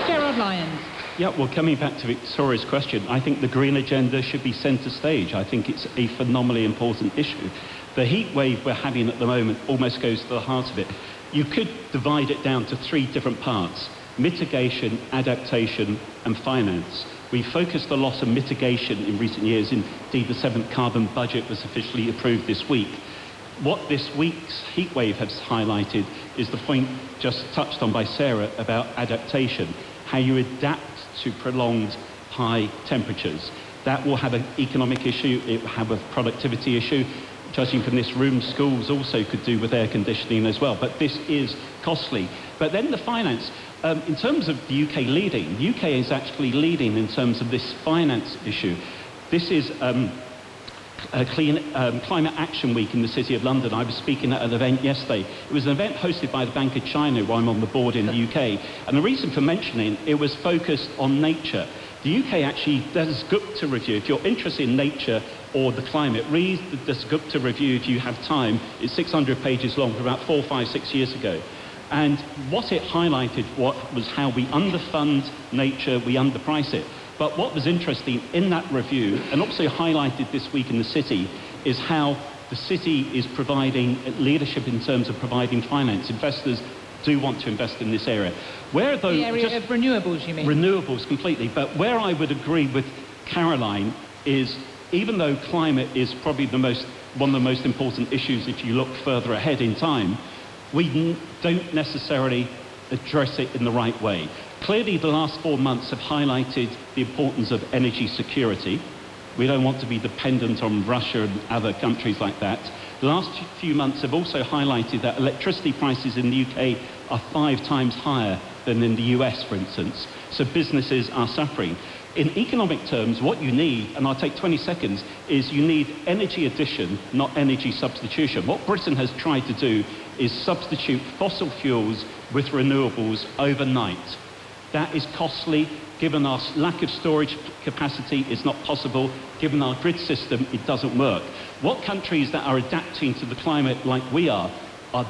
Gerard Lyons. Yeah, well, coming back to Victoria's question, I think the green agenda should be centre stage. I think it's a phenomenally important issue. The heat wave we're having at the moment almost goes to the heart of it. You could divide it down to 3 different parts: mitigation, adaptation and finance. We focused a lot on mitigation in recent years. Indeed, the 7th carbon budget was officially approved this week. What this week's heatwave has highlighted is the point just touched on by Sarah about adaptation, how you adapt to prolonged high temperatures. That will have an economic issue, it will have a productivity issue. judging from this room, schools also could do with air conditioning as well, but this is costly. But then the finance, in terms of the UK leading, the UK is actually leading in terms of this finance issue. This is Climate Action Week in the City of London. I was speaking at an event yesterday. It was an event hosted by the Bank of China, where I'm on the board in the UK. And the reason for mentioning it was focused on nature. The UK actually does Gupta review. If you're interested in nature or the climate, read the Gupta review if you have time. It's 600 pages long, from about 4, 5, 6 years ago. And what it highlighted was how we underfund nature, we underprice it. But what was interesting in that review, and also highlighted this week in the city, is how the city is providing leadership in terms of providing finance. Investors do want to invest in this area. Where though, the area of renewables, you mean? Renewables, completely. But where I would agree with Caroline is, even though climate is probably one of the most important issues if you look further ahead in time, we don't necessarily address it in the right way. Clearly, the last 4 months have highlighted the importance of energy security. We don't want to be dependent on Russia and other countries like that. The last few months have also highlighted that electricity prices in the UK are 5 times higher than in the US, for instance. So businesses are suffering. In economic terms, what you need, and I'll take 20 seconds, is you need energy addition, not energy substitution. What Britain has tried to do is substitute fossil fuels with renewables overnight. That is costly. Given our lack of storage capacity, it's not possible. Given our grid system, it doesn't work. What countries that are adapting to the climate like we are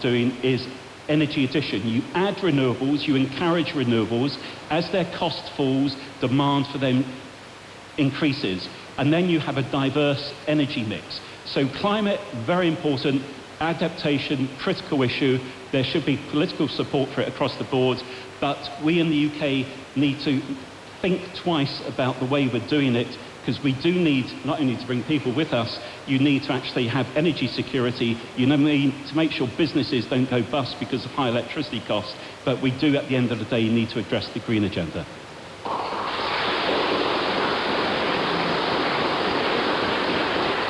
doing is energy addition. You add renewables, you encourage renewables. As their cost falls, demand for them increases. And then you have a diverse energy mix. So climate, very important. Adaptation, critical issue. There should be political support for it across the board. But we in the UK need to think twice about the way we're doing it, because we do need not only to bring people with us, you need to actually have energy security. You need to make sure businesses don't go bust because of high electricity costs, but we do at the end of the day need to address the green agenda.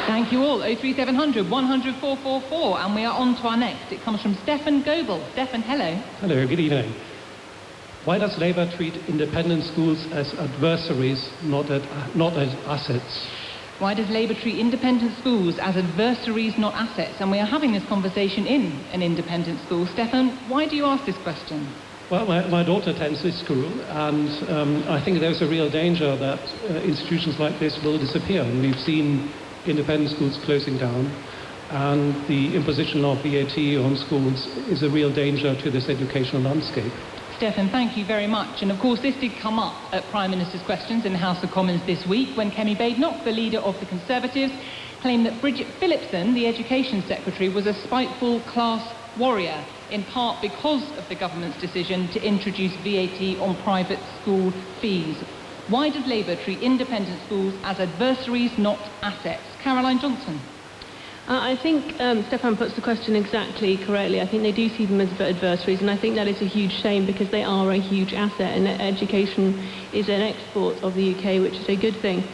Thank you all. 03700 100 444, and we are on to our next. It comes from Stefan Goebel. Stefan, hello. Hello, good evening. Why does Labour treat independent schools as adversaries, not as assets? Why does Labour treat independent schools as adversaries, not assets? And we are having this conversation in an independent school. Stefan, why do you ask this question? Well, my daughter attends this school, and I think there's a real danger that institutions like this will disappear. And we've seen independent schools closing down, and the imposition of VAT on schools is a real danger to this educational landscape. Stefan, thank you very much. And of course, this did come up at Prime Minister's Questions in the House of Commons this week, when Kemi Badenoch, the leader of the Conservatives, claimed that Bridget Phillipson, the Education Secretary, was a spiteful class warrior, in part because of the government's decision to introduce VAT on private school fees. Why does Labour treat independent schools as adversaries, not assets? Caroline Johnson. I think Stefan puts the question exactly correctly. I think they do see them as adversaries, and I think that is a huge shame, because they are a huge asset, and education is an export of the UK, which is a good thing.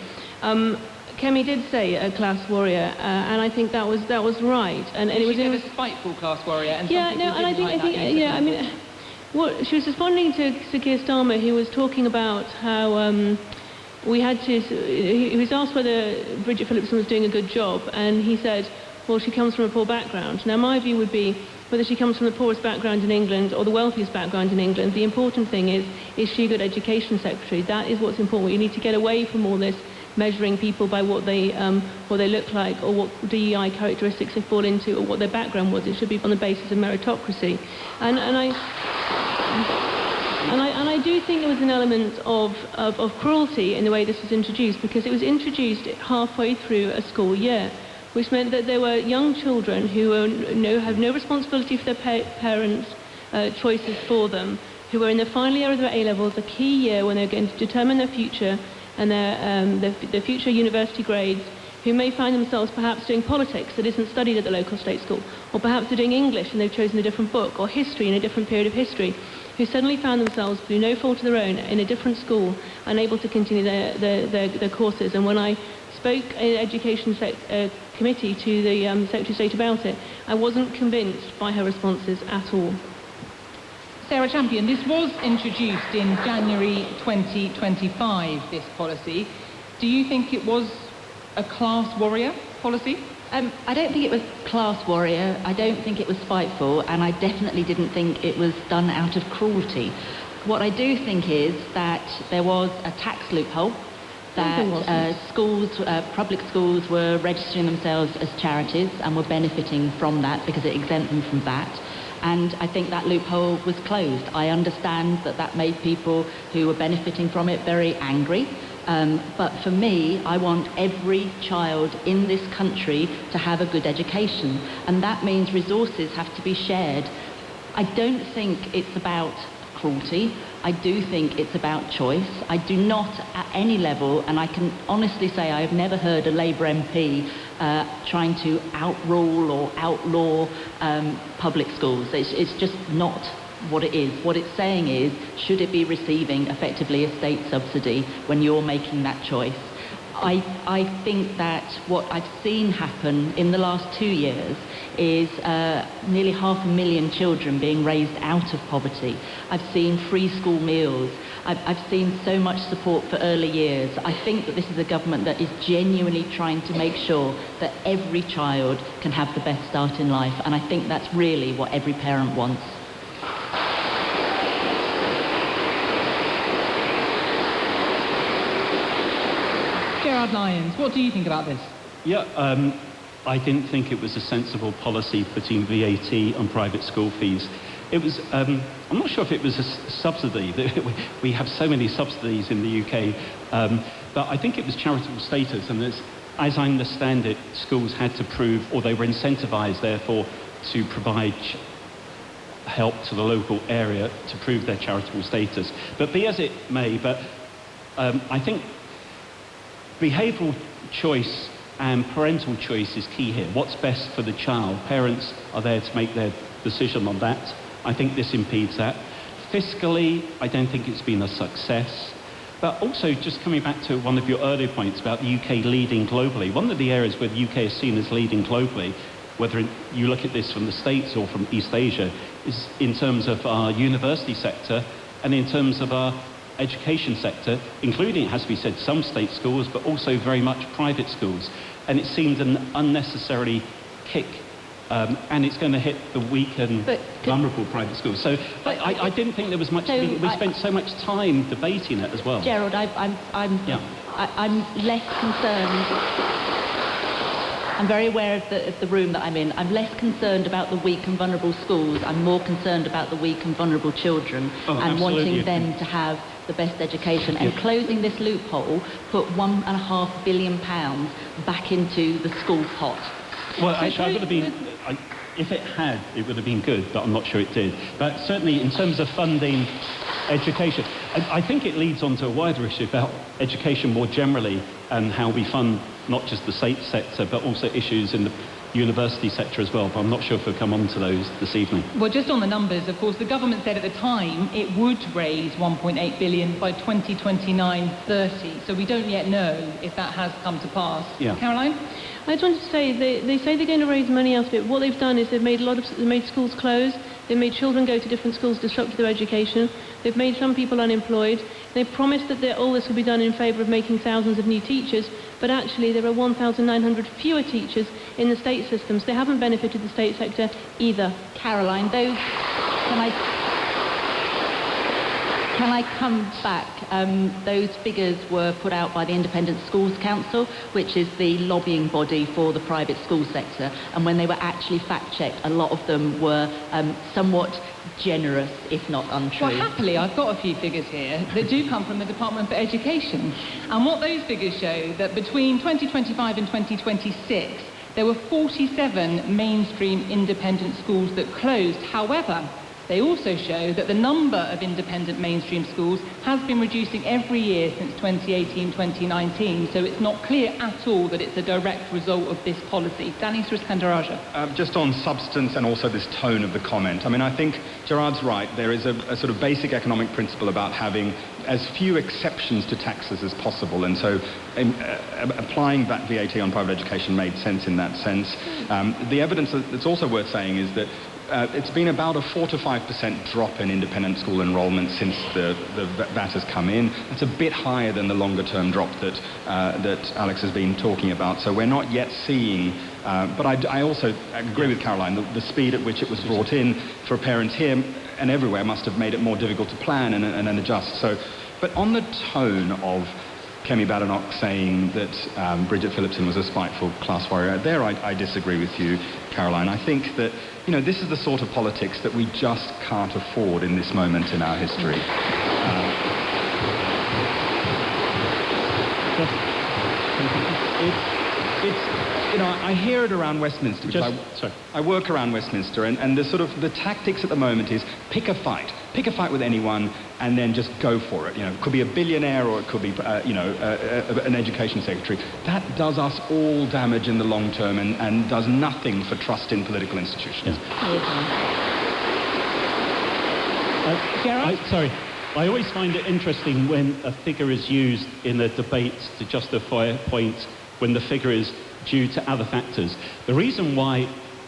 Kemi did say a class warrior, and I think that was right. And it was a spiteful class warrior. And yeah, no, and I think yeah, I mean, what she was responding to Sir Keir Starmer, who was talking about how. He was asked whether Bridget Phillipson was doing a good job, and he said, well, she comes from a poor background. Now, my view would be, whether she comes from the poorest background in England or the wealthiest background in England, the important thing is she a good education secretary? That is what's important. You need to get away from all this measuring people by what they look like, or what DEI characteristics they fall into, or what their background was. It should be on the basis of meritocracy. And I do think there was an element of cruelty in the way this was introduced, because it was introduced halfway through a school year, which meant that there were young children who have no responsibility for their parents' choices for them, who were in the final year of their A-levels, a key year when they're going to determine their future and their future university grades, who may find themselves perhaps doing politics that isn't studied at the local state school, or perhaps they're doing English and they've chosen a different book, or history in a different period of history, who suddenly found themselves, through no fault of their own, in a different school, unable to continue their courses. And when I spoke in Education Committee to the Secretary of State about it, I wasn't convinced by her responses at all. Sarah Champion, this was introduced in January 2025, this policy. Do you think it was a class warrior policy? I don't think it was class warrior, I don't think it was spiteful, and I definitely didn't think it was done out of cruelty. What I do think is that there was a tax loophole, that schools, public schools were registering themselves as charities and were benefiting from that because it exempted them from that. And I think that loophole was closed. I understand that that made people who were benefiting from it very angry. But for me, I want every child in this country to have a good education. And that means resources have to be shared. I don't think it's about cruelty. I do think it's about choice. I do not at any level, and I can honestly say I have never heard a Labour MP trying to outrule or outlaw public schools. It's just not what it is. What it's saying is, should it be receiving effectively a state subsidy when you're making that choice? I think that what I've seen happen in the last 2 years is nearly 500,000 children being raised out of poverty. I've seen free school meals. I've seen so much support for early years. I think that this is a government that is genuinely trying to make sure that every child can have the best start in life, and I think that's really what every parent wants. Gerard Lyons, what do you think about this? Yeah, I didn't think it was a sensible policy putting VAT on private school fees. It was, I'm not sure if it was a subsidy. We have so many subsidies in the UK, but I think it was charitable status, and as I understand it, schools had to prove, or they were incentivised, therefore, to provide help to the local area to prove their charitable status. But be as it may, but I think behavioural choice and parental choice is key here. What's best for the child? Parents are there to make their decision on that. I think this impedes that. Fiscally, I don't think it's been a success. But also, just coming back to one of your earlier points about the UK leading globally, one of the areas where the UK is seen as leading globally, whether you look at this from the States or from East Asia, is in terms of our university sector and in terms of our education sector, including, it has to be said, some state schools, but also very much private schools. And it seemed an unnecessary kick, and it's going to hit the weak and vulnerable private schools. So I didn't think there was much, we spent so much time debating it as well. Gerald, I'm less concerned. I'm very aware of the room that I'm in. I'm less concerned about the weak and vulnerable schools. I'm more concerned about the weak and vulnerable children and wanting them to have the best education. And closing this loophole put £1.5 billion back into the school pot. Well, actually, I would have been, if it had, it would have been good, but I'm not sure it did. But certainly, in terms of funding education, I think it leads on to a wider issue about education more generally and how we fund not just the state sector, but also issues in the university sector as well. But I'm not sure if we'll come on to those this evening. Well, just on the numbers, of course, the government said at the time it would raise 1.8 billion by 2029-30. So we don't yet know if that has come to pass. Yeah. Caroline? I just wanted to say, they say they're going to raise money out of it. What they've done is they've made schools close. They've made children go to different schools, disrupted their education. They've made some people unemployed. They've promised that all this will be done in favour of making thousands of new teachers, but actually there are 1,900 fewer teachers in the state systems. They haven't benefited the state sector either. Caroline, Can I come back? Those figures were put out by the Independent Schools Council, which is the lobbying body for the private school sector. And when they were actually fact-checked, a lot of them were somewhat generous, if not untrue. Well, happily, I've got a few figures here that do come from the Department for Education. And what those figures show, that between 2025 and 2026, there were 47 mainstream independent schools that closed. However, They also show that the number of independent mainstream schools has been reducing every year since 2018-2019, so it's not clear at all that it's a direct result of this policy. Danny Sriskandaraja. Just on substance and also this tone of the comment. I mean, I think Gerard's right. There is a sort of basic economic principle about having as few exceptions to taxes as possible, and so applying that VAT on private education made sense in that sense. The evidence that's also worth saying is that it's been about a 4 to 5% drop in independent school enrollment since the VAT has come in. That's a bit higher than the longer-term drop that Alex has been talking about. So we're not yet seeing, but I also agree with Caroline, the speed at which it was brought in for parents here and everywhere must have made it more difficult to plan and adjust. So, but on the tone of Kemi Badenoch saying that Bridget Phillipson was a spiteful class warrior, there I disagree with you, Caroline. I think that, you know, this is the sort of politics that we just can't afford in this moment in our history. You know, I hear it around Westminster because I work around Westminster, and the sort of the tactics at the moment is pick a fight with anyone, and then just go for it. You know, it could be a billionaire or it could be, an education secretary. That does us all damage in the long term and does nothing for trust in political institutions. I always find it interesting when a figure is used in a debate to justify a point when the figure is due to other factors. The reason why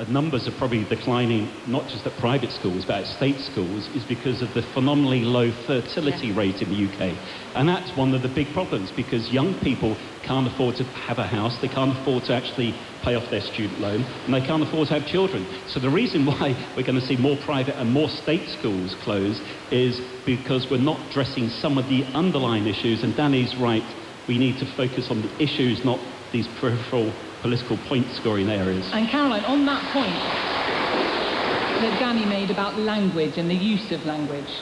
numbers are probably declining, not just at private schools, but at state schools, is because of the phenomenally low fertility rate in the UK. And that's one of the big problems, because young people can't afford to have a house, they can't afford to actually pay off their student loan, and they can't afford to have children. So the reason why we're going to see more private and more state schools close is because we're not addressing some of the underlying issues, and Danny's right, we need to focus on the issues, not these peripheral political point-scoring areas. And Caroline, on that point that Danny made about language and the use of language.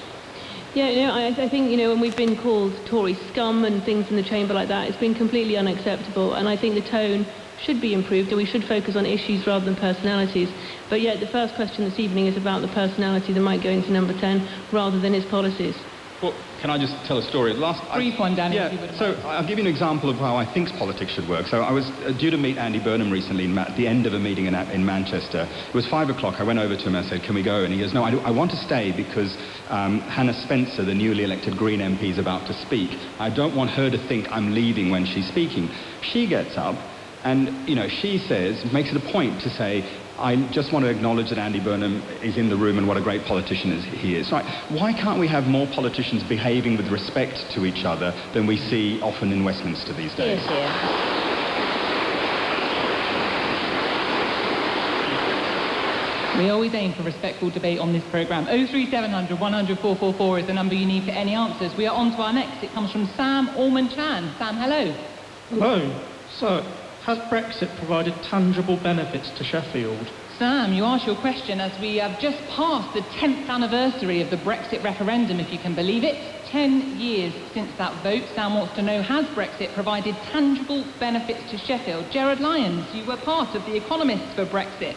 Yeah, I think, when we've been called Tory scum and things in the chamber like that, it's been completely unacceptable, and I think the tone should be improved, and we should focus on issues rather than personalities. But yet the first question this evening is about the personality that might go into number 10 rather than his policies. Well, can I just tell a story? Brief one, Danny. Yeah, so I'll give you an example of how I think politics should work. So I was due to meet Andy Burnham recently at the end of a meeting in Manchester. It was 5 o'clock. I went over to him and I said, can we go? And he goes, no, I want to stay because Hannah Spencer, the newly elected Green MP, is about to speak. I don't want her to think I'm leaving when she's speaking. She gets up and, she says, makes it a point to say, I just want to acknowledge that Andy Burnham is in the room and what a great politician he is. Right? Why can't we have more politicians behaving with respect to each other than we see often in Westminster these days? We always aim for respectful debate on this programme. 03700 100 444 is the number you need for any answers. We are on to our next. It comes from Sam Orman-Chan. Sam, hello. Hello. So, has Brexit provided tangible benefits to Sheffield? Sam, you asked your question as we have just passed the 10th anniversary of the Brexit referendum, if you can believe it. 10 years since that vote. Sam wants to know, has Brexit provided tangible benefits to Sheffield? Gerard Lyons, you were part of the Economists for Brexit.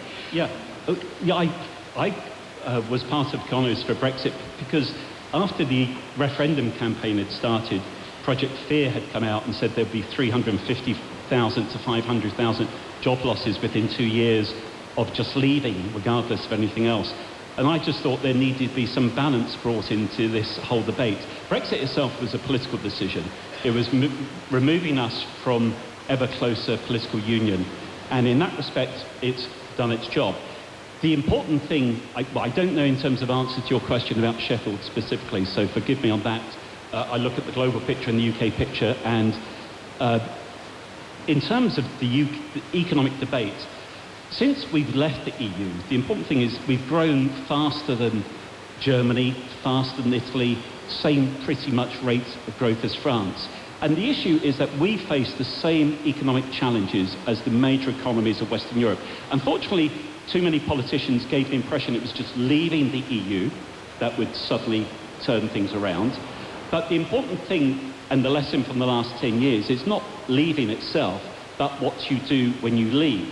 I was part of Economists for Brexit because after the referendum campaign had started, Project Fear had come out and said there'd be 350,000 to 500,000 job losses within 2 years of just leaving, regardless of anything else. And I just thought there needed to be some balance brought into this whole debate. Brexit itself was a political decision. It was removing us from ever closer political union. And in that respect, it's done its job. The important thing, I don't know in terms of answer to your question about Sheffield specifically, so forgive me on that. I look at the global picture and the UK picture, and in terms of the economic debate, since we've left the EU, the important thing is we've grown faster than Germany, faster than Italy, same pretty much rates of growth as France. And the issue is that we face the same economic challenges as the major economies of Western Europe. Unfortunately, too many politicians gave the impression it was just leaving the EU that would suddenly turn things around. But the important thing, and the lesson from the last 10 years, is not leaving itself, but what you do when you leave.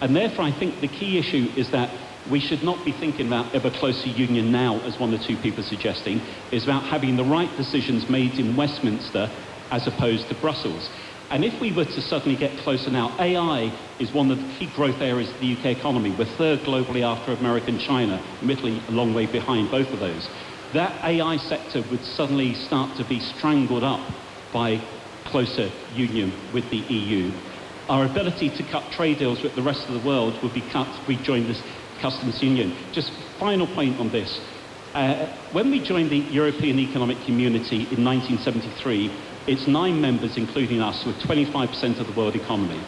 And therefore, I think the key issue is that we should not be thinking about ever closer union now, as one or two people are suggesting. It's about having the right decisions made in Westminster as opposed to Brussels. And if we were to suddenly get closer now, AI is one of the key growth areas of the UK economy. We're third globally after America and China, admittedly a long way behind both of those. That AI sector would suddenly start to be strangled up by closer union with the EU. Our ability to cut trade deals with the rest of the world would be cut if we joined this customs union. Just final point on this. When we joined the European Economic Community in 1973, its 9 members, including us, were 25% of the world economy.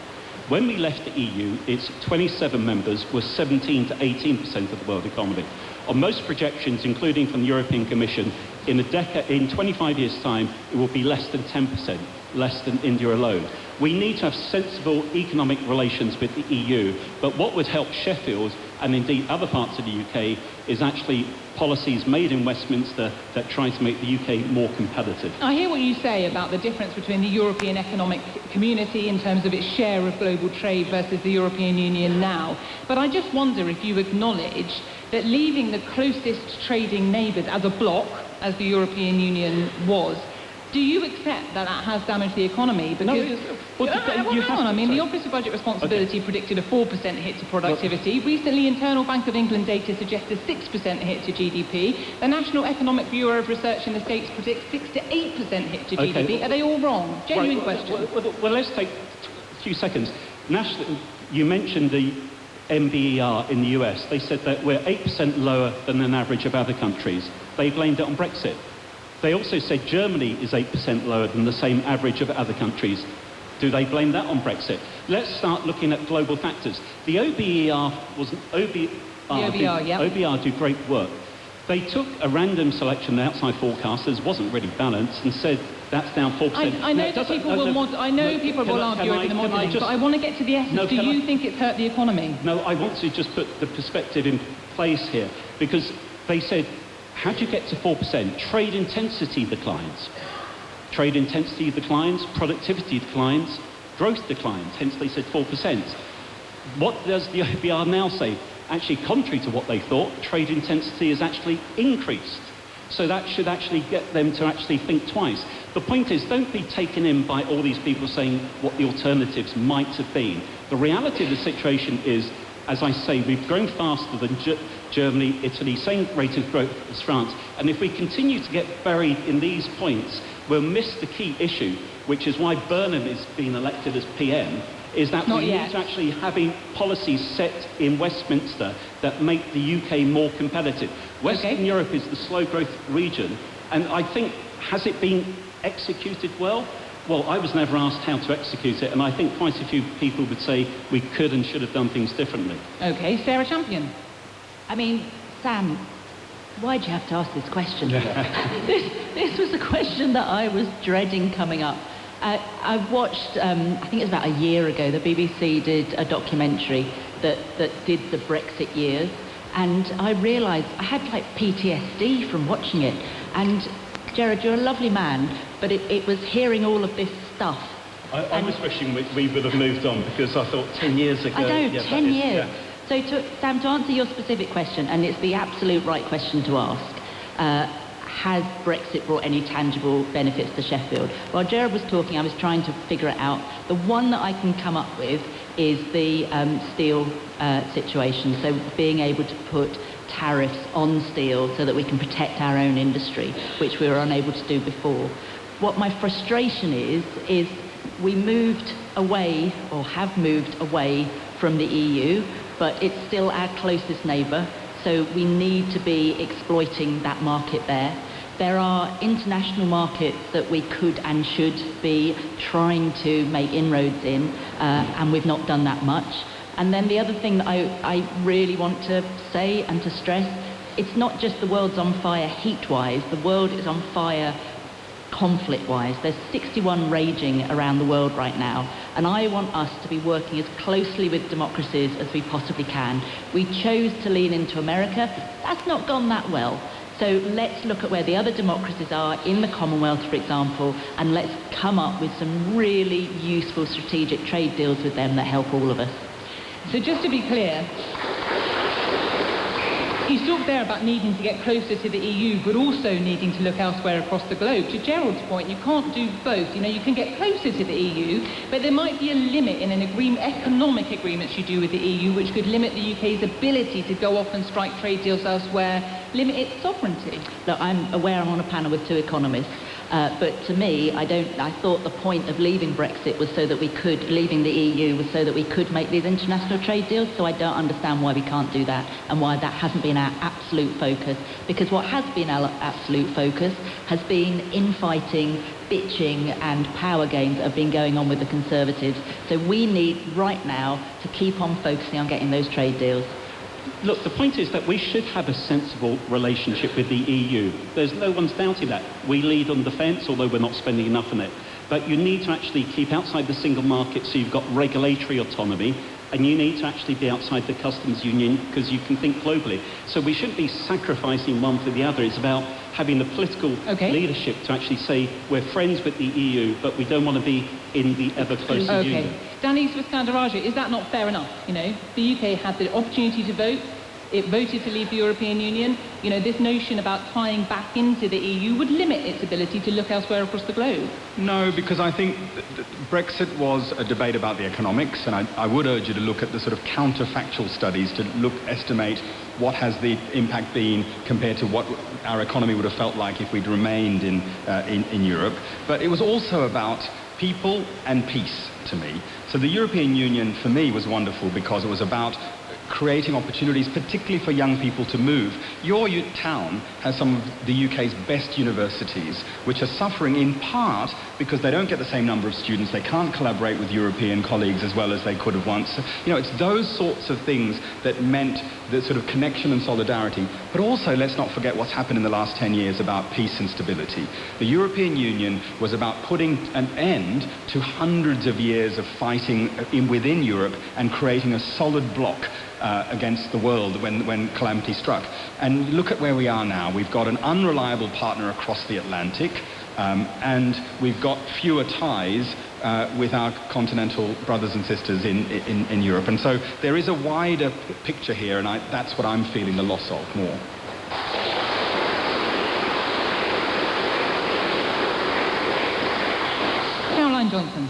When we left the EU, its 27 members were 17 to 18% of the world economy. On most projections, including from the European Commission, in 25 years' time, it will be less than 10%, less than India alone. We need to have sensible economic relations with the EU, but what would help Sheffield, and indeed other parts of the UK, is actually policies made in Westminster that try to make the UK more competitive. I hear what you say about the difference between the European Economic Community in terms of its share of global trade versus the European Union now, but I just wonder if you acknowledge that leaving the closest trading neighbours as a bloc, as the European Union was, do you accept that that has damaged the economy? Because, I mean, the Office of Budget Responsibility predicted a 4% hit to productivity. Recently, Internal Bank of England data suggests a 6% hit to GDP. The National Economic Bureau of Research in the States predicts 6 to 8% hit to GDP. Are they all wrong? Genuine question. Well, let's take a few seconds. You mentioned the MBER in the US. They said that we're 8% lower than an average of other countries. They blamed it on Brexit. They also said Germany is 8% lower than the same average of other countries. Do they blame that on Brexit? Let's start looking at global factors. The OBER do great work. They took a random selection of outside forecasters, wasn't really balanced, and said that's down 4%. I know that people will argue over the modelling, but I want to get to the essence. Do you think it's hurt the economy? No, I want to just put the perspective in place here, because they said, how do you get to 4%? Trade intensity declines. Trade intensity declines, productivity declines, growth declines, hence they said 4%. What does the OBR now say? Actually, contrary to what they thought, trade intensity has actually increased. So that should actually get them to actually think twice. The point is, don't be taken in by all these people saying what the alternatives might have been. The reality of the situation is, as I say, we've grown faster than Germany, Italy, same rate of growth as France. And if we continue to get buried in these points, we'll miss the key issue, which is why Burnham is being elected as PM, is that we need to actually having policies set in Westminster that make the UK more competitive. Western Europe is the slow growth region, and I think, has it been executed well? Well, I was never asked how to execute it, and I think quite a few people would say we could and should have done things differently. OK, Sarah Champion. I mean, Sam, why'd you have to ask this question? This was a question that I was dreading coming up. I watched, I think it was about a year ago, the BBC did a documentary that did the Brexit years, and I realised I had like PTSD from watching it. And Gerard, you're a lovely man, but it was hearing all of this stuff. I was wishing we would have moved on, because I thought 10 years ago... I know, 10 years. Yeah. So, Sam, to answer your specific question, and it's the absolute right question to ask, has Brexit brought any tangible benefits to Sheffield? While Gerard was talking, I was trying to figure it out. The one that I can come up with is the steel situation, so being able to put tariffs on steel so that we can protect our own industry, which we were unable to do before. What my frustration is we moved away, or have moved away from the EU, but it's still our closest neighbour, so we need to be exploiting that market there. There are international markets that we could and should be trying to make inroads in, and we've not done that much. And then the other thing that I really want to say and to stress, it's not just the world's on fire heat-wise, the world is on fire conflict-wise. There's 61 raging around the world right now, and I want us to be working as closely with democracies as we possibly can. We chose to lean into America. That's not gone that well. So let's look at where the other democracies are in the Commonwealth, for example, and let's come up with some really useful strategic trade deals with them that help all of us. So just to be clear, He's talked there about needing to get closer to the EU, but also needing to look elsewhere across the globe. To Gerald's point, you can't do both. You know, you can get closer to the EU, but there might be a limit in an economic agreements you do with the EU, which could limit the UK's ability to go off and strike trade deals elsewhere, limit its sovereignty. Look, I'm aware I'm on a panel with two economists. But to me, I thought the point of leaving Brexit was so that leaving the EU was so that we could make these international trade deals, so I don't understand why we can't do that and why that hasn't been our absolute focus. Because what has been our absolute focus has been infighting, bitching and power games that have been going on with the Conservatives. So we need right now to keep on focusing on getting those trade deals. Look, the point is that we should have a sensible relationship with the EU. There's no one's doubting that. We lead on defence, although we're not spending enough on it. But you need to actually keep outside the single market so you've got regulatory autonomy, and you need to actually be outside the customs union because you can think globally. So we shouldn't be sacrificing one for the other. It's about having the political leadership to actually say we're friends with the EU, but we don't want to be in the ever closer union. Danis Viskandarajah, is that not fair enough? You know, the UK had the opportunity to vote. It voted to leave the European Union. You know, this notion about tying back into the EU would limit its ability to look elsewhere across the globe. No, because I think Brexit was a debate about the economics, and I would urge you to look at the sort of counterfactual studies to estimate what has the impact been compared to what our economy would have felt like if we'd remained in Europe. But it was also about people and peace to me. So the European Union for me was wonderful because it was about creating opportunities, particularly for young people to move. Your town has some of the UK's best universities, which are suffering in part because they don't get the same number of students, they can't collaborate with European colleagues as well as they could have once. So, you know, it's those sorts of things that meant the sort of connection and solidarity. But also, let's not forget what's happened in the last 10 years about peace and stability. The European Union was about putting an end to hundreds of years of fighting within Europe and creating a solid bloc against the world when calamity struck. And look at where we are now. We've got an unreliable partner across the Atlantic, and we've got fewer ties with our continental brothers and sisters in Europe. And so there is a wider picture here, and that's what I'm feeling the loss of more. Caroline Johnson.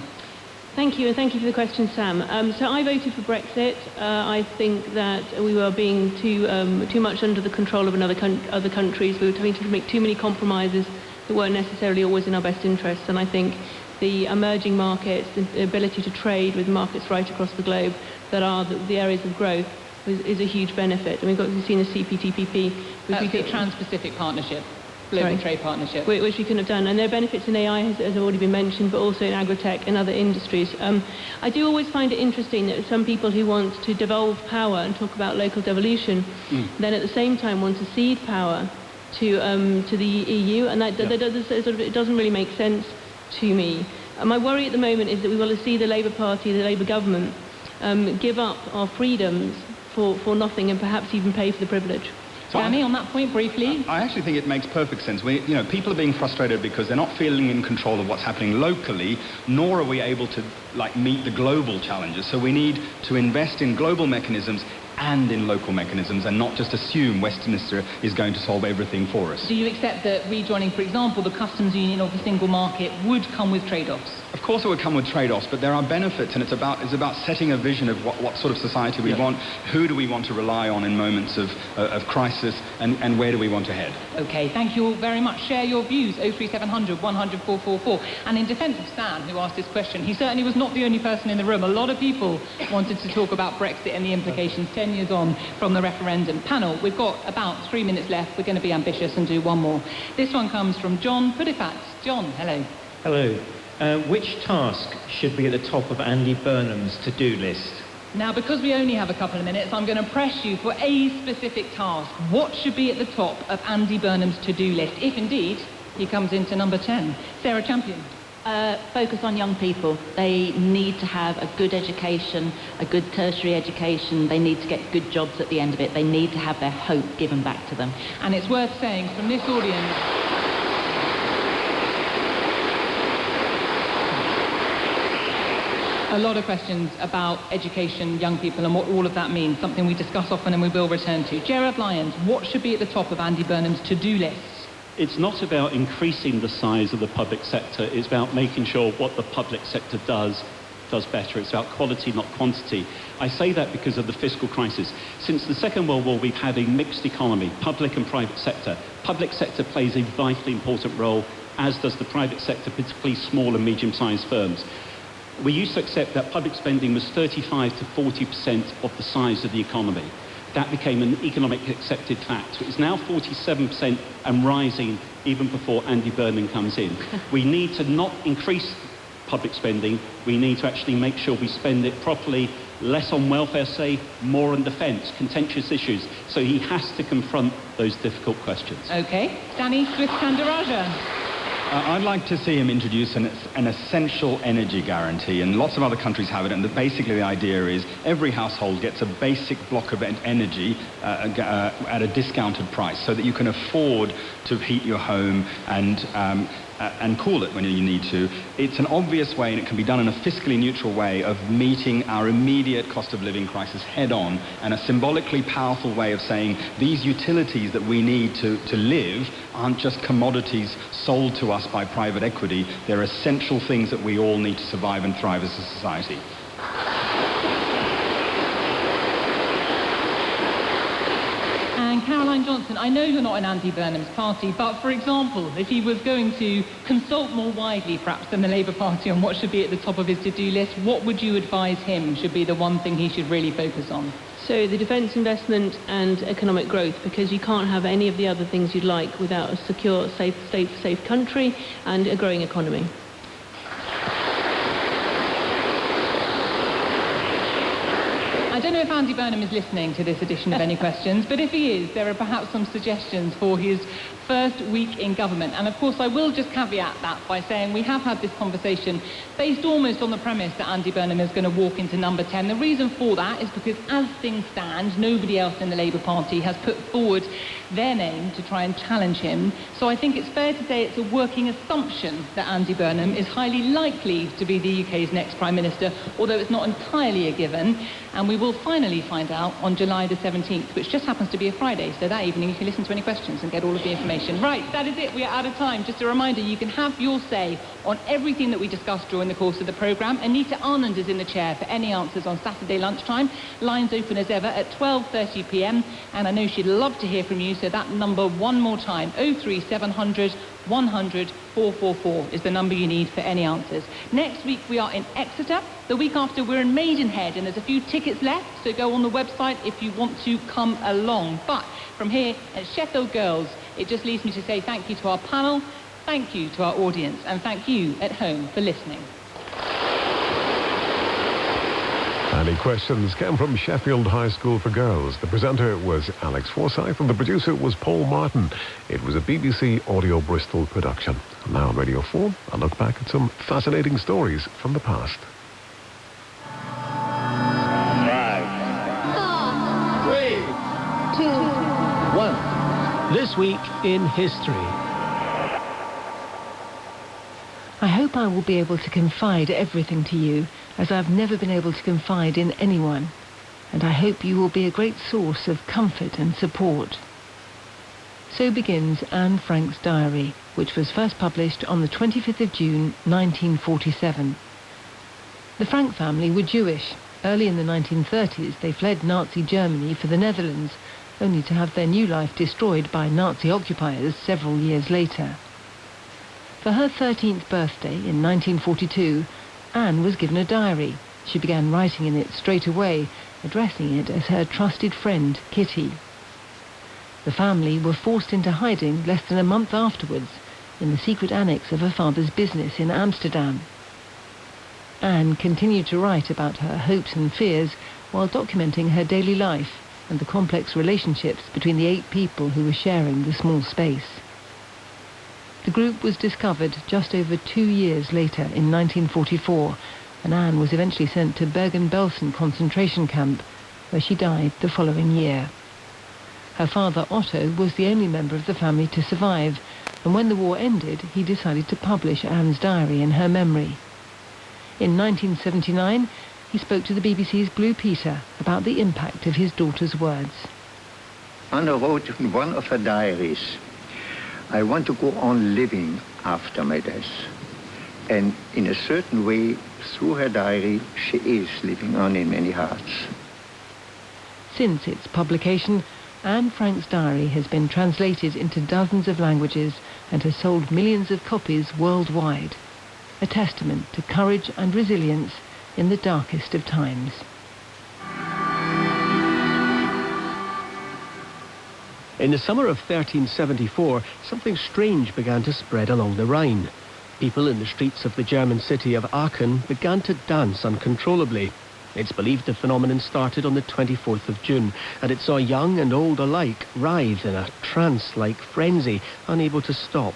Thank you, and thank you for the question, Sam. So I voted for Brexit. I think that we were being too much under the control of other countries. We were having to make too many compromises that weren't necessarily always in our best interests. And I think the emerging markets, the ability to trade with markets right across the globe that are the areas of growth is a huge benefit. And we've seen the CPTPP. That's the Trans-Pacific Partnership. Global trade partnership. Which we couldn't have done. And there are benefits in AI, as already been mentioned, but also in agri-tech and other industries. I do always find it interesting that some people who want to devolve power and talk about local devolution, then at the same time want to cede power to the EU, and it doesn't really make sense to me. My worry at the moment is that we will see the Labour Party, the Labour government, give up our freedoms for nothing and perhaps even pay for the privilege. Danny, on that point, briefly. I actually think it makes perfect sense. People are being frustrated because they're not feeling in control of what's happening locally, nor are we able to meet the global challenges. So we need to invest in global mechanisms and in local mechanisms, and not just assume Westminster is going to solve everything for us. Do you accept that rejoining, for example, the customs union or the single market would come with trade-offs? Of course it would come with trade-offs, but there are benefits, and it's about setting a vision of what sort of society we want, who do we want to rely on in moments of crisis, and where do we want to head. OK, thank you all very much. Share your views, 03700 100 444. And in defence of Sam, who asked this question, he certainly was not the only person in the room. A lot of people wanted to talk about Brexit and the implications 10 years on from the referendum. Panel, we've got about 3 minutes left. We're going to be ambitious and do one more. This one comes from John Pudifats. John, hello. Hello. Which task should be at the top of Andy Burnham's to-do list? Now, because we only have a couple of minutes, I'm going to press you for a specific task. What should be at the top of Andy Burnham's to-do list, if indeed he comes into number 10? Sarah Champion. Focus on young people. They need to have a good education, a good tertiary education. They need to get good jobs at the end of it. They need to have their hope given back to them. And it's worth saying from this audience... a lot of questions about education, young people, and what all of that means, something we discuss often and we will return to. Gerard Lyons, what should be at the top of Andy Burnham's to-do list? It's not about increasing the size of the public sector, it's about making sure what the public sector does better. It's about quality, not quantity. I say that because of the fiscal crisis. Since the Second World War, we've had a mixed economy, public and private sector. Public sector plays a vitally important role, as does the private sector, particularly small and medium-sized firms. We used to accept that public spending was 35 to 40% of the size of the economy. That became an economic accepted fact. It's now 47% and rising even before Andy Burnham comes in. We need to not increase public spending, we need to actually make sure we spend it properly, less on welfare, say, more on defence, contentious issues. So he has to confront those difficult questions. OK. Danny Swift-Kandarajan. I'd like to see him introduce an essential energy guarantee, and lots of other countries have it, and basically the idea is every household gets a basic block of energy at a discounted price so that you can afford to heat your home and cool it when you need to. It's an obvious way, and it can be done in a fiscally neutral way, of meeting our immediate cost of living crisis head on, and a symbolically powerful way of saying these utilities that we need to live aren't just commodities sold to us by private equity. They're essential things that we all need to survive and thrive as a society. And Caroline Johnson, I know you're not in Andy Burnham's party, but for example, if he was going to consult more widely perhaps than the Labour Party on what should be at the top of his to-do list, what would you advise him should be the one thing he should really focus on? So the defence investment and economic growth, because you can't have any of the other things you'd like without a secure, safe country and a growing economy. I don't know if Andy Burnham is listening to this edition of Any Questions, but if he is, there are perhaps some suggestions for his first week in government. And of course, I will just caveat that by saying we have had this conversation based almost on the premise that Andy Burnham is going to walk into number 10. The reason for that is because as things stand, nobody else in the Labour Party has put forward their name to try and challenge him. So I think it's fair to say it's a working assumption that Andy Burnham is highly likely to be the UK's next Prime Minister, although it's not entirely a given. And we will finally find out on July the 17th, which just happens to be a Friday. So that evening you can listen to Any Questions and get all of the information. Right, that is it. We are out of time. Just a reminder, you can have your say on everything that we discussed during the course of the programme. Anita Arnand is in the chair for any answers on Saturday lunchtime. Lines open as ever at 12:30 p.m. And I know she'd love to hear from you, so that number one more time, 03700 100 444 is the number you need for any answers. Next week we are in Exeter. The week after we're in Maidenhead, and there's a few tickets left, so go on the website if you want to come along. But from here at Sheffield Girls, it just leaves me to say thank you to our panel, thank you to our audience, and thank you at home for listening. Any Questions came from Sheffield High School for Girls. The presenter was Alex Forsyth and the producer was Paul Martin. It was a BBC Audio Bristol production. Now on Radio 4, a look back at some fascinating stories from the past. 5, 4, 3, 2, 1. This week in history. I hope I will be able to confide everything to you, as I've never been able to confide in anyone. And I hope you will be a great source of comfort and support. So begins Anne Frank's diary, which was first published on the 25th of June, 1947. The Frank family were Jewish. Early in the 1930s, they fled Nazi Germany for the Netherlands, only to have their new life destroyed by Nazi occupiers several years later. For her 13th birthday in 1942, Anne was given a diary. She began writing in it straight away, addressing it as her trusted friend, Kitty. The family were forced into hiding less than a month afterwards in the secret annex of her father's business in Amsterdam. Anne continued to write about her hopes and fears while documenting her daily life and the complex relationships between the 8 people who were sharing the small space. The group was discovered just over 2 years later in 1944, and Anne was eventually sent to Bergen-Belsen concentration camp, where she died the following year. Her father, Otto, was the only member of the family to survive, and when the war ended, he decided to publish Anne's diary in her memory. In 1979, he spoke to the BBC's Blue Peter about the impact of his daughter's words. Anna wrote in one of her diaries, "I want to go on living after my death." And in a certain way, through her diary, she is living on in many hearts. Since its publication, Anne Frank's diary has been translated into dozens of languages and has sold millions of copies worldwide, a testament to courage and resilience in the darkest of times. In the summer of 1374, something strange began to spread along the Rhine. People in the streets of the German city of Aachen began to dance uncontrollably. It's believed the phenomenon started on the 24th of June, and it saw young and old alike writhe in a trance-like frenzy, unable to stop.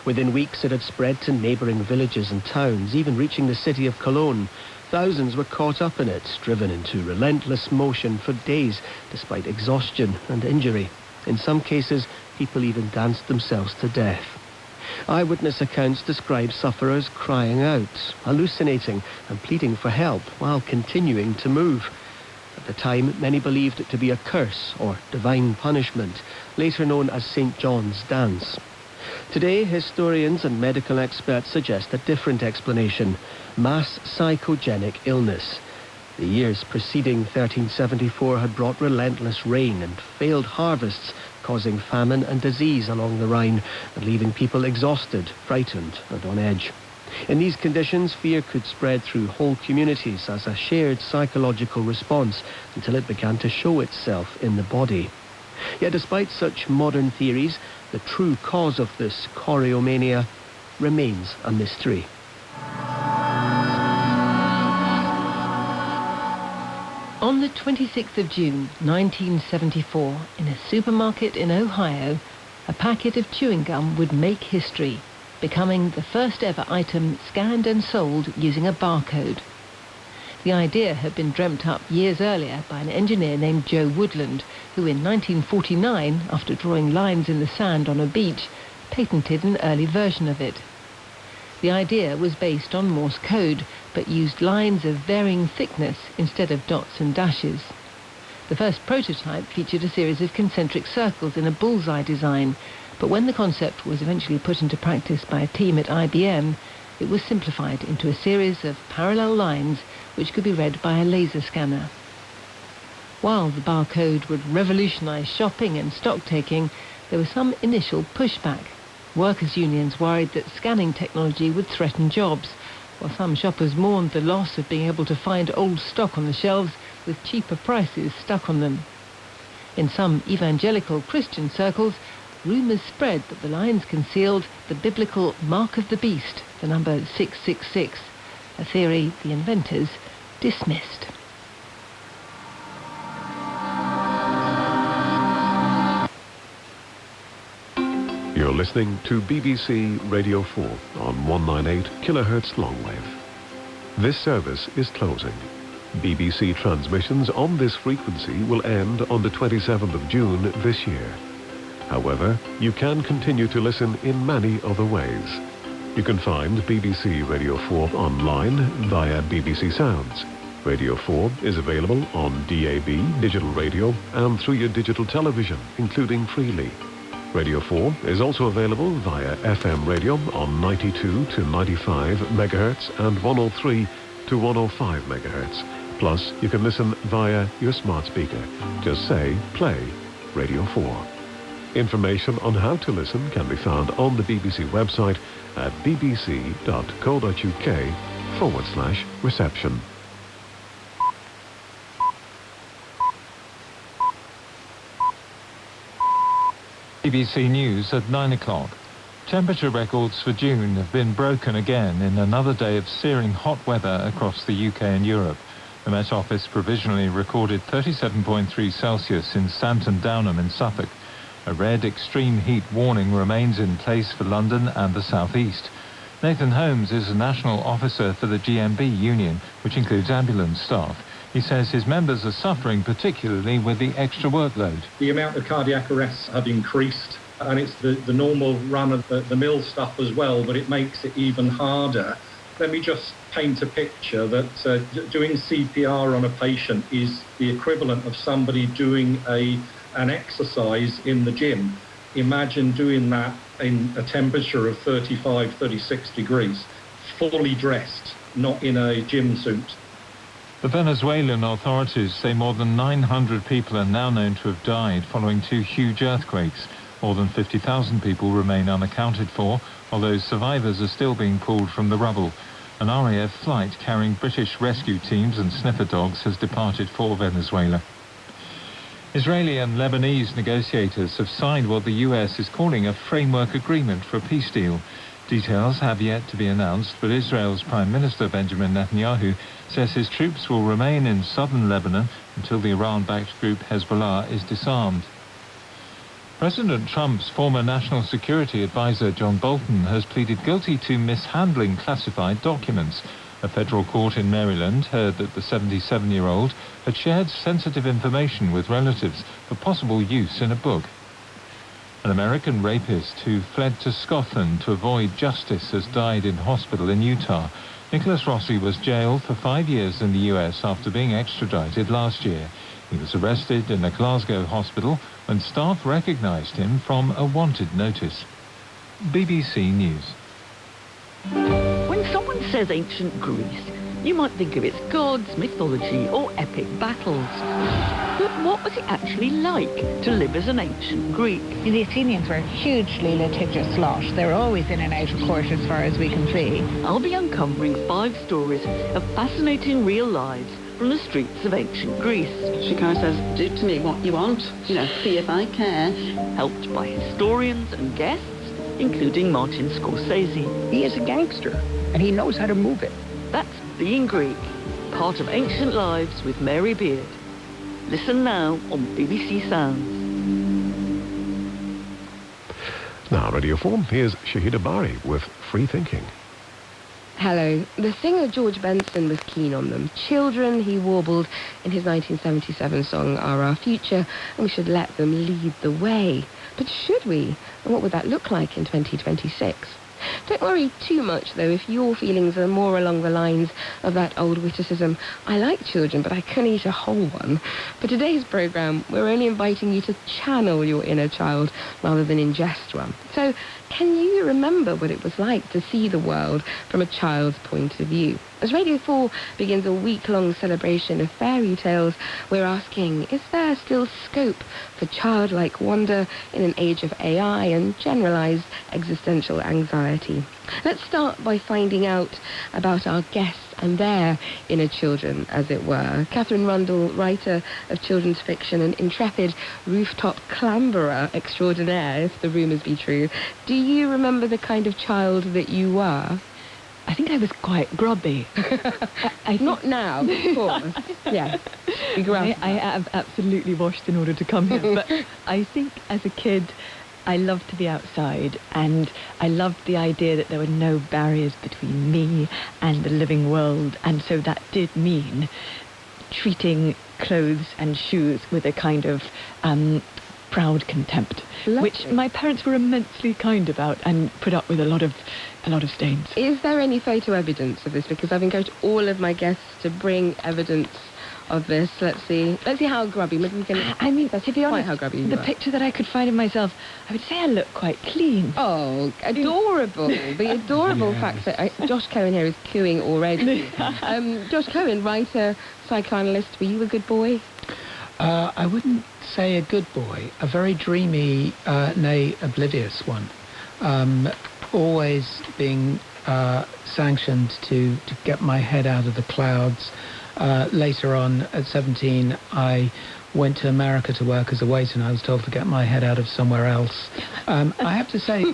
Within weeks it had spread to neighbouring villages and towns, even reaching the city of Cologne. Thousands were caught up in it, driven into relentless motion for days, despite exhaustion and injury. In some cases, people even danced themselves to death. Eyewitness accounts describe sufferers crying out, hallucinating and pleading for help while continuing to move. At the time, many believed it to be a curse or divine punishment, later known as St. John's Dance. Today, historians and medical experts suggest a different explanation: mass psychogenic illness. The years preceding 1374 had brought relentless rain and failed harvests, causing famine and disease along the Rhine and leaving people exhausted, frightened and on edge. In these conditions, fear could spread through whole communities as a shared psychological response until it began to show itself in the body. Yet despite such modern theories, the true cause of this choreomania remains a mystery. On the 26th of June, 1974, in a supermarket in Ohio, a packet of chewing gum would make history, becoming the first ever item scanned and sold using a barcode. The idea had been dreamt up years earlier by an engineer named Joe Woodland, who in 1949, after drawing lines in the sand on a beach, patented an early version of it. The idea was based on Morse code, but used lines of varying thickness instead of dots and dashes. The first prototype featured a series of concentric circles in a bullseye design, but when the concept was eventually put into practice by a team at IBM, it was simplified into a series of parallel lines which could be read by a laser scanner. While the barcode would revolutionize shopping and stock-taking, there was some initial pushback. Workers' unions worried that scanning technology would threaten jobs, while some shoppers mourned the loss of being able to find old stock on the shelves with cheaper prices stuck on them. In some evangelical Christian circles, rumours spread that the lines concealed the biblical mark of the beast, the number 666, a theory the inventors dismissed. You're listening to BBC Radio 4 on 198 kHz longwave. This service is closing. BBC transmissions on this frequency will end on the 27th of June this year. However, you can continue to listen in many other ways. You can find BBC Radio 4 online via BBC Sounds. Radio 4 is available on DAB, digital radio, and through your digital television, including Freely. Radio 4 is also available via FM radio on 92 to 95 MHz and 103 to 105 MHz. Plus, you can listen via your smart speaker. Just say, play Radio 4. Information on how to listen can be found on the BBC website at bbc.co.uk/reception. BBC News at 9 o'clock. Temperature records for June have been broken again in another day of searing hot weather across the UK and Europe. The Met Office provisionally recorded 37.3 Celsius in Stanton Downham in Suffolk. A red extreme heat warning remains in place for London and the South East. Nathan Holmes is a national officer for the GMB union, which includes ambulance staff. He says his members are suffering particularly with the extra workload. The amount of cardiac arrests have increased, and it's the normal run of the mill stuff as well, but it makes it even harder let me just paint a picture that doing CPR on a patient is the equivalent of somebody doing an exercise in the gym. Imagine doing that in a temperature of 35, 36 degrees, fully dressed, not in a gym suit. The Venezuelan authorities say more than 900 people are now known to have died following 2 huge earthquakes. More than 50,000 people remain unaccounted for, although survivors are still being pulled from the rubble. An RAF flight carrying British rescue teams and sniffer dogs has departed for Venezuela. Israeli and Lebanese negotiators have signed what the US is calling a framework agreement for a peace deal. Details have yet to be announced, but Israel's Prime Minister Benjamin Netanyahu says his troops will remain in southern Lebanon until the Iran-backed group Hezbollah is disarmed. President Trump's former National Security Advisor John Bolton has pleaded guilty to mishandling classified documents. A federal court in Maryland heard that the 77-year-old had shared sensitive information with relatives for possible use in a book. An American rapist who fled to Scotland to avoid justice has died in hospital in Utah. Nicholas Rossi was jailed for 5 years in the US after being extradited last year. He was arrested in a Glasgow hospital when staff recognised him from a wanted notice. BBC News. When someone says ancient Greece, you might think of its gods, mythology or epic battles. But what was it actually like to live as an ancient Greek? The Athenians were a hugely litigious lot. They were always in and out of court as far as we can see. I'll be uncovering 5 stories of fascinating real lives from the streets of ancient Greece. She kind of says, do to me what you want, see if I care. Helped by historians and guests, including Martin Scorsese. He is a gangster, and he knows how to move it. That's Being Greek, part of Ancient Lives with Mary Beard. Listen now on BBC Sounds. Now, Radio 4, here's Shahida Bari with Free Thinking. Hello. The singer George Benson was keen on them. Children, he warbled in his 1977 song, Are Our Future, and we should let them lead the way. But should we? And what would that look like in 2026? Don't worry too much, though, if your feelings are more along the lines of that old witticism, I like children, but I couldn't eat a whole one. For today's programme, we're only inviting you to channel your inner child rather than ingest one. So, can you remember what it was like to see the world from a child's point of view? As Radio 4 begins a week-long celebration of fairy tales, we're asking, is there still scope for childlike wonder in an age of AI and generalised existential anxiety? Let's start by finding out about our guests and their inner children, as it were. Catherine Rundle, writer of children's fiction and intrepid rooftop clamberer extraordinaire, if the rumours be true. Do you remember the kind of child that you were? I think I was quite grubby. Not now, of course. Yeah. I have absolutely washed in order to come here. But I think as a kid, I loved to be outside, and I loved the idea that there were no barriers between me and the living world. And so that did mean treating clothes and shoes with a kind of proud contempt, which my parents were immensely kind about and put up with a lot of stains. Is there any photo evidence of this? Because I've encouraged all of my guests to bring evidence of this. Let's see how grubby. Maybe we can. I mean, to be honest, how grubby the picture that I could find of myself, I would say I look quite clean. Oh, adorable! The adorable fact that Josh Cohen here is cooing already. Josh Cohen, writer, psychoanalyst. Were you a good boy? I wouldn't say a good boy. A very dreamy, nay, oblivious one. Always being sanctioned to get my head out of the clouds. Later on, at 17, I went to America to work as a waiter, and I was told to get my head out of somewhere else. I have to say,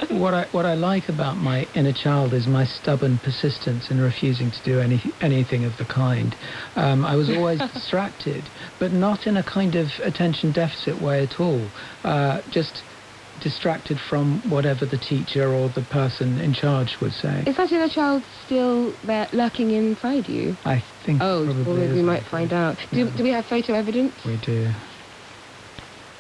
what I like about my inner child is my stubborn persistence in refusing to do anything of the kind. I was always distracted, but not in a kind of attention deficit way at all. Just distracted from whatever the teacher or the person in charge would say. Is that inner child still there, lurking inside you? I think probably we might find out. Do we have photo evidence? We do.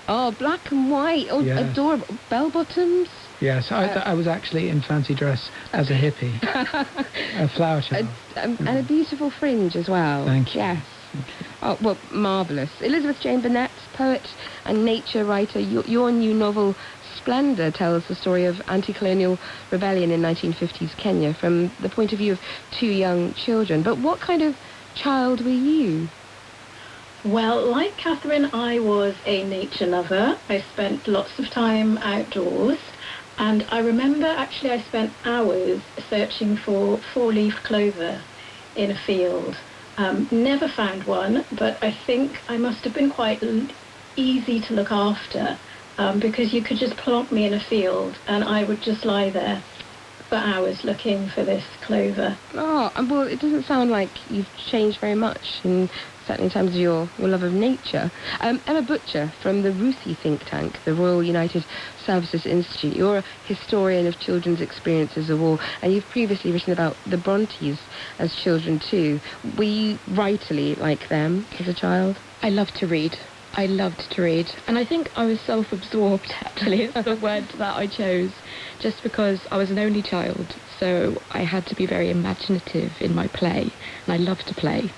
Oh, black and white. Oh, yes. Adorable. Bell bottoms? Yes, I was actually in fancy dress as a hippie, a flower child. And a beautiful fringe as well. Thank you. Yes. Oh, well, marvellous. Elizabeth Jane Burnett, poet and nature writer, your new novel, Splendour, tells the story of anti-colonial rebellion in 1950s Kenya from the point of view of two young children. But what kind of child were you? Well, like Catherine, I was a nature lover. I spent lots of time outdoors. And I remember, actually, I spent hours searching for four-leaf clover in a field. Never found one, but I think I must have been quite easy to look after because you could just plonk me in a field and I would just lie there for hours looking for this clover. Oh, well, it doesn't sound like you've changed very much, certainly in terms of your love of nature. Emma Butcher from the Ruthie think tank, the Royal United Services Institute. You're a historian of children's experiences of war, and you've previously written about the Brontes as children too. Were you writerly like them as a child? I loved to read. And I think I was self-absorbed, actually, is the word that I chose, just because I was an only child, so I had to be very imaginative in my play, and I loved to play.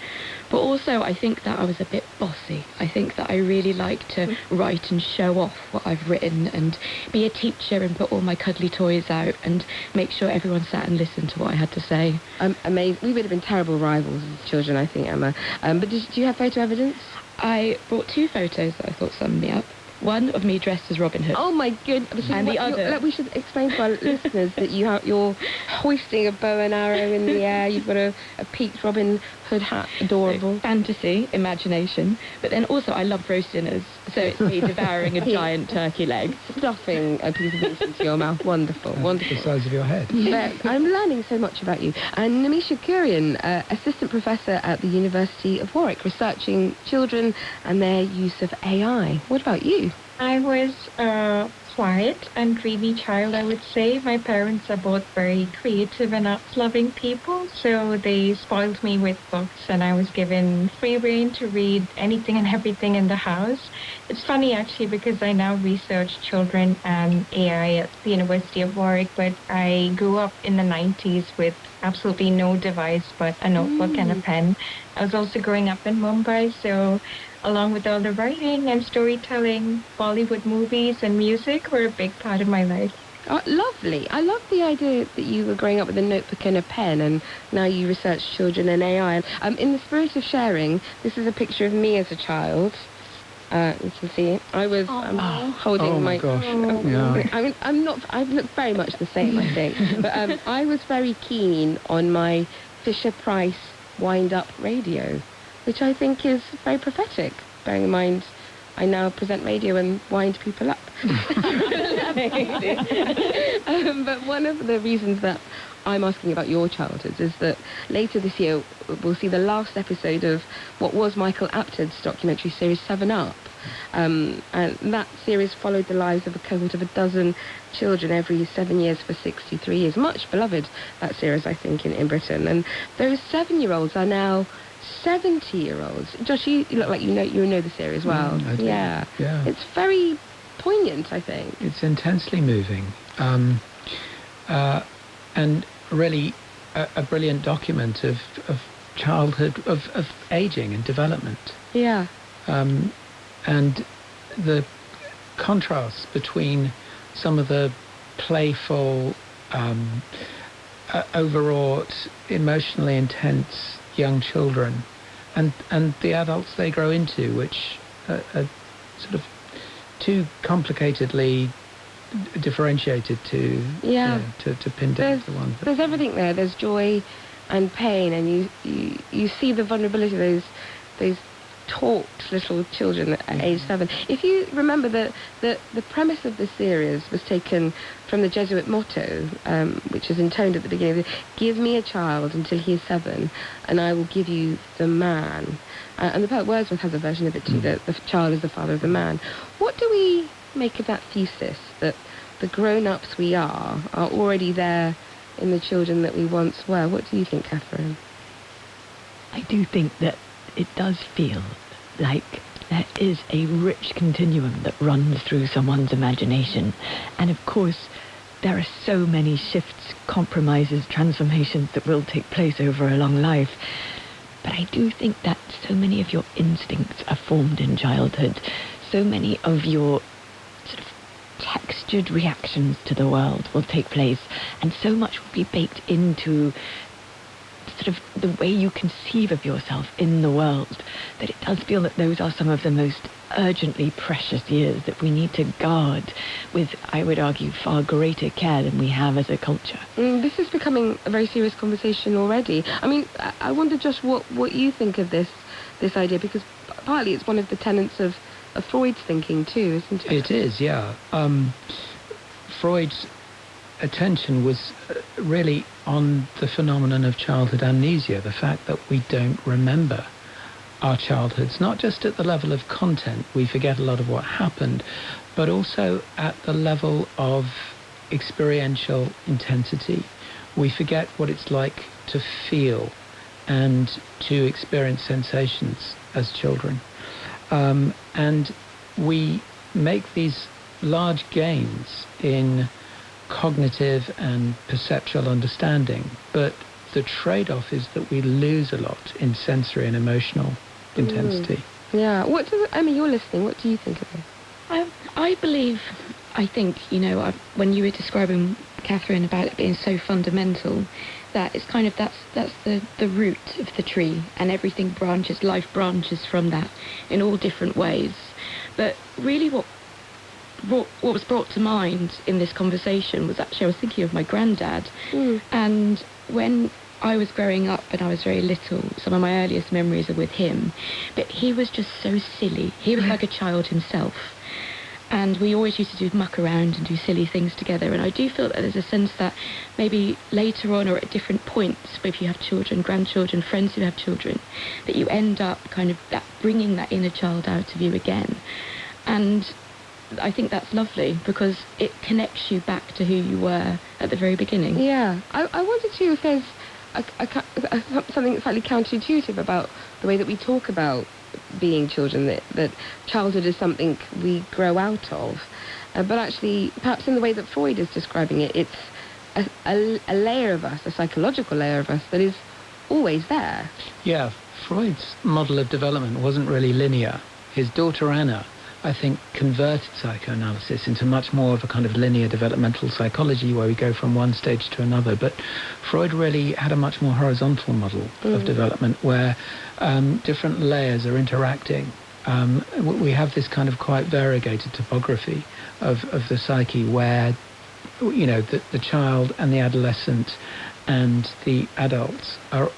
But also, I think that I was a bit bossy. I think that I really like to write and show off what I've written and be a teacher and put all my cuddly toys out and make sure everyone sat and listened to what I had to say. Amazing. We would have been terrible rivals as children, I think, Emma. But do you have photo evidence? I brought two photos that I thought summed me up. One of me dressed as Robin Hood. Oh my goodness! And the other, we should explain to our listeners that you're hoisting a bow and arrow in the air. You've got a peaked Robin Hood hat, adorable. So, fantasy, imagination, but then also I love roast dinners, so it's me devouring a giant turkey leg, stuffing a piece of meat into your mouth. Wonderful, wonderful. The size of your head. But I'm learning so much about you. And Namisha Kurian, assistant professor at the University of Warwick, researching children and their use of AI. What about you? I was a quiet and dreamy child, I would say. My parents are both very creative and arts-loving people, so they spoiled me with books, and I was given free rein to read anything and everything in the house. It's funny, actually, because I now research children and AI at the University of Warwick, but I grew up in the 90s with absolutely no device but a notebook and a pen. I was also growing up in Mumbai, so along with all the writing and storytelling, Bollywood movies and music were a big part of my life. Oh, lovely. I love the idea that you were growing up with a notebook and a pen, and now you research children and AI. In the spirit of sharing, this is a picture of me as a child. You can see it. I was holding my gosh. Yeah. I look very much the same, I think. But I was very keen on my Fisher-Price wind-up radio, which I think is very prophetic, bearing in mind I now present radio and wind people up. But one of the reasons that I'm asking about your childhoods is that later this year we'll see the last episode of what was Michael Apted's documentary series 7 Up. And that series followed the lives of a cohort of a dozen children every 7 years for 63 years. Much beloved, that series, I think, in Britain. And those 7-year-olds are now 70-year-olds. Josh, you look like you know the series well. I do. Yeah. It's very poignant, I think. It's intensely moving, and really a brilliant document of childhood, of aging and development. Yeah. And the contrast between some of the playful, overwrought, emotionally intense young children and the adults they grow into, which are sort of too complicatedly differentiated to pin down to one. There's everything there. There's joy and pain, and you see the vulnerability of those taut little children at age 7. If you remember, the premise of this series was taken from the Jesuit motto, which is intoned at the beginning: "Give me a child until he is 7, and I will give you the man." And the poet Wordsworth has a version of it too, that the child is the father of the man. What do we make of that thesis, that the grown-ups we are already there in the children that we once were? What do you think, Catherine? I do think that it does feel like there is a rich continuum that runs through someone's imagination. And of course, there are so many shifts, compromises, transformations that will take place over a long life. But I do think that so many of your instincts are formed in childhood. So many of your sort of textured reactions to the world will take place, and so much will be baked into sort of the way you conceive of yourself in the world, that it does feel that those are some of the most urgently precious years that we need to guard with, I would argue, far greater care than we have as a culture. This is becoming a very serious conversation already. I mean, I wonder just what you think of this idea, because partly it's one of the tenets of Freud's thinking too, isn't it? It is, yeah. Freud's attention was really on the phenomenon of childhood amnesia, the fact that we don't remember our childhoods, not just at the level of content, we forget a lot of what happened, but also at the level of experiential intensity. We forget what it's like to feel and to experience sensations as children. And we make these large gains in cognitive and perceptual understanding, but the trade-off is that we lose a lot in sensory and emotional intensity. Yeah. Emma, you're listening. What do you think of it? I think, when you were describing, Catherine, about it being so fundamental, that it's kind of, that's the root of the tree, and everything life branches from that in all different ways. But really what was brought to mind in this conversation was actually, I was thinking of my granddad. And when I was growing up and I was very little, some of my earliest memories are with him, but he was just so silly. He was like a child himself. And we always used to muck around and do silly things together. And I do feel that there's a sense that maybe later on, or at different points, if you have children, grandchildren, friends who have children, that you end up kind of bringing that inner child out of you again. And I think that's lovely, because it connects you back to who you were at the very beginning. Yeah. I wondered too if there's something slightly counterintuitive about the way that we talk about being children, that childhood is something we grow out of. But actually, perhaps in the way that Freud is describing it, it's a layer of us, a psychological layer of us, that is always there. Yeah, Freud's model of development wasn't really linear. His daughter Anna, I think, converted psychoanalysis into much more of a kind of linear developmental psychology where we go from one stage to another. But Freud really had a much more horizontal model of development where different layers are interacting. We have this kind of quite variegated topography of the psyche where, the child and the adolescent and the adults are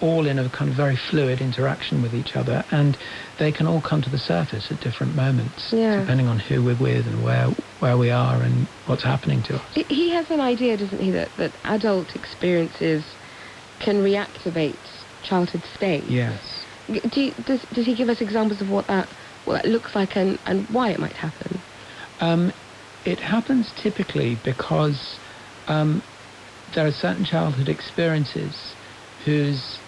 all in a kind of very fluid interaction with each other, and they can all come to the surface at different moments, depending on who we're with and where we are and what's happening to us. He has an idea, doesn't he, that adult experiences can reactivate childhood states. Yes. Does he give us examples of what that looks like and why it might happen? It happens typically because there are certain childhood experiences whose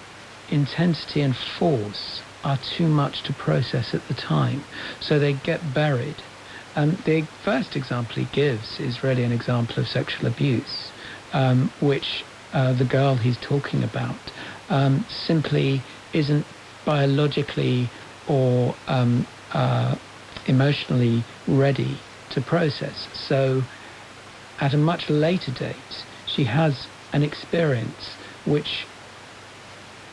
intensity and force are too much to process at the time, so they get buried. The first example he gives is really an example of sexual abuse, which the girl he's talking about simply isn't biologically or emotionally ready to process. So at a much later date, she has an experience which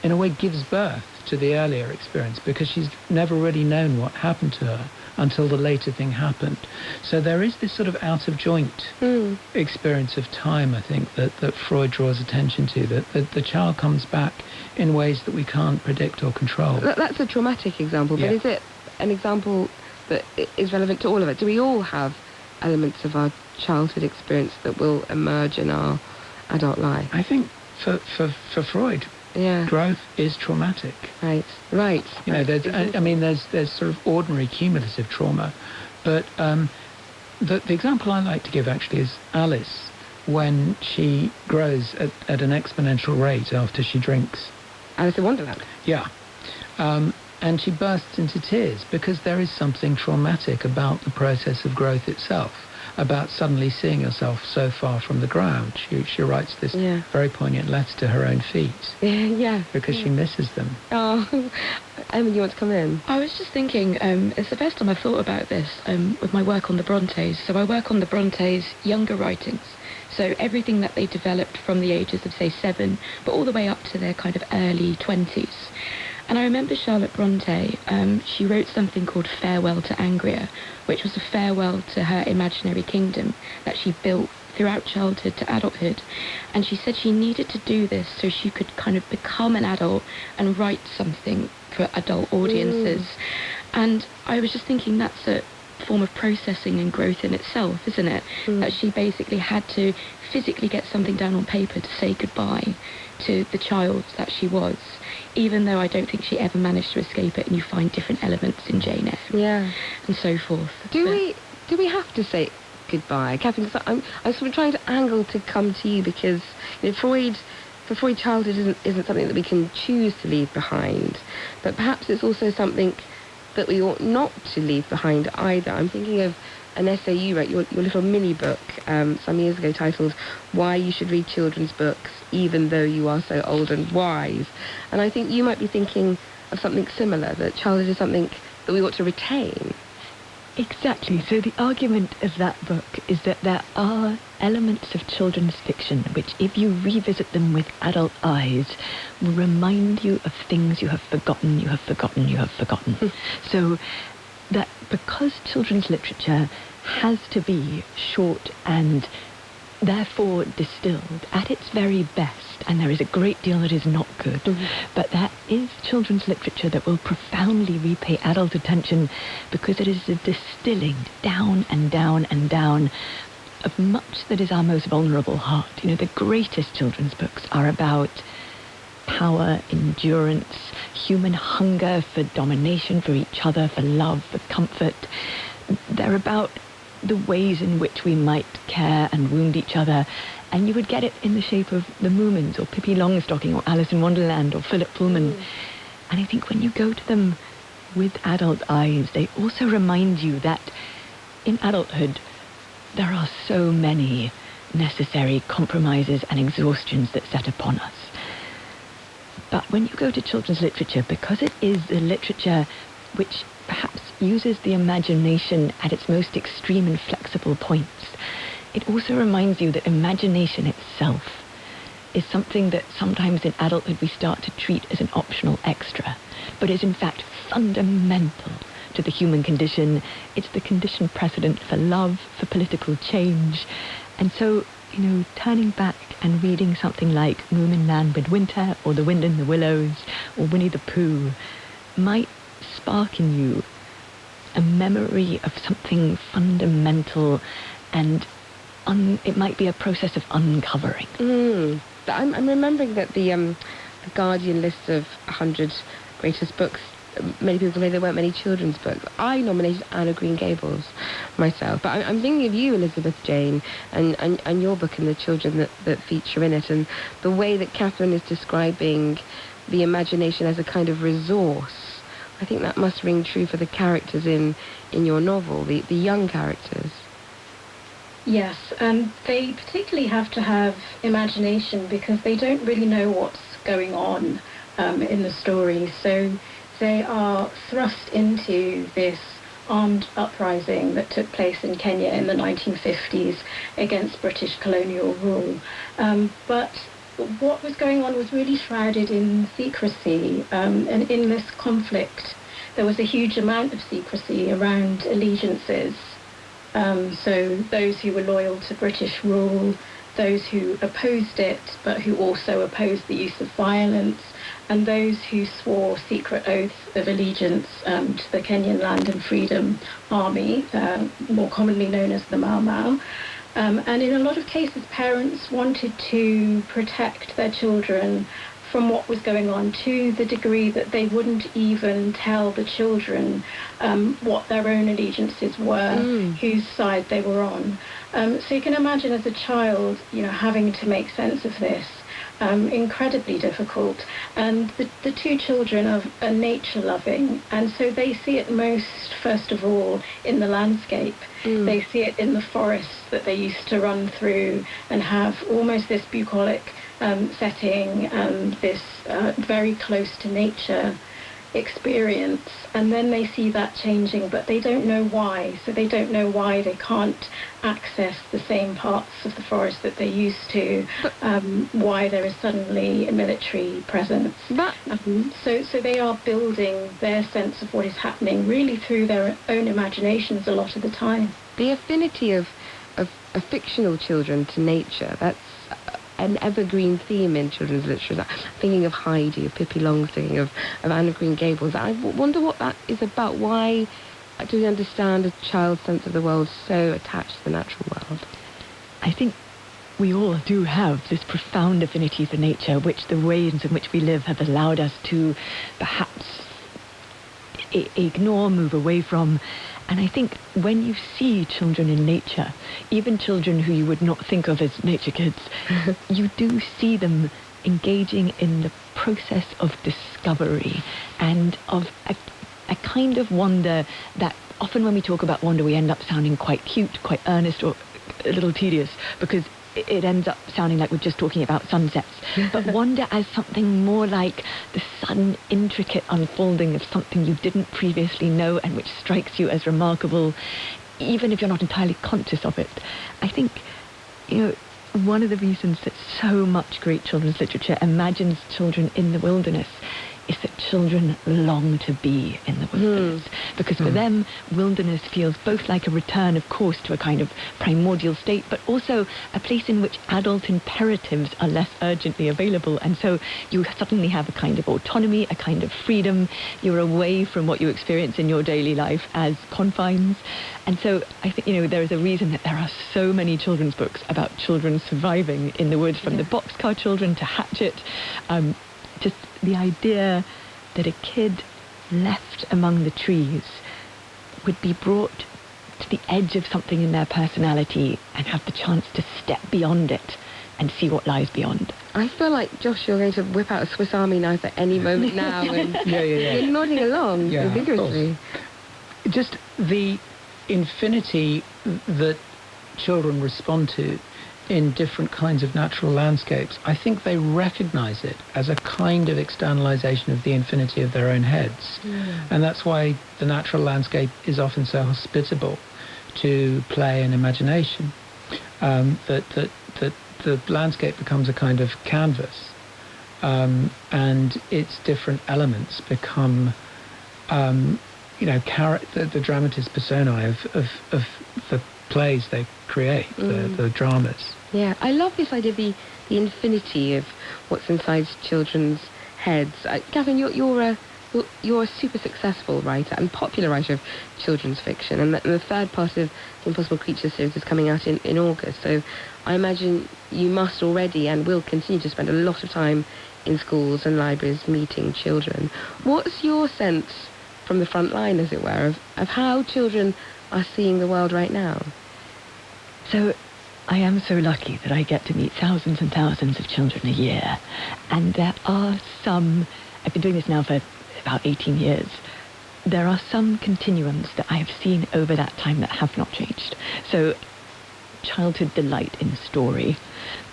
in a way gives birth to the earlier experience, because she's never really known what happened to her until the later thing happened. So there is this sort of out of joint experience of time, I think, that Freud draws attention to, that the child comes back in ways that we can't predict or control. That's a traumatic example, but is it an example that is relevant to all of it? Do we all have elements of our childhood experience that will emerge in our adult life? I think for Freud, growth is traumatic. Right. There's sort of ordinary cumulative trauma, but the example I like to give actually is Alice, when she grows at an exponential rate after she drinks. Alice in Wonderland? Yeah. And she bursts into tears because there is something traumatic about the process of growth itself. about suddenly seeing herself so far from the ground. She writes this very poignant letter to her own feet. Yeah. Because she misses them. Oh, Emma, you want to come in? I was just thinking, it's the first time I've thought about this with my work on the Brontes. So I work on the Brontes' younger writings. So everything that they developed from the ages of, say, 7, but all the way up to their kind of early 20s. And I remember Charlotte Bronte, she wrote something called Farewell to Angria, which was a farewell to her imaginary kingdom that she built throughout childhood to adulthood. And she said she needed to do this so she could kind of become an adult and write something for adult audiences. And I was just thinking that's a form of processing and growth in itself, isn't it? That she basically had to physically get something down on paper to say goodbye to the child that she was, even though I don't think she ever managed to escape it, and you find different elements in Jane Eyre and so forth. Do we have to say goodbye, Catherine? Because I'm sort of trying to angle to come to you, because for Freud, childhood isn't something that we can choose to leave behind, but perhaps it's also something that we ought not to leave behind either. I'm thinking of an essay you wrote, your little mini book some years ago, titled Why You Should Read Children's Books Even Though You Are So Old and Wise. And I think you might be thinking of something similar, that childhood is something that we ought to retain. Exactly. So the argument of that book is that there are elements of children's fiction which, if you revisit them with adult eyes, will remind you of things you have forgotten, you have forgotten, you have forgotten. So that because children's literature has to be short and therefore distilled at its very best, and there is a great deal that is not good, but there is children's literature that will profoundly repay adult attention because it is a distilling down and down and down of much that is our most vulnerable heart. You know, the greatest children's books are about power, endurance, human hunger for domination, for each other, for love, for comfort. They're about the ways in which we might care and wound each other, and you would get it in the shape of the Moomins or Pippi Longstocking or Alice in Wonderland or Philip Pullman. And I think when you go to them with adult eyes, they also remind you that in adulthood there are so many necessary compromises and exhaustions that set upon us. But when you go to children's literature, because it is a literature which perhaps uses the imagination at its most extreme and flexible points, it also reminds you that imagination itself is something that sometimes in adulthood we start to treat as an optional extra, but is in fact fundamental to the human condition. It's the condition precedent for love, for political change. And so, you know, turning back and reading something like Moomin Land Midwinter or The Wind in the Willows or Winnie the Pooh might spark in you a memory of something fundamental, and it might be a process of uncovering. I'm remembering that the Guardian list of 100 greatest books, many people say there weren't many children's books. I nominated Anne of Green Gables myself, but I'm thinking of you, Elizabeth Jane, and your book and the children that feature in it, and the way that Catherine is describing the imagination as a kind of resource. I think that must ring true for the characters in your novel, the young characters. Yes, and they particularly have to have imagination because they don't really know what's going on in the story. So they are thrust into this armed uprising that took place in Kenya in the 1950s against British colonial rule. But what was going on was really shrouded in secrecy, and in this conflict there was a huge amount of secrecy around allegiances. So those who were loyal to British rule, those who opposed it but who also opposed the use of violence, and those who swore secret oaths of allegiance to the Kenyan Land and Freedom Army, more commonly known as the Mau Mau. And in a lot of cases, parents wanted to protect their children from what was going on, to the degree that they wouldn't even tell the children what their own allegiances were, whose side they were on. So you can imagine as a child, you know, having to make sense of this. incredibly difficult. And the two children are nature-loving, and so they see it most, first of all, in the landscape. They see it in the forests that they used to run through and have almost this bucolic setting and this very close to nature experience, and then they see that changing, but they don't know why. So they don't know why they can't access the same parts of the forest that they used to, why there is suddenly a military presence. So they are building their sense of what is happening really through their own imaginations a lot of the time. The affinity of fictional children to nature, that's an evergreen theme in children's literature. Thinking of Heidi, of Pippi Longstocking, of Anne of Green Gables. I wonder what that is about. Why do we understand a child's sense of the world so attached to the natural world? I think we all do have this profound affinity for nature, which the ways in which we live have allowed us to perhaps ignore, move away from. And I think when you see children in nature, even children who you would not think of as nature kids, you do see them engaging in the process of discovery and of a kind of wonder that often when we talk about wonder, we end up sounding quite cute, quite earnest, or a little tedious, because it ends up sounding like we're just talking about sunsets. But wonder as something more like the sudden intricate unfolding of something you didn't previously know and which strikes you as remarkable, even if you're not entirely conscious of it. I think, one of the reasons that so much great children's literature imagines children in the wilderness is that children long to be in the wilderness. Because for them, wilderness feels both like a return, of course, to a kind of primordial state, but also a place in which adult imperatives are less urgently available. And so you suddenly have a kind of autonomy, a kind of freedom. You're away from what you experience in your daily life as confines. And so I think, there is a reason that there are so many children's books about children surviving in the woods, from the Boxcar Children to Hatchet. Just the idea that a kid left among the trees would be brought to the edge of something in their personality and have the chance to step beyond it and see what lies beyond. I feel like, Josh, you're going to whip out a Swiss Army knife at any moment now. And you're nodding along vigorously. Just the infinity that children respond to in different kinds of natural landscapes, I think they recognize it as a kind of externalization of the infinity of their own heads. And that's why the natural landscape is often so hospitable to play and imagination. That the landscape becomes a kind of canvas, and its different elements become the dramatist personae of the plays they create, the dramas. Yeah, I love this idea of the infinity of what's inside children's heads. Catherine, you're a super successful writer and popular writer of children's fiction, and the third part of the Impossible Creatures series is coming out in August, so I imagine you must already and will continue to spend a lot of time in schools and libraries meeting children. What's your sense from the front line, as it were, of how children are seeing the world right now? So I am so lucky that I get to meet thousands and thousands of children a year. And there are some, I've been doing this now for about 18 years, there are some continuums that I have seen over that time that have not changed. So childhood delight in story,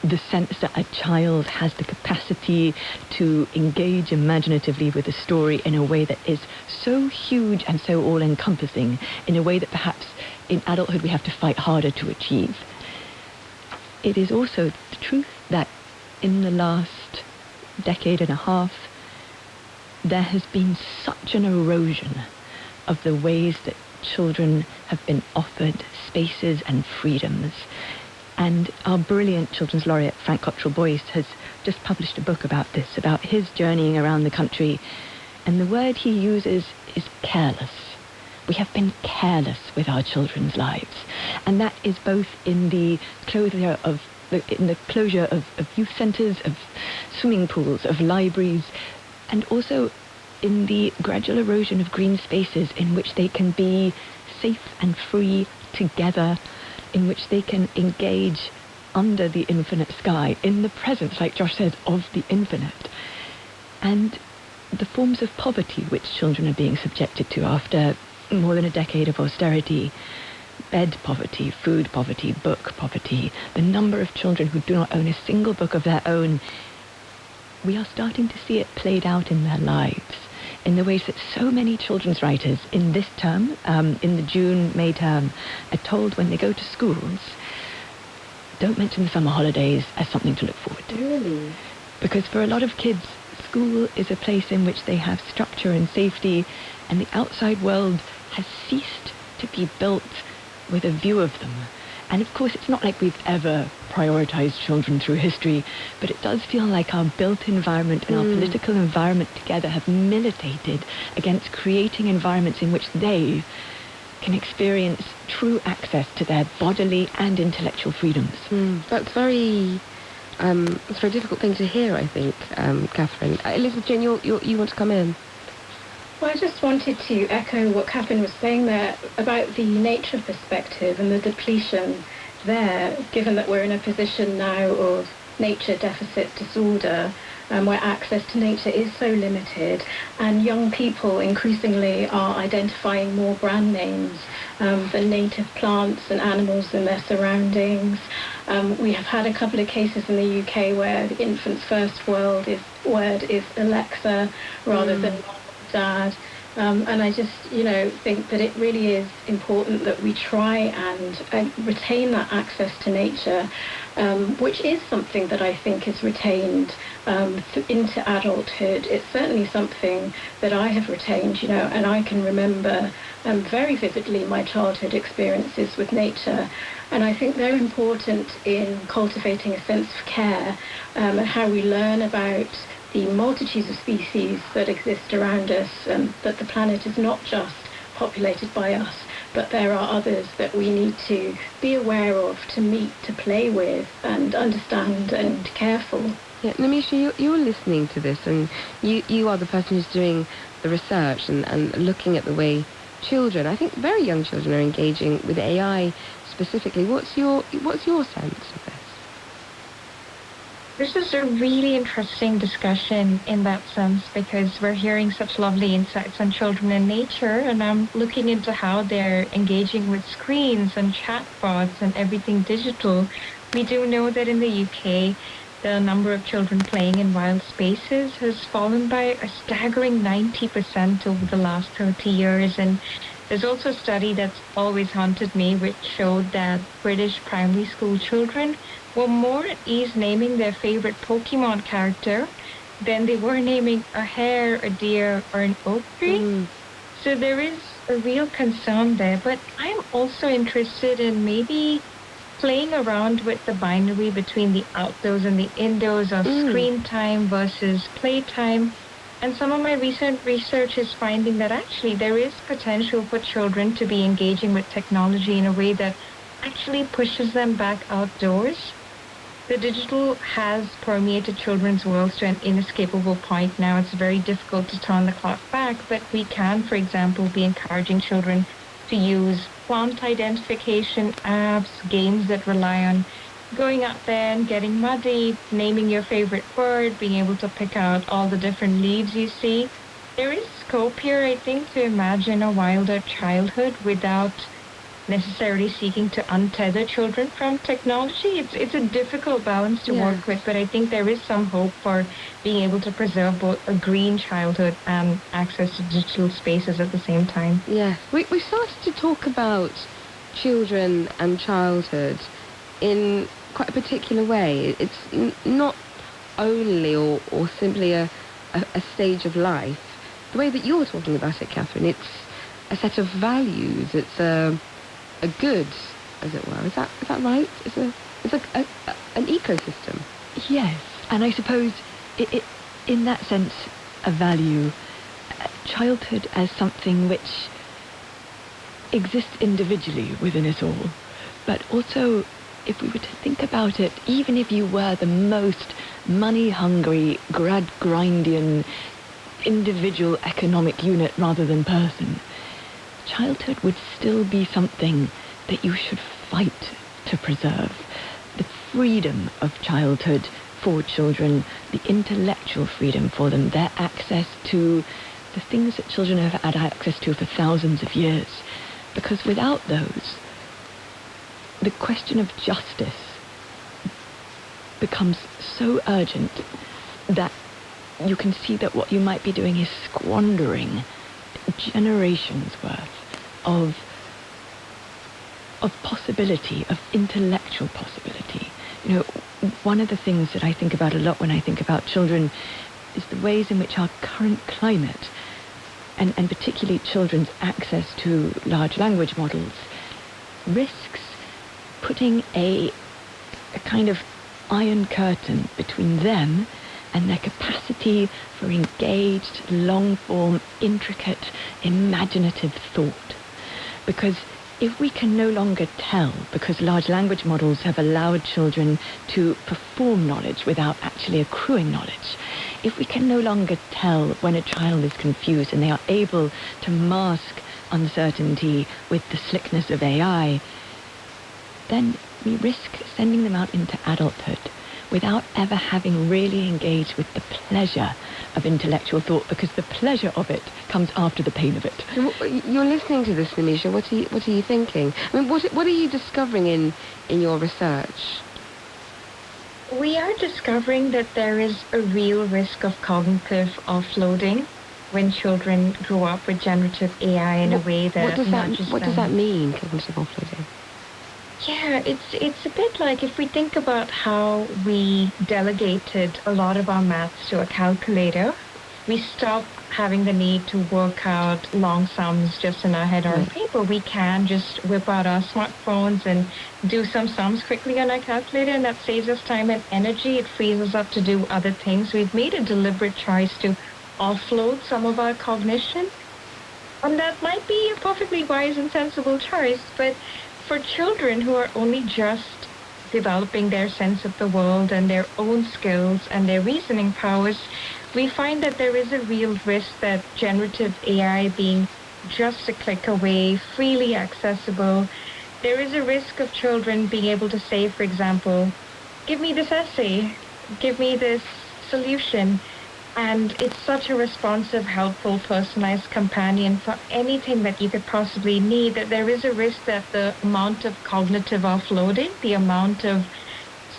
the sense that a child has the capacity to engage imaginatively with a story in a way that is so huge and so all-encompassing, in a way that perhaps in adulthood we have to fight harder to achieve. It is also the truth that in the last decade and a half, there has been such an erosion of the ways that children have been offered spaces and freedoms. And our brilliant children's laureate, Frank Cottrell Boyce, has just published a book about this, about his journeying around the country. And the word he uses is careless. We have been careless with our children's lives. And that is both in the closure of youth centres, of swimming pools, of libraries, and also in the gradual erosion of green spaces in which they can be safe and free together, in which they can engage under the infinite sky, in the presence, like Josh says, of the infinite. And the forms of poverty which children are being subjected to after more than a decade of austerity, bed poverty, food poverty, book poverty, the number of children who do not own a single book of their own, we are starting to see it played out in their lives in the ways that so many children's writers in this term, in the June-May term, are told when they go to schools, don't mention the summer holidays as something to look forward to. Really? Because for a lot of kids, school is a place in which they have structure and safety, and the outside world has ceased to be built with a view of them. And of course, it's not like we've ever prioritized children through history, but it does feel like our built environment and our political environment together have militated against creating environments in which they can experience true access to their bodily and intellectual freedoms. That's it's a very difficult thing to hear, I think, Catherine. Elizabeth Jane, you want to come in? Well, I just wanted to echo what Catherine was saying there about the nature perspective and the depletion there, given that we're in a position now of nature deficit disorder, where access to nature is so limited, and young people increasingly are identifying more brand names than native plants and animals in their surroundings. We have had a couple of cases in the UK where the infant's first word is Alexa rather than Mom or Dad. And I just, think that it really is important that we try and retain that access to nature, which is something that I think is retained into adulthood. It's certainly something that I have retained, and I can remember very vividly my childhood experiences with nature. And I think they're important in cultivating a sense of care and how we learn about the multitudes of species that exist around us, and that the planet is not just populated by us, but there are others that we need to be aware of, to meet, to play with, and understand and care for. Yeah, Namisha, you're listening to this, and you are the person who's doing the research and looking at the way children, I think very young children, are engaging with AI specifically. What's your sense of this? This is a really interesting discussion in that sense, because we're hearing such lovely insights on children and nature, and I'm looking into how they're engaging with screens and chatbots and everything digital. We do know that in the UK, the number of children playing in wild spaces has fallen by a staggering 90% over the last 30 years. And there's also a study that's always haunted me, which showed that British primary school children were more at ease naming their favorite Pokemon character than they were naming a hare, a deer, or an oak tree. So there is a real concern there. But I'm also interested in maybe playing around with the binary between the outdoors and the indoors, of screen time versus play time. And some of my recent research is finding that actually there is potential for children to be engaging with technology in a way that actually pushes them back outdoors. The digital has permeated children's worlds to an inescapable point now. It's very difficult to turn the clock back, but we can, for example, be encouraging children to use plant identification apps, games that rely on going out there and getting muddy, naming your favorite bird, being able to pick out all the different leaves you see. There is scope here, I think, to imagine a wilder childhood without necessarily seeking to untether children from technology. It's a difficult balance to work with, but I think there is some hope for being able to preserve both a green childhood and access to digital spaces at the same time. Yes, we started to talk about children and childhood in quite a particular way. It's not only or simply a stage of life. The way that you're talking about it, Catherine, it's a set of values. It's a good, as it were. Is that right? It's an ecosystem. Yes, and I suppose it in that sense a value. Childhood as something which exists individually within us all, but also, if we were to think about it, even if you were the most money-hungry, Gradgrindian individual economic unit rather than person, childhood would still be something that you should fight to preserve. The freedom of childhood for children, the intellectual freedom for them, their access to the things that children have had access to for thousands of years. Because without those, the question of justice becomes so urgent that you can see that what you might be doing is squandering generations worth of possibility, of intellectual possibility. You know, one of the things that I think about a lot when I think about children is the ways in which our current climate, and particularly children's access to large language models, risks putting a kind of iron curtain between them and their capacity for engaged, long-form, intricate, imaginative thought. Because if we can no longer tell, because large language models have allowed children to perform knowledge without actually accruing knowledge, if we can no longer tell when a child is confused and they are able to mask uncertainty with the slickness of AI, then we risk sending them out into adulthood without ever having really engaged with the pleasure of intellectual thought, because the pleasure of it comes after the pain of it. You're listening to this, Nimisha. What are you thinking? I mean, what are you discovering in your research? We are discovering that there is a real risk of cognitive offloading when children grow up with generative AI in a way that What does that mean, cognitive offloading? Yeah, it's a bit like if we think about how we delegated a lot of our maths to a calculator, we stop having the need to work out long sums just in our head or on paper. We can just whip out our smartphones and do some sums quickly on our calculator, and that saves us time and energy. It frees us up to do other things. We've made a deliberate choice to offload some of our cognition, and that might be a perfectly wise and sensible choice, but for children who are only just developing their sense of the world and their own skills and their reasoning powers, we find that there is a real risk that generative AI being just a click away, freely accessible, there is a risk of children being able to say, for example, give me this essay, give me this solution. And it's such a responsive, helpful, personalized companion for anything that you could possibly need, that there is a risk that the amount of cognitive offloading, the amount of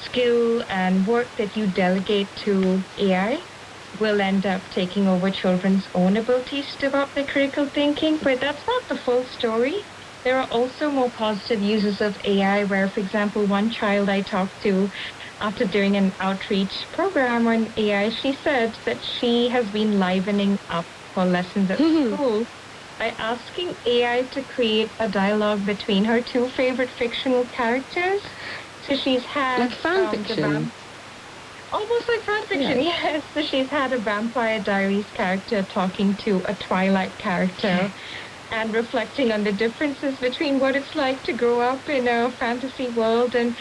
skill and work that you delegate to AI will end up taking over children's own abilities to develop their critical thinking. But that's not the full story. There are also more positive uses of AI where, for example, one child I talked to after doing an outreach program on AI, she said that she has been livening up her lessons at school by asking AI to create a dialogue between her two favorite fictional characters. So she's had... Like fan fiction? Almost like fan fiction, yes. So she's had a Vampire Diaries character talking to a Twilight character and reflecting on the differences between what it's like to grow up in a fantasy world. And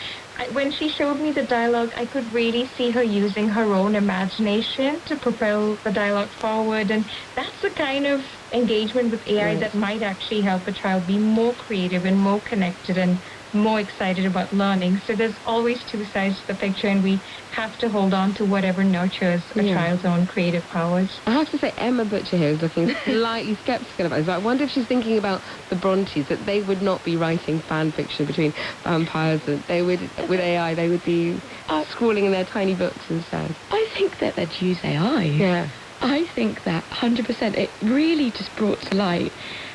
when she showed me the dialogue, I could really see her using her own imagination to propel the dialogue forward. And that's the kind of engagement with AI that might actually help a child be more creative and more connected and more excited about learning. So there's always two sides to the picture, and we have to hold on to whatever nurtures a child's own creative powers. I have to say, Emma Butcher here is looking slightly sceptical about this. I wonder if she's thinking about the Brontes, that they would not be writing fan fiction between vampires, that they would, with AI, they would be scrawling in their tiny books instead. I think that they'd use AI. Yeah. I think that 100%. It really just brought to light.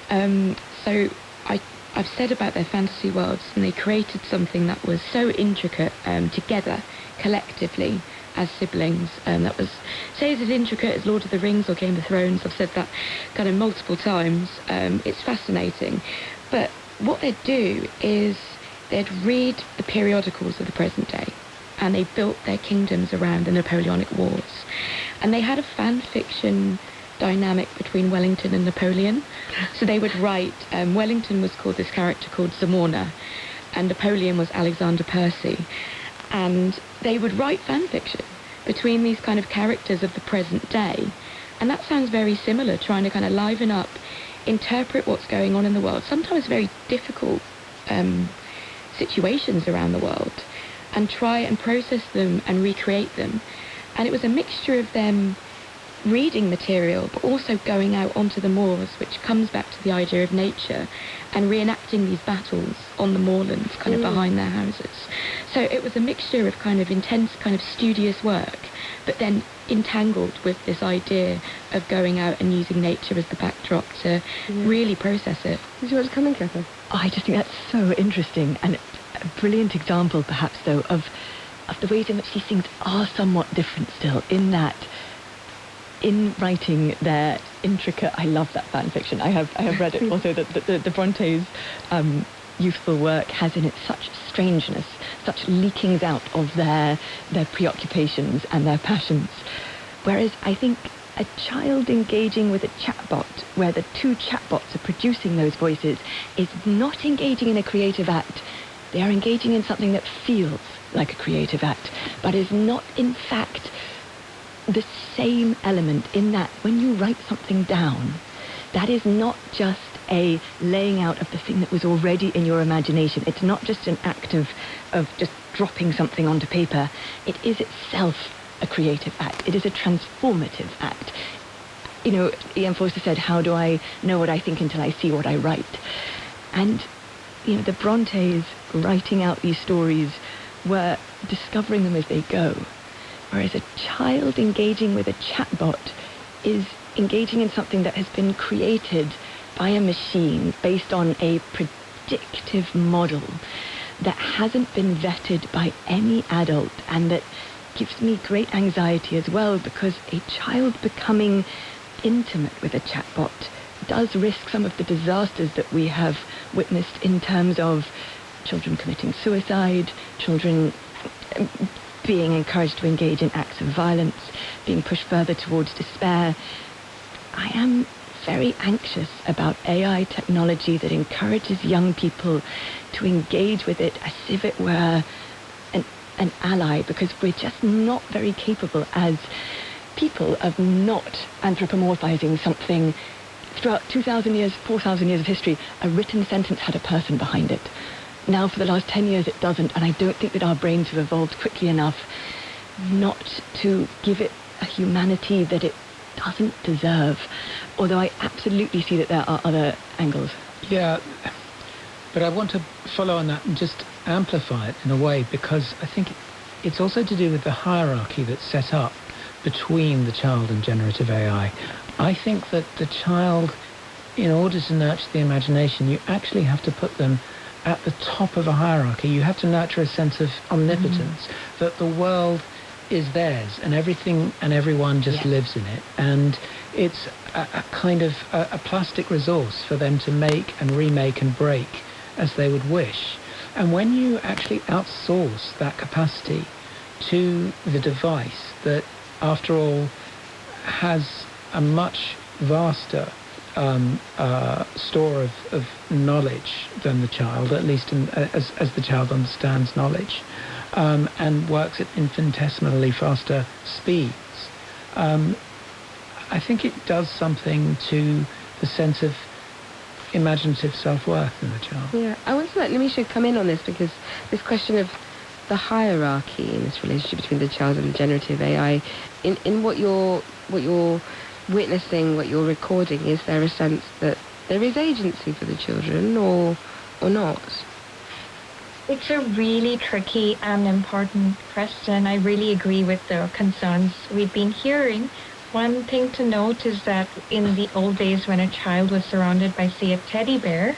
So I've said about their fantasy worlds, and they created something that was so intricate together, collectively, as siblings, that was, say, as intricate as Lord of the Rings or Game of Thrones. I've said that kind of multiple times. It's fascinating. But what they'd do is they'd read the periodicals of the present day, and they built their kingdoms around the Napoleonic Wars. And they had a fan fiction dynamic between Wellington and Napoleon. So they would write, Wellington was called this character called Zamorna, and Napoleon was Alexander Percy. And they would write fan fiction between these kind of characters of the present day. And that sounds very similar, trying to kind of liven up, interpret what's going on in the world, sometimes very difficult situations around the world. and try and process them and recreate them. And it was a mixture of them reading material, but also going out onto the moors, which comes back to the idea of nature, and reenacting these battles on the moorlands, kind of behind their houses. So it was a mixture of kind of intense, kind of studious work, but then entangled with this idea of going out and using nature as the backdrop to really process it. Did you want to come in, Catherine? Oh, I just think that's so interesting, and a brilliant example, perhaps, though, of the ways in which these things are somewhat different still, in that in writing their intricate, I love that fan fiction. I have read it also, that the Brontes' youthful work has in it such strangeness, such leakings out of their preoccupations and their passions. Whereas I think a child engaging with a chatbot, where the two chatbots are producing those voices, is not engaging in a creative act. They are engaging in something that feels like a creative act, but is not in fact the same element, in that when you write something down, that is not just a laying out of the thing that was already in your imagination. It's not just an act of just dropping something onto paper. It is itself a creative act. It is a transformative act. You know, Ian Forster said, how do I know what I think until I see what I write? And, you know, the Brontes writing out these stories were discovering them as they go. Whereas a child engaging with a chatbot is engaging in something that has been created by a machine based on a predictive model that hasn't been vetted by any adult, and that gives me great anxiety as well, because a child becoming intimate with a chatbot does risk some of the disasters that we have witnessed in terms of children committing suicide, children being encouraged to engage in acts of violence, being pushed further towards despair. I am very anxious about AI technology that encourages young people to engage with it as if it were an ally, because we're just not very capable as people of not anthropomorphizing something. Throughout 2,000 years, 4,000 years of history, a written sentence had a person behind it. Now, for the last 10 years, it doesn't, and I don't think that our brains have evolved quickly enough not to give it a humanity that it doesn't deserve, although I absolutely see that there are other angles. Yeah, but I want to follow on that and just amplify it in a way, because I think it's also to do with the hierarchy that's set up between the child and generative AI. I think that the child, in order to nurture the imagination, you actually have to put them at the top of a hierarchy. You have to nurture a sense of omnipotence, that the world is theirs and everything and everyone just lives in it, and it's a kind of a plastic resource for them to make and remake and break as they would wish. And when you actually outsource that capacity to the device that, after all, has a much vaster store of knowledge than the child, at least as the child understands knowledge, and works at infinitesimally faster speeds, I think it does something to the sense of imaginative self-worth in the child. Yeah, I want to let Nimisha come in on this, because this question of the hierarchy in this relationship between the child and the generative AI, in what you're witnessing, what you're recording, is there a sense that there is agency for the children or not? It's a really tricky and important question. I really agree with the concerns we've been hearing. One thing to note is that in the old days, when a child was surrounded by, say, a teddy bear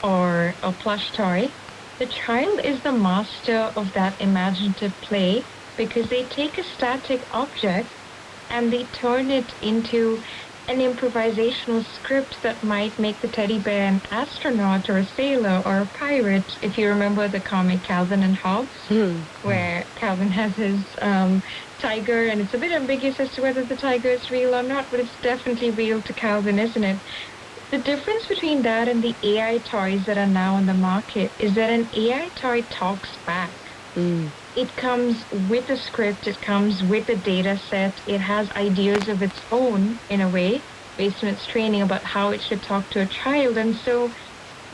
or a plush toy, the child is the master of that imaginative play, because they take a static object and they turn it into an improvisational script that might make the teddy bear an astronaut or a sailor or a pirate. If you remember the comic Calvin and Hobbes, where Calvin has his tiger, and it's a bit ambiguous as to whether the tiger is real or not, but it's definitely real to Calvin, isn't it? The difference between that and the AI toys that are now on the market is that an AI toy talks back. It comes with a script, it comes with a data set, it has ideas of its own, in a way, based on its training about how it should talk to a child. And so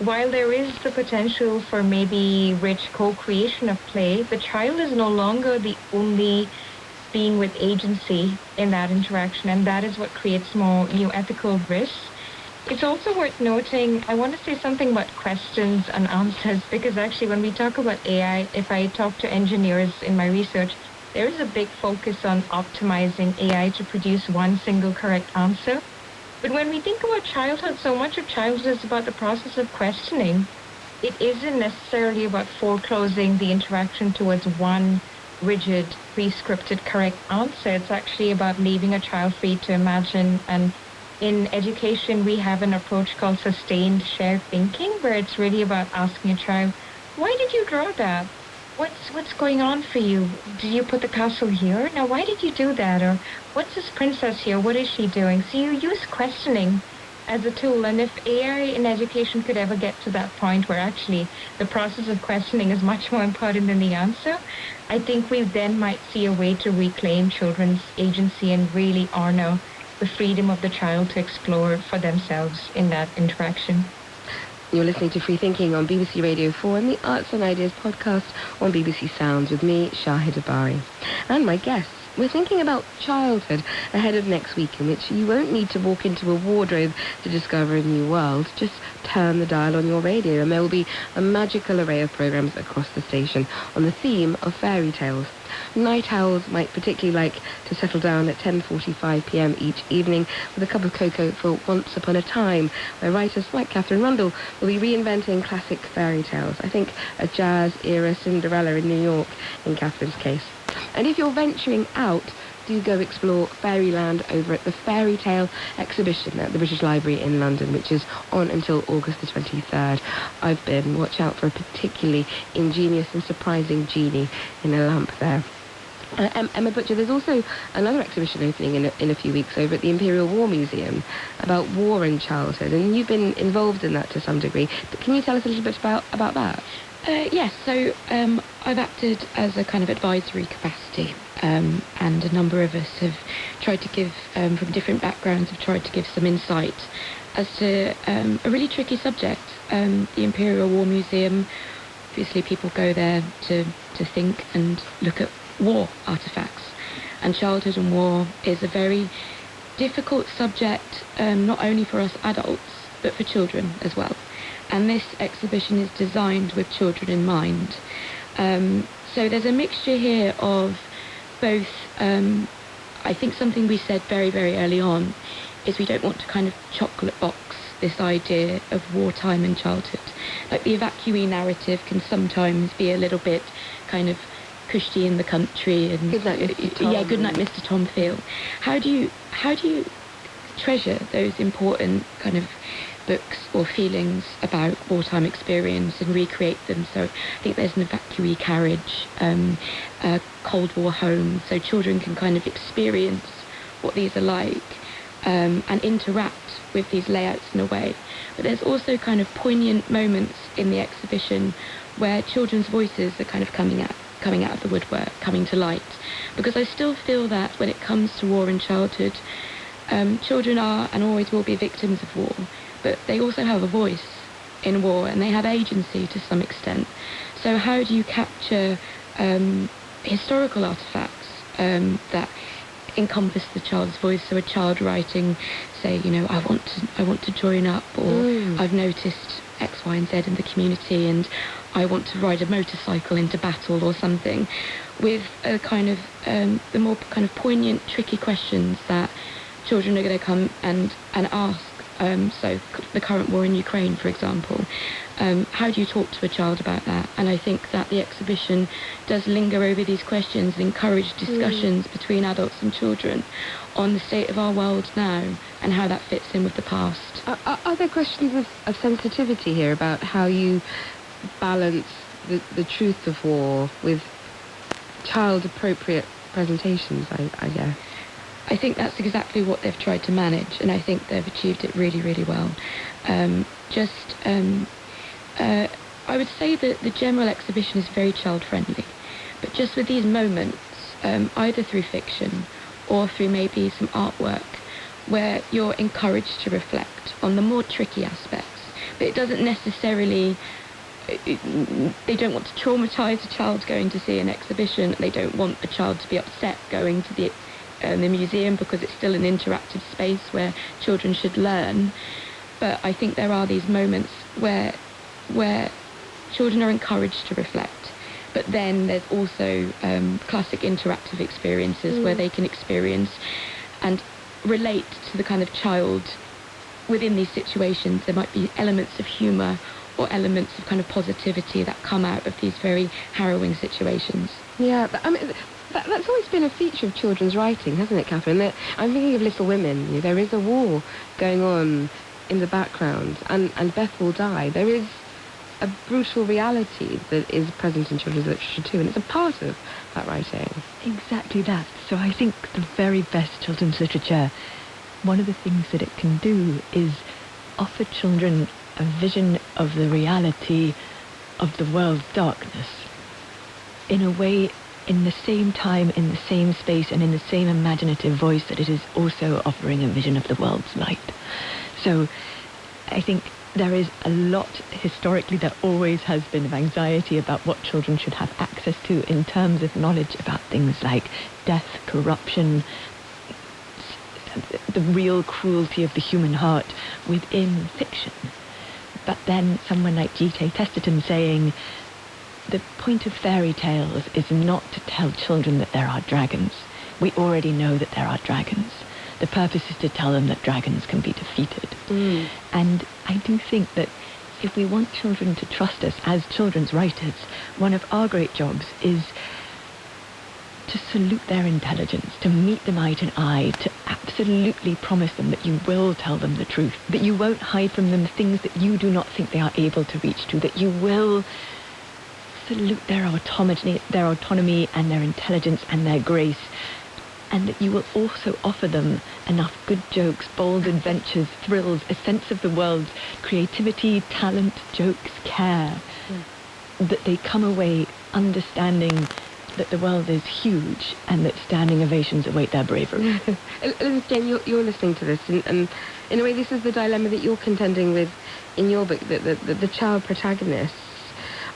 while there is the potential for maybe rich co-creation of play, the child is no longer the only being with agency in that interaction, and that is what creates more new ethical risks. It's also worth noting, I want to say something about questions and answers, because actually when we talk about AI, if I talk to engineers in my research, there is a big focus on optimizing AI to produce one single correct answer. But when we think about childhood, so much of childhood is about the process of questioning. It isn't necessarily about foreclosing the interaction towards one rigid, pre-scripted correct answer. It's actually about leaving a child free to imagine. And in education, we have an approach called sustained shared thinking, where it's really about asking a child, why did you draw that? What's going on for you? Did you put the castle here? Now, why did you do that? Or what's this princess here? What is she doing? So you use questioning as a tool. And if AI in education could ever get to that point where actually the process of questioning is much more important than the answer, I think we then might see a way to reclaim children's agency and really honor the freedom of the child to explore for themselves in that interaction. You're listening to Free Thinking on BBC Radio 4 and the Arts and Ideas podcast on BBC Sounds with me, Shahid Abari. And my guests. We're thinking about childhood ahead of next week, in which you won't need to walk into a wardrobe to discover a new world. Just turn the dial on your radio and there will be a magical array of programmes across the station on the theme of fairy tales. Night owls might particularly like to settle down at 10:45 p.m. each evening with a cup of cocoa for Once Upon a Time, where writers like Catherine Rundle will be reinventing classic fairy tales. I think a jazz-era Cinderella in New York in Catherine's case. And if you're venturing out, do go explore Fairyland over at the Fairy Tale exhibition at the British Library in London, which is on until August the 23rd. I've been. Watch out for a particularly ingenious and surprising genie in a lamp there. Emma Butcher, there's also another exhibition opening in a few weeks over at the Imperial War Museum about war and childhood, and you've been involved in that to some degree. But can you tell us a little bit about that? Yes, so I've acted as a kind of advisory capacity, and a number of us have tried to give, from different backgrounds, have tried to give some insight as to a really tricky subject. The Imperial War Museum, obviously people go there to think and look at war artefacts, and childhood and war is a very difficult subject, not only for us adults, but for children as well. And this exhibition is designed with children in mind. So there's a mixture here of both, I think something we said very, very early on is we don't want to kind of chocolate box this idea of wartime and childhood. Like the evacuee narrative can sometimes be a little bit kind of cushy in the country and Good night, Mr. Tom. Yeah, good night, Mr. Tom feel. How do you treasure those important kind of books or feelings about wartime experience and recreate them? So I think there's an evacuee carriage, a Cold War home, so children can kind of experience what these are like, and interact with these layouts in a way. But there's also kind of poignant moments in the exhibition where children's voices are kind of coming out of the woodwork, coming to light. Because I still feel that when it comes to war and childhood, children are and always will be victims of war, but they also have a voice in war and they have agency to some extent. So how do you capture historical artifacts that encompass the child's voice? So a child writing, say, I want to join up, or I've noticed X, Y, and Z in the community, and I want to ride a motorcycle into battle or something, with a kind of the more kind of poignant, tricky questions that children are going to come and ask. So the current war in Ukraine, for example, how do you talk to a child about that? And I think that the exhibition does linger over these questions and encourage discussions between adults and children on the state of our world now and how that fits in with the past. Are there questions of sensitivity here about how you balance the truth of war with child-appropriate presentations, I guess? I think that's exactly what they've tried to manage, and I think they've achieved it really, really well. I would say that the general exhibition is very child-friendly, but just with these moments, either through fiction or through maybe some artwork, where you're encouraged to reflect on the more tricky aspects, but it doesn't necessarily... They don't want to traumatise a child going to see an exhibition. They don't want a child to be upset going to the museum, because it's still an interactive space where children should learn. But I think there are these moments where children are encouraged to reflect. But then there's also classic interactive experiences where they can experience and relate to the kind of child within these situations. There might be elements of humour or elements of kind of positivity that come out of these very harrowing situations. Yeah, but I mean, that's always been a feature of children's writing, hasn't it, Catherine? I'm thinking of Little Women. There is a war going on in the background, and Beth will die. There is a brutal reality that is present in children's literature too, and it's a part of that writing. Exactly that. So I think the very best children's literature, one of the things that it can do is offer children a vision of the reality of the world's darkness in a way, in the same time, in the same space, and in the same imaginative voice that it is also offering a vision of the world's light. So I think there is a lot historically that always has been of anxiety about what children should have access to in terms of knowledge about things like death, corruption, the real cruelty of the human heart within fiction. But then someone like G.K. Chesterton saying, the point of fairy tales is not to tell children that there are dragons. We already know that there are dragons. The purpose is to tell them that dragons can be defeated. And I do think that if we want children to trust us as children's writers, one of our great jobs is to salute their intelligence, to meet them eye to eye, to absolutely promise them that you will tell them the truth, that you won't hide from them things that you do not think they are able to reach to, that you will salute their autonomy and their intelligence and their grace, and that you will also offer them enough good jokes, bold adventures, thrills, a sense of the world, creativity, talent, jokes, care, that they come away understanding that the world is huge and that standing ovations await their bravery. Elizabeth Jane, you're listening to this, and in a way this is the dilemma that you're contending with in your book, the child protagonists.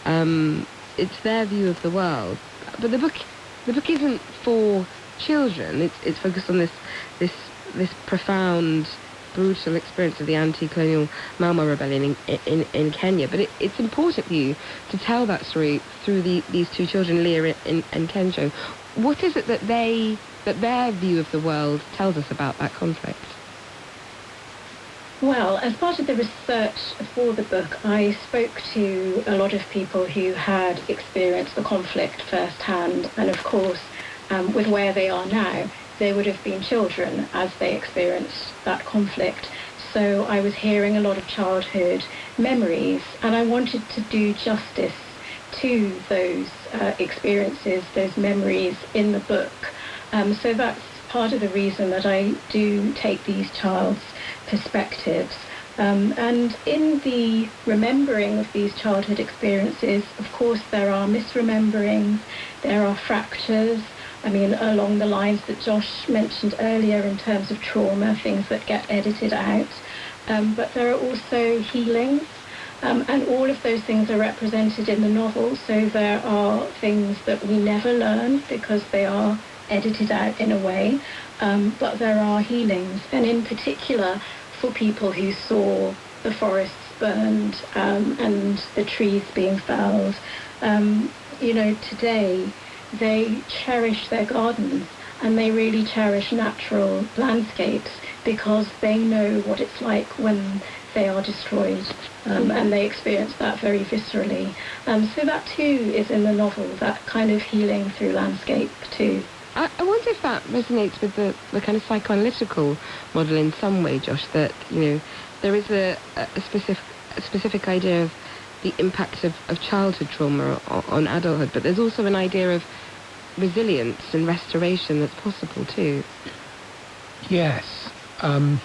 It's their view of the world, but the book isn't for children. It's focused on this profound, brutal experience of the anti-colonial Mau Mau rebellion in Kenya. But it's important for you to tell that story through these two children, Leah and Kenjo. What is it that their view of the world tells us about that conflict? Well, as part of the research for the book, I spoke to a lot of people who had experienced the conflict firsthand, and of course, with where they are now, they would have been children as they experienced that conflict. So I was hearing a lot of childhood memories, and I wanted to do justice to those experiences, those memories in the book. So that's part of the reason that I do take these child's perspectives. And in the remembering of these childhood experiences, of course, there are misrememberings, there are fractures. I mean, along the lines that Josh mentioned earlier in terms of trauma, things that get edited out. But there are also healings, and all of those things are represented in the novel. So there are things that we never learn because they are edited out in a way, but there are healings. And in particular, for people who saw the forests burned and the trees being felled, today, they cherish their gardens and they really cherish natural landscapes because they know what it's like when they are destroyed, and they experience that very viscerally. So that too is in the novel, that kind of healing through landscape too. I wonder if that resonates with the kind of psychoanalytical model in some way, Josh, that, there is a specific idea of the impact of childhood trauma on adulthood, but there's also an idea of resilience and restoration that's possible too. Yes, and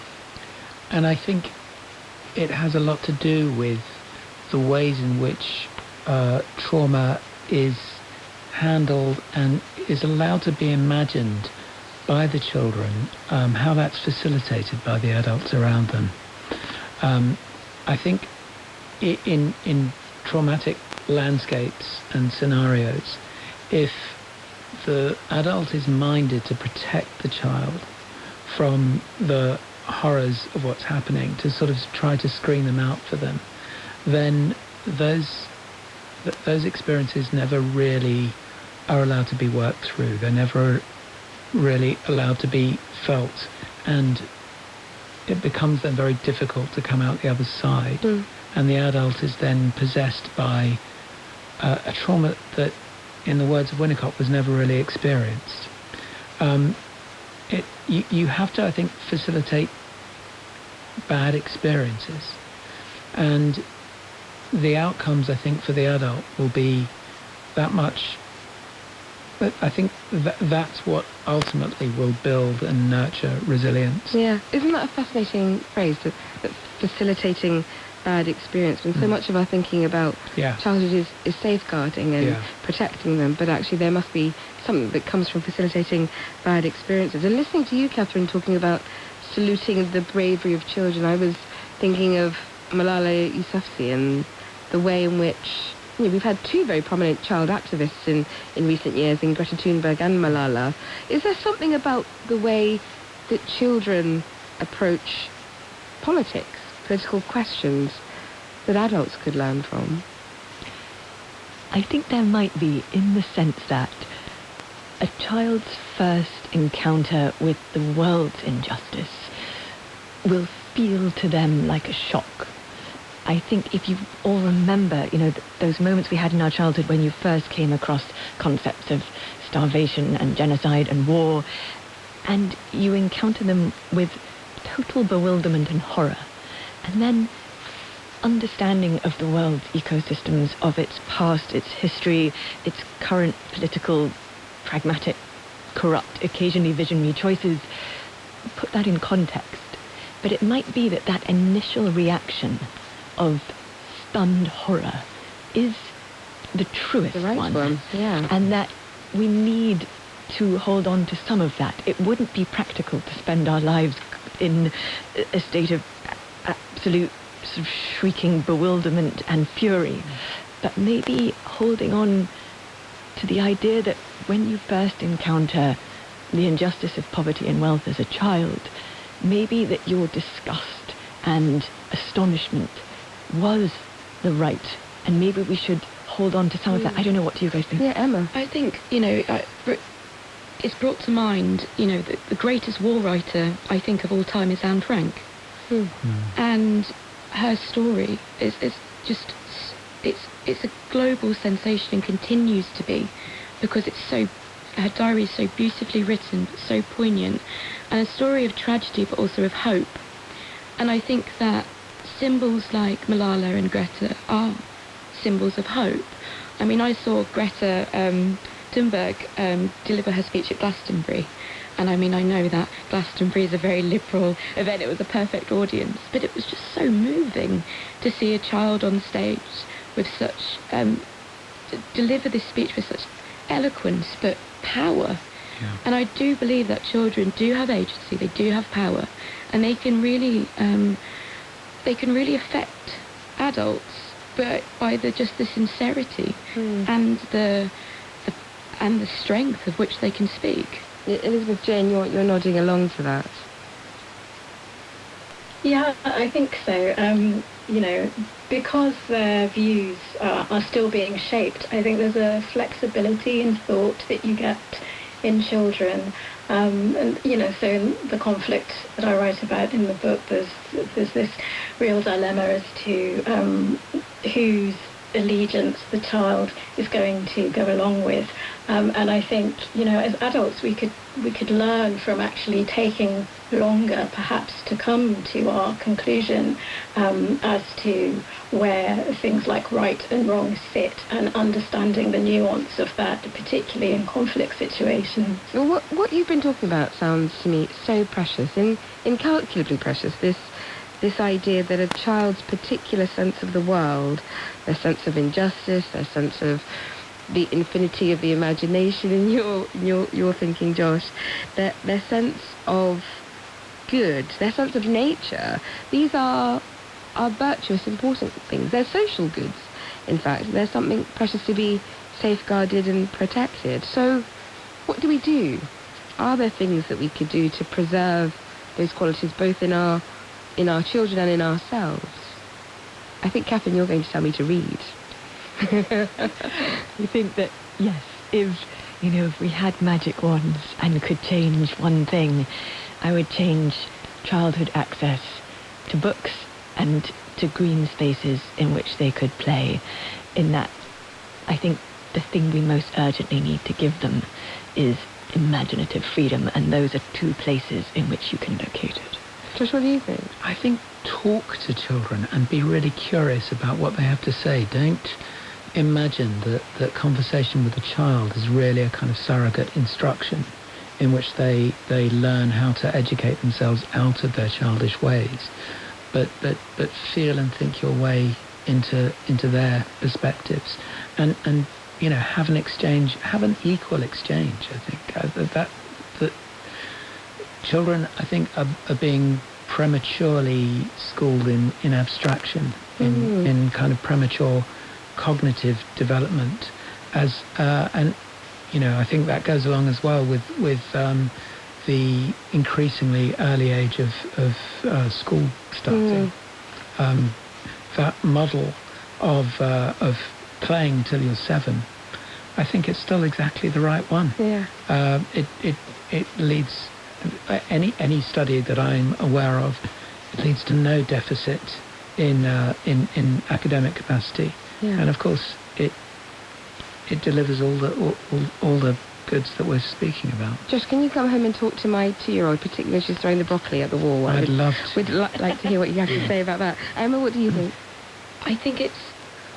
I think it has a lot to do with the ways in which trauma is handled and is allowed to be imagined by the children, how that's facilitated by the adults around them. I think in traumatic landscapes and scenarios, if the adult is minded to protect the child from the horrors of what's happening, to sort of try to screen them out for them, then those experiences never really are allowed to be worked through. They're never really allowed to be felt, and it becomes then very difficult to come out the other side. And the adult is then possessed by a trauma that, in the words of Winnicott, was never really experienced. You have to, I think, facilitate bad experiences, and the outcomes, I think, for the adult will be that much. I think that's what ultimately will build and nurture resilience. Yeah, isn't that a fascinating phrase, that facilitating bad experience, when so much of our thinking about childhood is safeguarding and protecting them, but actually there must be something that comes from facilitating bad experiences. And listening to you, Catherine, talking about saluting the bravery of children, I was thinking of Malala Yousafzai and the way in which, you know, we've had two very prominent child activists in recent years, in Greta Thunberg and Malala. Is there something about the way that children approach politics, political questions, that adults could learn from? I think there might be, in the sense that a child's first encounter with the world's injustice will feel to them like a shock. I think if you all remember, you know, those moments we had in our childhood when you first came across concepts of starvation and genocide and war, and you encounter them with total bewilderment and horror, and then understanding of the world's ecosystems, of its past, its history, its current political, pragmatic, corrupt, occasionally visionary choices, put that in context. But it might be that that initial reaction of stunned horror is the truest one. Yeah. And that we need to hold on to some of that. It wouldn't be practical to spend our lives in a state of absolute sort of shrieking bewilderment and fury, but maybe holding on to the idea that when you first encounter the injustice of poverty and wealth as a child, maybe that your disgust and astonishment was the right, and maybe we should hold on to some of that. I don't know, what do you guys think? Yeah, Emma. I think, you know, it's brought to mind, you know, the greatest war writer, I think, of all time is Anne Frank. And her story is just, it's a global sensation and continues to be, because it's so, her diary is so beautifully written, but so poignant, and a story of tragedy but also of hope. And I think that symbols like Malala and Greta are symbols of hope. I mean, I saw Greta Thunberg deliver her speech at Glastonbury, and I mean, I know that Glastonbury is a very liberal event, it was a perfect audience, but it was just so moving to see a child on stage with such, deliver this speech with such eloquence but power. And I do believe that children do have agency, they do have power, and they can really affect adults, but by just the sincerity and the strength of which they can speak. Elizabeth Jane, you're nodding along to that. Yeah, I think so. You know, because their views are still being shaped, I think there's a flexibility in thought that you get in children. And, you know, so in the conflict that I write about in the book, there's this real dilemma as to whose allegiance the child is going to go along with. And I think, you know, as adults we could learn from actually taking longer perhaps to come to our conclusion as to where things like right and wrong sit, and understanding the nuance of that, particularly in conflict situations. Well, what you've been talking about sounds to me so precious, incalculably precious, this idea that a child's particular sense of the world, their sense of injustice, their sense of the infinity of the imagination in your thinking, Josh, their sense of good, their sense of nature, these are are virtuous, important things. They're social goods, in fact. They're something precious to be safeguarded and protected. So what do we do? Are there things that we could do to preserve those qualities both in our children and in ourselves? I think, Catherine, you're going to tell me to read. You think that, yes, if we had magic wands and could change one thing, I would change childhood access to books and to green spaces in which they could play. In that, I think the thing we most urgently need to give them is imaginative freedom, and those are two places in which you can locate it. Josh, what do you think? I think talk to children and be really curious about what they have to say. Don't imagine that conversation with a child is really a kind of surrogate instruction in which they learn how to educate themselves out of their childish ways. But feel and think your way into their perspectives, and have an exchange, have an equal exchange. I think that children, I think, are being prematurely schooled in abstraction, in kind of premature cognitive development, and I think that goes along as well with the increasingly early age of school starting. That model of playing till you're 7, I think it's still exactly the right one. Yeah. It leads, any study that I'm aware of, it leads to no deficit in academic capacity. Yeah. And of course it delivers all the goods that we're speaking about. Josh, can you come home and talk to my 2-year-old, particularly if she's throwing the broccoli at the wall? I'd love to. We'd like to hear what you have to say about that. Emma, what do you think? I think it's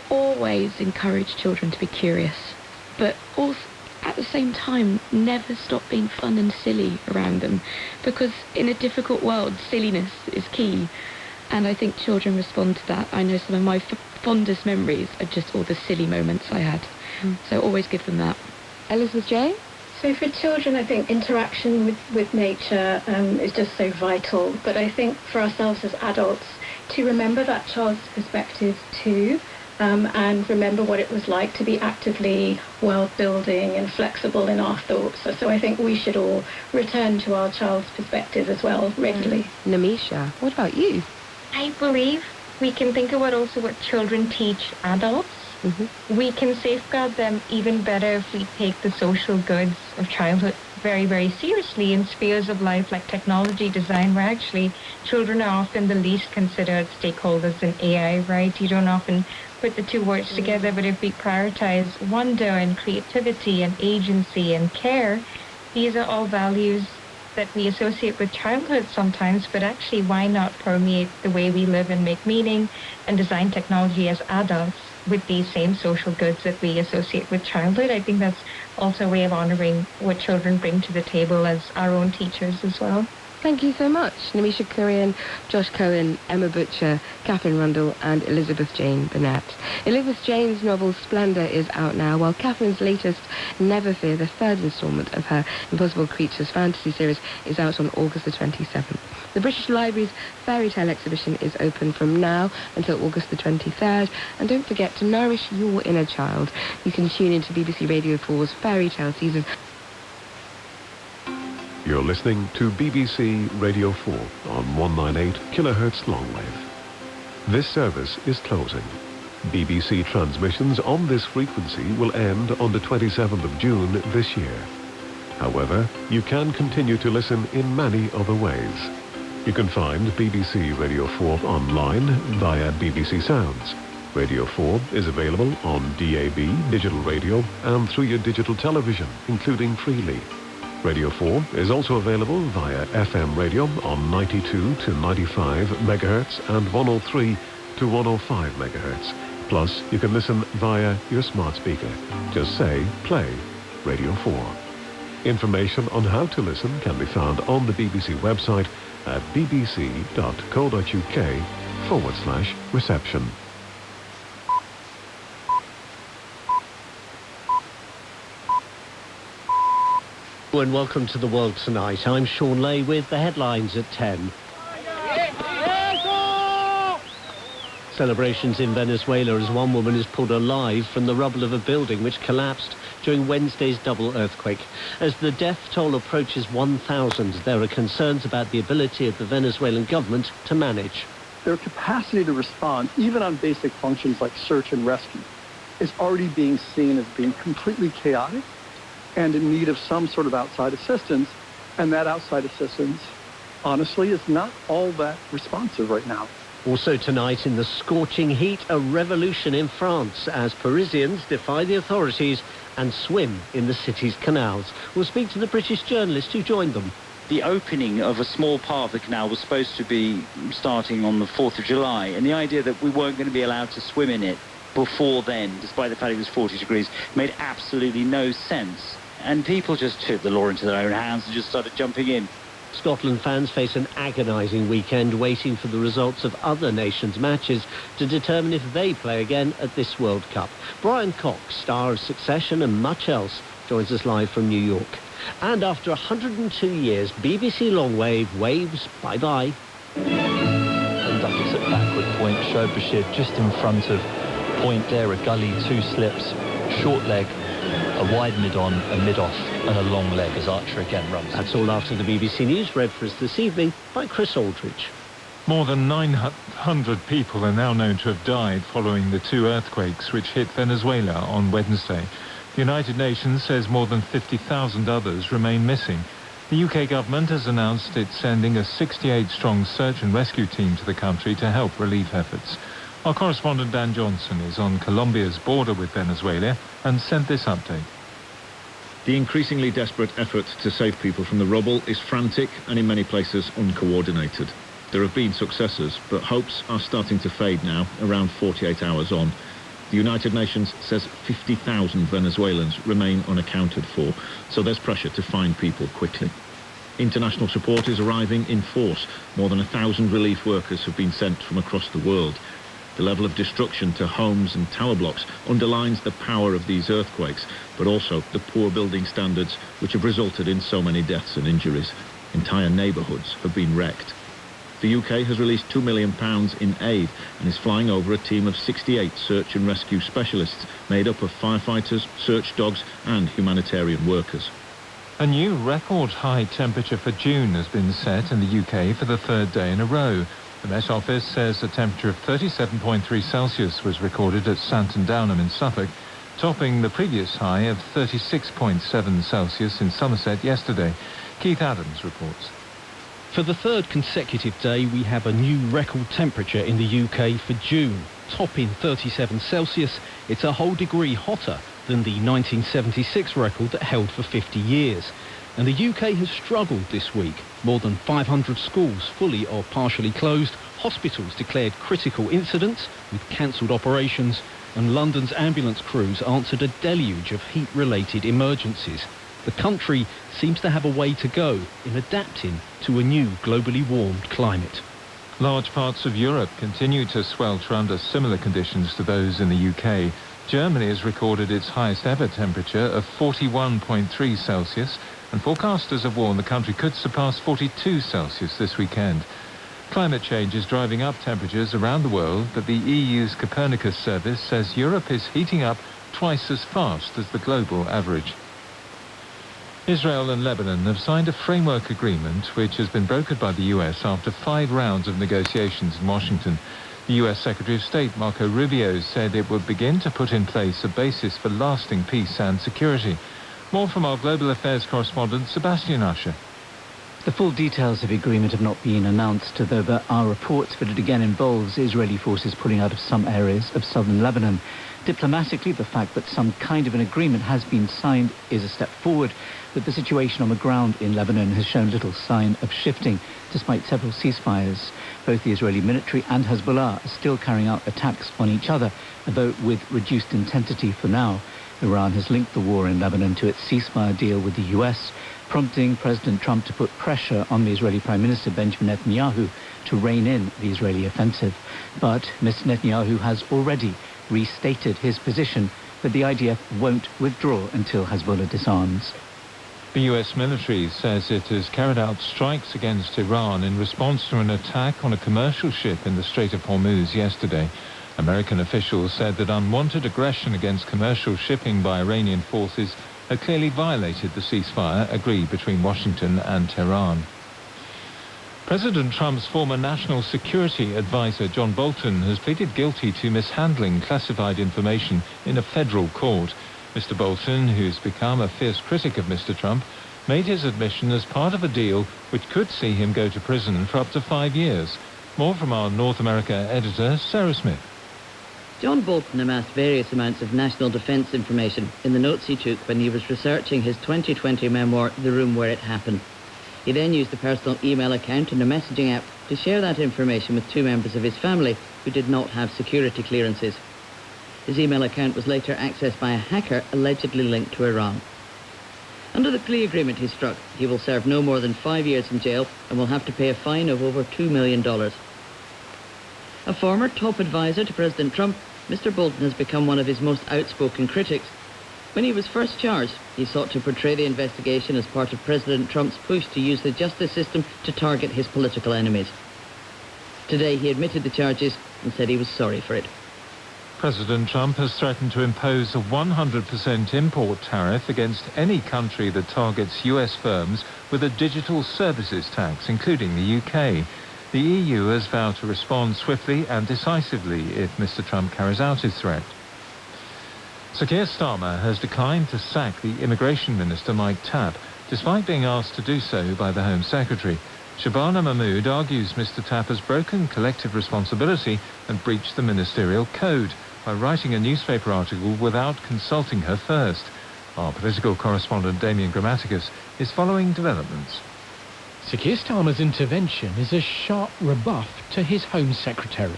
always encourage children to be curious, but also at the same time never stop being fun and silly around them, because in a difficult world silliness is key, and I think children respond to that. I know some of my fondest memories are just all the silly moments I had, so always give them that. Elizabeth Jane? So for children, I think interaction with nature is just so vital. But I think for ourselves as adults, to remember that child's perspective too, and remember what it was like to be actively world-building and flexible in our thoughts. So I think we should all return to our child's perspective as well regularly. Namisha, what about you? I believe we can think about also what children teach adults. We can safeguard them even better if we take the social goods of childhood very, very seriously in spheres of life like technology design, where actually children are often the least considered stakeholders in AI, right? You don't often put the two words together, but if we prioritize wonder and creativity and agency and care, these are all values that we associate with childhood sometimes, but actually why not permeate the way we live and make meaning and design technology as adults with these same social goods that we associate with childhood? I think that's also a way of honoring what children bring to the table as our own teachers as well. Thank you so much. Namisha Kurian, Josh Cohen, Emma Butcher, Catherine Rundle and Elizabeth Jane Burnett. Elizabeth Jane's novel Splendour is out now, while Catherine's latest Never Fear, the third instalment of her Impossible Creatures fantasy series, is out on August the 27th. The British Library's Fairy Tale exhibition is open from now until August the 23rd. And don't forget to nourish your inner child. You can tune into BBC Radio 4's Fairy Tale season. You're listening to BBC Radio 4 on 198 kHz longwave. This service is closing. BBC transmissions on this frequency will end on the 27th of June this year. However, you can continue to listen in many other ways. You can find BBC Radio 4 online via BBC Sounds. Radio 4 is available on DAB, digital radio, and through your digital television, including Freely. Radio 4 is also available via FM radio on 92 to 95 MHz and 103 to 105 MHz. Plus, you can listen via your smart speaker. Just say, play Radio 4. Information on how to listen can be found on the BBC website at bbc.co.uk/reception. And welcome to The World Tonight. I'm Sean Lay with the headlines at 10. Celebrations in Venezuela as one woman is pulled alive from the rubble of a building which collapsed during Wednesday's double earthquake. As the death toll approaches 1,000, there are concerns about the ability of the Venezuelan government to manage. Their capacity to respond, even on basic functions like search and rescue, is already being seen as being completely chaotic and in need of some sort of outside assistance. And that outside assistance, honestly, is not all that responsive right now. Also tonight, in the scorching heat, a revolution in France as Parisians defy the authorities and swim in the city's canals. We'll speak to the British journalist who joined them. The opening of a small part of the canal was supposed to be starting on the 4th of July, and the idea that we weren't going to be allowed to swim in it before then, despite the fact it was 40 degrees, made absolutely no sense. And people just took the law into their own hands and just started jumping in. Scotland fans face an agonising weekend waiting for the results of other nations' matches to determine if they play again at this World Cup. Brian Cox, star of Succession and much else, joins us live from New York. And after 102 years, BBC Longwave waves bye-bye. And duckets at backward point, showed Bashir just in front of point there, a gully, 2 slips, short leg, a wide mid-on, a mid-off and a long leg as Archer again runs. That's all after the BBC News, read for us this evening by Chris Aldridge. More than 900 people are now known to have died following the 2 earthquakes which hit Venezuela on Wednesday. The United Nations says more than 50,000 others remain missing. The UK government has announced it's sending a 68-strong search and rescue team to the country to help relief efforts. Our correspondent Dan Johnson is on Colombia's border with Venezuela and sent this update. The increasingly desperate effort to save people from the rubble is frantic and in many places uncoordinated. There have been successes, but hopes are starting to fade now, around 48 hours on. The United Nations says 50,000 Venezuelans remain unaccounted for, so there's pressure to find people quickly. International support is arriving in force. More than 1,000 relief workers have been sent from across the world. The level of destruction to homes and tower blocks underlines the power of these earthquakes, but also the poor building standards which have resulted in so many deaths and injuries. Entire neighbourhoods have been wrecked. The UK has released £2 million in aid and is flying over a team of 68 search and rescue specialists made up of firefighters, search dogs and humanitarian workers. A new record high temperature for June has been set in the UK for the 3rd day in a row. The Met Office says a temperature of 37.3 Celsius was recorded at Santon Downham in Suffolk, topping the previous high of 36.7 Celsius in Somerset yesterday. Keith Adams reports. For the 3rd consecutive day, we have a new record temperature in the UK for June. Topping 37 Celsius, it's a whole degree hotter than the 1976 record that held for 50 years. And the UK has struggled this week. More than 500 schools fully or partially closed, hospitals declared critical incidents with cancelled operations, and London's ambulance crews answered a deluge of heat-related emergencies. The country seems to have a way to go in adapting to a new globally warmed climate. Large parts of Europe continue to swelter under similar conditions to those in the UK. Germany has recorded its highest ever temperature of 41.3 Celsius, and forecasters have warned the country could surpass 42 Celsius this weekend. Climate change is driving up temperatures around the world, but the EU's Copernicus service says Europe is heating up twice as fast as the global average. Israel and Lebanon have signed a framework agreement which has been brokered by the US after 5 rounds of negotiations in Washington. The US Secretary of State Marco Rubio said it would begin to put in place a basis for lasting peace and security. More from our global affairs correspondent Sebastian Usher. The full details of the agreement have not been announced, though there are reports that it again involves Israeli forces pulling out of some areas of southern Lebanon. Diplomatically, the fact that some kind of an agreement has been signed is a step forward, but the situation on the ground in Lebanon has shown little sign of shifting, despite several ceasefires. Both the Israeli military and Hezbollah are still carrying out attacks on each other, though with reduced intensity for now. Iran has linked the war in Lebanon to its ceasefire deal with the US, prompting President Trump to put pressure on the Israeli Prime Minister Benjamin Netanyahu to rein in the Israeli offensive. But Mr. Netanyahu has already restated his position that the IDF won't withdraw until Hezbollah disarms. The US military says it has carried out strikes against Iran in response to an attack on a commercial ship in the Strait of Hormuz yesterday. American officials said that unwanted aggression against commercial shipping by Iranian forces had clearly violated the ceasefire agreed between Washington and Tehran. President Trump's former national security advisor John Bolton has pleaded guilty to mishandling classified information in a federal court. Mr. Bolton, who's become a fierce critic of Mr. Trump, made his admission as part of a deal which could see him go to prison for up to 5 years. More from our North America editor, Sarah Smith. John Bolton amassed various amounts of national defence information in the notes he took when he was researching his 2020 memoir, The Room Where It Happened. He then used a personal email account and a messaging app to share that information with 2 members of his family who did not have security clearances. His email account was later accessed by a hacker allegedly linked to Iran. Under the plea agreement he struck, he will serve no more than 5 years in jail and will have to pay a fine of over $2 million. A former top advisor to President Trump, Mr. Bolton has become one of his most outspoken critics. When he was first charged, he sought to portray the investigation as part of President Trump's push to use the justice system to target his political enemies. Today he admitted the charges and said he was sorry for it. President Trump has threatened to impose a 100% import tariff against any country that targets US firms with a digital services tax, including the UK. The EU has vowed to respond swiftly and decisively if Mr. Trump carries out his threat. Sir Keir Starmer has declined to sack the Immigration Minister Mike Tapp, despite being asked to do so by the Home Secretary. Shabana Mahmood argues Mr. Tapp has broken collective responsibility and breached the ministerial code by writing a newspaper article without consulting her first. Our political correspondent Damien Grammaticus is following developments. Sir Keir Starmer's intervention is a sharp rebuff to his Home Secretary.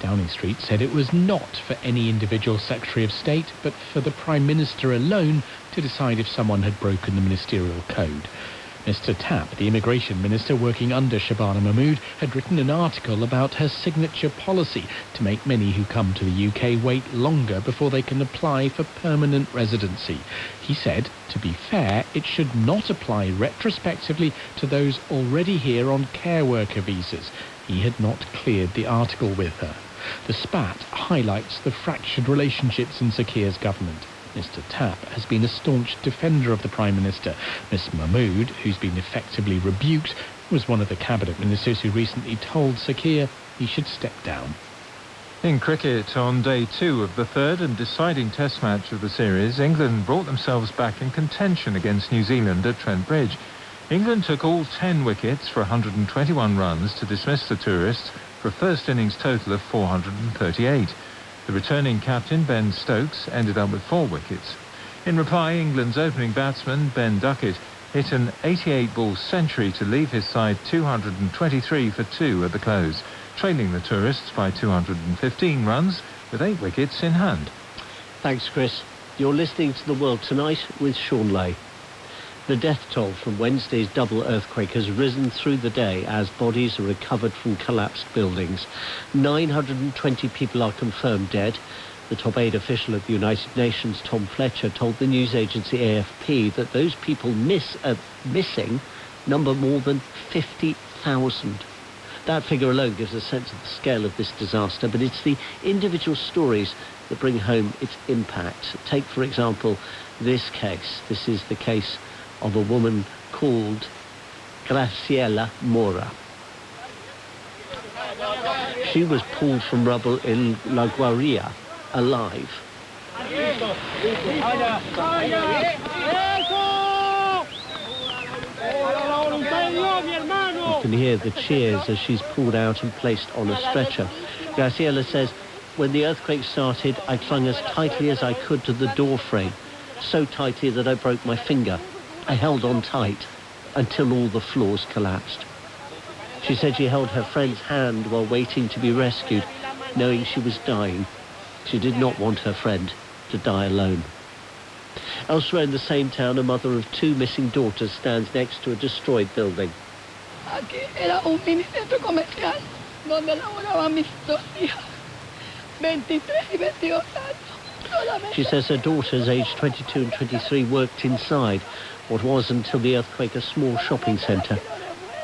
Downing Street said it was not for any individual Secretary of State, but for the Prime Minister alone to decide if someone had broken the ministerial code. Mr. Tapp, the Immigration Minister working under Shabana Mahmood, had written an article about her signature policy to make many who come to the UK wait longer before they can apply for permanent residency. He said, to be fair, it should not apply retrospectively to those already here on care worker visas. He had not cleared the article with her. The spat highlights the fractured relationships in Sir Keir's government. Mr. Tapp has been a staunch defender of the Prime Minister. Miss Mahmood, who's been effectively rebuked, was one of the Cabinet Ministers who recently told Sir Keir he should step down. In cricket, on day 2 of the third and deciding test match of the series, England brought themselves back in contention against New Zealand at Trent Bridge. England took all 10 wickets for 121 runs to dismiss the tourists for a first innings total of 438. The returning captain, Ben Stokes, ended up with 4 wickets. In reply, England's opening batsman, Ben Duckett, hit an 88-ball century to leave his side 223 for 2 at the close, trailing the tourists by 215 runs with 8 wickets in hand. Thanks, Chris. You're listening to The World Tonight with Sean Lay. The death toll from Wednesday's double earthquake has risen through the day as bodies are recovered from collapsed buildings. 920 people are confirmed dead. The top aid official at the United Nations, Tom Fletcher, told the news agency AFP that those people missing number more than 50,000. That figure alone gives a sense of the scale of this disaster, but it's the individual stories that bring home its impact. Take, for example, this case. This is the case of a woman called Graciela Mora. She was pulled from rubble in La Guardia alive. You can hear the cheers as she's pulled out and placed on a stretcher. Graciela says, when the earthquake started, I clung as tightly as I could to the door frame, so tightly that I broke my finger. I held on tight until all the floors collapsed. She said she held her friend's hand while waiting to be rescued, knowing she was dying. She did not want her friend to die alone. Elsewhere in the same town, a mother of 2 missing daughters stands next to a destroyed building. Aquí era un mini centro comercial donde laboraban mis 2 hijas, 23 y 22 años. She says her daughters, aged 22 and 23, worked inside what was, until the earthquake, a small shopping centre.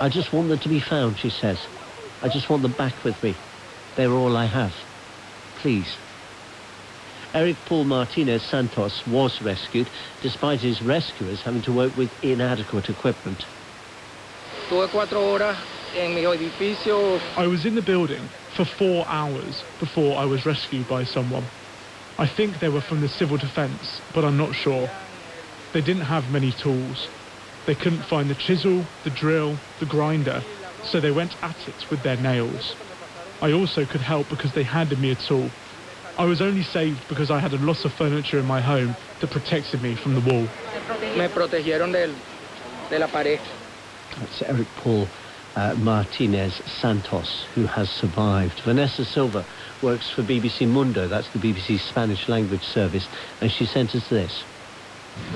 I just want them to be found, she says. I just want them back with me. They're all I have. Please. Eric Paul Martinez Santos was rescued, despite his rescuers having to work with inadequate equipment. I was in the building for 4 hours before I was rescued by someone. I think they were from the civil defence, but I'm not sure. They didn't have many tools. They couldn't find the chisel, the drill, the grinder, so they went at it with their nails. I also could help because they handed me a tool. I was only saved because I had a loss of furniture in my home that protected me from the wall. That's Eric Paul Martinez Santos, who has survived. Vanessa Silva works for BBC Mundo, that's the BBC's Spanish language service, and she sent us this.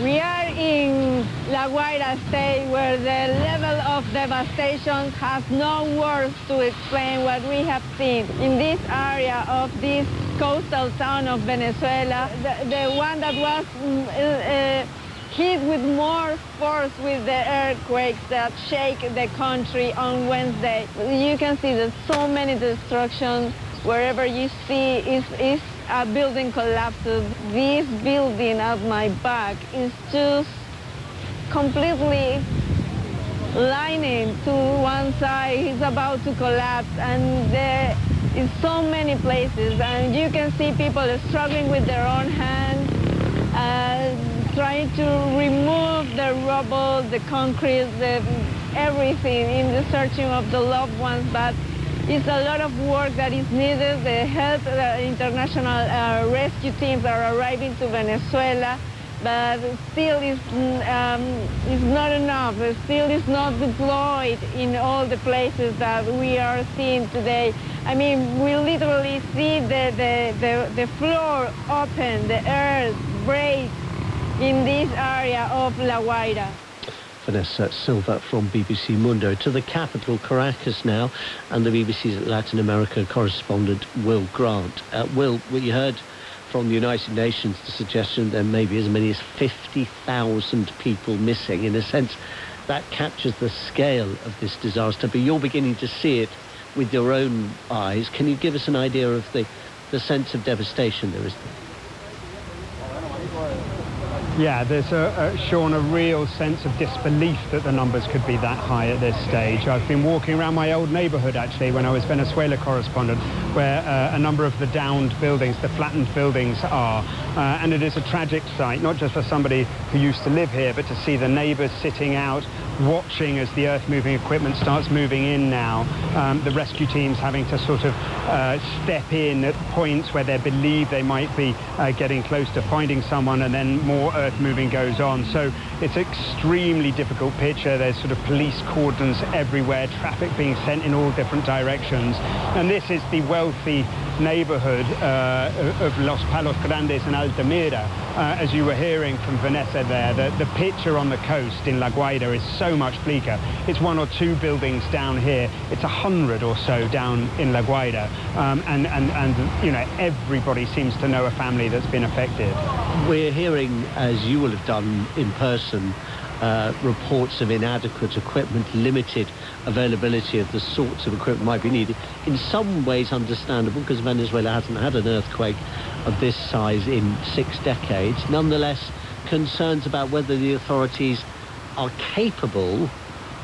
We are in La Guaira state, where the level of devastation has no words to explain what we have seen. In this area of this coastal town of Venezuela, the one that was hit with more force with the earthquakes that shake the country on Wednesday. You can see there's so many destruction. Wherever you see is a building collapses. This building at my back is just completely lining to one side. It's about to collapse, and there is so many places, and you can see people struggling with their own hands, trying to remove the rubble, the concrete, everything in the searching of the loved ones. But it's a lot of work that is needed. The help, the international rescue teams are arriving to Venezuela, but still it's not enough. It still is not deployed in all the places that we are seeing today. I mean, we literally see the floor open, the earth break in this area of La Guaira. Vanessa Silva from BBC Mundo. To the capital, Caracas now, and the BBC's Latin America correspondent, Will Grant. Will, we heard from the United Nations the suggestion there may be as many as 50,000 people missing. In a sense, that captures the scale of this disaster, but you're beginning to see it with your own eyes. Can you give us an idea of the sense of devastation there is there? Yeah, there's, Sean, a real sense of disbelief that the numbers could be that high at this stage. I've been walking around my old neighbourhood, actually, when I was Venezuela correspondent, where a number of the downed buildings, the flattened buildings are. And it is a tragic sight, not just for somebody who used to live here, but to see the neighbours sitting out, watching as the earth-moving equipment starts moving in now. The rescue teams having to sort of step in at points where they believe they might be getting close to finding someone, and then more earth-moving goes on. So it's an extremely difficult picture. There's sort of police cordons everywhere, traffic being sent in all different directions. And this is the wealthy neighborhood of Los Palos Grandes and Altamira. As you were hearing from Vanessa there, the picture on the coast in La Guaira is so much bleaker. It's one or two buildings down here. It's 100 or so down in La Guaira. And you know, everybody seems to know a family that's been affected. We're hearing, as you will have done in person, reports of inadequate equipment, limited availability of the sorts of equipment might be needed. In some ways understandable, because Venezuela hasn't had an earthquake of this size in 6 decades. Nonetheless, concerns about whether the authorities are capable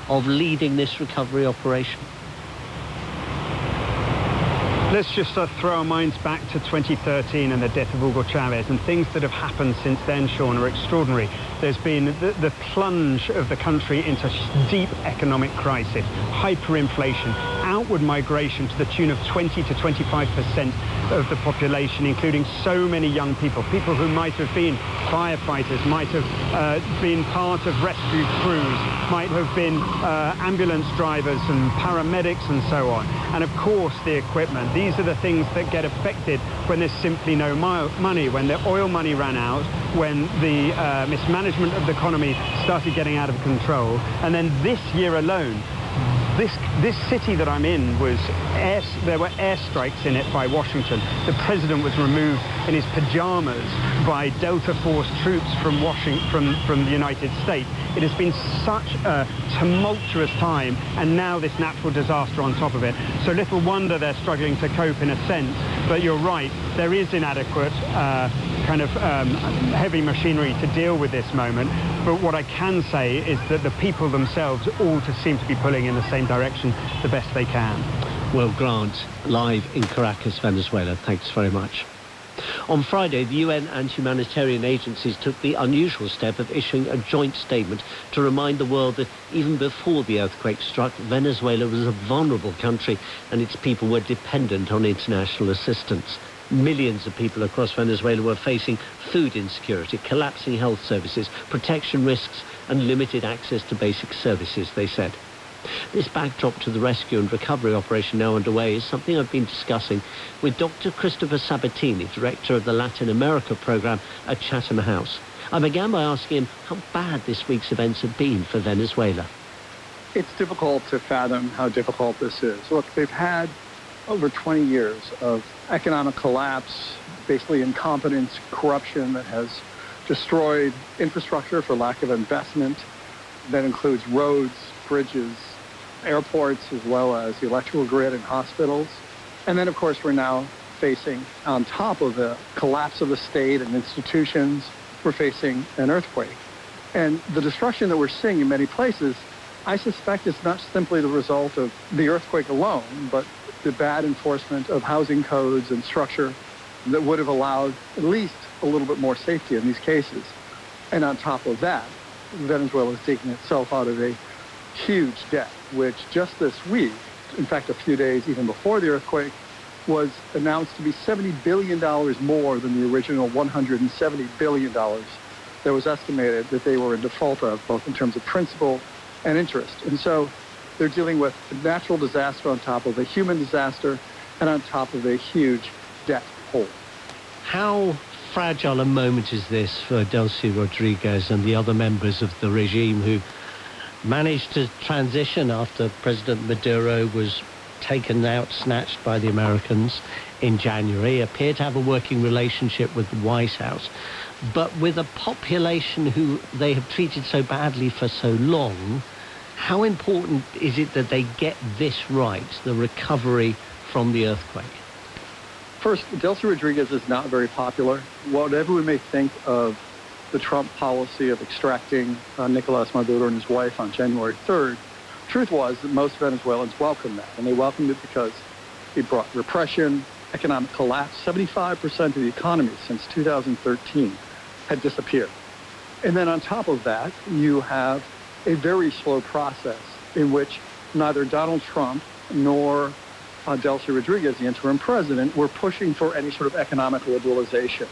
of leading this recovery operation. Let's just throw our minds back to 2013 and the death of Hugo Chavez, and things that have happened since then, Sean, are extraordinary. There's been the plunge of the country into deep economic crisis, hyperinflation, outward migration to the tune of 20 to 25% of the population, including so many young people, people who might have been firefighters, might have been part of rescue crews, might have been ambulance drivers and paramedics and so on. And of course the equipment. These are the things that get affected when there's simply no money, when the oil money ran out, when the mismanagement of the economy started getting out of control. And then this year alone, this city that I'm in was there were airstrikes in it by Washington. The president was removed in his pajamas by Delta Force troops from the United States. It has been such a tumultuous time, and now this natural disaster on top of it. So little wonder they're struggling to cope in a sense. But you're right, there is inadequate heavy machinery to deal with this moment. But what I can say is that the people themselves all seem to be pulling in the same direction the best they can. Well, Grant, live in Caracas, Venezuela. Thanks very much. On Friday, the UN and humanitarian agencies took the unusual step of issuing a joint statement to remind the world that even before the earthquake struck, Venezuela was a vulnerable country and its people were dependent on international assistance. Millions of people across Venezuela were facing food insecurity, collapsing health services, protection risks and limited access to basic services, they said. This backdrop to the rescue and recovery operation now underway is something I've been discussing with Dr. Christopher Sabatini, director of the Latin America program at Chatham House. I began by asking him how bad this week's events have been for Venezuela. It's difficult to fathom how difficult this is. Look, they've had over 20 years of economic collapse, basically incompetence, corruption that has destroyed infrastructure for lack of investment. That includes roads, bridges, airports, as well as the electrical grid and hospitals. And then, of course, we're now facing, on top of the collapse of the state and institutions, we're facing an earthquake. And the destruction that we're seeing in many places, I suspect is not simply the result of the earthquake alone, but the bad enforcement of housing codes and structure that would have allowed at least a little bit more safety in these cases. And on top of that, Venezuela is digging itself out of a huge debt, which just this week, in fact a few days even before the earthquake, was announced to be $70 billion more than the original $170 billion that was estimated that they were in default of, both in terms of principal and interest. And so they're dealing with a natural disaster on top of a human disaster and on top of a huge debt hole. How fragile a moment is this for Delcy Rodriguez and the other members of the regime who managed to transition after President Maduro was taken out, snatched by the Americans in January, appear to have a working relationship with the White House, but with a population who they have treated so badly for so long? How important is it that they get this right, the recovery from the earthquake? First, Delcy Rodriguez is not very popular. Whatever we may think of the Trump policy of extracting Nicolas Maduro and his wife on January 3rd, truth was that most Venezuelans welcomed that, and they welcomed it because it brought repression, economic collapse. 75% of the economy since 2013 had disappeared. And then on top of that, you have a very slow process in which neither Donald Trump nor Delcy Rodriguez, the interim president, were pushing for any sort of economic liberalization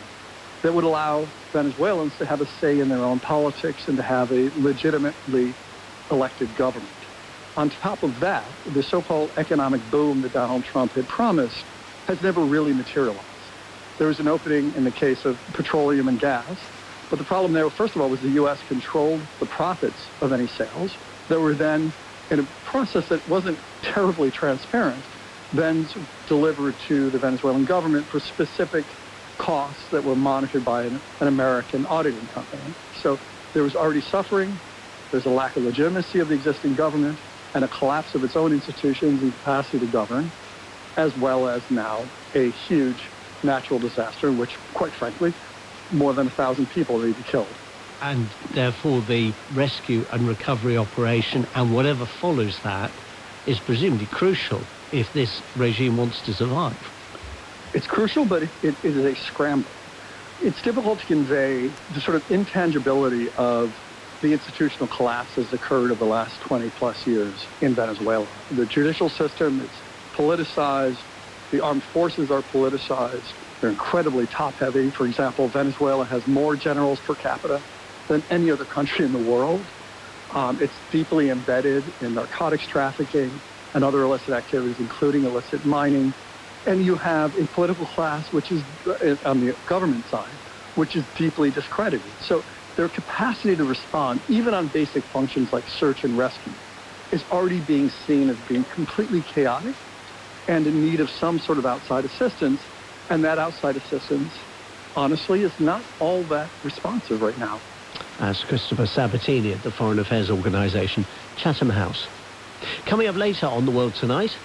that would allow Venezuelans to have a say in their own politics and to have a legitimately elected government. On top of that, the so-called economic boom that Donald Trump had promised has never really materialized. There was an opening in the case of petroleum and gas, but the problem there, first of all, was the U.S. controlled the profits of any sales that were then, in a process that wasn't terribly transparent, then delivered to the Venezuelan government for specific costs that were monitored by an American auditing company. So there was already suffering, there's a lack of legitimacy of the existing government, and a collapse of its own institutions and capacity to govern, as well as now a huge natural disaster in which, quite frankly, more than 1,000 people may be killed. And therefore the rescue and recovery operation and whatever follows that is presumably crucial if this regime wants to survive. It's crucial, but it is a scramble. It's difficult to convey the sort of intangibility of the institutional collapse that's occurred over the last 20-plus years in Venezuela. The judicial system is politicized. The armed forces are politicized. They're incredibly top-heavy. For example, Venezuela has more generals per capita than any other country in the world. It's deeply embedded in narcotics trafficking and other illicit activities, including illicit mining. And you have a political class, which is, on the government side, which is deeply discredited. So their capacity to respond, even on basic functions like search and rescue, is already being seen as being completely chaotic and in need of some sort of outside assistance. And that outside assistance honestly, is not all that responsive right now. As Christopher Sabatini at the Foreign Affairs Organisation, Chatham House. Coming up later on The World Tonight...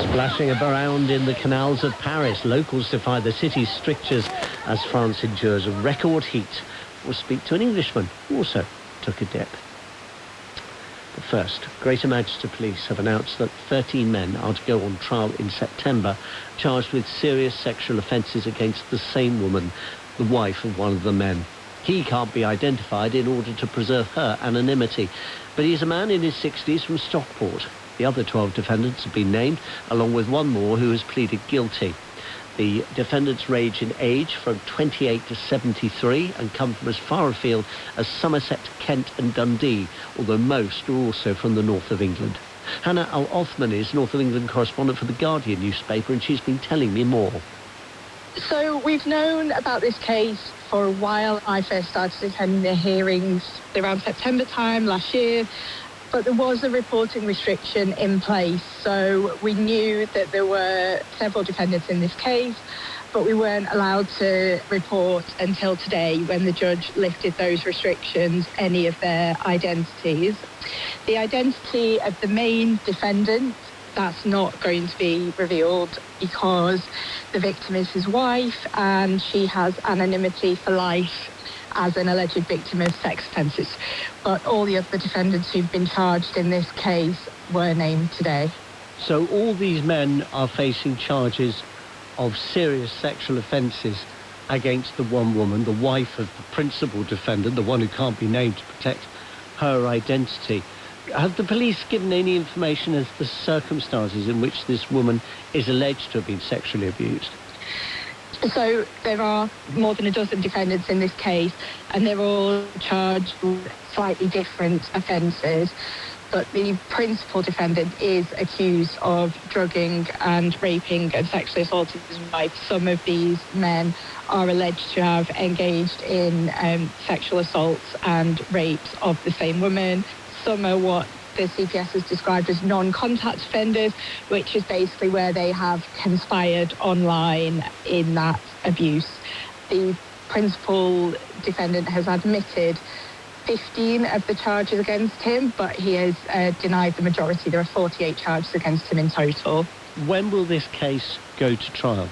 Splashing around in the canals of Paris, locals defy the city's strictures as France endures a record heat. We'll speak to an Englishman who also took a dip. But first, Greater Manchester Police have announced that 13 men are to go on trial in September, charged with serious sexual offences against the same woman, the wife of one of the men. He can't be identified in order to preserve her anonymity, but he's a man in his 60s from Stockport. The other 12 defendants have been named, along with one more who has pleaded guilty. The defendants range in age from 28 to 73 and come from as far afield as Somerset, Kent and Dundee, although most are also from the north of England. Hannah Al-Othman is North of England correspondent for The Guardian newspaper, and she's been telling me more. So we've known about this case for a while. I first started attending the hearings around September time last year, but there was a reporting restriction in place. So we knew that there were several defendants in this case, but we weren't allowed to report until today when the judge lifted those restrictions, any of their identities. The identity of the main defendant, that's not going to be revealed because the victim is his wife and she has anonymity for life as an alleged victim of sex offences. But all the other defendants who've been charged in this case were named today. So all these men are facing charges of serious sexual offences against the one woman, the wife of the principal defendant, the one who can't be named to protect her identity. Have the police given any information as to the circumstances in which this woman is alleged to have been sexually abused? So there are more than a dozen defendants in this case, and they're all charged with slightly different offences. But the principal defendant is accused of drugging and raping and sexually assaulting his wife. Some of these men are alleged to have engaged in sexual assaults and rapes of the same woman. Some are what the CPS has described as non-contact offenders, which is basically where they have conspired online in that abuse. The principal defendant has admitted 15 of the charges against him, but he has denied the majority. There are 48 charges against him in total. When will this case go to trial?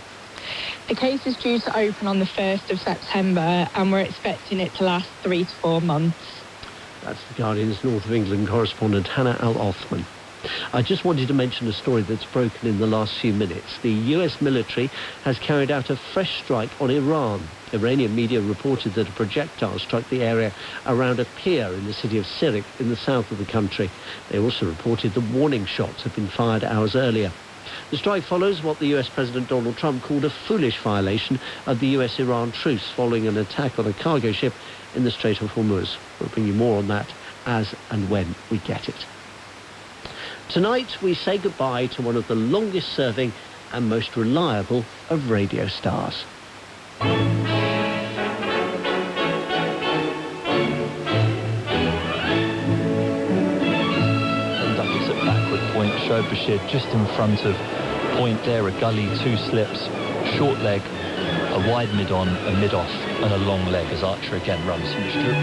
The case is due to open on the 1st of September, and we're expecting it to last 3 to 4 months. That's The Guardian's North of England correspondent Hannah Al-Othman. I just wanted to mention a story that's broken in the last few minutes. The US military has carried out a fresh strike on Iran. Iranian media reported that a projectile struck the area around a pier in the city of Sirik in the south of the country. They also reported that warning shots had been fired hours earlier. The strike follows what the US President Donald Trump called a foolish violation of the US-Iran truce following an attack on a cargo ship in the Strait of Hormuz. We'll bring you more on that as and when we get it. Tonight, we say goodbye to one of the longest-serving and most reliable of radio stars. Conductors at backward point showed Bashir just in front of point there, a gully, 2 slips, short leg, a wide mid-on, a mid-off, and a long leg as Archer again runs from strip.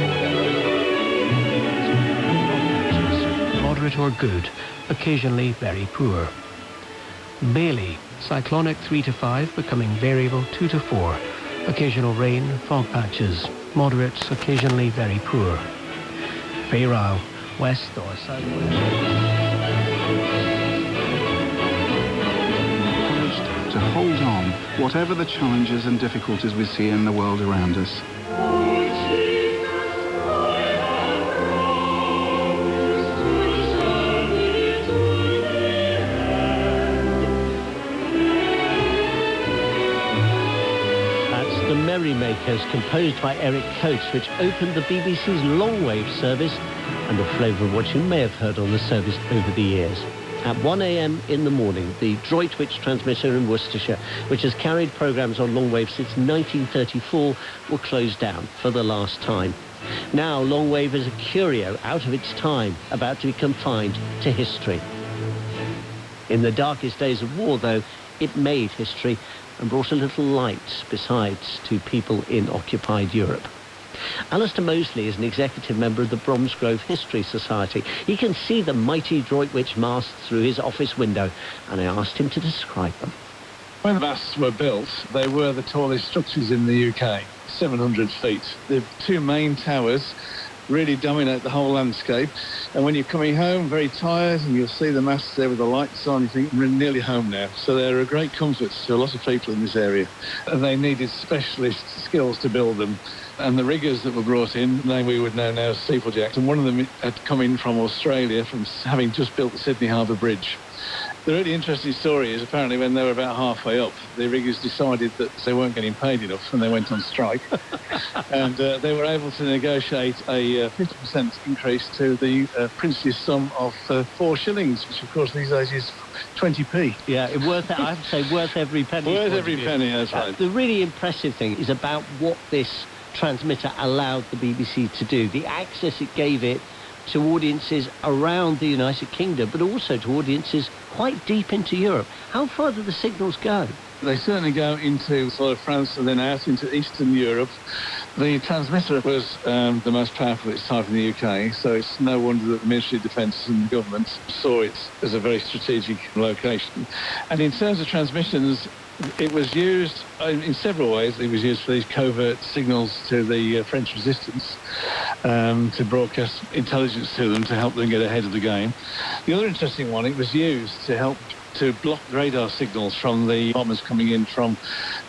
Moderate or good, occasionally very poor. Bailey, cyclonic 3 to 5, becoming variable 2 to 4. Occasional rain, fog patches, moderates, occasionally very poor. Fairau, west or southwest. To hold on, whatever the challenges and difficulties we see in the world around us. That's The Merrymakers, composed by Eric Coates, which opened the BBC's longwave service and a flavour of what you may have heard on the service over the years. At 1 a.m. in the morning, the Droitwich transmitter in Worcestershire, which has carried programmes on longwave since 1934, will close down for the last time. Now longwave is a curio out of its time, about to be confined to history. In the darkest days of war, though, it made history and brought a little light, besides, to people in occupied Europe. Alistair Mosley is an executive member of the Bromsgrove History Society. He can see the mighty Droitwich masts through his office window, and I asked him to describe them. When the masts were built, they were the tallest structures in the UK, 700 feet. The two main towers really dominate the whole landscape, and when you're coming home very tired and you'll see the masts there with the lights on, you think, we're nearly home now. So they're a great comfort to a lot of people in this area, and they needed specialist skills to build them. And the riggers that were brought in, name we would know now as steeplejacks, and one of them had come in from Australia from having just built the Sydney Harbour Bridge. The really interesting story is apparently when they were about halfway up, the riggers decided that they weren't getting paid enough and they went on strike. And they were able to negotiate a 50% increase to the princely sum of 4 shillings, which of course these days is 20p. Yeah, I have to say worth every penny. Worth every penny, that's right. The really impressive thing is about what this transmitter allowed the BBC to do, the access it gave it to audiences around the United Kingdom, but also to audiences quite deep into Europe. How far do the signals go? They certainly go into sort of France and then out into Eastern Europe. The transmitter was the most powerful of its type in the UK, so it's no wonder that the Ministry of Defence and the government saw it as a very strategic location. And in terms of transmissions, it was used in several ways. It was used for these covert signals to the French resistance, to broadcast intelligence to them to help them get ahead of the game. The other interesting one, it was used to help to block radar signals from the bombers coming in from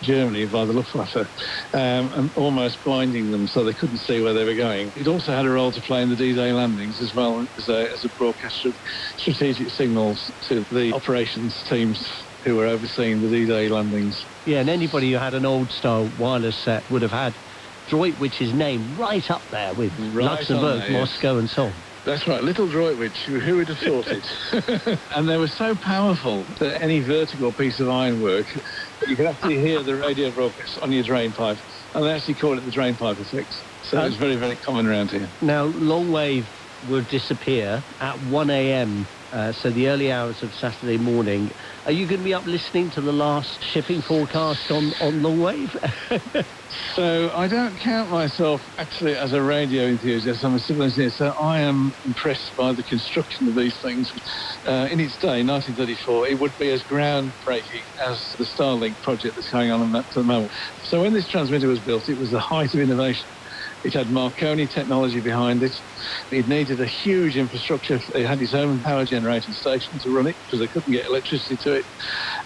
Germany by the Luftwaffe, and almost blinding them so they couldn't see where they were going. It also had a role to play in the D-Day landings as well as a broadcaster of strategic signals to the operations teams who were overseeing the D-Day landings. Yeah, and anybody who had an old-style wireless set would have had Droitwich's name right up there with Luxembourg, there, Moscow and so on. That's right, little Droitwich, who would have thought it? And they were so powerful that any vertical piece of ironwork, you could actually hear the radio broadcast on your drain pipe, and they actually call it the drain pipe effect. So it's very, very common around here. Now, longwave will disappear at 1 a.m., so the early hours of Saturday morning. Are you going to be up listening to the last shipping forecast on longwave? So I don't count myself actually as a radio enthusiast. I'm a civil engineer, so I am impressed by the construction of these things. In its day, 1934, it would be as groundbreaking as the Starlink project that's going on at the moment. So when this transmitter was built, it was the height of innovation. It had Marconi technology behind it. It needed a huge infrastructure. It had its own power generating station to run it because they couldn't get electricity to it.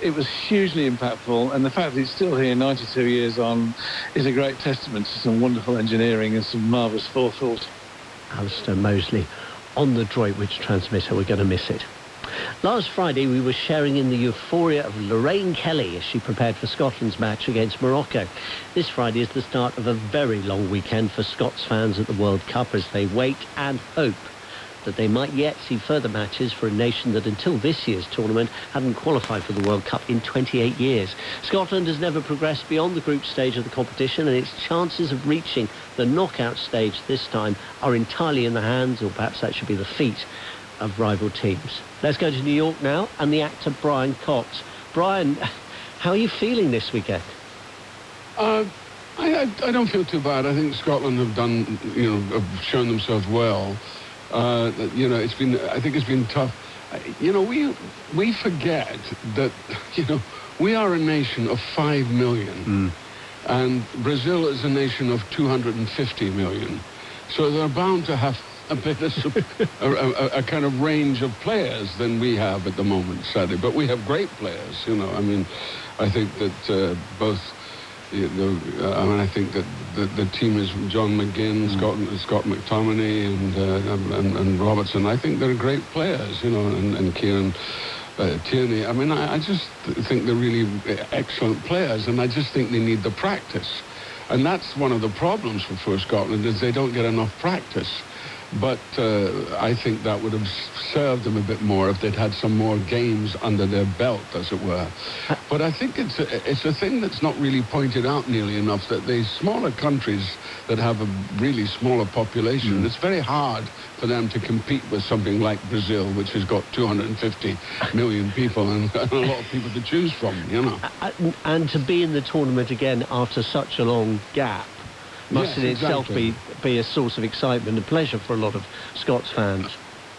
It was hugely impactful, and the fact that it's still here 92 years on is a great testament to some wonderful engineering and some marvellous forethought. Alistair Mosley on the Droitwich transmitter. We're going to miss it. Last Friday, we were sharing in the euphoria of Lorraine Kelly as she prepared for Scotland's match against Morocco. This Friday is the start of a very long weekend for Scots fans at the World Cup as they wait and hope that they might yet see further matches for a nation that until this year's tournament hadn't qualified for the World Cup in 28 years. Scotland has never progressed beyond the group stage of the competition, and its chances of reaching the knockout stage this time are entirely in the hands, or perhaps that should be the feet, of rival teams. Let's go to New York now and the actor Brian Cox. Brian, how are you feeling this weekend? I don't feel too bad. I think Scotland have done, have shown themselves well. I think it's been tough. We forget that, we are a nation of 5 million, and Brazil is a nation of 250 million. So they're bound to have a bit of a kind of range of players than we have at the moment, sadly. But we have great players, I think that both, I think that the team is John McGinn, Scott McTominay, and Robertson. I think they're great players, and Kieran Tierney. I just think they're really excellent players, and I just think they need the practice. And that's one of the problems for Scotland, is they don't get enough practice. But I think that would have served them a bit more if they'd had some more games under their belt, as it were. But I think it's a thing that's not really pointed out nearly enough, that the smaller countries that have a really smaller population, it's very hard for them to compete with something like Brazil, which has got 250 million people and a lot of people to choose from, you know. And to be in the tournament again after such a long gap must in itself be a source of excitement and pleasure for a lot of Scots fans.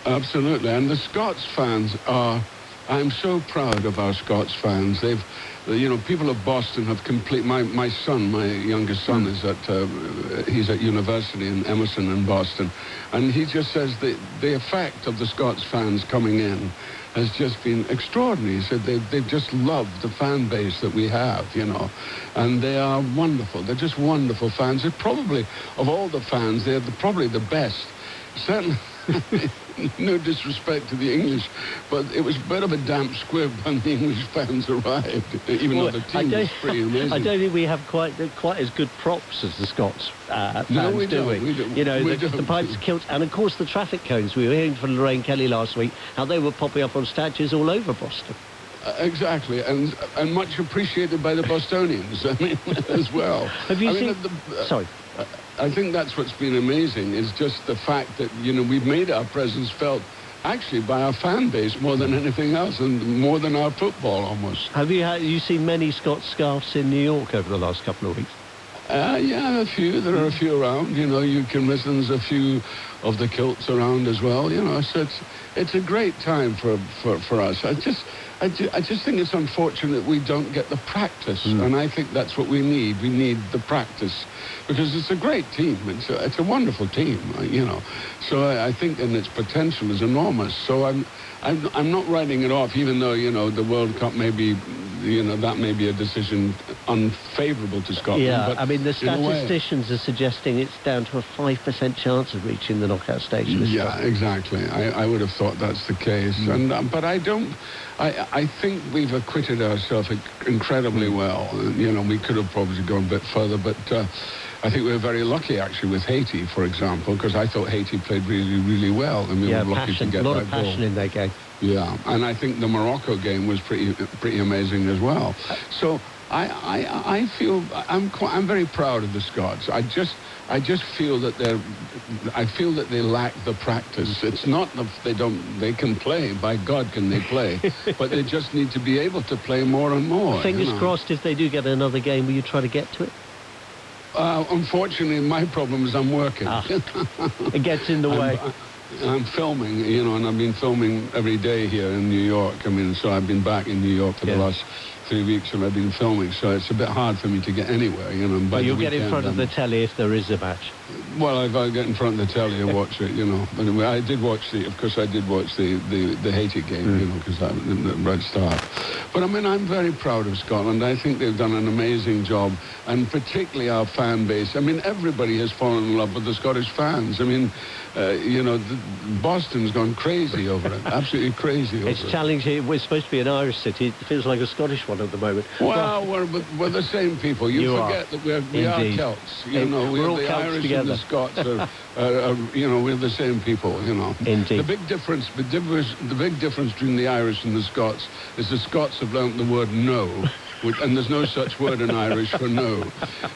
Absolutely, and the Scots fans are... I'm so proud of our Scots fans. They've, you know, people of Boston have my son, my youngest son, is he's at university in Emerson in Boston, and he just says the effect of the Scots fans coming in has just been extraordinary. He said they've just loved the fan base that we have, you know, and they are wonderful. They're just wonderful fans. They're probably, of all the fans, they're probably the best. Certainly, no disrespect to the English, but it was a bit of a damp squib when the English fans arrived, even though the team was pretty amazing. I don't think we have quite as good props as the Scots fans, do we? You know, the pipes, kilts, and of course the traffic cones. We were hearing from Lorraine Kelly last week how they were popping up on statues all over Boston. Exactly, and much appreciated by the Bostonians, I mean, as well. Have you seen... Sorry. I think that's what's been amazing, is just the fact that, you know, we've made our presence felt actually by our fan base more than anything else, and more than our football almost. Have you seen many Scots scarves in New York over the last couple of weeks? Yeah, a few. There are a few around. You know, you can listen. There's a few of the kilts around as well. You know, so it's a great time for us. I just think it's unfortunate we don't get the practice, and I think that's what we need. We need the practice, because it's a great team. It's a wonderful team, you know. So I think, and its potential is enormous. So I'm not writing it off, even though, you know, the World Cup may be, you know, that may be a decision unfavourable to Scotland. Yeah, but I mean, the statisticians are suggesting it's down to a 5% chance of reaching the knockout stage. Yeah, exactly. I would have thought that's the case. And but I don't... I think we've acquitted ourselves incredibly well. You know, we could have probably gone a bit further, but I think we were very lucky, actually, with Haiti, for example, because I thought Haiti played really, really well, and we were lucky to get that goal. A lot of passion in their game. Yeah, and I think the Morocco game was pretty amazing as well. So I feel I'm very proud of the Scots. I just feel that they lack the practice. It's not that they can play, by God can they play, but they just need to be able to play more and more. Fingers crossed, if they do get another game, will you try to get to it? Unfortunately, my problem is I'm working. It gets in the way. I'm filming, you know, and I've been filming every day here in New York. I mean, so I've been back in New York for the last 3 weeks, and I've been filming, so it's a bit hard for me to get anywhere, you know. But you'll get in front of the telly if there is a match. Well, if I get in front of the telly and watch it, you know. But anyway, I did watch the Haiti game, you know, because that was the red start. But I mean, I'm very proud of Scotland. I think they've done an amazing job, and particularly our fan base. I mean, everybody has fallen in love with the Scottish fans. I mean, you know, Boston's gone crazy over it, absolutely crazy over it. It's challenging. We're supposed to be an Irish city. It feels like a Scottish one at the moment. Well, we're the same people. You forget that we are Celts. You know, we're all the Celts Irish together. and the Scots are you know, we're the same people, you know. Indeed. The big difference between the Irish and the Scots is the Scots have learnt the word no, and there's no such word in Irish for no.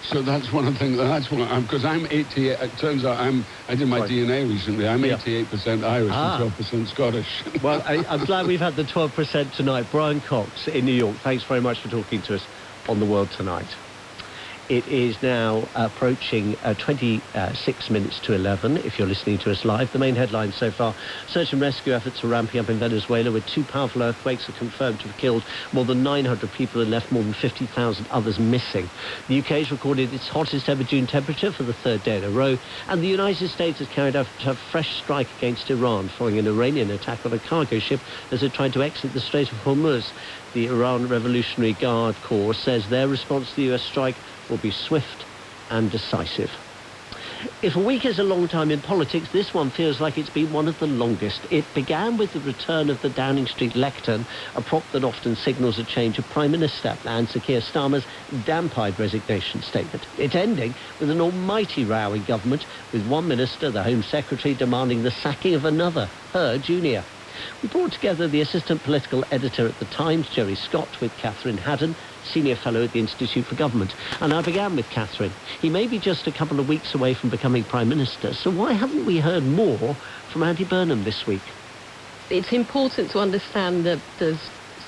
So that's one of the things. That's one, because I'm 88. It turns out I did my DNA recently. I'm 88% Irish and 12% Scottish. Well, I'm glad we've had the 12% tonight. Brian Cox in New York, thanks very much for talking to us on The World Tonight. It is now approaching 26 minutes to 11, if you're listening to us live. The main headlines so far: search and rescue efforts are ramping up in Venezuela, with 2 powerful earthquakes are confirmed to have killed more than 900 people and left more than 50,000 others missing. The UK has recorded its hottest ever June temperature for the 3rd day in a row, and the United States has carried out a fresh strike against Iran following an Iranian attack on a cargo ship as it tried to exit the Strait of Hormuz. The Iran Revolutionary Guard Corps says their response to the US strike will be swift and decisive. If a week is a long time in politics, this one feels like it's been one of the longest. It began with the return of the Downing Street lectern, a prop that often signals a change of Prime Minister, and Sir Keir Starmer's damp-eyed resignation statement. It's ending with an almighty row in government, with one minister, the Home Secretary, demanding the sacking of another, her junior. We brought together the assistant political editor at the Times, Jerry Scott, with Catherine Haddon, senior fellow at the Institute for Government. And I began with Catherine. He may be just a couple of weeks away from becoming Prime Minister, so why haven't we heard more from Andy Burnham this week? It's important to understand that there's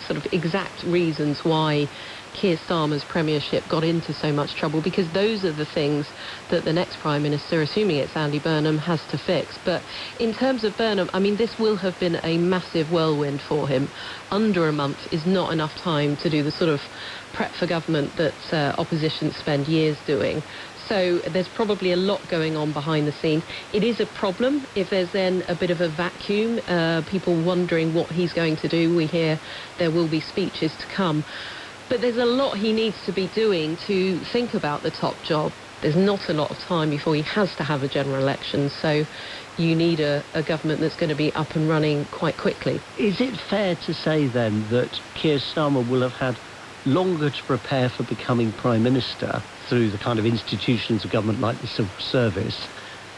sort of exact reasons why Keir Starmer's premiership got into so much trouble, because those are the things that the next Prime Minister, assuming it's Andy Burnham, has to fix. But in terms of Burnham, I mean, this will have been a massive whirlwind for him. Under a month is not enough time to do the sort of prep for government that opposition spend years doing. So there's probably a lot going on behind the scenes. It is a problem if there's then a bit of a vacuum, people wondering what he's going to do. We hear there will be speeches to come. But there's a lot he needs to be doing to think about the top job. There's not a lot of time before he has to have a general election, so you need a government that's going to be up and running quite quickly. Is it fair to say then that Keir Starmer will have had longer to prepare for becoming Prime Minister through the kind of institutions of government like the civil service,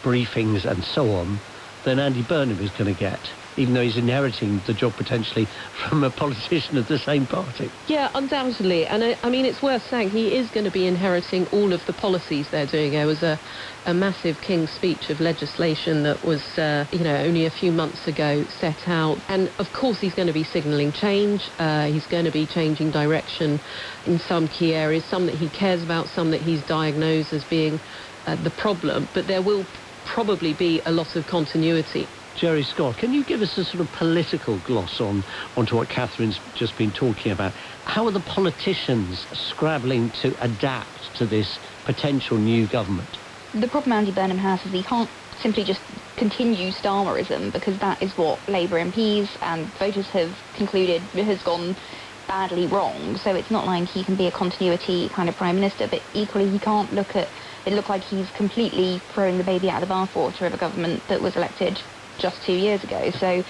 briefings and so on, than Andy Burnham is going to get, even though he's inheriting the job potentially from a politician of the same party? Yeah, undoubtedly. And I mean, it's worth saying he is going to be inheriting all of the policies they're doing. There was a massive King's speech of legislation that was, only a few months ago set out. And of course, he's going to be signalling change. He's going to be changing direction in some key areas, some that he cares about, some that he's diagnosed as being the problem. But there will probably be a lot of continuity. Jerry Scott, can you give us a sort of political gloss onto what Catherine's just been talking about? How are the politicians scrabbling to adapt to this potential new government? The problem Andy Burnham has is he can't simply just continue Starmerism, because that is what Labour MPs and voters have concluded has gone badly wrong. So it's not like he can be a continuity kind of Prime Minister, but equally he can't look at it look like he's completely throwing the baby out of the bathwater of a government that was elected just 2 years ago. So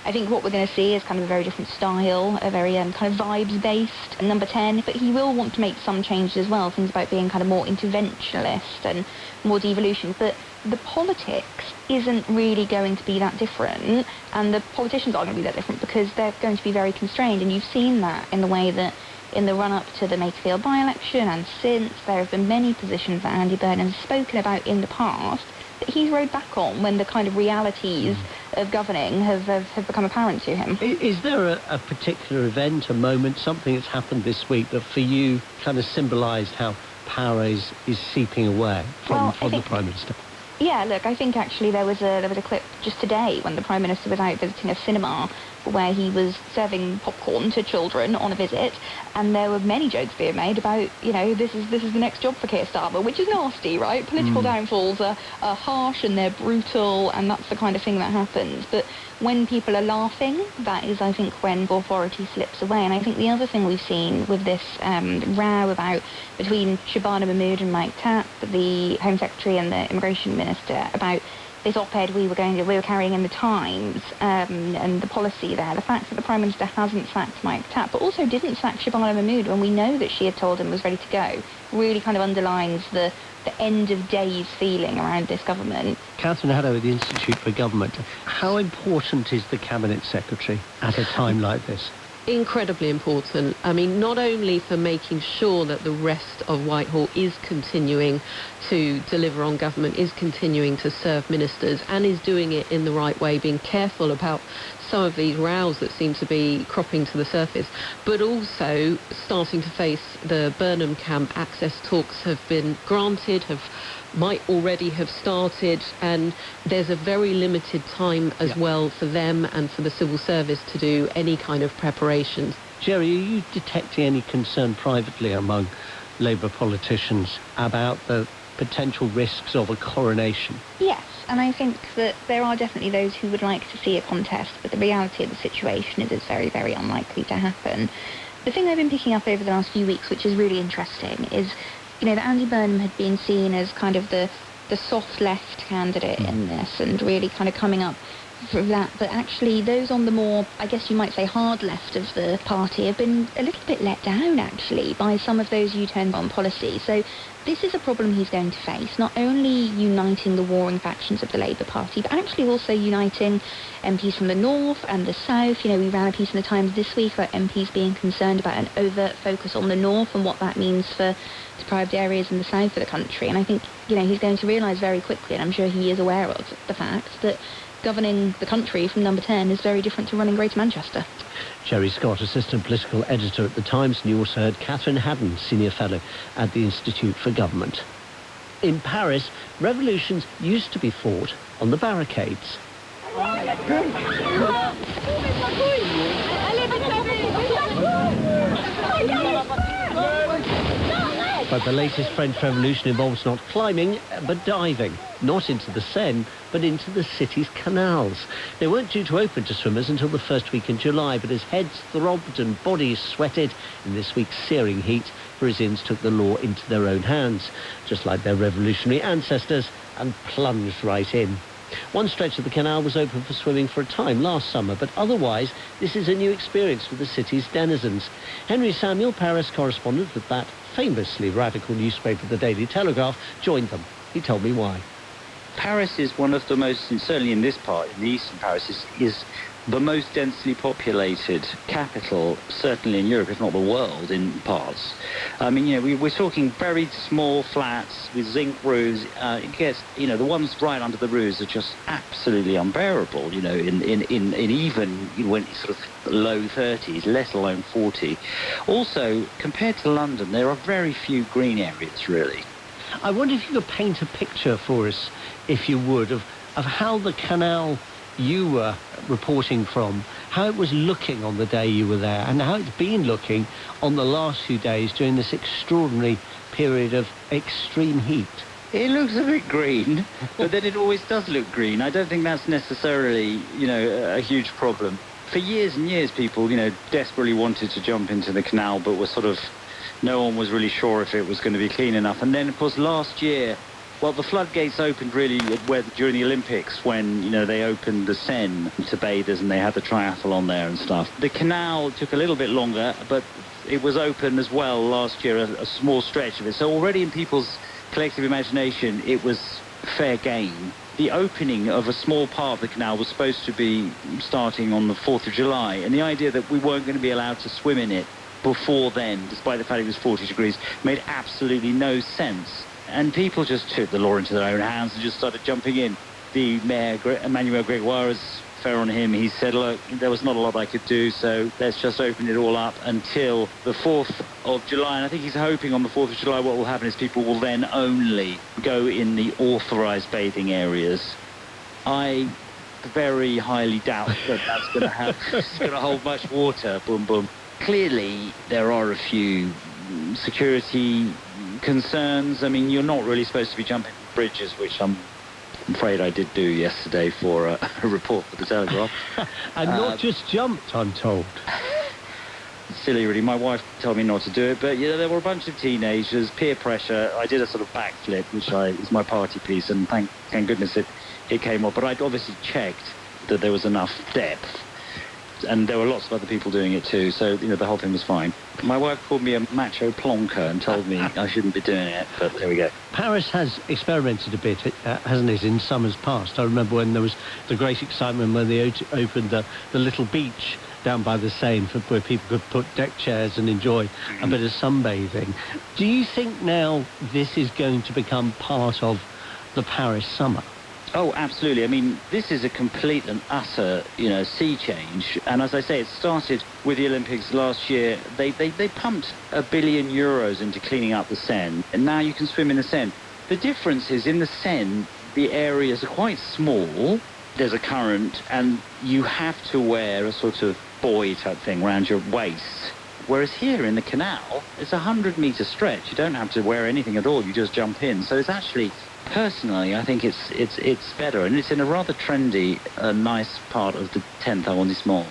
I think what we're going to see is kind of a very different style, a very kind of vibes-based number 10. But he will want to make some changes as well, things about being kind of more interventionist and more devolution. But the politics isn't really going to be that different, and the politicians aren't going to be that different because they're going to be very constrained. And you've seen that in the way that in the run-up to the Makerfield by-election and since, there have been many positions that Andy Burnham has spoken about in the past that he's rode back on when the kind of realities of governing have become apparent to him. Is there a particular event, a moment, something that's happened this week that for you kind of symbolised how power is seeping away from the Prime Minister? Yeah, look, I think actually there was a clip just today when the Prime Minister was out visiting a cinema where he was serving popcorn to children on a visit, and there were many jokes being made about, this is the next job for Keir Starmer, which is nasty, right? Political downfalls are harsh and they're brutal, and that's the kind of thing that happens. But when people are laughing, that is, I think, when authority slips away. And I think the other thing we've seen with this row between Shabana Mahmood and Mike Tapp, the Home Secretary and the Immigration Minister, about this op-ed we were carrying in the Times and the policy there, the fact that the Prime Minister hasn't sacked Mike Tapp, but also didn't sack Shabana Mahmood when we know that she had told him was ready to go, really kind of underlines the end of days feeling around this government. Catherine Haddon at the Institute for Government. How important is the Cabinet Secretary at a time like this? Incredibly important. I mean, not only for making sure that the rest of Whitehall is continuing to deliver on government, is continuing to serve ministers, and is doing it in the right way, being careful about some of these rows that seem to be cropping to the surface, but also starting to face the Burnham camp. Access talks have been granted, might already have started, and there's a very limited time as well for them and for the civil service to do any kind of preparations. Jerry, are you detecting any concern privately among Labour politicians about the potential risks of a coronation? Yes, and I think that there are definitely those who would like to see a contest, but the reality of the situation is it's very, very unlikely to happen. The thing I've been picking up over the last few weeks, which is really interesting, is that Andy Burnham had been seen as kind of the the soft left candidate in this and really kind of coming up for that, but actually those on the more, I guess you might say, hard left of the party have been a little bit let down actually by some of those U-turns on policy. So this is a problem he's going to face, not only uniting the warring factions of the Labour Party, but actually also uniting MPs from the north and the south. You know, we ran a piece in the Times this week about MPs being concerned about an overt focus on the north and what that means for deprived areas in the south of the country. And I think, you know, he's going to realise very quickly, and I'm sure he is aware of the fact, that governing the country from number 10 is very different to running Greater Manchester. Jerry Scott, Assistant Political Editor at The Times, and you also heard Catherine Haddon, Senior Fellow at the Institute for Government. In Paris, revolutions used to be fought on the barricades. But the latest French Revolution involves not climbing, but diving. Not into the Seine, but into the city's canals. They weren't due to open to swimmers until the first week in July, but as heads throbbed and bodies sweated in this week's searing heat, Parisians took the law into their own hands, just like their revolutionary ancestors, and plunged right in. One stretch of the canal was open for swimming for a time last summer, but otherwise this is a new experience for the city's denizens. Henry Samuel, Paris correspondent with that famously radical newspaper, The Daily Telegraph, joined them. He told me why. Paris is one of the most, and certainly in this part, in the eastern Paris, is the most densely populated capital, certainly in Europe, if not the world, in parts. I mean, you know, we're talking very small flats with zinc roofs. It gets, you know, the ones right under the roofs are just absolutely unbearable, you know, in even when it's sort of low 30s, let alone 40. Also, compared to London, there are very few green areas, really. I wonder if you could paint a picture for us, if you would, of how the canal you were reporting from, how it was looking on the day you were there, and how it's been looking on the last few days during this extraordinary period of extreme heat. It looks a bit green, but then it always does look green. I don't think that's necessarily, you know, a huge problem. For years and years, people, you know, desperately wanted to jump into the canal, but were sort of, no one was really sure if it was going to be clean enough. And then, of course, last year, well, the floodgates opened really during the Olympics, when, you know, they opened the Seine to bathers and they had the triathlon there and stuff. The canal took a little bit longer, but it was open as well last year, a small stretch of it. So already in people's collective imagination, it was fair game. The opening of a small part of the canal was supposed to be starting on the 4th of July, and the idea that we weren't going to be allowed to swim in it before then, despite the fact it was 40 degrees, made absolutely no sense. And people just took the law into their own hands and just started jumping in. The mayor, Emmanuel Gregoire, is fair on him. He said, look, there was not a lot I could do, so let's just open it all up until the 4th of July. And I think he's hoping on the 4th of July what will happen is people will then only go in the authorised bathing areas. I very highly doubt that that's going to hold much water. Boom, boom. Clearly, there are a few security concerns. I mean, you're not really supposed to be jumping bridges, which I'm afraid I did do yesterday for a report for the Telegraph. And not just jumped, I'm told. Silly, really. My wife told me not to do it, but, you know, there were a bunch of teenagers, peer pressure. I did a sort of backflip, which is my party piece, and thank goodness it came off. But I'd obviously checked that there was enough depth. And there were lots of other people doing it too, so, you know, the whole thing was fine. My wife called me a macho plonker and told me I shouldn't be doing it, but there we go. Paris has experimented a bit, hasn't it, in summers past? I remember when there was the great excitement when they opened the little beach down by the Seine where people could put deck chairs and enjoy a bit of sunbathing. Do you think now this is going to become part of the Paris summer? Oh, absolutely. I mean, this is a complete and utter, you know, sea change. And as I say, it started with the Olympics last year. They pumped €1 billion into cleaning up the Seine, and now you can swim in the Seine. The difference is in the Seine, the areas are quite small. There's a current, and you have to wear a sort of buoy type thing around your waist. Whereas here in the canal, it's a 100-metre stretch. You don't have to wear anything at all. You just jump in. So it's actually, personally, I think it's better. And it's in a rather trendy, nice part of the 10th arrondissement.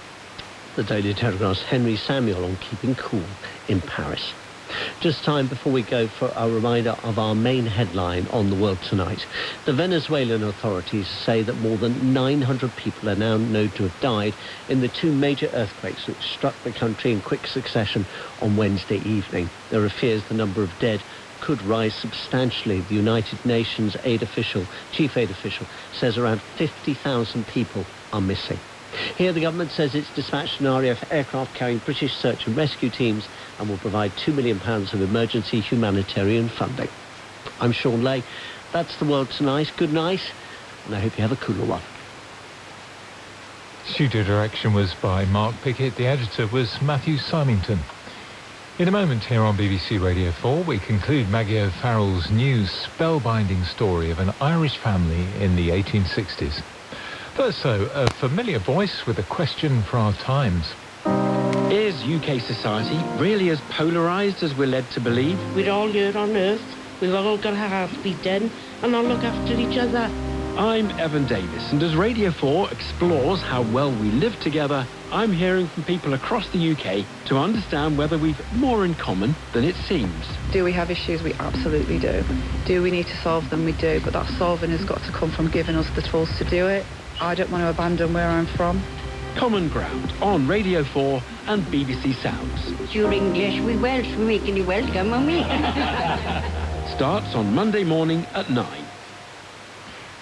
The Daily Telegraph's Henry Samuel on keeping cool in Paris. Just time before we go for a reminder of our main headline on the world tonight. The Venezuelan authorities say that more than 900 people are now known to have died in the two major earthquakes which struck the country in quick succession on Wednesday evening. There are fears the number of dead could rise substantially. The United Nations chief aid official, says around 50,000 people are missing. Here the government says it's dispatched an RAF aircraft carrying British search and rescue teams and will provide £2 million of emergency humanitarian funding. I'm Sean Lay. That's the world tonight. Good night, and I hope you have a cooler one. Studio direction was by Mark Pickett. The editor was Matthew Symington. In a moment here on BBC Radio 4, we conclude Maggie O'Farrell's new spellbinding story of an Irish family in the 1860s. First, though, a familiar voice with a question for our times. Is UK society really as polarised as we're led to believe? We're all here on Earth. We've all got to have to then and all look after each other. I'm Evan Davis, and as Radio 4 explores how well we live together, I'm hearing from people across the UK to understand whether we've more in common than it seems. Do we have issues? We absolutely do. Do we need to solve them? We do, but that solving has got to come from giving us the tools to do it. I don't want to abandon where I'm from. Common Ground on Radio 4 and BBC Sounds. You're English, we Welsh, we're making you welcome, aren't we? Starts on Monday morning at 9.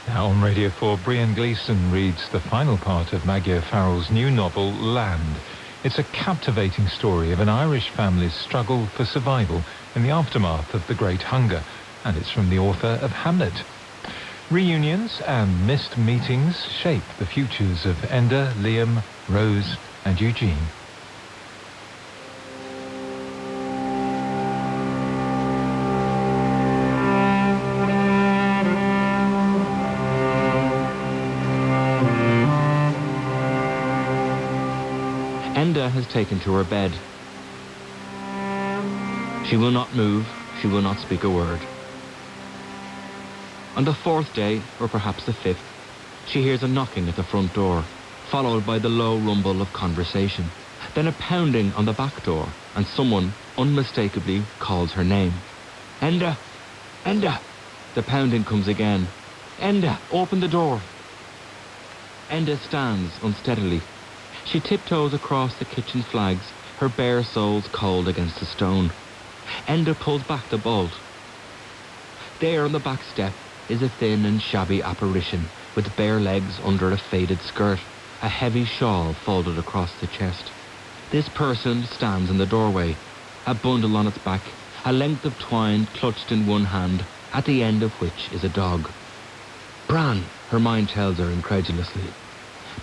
Now on Radio 4, Brian Gleeson reads the final part of Maggie O'Farrell's new novel, Land. It's a captivating story of an Irish family's struggle for survival in the aftermath of the Great Hunger, and it's from the author of Hamlet. Reunions and missed meetings shape the futures of Enda, Liam, Rose and Eugene. Enda has taken to her bed. She will not move, she will not speak a word. On the fourth day, or perhaps the fifth, she hears a knocking at the front door, followed by the low rumble of conversation. Then a pounding on the back door, and someone unmistakably calls her name. Enda! Enda! The pounding comes again. Enda, open the door! Enda stands unsteadily. She tiptoes across the kitchen flags, her bare soles cold against the stone. Enda pulls back the bolt. There on the back step is a thin and shabby apparition with bare legs under a faded skirt, a heavy shawl folded across the chest. This person stands in the doorway, a bundle on its back, a length of twine clutched in one hand, at the end of which is a dog. Bran, her mind tells her incredulously.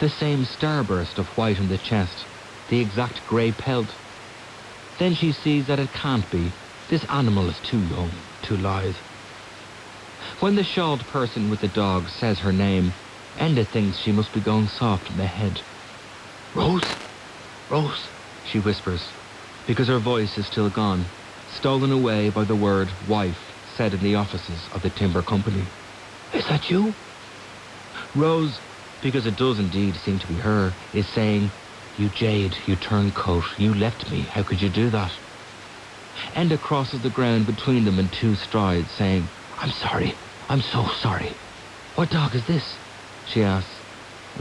The same starburst of white on the chest, the exact grey pelt. Then she sees that it can't be. This animal is too young, too lithe. When the shawled person with the dog says her name, Enda thinks she must be going soft in the head. Rose? Rose, she whispers, because her voice is still gone, stolen away by the word wife said in the offices of the timber company. Is that you? Rose, because it does indeed seem to be her, is saying, you jade, you turncoat, you left me, how could you do that? Enda crosses the ground between them in two strides, saying, I'm sorry. I'm so sorry. What dog is this? She asks.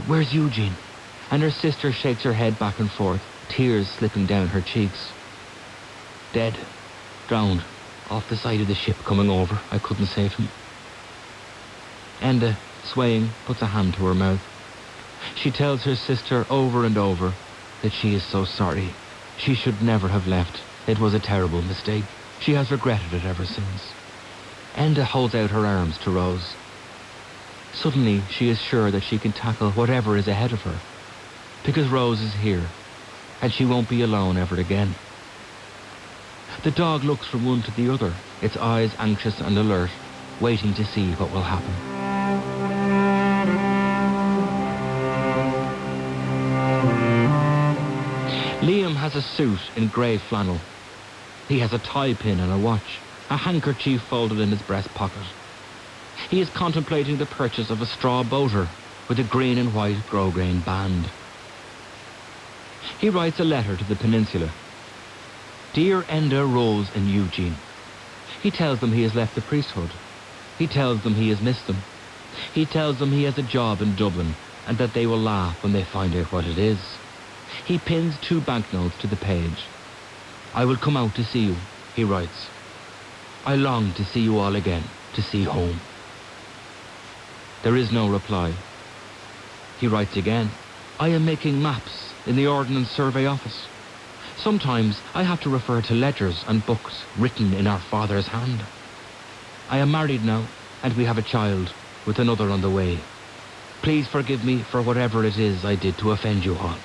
Where's Eugene? And her sister shakes her head back and forth, tears slipping down her cheeks. Dead. Drowned. Off the side of the ship coming over. I couldn't save him. Enda, swaying, puts a hand to her mouth. She tells her sister over and over that she is so sorry. She should never have left. It was a terrible mistake. She has regretted it ever since. Enda holds out her arms to Rose. Suddenly, she is sure that she can tackle whatever is ahead of her, because Rose is here, and she won't be alone ever again. The dog looks from one to the other, its eyes anxious and alert, waiting to see what will happen. Liam has a suit in grey flannel. He has a tie pin and a watch, a handkerchief folded in his breast pocket. He is contemplating the purchase of a straw boater with a green and white grosgrain band. He writes a letter to the peninsula. Dear Enda, Rose and Eugene. He tells them he has left the priesthood. He tells them he has missed them. He tells them he has a job in Dublin and that they will laugh when they find out what it is. He pins 2 banknotes to the page. I will come out to see you, he writes. I long to see you all again, to see home. There is no reply. He writes again. I am making maps in the Ordnance Survey Office. Sometimes I have to refer to ledgers and books written in our father's hand. I am married now, and we have a child, with another on the way. Please forgive me for whatever it is I did to offend you all.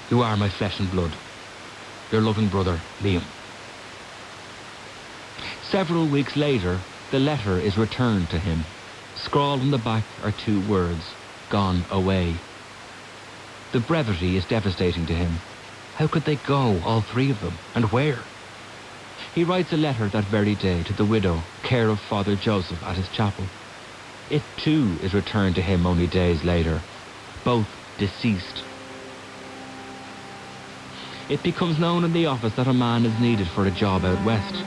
You are my flesh and blood. Your loving brother, Liam. Several weeks later, the letter is returned to him. Scrawled on the back are 2 words, gone away. The brevity is devastating to him. How could they go, all 3 of them, and where? He writes a letter that very day to the widow, care of Father Joseph at his chapel. It too is returned to him only days later, both deceased. It becomes known in the office that a man is needed for a job out west.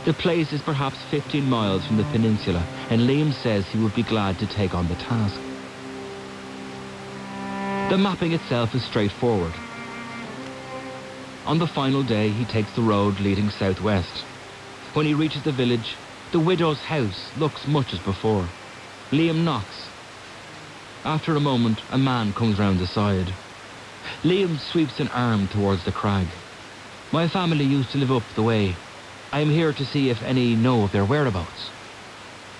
The place is perhaps 15 miles from the peninsula, and Liam says he would be glad to take on the task. The mapping itself is straightforward. On the final day, he takes the road leading southwest. When he reaches the village, the widow's house looks much as before. Liam knocks. After a moment, a man comes round the side. Liam sweeps an arm towards the crag. My family used to live up the way. I am here to see if any know of their whereabouts.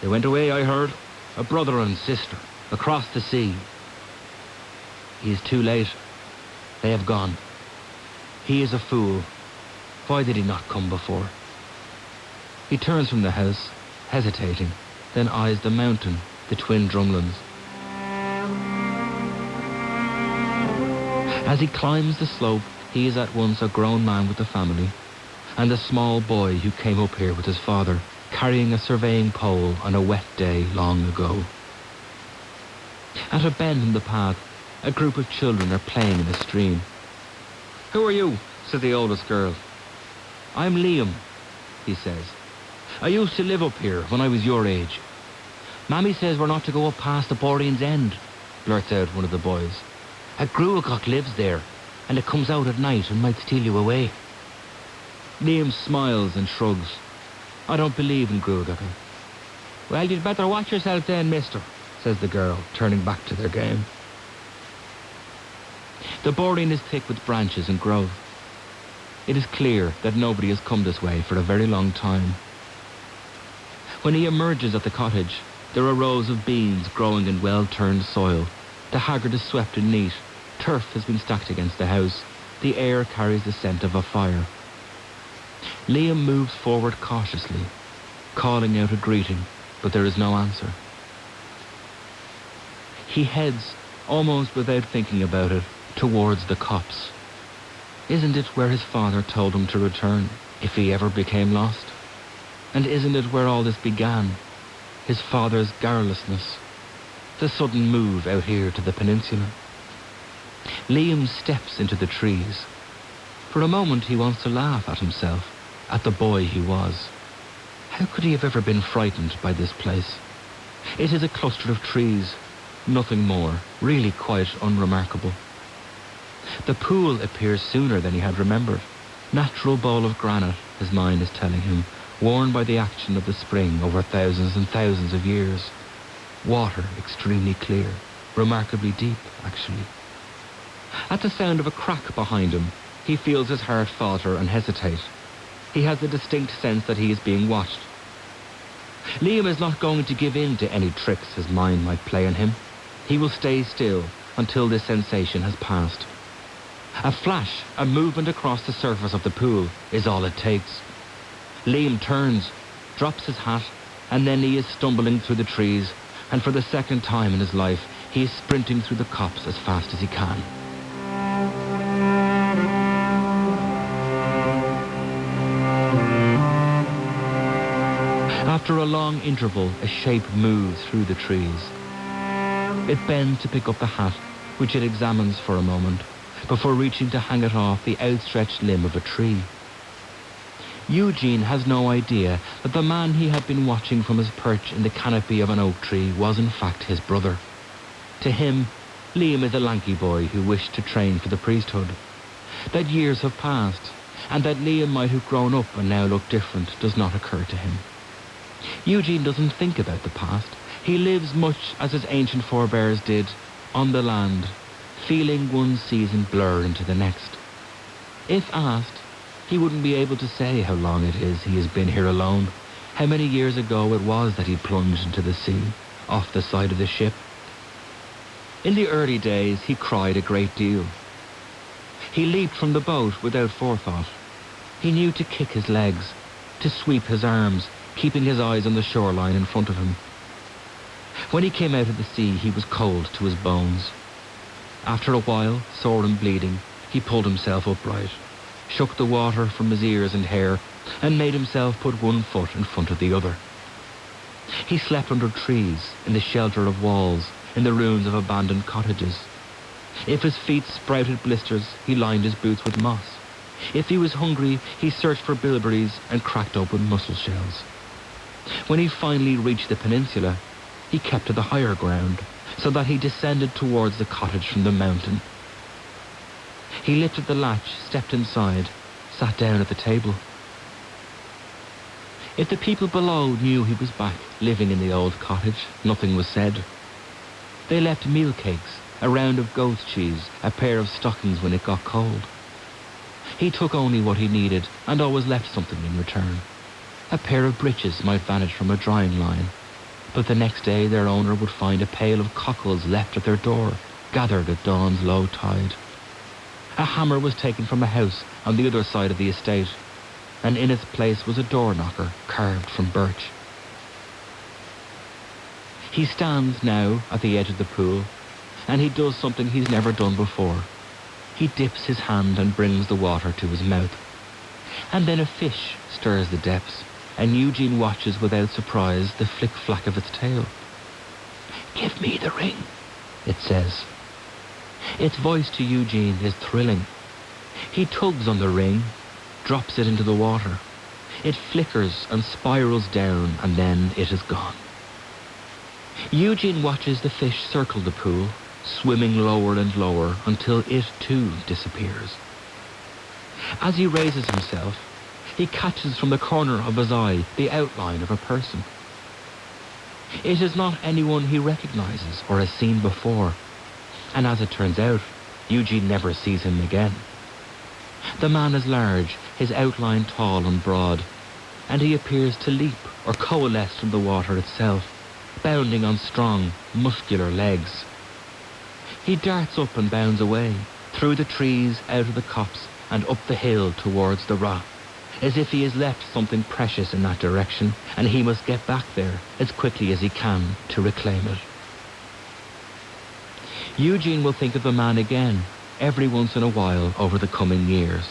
They went away, I heard, a brother and sister, across the sea. He is too late. They have gone. He is a fool. Why did he not come before? He turns from the house, hesitating, then eyes the mountain, the twin drumlins. As he climbs the slope, he is at once a grown man with a family, and a small boy who came up here with his father, carrying a surveying pole on a wet day long ago. At a bend in the path, a group of children are playing in a stream. Who are you? Said the oldest girl. I'm Liam, he says. I used to live up here when I was your age. Mammy says we're not to go up past the Borean's End, blurts out one of the boys. A Gruagach lives there, and it comes out at night and might steal you away. Liam smiles and shrugs. I don't believe in Gruagach. Well, you'd better watch yourself then, mister, says the girl, turning back to their game. The Borean is thick with branches and growth. It is clear that nobody has come this way for a very long time. When he emerges at the cottage, there are rows of beans growing in well-turned soil. The haggard is swept and neat. Turf has been stacked against the house. The air carries the scent of a fire. Liam moves forward cautiously, calling out a greeting, but there is no answer. He heads, almost without thinking about it, towards the copse. Isn't it where his father told him to return, if he ever became lost? And isn't it where all this began? His father's garrulousness, the sudden move out here to the peninsula. Liam steps into the trees. For a moment he wants to laugh at himself, at the boy he was. How could he have ever been frightened by this place? It is a cluster of trees, nothing more, really quite unremarkable. The pool appears sooner than he had remembered. Natural bowl of granite, his mind is telling him, worn by the action of the spring over thousands and thousands of years. Water extremely clear, remarkably deep, actually. At the sound of a crack behind him, he feels his heart falter and hesitate. He has a distinct sense that he is being watched. Liam is not going to give in to any tricks his mind might play on him. He will stay still until this sensation has passed. A flash, a movement across the surface of the pool is all it takes. Liam turns, drops his hat, and then he is stumbling through the trees, and for the second time in his life, he is sprinting through the copse as fast as he can. After a long interval, a shape moves through the trees. It bends to pick up the hat, which it examines for a moment, before reaching to hang it off the outstretched limb of a tree. Eugene has no idea that the man he had been watching from his perch in the canopy of an oak tree was in fact his brother. To him, Liam is a lanky boy who wished to train for the priesthood. That years have passed, and that Liam might have grown up and now look different does not occur to him. Eugene doesn't think about the past. He lives much as his ancient forebears did, on the land, feeling one season blur into the next. If asked, he wouldn't be able to say how long it is he has been here alone, how many years ago it was that he plunged into the sea, off the side of the ship. In the early days, he cried a great deal. He leaped from the boat without forethought. He knew to kick his legs, to sweep his arms, keeping his eyes on the shoreline in front of him. When he came out of the sea, he was cold to his bones. After a while, sore and bleeding, he pulled himself upright, shook the water from his ears and hair, and made himself put one foot in front of the other. He slept under trees, in the shelter of walls, in the ruins of abandoned cottages. If his feet sprouted blisters, he lined his boots with moss. If he was hungry, he searched for bilberries and cracked open mussel shells. When he finally reached the peninsula, he kept to the higher ground, so that he descended towards the cottage from the mountain. He lifted the latch, stepped inside, sat down at the table. If the people below knew he was back, living in the old cottage, nothing was said. They left meal cakes, a round of goat's cheese, a pair of stockings when it got cold. He took only what he needed, and always left something in return. A pair of breeches might vanish from a drying line, but the next day their owner would find a pail of cockles left at their door, gathered at dawn's low tide. A hammer was taken from a house on the other side of the estate, and in its place was a door knocker carved from birch. He stands now at the edge of the pool, and he does something he's never done before. He dips his hand and brings the water to his mouth. And then a fish stirs the depths, and Eugene watches without surprise the flick-flack of its tail. "Give me the ring," it says. Its voice to Eugene is thrilling. He tugs on the ring, drops it into the water. It flickers and spirals down, and then it is gone. Eugene watches the fish circle the pool, swimming lower and lower until it too disappears. As he raises himself, he catches from the corner of his eye the outline of a person. It is not anyone he recognizes or has seen before, and as it turns out, Eugene never sees him again. The man is large, his outline tall and broad, and he appears to leap or coalesce from the water itself, bounding on strong, muscular legs. He darts up and bounds away, through the trees, out of the copse, and up the hill towards the rock, as if he has left something precious in that direction, and he must get back there as quickly as he can to reclaim it. Eugene will think of the man again, every once in a while over the coming years.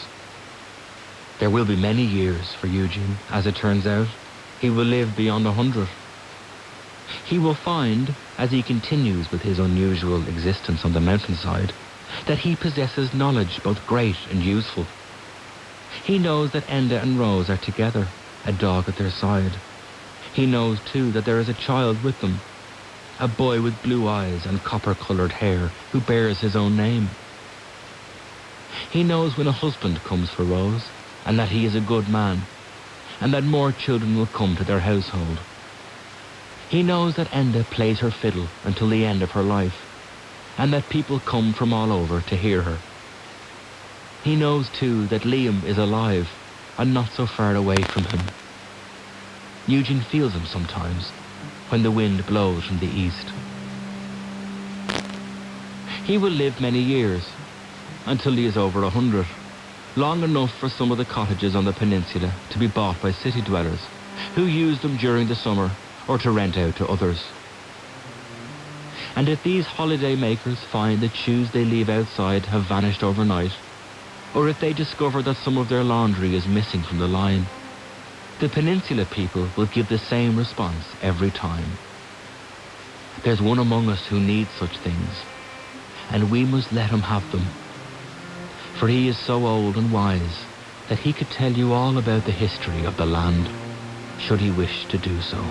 There will be many years for Eugene, as it turns out. He will live beyond 100. He will find, as he continues with his unusual existence on the mountainside, that he possesses knowledge both great and useful. He knows that Enda and Rose are together, a dog at their side. He knows, too, that there is a child with them, a boy with blue eyes and copper-coloured hair who bears his own name. He knows when a husband comes for Rose, and that he is a good man, and that more children will come to their household. He knows that Enda plays her fiddle until the end of her life, and that people come from all over to hear her. He knows, too, that Liam is alive and not so far away from him. Eugene feels him sometimes when the wind blows from the east. He will live many years, until he is over 100, long enough for some of the cottages on the peninsula to be bought by city dwellers, who use them during the summer or to rent out to others. And if these holiday makers find that shoes they leave outside have vanished overnight, or if they discover that some of their laundry is missing from the line, the peninsula people will give the same response every time. There's one among us who needs such things, and we must let him have them. for he is so old and wise that he could tell you all about the history of the land, should he wish to do so.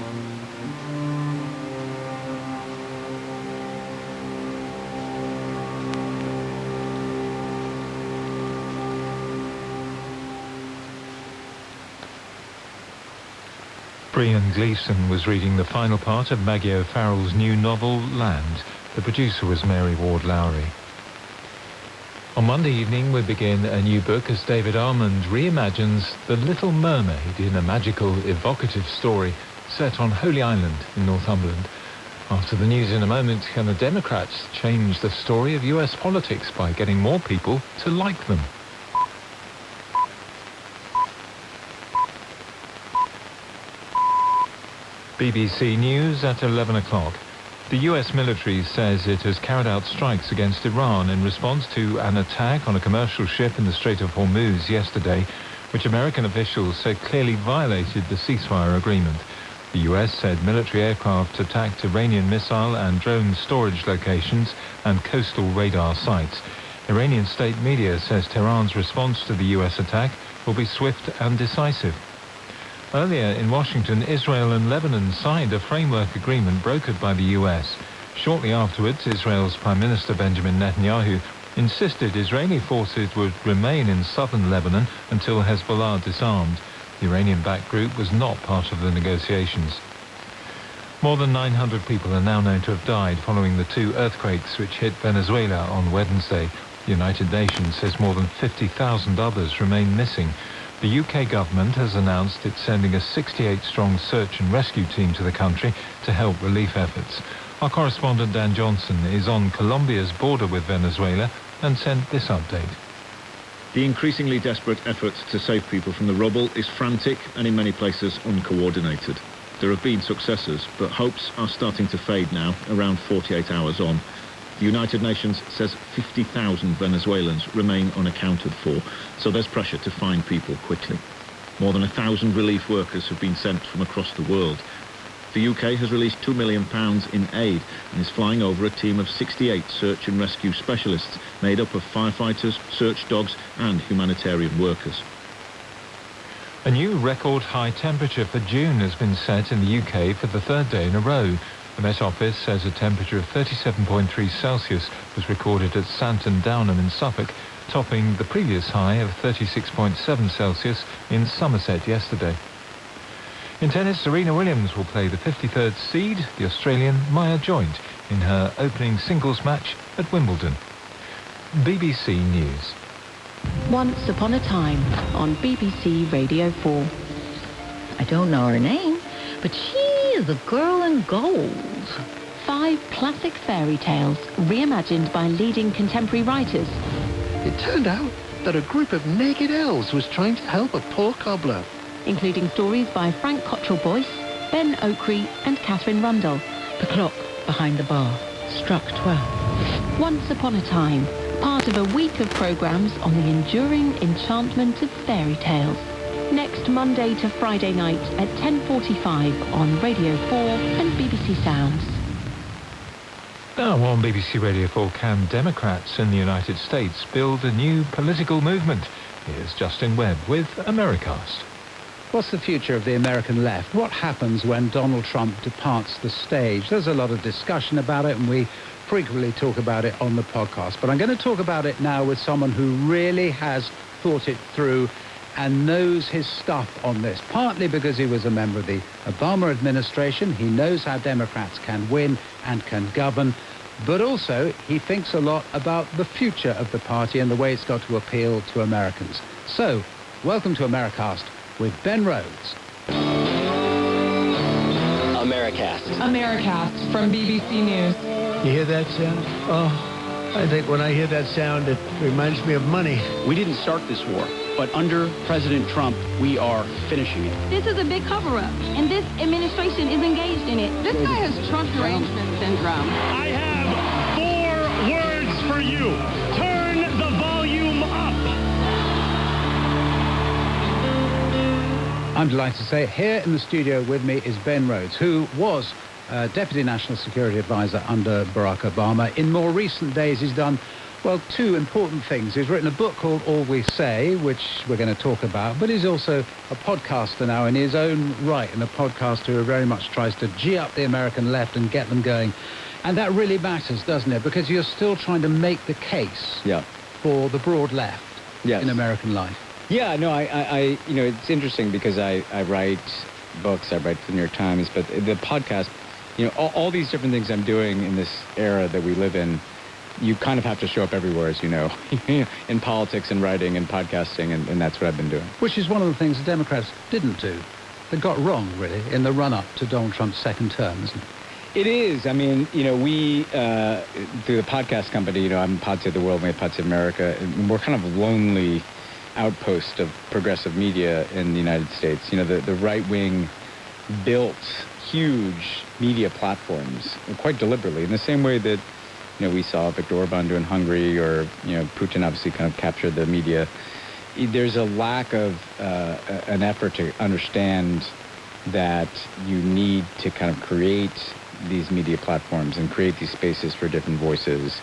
Brian Gleeson was reading the final part of Maggie O'Farrell's new novel, Land. The producer was Mary Ward-Lowry. On Monday evening, we begin a new book as David Armand reimagines The Little Mermaid in a magical, evocative story set on Holy Island in Northumberland. After the news in a moment, can the Democrats change the story of US politics by getting more people to like them? BBC News at 11 o'clock. The US military says it has carried out strikes against Iran in response to an attack on a commercial ship in the Strait of Hormuz yesterday, which American officials said clearly violated the ceasefire agreement. The US said military aircraft attacked Iranian missile and drone storage locations and coastal radar sites. Iranian state media says Tehran's response to the US attack will be swift and decisive. Earlier in Washington, Israel and Lebanon signed a framework agreement brokered by the US. Shortly afterwards, Israel's Prime Minister Benjamin Netanyahu insisted Israeli forces would remain in southern Lebanon until Hezbollah disarmed. The Iranian-backed group was not part of the negotiations. More than 900 people are now known to have died following the two earthquakes which hit Venezuela on Wednesday. The United Nations says more than 50,000 others remain missing. The UK government has announced it's sending a 68-strong search and rescue team to the country to help relief efforts. Our correspondent Dan Johnson is on Colombia's border with Venezuela and sent this update. The increasingly desperate effort to save people from the rubble is frantic and in many places uncoordinated. There have been successes, but hopes are starting to fade now, around 48 hours on. The United Nations says 50,000 Venezuelans remain unaccounted for, so there's pressure to find people quickly. More than 1,000 relief workers have been sent from across the world. The UK has released £2 million in aid and is flying over a team of 68 search and rescue specialists made up of firefighters, search dogs and humanitarian workers. A new record high temperature for June has been set in the UK for the third day in a row. The Met Office says a temperature of 37.3 Celsius was recorded at Santon Downham in Suffolk, topping the previous high of 36.7 Celsius in Somerset yesterday. In tennis, Serena Williams will play the 53rd seed, the Australian Maya Joint, in her opening singles match at Wimbledon. BBC News. Once Upon a Time on BBC Radio 4. I don't know her name, but she is a girl in gold. 5 classic fairy tales reimagined by leading contemporary writers. It turned out that a group of naked elves was trying to help a poor cobbler. Including stories by Frank Cottrell Boyce, Ben Oakrey and Catherine Rundle. The clock behind the bar struck 12. Once Upon a Time, part of a week of programmes on the enduring enchantment of fairy tales. Next Monday to Friday night at 10:45 on Radio 4 and BBC Sounds. Now on BBC Radio 4, can Democrats in the United States build a new political movement? Here's Justin Webb with Americast. What's the future of the American left? What happens when Donald Trump departs the stage? There's a lot of discussion about it, and we frequently talk about it on the podcast. But I'm going to talk about it now with someone who really has thought it through and knows his stuff on this, partly because he was a member of the Obama administration. He knows how Democrats can win and can govern, but also he thinks a lot about the future of the party and the way it's got to appeal to Americans. So, welcome to Americast with Ben Rhodes. Americast. Americast from BBC News. You hear that sound? Oh, I think when I hear that sound, it reminds me of money. We didn't start this war, but under President Trump, we are finishing it. This is a big cover-up, and this administration is engaged in it. This guy has Trump derangement syndrome. I have 4 words for you. Turn the volume up. I'm delighted to say here in the studio with me is Ben Rhodes, who was Deputy National Security Advisor under Barack Obama. In more recent days, he's done Well, two important things. He's written a book called All We Say, which we're going to talk about, but he's also a podcaster now in his own right, and a podcaster who very much tries to G up the American left and get them going. And that really matters, doesn't it? Because you're still trying to make the case for the broad left in American life. Yeah, no, I you know, it's interesting because I write books, I write for the New York Times, but the podcast, you know, all these different things I'm doing in this era that we live in, you kind of have to show up everywhere, as you know, in politics and writing and podcasting, and that's what I've been doing. Which is one of the things the Democrats didn't do. They got wrong, really, in the run-up to Donald Trump's second term, isn't it? It is. I mean, you know, we, through the podcast company, you know, I'm Pod Save the World, we have Pod Save America, and we're kind of a lonely outpost of progressive media in the United States. You know, the right wing built huge media platforms quite deliberately, in the same way that, you know, we saw Viktor Orban do in Hungary, or, you know, Putin obviously kind of captured the media. There's a lack of an effort to understand that you need to kind of create these media platforms and create these spaces for different voices,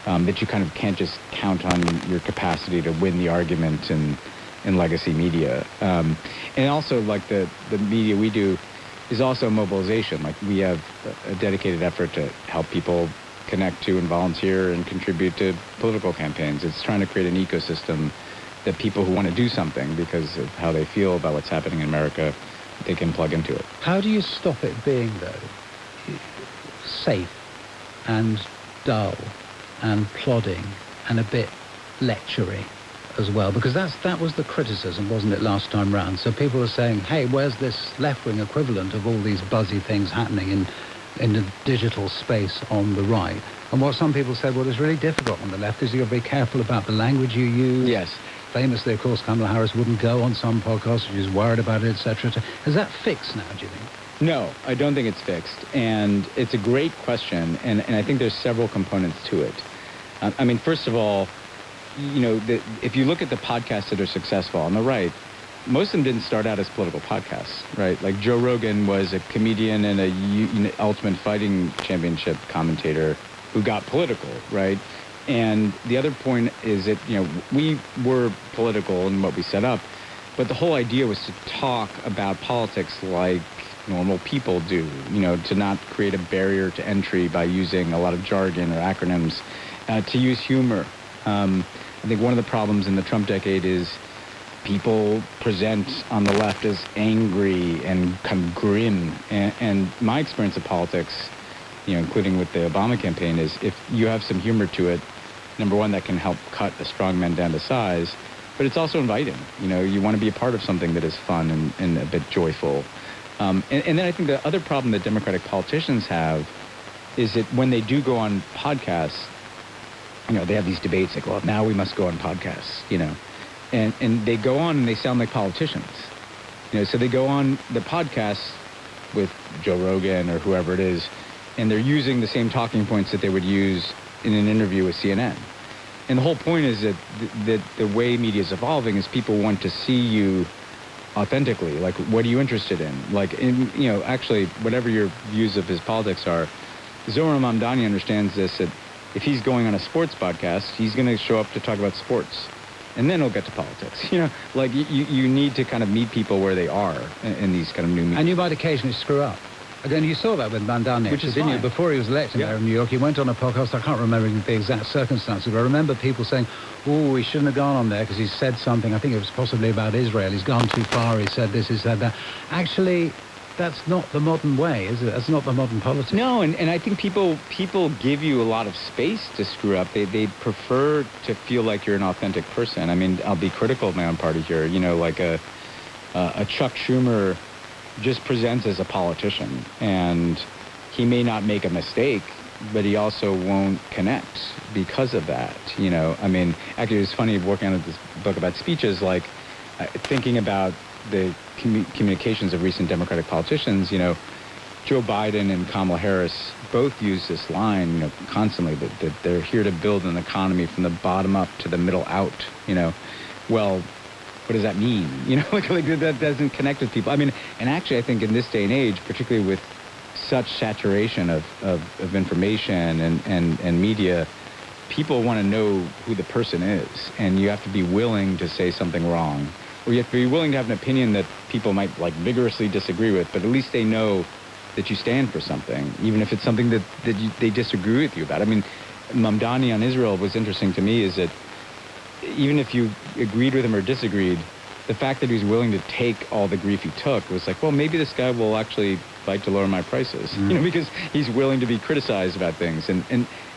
that you kind of can't just count on your capacity to win the argument in legacy media. And also, like, the media we do is also mobilization. Like, we have a dedicated effort to help people connect to and volunteer and contribute to political campaigns. It's trying to create an ecosystem that people who want to do something because of how they feel about what's happening in America, they can plug into it. How do you stop it being, though, safe and dull and plodding and a bit lectury as well? Because that was the criticism, wasn't it, last time round? So people are saying, hey, where's this left-wing equivalent of all these buzzy things happening in the digital space on the right? And what some people said, well, it's really difficult on the left because you've got to be careful about the language you use. Yes. Famously, of course, Kamala Harris wouldn't go on some podcasts. She was worried about it, etc. Is that fixed now, do you think? No, I don't think it's fixed. And it's a great question, and I think there's several components to it. I mean, first of all, you know, if you look at the podcasts that are successful on the right, most of them didn't start out as political podcasts, right? Like Joe Rogan was a comedian and a Ultimate Fighting Championship commentator who got political, right? And the other point is that, you know, we were political in what we set up, but the whole idea was to talk about politics like normal people do, you know, to not create a barrier to entry by using a lot of jargon or acronyms, to use humor. I think one of the problems in the Trump decade is people present on the left as angry and kind of grim. And my experience of politics, you know, including with the Obama campaign, is if you have some humor to it, number one, that can help cut a strong man down to size, but it's also inviting. You know, you want to be a part of something that is fun and a bit joyful. And then I think the other problem that Democratic politicians have is that when they do go on podcasts, you know, they have these debates like, well, now we must go on podcasts, you know. And they go on and they sound like politicians. You know, so they go on the podcast with Joe Rogan or whoever it is, and they're using the same talking points that they would use in an interview with CNN. And the whole point is that the way media is evolving is people want to see you authentically. Like, what are you interested in? Like, you know, actually, whatever your views of his politics are, Zohran Mamdani understands this, that if he's going on a sports podcast, he's going to show up to talk about sports. And then he'll get to politics. You know, like, you need to kind of meet people where they are in these kind of new media. And you might occasionally screw up. Again, you saw that with Mamdani, which is didn't fine. you? Before he was elected mayor of New York, he went on a podcast. I can't remember the exact circumstances, but I remember people saying, oh, he shouldn't have gone on there because he said something. I think it was possibly about Israel. He's gone too far. He said this, he said that. Actually, that's not the modern way, is it? That's not the modern politics. No, and I think people give you a lot of space to screw up. They prefer to feel like you're an authentic person. I mean, I'll be critical of my own party here. You know, like a Chuck Schumer just presents as a politician, and he may not make a mistake, but he also won't connect because of that. You know, I mean, actually, it was funny working on this book about speeches, like thinking about the communications of recent Democratic politicians. You know, Joe Biden and Kamala Harris both use this line, you know, constantly, that they're here to build an economy from the bottom up to the middle out. You know, well, what does that mean? You know, like that doesn't connect with people. I mean, and actually, I think in this day and age, particularly with such saturation of information and media, people want to know who the person is, and you have to be willing to say something wrong, or you have to be willing to have an opinion that people might like vigorously disagree with, but at least they know that you stand for something, even if it's something that they disagree with you about. I mean, Mamdani on Israel, what's interesting to me is that even if you agreed with him or disagreed, the fact that he was willing to take all the grief he took was like, well, maybe this guy will actually like to lower my prices, because he's willing to be criticized about things. And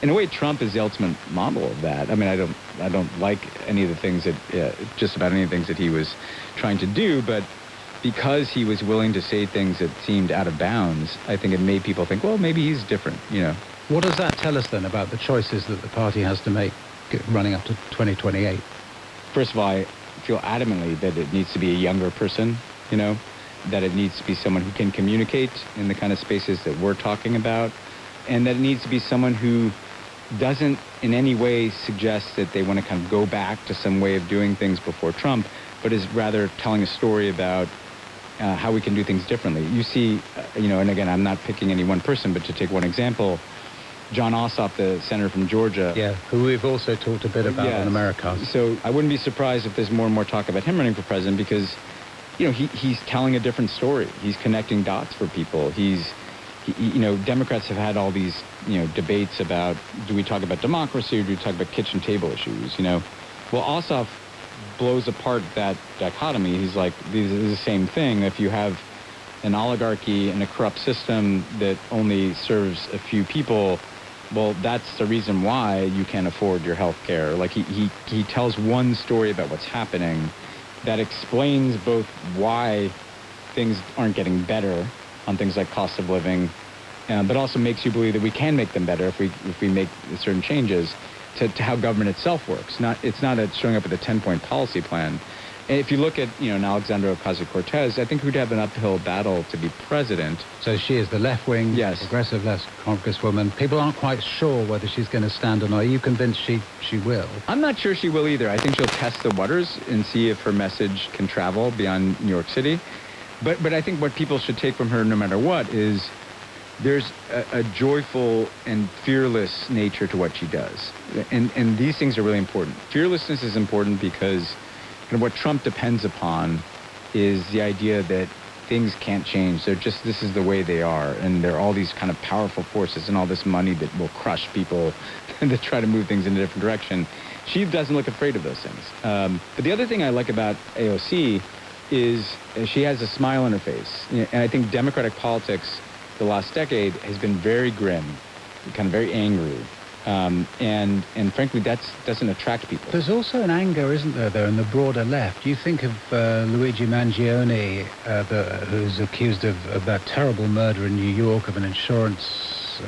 in a way, Trump is the ultimate model of that. I mean, I don't like any of the things that, just about any of the things that he was trying to do, but because he was willing to say things that seemed out of bounds, I think it made people think, well, maybe he's different, What does that tell us then about the choices that the party has to make running up to 2028? First of all, I feel adamantly that it needs to be a younger person, that it needs to be someone who can communicate in the kind of spaces that we're talking about, and that it needs to be someone who doesn't in any way suggest that they want to kind of go back to some way of doing things before Trump, but is rather telling a story about how we can do things differently. You see, and again, I'm not picking any one person, but to take one example, John Ossoff, the senator from Georgia. Yeah, who we've also talked a bit about on America. So I wouldn't be surprised if there's more and more talk about him running for president, because, he's telling a different story. He's connecting dots for people. Democrats have had all these, debates about, do we talk about democracy or do we talk about kitchen table issues, Well, Ossoff blows apart that dichotomy. He's like, this is the same thing. If you have an oligarchy and a corrupt system that only serves a few people, well, that's the reason why you can't afford your health care. Like, he tells one story about what's happening that explains both why things aren't getting better on things like cost of living, but also makes you believe that we can make them better if we make certain changes to how government itself works. It's not showing up with a 10-point policy plan. And if you look at, an Alexandria Ocasio-Cortez, I think who'd have an uphill battle to be president. So she is the left-wing, progressive left congresswoman. People aren't quite sure whether she's going to stand or not. Are you convinced she will? I'm not sure she will either. I think she'll test the waters and see if her message can travel beyond New York City. But I think what people should take from her, no matter what, is there's a joyful and fearless nature to what she does. And these things are really important. Fearlessness is important because what Trump depends upon is the idea that things can't change. This is the way they are. And there are all these kind of powerful forces and all this money that will crush people that try to move things in a different direction. She doesn't look afraid of those things. But the other thing I like about AOC is she has a smile on her face. And I think Democratic politics the last decade has been very grim, kind of very angry. And frankly, that doesn't attract people. There's also an anger, isn't there, in the broader left. You think of Luigi Mangione, who's accused of that terrible murder in New York of an insurance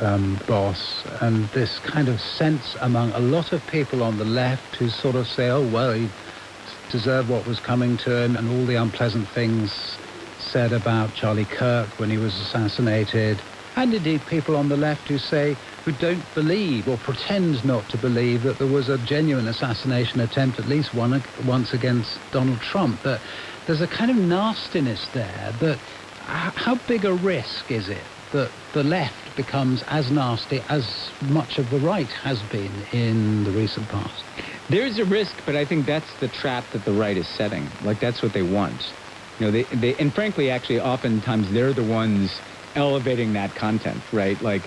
boss, and this kind of sense among a lot of people on the left who sort of say, oh, well, he deserved what was coming to him, and all the unpleasant things said about Charlie Kirk when he was assassinated. And indeed people on the left who don't believe or pretend not to believe that there was a genuine assassination attempt, at least once against Donald Trump. That there's a kind of nastiness there. That how big a risk is it that the left becomes as nasty as much of the right has been in the recent past? There's a risk, but I think that's the trap that the right is setting. Like, that's what they want. They and frankly, actually, oftentimes they're the ones elevating that content, right? Like,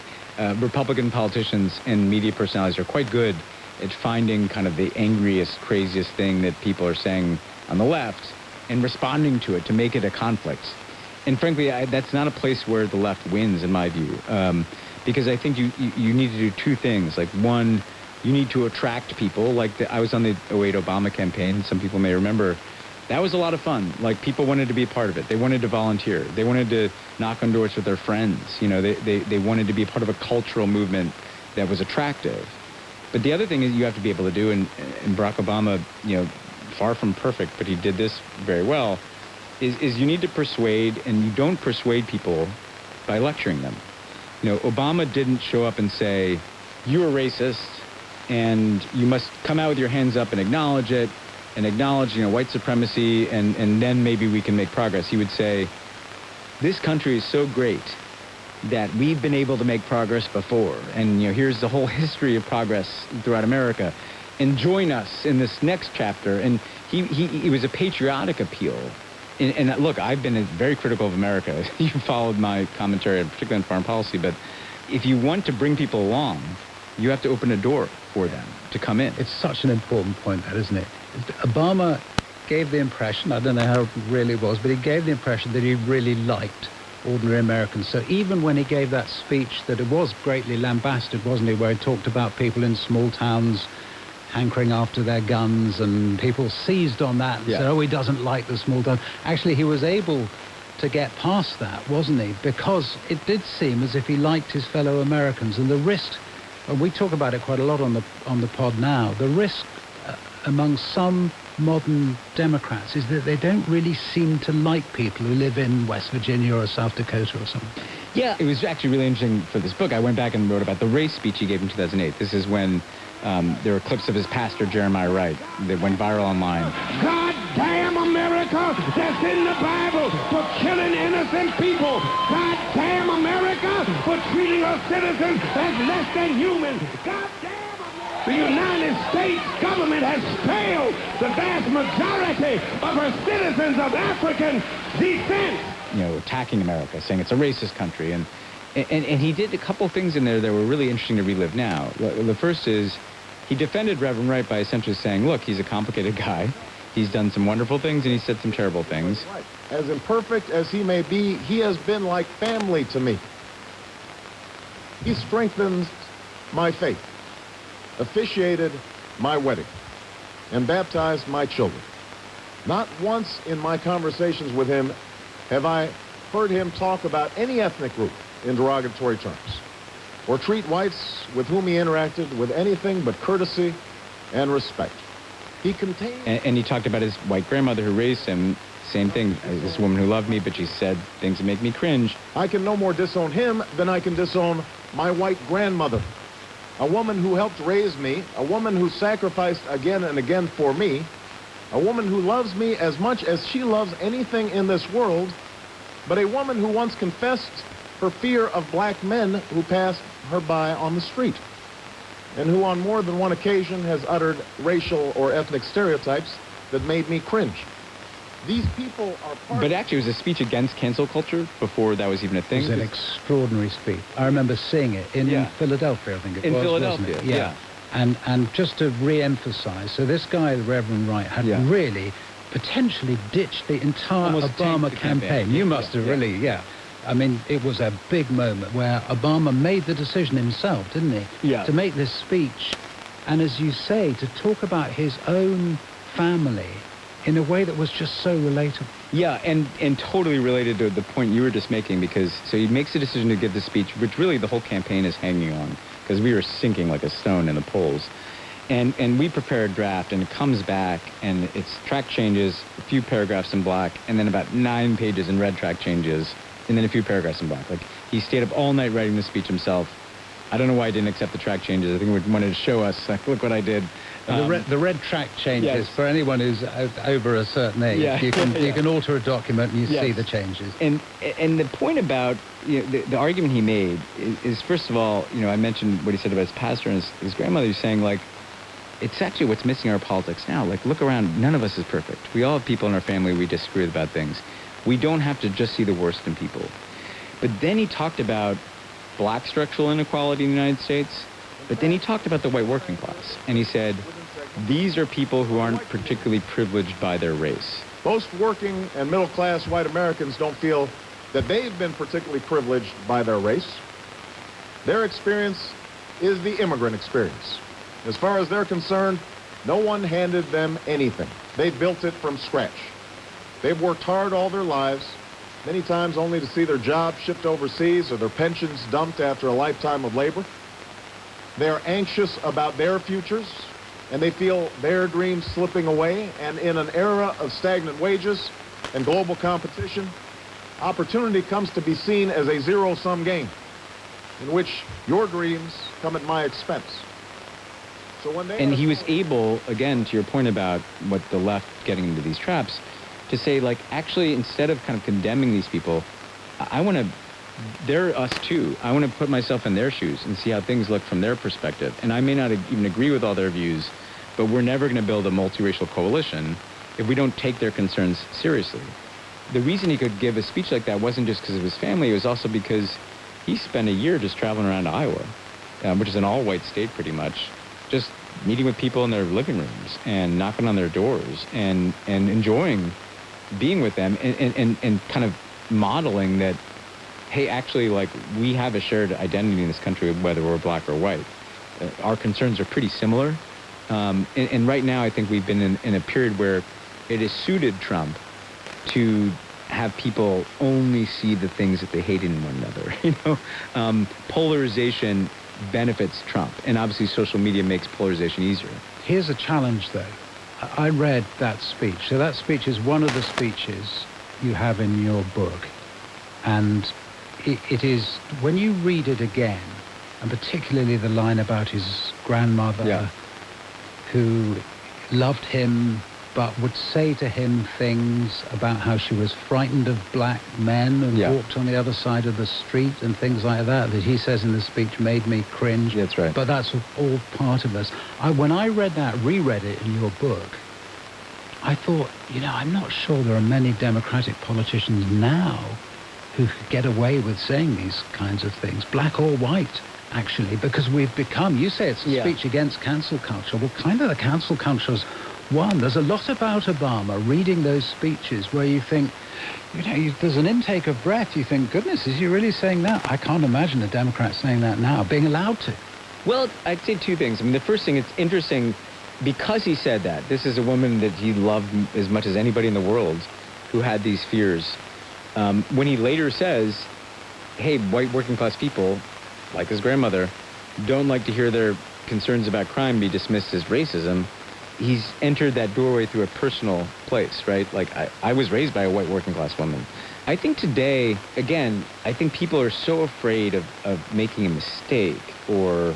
Republican politicians and media personalities are quite good at finding kind of the angriest, craziest thing that people are saying on the left and responding to it to make it a conflict. And frankly, that's not a place where the left wins, in my view, because I think you need to do two things. Like, one, you need to attract people. Like, I was on the 2008 Obama campaign. Some people may remember. That was a lot of fun. Like, people wanted to be a part of it. They wanted to volunteer. They wanted to knock on doors with their friends. They wanted to be a part of a cultural movement that was attractive. But the other thing is you have to be able to do, and Barack Obama, far from perfect, but he did this very well, is you need to persuade, and you don't persuade people by lecturing them. Obama didn't show up and say, you're a racist, and you must come out with your hands up and acknowledge it, and acknowledge, white supremacy, and then maybe we can make progress. He would say, this country is so great that we've been able to make progress before. And, here's the whole history of progress throughout America. And join us in this next chapter. And he was a patriotic appeal. And look, I've been very critical of America. You followed my commentary, particularly on foreign policy. But if you want to bring people along, you have to open a door for them to come in. It's such an important point, that, isn't it? Obama gave the impression, I don't know how it really was, but he gave the impression that he really liked ordinary Americans. So even when he gave that speech that it was greatly lambasted, wasn't he, where he talked about people in small towns hankering after their guns, and people seized on that and said, oh, he doesn't like the small town. Actually, he was able to get past that, wasn't he? Because it did seem as if he liked his fellow Americans, and the risk, and we talk about it quite a lot on the pod now, the risk among some modern Democrats is that they don't really seem to like people who live in West Virginia or South Dakota or something. Yeah, it was actually really interesting for this book. I went back and wrote about the race speech he gave in 2008. This is when there were clips of his pastor, Jeremiah Wright, that went viral online. God damn America that's in the Bible for killing innocent people. God damn America for treating our citizens as less than human. God damn the United States government has failed the vast majority of her citizens of African descent. Attacking America, saying it's a racist country. And he did a couple things in there that were really interesting to relive now. The first is he defended Reverend Wright by essentially saying, look, he's a complicated guy. He's done some wonderful things and he said some terrible things. As imperfect as he may be, he has been like family to me. He strengthens my faith, officiated my wedding, and baptized my children. Not once in my conversations with him have I heard him talk about any ethnic group in derogatory terms, or treat whites with whom he interacted with anything but courtesy and respect. He contained... And he talked about his white grandmother who raised him. Same thing, this woman who loved me, but she said things that make me cringe. I can no more disown him than I can disown my white grandmother. A woman who helped raise me, a woman who sacrificed again and again for me, a woman who loves me as much as she loves anything in this world, but a woman who once confessed her fear of black men who passed her by on the street, and who on more than one occasion has uttered racial or ethnic stereotypes that made me cringe. These people are part... But actually, it was a speech against cancel culture before that was even a thing. It was an extraordinary speech. I remember seeing it in Philadelphia, I think it was. In Philadelphia, yeah. And just to re-emphasize, so this guy, the Reverend Wright, had really potentially ditched the entire Obama campaign. You must have really, I mean, it was a big moment where Obama made the decision himself, didn't he? Yeah. To make this speech, and as you say, to talk about his own family in a way that was just so relatable. Yeah, and totally related to the point you were just making, because so he makes the decision to give the speech, which really the whole campaign is hanging on, because we were sinking like a stone in the polls. And we prepare a draft, and it comes back, and it's track changes, a few paragraphs in black, and then about 9 pages in red track changes, and then a few paragraphs in black. Like, he stayed up all night writing the speech himself. I don't know why he didn't accept the track changes. I think he wanted to show us, like, look what I did. The red track changes, for anyone who's over a certain age, you can alter a document and you see the changes. And the point about the argument he made is first of all, I mentioned what he said about his pastor and his grandmother. He's saying, like, it's actually what's missing in our politics now. Like, look around, none of us is perfect. We all have people in our family we disagree with about things. We don't have to just see the worst in people. But then he talked about black structural inequality in the United States, but then he talked about the white working class. And he said, these are people who aren't particularly privileged by their race. Most working and middle-class white Americans don't feel that they've been particularly privileged by their race. Their experience is the immigrant experience. As far as they're concerned, no one handed them anything. They built it from scratch. They've worked hard all their lives, many times only to see their jobs shipped overseas or their pensions dumped after a lifetime of labor. They're anxious about their futures, and they feel their dreams slipping away. And in an era of stagnant wages and global competition, opportunity comes to be seen as a zero-sum game in which your dreams come at my expense. So when and he was able, again, to your point about what the left getting into these traps, to say, like, actually, instead of kind of condemning these people, I want to they're us too. I want to put myself in their shoes and see how things look from their perspective. And I may not even agree with all their views, but we're never going to build a multiracial coalition if we don't take their concerns seriously. The reason he could give a speech like that wasn't just because of his family, it was also because he spent a year just traveling around Iowa, which is an all-white state pretty much, just meeting with people in their living rooms and knocking on their doors and enjoying being with them and kind of modeling that, hey, actually, like, we have a shared identity in this country, whether we're black or white. Our concerns are pretty similar. And right now, I think we've been in a period where it has suited Trump to have people only see the things that they hate in one another. Polarization benefits Trump, and obviously social media makes polarization easier. Here's a challenge, though. I read that speech. So that speech is one of the speeches you have in your book. And it is, when you read it again, and particularly the line about his grandmother, who loved him but would say to him things about how she was frightened of black men and walked on the other side of the street and things like that he says in the speech made me cringe. That's right. But that's all part of us. When I read that, reread it in your book, I thought, I'm not sure there are many Democratic politicians now who could get away with saying these kinds of things, black or white, actually, because we've become, you say it's a speech against cancel culture. Well, kind of the cancel culture's one. There's a lot about Obama, reading those speeches where you think, there's an intake of breath. You think, goodness, is he really saying that? I can't imagine a Democrat saying that now, being allowed to. Well, I'd say two things. I mean, the first thing, it's interesting because he said that. This is a woman that he loved as much as anybody in the world who had these fears. When he later says, hey, white working class people, like his grandmother, don't like to hear their concerns about crime be dismissed as racism, he's entered that doorway through a personal place, right? Like, I was raised by a white working class woman. I think today, again, I think people are so afraid of making a mistake, or,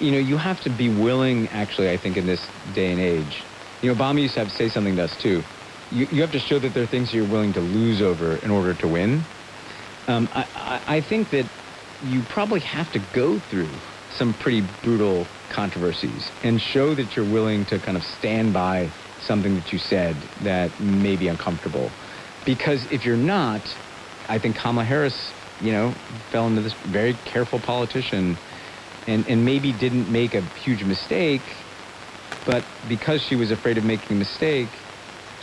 you have to be willing, actually, I think in this day and age. Obama used to say something to us too. You have to show that there are things you're willing to lose over in order to win. I think that you probably have to go through some pretty brutal controversies and show that you're willing to kind of stand by something that you said that may be uncomfortable. Because if you're not, I think Kamala Harris, fell into this very careful politician and maybe didn't make a huge mistake, but because she was afraid of making a mistake,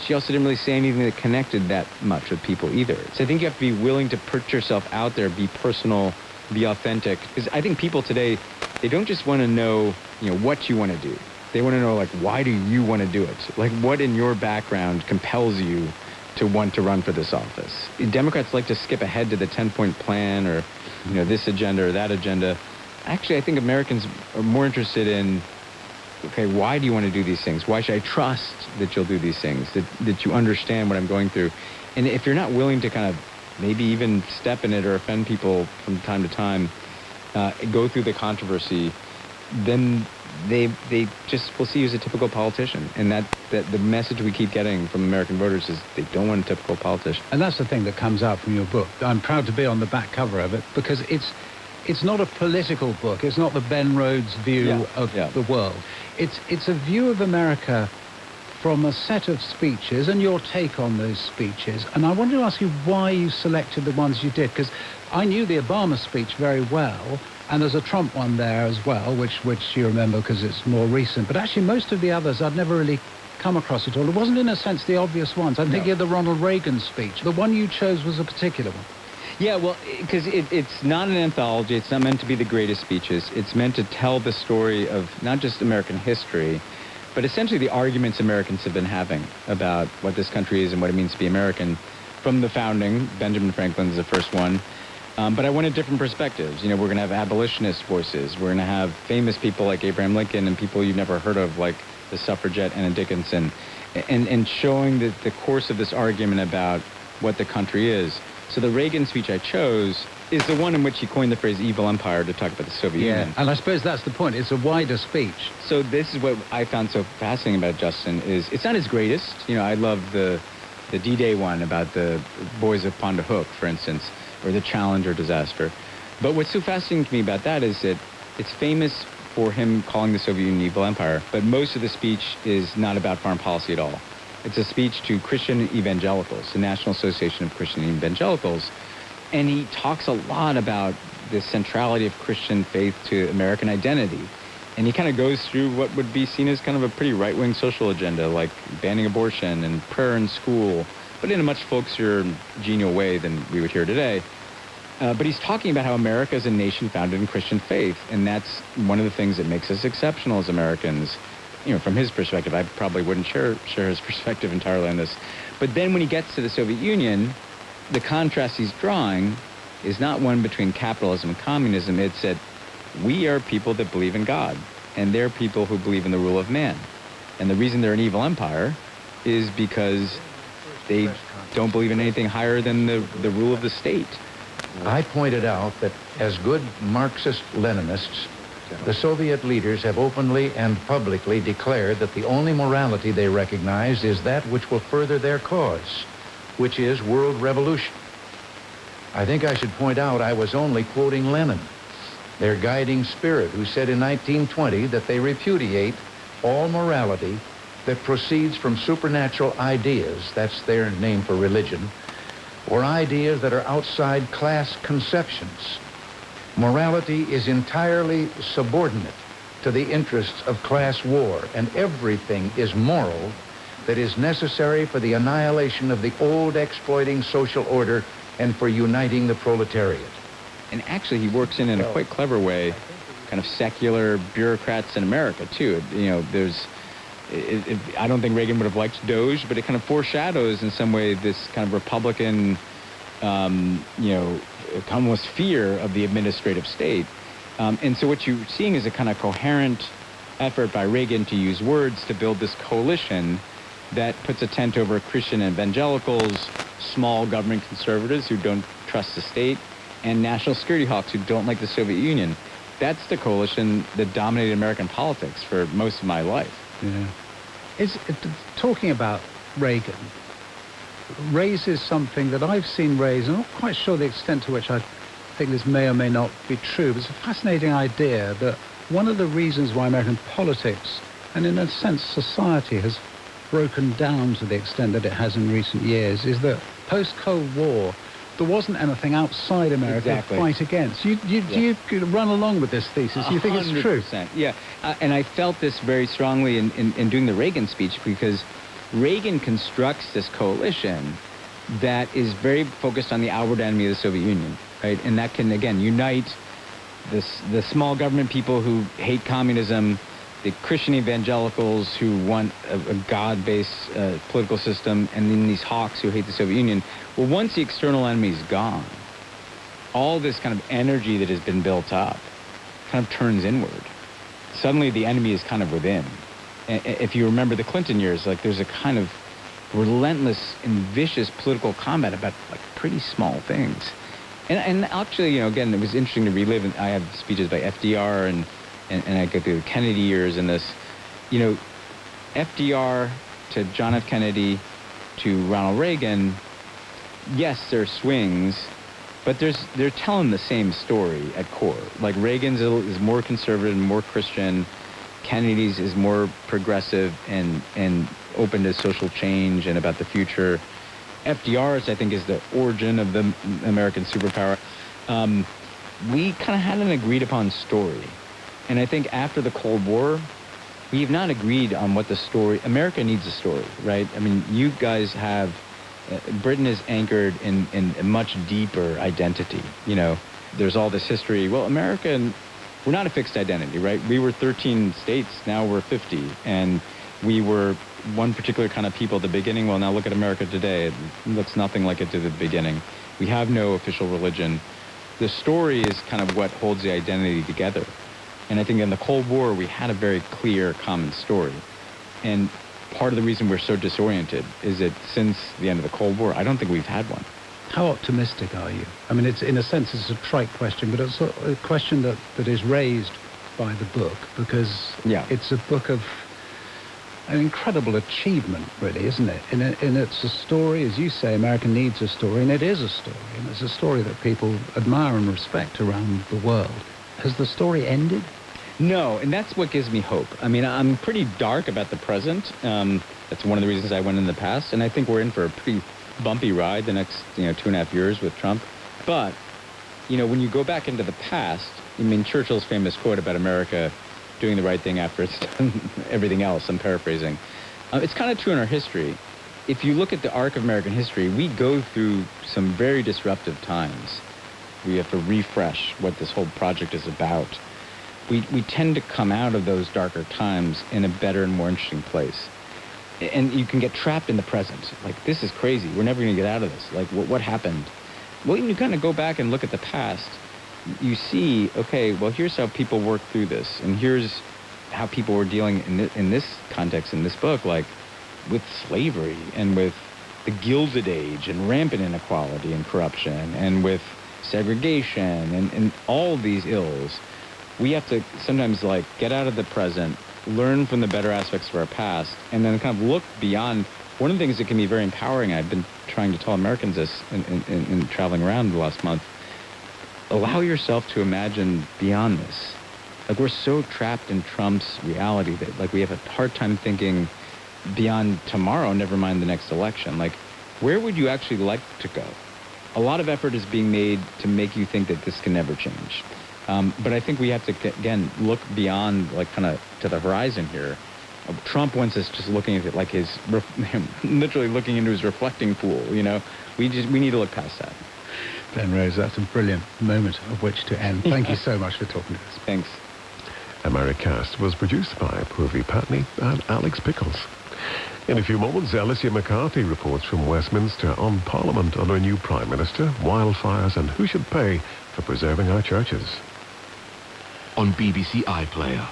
she also didn't really say anything that connected that much with people either. So I think you have to be willing to put yourself out there, be personal, be authentic. Because I think people today, they don't just want to know, what you want to do. They want to know, like, why do you want to do it? Like, what in your background compels you to want to run for this office? Democrats like to skip ahead to the 10-point plan or, this agenda or that agenda. Actually, I think Americans are more interested in, okay, why do you want to do these things? Why should I trust that you'll do these things, that you understand what I'm going through? And if you're not willing to kind of maybe even step in it or offend people from time to time, go through the controversy, then they just will see you as a typical politician. And that the message we keep getting from American voters is they don't want a typical politician. And that's the thing that comes out from your book. I'm proud to be on the back cover of it because it's not a political book. It's not the Ben Rhodes view of the world. It's a view of America from a set of speeches and your take on those speeches. And I wanted to ask you why you selected the ones you did, because I knew the Obama speech very well, and there's a Trump one there as well, which you remember because it's more recent. But actually, most of the others I'd never really come across at all. It wasn't, in a sense, the obvious ones. I'm thinking of the Ronald Reagan speech. The one you chose was a particular one. Yeah, well, because it's not an anthology. It's not meant to be the greatest speeches. It's meant to tell the story of not just American history, but essentially the arguments Americans have been having about what this country is and what it means to be American. From the founding, Benjamin Franklin's the first one. But I wanted different perspectives. We're going to have abolitionist voices. We're going to have famous people like Abraham Lincoln and people you've never heard of, like the suffragette Anna Dickinson, and showing the course of this argument about what the country is. So the Reagan speech I chose is the one in which he coined the phrase evil empire to talk about the Soviet Union. And I suppose that's the point. It's a wider speech. So this is what I found so fascinating about Justin is it's not his greatest. I love the D-Day one about the boys of Ponderhook, for instance. or the challenge or disaster. But what's so fascinating to me about that is that it's famous for him calling the Soviet Union an evil empire, but most of the speech is not about foreign policy at all. It's a speech to Christian evangelicals, the National Association of Christian Evangelicals, and he talks a lot about the centrality of Christian faith to American identity. And he kind of goes through what would be seen as kind of a pretty right-wing social agenda, like banning abortion and prayer in school, but in a much folksier, genial way than we would hear today. But he's talking about how America is a nation founded in Christian faith, and that's one of the things that makes us exceptional as Americans. You know, from his perspective, I probably wouldn't share his perspective entirely on this. But then when he gets to the Soviet Union, the contrast he's drawing is not one between capitalism and communism. It's that we are people that believe in God, and they're people who believe in the rule of man. And the reason they're an evil empire is because they don't believe in anything higher than the rule of the state. I pointed out that as good Marxist-Leninists, the Soviet leaders have openly and publicly declared that the only morality they recognize is that which will further their cause, which is world revolution. I think I should point out I was only quoting Lenin, their guiding spirit, who said in 1920 that they repudiate all morality that proceeds from supernatural ideas, that's their name for religion, or ideas that are outside class conceptions. Morality is entirely subordinate to the interests of class war, and everything is moral that is necessary for the annihilation of the old exploiting social order and for uniting the proletariat. And actually, he works in a quite clever way, kind of secular bureaucrats in America, too. You know, I don't think Reagan would have liked Doge, but it kind of foreshadows in some way this kind of Republican, almost fear of the administrative state. And so what you're seeing is a kind of coherent effort by Reagan to use words to build this coalition that puts a tent over Christian evangelicals, small government conservatives who don't trust the state, and national security hawks who don't like the Soviet Union. That's the coalition that dominated American politics for most of my life. Yeah. Talking about Reagan raises something that I've seen raised. I'm not quite sure the extent to which I think this may or may not be true, but it's a fascinating idea that one of the reasons why American politics, and in a sense society, has broken down to the extent that it has in recent years is that post-Cold War, there wasn't anything outside America to fight against. Do you run along with this thesis? Do you think it's true? 100%. Yeah, and I felt this very strongly in doing the Reagan speech, because Reagan constructs this coalition that is very focused on the outward enemy of the Soviet Union, right? And that can, again, unite the small government people who hate communism, the Christian evangelicals who want a God-based political system, and then these hawks who hate the Soviet Union. Well, once the external enemy is gone, all this kind of energy that has been built up kind of turns inward. Suddenly the enemy is kind of within. If you remember the Clinton years, like there's a kind of relentless and vicious political combat about like pretty small things. And actually, again, it was interesting to relive, and I have speeches by FDR and I go through the Kennedy years in this. FDR to John F. Kennedy to Ronald Reagan, yes, there are swings, but they're telling the same story at core. Like Reagan's is more conservative and more Christian. Kennedy's is more progressive and open to social change and about the future. FDR's, I think, is the origin of the American superpower. We kind of had an agreed upon story. And I think after the Cold War, we have not agreed on what the story... America needs a story, right? I mean, you guys have... Britain is anchored in a much deeper identity. There's all this history. Well, America, we're not a fixed identity, right? We were 13 states, now we're 50. And we were one particular kind of people at the beginning. Well, now look at America today. It looks nothing like it did at the beginning. We have no official religion. The story is kind of what holds the identity together. And I think in the Cold War, we had a very clear common story. And part of the reason we're so disoriented is that since the end of the Cold War, I don't think we've had one. How optimistic are you? I mean, it's in a sense, it's a trite question, but it's a question that is raised by the book, because it's a book of an incredible achievement, really, isn't it? And it's a story, as you say, America needs a story, and it is a story, and it's a story that people admire and respect around the world. Has the story ended? No, and that's what gives me hope. I mean, I'm pretty dark about the present. That's one of the reasons I went in the past, and I think we're in for a pretty bumpy ride the next, 2.5 years with Trump. But, when you go back into the past, I mean, Churchill's famous quote about America doing the right thing after it's done everything else, I'm paraphrasing. It's kind of true in our history. If you look at the arc of American history, we go through some very disruptive times. We have to refresh what this whole project is about. We tend to come out of those darker times in a better and more interesting place. And you can get trapped in the present. Like, this is crazy. We're never going to get out of this. Like, what happened? Well, you kind of go back and look at the past. You see, okay, well, here's how people worked through this, and here's how people were dealing in this context, in this book, like with slavery and with the Gilded Age and rampant inequality and corruption and with segregation and all these ills. We have to sometimes like get out of the present, learn from the better aspects of our past, and then kind of look beyond. One of the things that can be very empowering, I've been trying to tell Americans this in traveling around the last month, allow yourself to imagine beyond this. Like, we're so trapped in Trump's reality that, like, we have a hard time thinking beyond tomorrow, never mind the next election. Like, where would you actually like to go? A lot of effort is being made to make you think that this can never change. But I think we have to, again, look beyond, like, kind of to the horizon here. Trump wants us just looking at it like his, literally looking into his reflecting pool, We need to look past that. Ben Rose, that's a brilliant moment of which to end. Thank you so much for talking to us. Thanks. Americast was produced by Purvi Patney and Alex Pickles. In a few moments, Alicia McCarthy reports from Westminster on Parliament under a new Prime Minister, wildfires, and who should pay for preserving our churches. On BBC iPlayer.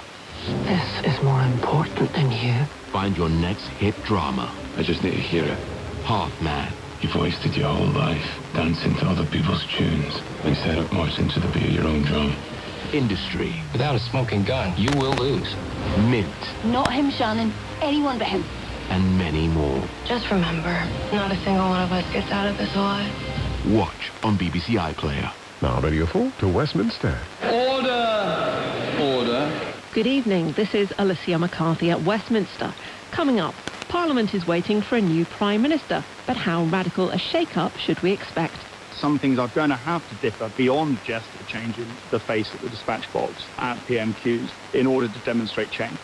This is more important than you. Find your next hit drama. I just need to hear it. Half Man. You've wasted your whole life dancing to other people's tunes instead of marching to the beat of your own drum. Industry. Without a smoking gun, you will lose. Mint. Not him, Shannon. Anyone but him. And many more. Just remember, not a single one of us gets out of this alive. Watch on BBC iPlayer. Now Radio 4 to Westminster. Order! Order. Good evening. This is Alicia McCarthy at Westminster. Coming up, Parliament is waiting for a new Prime Minister, but how radical a shake-up should we expect? Some things are going to have to differ beyond just a change in the face of the dispatch box at PMQs in order to demonstrate change.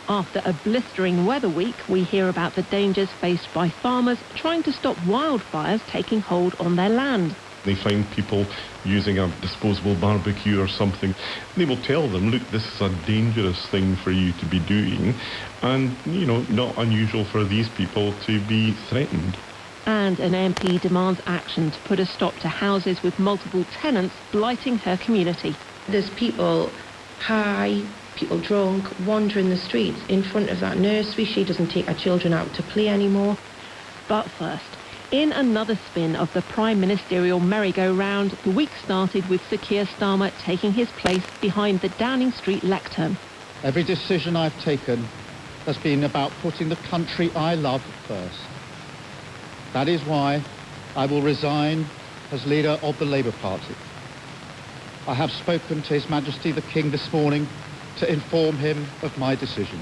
After a blistering weather week, we hear about the dangers faced by farmers trying to stop wildfires taking hold on their land. They find people using a disposable barbecue or something. They will tell them, look, this is a dangerous thing for you to be doing. And, not unusual for these people to be threatened. And an MP demands action to put a stop to houses with multiple tenants blighting her community. There's people high, people drunk, wandering the streets in front of that nursery. She doesn't take her children out to play anymore. But first, in another spin of the Prime Ministerial merry-go-round, the week started with Sir Keir Starmer taking his place behind the Downing Street lectern. Every decision I've taken has been about putting the country I love first. That is why I will resign as leader of the Labour Party. I have spoken to His Majesty the King this morning to inform him of my decision.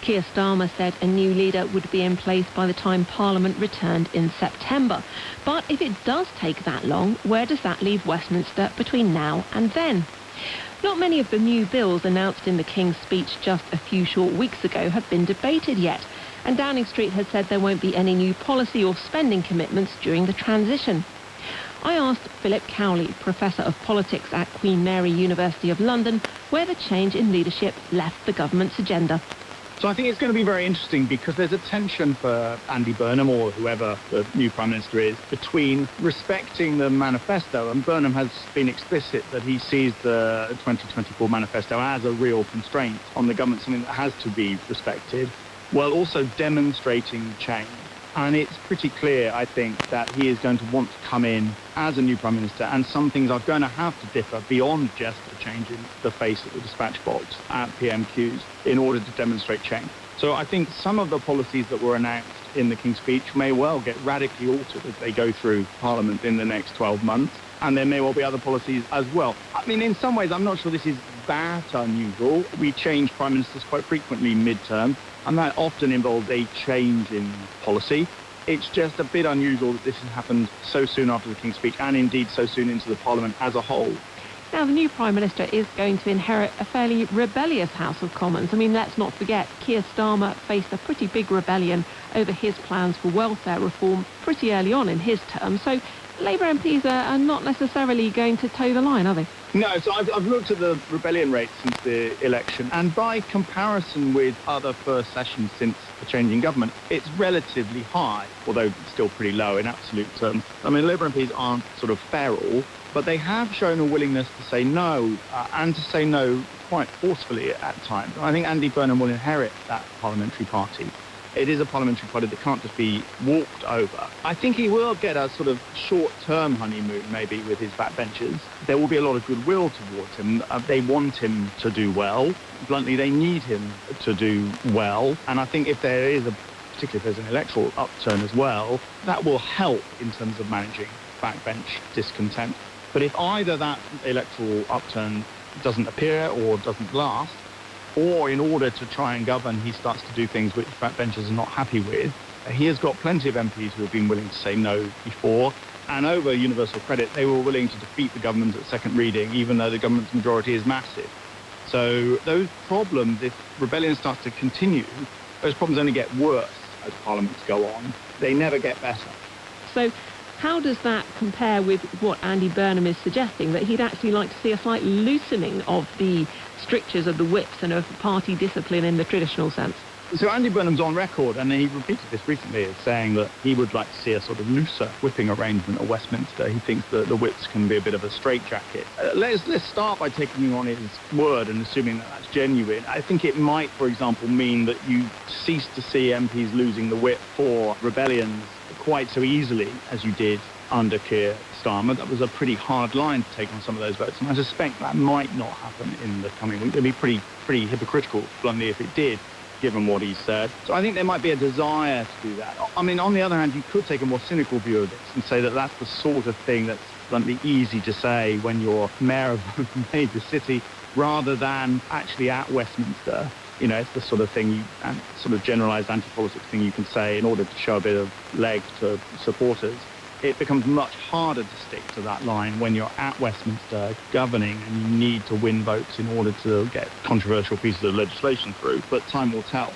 Keir Starmer said a new leader would be in place by the time Parliament returned in September. But if it does take that long, where does that leave Westminster between now and then? Not many of the new bills announced in the King's speech just a few short weeks ago have been debated yet, and Downing Street has said there won't be any new policy or spending commitments during the transition. I asked Philip Cowley, Professor of Politics at Queen Mary University of London, where the change in leadership left the government's agenda. So I think it's going to be very interesting because there's a tension for Andy Burnham, or whoever the new Prime Minister is, between respecting the manifesto, and Burnham has been explicit that he sees the 2024 manifesto as a real constraint on the government, something that has to be respected, while also demonstrating change. And it's pretty clear, I think, that he is going to want to come in as a new Prime Minister, and some things are going to have to differ beyond just a change in the face of the dispatch box at PMQs in order to demonstrate change. So I think some of the policies that were announced in the King's Speech may well get radically altered as they go through Parliament in the next 12 months. And there may well be other policies as well. I mean, in some ways, I'm not sure this is that unusual. We change prime ministers quite frequently mid-term, and that often involves a change in policy. It's just a bit unusual that this has happened so soon after the King's Speech, and indeed so soon into the Parliament as a whole. Now, the new Prime Minister is going to inherit a fairly rebellious House of Commons. I mean, let's not forget, Keir Starmer faced a pretty big rebellion over his plans for welfare reform pretty early on in his term. So Labour MPs are not necessarily going to toe the line, are they? No, so I've looked at the rebellion rate since the election, and by comparison with other first sessions since the change in government, it's relatively high, although still pretty low in absolute terms. I mean, Labour MPs aren't sort of feral, but they have shown a willingness to say no, and to say no quite forcefully at times. I think Andy Burnham will inherit that parliamentary party. It is a parliamentary party that can't just be walked over. I think he will get a sort of short-term honeymoon, maybe, with his backbenchers. There will be a lot of goodwill towards him. They want him to do well. Bluntly, they need him to do well. And I think if there is particularly if there's an electoral upturn as well, that will help in terms of managing backbench discontent. But if either that electoral upturn doesn't appear or doesn't last, or in order to try and govern, he starts to do things which backbenchers are not happy with, he has got plenty of MPs who have been willing to say no before. And over universal credit, they were willing to defeat the government at second reading, even though the government's majority is massive. So those problems, if rebellion starts to continue, those problems only get worse as parliaments go on. They never get better. So how does that compare with what Andy Burnham is suggesting, that he'd actually like to see a slight loosening of the strictures of the whips and of party discipline in the traditional sense? So Andy Burnham's on record, and he repeated this recently, as saying that he would like to see a sort of looser whipping arrangement at Westminster. He thinks that the whips can be a bit of a straitjacket. Let's start by taking him on his word and assuming that that's genuine. I think it might, for example, mean that you cease to see MPs losing the whip for rebellions quite so easily as you did under Keir Starmer. That was a pretty hard line to take on some of those votes, and I suspect that might not happen in the coming week. It'd be pretty hypocritical, bluntly, if it did, given what he said. So I think there might be a desire to do that. I mean, on the other hand, you could take a more cynical view of this and say that that's the sort of thing that's bluntly easy to say when you're mayor of a major city, rather than actually at Westminster. You know, it's the sort of thing, sort of generalised anti-politics thing you can say in order to show a bit of leg to supporters. It becomes much harder to stick to that line when you're at Westminster governing and you need to win votes in order to get controversial pieces of legislation through. But time will tell.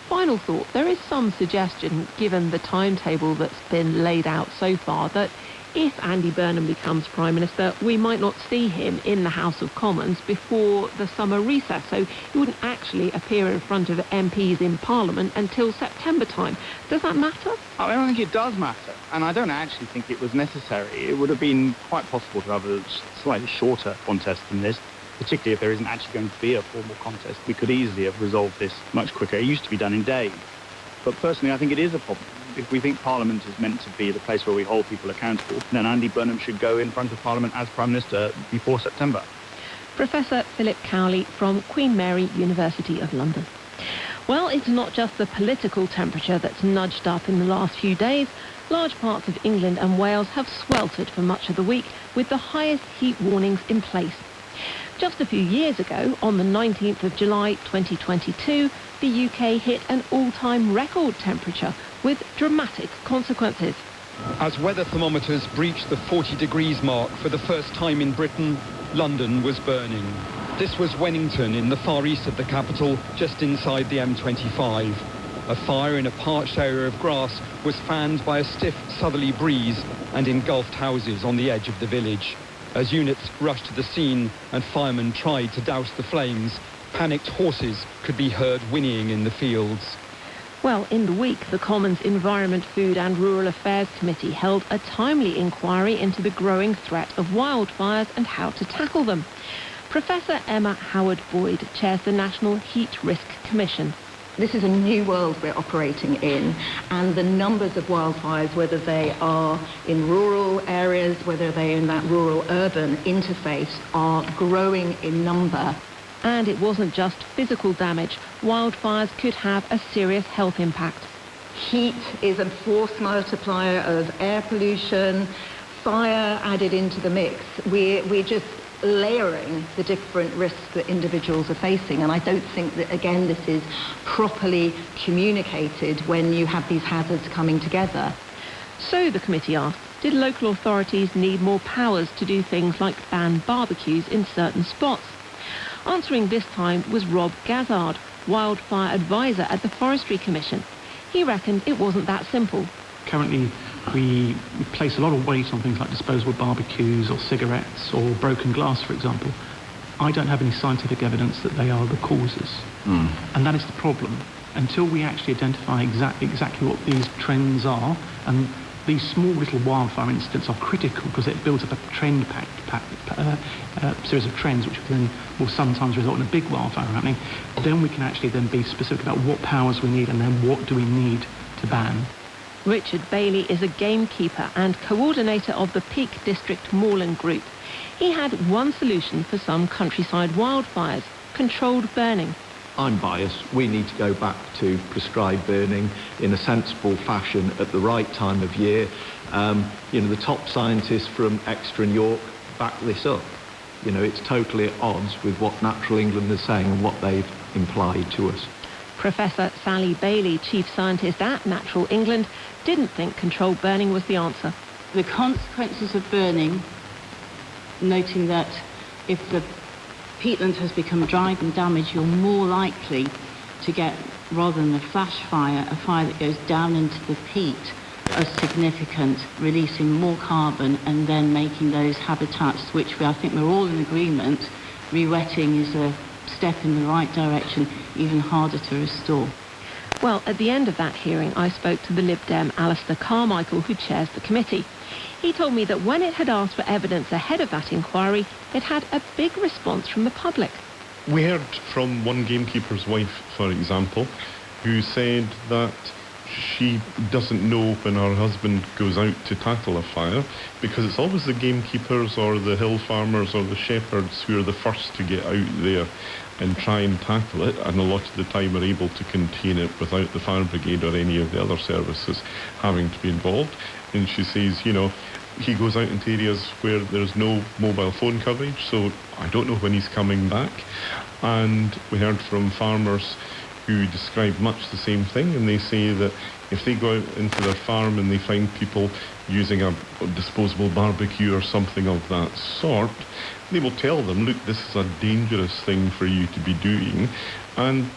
Final thought, there is some suggestion, given the timetable that's been laid out so far, that if Andy Burnham becomes Prime Minister, we might not see him in the House of Commons before the summer recess. So he wouldn't actually appear in front of MPs in Parliament until September time. Does that matter? I don't think it does matter, and I don't actually think it was necessary. It would have been quite possible to have a slightly shorter contest than this, particularly if there isn't actually going to be a formal contest. We could easily have resolved this much quicker. It used to be done in days. But personally, I think it is a problem. If we think Parliament is meant to be the place where we hold people accountable, then Andy Burnham should go in front of Parliament as Prime Minister before September. Professor Philip Cowley from Queen Mary University of London. Well, it's not just the political temperature that's nudged up in the last few days. Large parts of England and Wales have sweltered for much of the week, with the highest heat warnings in place. Just a few years ago, on the 19th of July 2022, the UK hit an all-time record temperature with dramatic consequences. As weather thermometers breached the 40 degrees mark for the first time in Britain, London was burning. This was Wennington in the far east of the capital, just inside the M25. A fire in a parched area of grass was fanned by a stiff southerly breeze and engulfed houses on the edge of the village. As units rushed to the scene and firemen tried to douse the flames, panicked horses could be heard whinnying in the fields. Well, in the week, the Commons Environment, Food and Rural Affairs Committee held a timely inquiry into the growing threat of wildfires and how to tackle them. Professor Emma Howard-Boyd chairs the National Heat Risk Commission. This is a new world we're operating in, and the numbers of wildfires, whether they are in rural areas, whether they're in that rural-urban interface, are growing in number. And it wasn't just physical damage. Wildfires could have a serious health impact. Heat is a force multiplier of air pollution, fire added into the mix. We're just layering the different risks that individuals are facing, and I don't think that, again, this is properly communicated when you have these hazards coming together. So the committee asked, did local authorities need more powers to do things like ban barbecues in certain spots? Answering this time was Rob Gazzard, wildfire advisor at the Forestry Commission. He reckoned it wasn't that simple. Currently, we place a lot of weight on things like disposable barbecues or cigarettes or broken glass, for example. I don't have any scientific evidence that they are the causes. And that is the problem. Until we actually identify exactly what these trends are, and these small little wildfire incidents are critical because it builds up a trend series of trends which then will sometimes result in a big wildfire happening, then we can actually then be specific about what powers we need and then what do we need to ban. Richard Bailey is a gamekeeper and coordinator of the Peak District Moorland Group. He had one solution for some countryside wildfires: controlled burning. I'm biased. We need to go back to prescribed burning in a sensible fashion at the right time of year. The top scientists from Exeter and York back this up. It's totally at odds with what Natural England is saying and what they've implied to us. Professor Sally Bailey, chief scientist at Natural England, didn't think controlled burning was the answer. The consequences of burning, noting that if the peatland has become dried and damaged, you're more likely to get, rather than a flash fire, a fire that goes down into the peat, are significant, releasing more carbon and then making those habitats, which I think we're all in agreement, re-wetting is a step in the right direction, even harder to restore. Well, at the end of that hearing, I spoke to the Lib Dem Alistair Carmichael, who chairs the committee. He told me that when it had asked for evidence ahead of that inquiry, it had a big response from the public. We heard from one gamekeeper's wife, for example, who said that she doesn't know when her husband goes out to tackle a fire because it's always the gamekeepers or the hill farmers or the shepherds who are the first to get out there and try and tackle it, and a lot of the time are able to contain it without the fire brigade or any of the other services having to be involved. And she says, he goes out into areas where there's no mobile phone coverage, so I don't know when he's coming back. And we heard from farmers who describe much the same thing, and they say that if they go out into their farm and they find people using a disposable barbecue or something of that sort, they will tell them, look, this is a dangerous thing for you to be doing, and,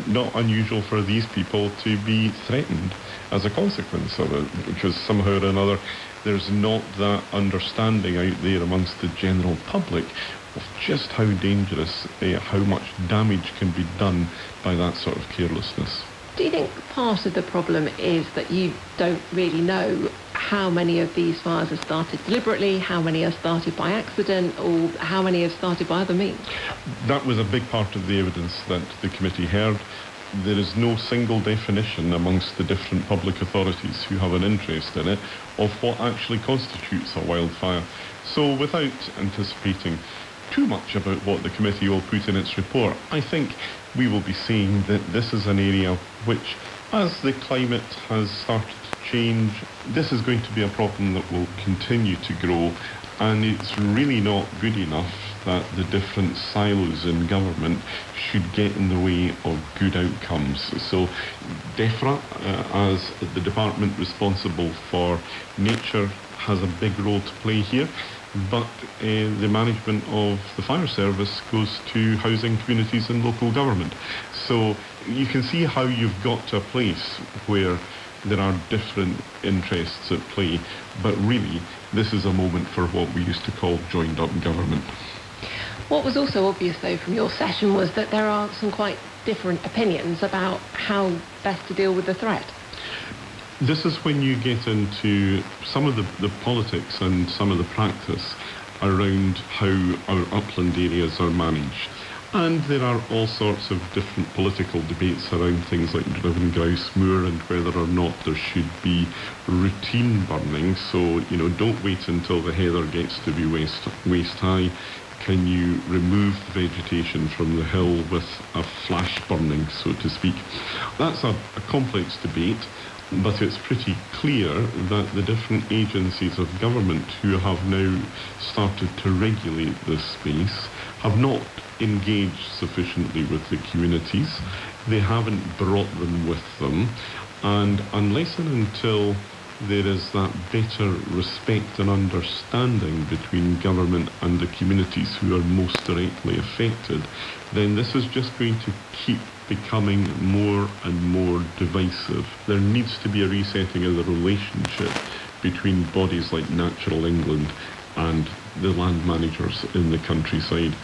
not unusual for these people to be threatened as a consequence of it, because somehow or another there's not that understanding out there amongst the general public of just how dangerous, how much damage can be done by that sort of carelessness. Do you think part of the problem is that you don't really know how many of these fires are started deliberately, how many are started by accident, or how many are started by other means? That was a big part of the evidence that the committee heard. There is no single definition amongst the different public authorities who have an interest in it of what actually constitutes a wildfire. So without anticipating too much about what the committee will put in its report, I think we will be seeing that this is an area which, as the climate has started to change, this is going to be a problem that will continue to grow, and it's really not good enough that the different silos in government should get in the way of good outcomes. So DEFRA, as the department responsible for nature, has a big role to play here, but the management of the fire service goes to housing, communities and local government. So you can see how you've got to a place where there are different interests at play, but really this is a moment for what we used to call joined up government. What was also obvious, though, from your session was that there are some quite different opinions about how best to deal with the threat. This is when you get into some of the politics and some of the practice around how our upland areas are managed. And there are all sorts of different political debates around things like driven grouse moor and whether or not there should be routine burning. So, don't wait until the heather gets to be waist high. can you remove the vegetation from the hill with a flash burning, so to speak? That's a complex debate, but it's pretty clear that the different agencies of government who have now started to regulate this space have not engaged sufficiently with the communities. They haven't brought them with them, and unless and until there is that better respect and understanding between government and the communities who are most directly affected, then this is just going to keep becoming more and more divisive. There needs to be a resetting of the relationship between bodies like Natural England and the land managers in the countryside.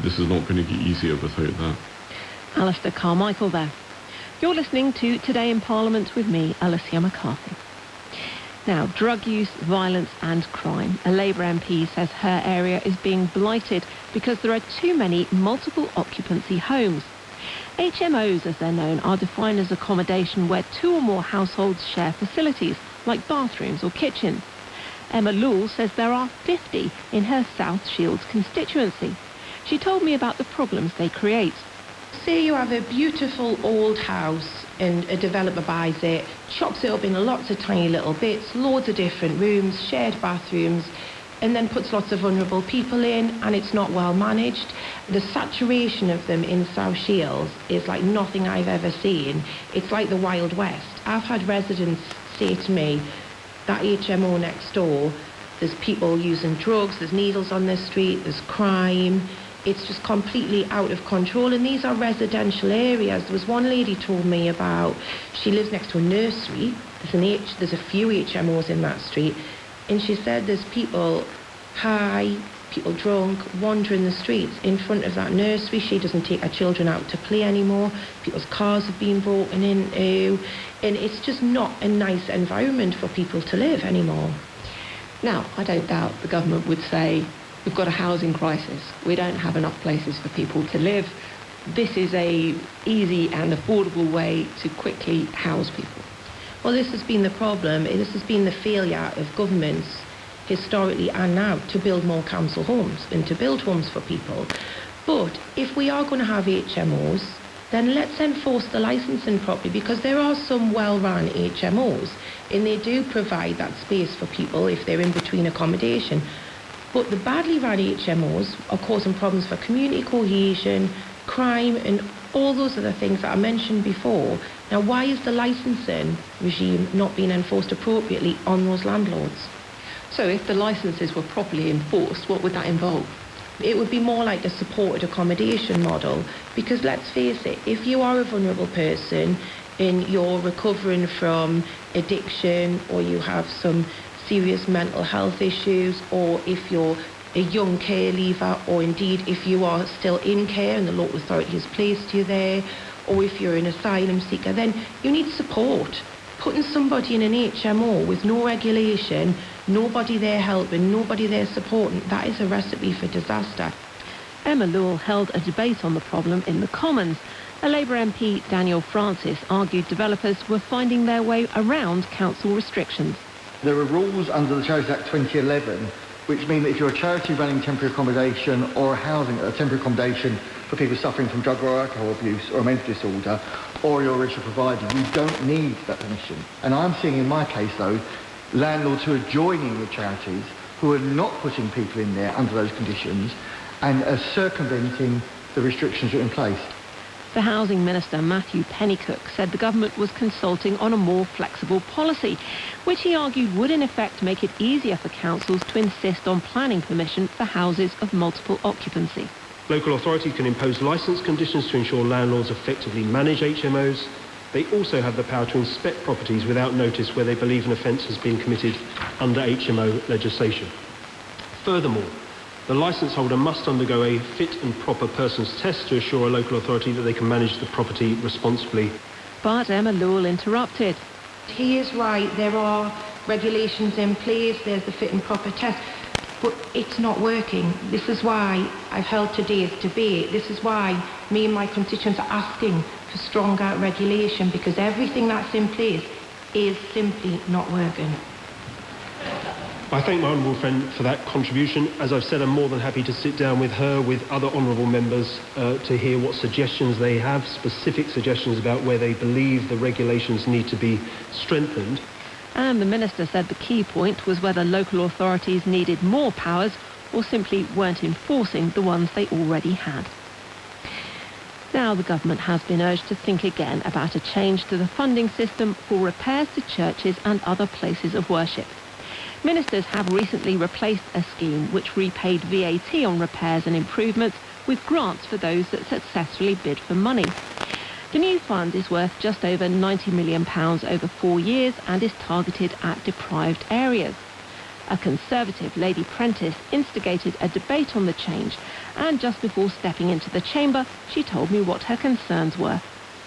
This is not going to get easier without that. Alistair Carmichael there. You're listening to Today in Parliament with me, Alicia McCarthy. Now, drug use, violence and crime. A Labour MP says her area is being blighted because there are too many multiple occupancy homes. HMOs, as they're known, are defined as accommodation where 2 or more households share facilities, like bathrooms or kitchens. Emma Lewell says there are 50 in her South Shields constituency. She told me about the problems they create. Say you have a beautiful old house and a developer buys it, chops it up in lots of tiny little bits, loads of different rooms, shared bathrooms, and then puts lots of vulnerable people in, and it's not well managed. The saturation of them in South Shields is like nothing I've ever seen. It's like the Wild West. I've had residents say to me, that HMO next door, there's people using drugs, there's needles on the street, there's crime. It's just completely out of control, and these are residential areas. There was one lady told me about, she lives next to a nursery. There's a few HMOs in that street, and she said there's people high, people drunk, wandering the streets in front of that nursery. She doesn't take her children out to play anymore. People's cars have been broken into, and it's just not a nice environment for people to live anymore. Now, I don't doubt the government would say, we've got a housing crisis. We don't have enough places for people to live. This is a easy and affordable way to quickly house people. Well, this has been the problem. This has been the failure of governments historically and now to build more council homes and to build homes for people. But if we are going to have HMOs, then let's enforce the licensing properly, because there are some well-run HMOs and they do provide that space for people if they're in between accommodation. But the badly run HMOs are causing problems for community cohesion, crime, and all those other things that I mentioned before. Now, why is the licensing regime not being enforced appropriately on those landlords? So if the licences were properly enforced, what would that involve? It would be more like a supported accommodation model, because let's face it, if you are a vulnerable person and you're recovering from addiction, or you have some serious mental health issues, or if you're a young care leaver, or indeed if you are still in care and the local authority has placed you there, or if you're an asylum seeker, then you need support. Putting somebody in an HMO with no regulation, nobody there helping, nobody there supporting, that is a recipe for disaster. Emma Lewell held a debate on the problem in the Commons. A Labour MP, Daniel Francis, argued developers were finding their way around council restrictions. There are rules under the Charities Act 2011 which mean that if you're a charity running temporary accommodation or housing a temporary accommodation for people suffering from drug or alcohol abuse or a mental disorder, or you're a registered provider, you don't need that permission. And I'm seeing in my case, though, landlords who are joining with charities who are not putting people in there under those conditions and are circumventing the restrictions that are in place. The Housing Minister, Matthew Pennycook, said the government was consulting on a more flexible policy, which he argued would in effect make it easier for councils to insist on planning permission for houses of multiple occupancy. Local authorities can impose licence conditions to ensure landlords effectively manage HMOs. They also have the power to inspect properties without notice where they believe an offence has been committed under HMO legislation. Furthermore, the licence holder must undergo a fit and proper persons test to assure a local authority that they can manage the property responsibly. But Emma Lewell interrupted. He is right, there are regulations in place, there's the fit and proper test, but it's not working. This is why I've held today's debate. This is why me and my constituents are asking for stronger regulation, because everything that's in place is simply not working. I thank my honourable friend for that contribution. As I've said, I'm more than happy to sit down with her, with other honourable members, to hear what suggestions they have, specific suggestions about where they believe the regulations need to be strengthened. And the Minister said the key point was whether local authorities needed more powers or simply weren't enforcing the ones they already had. Now the government has been urged to think again about a change to the funding system for repairs to churches and other places of worship. Ministers have recently replaced a scheme which repaid VAT on repairs and improvements with grants for those that successfully bid for money. The new fund is worth just over £90 million over 4 years and is targeted at deprived areas. A Conservative, Lady Prentice, instigated a debate on the change, and just before stepping into the chamber, she told me what her concerns were.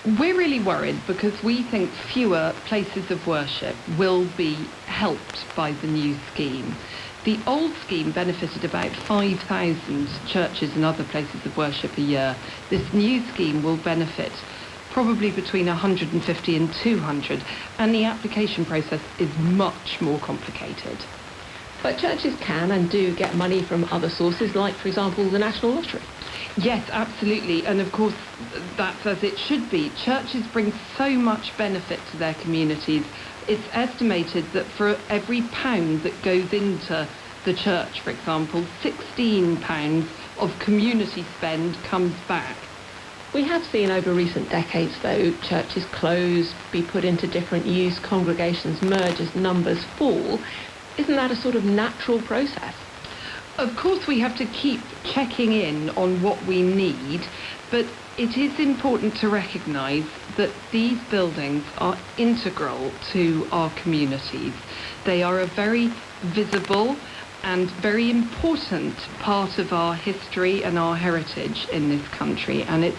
We're really worried because we think fewer places of worship will be helped by the new scheme. The old scheme benefited about 5,000 churches and other places of worship a year. This new scheme will benefit probably between 150 and 200, and the application process is much more complicated. But churches can and do get money from other sources, like, for example, the National Lottery. Yes, absolutely. And of course, that's as it should be. Churches bring so much benefit to their communities. It's estimated that for every pound that goes into the church, for example, £16 of community spend comes back. We have seen over recent decades, though, churches close, be put into different use, congregations merge as numbers fall. Isn't that a sort of natural process? Of course, we have to keep checking in on what we need, but it is important to recognise that these buildings are integral to our communities. They are a very visible and very important part of our history and our heritage in this country, and it's,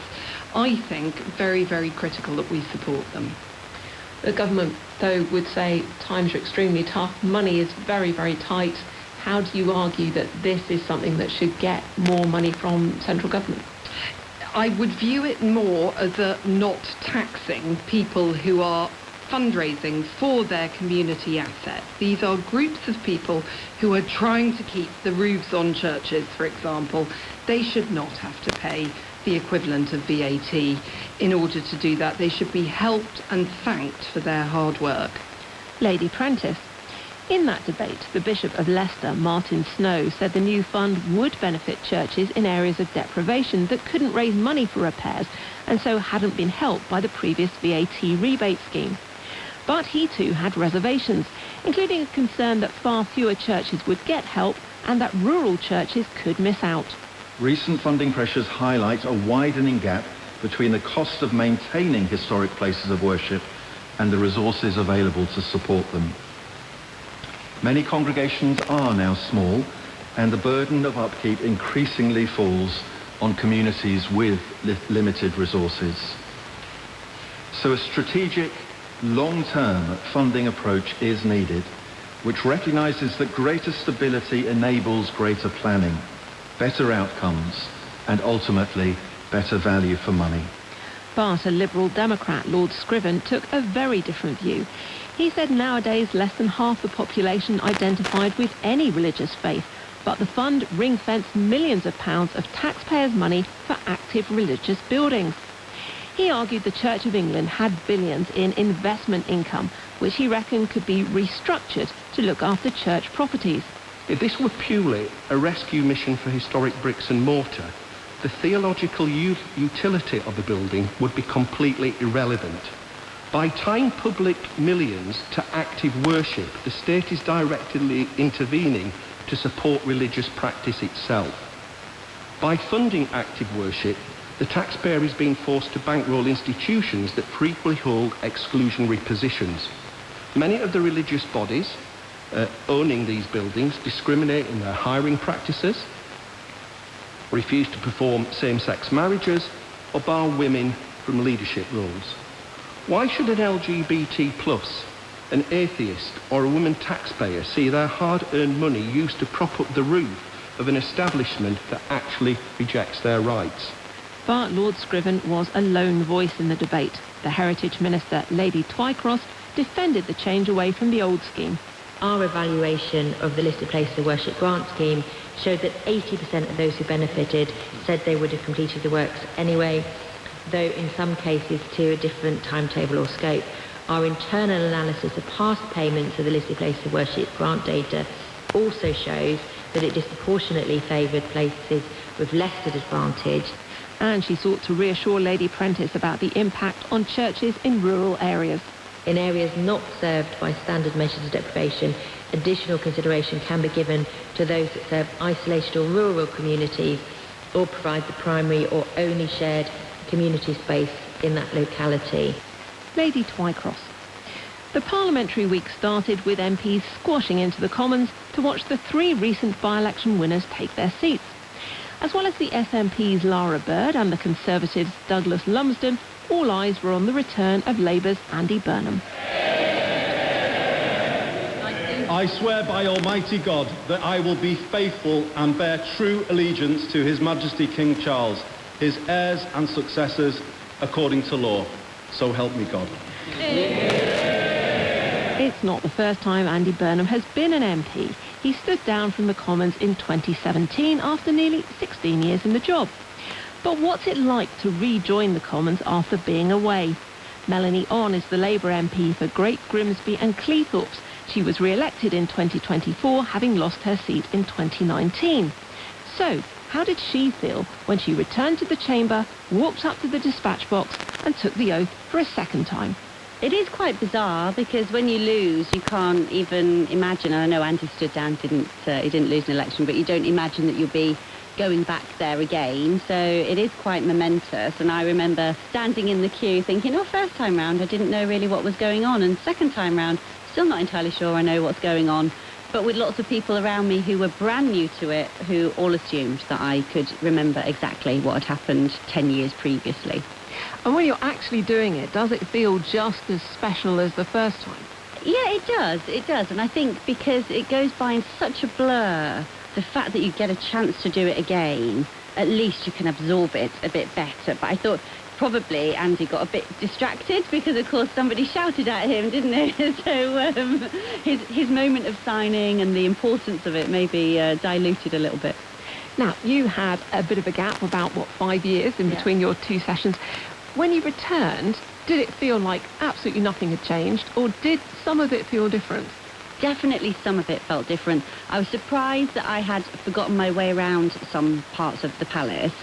I think, very, very critical that we support them. The government, though, would say times are extremely tough, money is very, very tight. How do you argue that this is something that should get more money from central government? I would view it more as a not taxing people who are fundraising for their community assets. These are groups of people who are trying to keep the roofs on churches, for example. They should not have to pay the equivalent of VAT in order to do that. They should be helped and thanked for their hard work. Lady Prentice. In that debate, the Bishop of Leicester, Martin Snow, said the new fund would benefit churches in areas of deprivation that couldn't raise money for repairs and so hadn't been helped by the previous VAT rebate scheme. But he too had reservations, including a concern that far fewer churches would get help and that rural churches could miss out. Recent funding pressures highlight a widening gap between the cost of maintaining historic places of worship and the resources available to support them. Many congregations are now small, and the burden of upkeep increasingly falls on communities with limited resources. So a strategic, long-term funding approach is needed, which recognises that greater stability enables greater planning, better outcomes, and ultimately better value for money. But a Liberal Democrat, Lord Scriven, took a very different view. He said nowadays less than half the population identified with any religious faith, but the fund ring-fenced millions of pounds of taxpayers' money for active religious buildings. He argued the Church of England had billions in investment income, which he reckoned could be restructured to look after church properties. If this were purely a rescue mission for historic bricks and mortar, the theological utility of the building would be completely irrelevant. By tying public millions to active worship, the state is directly intervening to support religious practice itself. By funding active worship, the taxpayer is being forced to bankroll institutions that frequently hold exclusionary positions. Many of the religious bodies owning these buildings discriminate in their hiring practices, refuse to perform same-sex marriages, or bar women from leadership roles. Why should an LGBT+, an atheist, or a woman taxpayer see their hard-earned money used to prop up the roof of an establishment that actually rejects their rights? But Lord Scriven was a lone voice in the debate. The Heritage Minister, Lady Twycross, defended the change away from the old scheme. Our evaluation of the listed places of worship grant scheme showed that 80% of those who benefited said they would have completed the works anyway, though in some cases to a different timetable or scope. Our internal analysis of past payments of the listed places of worship grant data also shows that it disproportionately favoured places with less disadvantage. And she sought to reassure Lady Prentice about the impact on churches in rural areas. In areas not served by standard measures of deprivation, additional consideration can be given to those that serve isolated or rural communities or provide the primary or only shared community space in that locality. Lady Twycross. The parliamentary week started with MPs squashing into the Commons to watch the 3 recent by-election winners take their seats. As well as the SNP's Lara Bird and the Conservatives' Douglas Lumsden, all eyes were on the return of Labour's Andy Burnham. I swear by Almighty God that I will be faithful and bear true allegiance to His Majesty King Charles, his heirs and successors, according to law. So help me God. It's not the first time Andy Burnham has been an MP. He stood down from the Commons in 2017 after nearly 16 years in the job. But what's it like to rejoin the Commons after being away? Melanie On is the Labour MP for Great Grimsby and Cleethorpes. She was re-elected in 2024, having lost her seat in 2019. So, how did she feel when she returned to the chamber, walked up to the dispatch box and took the oath for a second time? It is quite bizarre because when you lose, you can't even imagine. And I know Andy stood down, he didn't lose an election, but you don't imagine that you'll be going back there again. So it is quite momentous. And I remember standing in the queue thinking, oh, first time round, I didn't know really what was going on. And second time round, still not entirely sure I know what's going on. But with lots of people around me who were brand new to it, who all assumed that I could remember exactly what had happened 10 years previously. And when you're actually doing it, does it feel just as special as the first time? Yeah, it does. And I think because it goes by in such a blur, the fact that you get a chance to do it again, at least you can absorb it a bit better. But I thought probably Andy got a bit distracted because, of course, somebody shouted at him, didn't they? So his moment of signing and the importance of it maybe diluted a little bit. Now, you had a bit of a gap, about, 5 years in between your 2 sessions. When you returned, did it feel like absolutely nothing had changed, or did some of it feel different? Definitely some of it felt different. I was surprised that I had forgotten my way around some parts of the palace,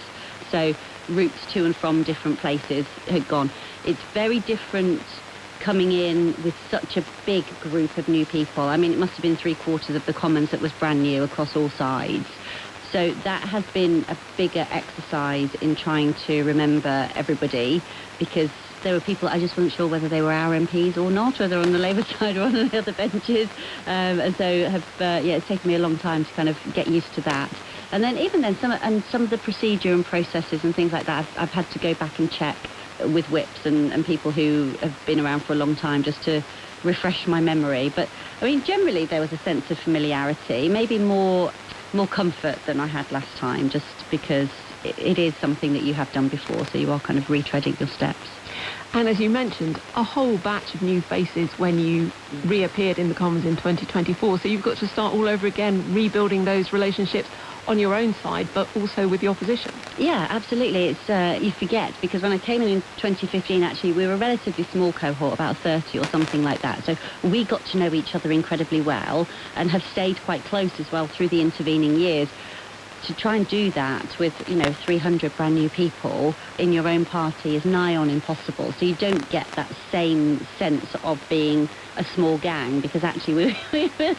so routes to and from different places had gone. It's very different coming in with such a big group of new people. I mean, it must have been 3/4 of the Commons that was brand new across all sides. So that has been a bigger exercise in trying to remember everybody, because there were people I just wasn't sure whether they were our MPs or not, whether on the Labour side or on the other benches. And so it's taken me a long time to kind of get used to that. And then even then, some of the procedure and processes and things like that, I've had to go back and check with whips and people who have been around for a long time just to refresh my memory. But, I mean, generally there was a sense of familiarity, maybe more comfort than I had last time, just because it is something that you have done before, so you are kind of retreading your steps. And as you mentioned, a whole batch of new faces when you reappeared in the Commons in 2024, so you've got to start all over again, rebuilding those relationships on your own side, but also with the opposition. Yeah, absolutely. It's you forget, because when I came in 2015, actually, we were a relatively small cohort, about 30 or something like that. So we got to know each other incredibly well and have stayed quite close as well through the intervening years. To try and do that with, 300 brand new people in your own party is nigh on impossible. So you don't get that same sense of being a small gang, because actually we were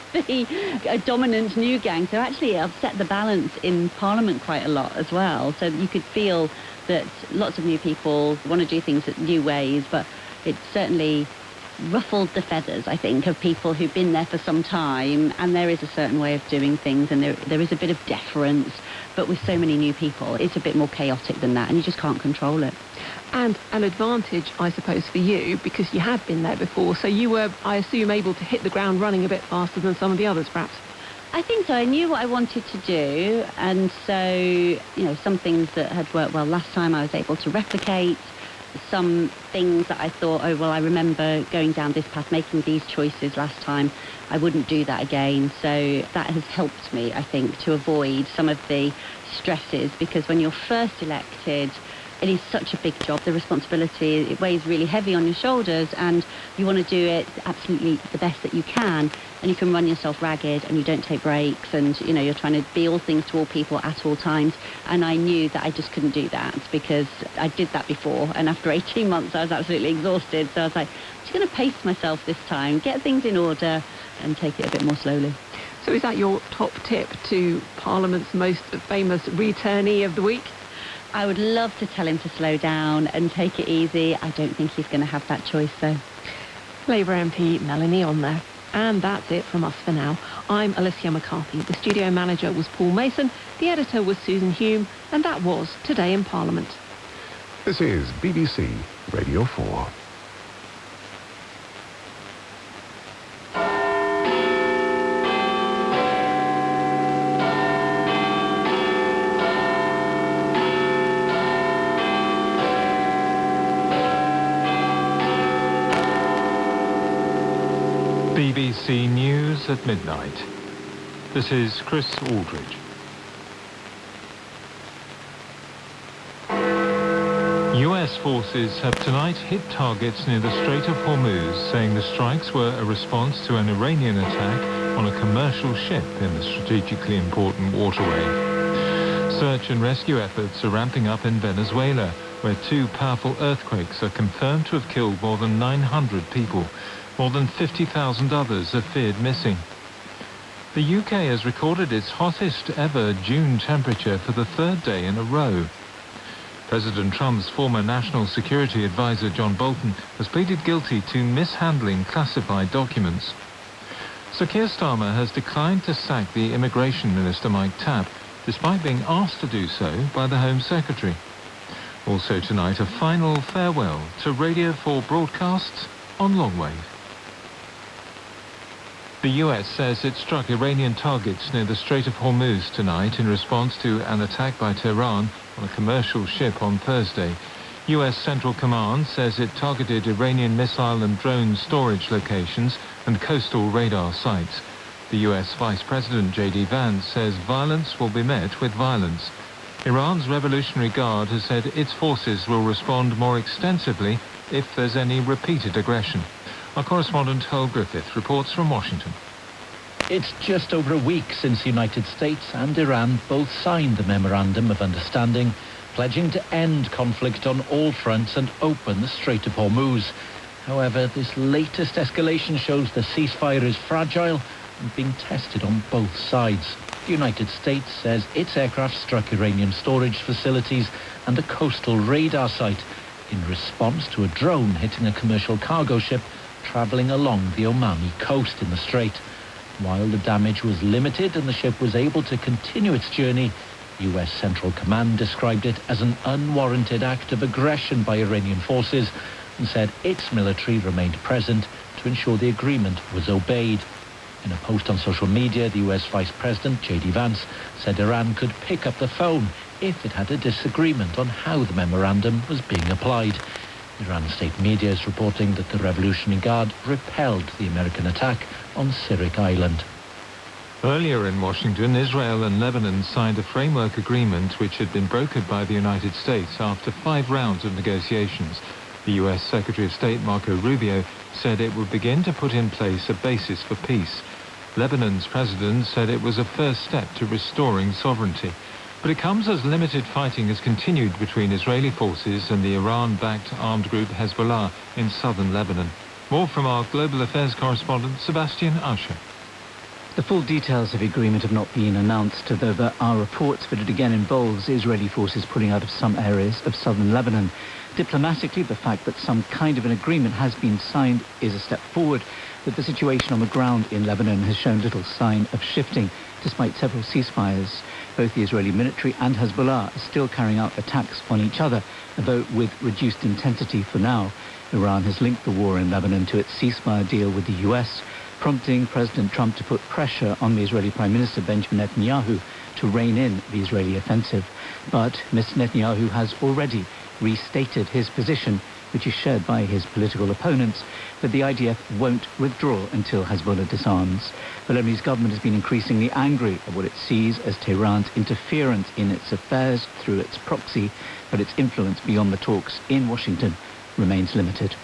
a dominant new gang. So actually it upset the balance in Parliament quite a lot as well. So you could feel that lots of new people want to do things in new ways, but it's certainly ruffled the feathers, I think, of people who've been there for some time, and there is a certain way of doing things, and there is a bit of deference, but with so many new people, it's a bit more chaotic than that, and you just can't control it. And an advantage, I suppose, for you, because you had been there before, so you were, I assume, able to hit the ground running a bit faster than some of the others, perhaps? I think so. I knew what I wanted to do, and so, some things that had worked well last time I was able to replicate. some things that I thought, oh, well, I remember going down this path, making these choices last time. I wouldn't do that again. So that has helped me, I think, to avoid some of the stresses, because when you're first elected, it is such a big job. The responsibility, it weighs really heavy on your shoulders, and you want to do it absolutely the best that you can, and you can run yourself ragged and you don't take breaks, and you know, you're trying to be all things to all people at all times. And I knew that I just couldn't do that, because I did that before, and after 18 months I was absolutely exhausted. So I was like, I'm just going to pace myself this time, get things in order and take it a bit more slowly. So is that your top tip to Parliament's most famous returnee of the week? I would love to tell him to slow down and take it easy. I don't think he's going to have that choice, though. Labour MP Melanie on there. And that's it from us for now. I'm Alicia McCarthy. The studio manager was Paul Mason. The editor was Susan Hume. And that was Today in Parliament. This is BBC Radio 4. BBC News at midnight. This is Chris Aldridge. US forces have tonight hit targets near the Strait of Hormuz, saying the strikes were a response to an Iranian attack on a commercial ship in the strategically important waterway. Search and rescue efforts are ramping up in Venezuela, where 2 powerful earthquakes are confirmed to have killed more than 900 people. More than 50,000 others are feared missing. The UK has recorded its hottest ever June temperature for the 3rd day in a row. President Trump's former National Security Advisor John Bolton has pleaded guilty to mishandling classified documents. Sir Keir Starmer has declined to sack the Immigration Minister Mike Tapp, despite being asked to do so by the Home Secretary. Also tonight, a final farewell to Radio 4 broadcasts on longwave. The US says it struck Iranian targets near the Strait of Hormuz tonight in response to an attack by Tehran on a commercial ship on Thursday. US Central Command says it targeted Iranian missile and drone storage locations and coastal radar sites. The US Vice President J.D. Vance says violence will be met with violence. Iran's Revolutionary Guard has said its forces will respond more extensively if there's any repeated aggression. Our correspondent Hull Griffith reports from Washington. It's just over a week since the United States and Iran both signed the Memorandum of Understanding, pledging to end conflict on all fronts and open the Strait of Hormuz. However, this latest escalation shows the ceasefire is fragile and being tested on both sides. The United States says its aircraft struck Iranian storage facilities and a coastal radar site in response to a drone hitting a commercial cargo ship travelling along the Omani coast in the strait. While the damage was limited and the ship was able to continue its journey, US Central Command described it as an unwarranted act of aggression by Iranian forces and said its military remained present to ensure the agreement was obeyed. In a post on social media, the US Vice President J.D. Vance said Iran could pick up the phone if it had a disagreement on how the memorandum was being applied. Iran state media is reporting that the Revolutionary Guard repelled the American attack on Sirik Island. Earlier in Washington, Israel and Lebanon signed a framework agreement which had been brokered by the United States after 5 rounds of negotiations. The U.S. Secretary of State Marco Rubio said it would begin to put in place a basis for peace. Lebanon's president said it was a first step to restoring sovereignty. But it comes as limited fighting has continued between Israeli forces and the Iran-backed armed group Hezbollah in southern Lebanon. More from our global affairs correspondent Sebastian Usher. The full details of the agreement have not been announced, though there are reports that it again involves Israeli forces pulling out of some areas of southern Lebanon. Diplomatically, the fact that some kind of an agreement has been signed is a step forward, but the situation on the ground in Lebanon has shown little sign of shifting, despite several ceasefires. Both the Israeli military and Hezbollah are still carrying out attacks on each other, though with reduced intensity for now. Iran has linked the war in Lebanon to its ceasefire deal with the US, prompting President Trump to put pressure on the Israeli Prime Minister Benjamin Netanyahu to rein in the Israeli offensive. But Mr. Netanyahu has already restated his position, which is shared by his political opponents, that the IDF won't withdraw until Hezbollah disarms. The Lebanese government has been increasingly angry at what it sees as Tehran's interference in its affairs through its proxy, but its influence beyond the talks in Washington remains limited.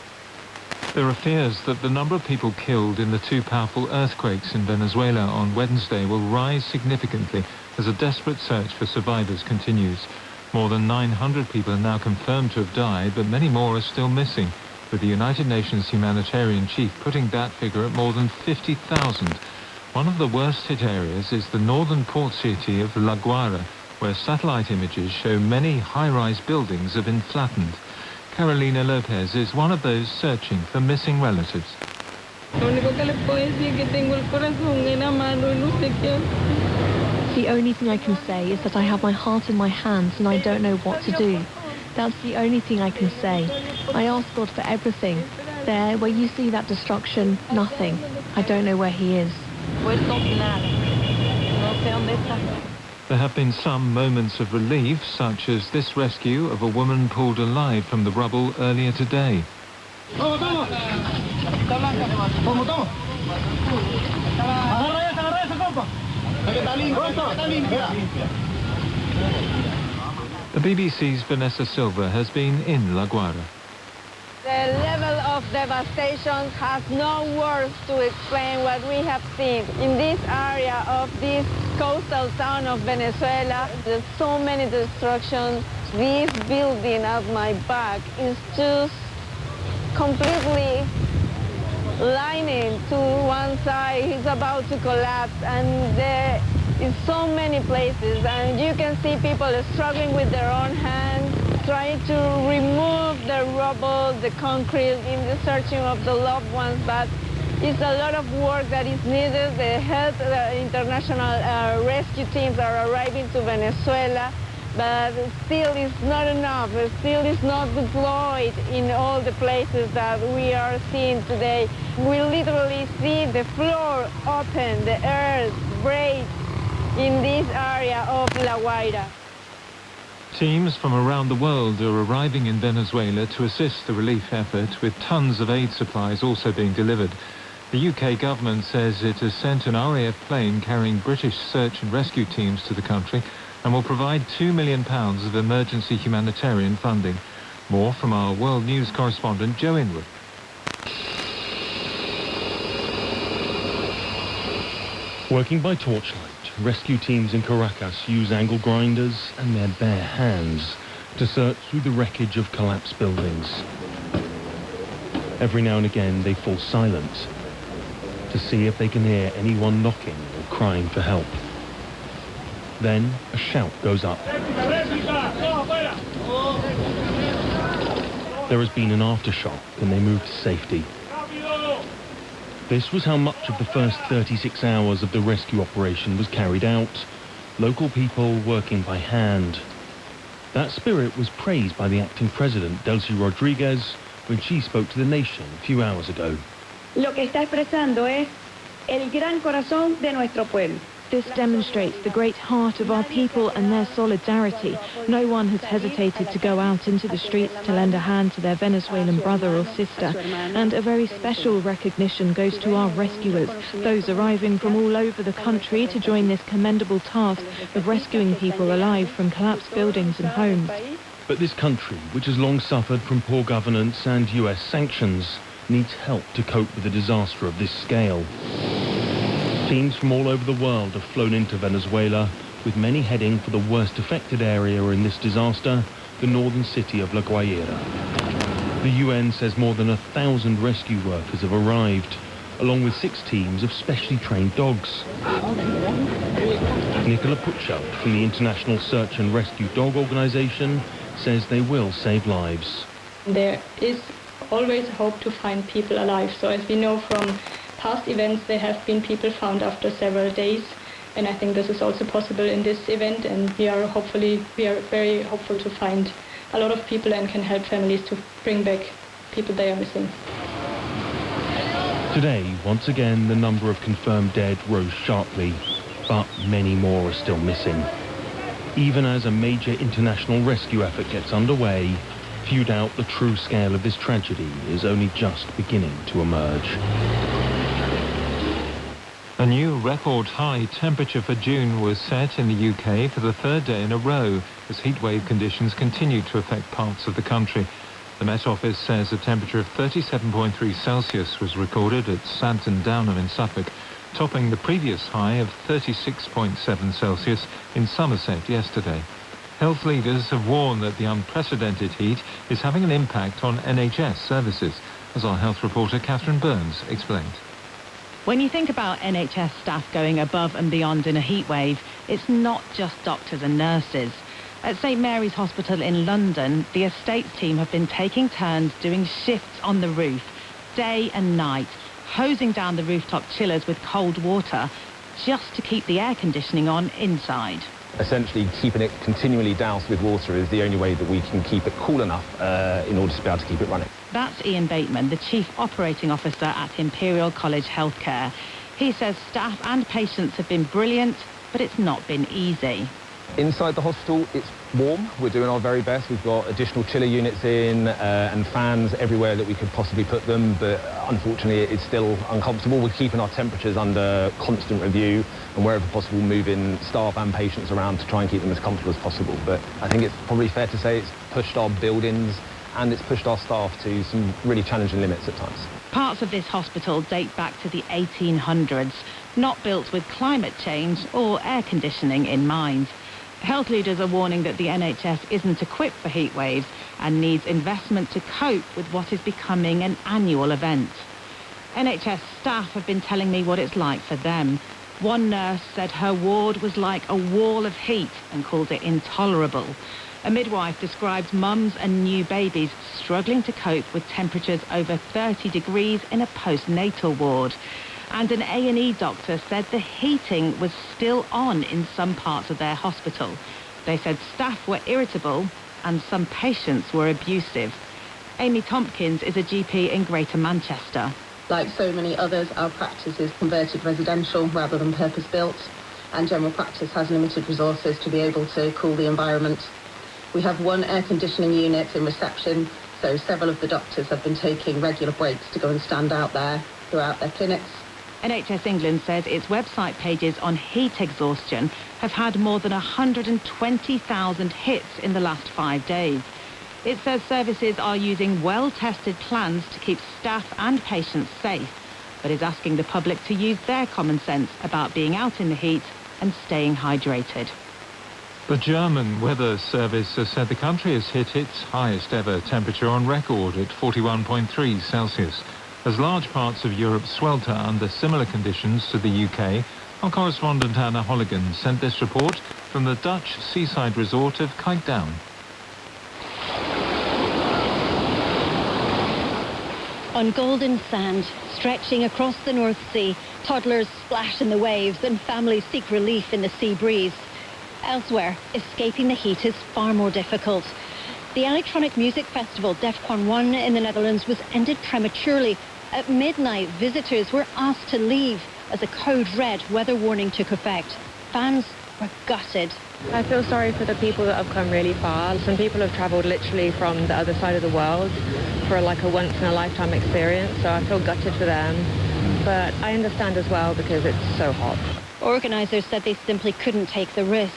There are fears that the number of people killed in the two powerful earthquakes in Venezuela on Wednesday will rise significantly as a desperate search for survivors continues. More than 900 people are now confirmed to have died, but many more are still missing, with the United Nations humanitarian chief putting that figure at more than 50,000. One of the worst hit areas is the northern port city of La Guaira, where satellite images show many high-rise buildings have been flattened. Carolina Lopez is one of those searching for missing relatives. The only thing I can say is that I have my heart in my hands and I don't know what to do. That's the only thing I can say. I ask God for everything. There, where you see that destruction, nothing. I don't know where he is. There have been some moments of relief, such as this rescue of a woman pulled alive from the rubble earlier today. The BBC's Vanessa Silva has been in La Guaira. The level of devastation has no words to explain what we have seen. In this area of this coastal town of Venezuela, there's so many destructions. This building at my back is just completely lining to one side. It's about to collapse, and there is so many places, and you can see people struggling with their own hands, trying to remove the rubble, the concrete, in the searching of the loved ones, but it's a lot of work that is needed. The international rescue teams are arriving to Venezuela, but still it's not enough. Still it's not deployed in all the places that we are seeing today. We literally see the floor open, the earth break in this area of La Guaira. Teams from around the world are arriving in Venezuela to assist the relief effort, with tons of aid supplies also being delivered. The UK government says it has sent an RAF plane carrying British search and rescue teams to the country and will provide £2 million of emergency humanitarian funding. More from our World News correspondent Joe Inwood. Working by torchlight, rescue teams in Caracas use angle grinders and their bare hands to search through the wreckage of collapsed buildings. Every now and again they fall silent to see if they can hear anyone knocking or crying for help. Then a shout goes up. There has been an aftershock and they move to safety. This was how much of the first 36 hours of the rescue operation was carried out. Local people working by hand. That spirit was praised by the acting president, Delcy Rodriguez, when she spoke to the nation a few hours ago. Lo que está expresando es el gran corazón de nuestro pueblo. This demonstrates the great heart of our people and their solidarity. No one has hesitated to go out into the streets to lend a hand to their Venezuelan brother or sister. And a very special recognition goes to our rescuers, those arriving from all over the country to join this commendable task of rescuing people alive from collapsed buildings and homes. But this country, which has long suffered from poor governance and US sanctions, needs help to cope with a disaster of this scale. Teams from all over the world have flown into Venezuela, with many heading for the worst affected area in this disaster, the northern city of La Guaira. The UN says more than 1,000 rescue workers have arrived, along with 6 teams of specially trained dogs. Nicola Putschelt from the International Search and Rescue Dog Organization says they will save lives. There is always hope to find people alive. So as we know from past events, there have been people found after several days, and I think this is also possible in this event, and we are very hopeful to find a lot of people and can help families to bring back people they are missing. Today, once again, the number of confirmed dead rose sharply, but many more are still missing. Even as a major international rescue effort gets underway, Few doubt the true scale of this tragedy is only just beginning to emerge. A new record high temperature for June was set in the UK for the third day in a row as heatwave conditions continued to affect parts of the country. The Met Office says a temperature of 37.3 Celsius was recorded at Santon Downham in Suffolk, topping the previous high of 36.7 Celsius in Somerset yesterday. Health leaders have warned that the unprecedented heat is having an impact on NHS services, as our health reporter Catherine Burns explained. When you think about NHS staff going above and beyond in a heatwave, it's not just doctors and nurses. At St Mary's Hospital in London, the estates team have been taking turns doing shifts on the roof, day and night, hosing down the rooftop chillers with cold water just to keep the air conditioning on inside. Essentially, keeping it continually doused with water is the only way that we can keep it cool enough in order to be able to keep it running. That's Ian Bateman, the Chief Operating Officer at Imperial College Healthcare. He says staff and patients have been brilliant, but it's not been easy. Inside the hospital, it's warm. We're doing our very best. We've got additional chiller units in and fans everywhere that we could possibly put them, but unfortunately it's still uncomfortable. We're keeping our temperatures under constant review and wherever possible moving staff and patients around to try and keep them as comfortable as possible. But I think it's probably fair to say it's pushed our buildings and it's pushed our staff to some really challenging limits at times. Parts of this hospital date back to the 1800s, not built with climate change or air conditioning in mind. Health leaders are warning that the NHS isn't equipped for heat waves and needs investment to cope with what is becoming an annual event. NHS staff have been telling me what it's like for them. One nurse said her ward was like a wall of heat and called it intolerable. A midwife described mums and new babies struggling to cope with temperatures over 30 degrees in a postnatal ward. And an A&E doctor said the heating was still on in some parts of their hospital. They said staff were irritable and some patients were abusive. Amy Tompkins is a GP in Greater Manchester. Like so many others, our practice is converted residential rather than purpose-built, and general practice has limited resources to be able to cool the environment. We have one air conditioning unit in reception, so several of the doctors have been taking regular breaks to go and stand out there throughout their clinics. NHS England says its website pages on heat exhaustion have had more than 120,000 hits in the last 5 days. It says services are using well-tested plans to keep staff and patients safe, but is asking the public to use their common sense about being out in the heat and staying hydrated. The German Weather Service has said the country has hit its highest ever temperature on record at 41.3 Celsius. As large parts of Europe swelter under similar conditions to the UK, our correspondent Anna Holligan sent this report from the Dutch seaside resort of Kijkduin. On golden sand, stretching across the North Sea, toddlers splash in the waves and families seek relief in the sea breeze. Elsewhere, escaping the heat is far more difficult. The electronic music festival DEFCON 1 in the Netherlands was ended prematurely. At midnight, visitors were asked to leave as a code red weather warning took effect. Fans were gutted. I feel sorry for the people that have come really far. Some people have travelled literally from the other side of the world for like a once-in-a-lifetime experience, so I feel gutted for them. But I understand as well because it's so hot. Organisers said they simply couldn't take the risk.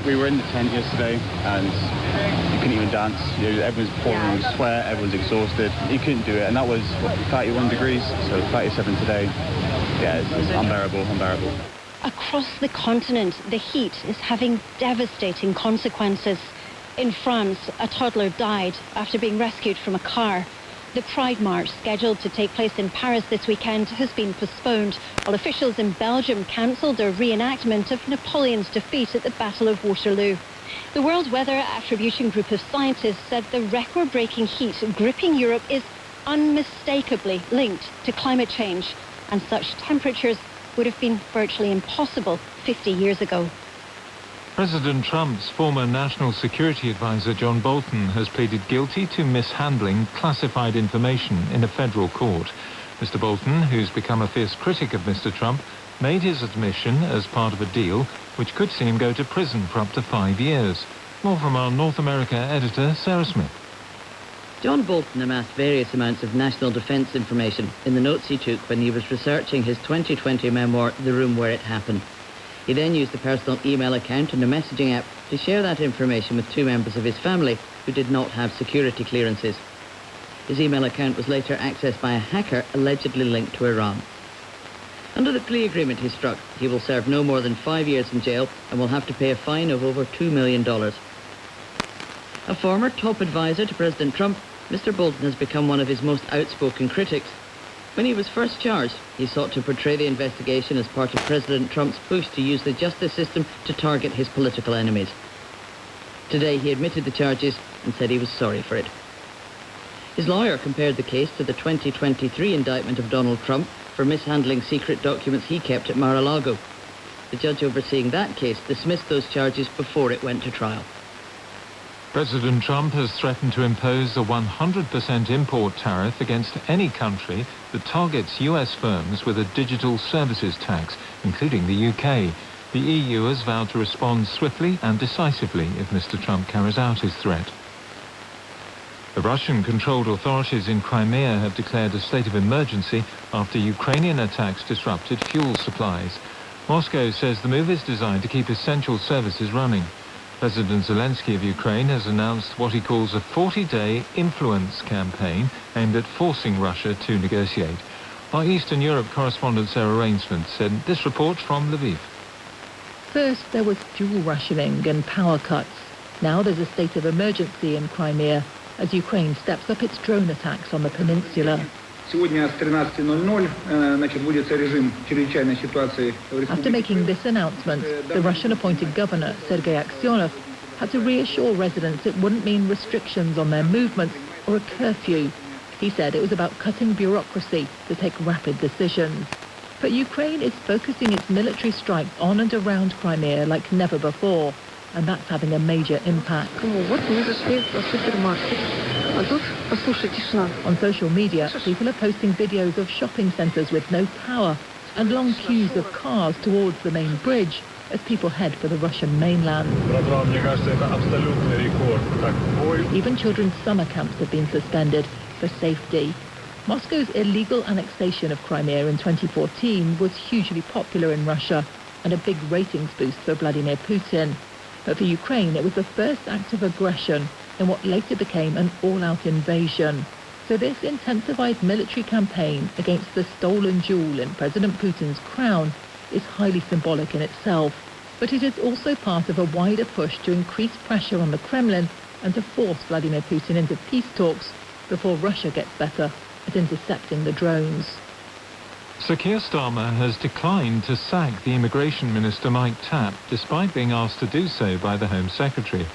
We were in the tent yesterday and you couldn't even dance. Everyone's pouring sweat, everyone's exhausted. You couldn't do it, and that was 31 degrees, so 37 today. Yeah, it's unbearable. Across the continent, the heat is having devastating consequences. In France, a toddler died after being rescued from a car. The Pride March, scheduled to take place in Paris this weekend, has been postponed, while officials in Belgium cancelled their reenactment of Napoleon's defeat at the Battle of Waterloo. The World Weather Attribution Group of scientists said the record-breaking heat gripping Europe is unmistakably linked to climate change, and such temperatures would have been virtually impossible 50 years ago. President Trump's former National Security Advisor John Bolton has pleaded guilty to mishandling classified information in a federal court. Mr. Bolton, who's become a fierce critic of Mr. Trump, made his admission as part of a deal which could see him go to prison for up to 5 years. More from our North America editor, Sarah Smith. John Bolton amassed various amounts of national defence information in the notes he took when he was researching his 2020 memoir, The Room Where It Happened. He then used a personal email account and a messaging app to share that information with 2 members of his family who did not have security clearances. His email account was later accessed by a hacker allegedly linked to Iran. Under the plea agreement he struck, he will serve no more than 5 years in jail and will have to pay a fine of over $2 million. A former top advisor to President Trump, Mr. Bolton has become one of his most outspoken critics. When he was first charged, he sought to portray the investigation as part of President Trump's push to use the justice system to target his political enemies. Today he admitted the charges and said he was sorry for it. His lawyer compared the case to the 2023 indictment of Donald Trump for mishandling secret documents he kept at Mar-a-Lago. The judge overseeing that case dismissed those charges before it went to trial. President Trump has threatened to impose a 100% import tariff against any country that targets US firms with a digital services tax, including the UK. The EU has vowed to respond swiftly and decisively if Mr. Trump carries out his threat. The Russian-controlled authorities in Crimea have declared a state of emergency after Ukrainian attacks disrupted fuel supplies. Moscow says the move is designed to keep essential services running. President Zelensky of Ukraine has announced what he calls a 40-day influence campaign aimed at forcing Russia to negotiate. Our Eastern Europe correspondent Sarah Rainsford said this report from Lviv. First, there was fuel rationing and power cuts. Now there's a state of emergency in Crimea as Ukraine steps up its drone attacks on the peninsula. After making this announcement, the Russian-appointed governor, Sergei Aksyonov, had to reassure residents it wouldn't mean restrictions on their movements or a curfew. He said it was about cutting bureaucracy to take rapid decisions. But Ukraine is focusing its military strikes on and around Crimea like never before, and that's having a major impact. On social media, people are posting videos of shopping centres with no power and long queues of cars towards the main bridge as people head for the Russian mainland. Even children's summer camps have been suspended for safety. Moscow's illegal annexation of Crimea in 2014 was hugely popular in Russia and a big ratings boost for Vladimir Putin. But for Ukraine, it was the first act of aggression in what later became an all-out invasion. So this intensified military campaign against the stolen jewel in President Putin's crown is highly symbolic in itself. But it is also part of a wider push to increase pressure on the Kremlin and to force Vladimir Putin into peace talks before Russia gets better at intercepting the drones. Sir Keir Starmer has declined to sack the Immigration Minister Mike Tapp, despite being asked to do so by the Home Secretary.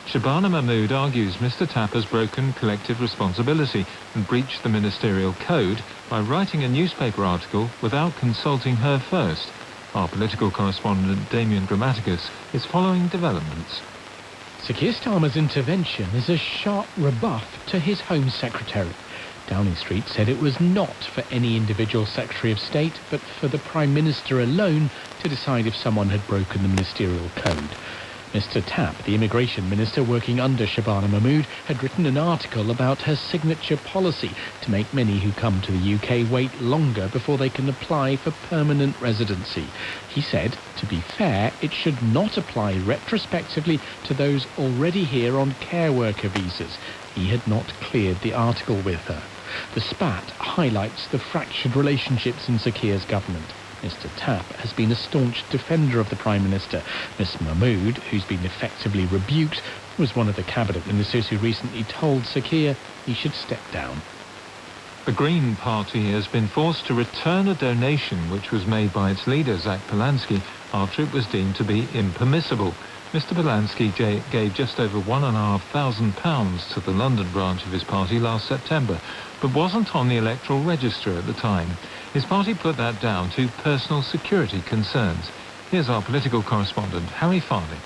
Shabana Mahmood argues Mr Tapp has broken collective responsibility and breached the ministerial code by writing a newspaper article without consulting her first. Our political correspondent Damien Grammaticus is following developments. Sir Keir Starmer's intervention is a sharp rebuff to his Home Secretary. Downing Street said it was not for any individual Secretary of State, but for the Prime Minister alone to decide if someone had broken the ministerial code. Mr Tapp, the Immigration Minister working under Shabana Mahmood, had written an article about her signature policy to make many who come to the UK wait longer before they can apply for permanent residency. He said, to be fair, it should not apply retrospectively to those already here on care worker visas. He had not cleared the article with her. The spat highlights the fractured relationships in Sir Keir's government. Mr Tapp has been a staunch defender of the Prime Minister. Miss Mahmood, who's been effectively rebuked, was one of the cabinet ministers who recently told Sir Keir he should step down. The Green Party has been forced to return a donation which was made by its leader, Zach Polansky, after it was deemed to be impermissible. Mr Polansky gave just over £1,500 to the London branch of his party last September, but wasn't on the electoral register at the time. His party put that down to personal security concerns. Here's our political correspondent, Harry Farley.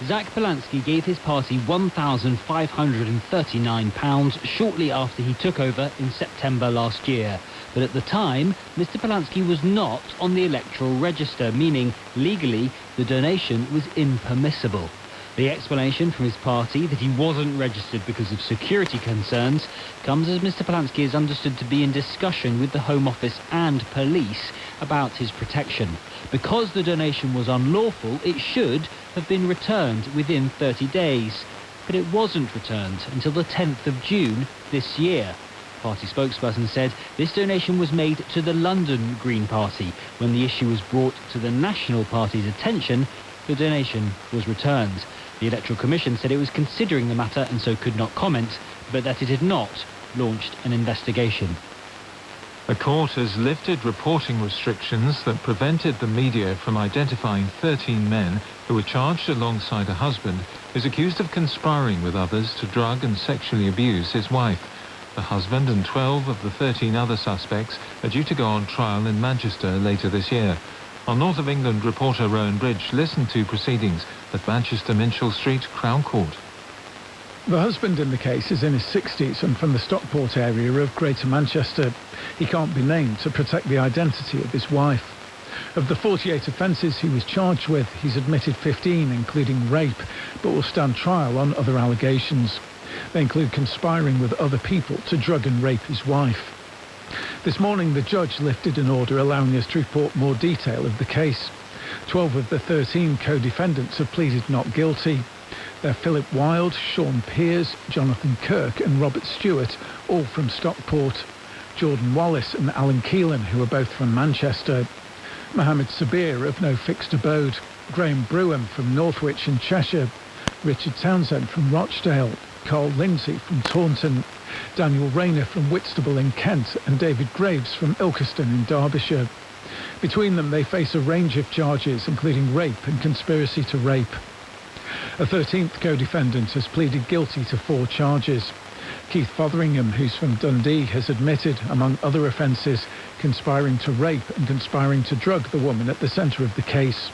Zach Polansky gave his party £1,539 shortly after he took over in September last year. But at the time, Mr Polansky was not on the electoral register, meaning legally the donation was impermissible. The explanation from his party that he wasn't registered because of security concerns comes as Mr. Polanski is understood to be in discussion with the Home Office and police about his protection. Because the donation was unlawful, it should have been returned within 30 days. But it wasn't returned until the 10th of June this year. Party spokesperson said this donation was made to the London Green Party. When the issue was brought to the National Party's attention, the donation was returned. The Electoral Commission said it was considering the matter and so could not comment, but that it had not launched an investigation. The court has lifted reporting restrictions that prevented the media from identifying 13 men who were charged alongside a husband who is accused of conspiring with others to drug and sexually abuse his wife. The husband and 12 of the 13 other suspects are due to go on trial in Manchester later this year. Our North of England reporter Rowan Bridge listened to proceedings at Manchester Minchell Street Crown Court. The husband in the case is in his 60s and from the Stockport area of Greater Manchester. He can't be named to protect the identity of his wife. Of the 48 offences he was charged with, he's admitted 15, including rape, but will stand trial on other allegations. They include conspiring with other people to drug and rape his wife. This morning, the judge lifted an order allowing us to report more detail of the case. 12 of the 13 co-defendants have pleaded not guilty. They're Philip Wilde, Sean Pears, Jonathan Kirk and Robert Stewart, all from Stockport. Jordan Wallace and Alan Keelan, who are both from Manchester. Mohammed Sabir, of no fixed abode. Graham Brewham from Northwich in Cheshire. Richard Townsend from Rochdale. Carl Lindsay from Taunton. Daniel Rayner from Whitstable in Kent and David Graves from Ilkeston in Derbyshire. Between them, they face a range of charges, including rape and conspiracy to rape. A 13th co-defendant has pleaded guilty to 4 charges. Keith Fotheringham, who's from Dundee, has admitted, among other offences, conspiring to rape and conspiring to drug the woman at the centre of the case.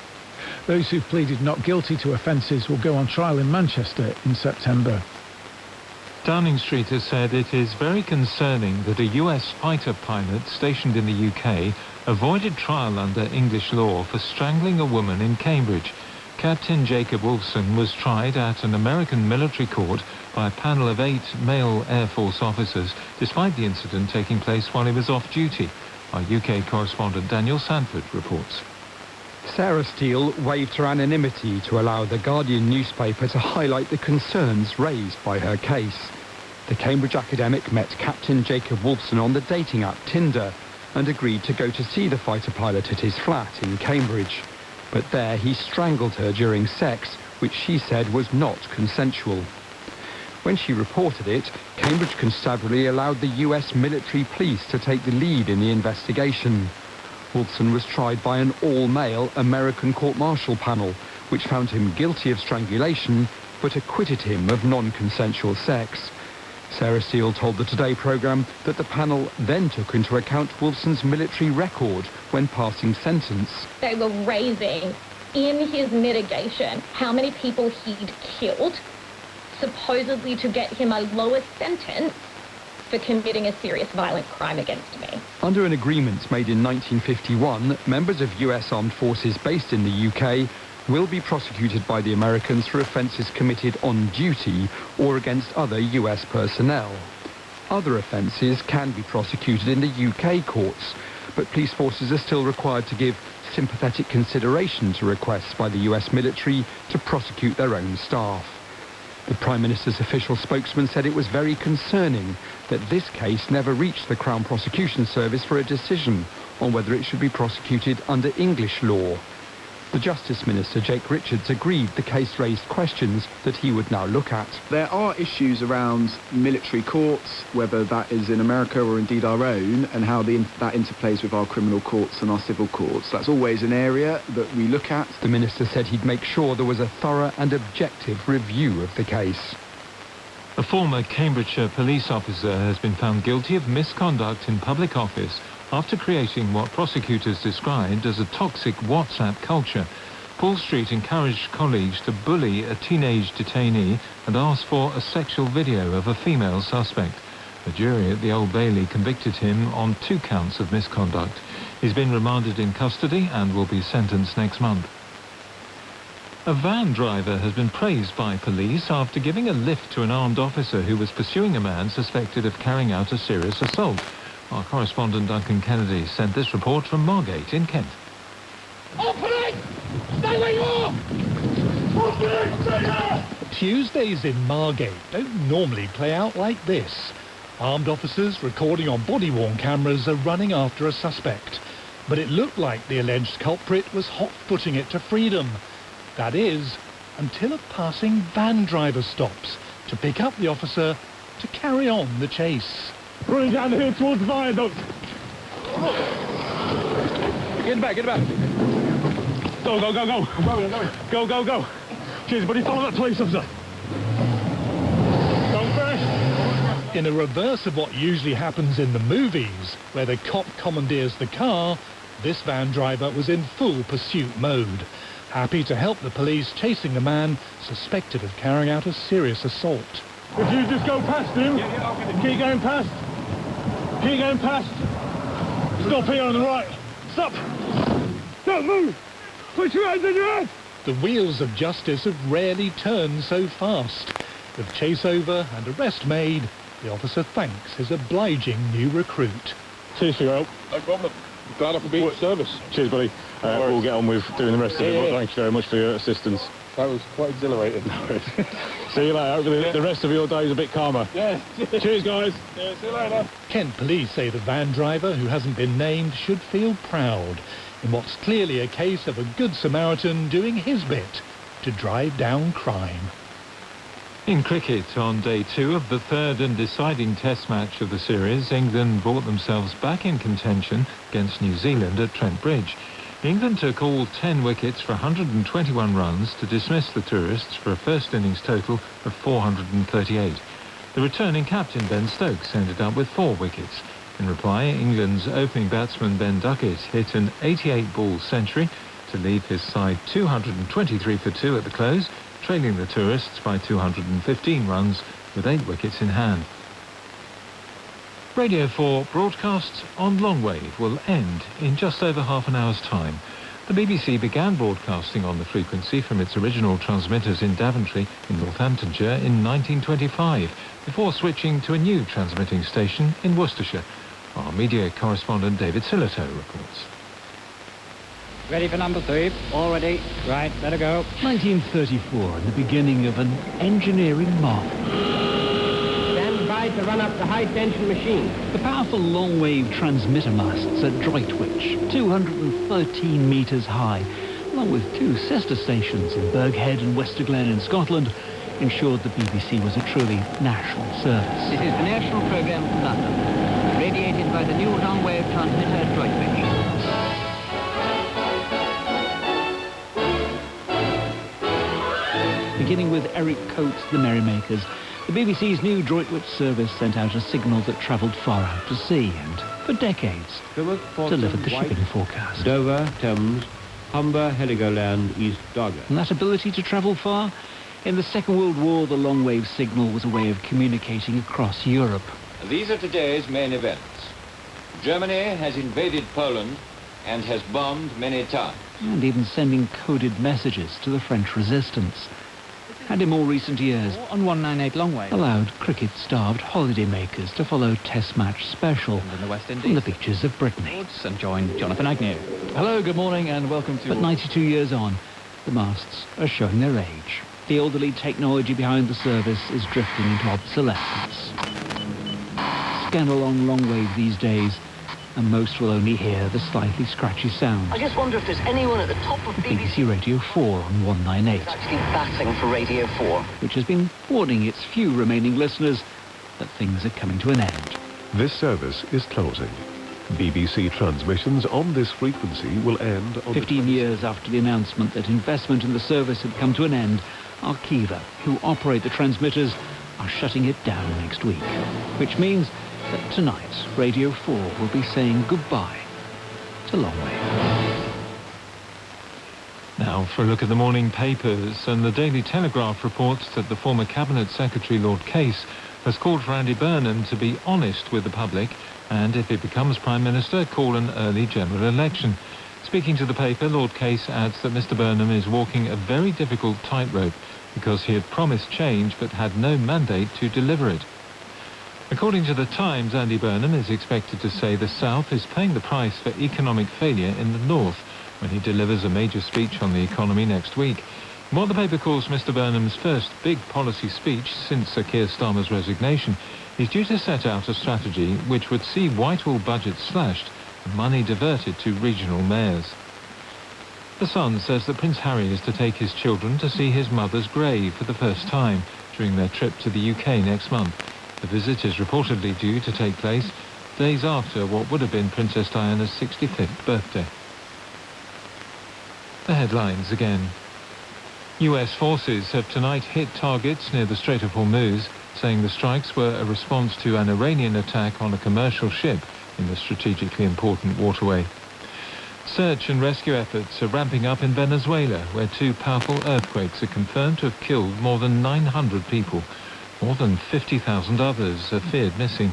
Those who've pleaded not guilty to offences will go on trial in Manchester in September. Downing Street has said it is very concerning that a US fighter pilot stationed in the UK avoided trial under English law for strangling a woman in Cambridge. Captain Jacob Wolfson was tried at an American military court by a panel of 8 male Air Force officers, despite the incident taking place while he was off duty. Our UK correspondent Daniel Sanford reports. Sarah Steele waived her anonymity to allow the Guardian newspaper to highlight the concerns raised by her case. The Cambridge academic met Captain Jacob Wolfson on the dating app Tinder and agreed to go to see the fighter pilot at his flat in Cambridge. But there he strangled her during sex, which she said was not consensual. When she reported it, Cambridge Constabulary allowed the US military police to take the lead in the investigation. Wolfson was tried by an all-male American court-martial panel, which found him guilty of strangulation, but acquitted him of non-consensual sex. Sarah Steele told the Today programme that the panel then took into account Wolfson's military record when passing sentence. They were raising in his mitigation how many people he'd killed, supposedly to get him a lower sentence for committing a serious violent crime against me. Under an agreement made in 1951, members of US armed forces based in the UK will be prosecuted by the Americans for offences committed on duty or against other US personnel. Other offences can be prosecuted in the UK courts, but police forces are still required to give sympathetic consideration to requests by the US military to prosecute their own staff. The Prime Minister's official spokesman said it was very concerning that this case never reached the Crown Prosecution Service for a decision on whether it should be prosecuted under English law. The Justice Minister, Jake Richards, agreed the case raised questions that he would now look at. There are issues around military courts, whether that is in America or indeed our own, and how that interplays with our criminal courts and our civil courts. That's always an area that we look at. The Minister said he'd make sure there was a thorough and objective review of the case. A former Cambridgeshire police officer has been found guilty of misconduct in public office after creating what prosecutors described as a toxic WhatsApp culture. Paul Street encouraged colleagues to bully a teenage detainee and ask for a sexual video of a female suspect. The jury at the Old Bailey convicted him on 2 counts of misconduct. He's been remanded in custody and will be sentenced next month. A van driver has been praised by police after giving a lift to an armed officer who was pursuing a man suspected of carrying out a serious assault. Our correspondent Duncan Kennedy sent this report from Margate in Kent. Open it! Stay where you are! Open it! Stay there! Tuesdays in Margate don't normally play out like this. Armed officers recording on body-worn cameras are running after a suspect. But it looked like the alleged culprit was hot-footing it to freedom. That is, until a passing van driver stops to pick up the officer to carry on the chase. Running down the hill towards the viaduct. Get back, get back. Go, go, go, go. I'm going. Go, go, go. Cheers, buddy. Follow that police officer. Don't crash. In a reverse of what usually happens in the movies, where the cop commandeers the car, this van driver was in full pursuit mode, happy to help the police chasing the man suspected of carrying out a serious assault. If you just go past him, keep going past. Keep going past. Stop here on the right. Stop. Don't move. Put your hands on your head. The wheels of justice have rarely turned so fast. With chase over and arrest made, the officer thanks his obliging new recruit. Cheers for your help. No problem. Glad I could be of service. Cheers, buddy. We'll get on with doing the rest of it. Thank you very much for your assistance. That was quite exhilarating. See you later. Hopefully the rest of your day is a bit calmer. Yeah. Cheers, guys. Yeah, see you later. Kent police say the van driver, who hasn't been named, should feel proud in what's clearly a case of a good Samaritan doing his bit to drive down crime. In cricket, on day 2 of the third and deciding test match of the series, England brought themselves back in contention against New Zealand at Trent Bridge. England took all 10 wickets for 121 runs to dismiss the tourists for a first innings total of 438. The returning captain Ben Stokes ended up with 4 wickets. In reply, England's opening batsman Ben Duckett hit an 88-ball century to leave his side 223 for 2 at the close, trailing the tourists by 215 runs with 8 wickets in hand. Radio 4 broadcasts on longwave will end in just over half an hour's time. The BBC began broadcasting on the frequency from its original transmitters in Daventry in Northamptonshire in 1925, before switching to a new transmitting station in Worcestershire. Our media correspondent David Sillitoe reports. Ready for number 3. All ready. Right, let her go. 1934, and the beginning of an engineering marvel. Stand by to run up the high-tension machine. The powerful long-wave transmitter masts at Droitwich, 213 metres high, along with 2 sister stations in Burghead and Westerglen in Scotland, ensured the BBC was a truly national service. This is the national programme from London, radiated by the new long-wave transmitter at Droitwich. Beginning with Eric Coates' The Merrymakers, the BBC's new Droitwich service sent out a signal that travelled far out to sea and, for decades, delivered the shipping forecast. Dover, Thames, Humber, Heligoland, East Dogger. And that ability to travel far? In the Second World War, the long-wave signal was a way of communicating across Europe. These are today's main events. Germany has invaded Poland and has bombed many towns. And even sending coded messages to the French resistance. And in more recent years, on 198 longwave, allowed cricket-starved holidaymakers to follow Test Match Special in the West Indies from the beaches of Brittany. And join Jonathan Agnew. Hello, good morning, and welcome to... But 92 years on, the masts are showing their age. The elderly technology behind the service is drifting into obsolescence. Scan along longwave these days, and most will only hear the slightly scratchy sound. I just wonder if there's anyone at the top of BBC Radio 4 on 198. actually batting for Radio 4. Which has been warning its few remaining listeners that things are coming to an end. This service is closing. BBC transmissions on this frequency will end on 15 years after the announcement that investment in the service had come to an end, Arqiva, who operate the transmitters, are shutting it down next week. Which means that tonight, Radio 4 will be saying goodbye to longwave. Now for a look at the morning papers, and the Daily Telegraph reports that the former Cabinet Secretary Lord Case has called for Andy Burnham to be honest with the public and, if he becomes Prime Minister, call an early general election. Speaking to the paper, Lord Case adds that Mr Burnham is walking a very difficult tightrope because he had promised change but had no mandate to deliver it. According to The Times, Andy Burnham is expected to say the South is paying the price for economic failure in the North when he delivers a major speech on the economy next week. What the paper calls Mr Burnham's first big policy speech since Sir Keir Starmer's resignation is due to set out a strategy which would see Whitehall budgets slashed and money diverted to regional mayors. The Sun says that Prince Harry is to take his children to see his mother's grave for the first time during their trip to the UK next month. The visit is reportedly due to take place days after what would have been Princess Diana's 65th birthday. The headlines again. US forces have tonight hit targets near the Strait of Hormuz, saying the strikes were a response to an Iranian attack on a commercial ship in the strategically important waterway. Search and rescue efforts are ramping up in Venezuela, where 2 powerful earthquakes are confirmed to have killed more than 900 people. More than 50,000 others are feared missing.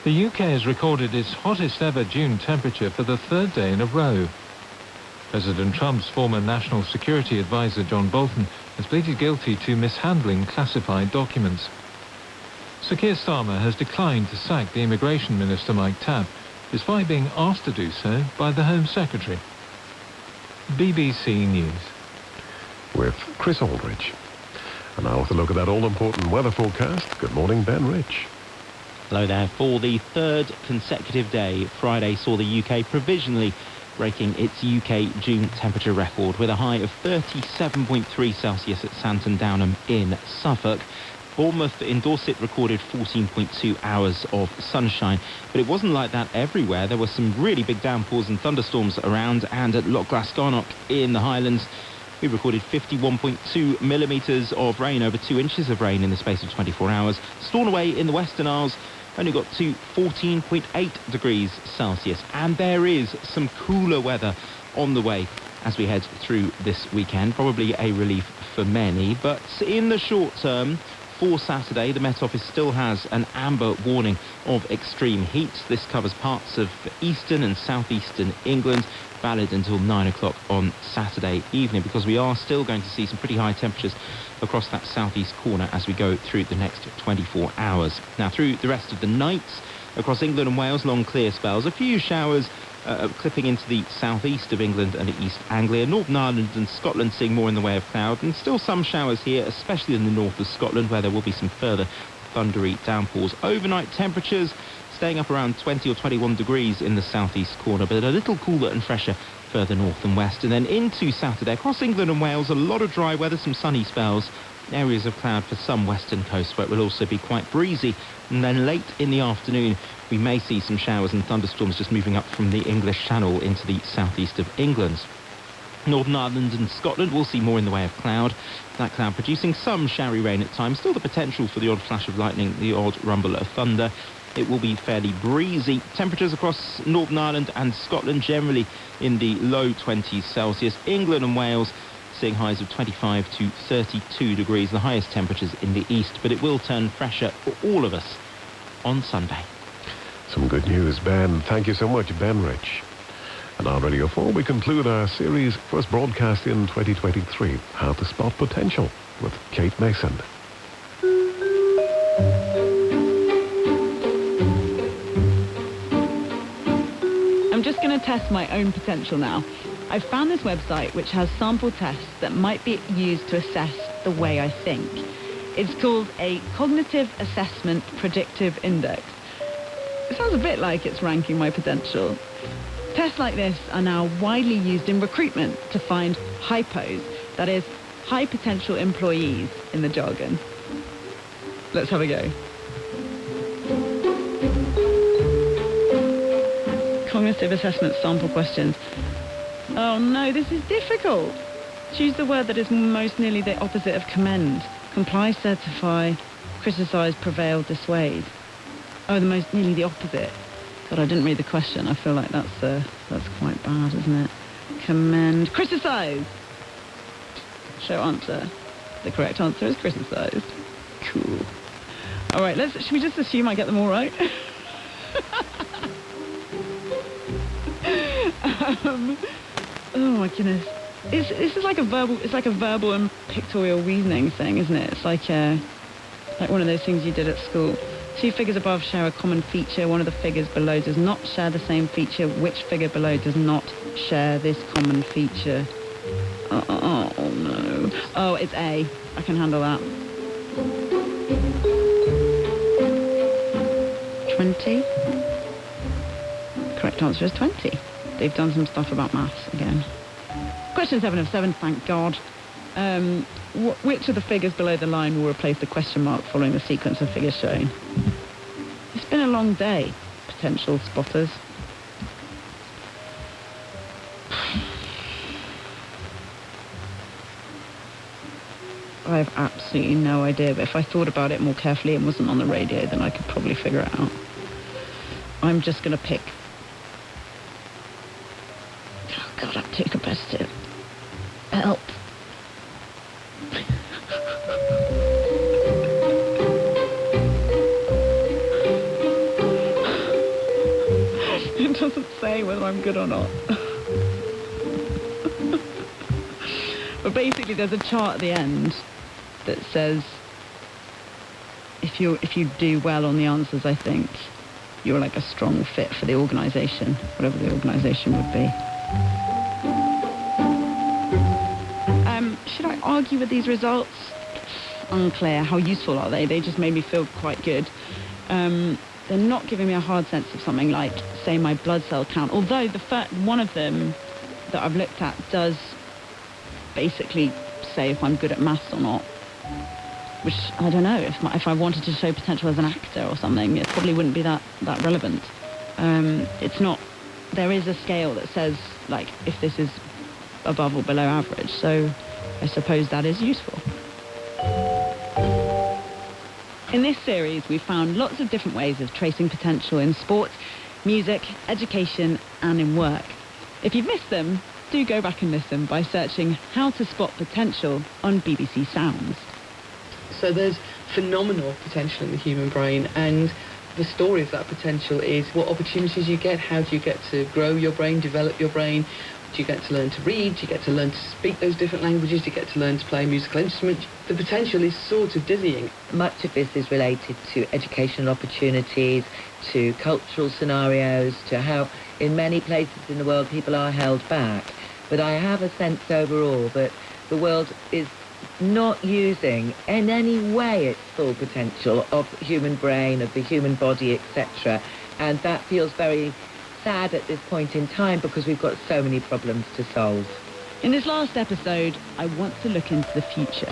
The UK has recorded its hottest ever June temperature for the 3rd day in a row. President Trump's former National Security Advisor John Bolton has pleaded guilty to mishandling classified documents. Sir Keir Starmer has declined to sack the Immigration Minister Mike Tabb, despite being asked to do so by the Home Secretary. BBC News. With Chris Aldridge. And now with a look at that all-important weather forecast. Good morning, Ben Rich. Hello there. For the 3rd consecutive day, Friday saw the UK provisionally breaking its UK June temperature record with a high of 37.3 Celsius at Santon Downham in Suffolk. Bournemouth in Dorset recorded 14.2 hours of sunshine, but it wasn't like that everywhere. There were some really big downpours and thunderstorms around, and at Loch Glasgarnock in the Highlands, we recorded 51.2 millimetres of rain, over 2 inches of rain in the space of 24 hours. Stornoway in the Western Isles only got to 14.8 degrees Celsius. And there is some cooler weather on the way as we head through this weekend. Probably a relief for many, but in the short term, for Saturday, the Met Office still has an amber warning of extreme heat. This covers parts of eastern and southeastern England, valid until 9 o'clock on Saturday evening, because we are still going to see some pretty high temperatures across that southeast corner as we go through the next 24 hours. Now, through the rest of the night, across England and Wales, long clear spells. A few showers clipping into the southeast of England and East Anglia. Northern Ireland and Scotland seeing more in the way of cloud, and still some showers here, especially in the north of Scotland, where there will be some further thundery downpours. Overnight temperatures staying up around 20 or 21 degrees in the southeast corner, but a little cooler and fresher further north and west. And then into Saturday, across England and Wales, a lot of dry weather, some sunny spells, areas of cloud for some western coast where it will also be quite breezy. And then late in the afternoon, we may see some showers and thunderstorms just moving up from the English Channel into the southeast of England. Northern Ireland and Scotland will see more in the way of cloud. That cloud producing some showery rain at times, still the potential for the odd flash of lightning, the odd rumble of thunder. It will be fairly breezy. Temperatures across Northern Ireland and Scotland generally in the low 20s Celsius. England and Wales seeing highs of 25 to 32 degrees, the highest temperatures in the east, but it will turn fresher for all of us on Sunday. Some good news, Ben. Thank you so much, Ben Rich. And on Radio 4, we conclude our series, first broadcast in 2023, How to Spot Potential, with Kate Mason. I'm just going to test my own potential now. I've found this website which has sample tests that might be used to assess the way I think. It's called a Cognitive Assessment Predictive Index. It sounds a bit like it's ranking my potential. Tests like this are now widely used in recruitment to find HIPOs, that is, high potential employees in the jargon. Let's have a go. Cognitive assessment sample questions. Oh no, this is difficult. Choose the word that is most nearly the opposite of commend. Comply, certify, criticise, prevail, dissuade. Oh, the most nearly the opposite. God, I didn't read the question. I feel like that's quite bad, isn't it? Commend, criticise. Show answer. The correct answer is criticised. Cool. All right, should we just assume I get them all right? Oh my goodness. This is like a verbal and pictorial reasoning thing, isn't it? It's like one of those things you did at school. Two figures above share a common feature. One of the figures below does not share the same feature. Which figure below does not share this common feature? Oh no. Oh, it's A. I can handle that. 20. Correct answer is 20. They've done some stuff about maths again. Question 7 of 7, thank God. Which of the figures below the line will replace the question mark following the sequence of figures shown? It's been a long day, potential spotters. I have absolutely no idea, but if I thought about it more carefully and wasn't on the radio, then I could probably figure it out. I'm just going to pick... Oh God, I'm too competitive. Help. It doesn't say whether I'm good or not. But basically there's a chart at the end that says if you do well on the answers, I think you're like a strong fit for the organisation, whatever the organisation would be. Should I argue with these results? Unclear. How useful are they? They just made me feel quite good. They're not giving me a hard sense of something like, say, my blood cell count. Although one of them that I've looked at does basically say if I'm good at maths or not. Which, I don't know, if I wanted to show potential as an actor or something, it probably wouldn't be that relevant. It's not... There is a scale that says, like, if this is above or below average, so I suppose that is useful. In this series, we've found lots of different ways of tracing potential in sports, music, education, and in work. If you've missed them, do go back and listen by searching How to Spot Potential on BBC Sounds. So there's phenomenal potential in the human brain, and the story of that potential is what opportunities you get, how do you get to grow your brain, develop your brain, do you get to learn to read, do you get to learn to speak those different languages, do you get to learn to play a musical instrument. The potential is sort of dizzying. Much of this is related to educational opportunities, to cultural scenarios, to how in many places in the world people are held back. But I have a sense overall that the world is not using in any way its full potential of the human brain, of the human body, etc. And that feels very sad at this point in time because we've got so many problems to solve. In this last episode, I want to look into the future.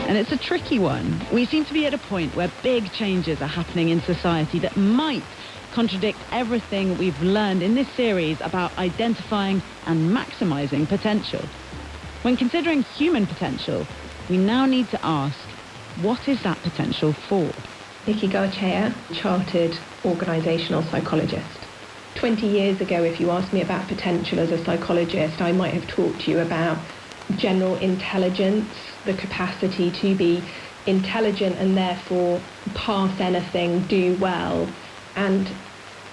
And it's a tricky one. We seem to be at a point where big changes are happening in society that might contradict everything we've learned in this series about identifying and maximising potential. When considering human potential, we now need to ask, what is that potential for? Nikki Garchea, chartered organisational psychologist. 20 years ago, if you asked me about potential as a psychologist, I might have talked to you about general intelligence, the capacity to be intelligent and therefore pass anything, do well, and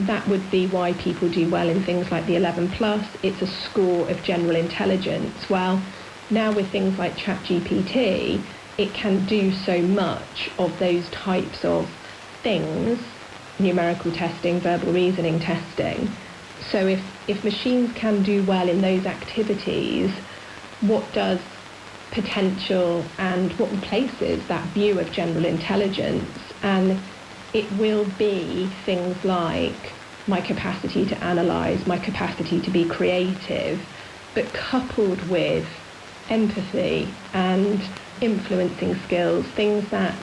that would be why people do well in things like the 11+. It's a score of general intelligence. Well, now with things like ChatGPT, it can do so much of those types of things, numerical testing, verbal reasoning testing. So if machines can do well in those activities, what does potential and what replaces that view of general intelligence? And it will be things like my capacity to analyse, my capacity to be creative, but coupled with empathy and influencing skills, things that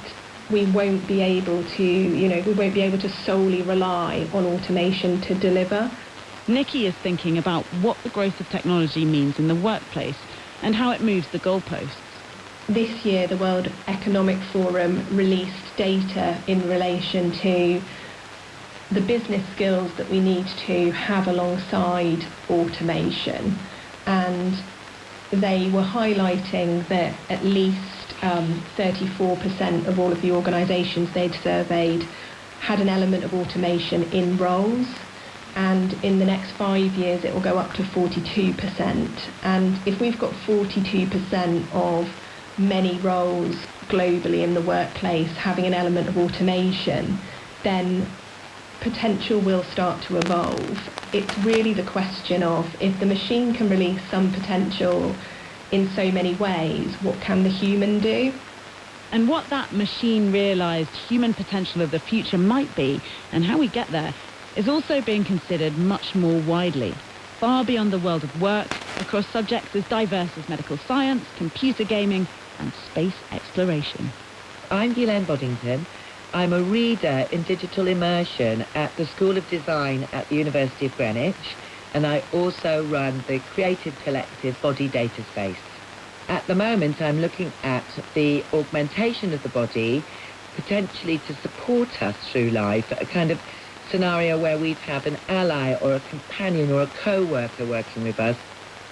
we won't be able to solely rely on automation to deliver. Nikki is thinking about what the growth of technology means in the workplace and how it moves the goalposts. This year, the World Economic Forum released data in relation to the business skills that we need to have alongside automation. And they were highlighting that at least 34% of all of the organisations they'd surveyed had an element of automation in roles. and in the next 5 years it will go up to 42%. And if we've got 42% of many roles globally in the workplace having an element of automation, then potential will start to evolve. It's really the question of, if the machine can release some potential in so many ways, what can the human do? And what that machine-realised human potential of the future might be, and how we get there, is also being considered much more widely, far beyond the world of work, across subjects as diverse as medical science, computer gaming, and space exploration. I'm Ghislaine Boddington. I'm a reader in digital immersion at the School of Design at the University of Greenwich, and I also run the creative collective Body Data Space. At the moment, I'm looking at the augmentation of the body, potentially to support us through life, a kind of scenario where we'd have an ally or a companion or a co-worker working with us.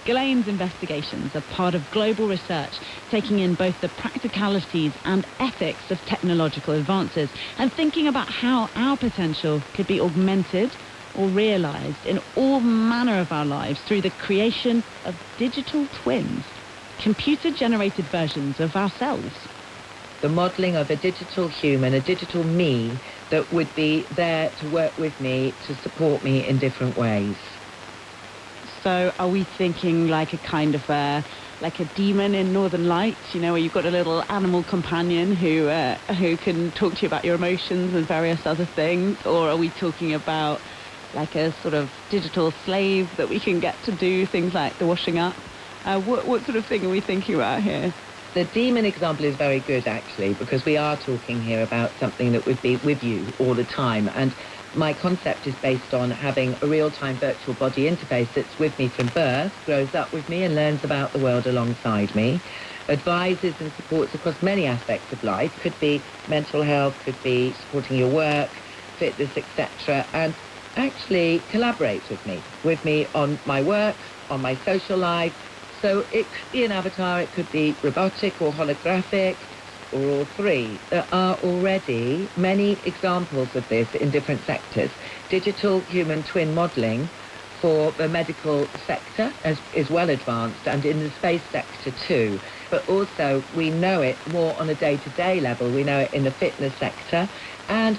Ghislaine's investigations are part of global research, taking in both the practicalities and ethics of technological advances and thinking about how our potential could be augmented or realised in all manner of our lives through the creation of digital twins, computer-generated versions of ourselves. The modelling of a digital human, a digital me, that would be there to work with me, to support me in different ways. So are we thinking like a kind of like a demon in Northern Lights, you know, where you've got a little animal companion who can talk to you about your emotions and various other things? Or are we talking about like a sort of digital slave that we can get to do things like the washing up? What sort of thing are we thinking about here? The demon example is very good, actually, because we are talking here about something that would be with you all the time. And my concept is based on having a real-time virtual body interface that's with me from birth, grows up with me and learns about the world alongside me, advises and supports across many aspects of life. Could be mental health, could be supporting your work, fitness, etc. And actually collaborates with me on my work, on my social life. So it could be an avatar, it could be robotic or holographic, or all three. There are already many examples of this in different sectors. Digital human twin modelling for the medical sector is well advanced, and in the space sector too. But also we know it more on a day-to-day level. We know it in the fitness sector and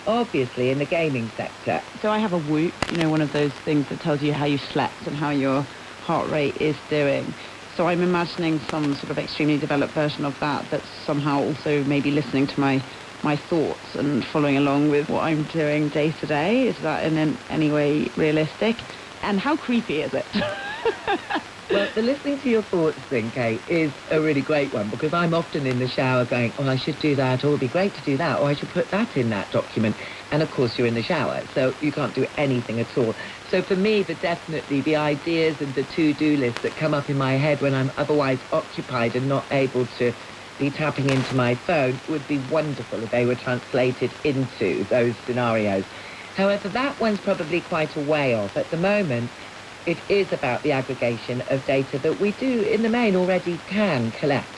obviously in the gaming sector. So I have a Whoop, you know, one of those things that tells you how you slept and how your heart rate is doing. So I'm imagining some sort of extremely developed version of that that's somehow also maybe listening to my thoughts and following along with what I'm doing day to day. Is that in any way realistic? And how creepy is it? Well, the listening to your thoughts thing, Kate, is a really great one, because I'm often in the shower going, oh, I should do that, or it'd be great to do that, or I should put that in that document. And of course you're in the shower, so you can't do anything at all. So for me, definitely the ideas and the to-do lists that come up in my head when I'm otherwise occupied and not able to be tapping into my phone would be wonderful if they were translated into those scenarios. However, that one's probably quite a way off. At the moment, it is about the aggregation of data that we do, in the main, already can collect,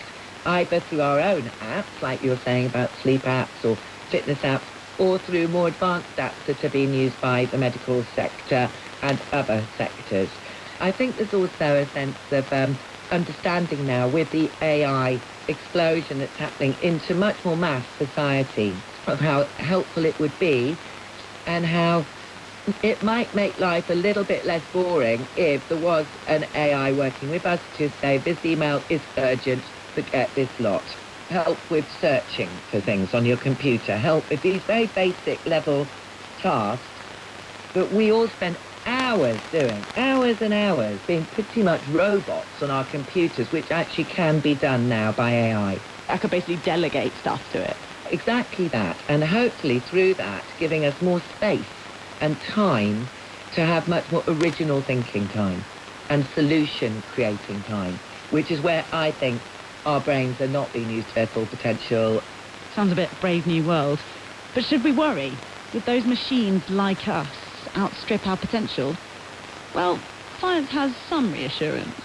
either through our own apps, like you were saying about sleep apps or fitness apps, or through more advanced apps that are being used by the medical sector and other sectors. I think there's also a sense of understanding now with the AI explosion that's happening into much more mass society of how helpful it would be and how it might make life a little bit less boring if there was an AI working with us to say, this email is urgent, forget this lot. Help with searching for things on your computer, help with these very basic level tasks that we all spend hours doing, hours and hours, being pretty much robots on our computers, which actually can be done now by AI. I could basically delegate stuff to it. Exactly that, and hopefully through that giving us more space and time to have much more original thinking time and solution creating time, which is where I think our brains are not being used to their full potential. Sounds a bit Brave New World. But should we worry? Would those machines like us outstrip our potential? Well, science has some reassurance.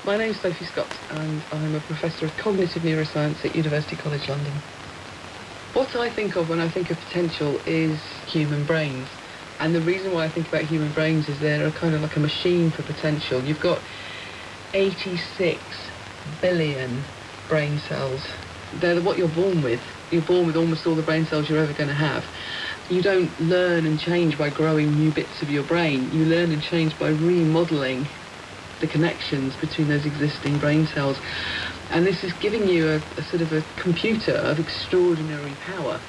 My name's Sophie Scott and I'm a Professor of Cognitive Neuroscience at University College London. What I think of when I think of potential is human brains. And the reason why I think about human brains is they're kind of like a machine for potential. You've got 86 billion brain cells. They're what you're born with. You're born with almost all the brain cells you're ever going to have. You don't learn and change by growing new bits of your brain. You learn and change by remodeling the connections between those existing brain cells. And this is giving you a sort of a computer of extraordinary power.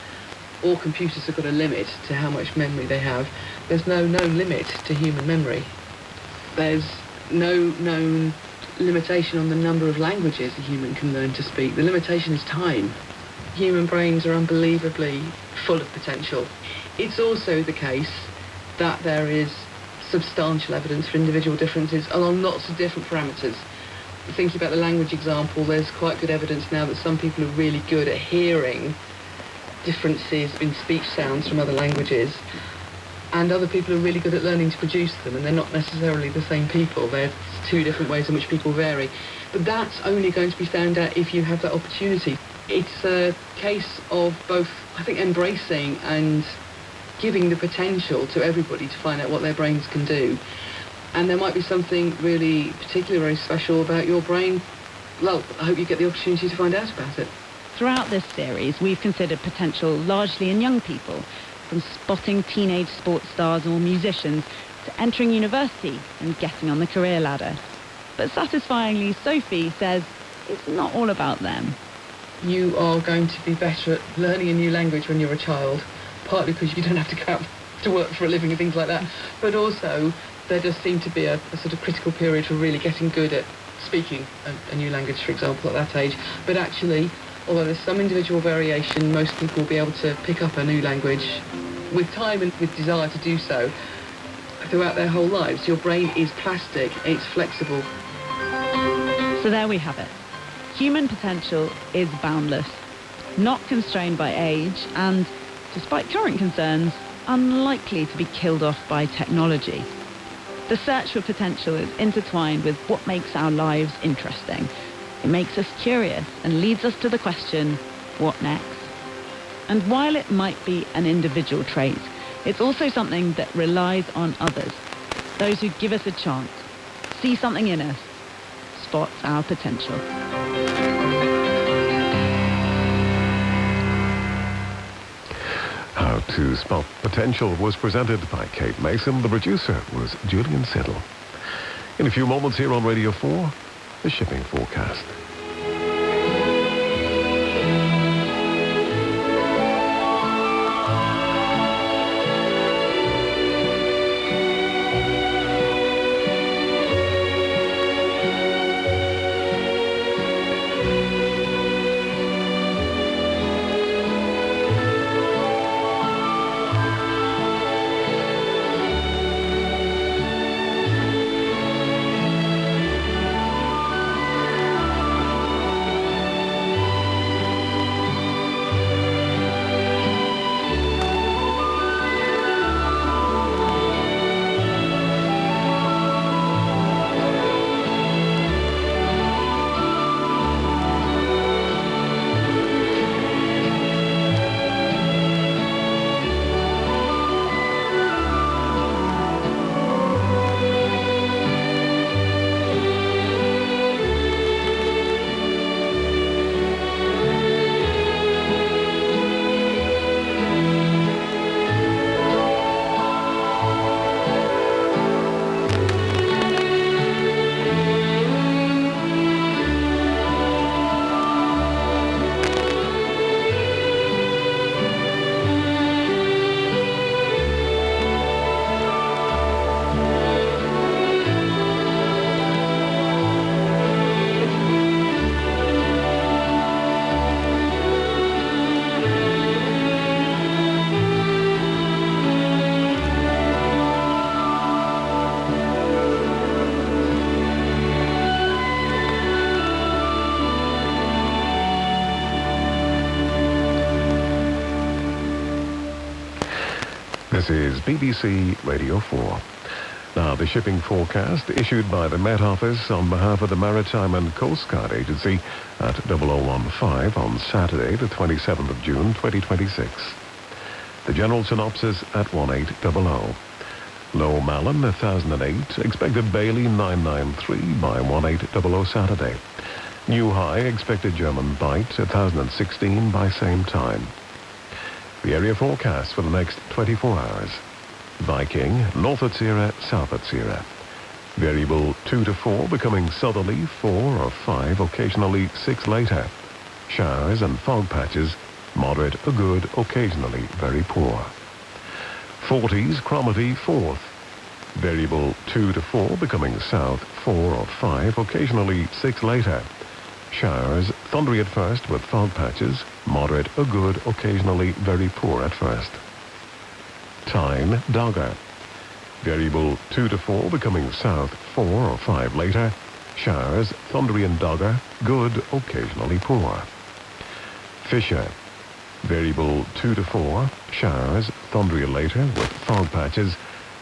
All computers have got a limit to how much memory they have. There's no known limit to human memory. There's no known limitation on the number of languages a human can learn to speak. The limitation is time. Human brains are unbelievably full of potential. It's also the case that there is substantial evidence for individual differences along lots of different parameters. Thinking about the language example, there's quite good evidence now that some people are really good at hearing differences in speech sounds from other languages, and other people are really good at learning to produce them, and they're not necessarily the same people. They're two different ways in which people vary. But that's only going to be found out if you have that opportunity. It's a case of both, I think, embracing and giving the potential to everybody to find out what their brains can do. And there might be something really particular, very special about your brain. Well, I hope you get the opportunity to find out about it. Throughout this series, we've considered potential largely in young people, from spotting teenage sports stars or musicians to entering university and getting on the career ladder. But satisfyingly, Sophie says it's not all about them. You are going to be better at learning a new language when you're a child, partly because you don't have to go out to work for a living and things like that, but also there does seem to be a sort of critical period for really getting good at speaking a new language, for example, at that age. But actually, although there's some individual variation, most people will be able to pick up a new language with time and with desire to do so throughout their whole lives. Your brain is plastic, it's flexible. So there we have it. Human potential is boundless, not constrained by age, and, despite current concerns, unlikely to be killed off by technology. The search for potential is intertwined with what makes our lives interesting. It makes us curious and leads us to the question, what next? And while it might be an individual trait, it's also something that relies on others, those who give us a chance, see something in us, spot our potential. How to Spot Potential was presented by Kate Mason. The producer was Julian Siddle. In a few moments here on Radio 4, the shipping forecast. This is BBC Radio 4. Now, the shipping forecast issued by the Met Office on behalf of the Maritime and Coast Guard Agency at 0015 on Saturday, the 27th of June, 2026. The general synopsis at 1800. Low Malin 1008, expected Bailey 993 by 1800 Saturday. New High, expected German Bight 1016 by same time. The area forecast for the next 24 hours. Viking, north at Sierra, south at Sierra. Variable 2 to 4, becoming southerly 4 or 5, occasionally 6 later. Showers and fog patches, moderate or good, occasionally very poor. 40s, Cromarty 4th. Variable 2 to 4, becoming south 4 or 5, occasionally 6 later. Showers, thundery at first with fog patches, moderate or good, occasionally very poor at first. Tyne, Dogger. Variable 2 to 4, becoming south 4 or 5 later. Showers, thundery in Dogger, good, occasionally poor. Fisher. Variable 2 to 4, showers, thundery later with fog patches,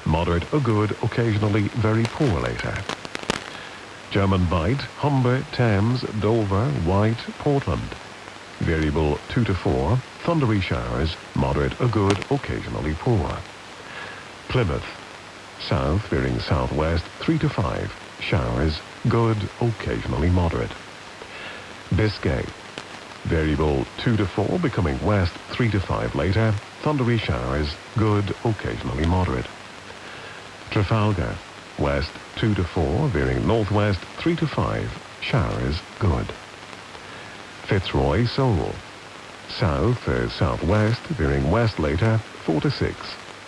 moderate or good, occasionally very poor later. German Bight, Humber, Thames, Dover, White, Portland. Variable 2 to 4, thundery showers, moderate or good, occasionally poor. Plymouth. South, veering southwest 3 to 5, showers, good, occasionally moderate. Biscay. Variable 2 to 4, becoming west 3 to 5 later, thundery showers, good, occasionally moderate. Trafalgar. West 2 to 4, veering northwest 3 to 5, showers, good. Fitzroy, Seoul. South, southwest, veering west later 4 to 6,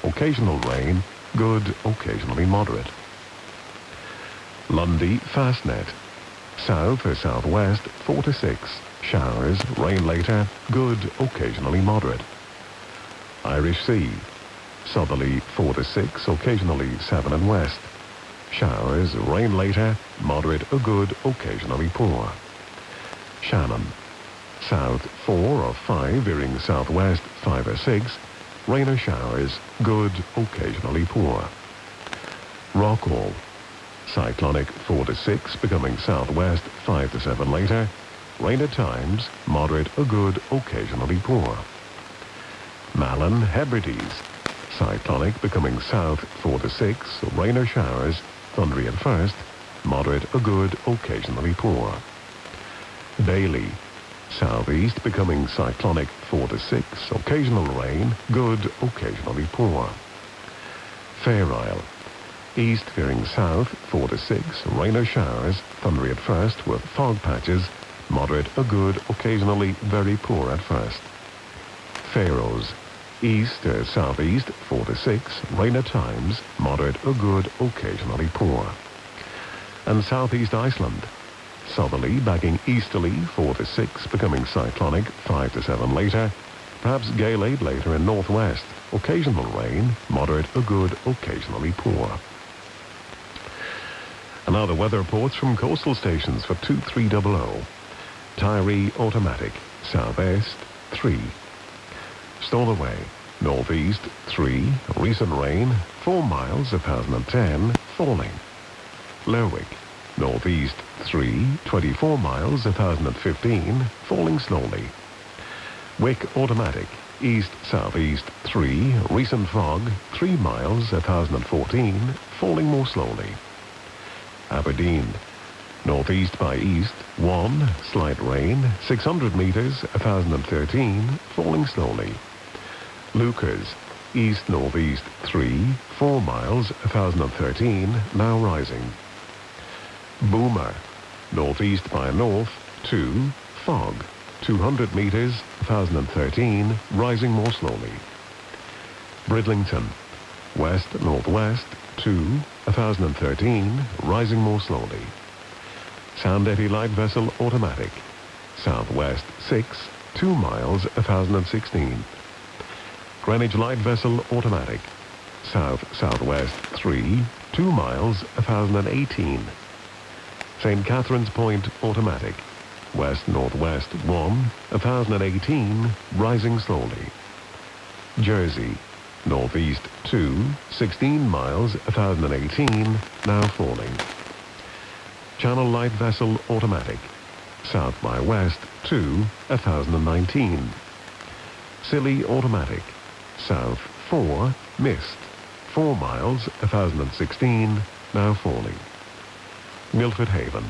occasional rain, good, occasionally moderate. Lundy, Fastnet. South, southwest 4 to 6, showers, rain later, good, occasionally moderate. Irish Sea. Southerly 4 to 6, occasionally 7 and west. Showers, rain later, moderate or good, occasionally poor. Shannon. South 4 or 5, veering southwest 5 or 6, rain or showers, good, occasionally poor. Rockall. Cyclonic 4 to 6, becoming southwest 5 to 7 later, rain at times, moderate or good, occasionally poor. Malin, Hebrides. Cyclonic becoming south 4 to 6, rain or showers, thundery at first, moderate or good, occasionally poor. Bailey. Southeast becoming cyclonic 4 to 6, occasional rain, good, occasionally poor. Fair Isle. East veering south 4 to 6, rain or showers, thundery at first with fog patches, moderate or good, occasionally very poor at first. Faroes. East or southeast 4 to 6, rain at times, moderate or good, occasionally poor. And southeast Iceland. Southerly backing easterly 4 to 6, becoming cyclonic 5 to 7 later, perhaps gale 8 later in northwest, occasional rain, moderate or good, occasionally poor. And now the weather reports from coastal stations for 2300. Tyree automatic, southeast 3. Stornoway, northeast 3, recent rain 4 miles 1010, falling. Lerwick, northeast 3, 24 miles 1015, falling slowly. Wick automatic, east-southeast 3, recent fog 3 miles 1014, falling more slowly. Aberdeen, northeast by east 1, slight rain 600 meters 1013, falling slowly. Lucas, east-northeast 3, 4 miles 1013, now rising. Boomer, northeast by north 2, fog 200 meters 1013, rising more slowly. Bridlington, west-northwest 2, 1013, rising more slowly. Sandetti light vessel automatic, southwest 6, 2 miles 1016. Greenwich light vessel automatic, south-southwest 3, 2 miles 1018. St. Catherine's Point automatic, west-northwest 1, 1018, rising slowly. Jersey, northeast 2, 16 miles 1018, now falling. Channel light vessel automatic, south by west 2, 1019. Scilly automatic, south 4, mist. 4 miles, 1016, now falling. Milford Haven,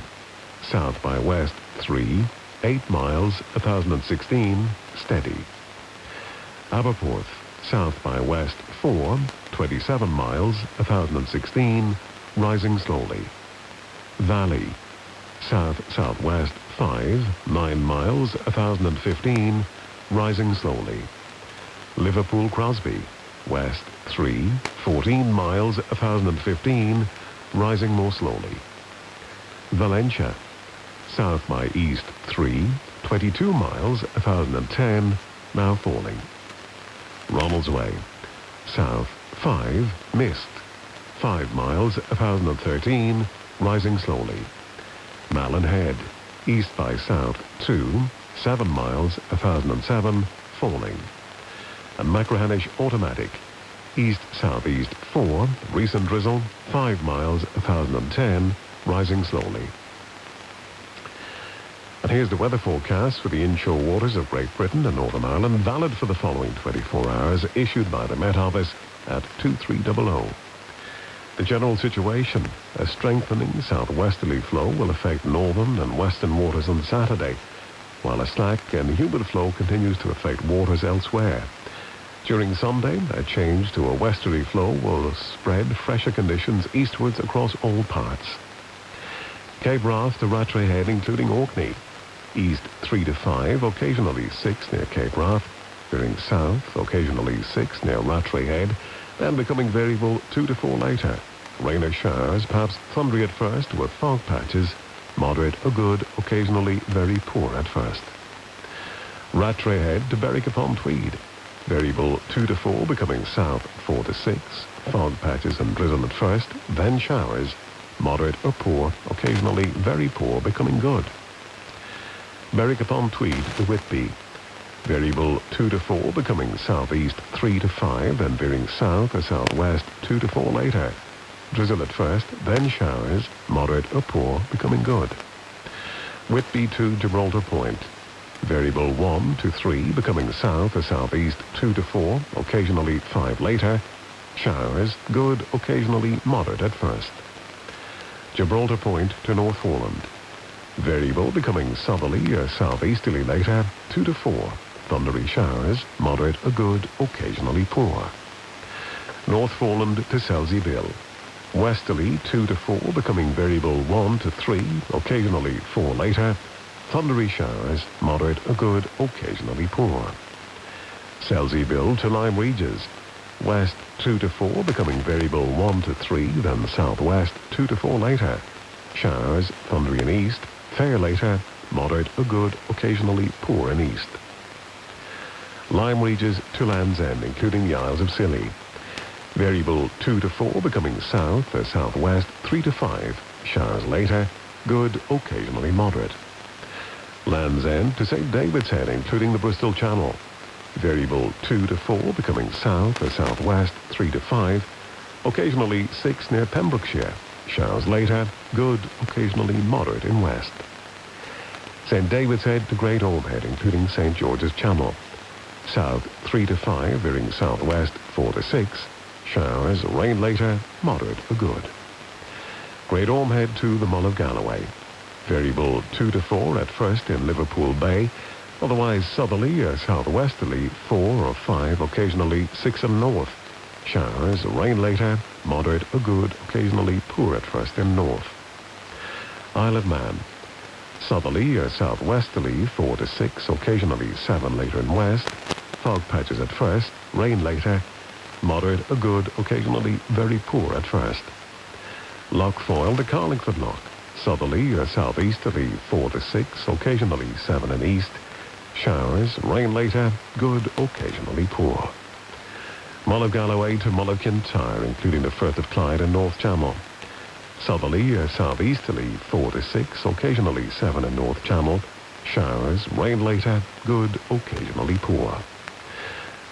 south by west 3, 8 miles, 1016, steady. Aberporth, south by west 4, 27 miles, 1016, rising slowly. Valley, south-southwest 5, 9 miles, 1015, rising slowly. Liverpool Crosby, west 3, 14 miles, 1015, rising more slowly. Valencia, south by east 3, 22 miles, 1010, now falling. Ronaldsway, south 5, mist, 5 miles, 1013, rising slowly. Malin Head, east by south 2, 7 miles, 1007, falling. And Machrihanish Automatic, east-southeast 4, recent drizzle, 5 miles, 1010, rising slowly. And here's the weather forecast for the inshore waters of Great Britain and Northern Ireland, valid for the following 24 hours, issued by the Met Office at 2300. The general situation: a strengthening southwesterly flow will affect northern and western waters on Saturday, while a slack and humid flow continues to affect waters elsewhere. During Sunday, a change to a westerly flow will spread fresher conditions eastwards across all parts. Cape Wrath to Rattray Head, including Orkney. East 3 to 5, occasionally 6 near Cape Wrath. Veering south, occasionally 6 near Rattray Head, then becoming variable 2 to 4 later. Rain or showers, perhaps thundery at first, with fog patches. Moderate or good, occasionally very poor at first. Rattray Head to Berwick-upon-Tweed. Variable 2 to 4, becoming south 4 to 6. Fog patches and drizzle at first, then showers. Moderate or poor, occasionally very poor, becoming good. Berwick-upon-Tweed to Whitby. Variable 2 to 4, becoming southeast 3 to 5, then veering south or southwest 2 to 4 later. Drizzle at first, then showers. Moderate or poor, becoming good. Whitby to Gibraltar Point. Variable 1 to 3, becoming south or southeast 2 to 4, occasionally 5 later. Showers, good, occasionally moderate at first. Gibraltar Point to Northforeland. Variable becoming southerly or southeasterly later, 2 to 4. Thundery showers, moderate or good, occasionally poor. Northforeland to Selseybill. Westerly 2 to 4, becoming variable 1 to 3, occasionally 4 later. Thundery showers, moderate or good, occasionally poor. Selseybill to Lyme Regis. West 2 to 4, becoming variable 1 to 3, then southwest 2 to 4 later. Showers, thundery in east, fair later, moderate or good, occasionally poor in east. Lyme Regis to Land's End, including the Isles of Scilly. Variable 2 to 4, becoming south or southwest 3 to 5. Showers later, good, occasionally moderate. Land's End to St. David's Head, including the Bristol Channel. Variable 2 to 4, becoming south or southwest 3 to 5. Occasionally 6 near Pembrokeshire. Showers later, good, occasionally moderate in west. St. David's Head to Great Ormhead, including St. George's Channel. South 3 to 5, veering southwest 4 to 6. Showers, rain later, moderate or good. Great Ormhead to the Mull of Galloway. Variable 2 to 4 at first in Liverpool Bay. Otherwise southerly or southwesterly 4 or 5, occasionally 6 and north. Showers, rain later, moderate or good, occasionally poor at first in north. Isle of Man. Southerly or southwesterly 4 to 6, occasionally 7 later in west. Fog patches at first, rain later, moderate or good, occasionally very poor at first. Loch Foyle to Carlingford Loch. Southerly or southeasterly 4 to 6, occasionally 7 in east. Showers, rain later, good, occasionally poor. Mull of Galloway to Mull of Kintyre, including the Firth of Clyde and North Channel. Southerly or southeasterly 4 to 6, occasionally 7 in North Channel. Showers, rain later, good, occasionally poor.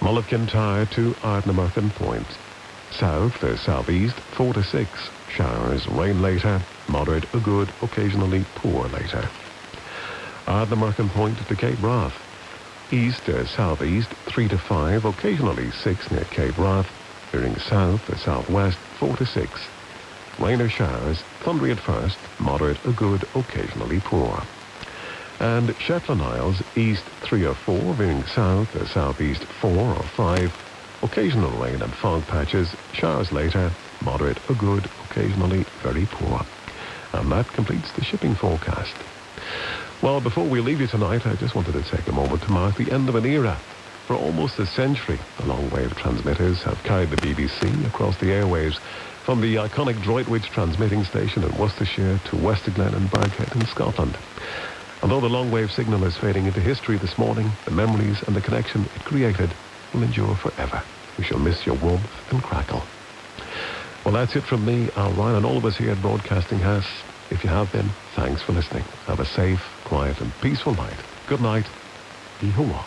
Mull of Kintyre to Ardnamurchan Point. South or southeast 4 to 6. Showers, rain later, moderate or good, occasionally poor later. Ardnamurchan Point to Cape Wrath. east to southeast 3 to 5, occasionally 6 near Cape Wrath. Veering south to southwest 4 to 6. Rain or showers, thundery at first, moderate or good, occasionally poor. And Shetland Isles, east 3 or 4, veering south to southeast 4 or 5. Occasional rain and fog patches, showers later, moderate or good, occasionally very poor. And that completes the shipping forecast. Well, before we leave you tonight, I just wanted to take a moment to mark the end of an era. For almost a century, the long-wave transmitters have carried the BBC across the airwaves, from the iconic Droitwich transmitting station in Worcestershire to Westerglen and Birkhead in Scotland. Although the long-wave signal is fading into history this morning, the memories and the connection it created will endure forever. We shall miss your warmth and crackle. Well, that's it from me, Al Ryan, and all of us here at Broadcasting House. If you have been, thanks for listening. Have a safe, quiet and peaceful night. Good night. Ihowa.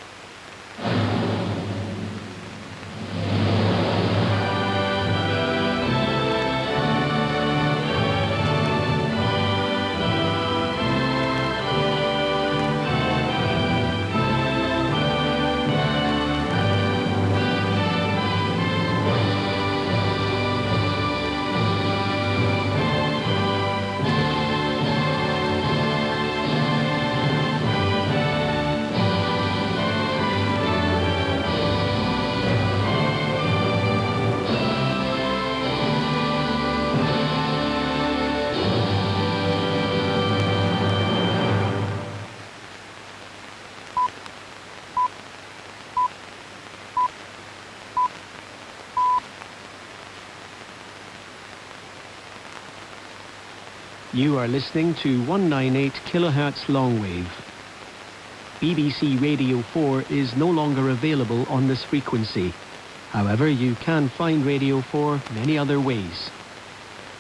You are listening to 198 kHz longwave. BBC Radio 4 is no longer available on this frequency. However, you can find Radio 4 many other ways.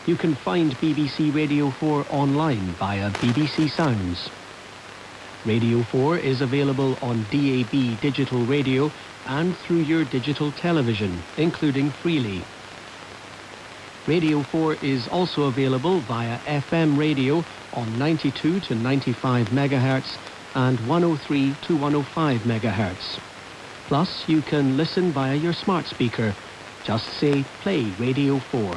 You can find BBC Radio 4 online via BBC Sounds. Radio 4 is available on DAB digital radio and through your digital television, including Freely. Radio 4 is also available via FM radio on 92 to 95 MHz and 103 to 105 MHz. Plus, you can listen via your smart speaker. Just say, play Radio 4.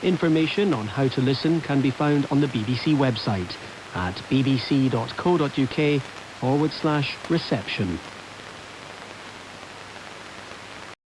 Information on how to listen can be found on the BBC website at bbc.co.uk/reception.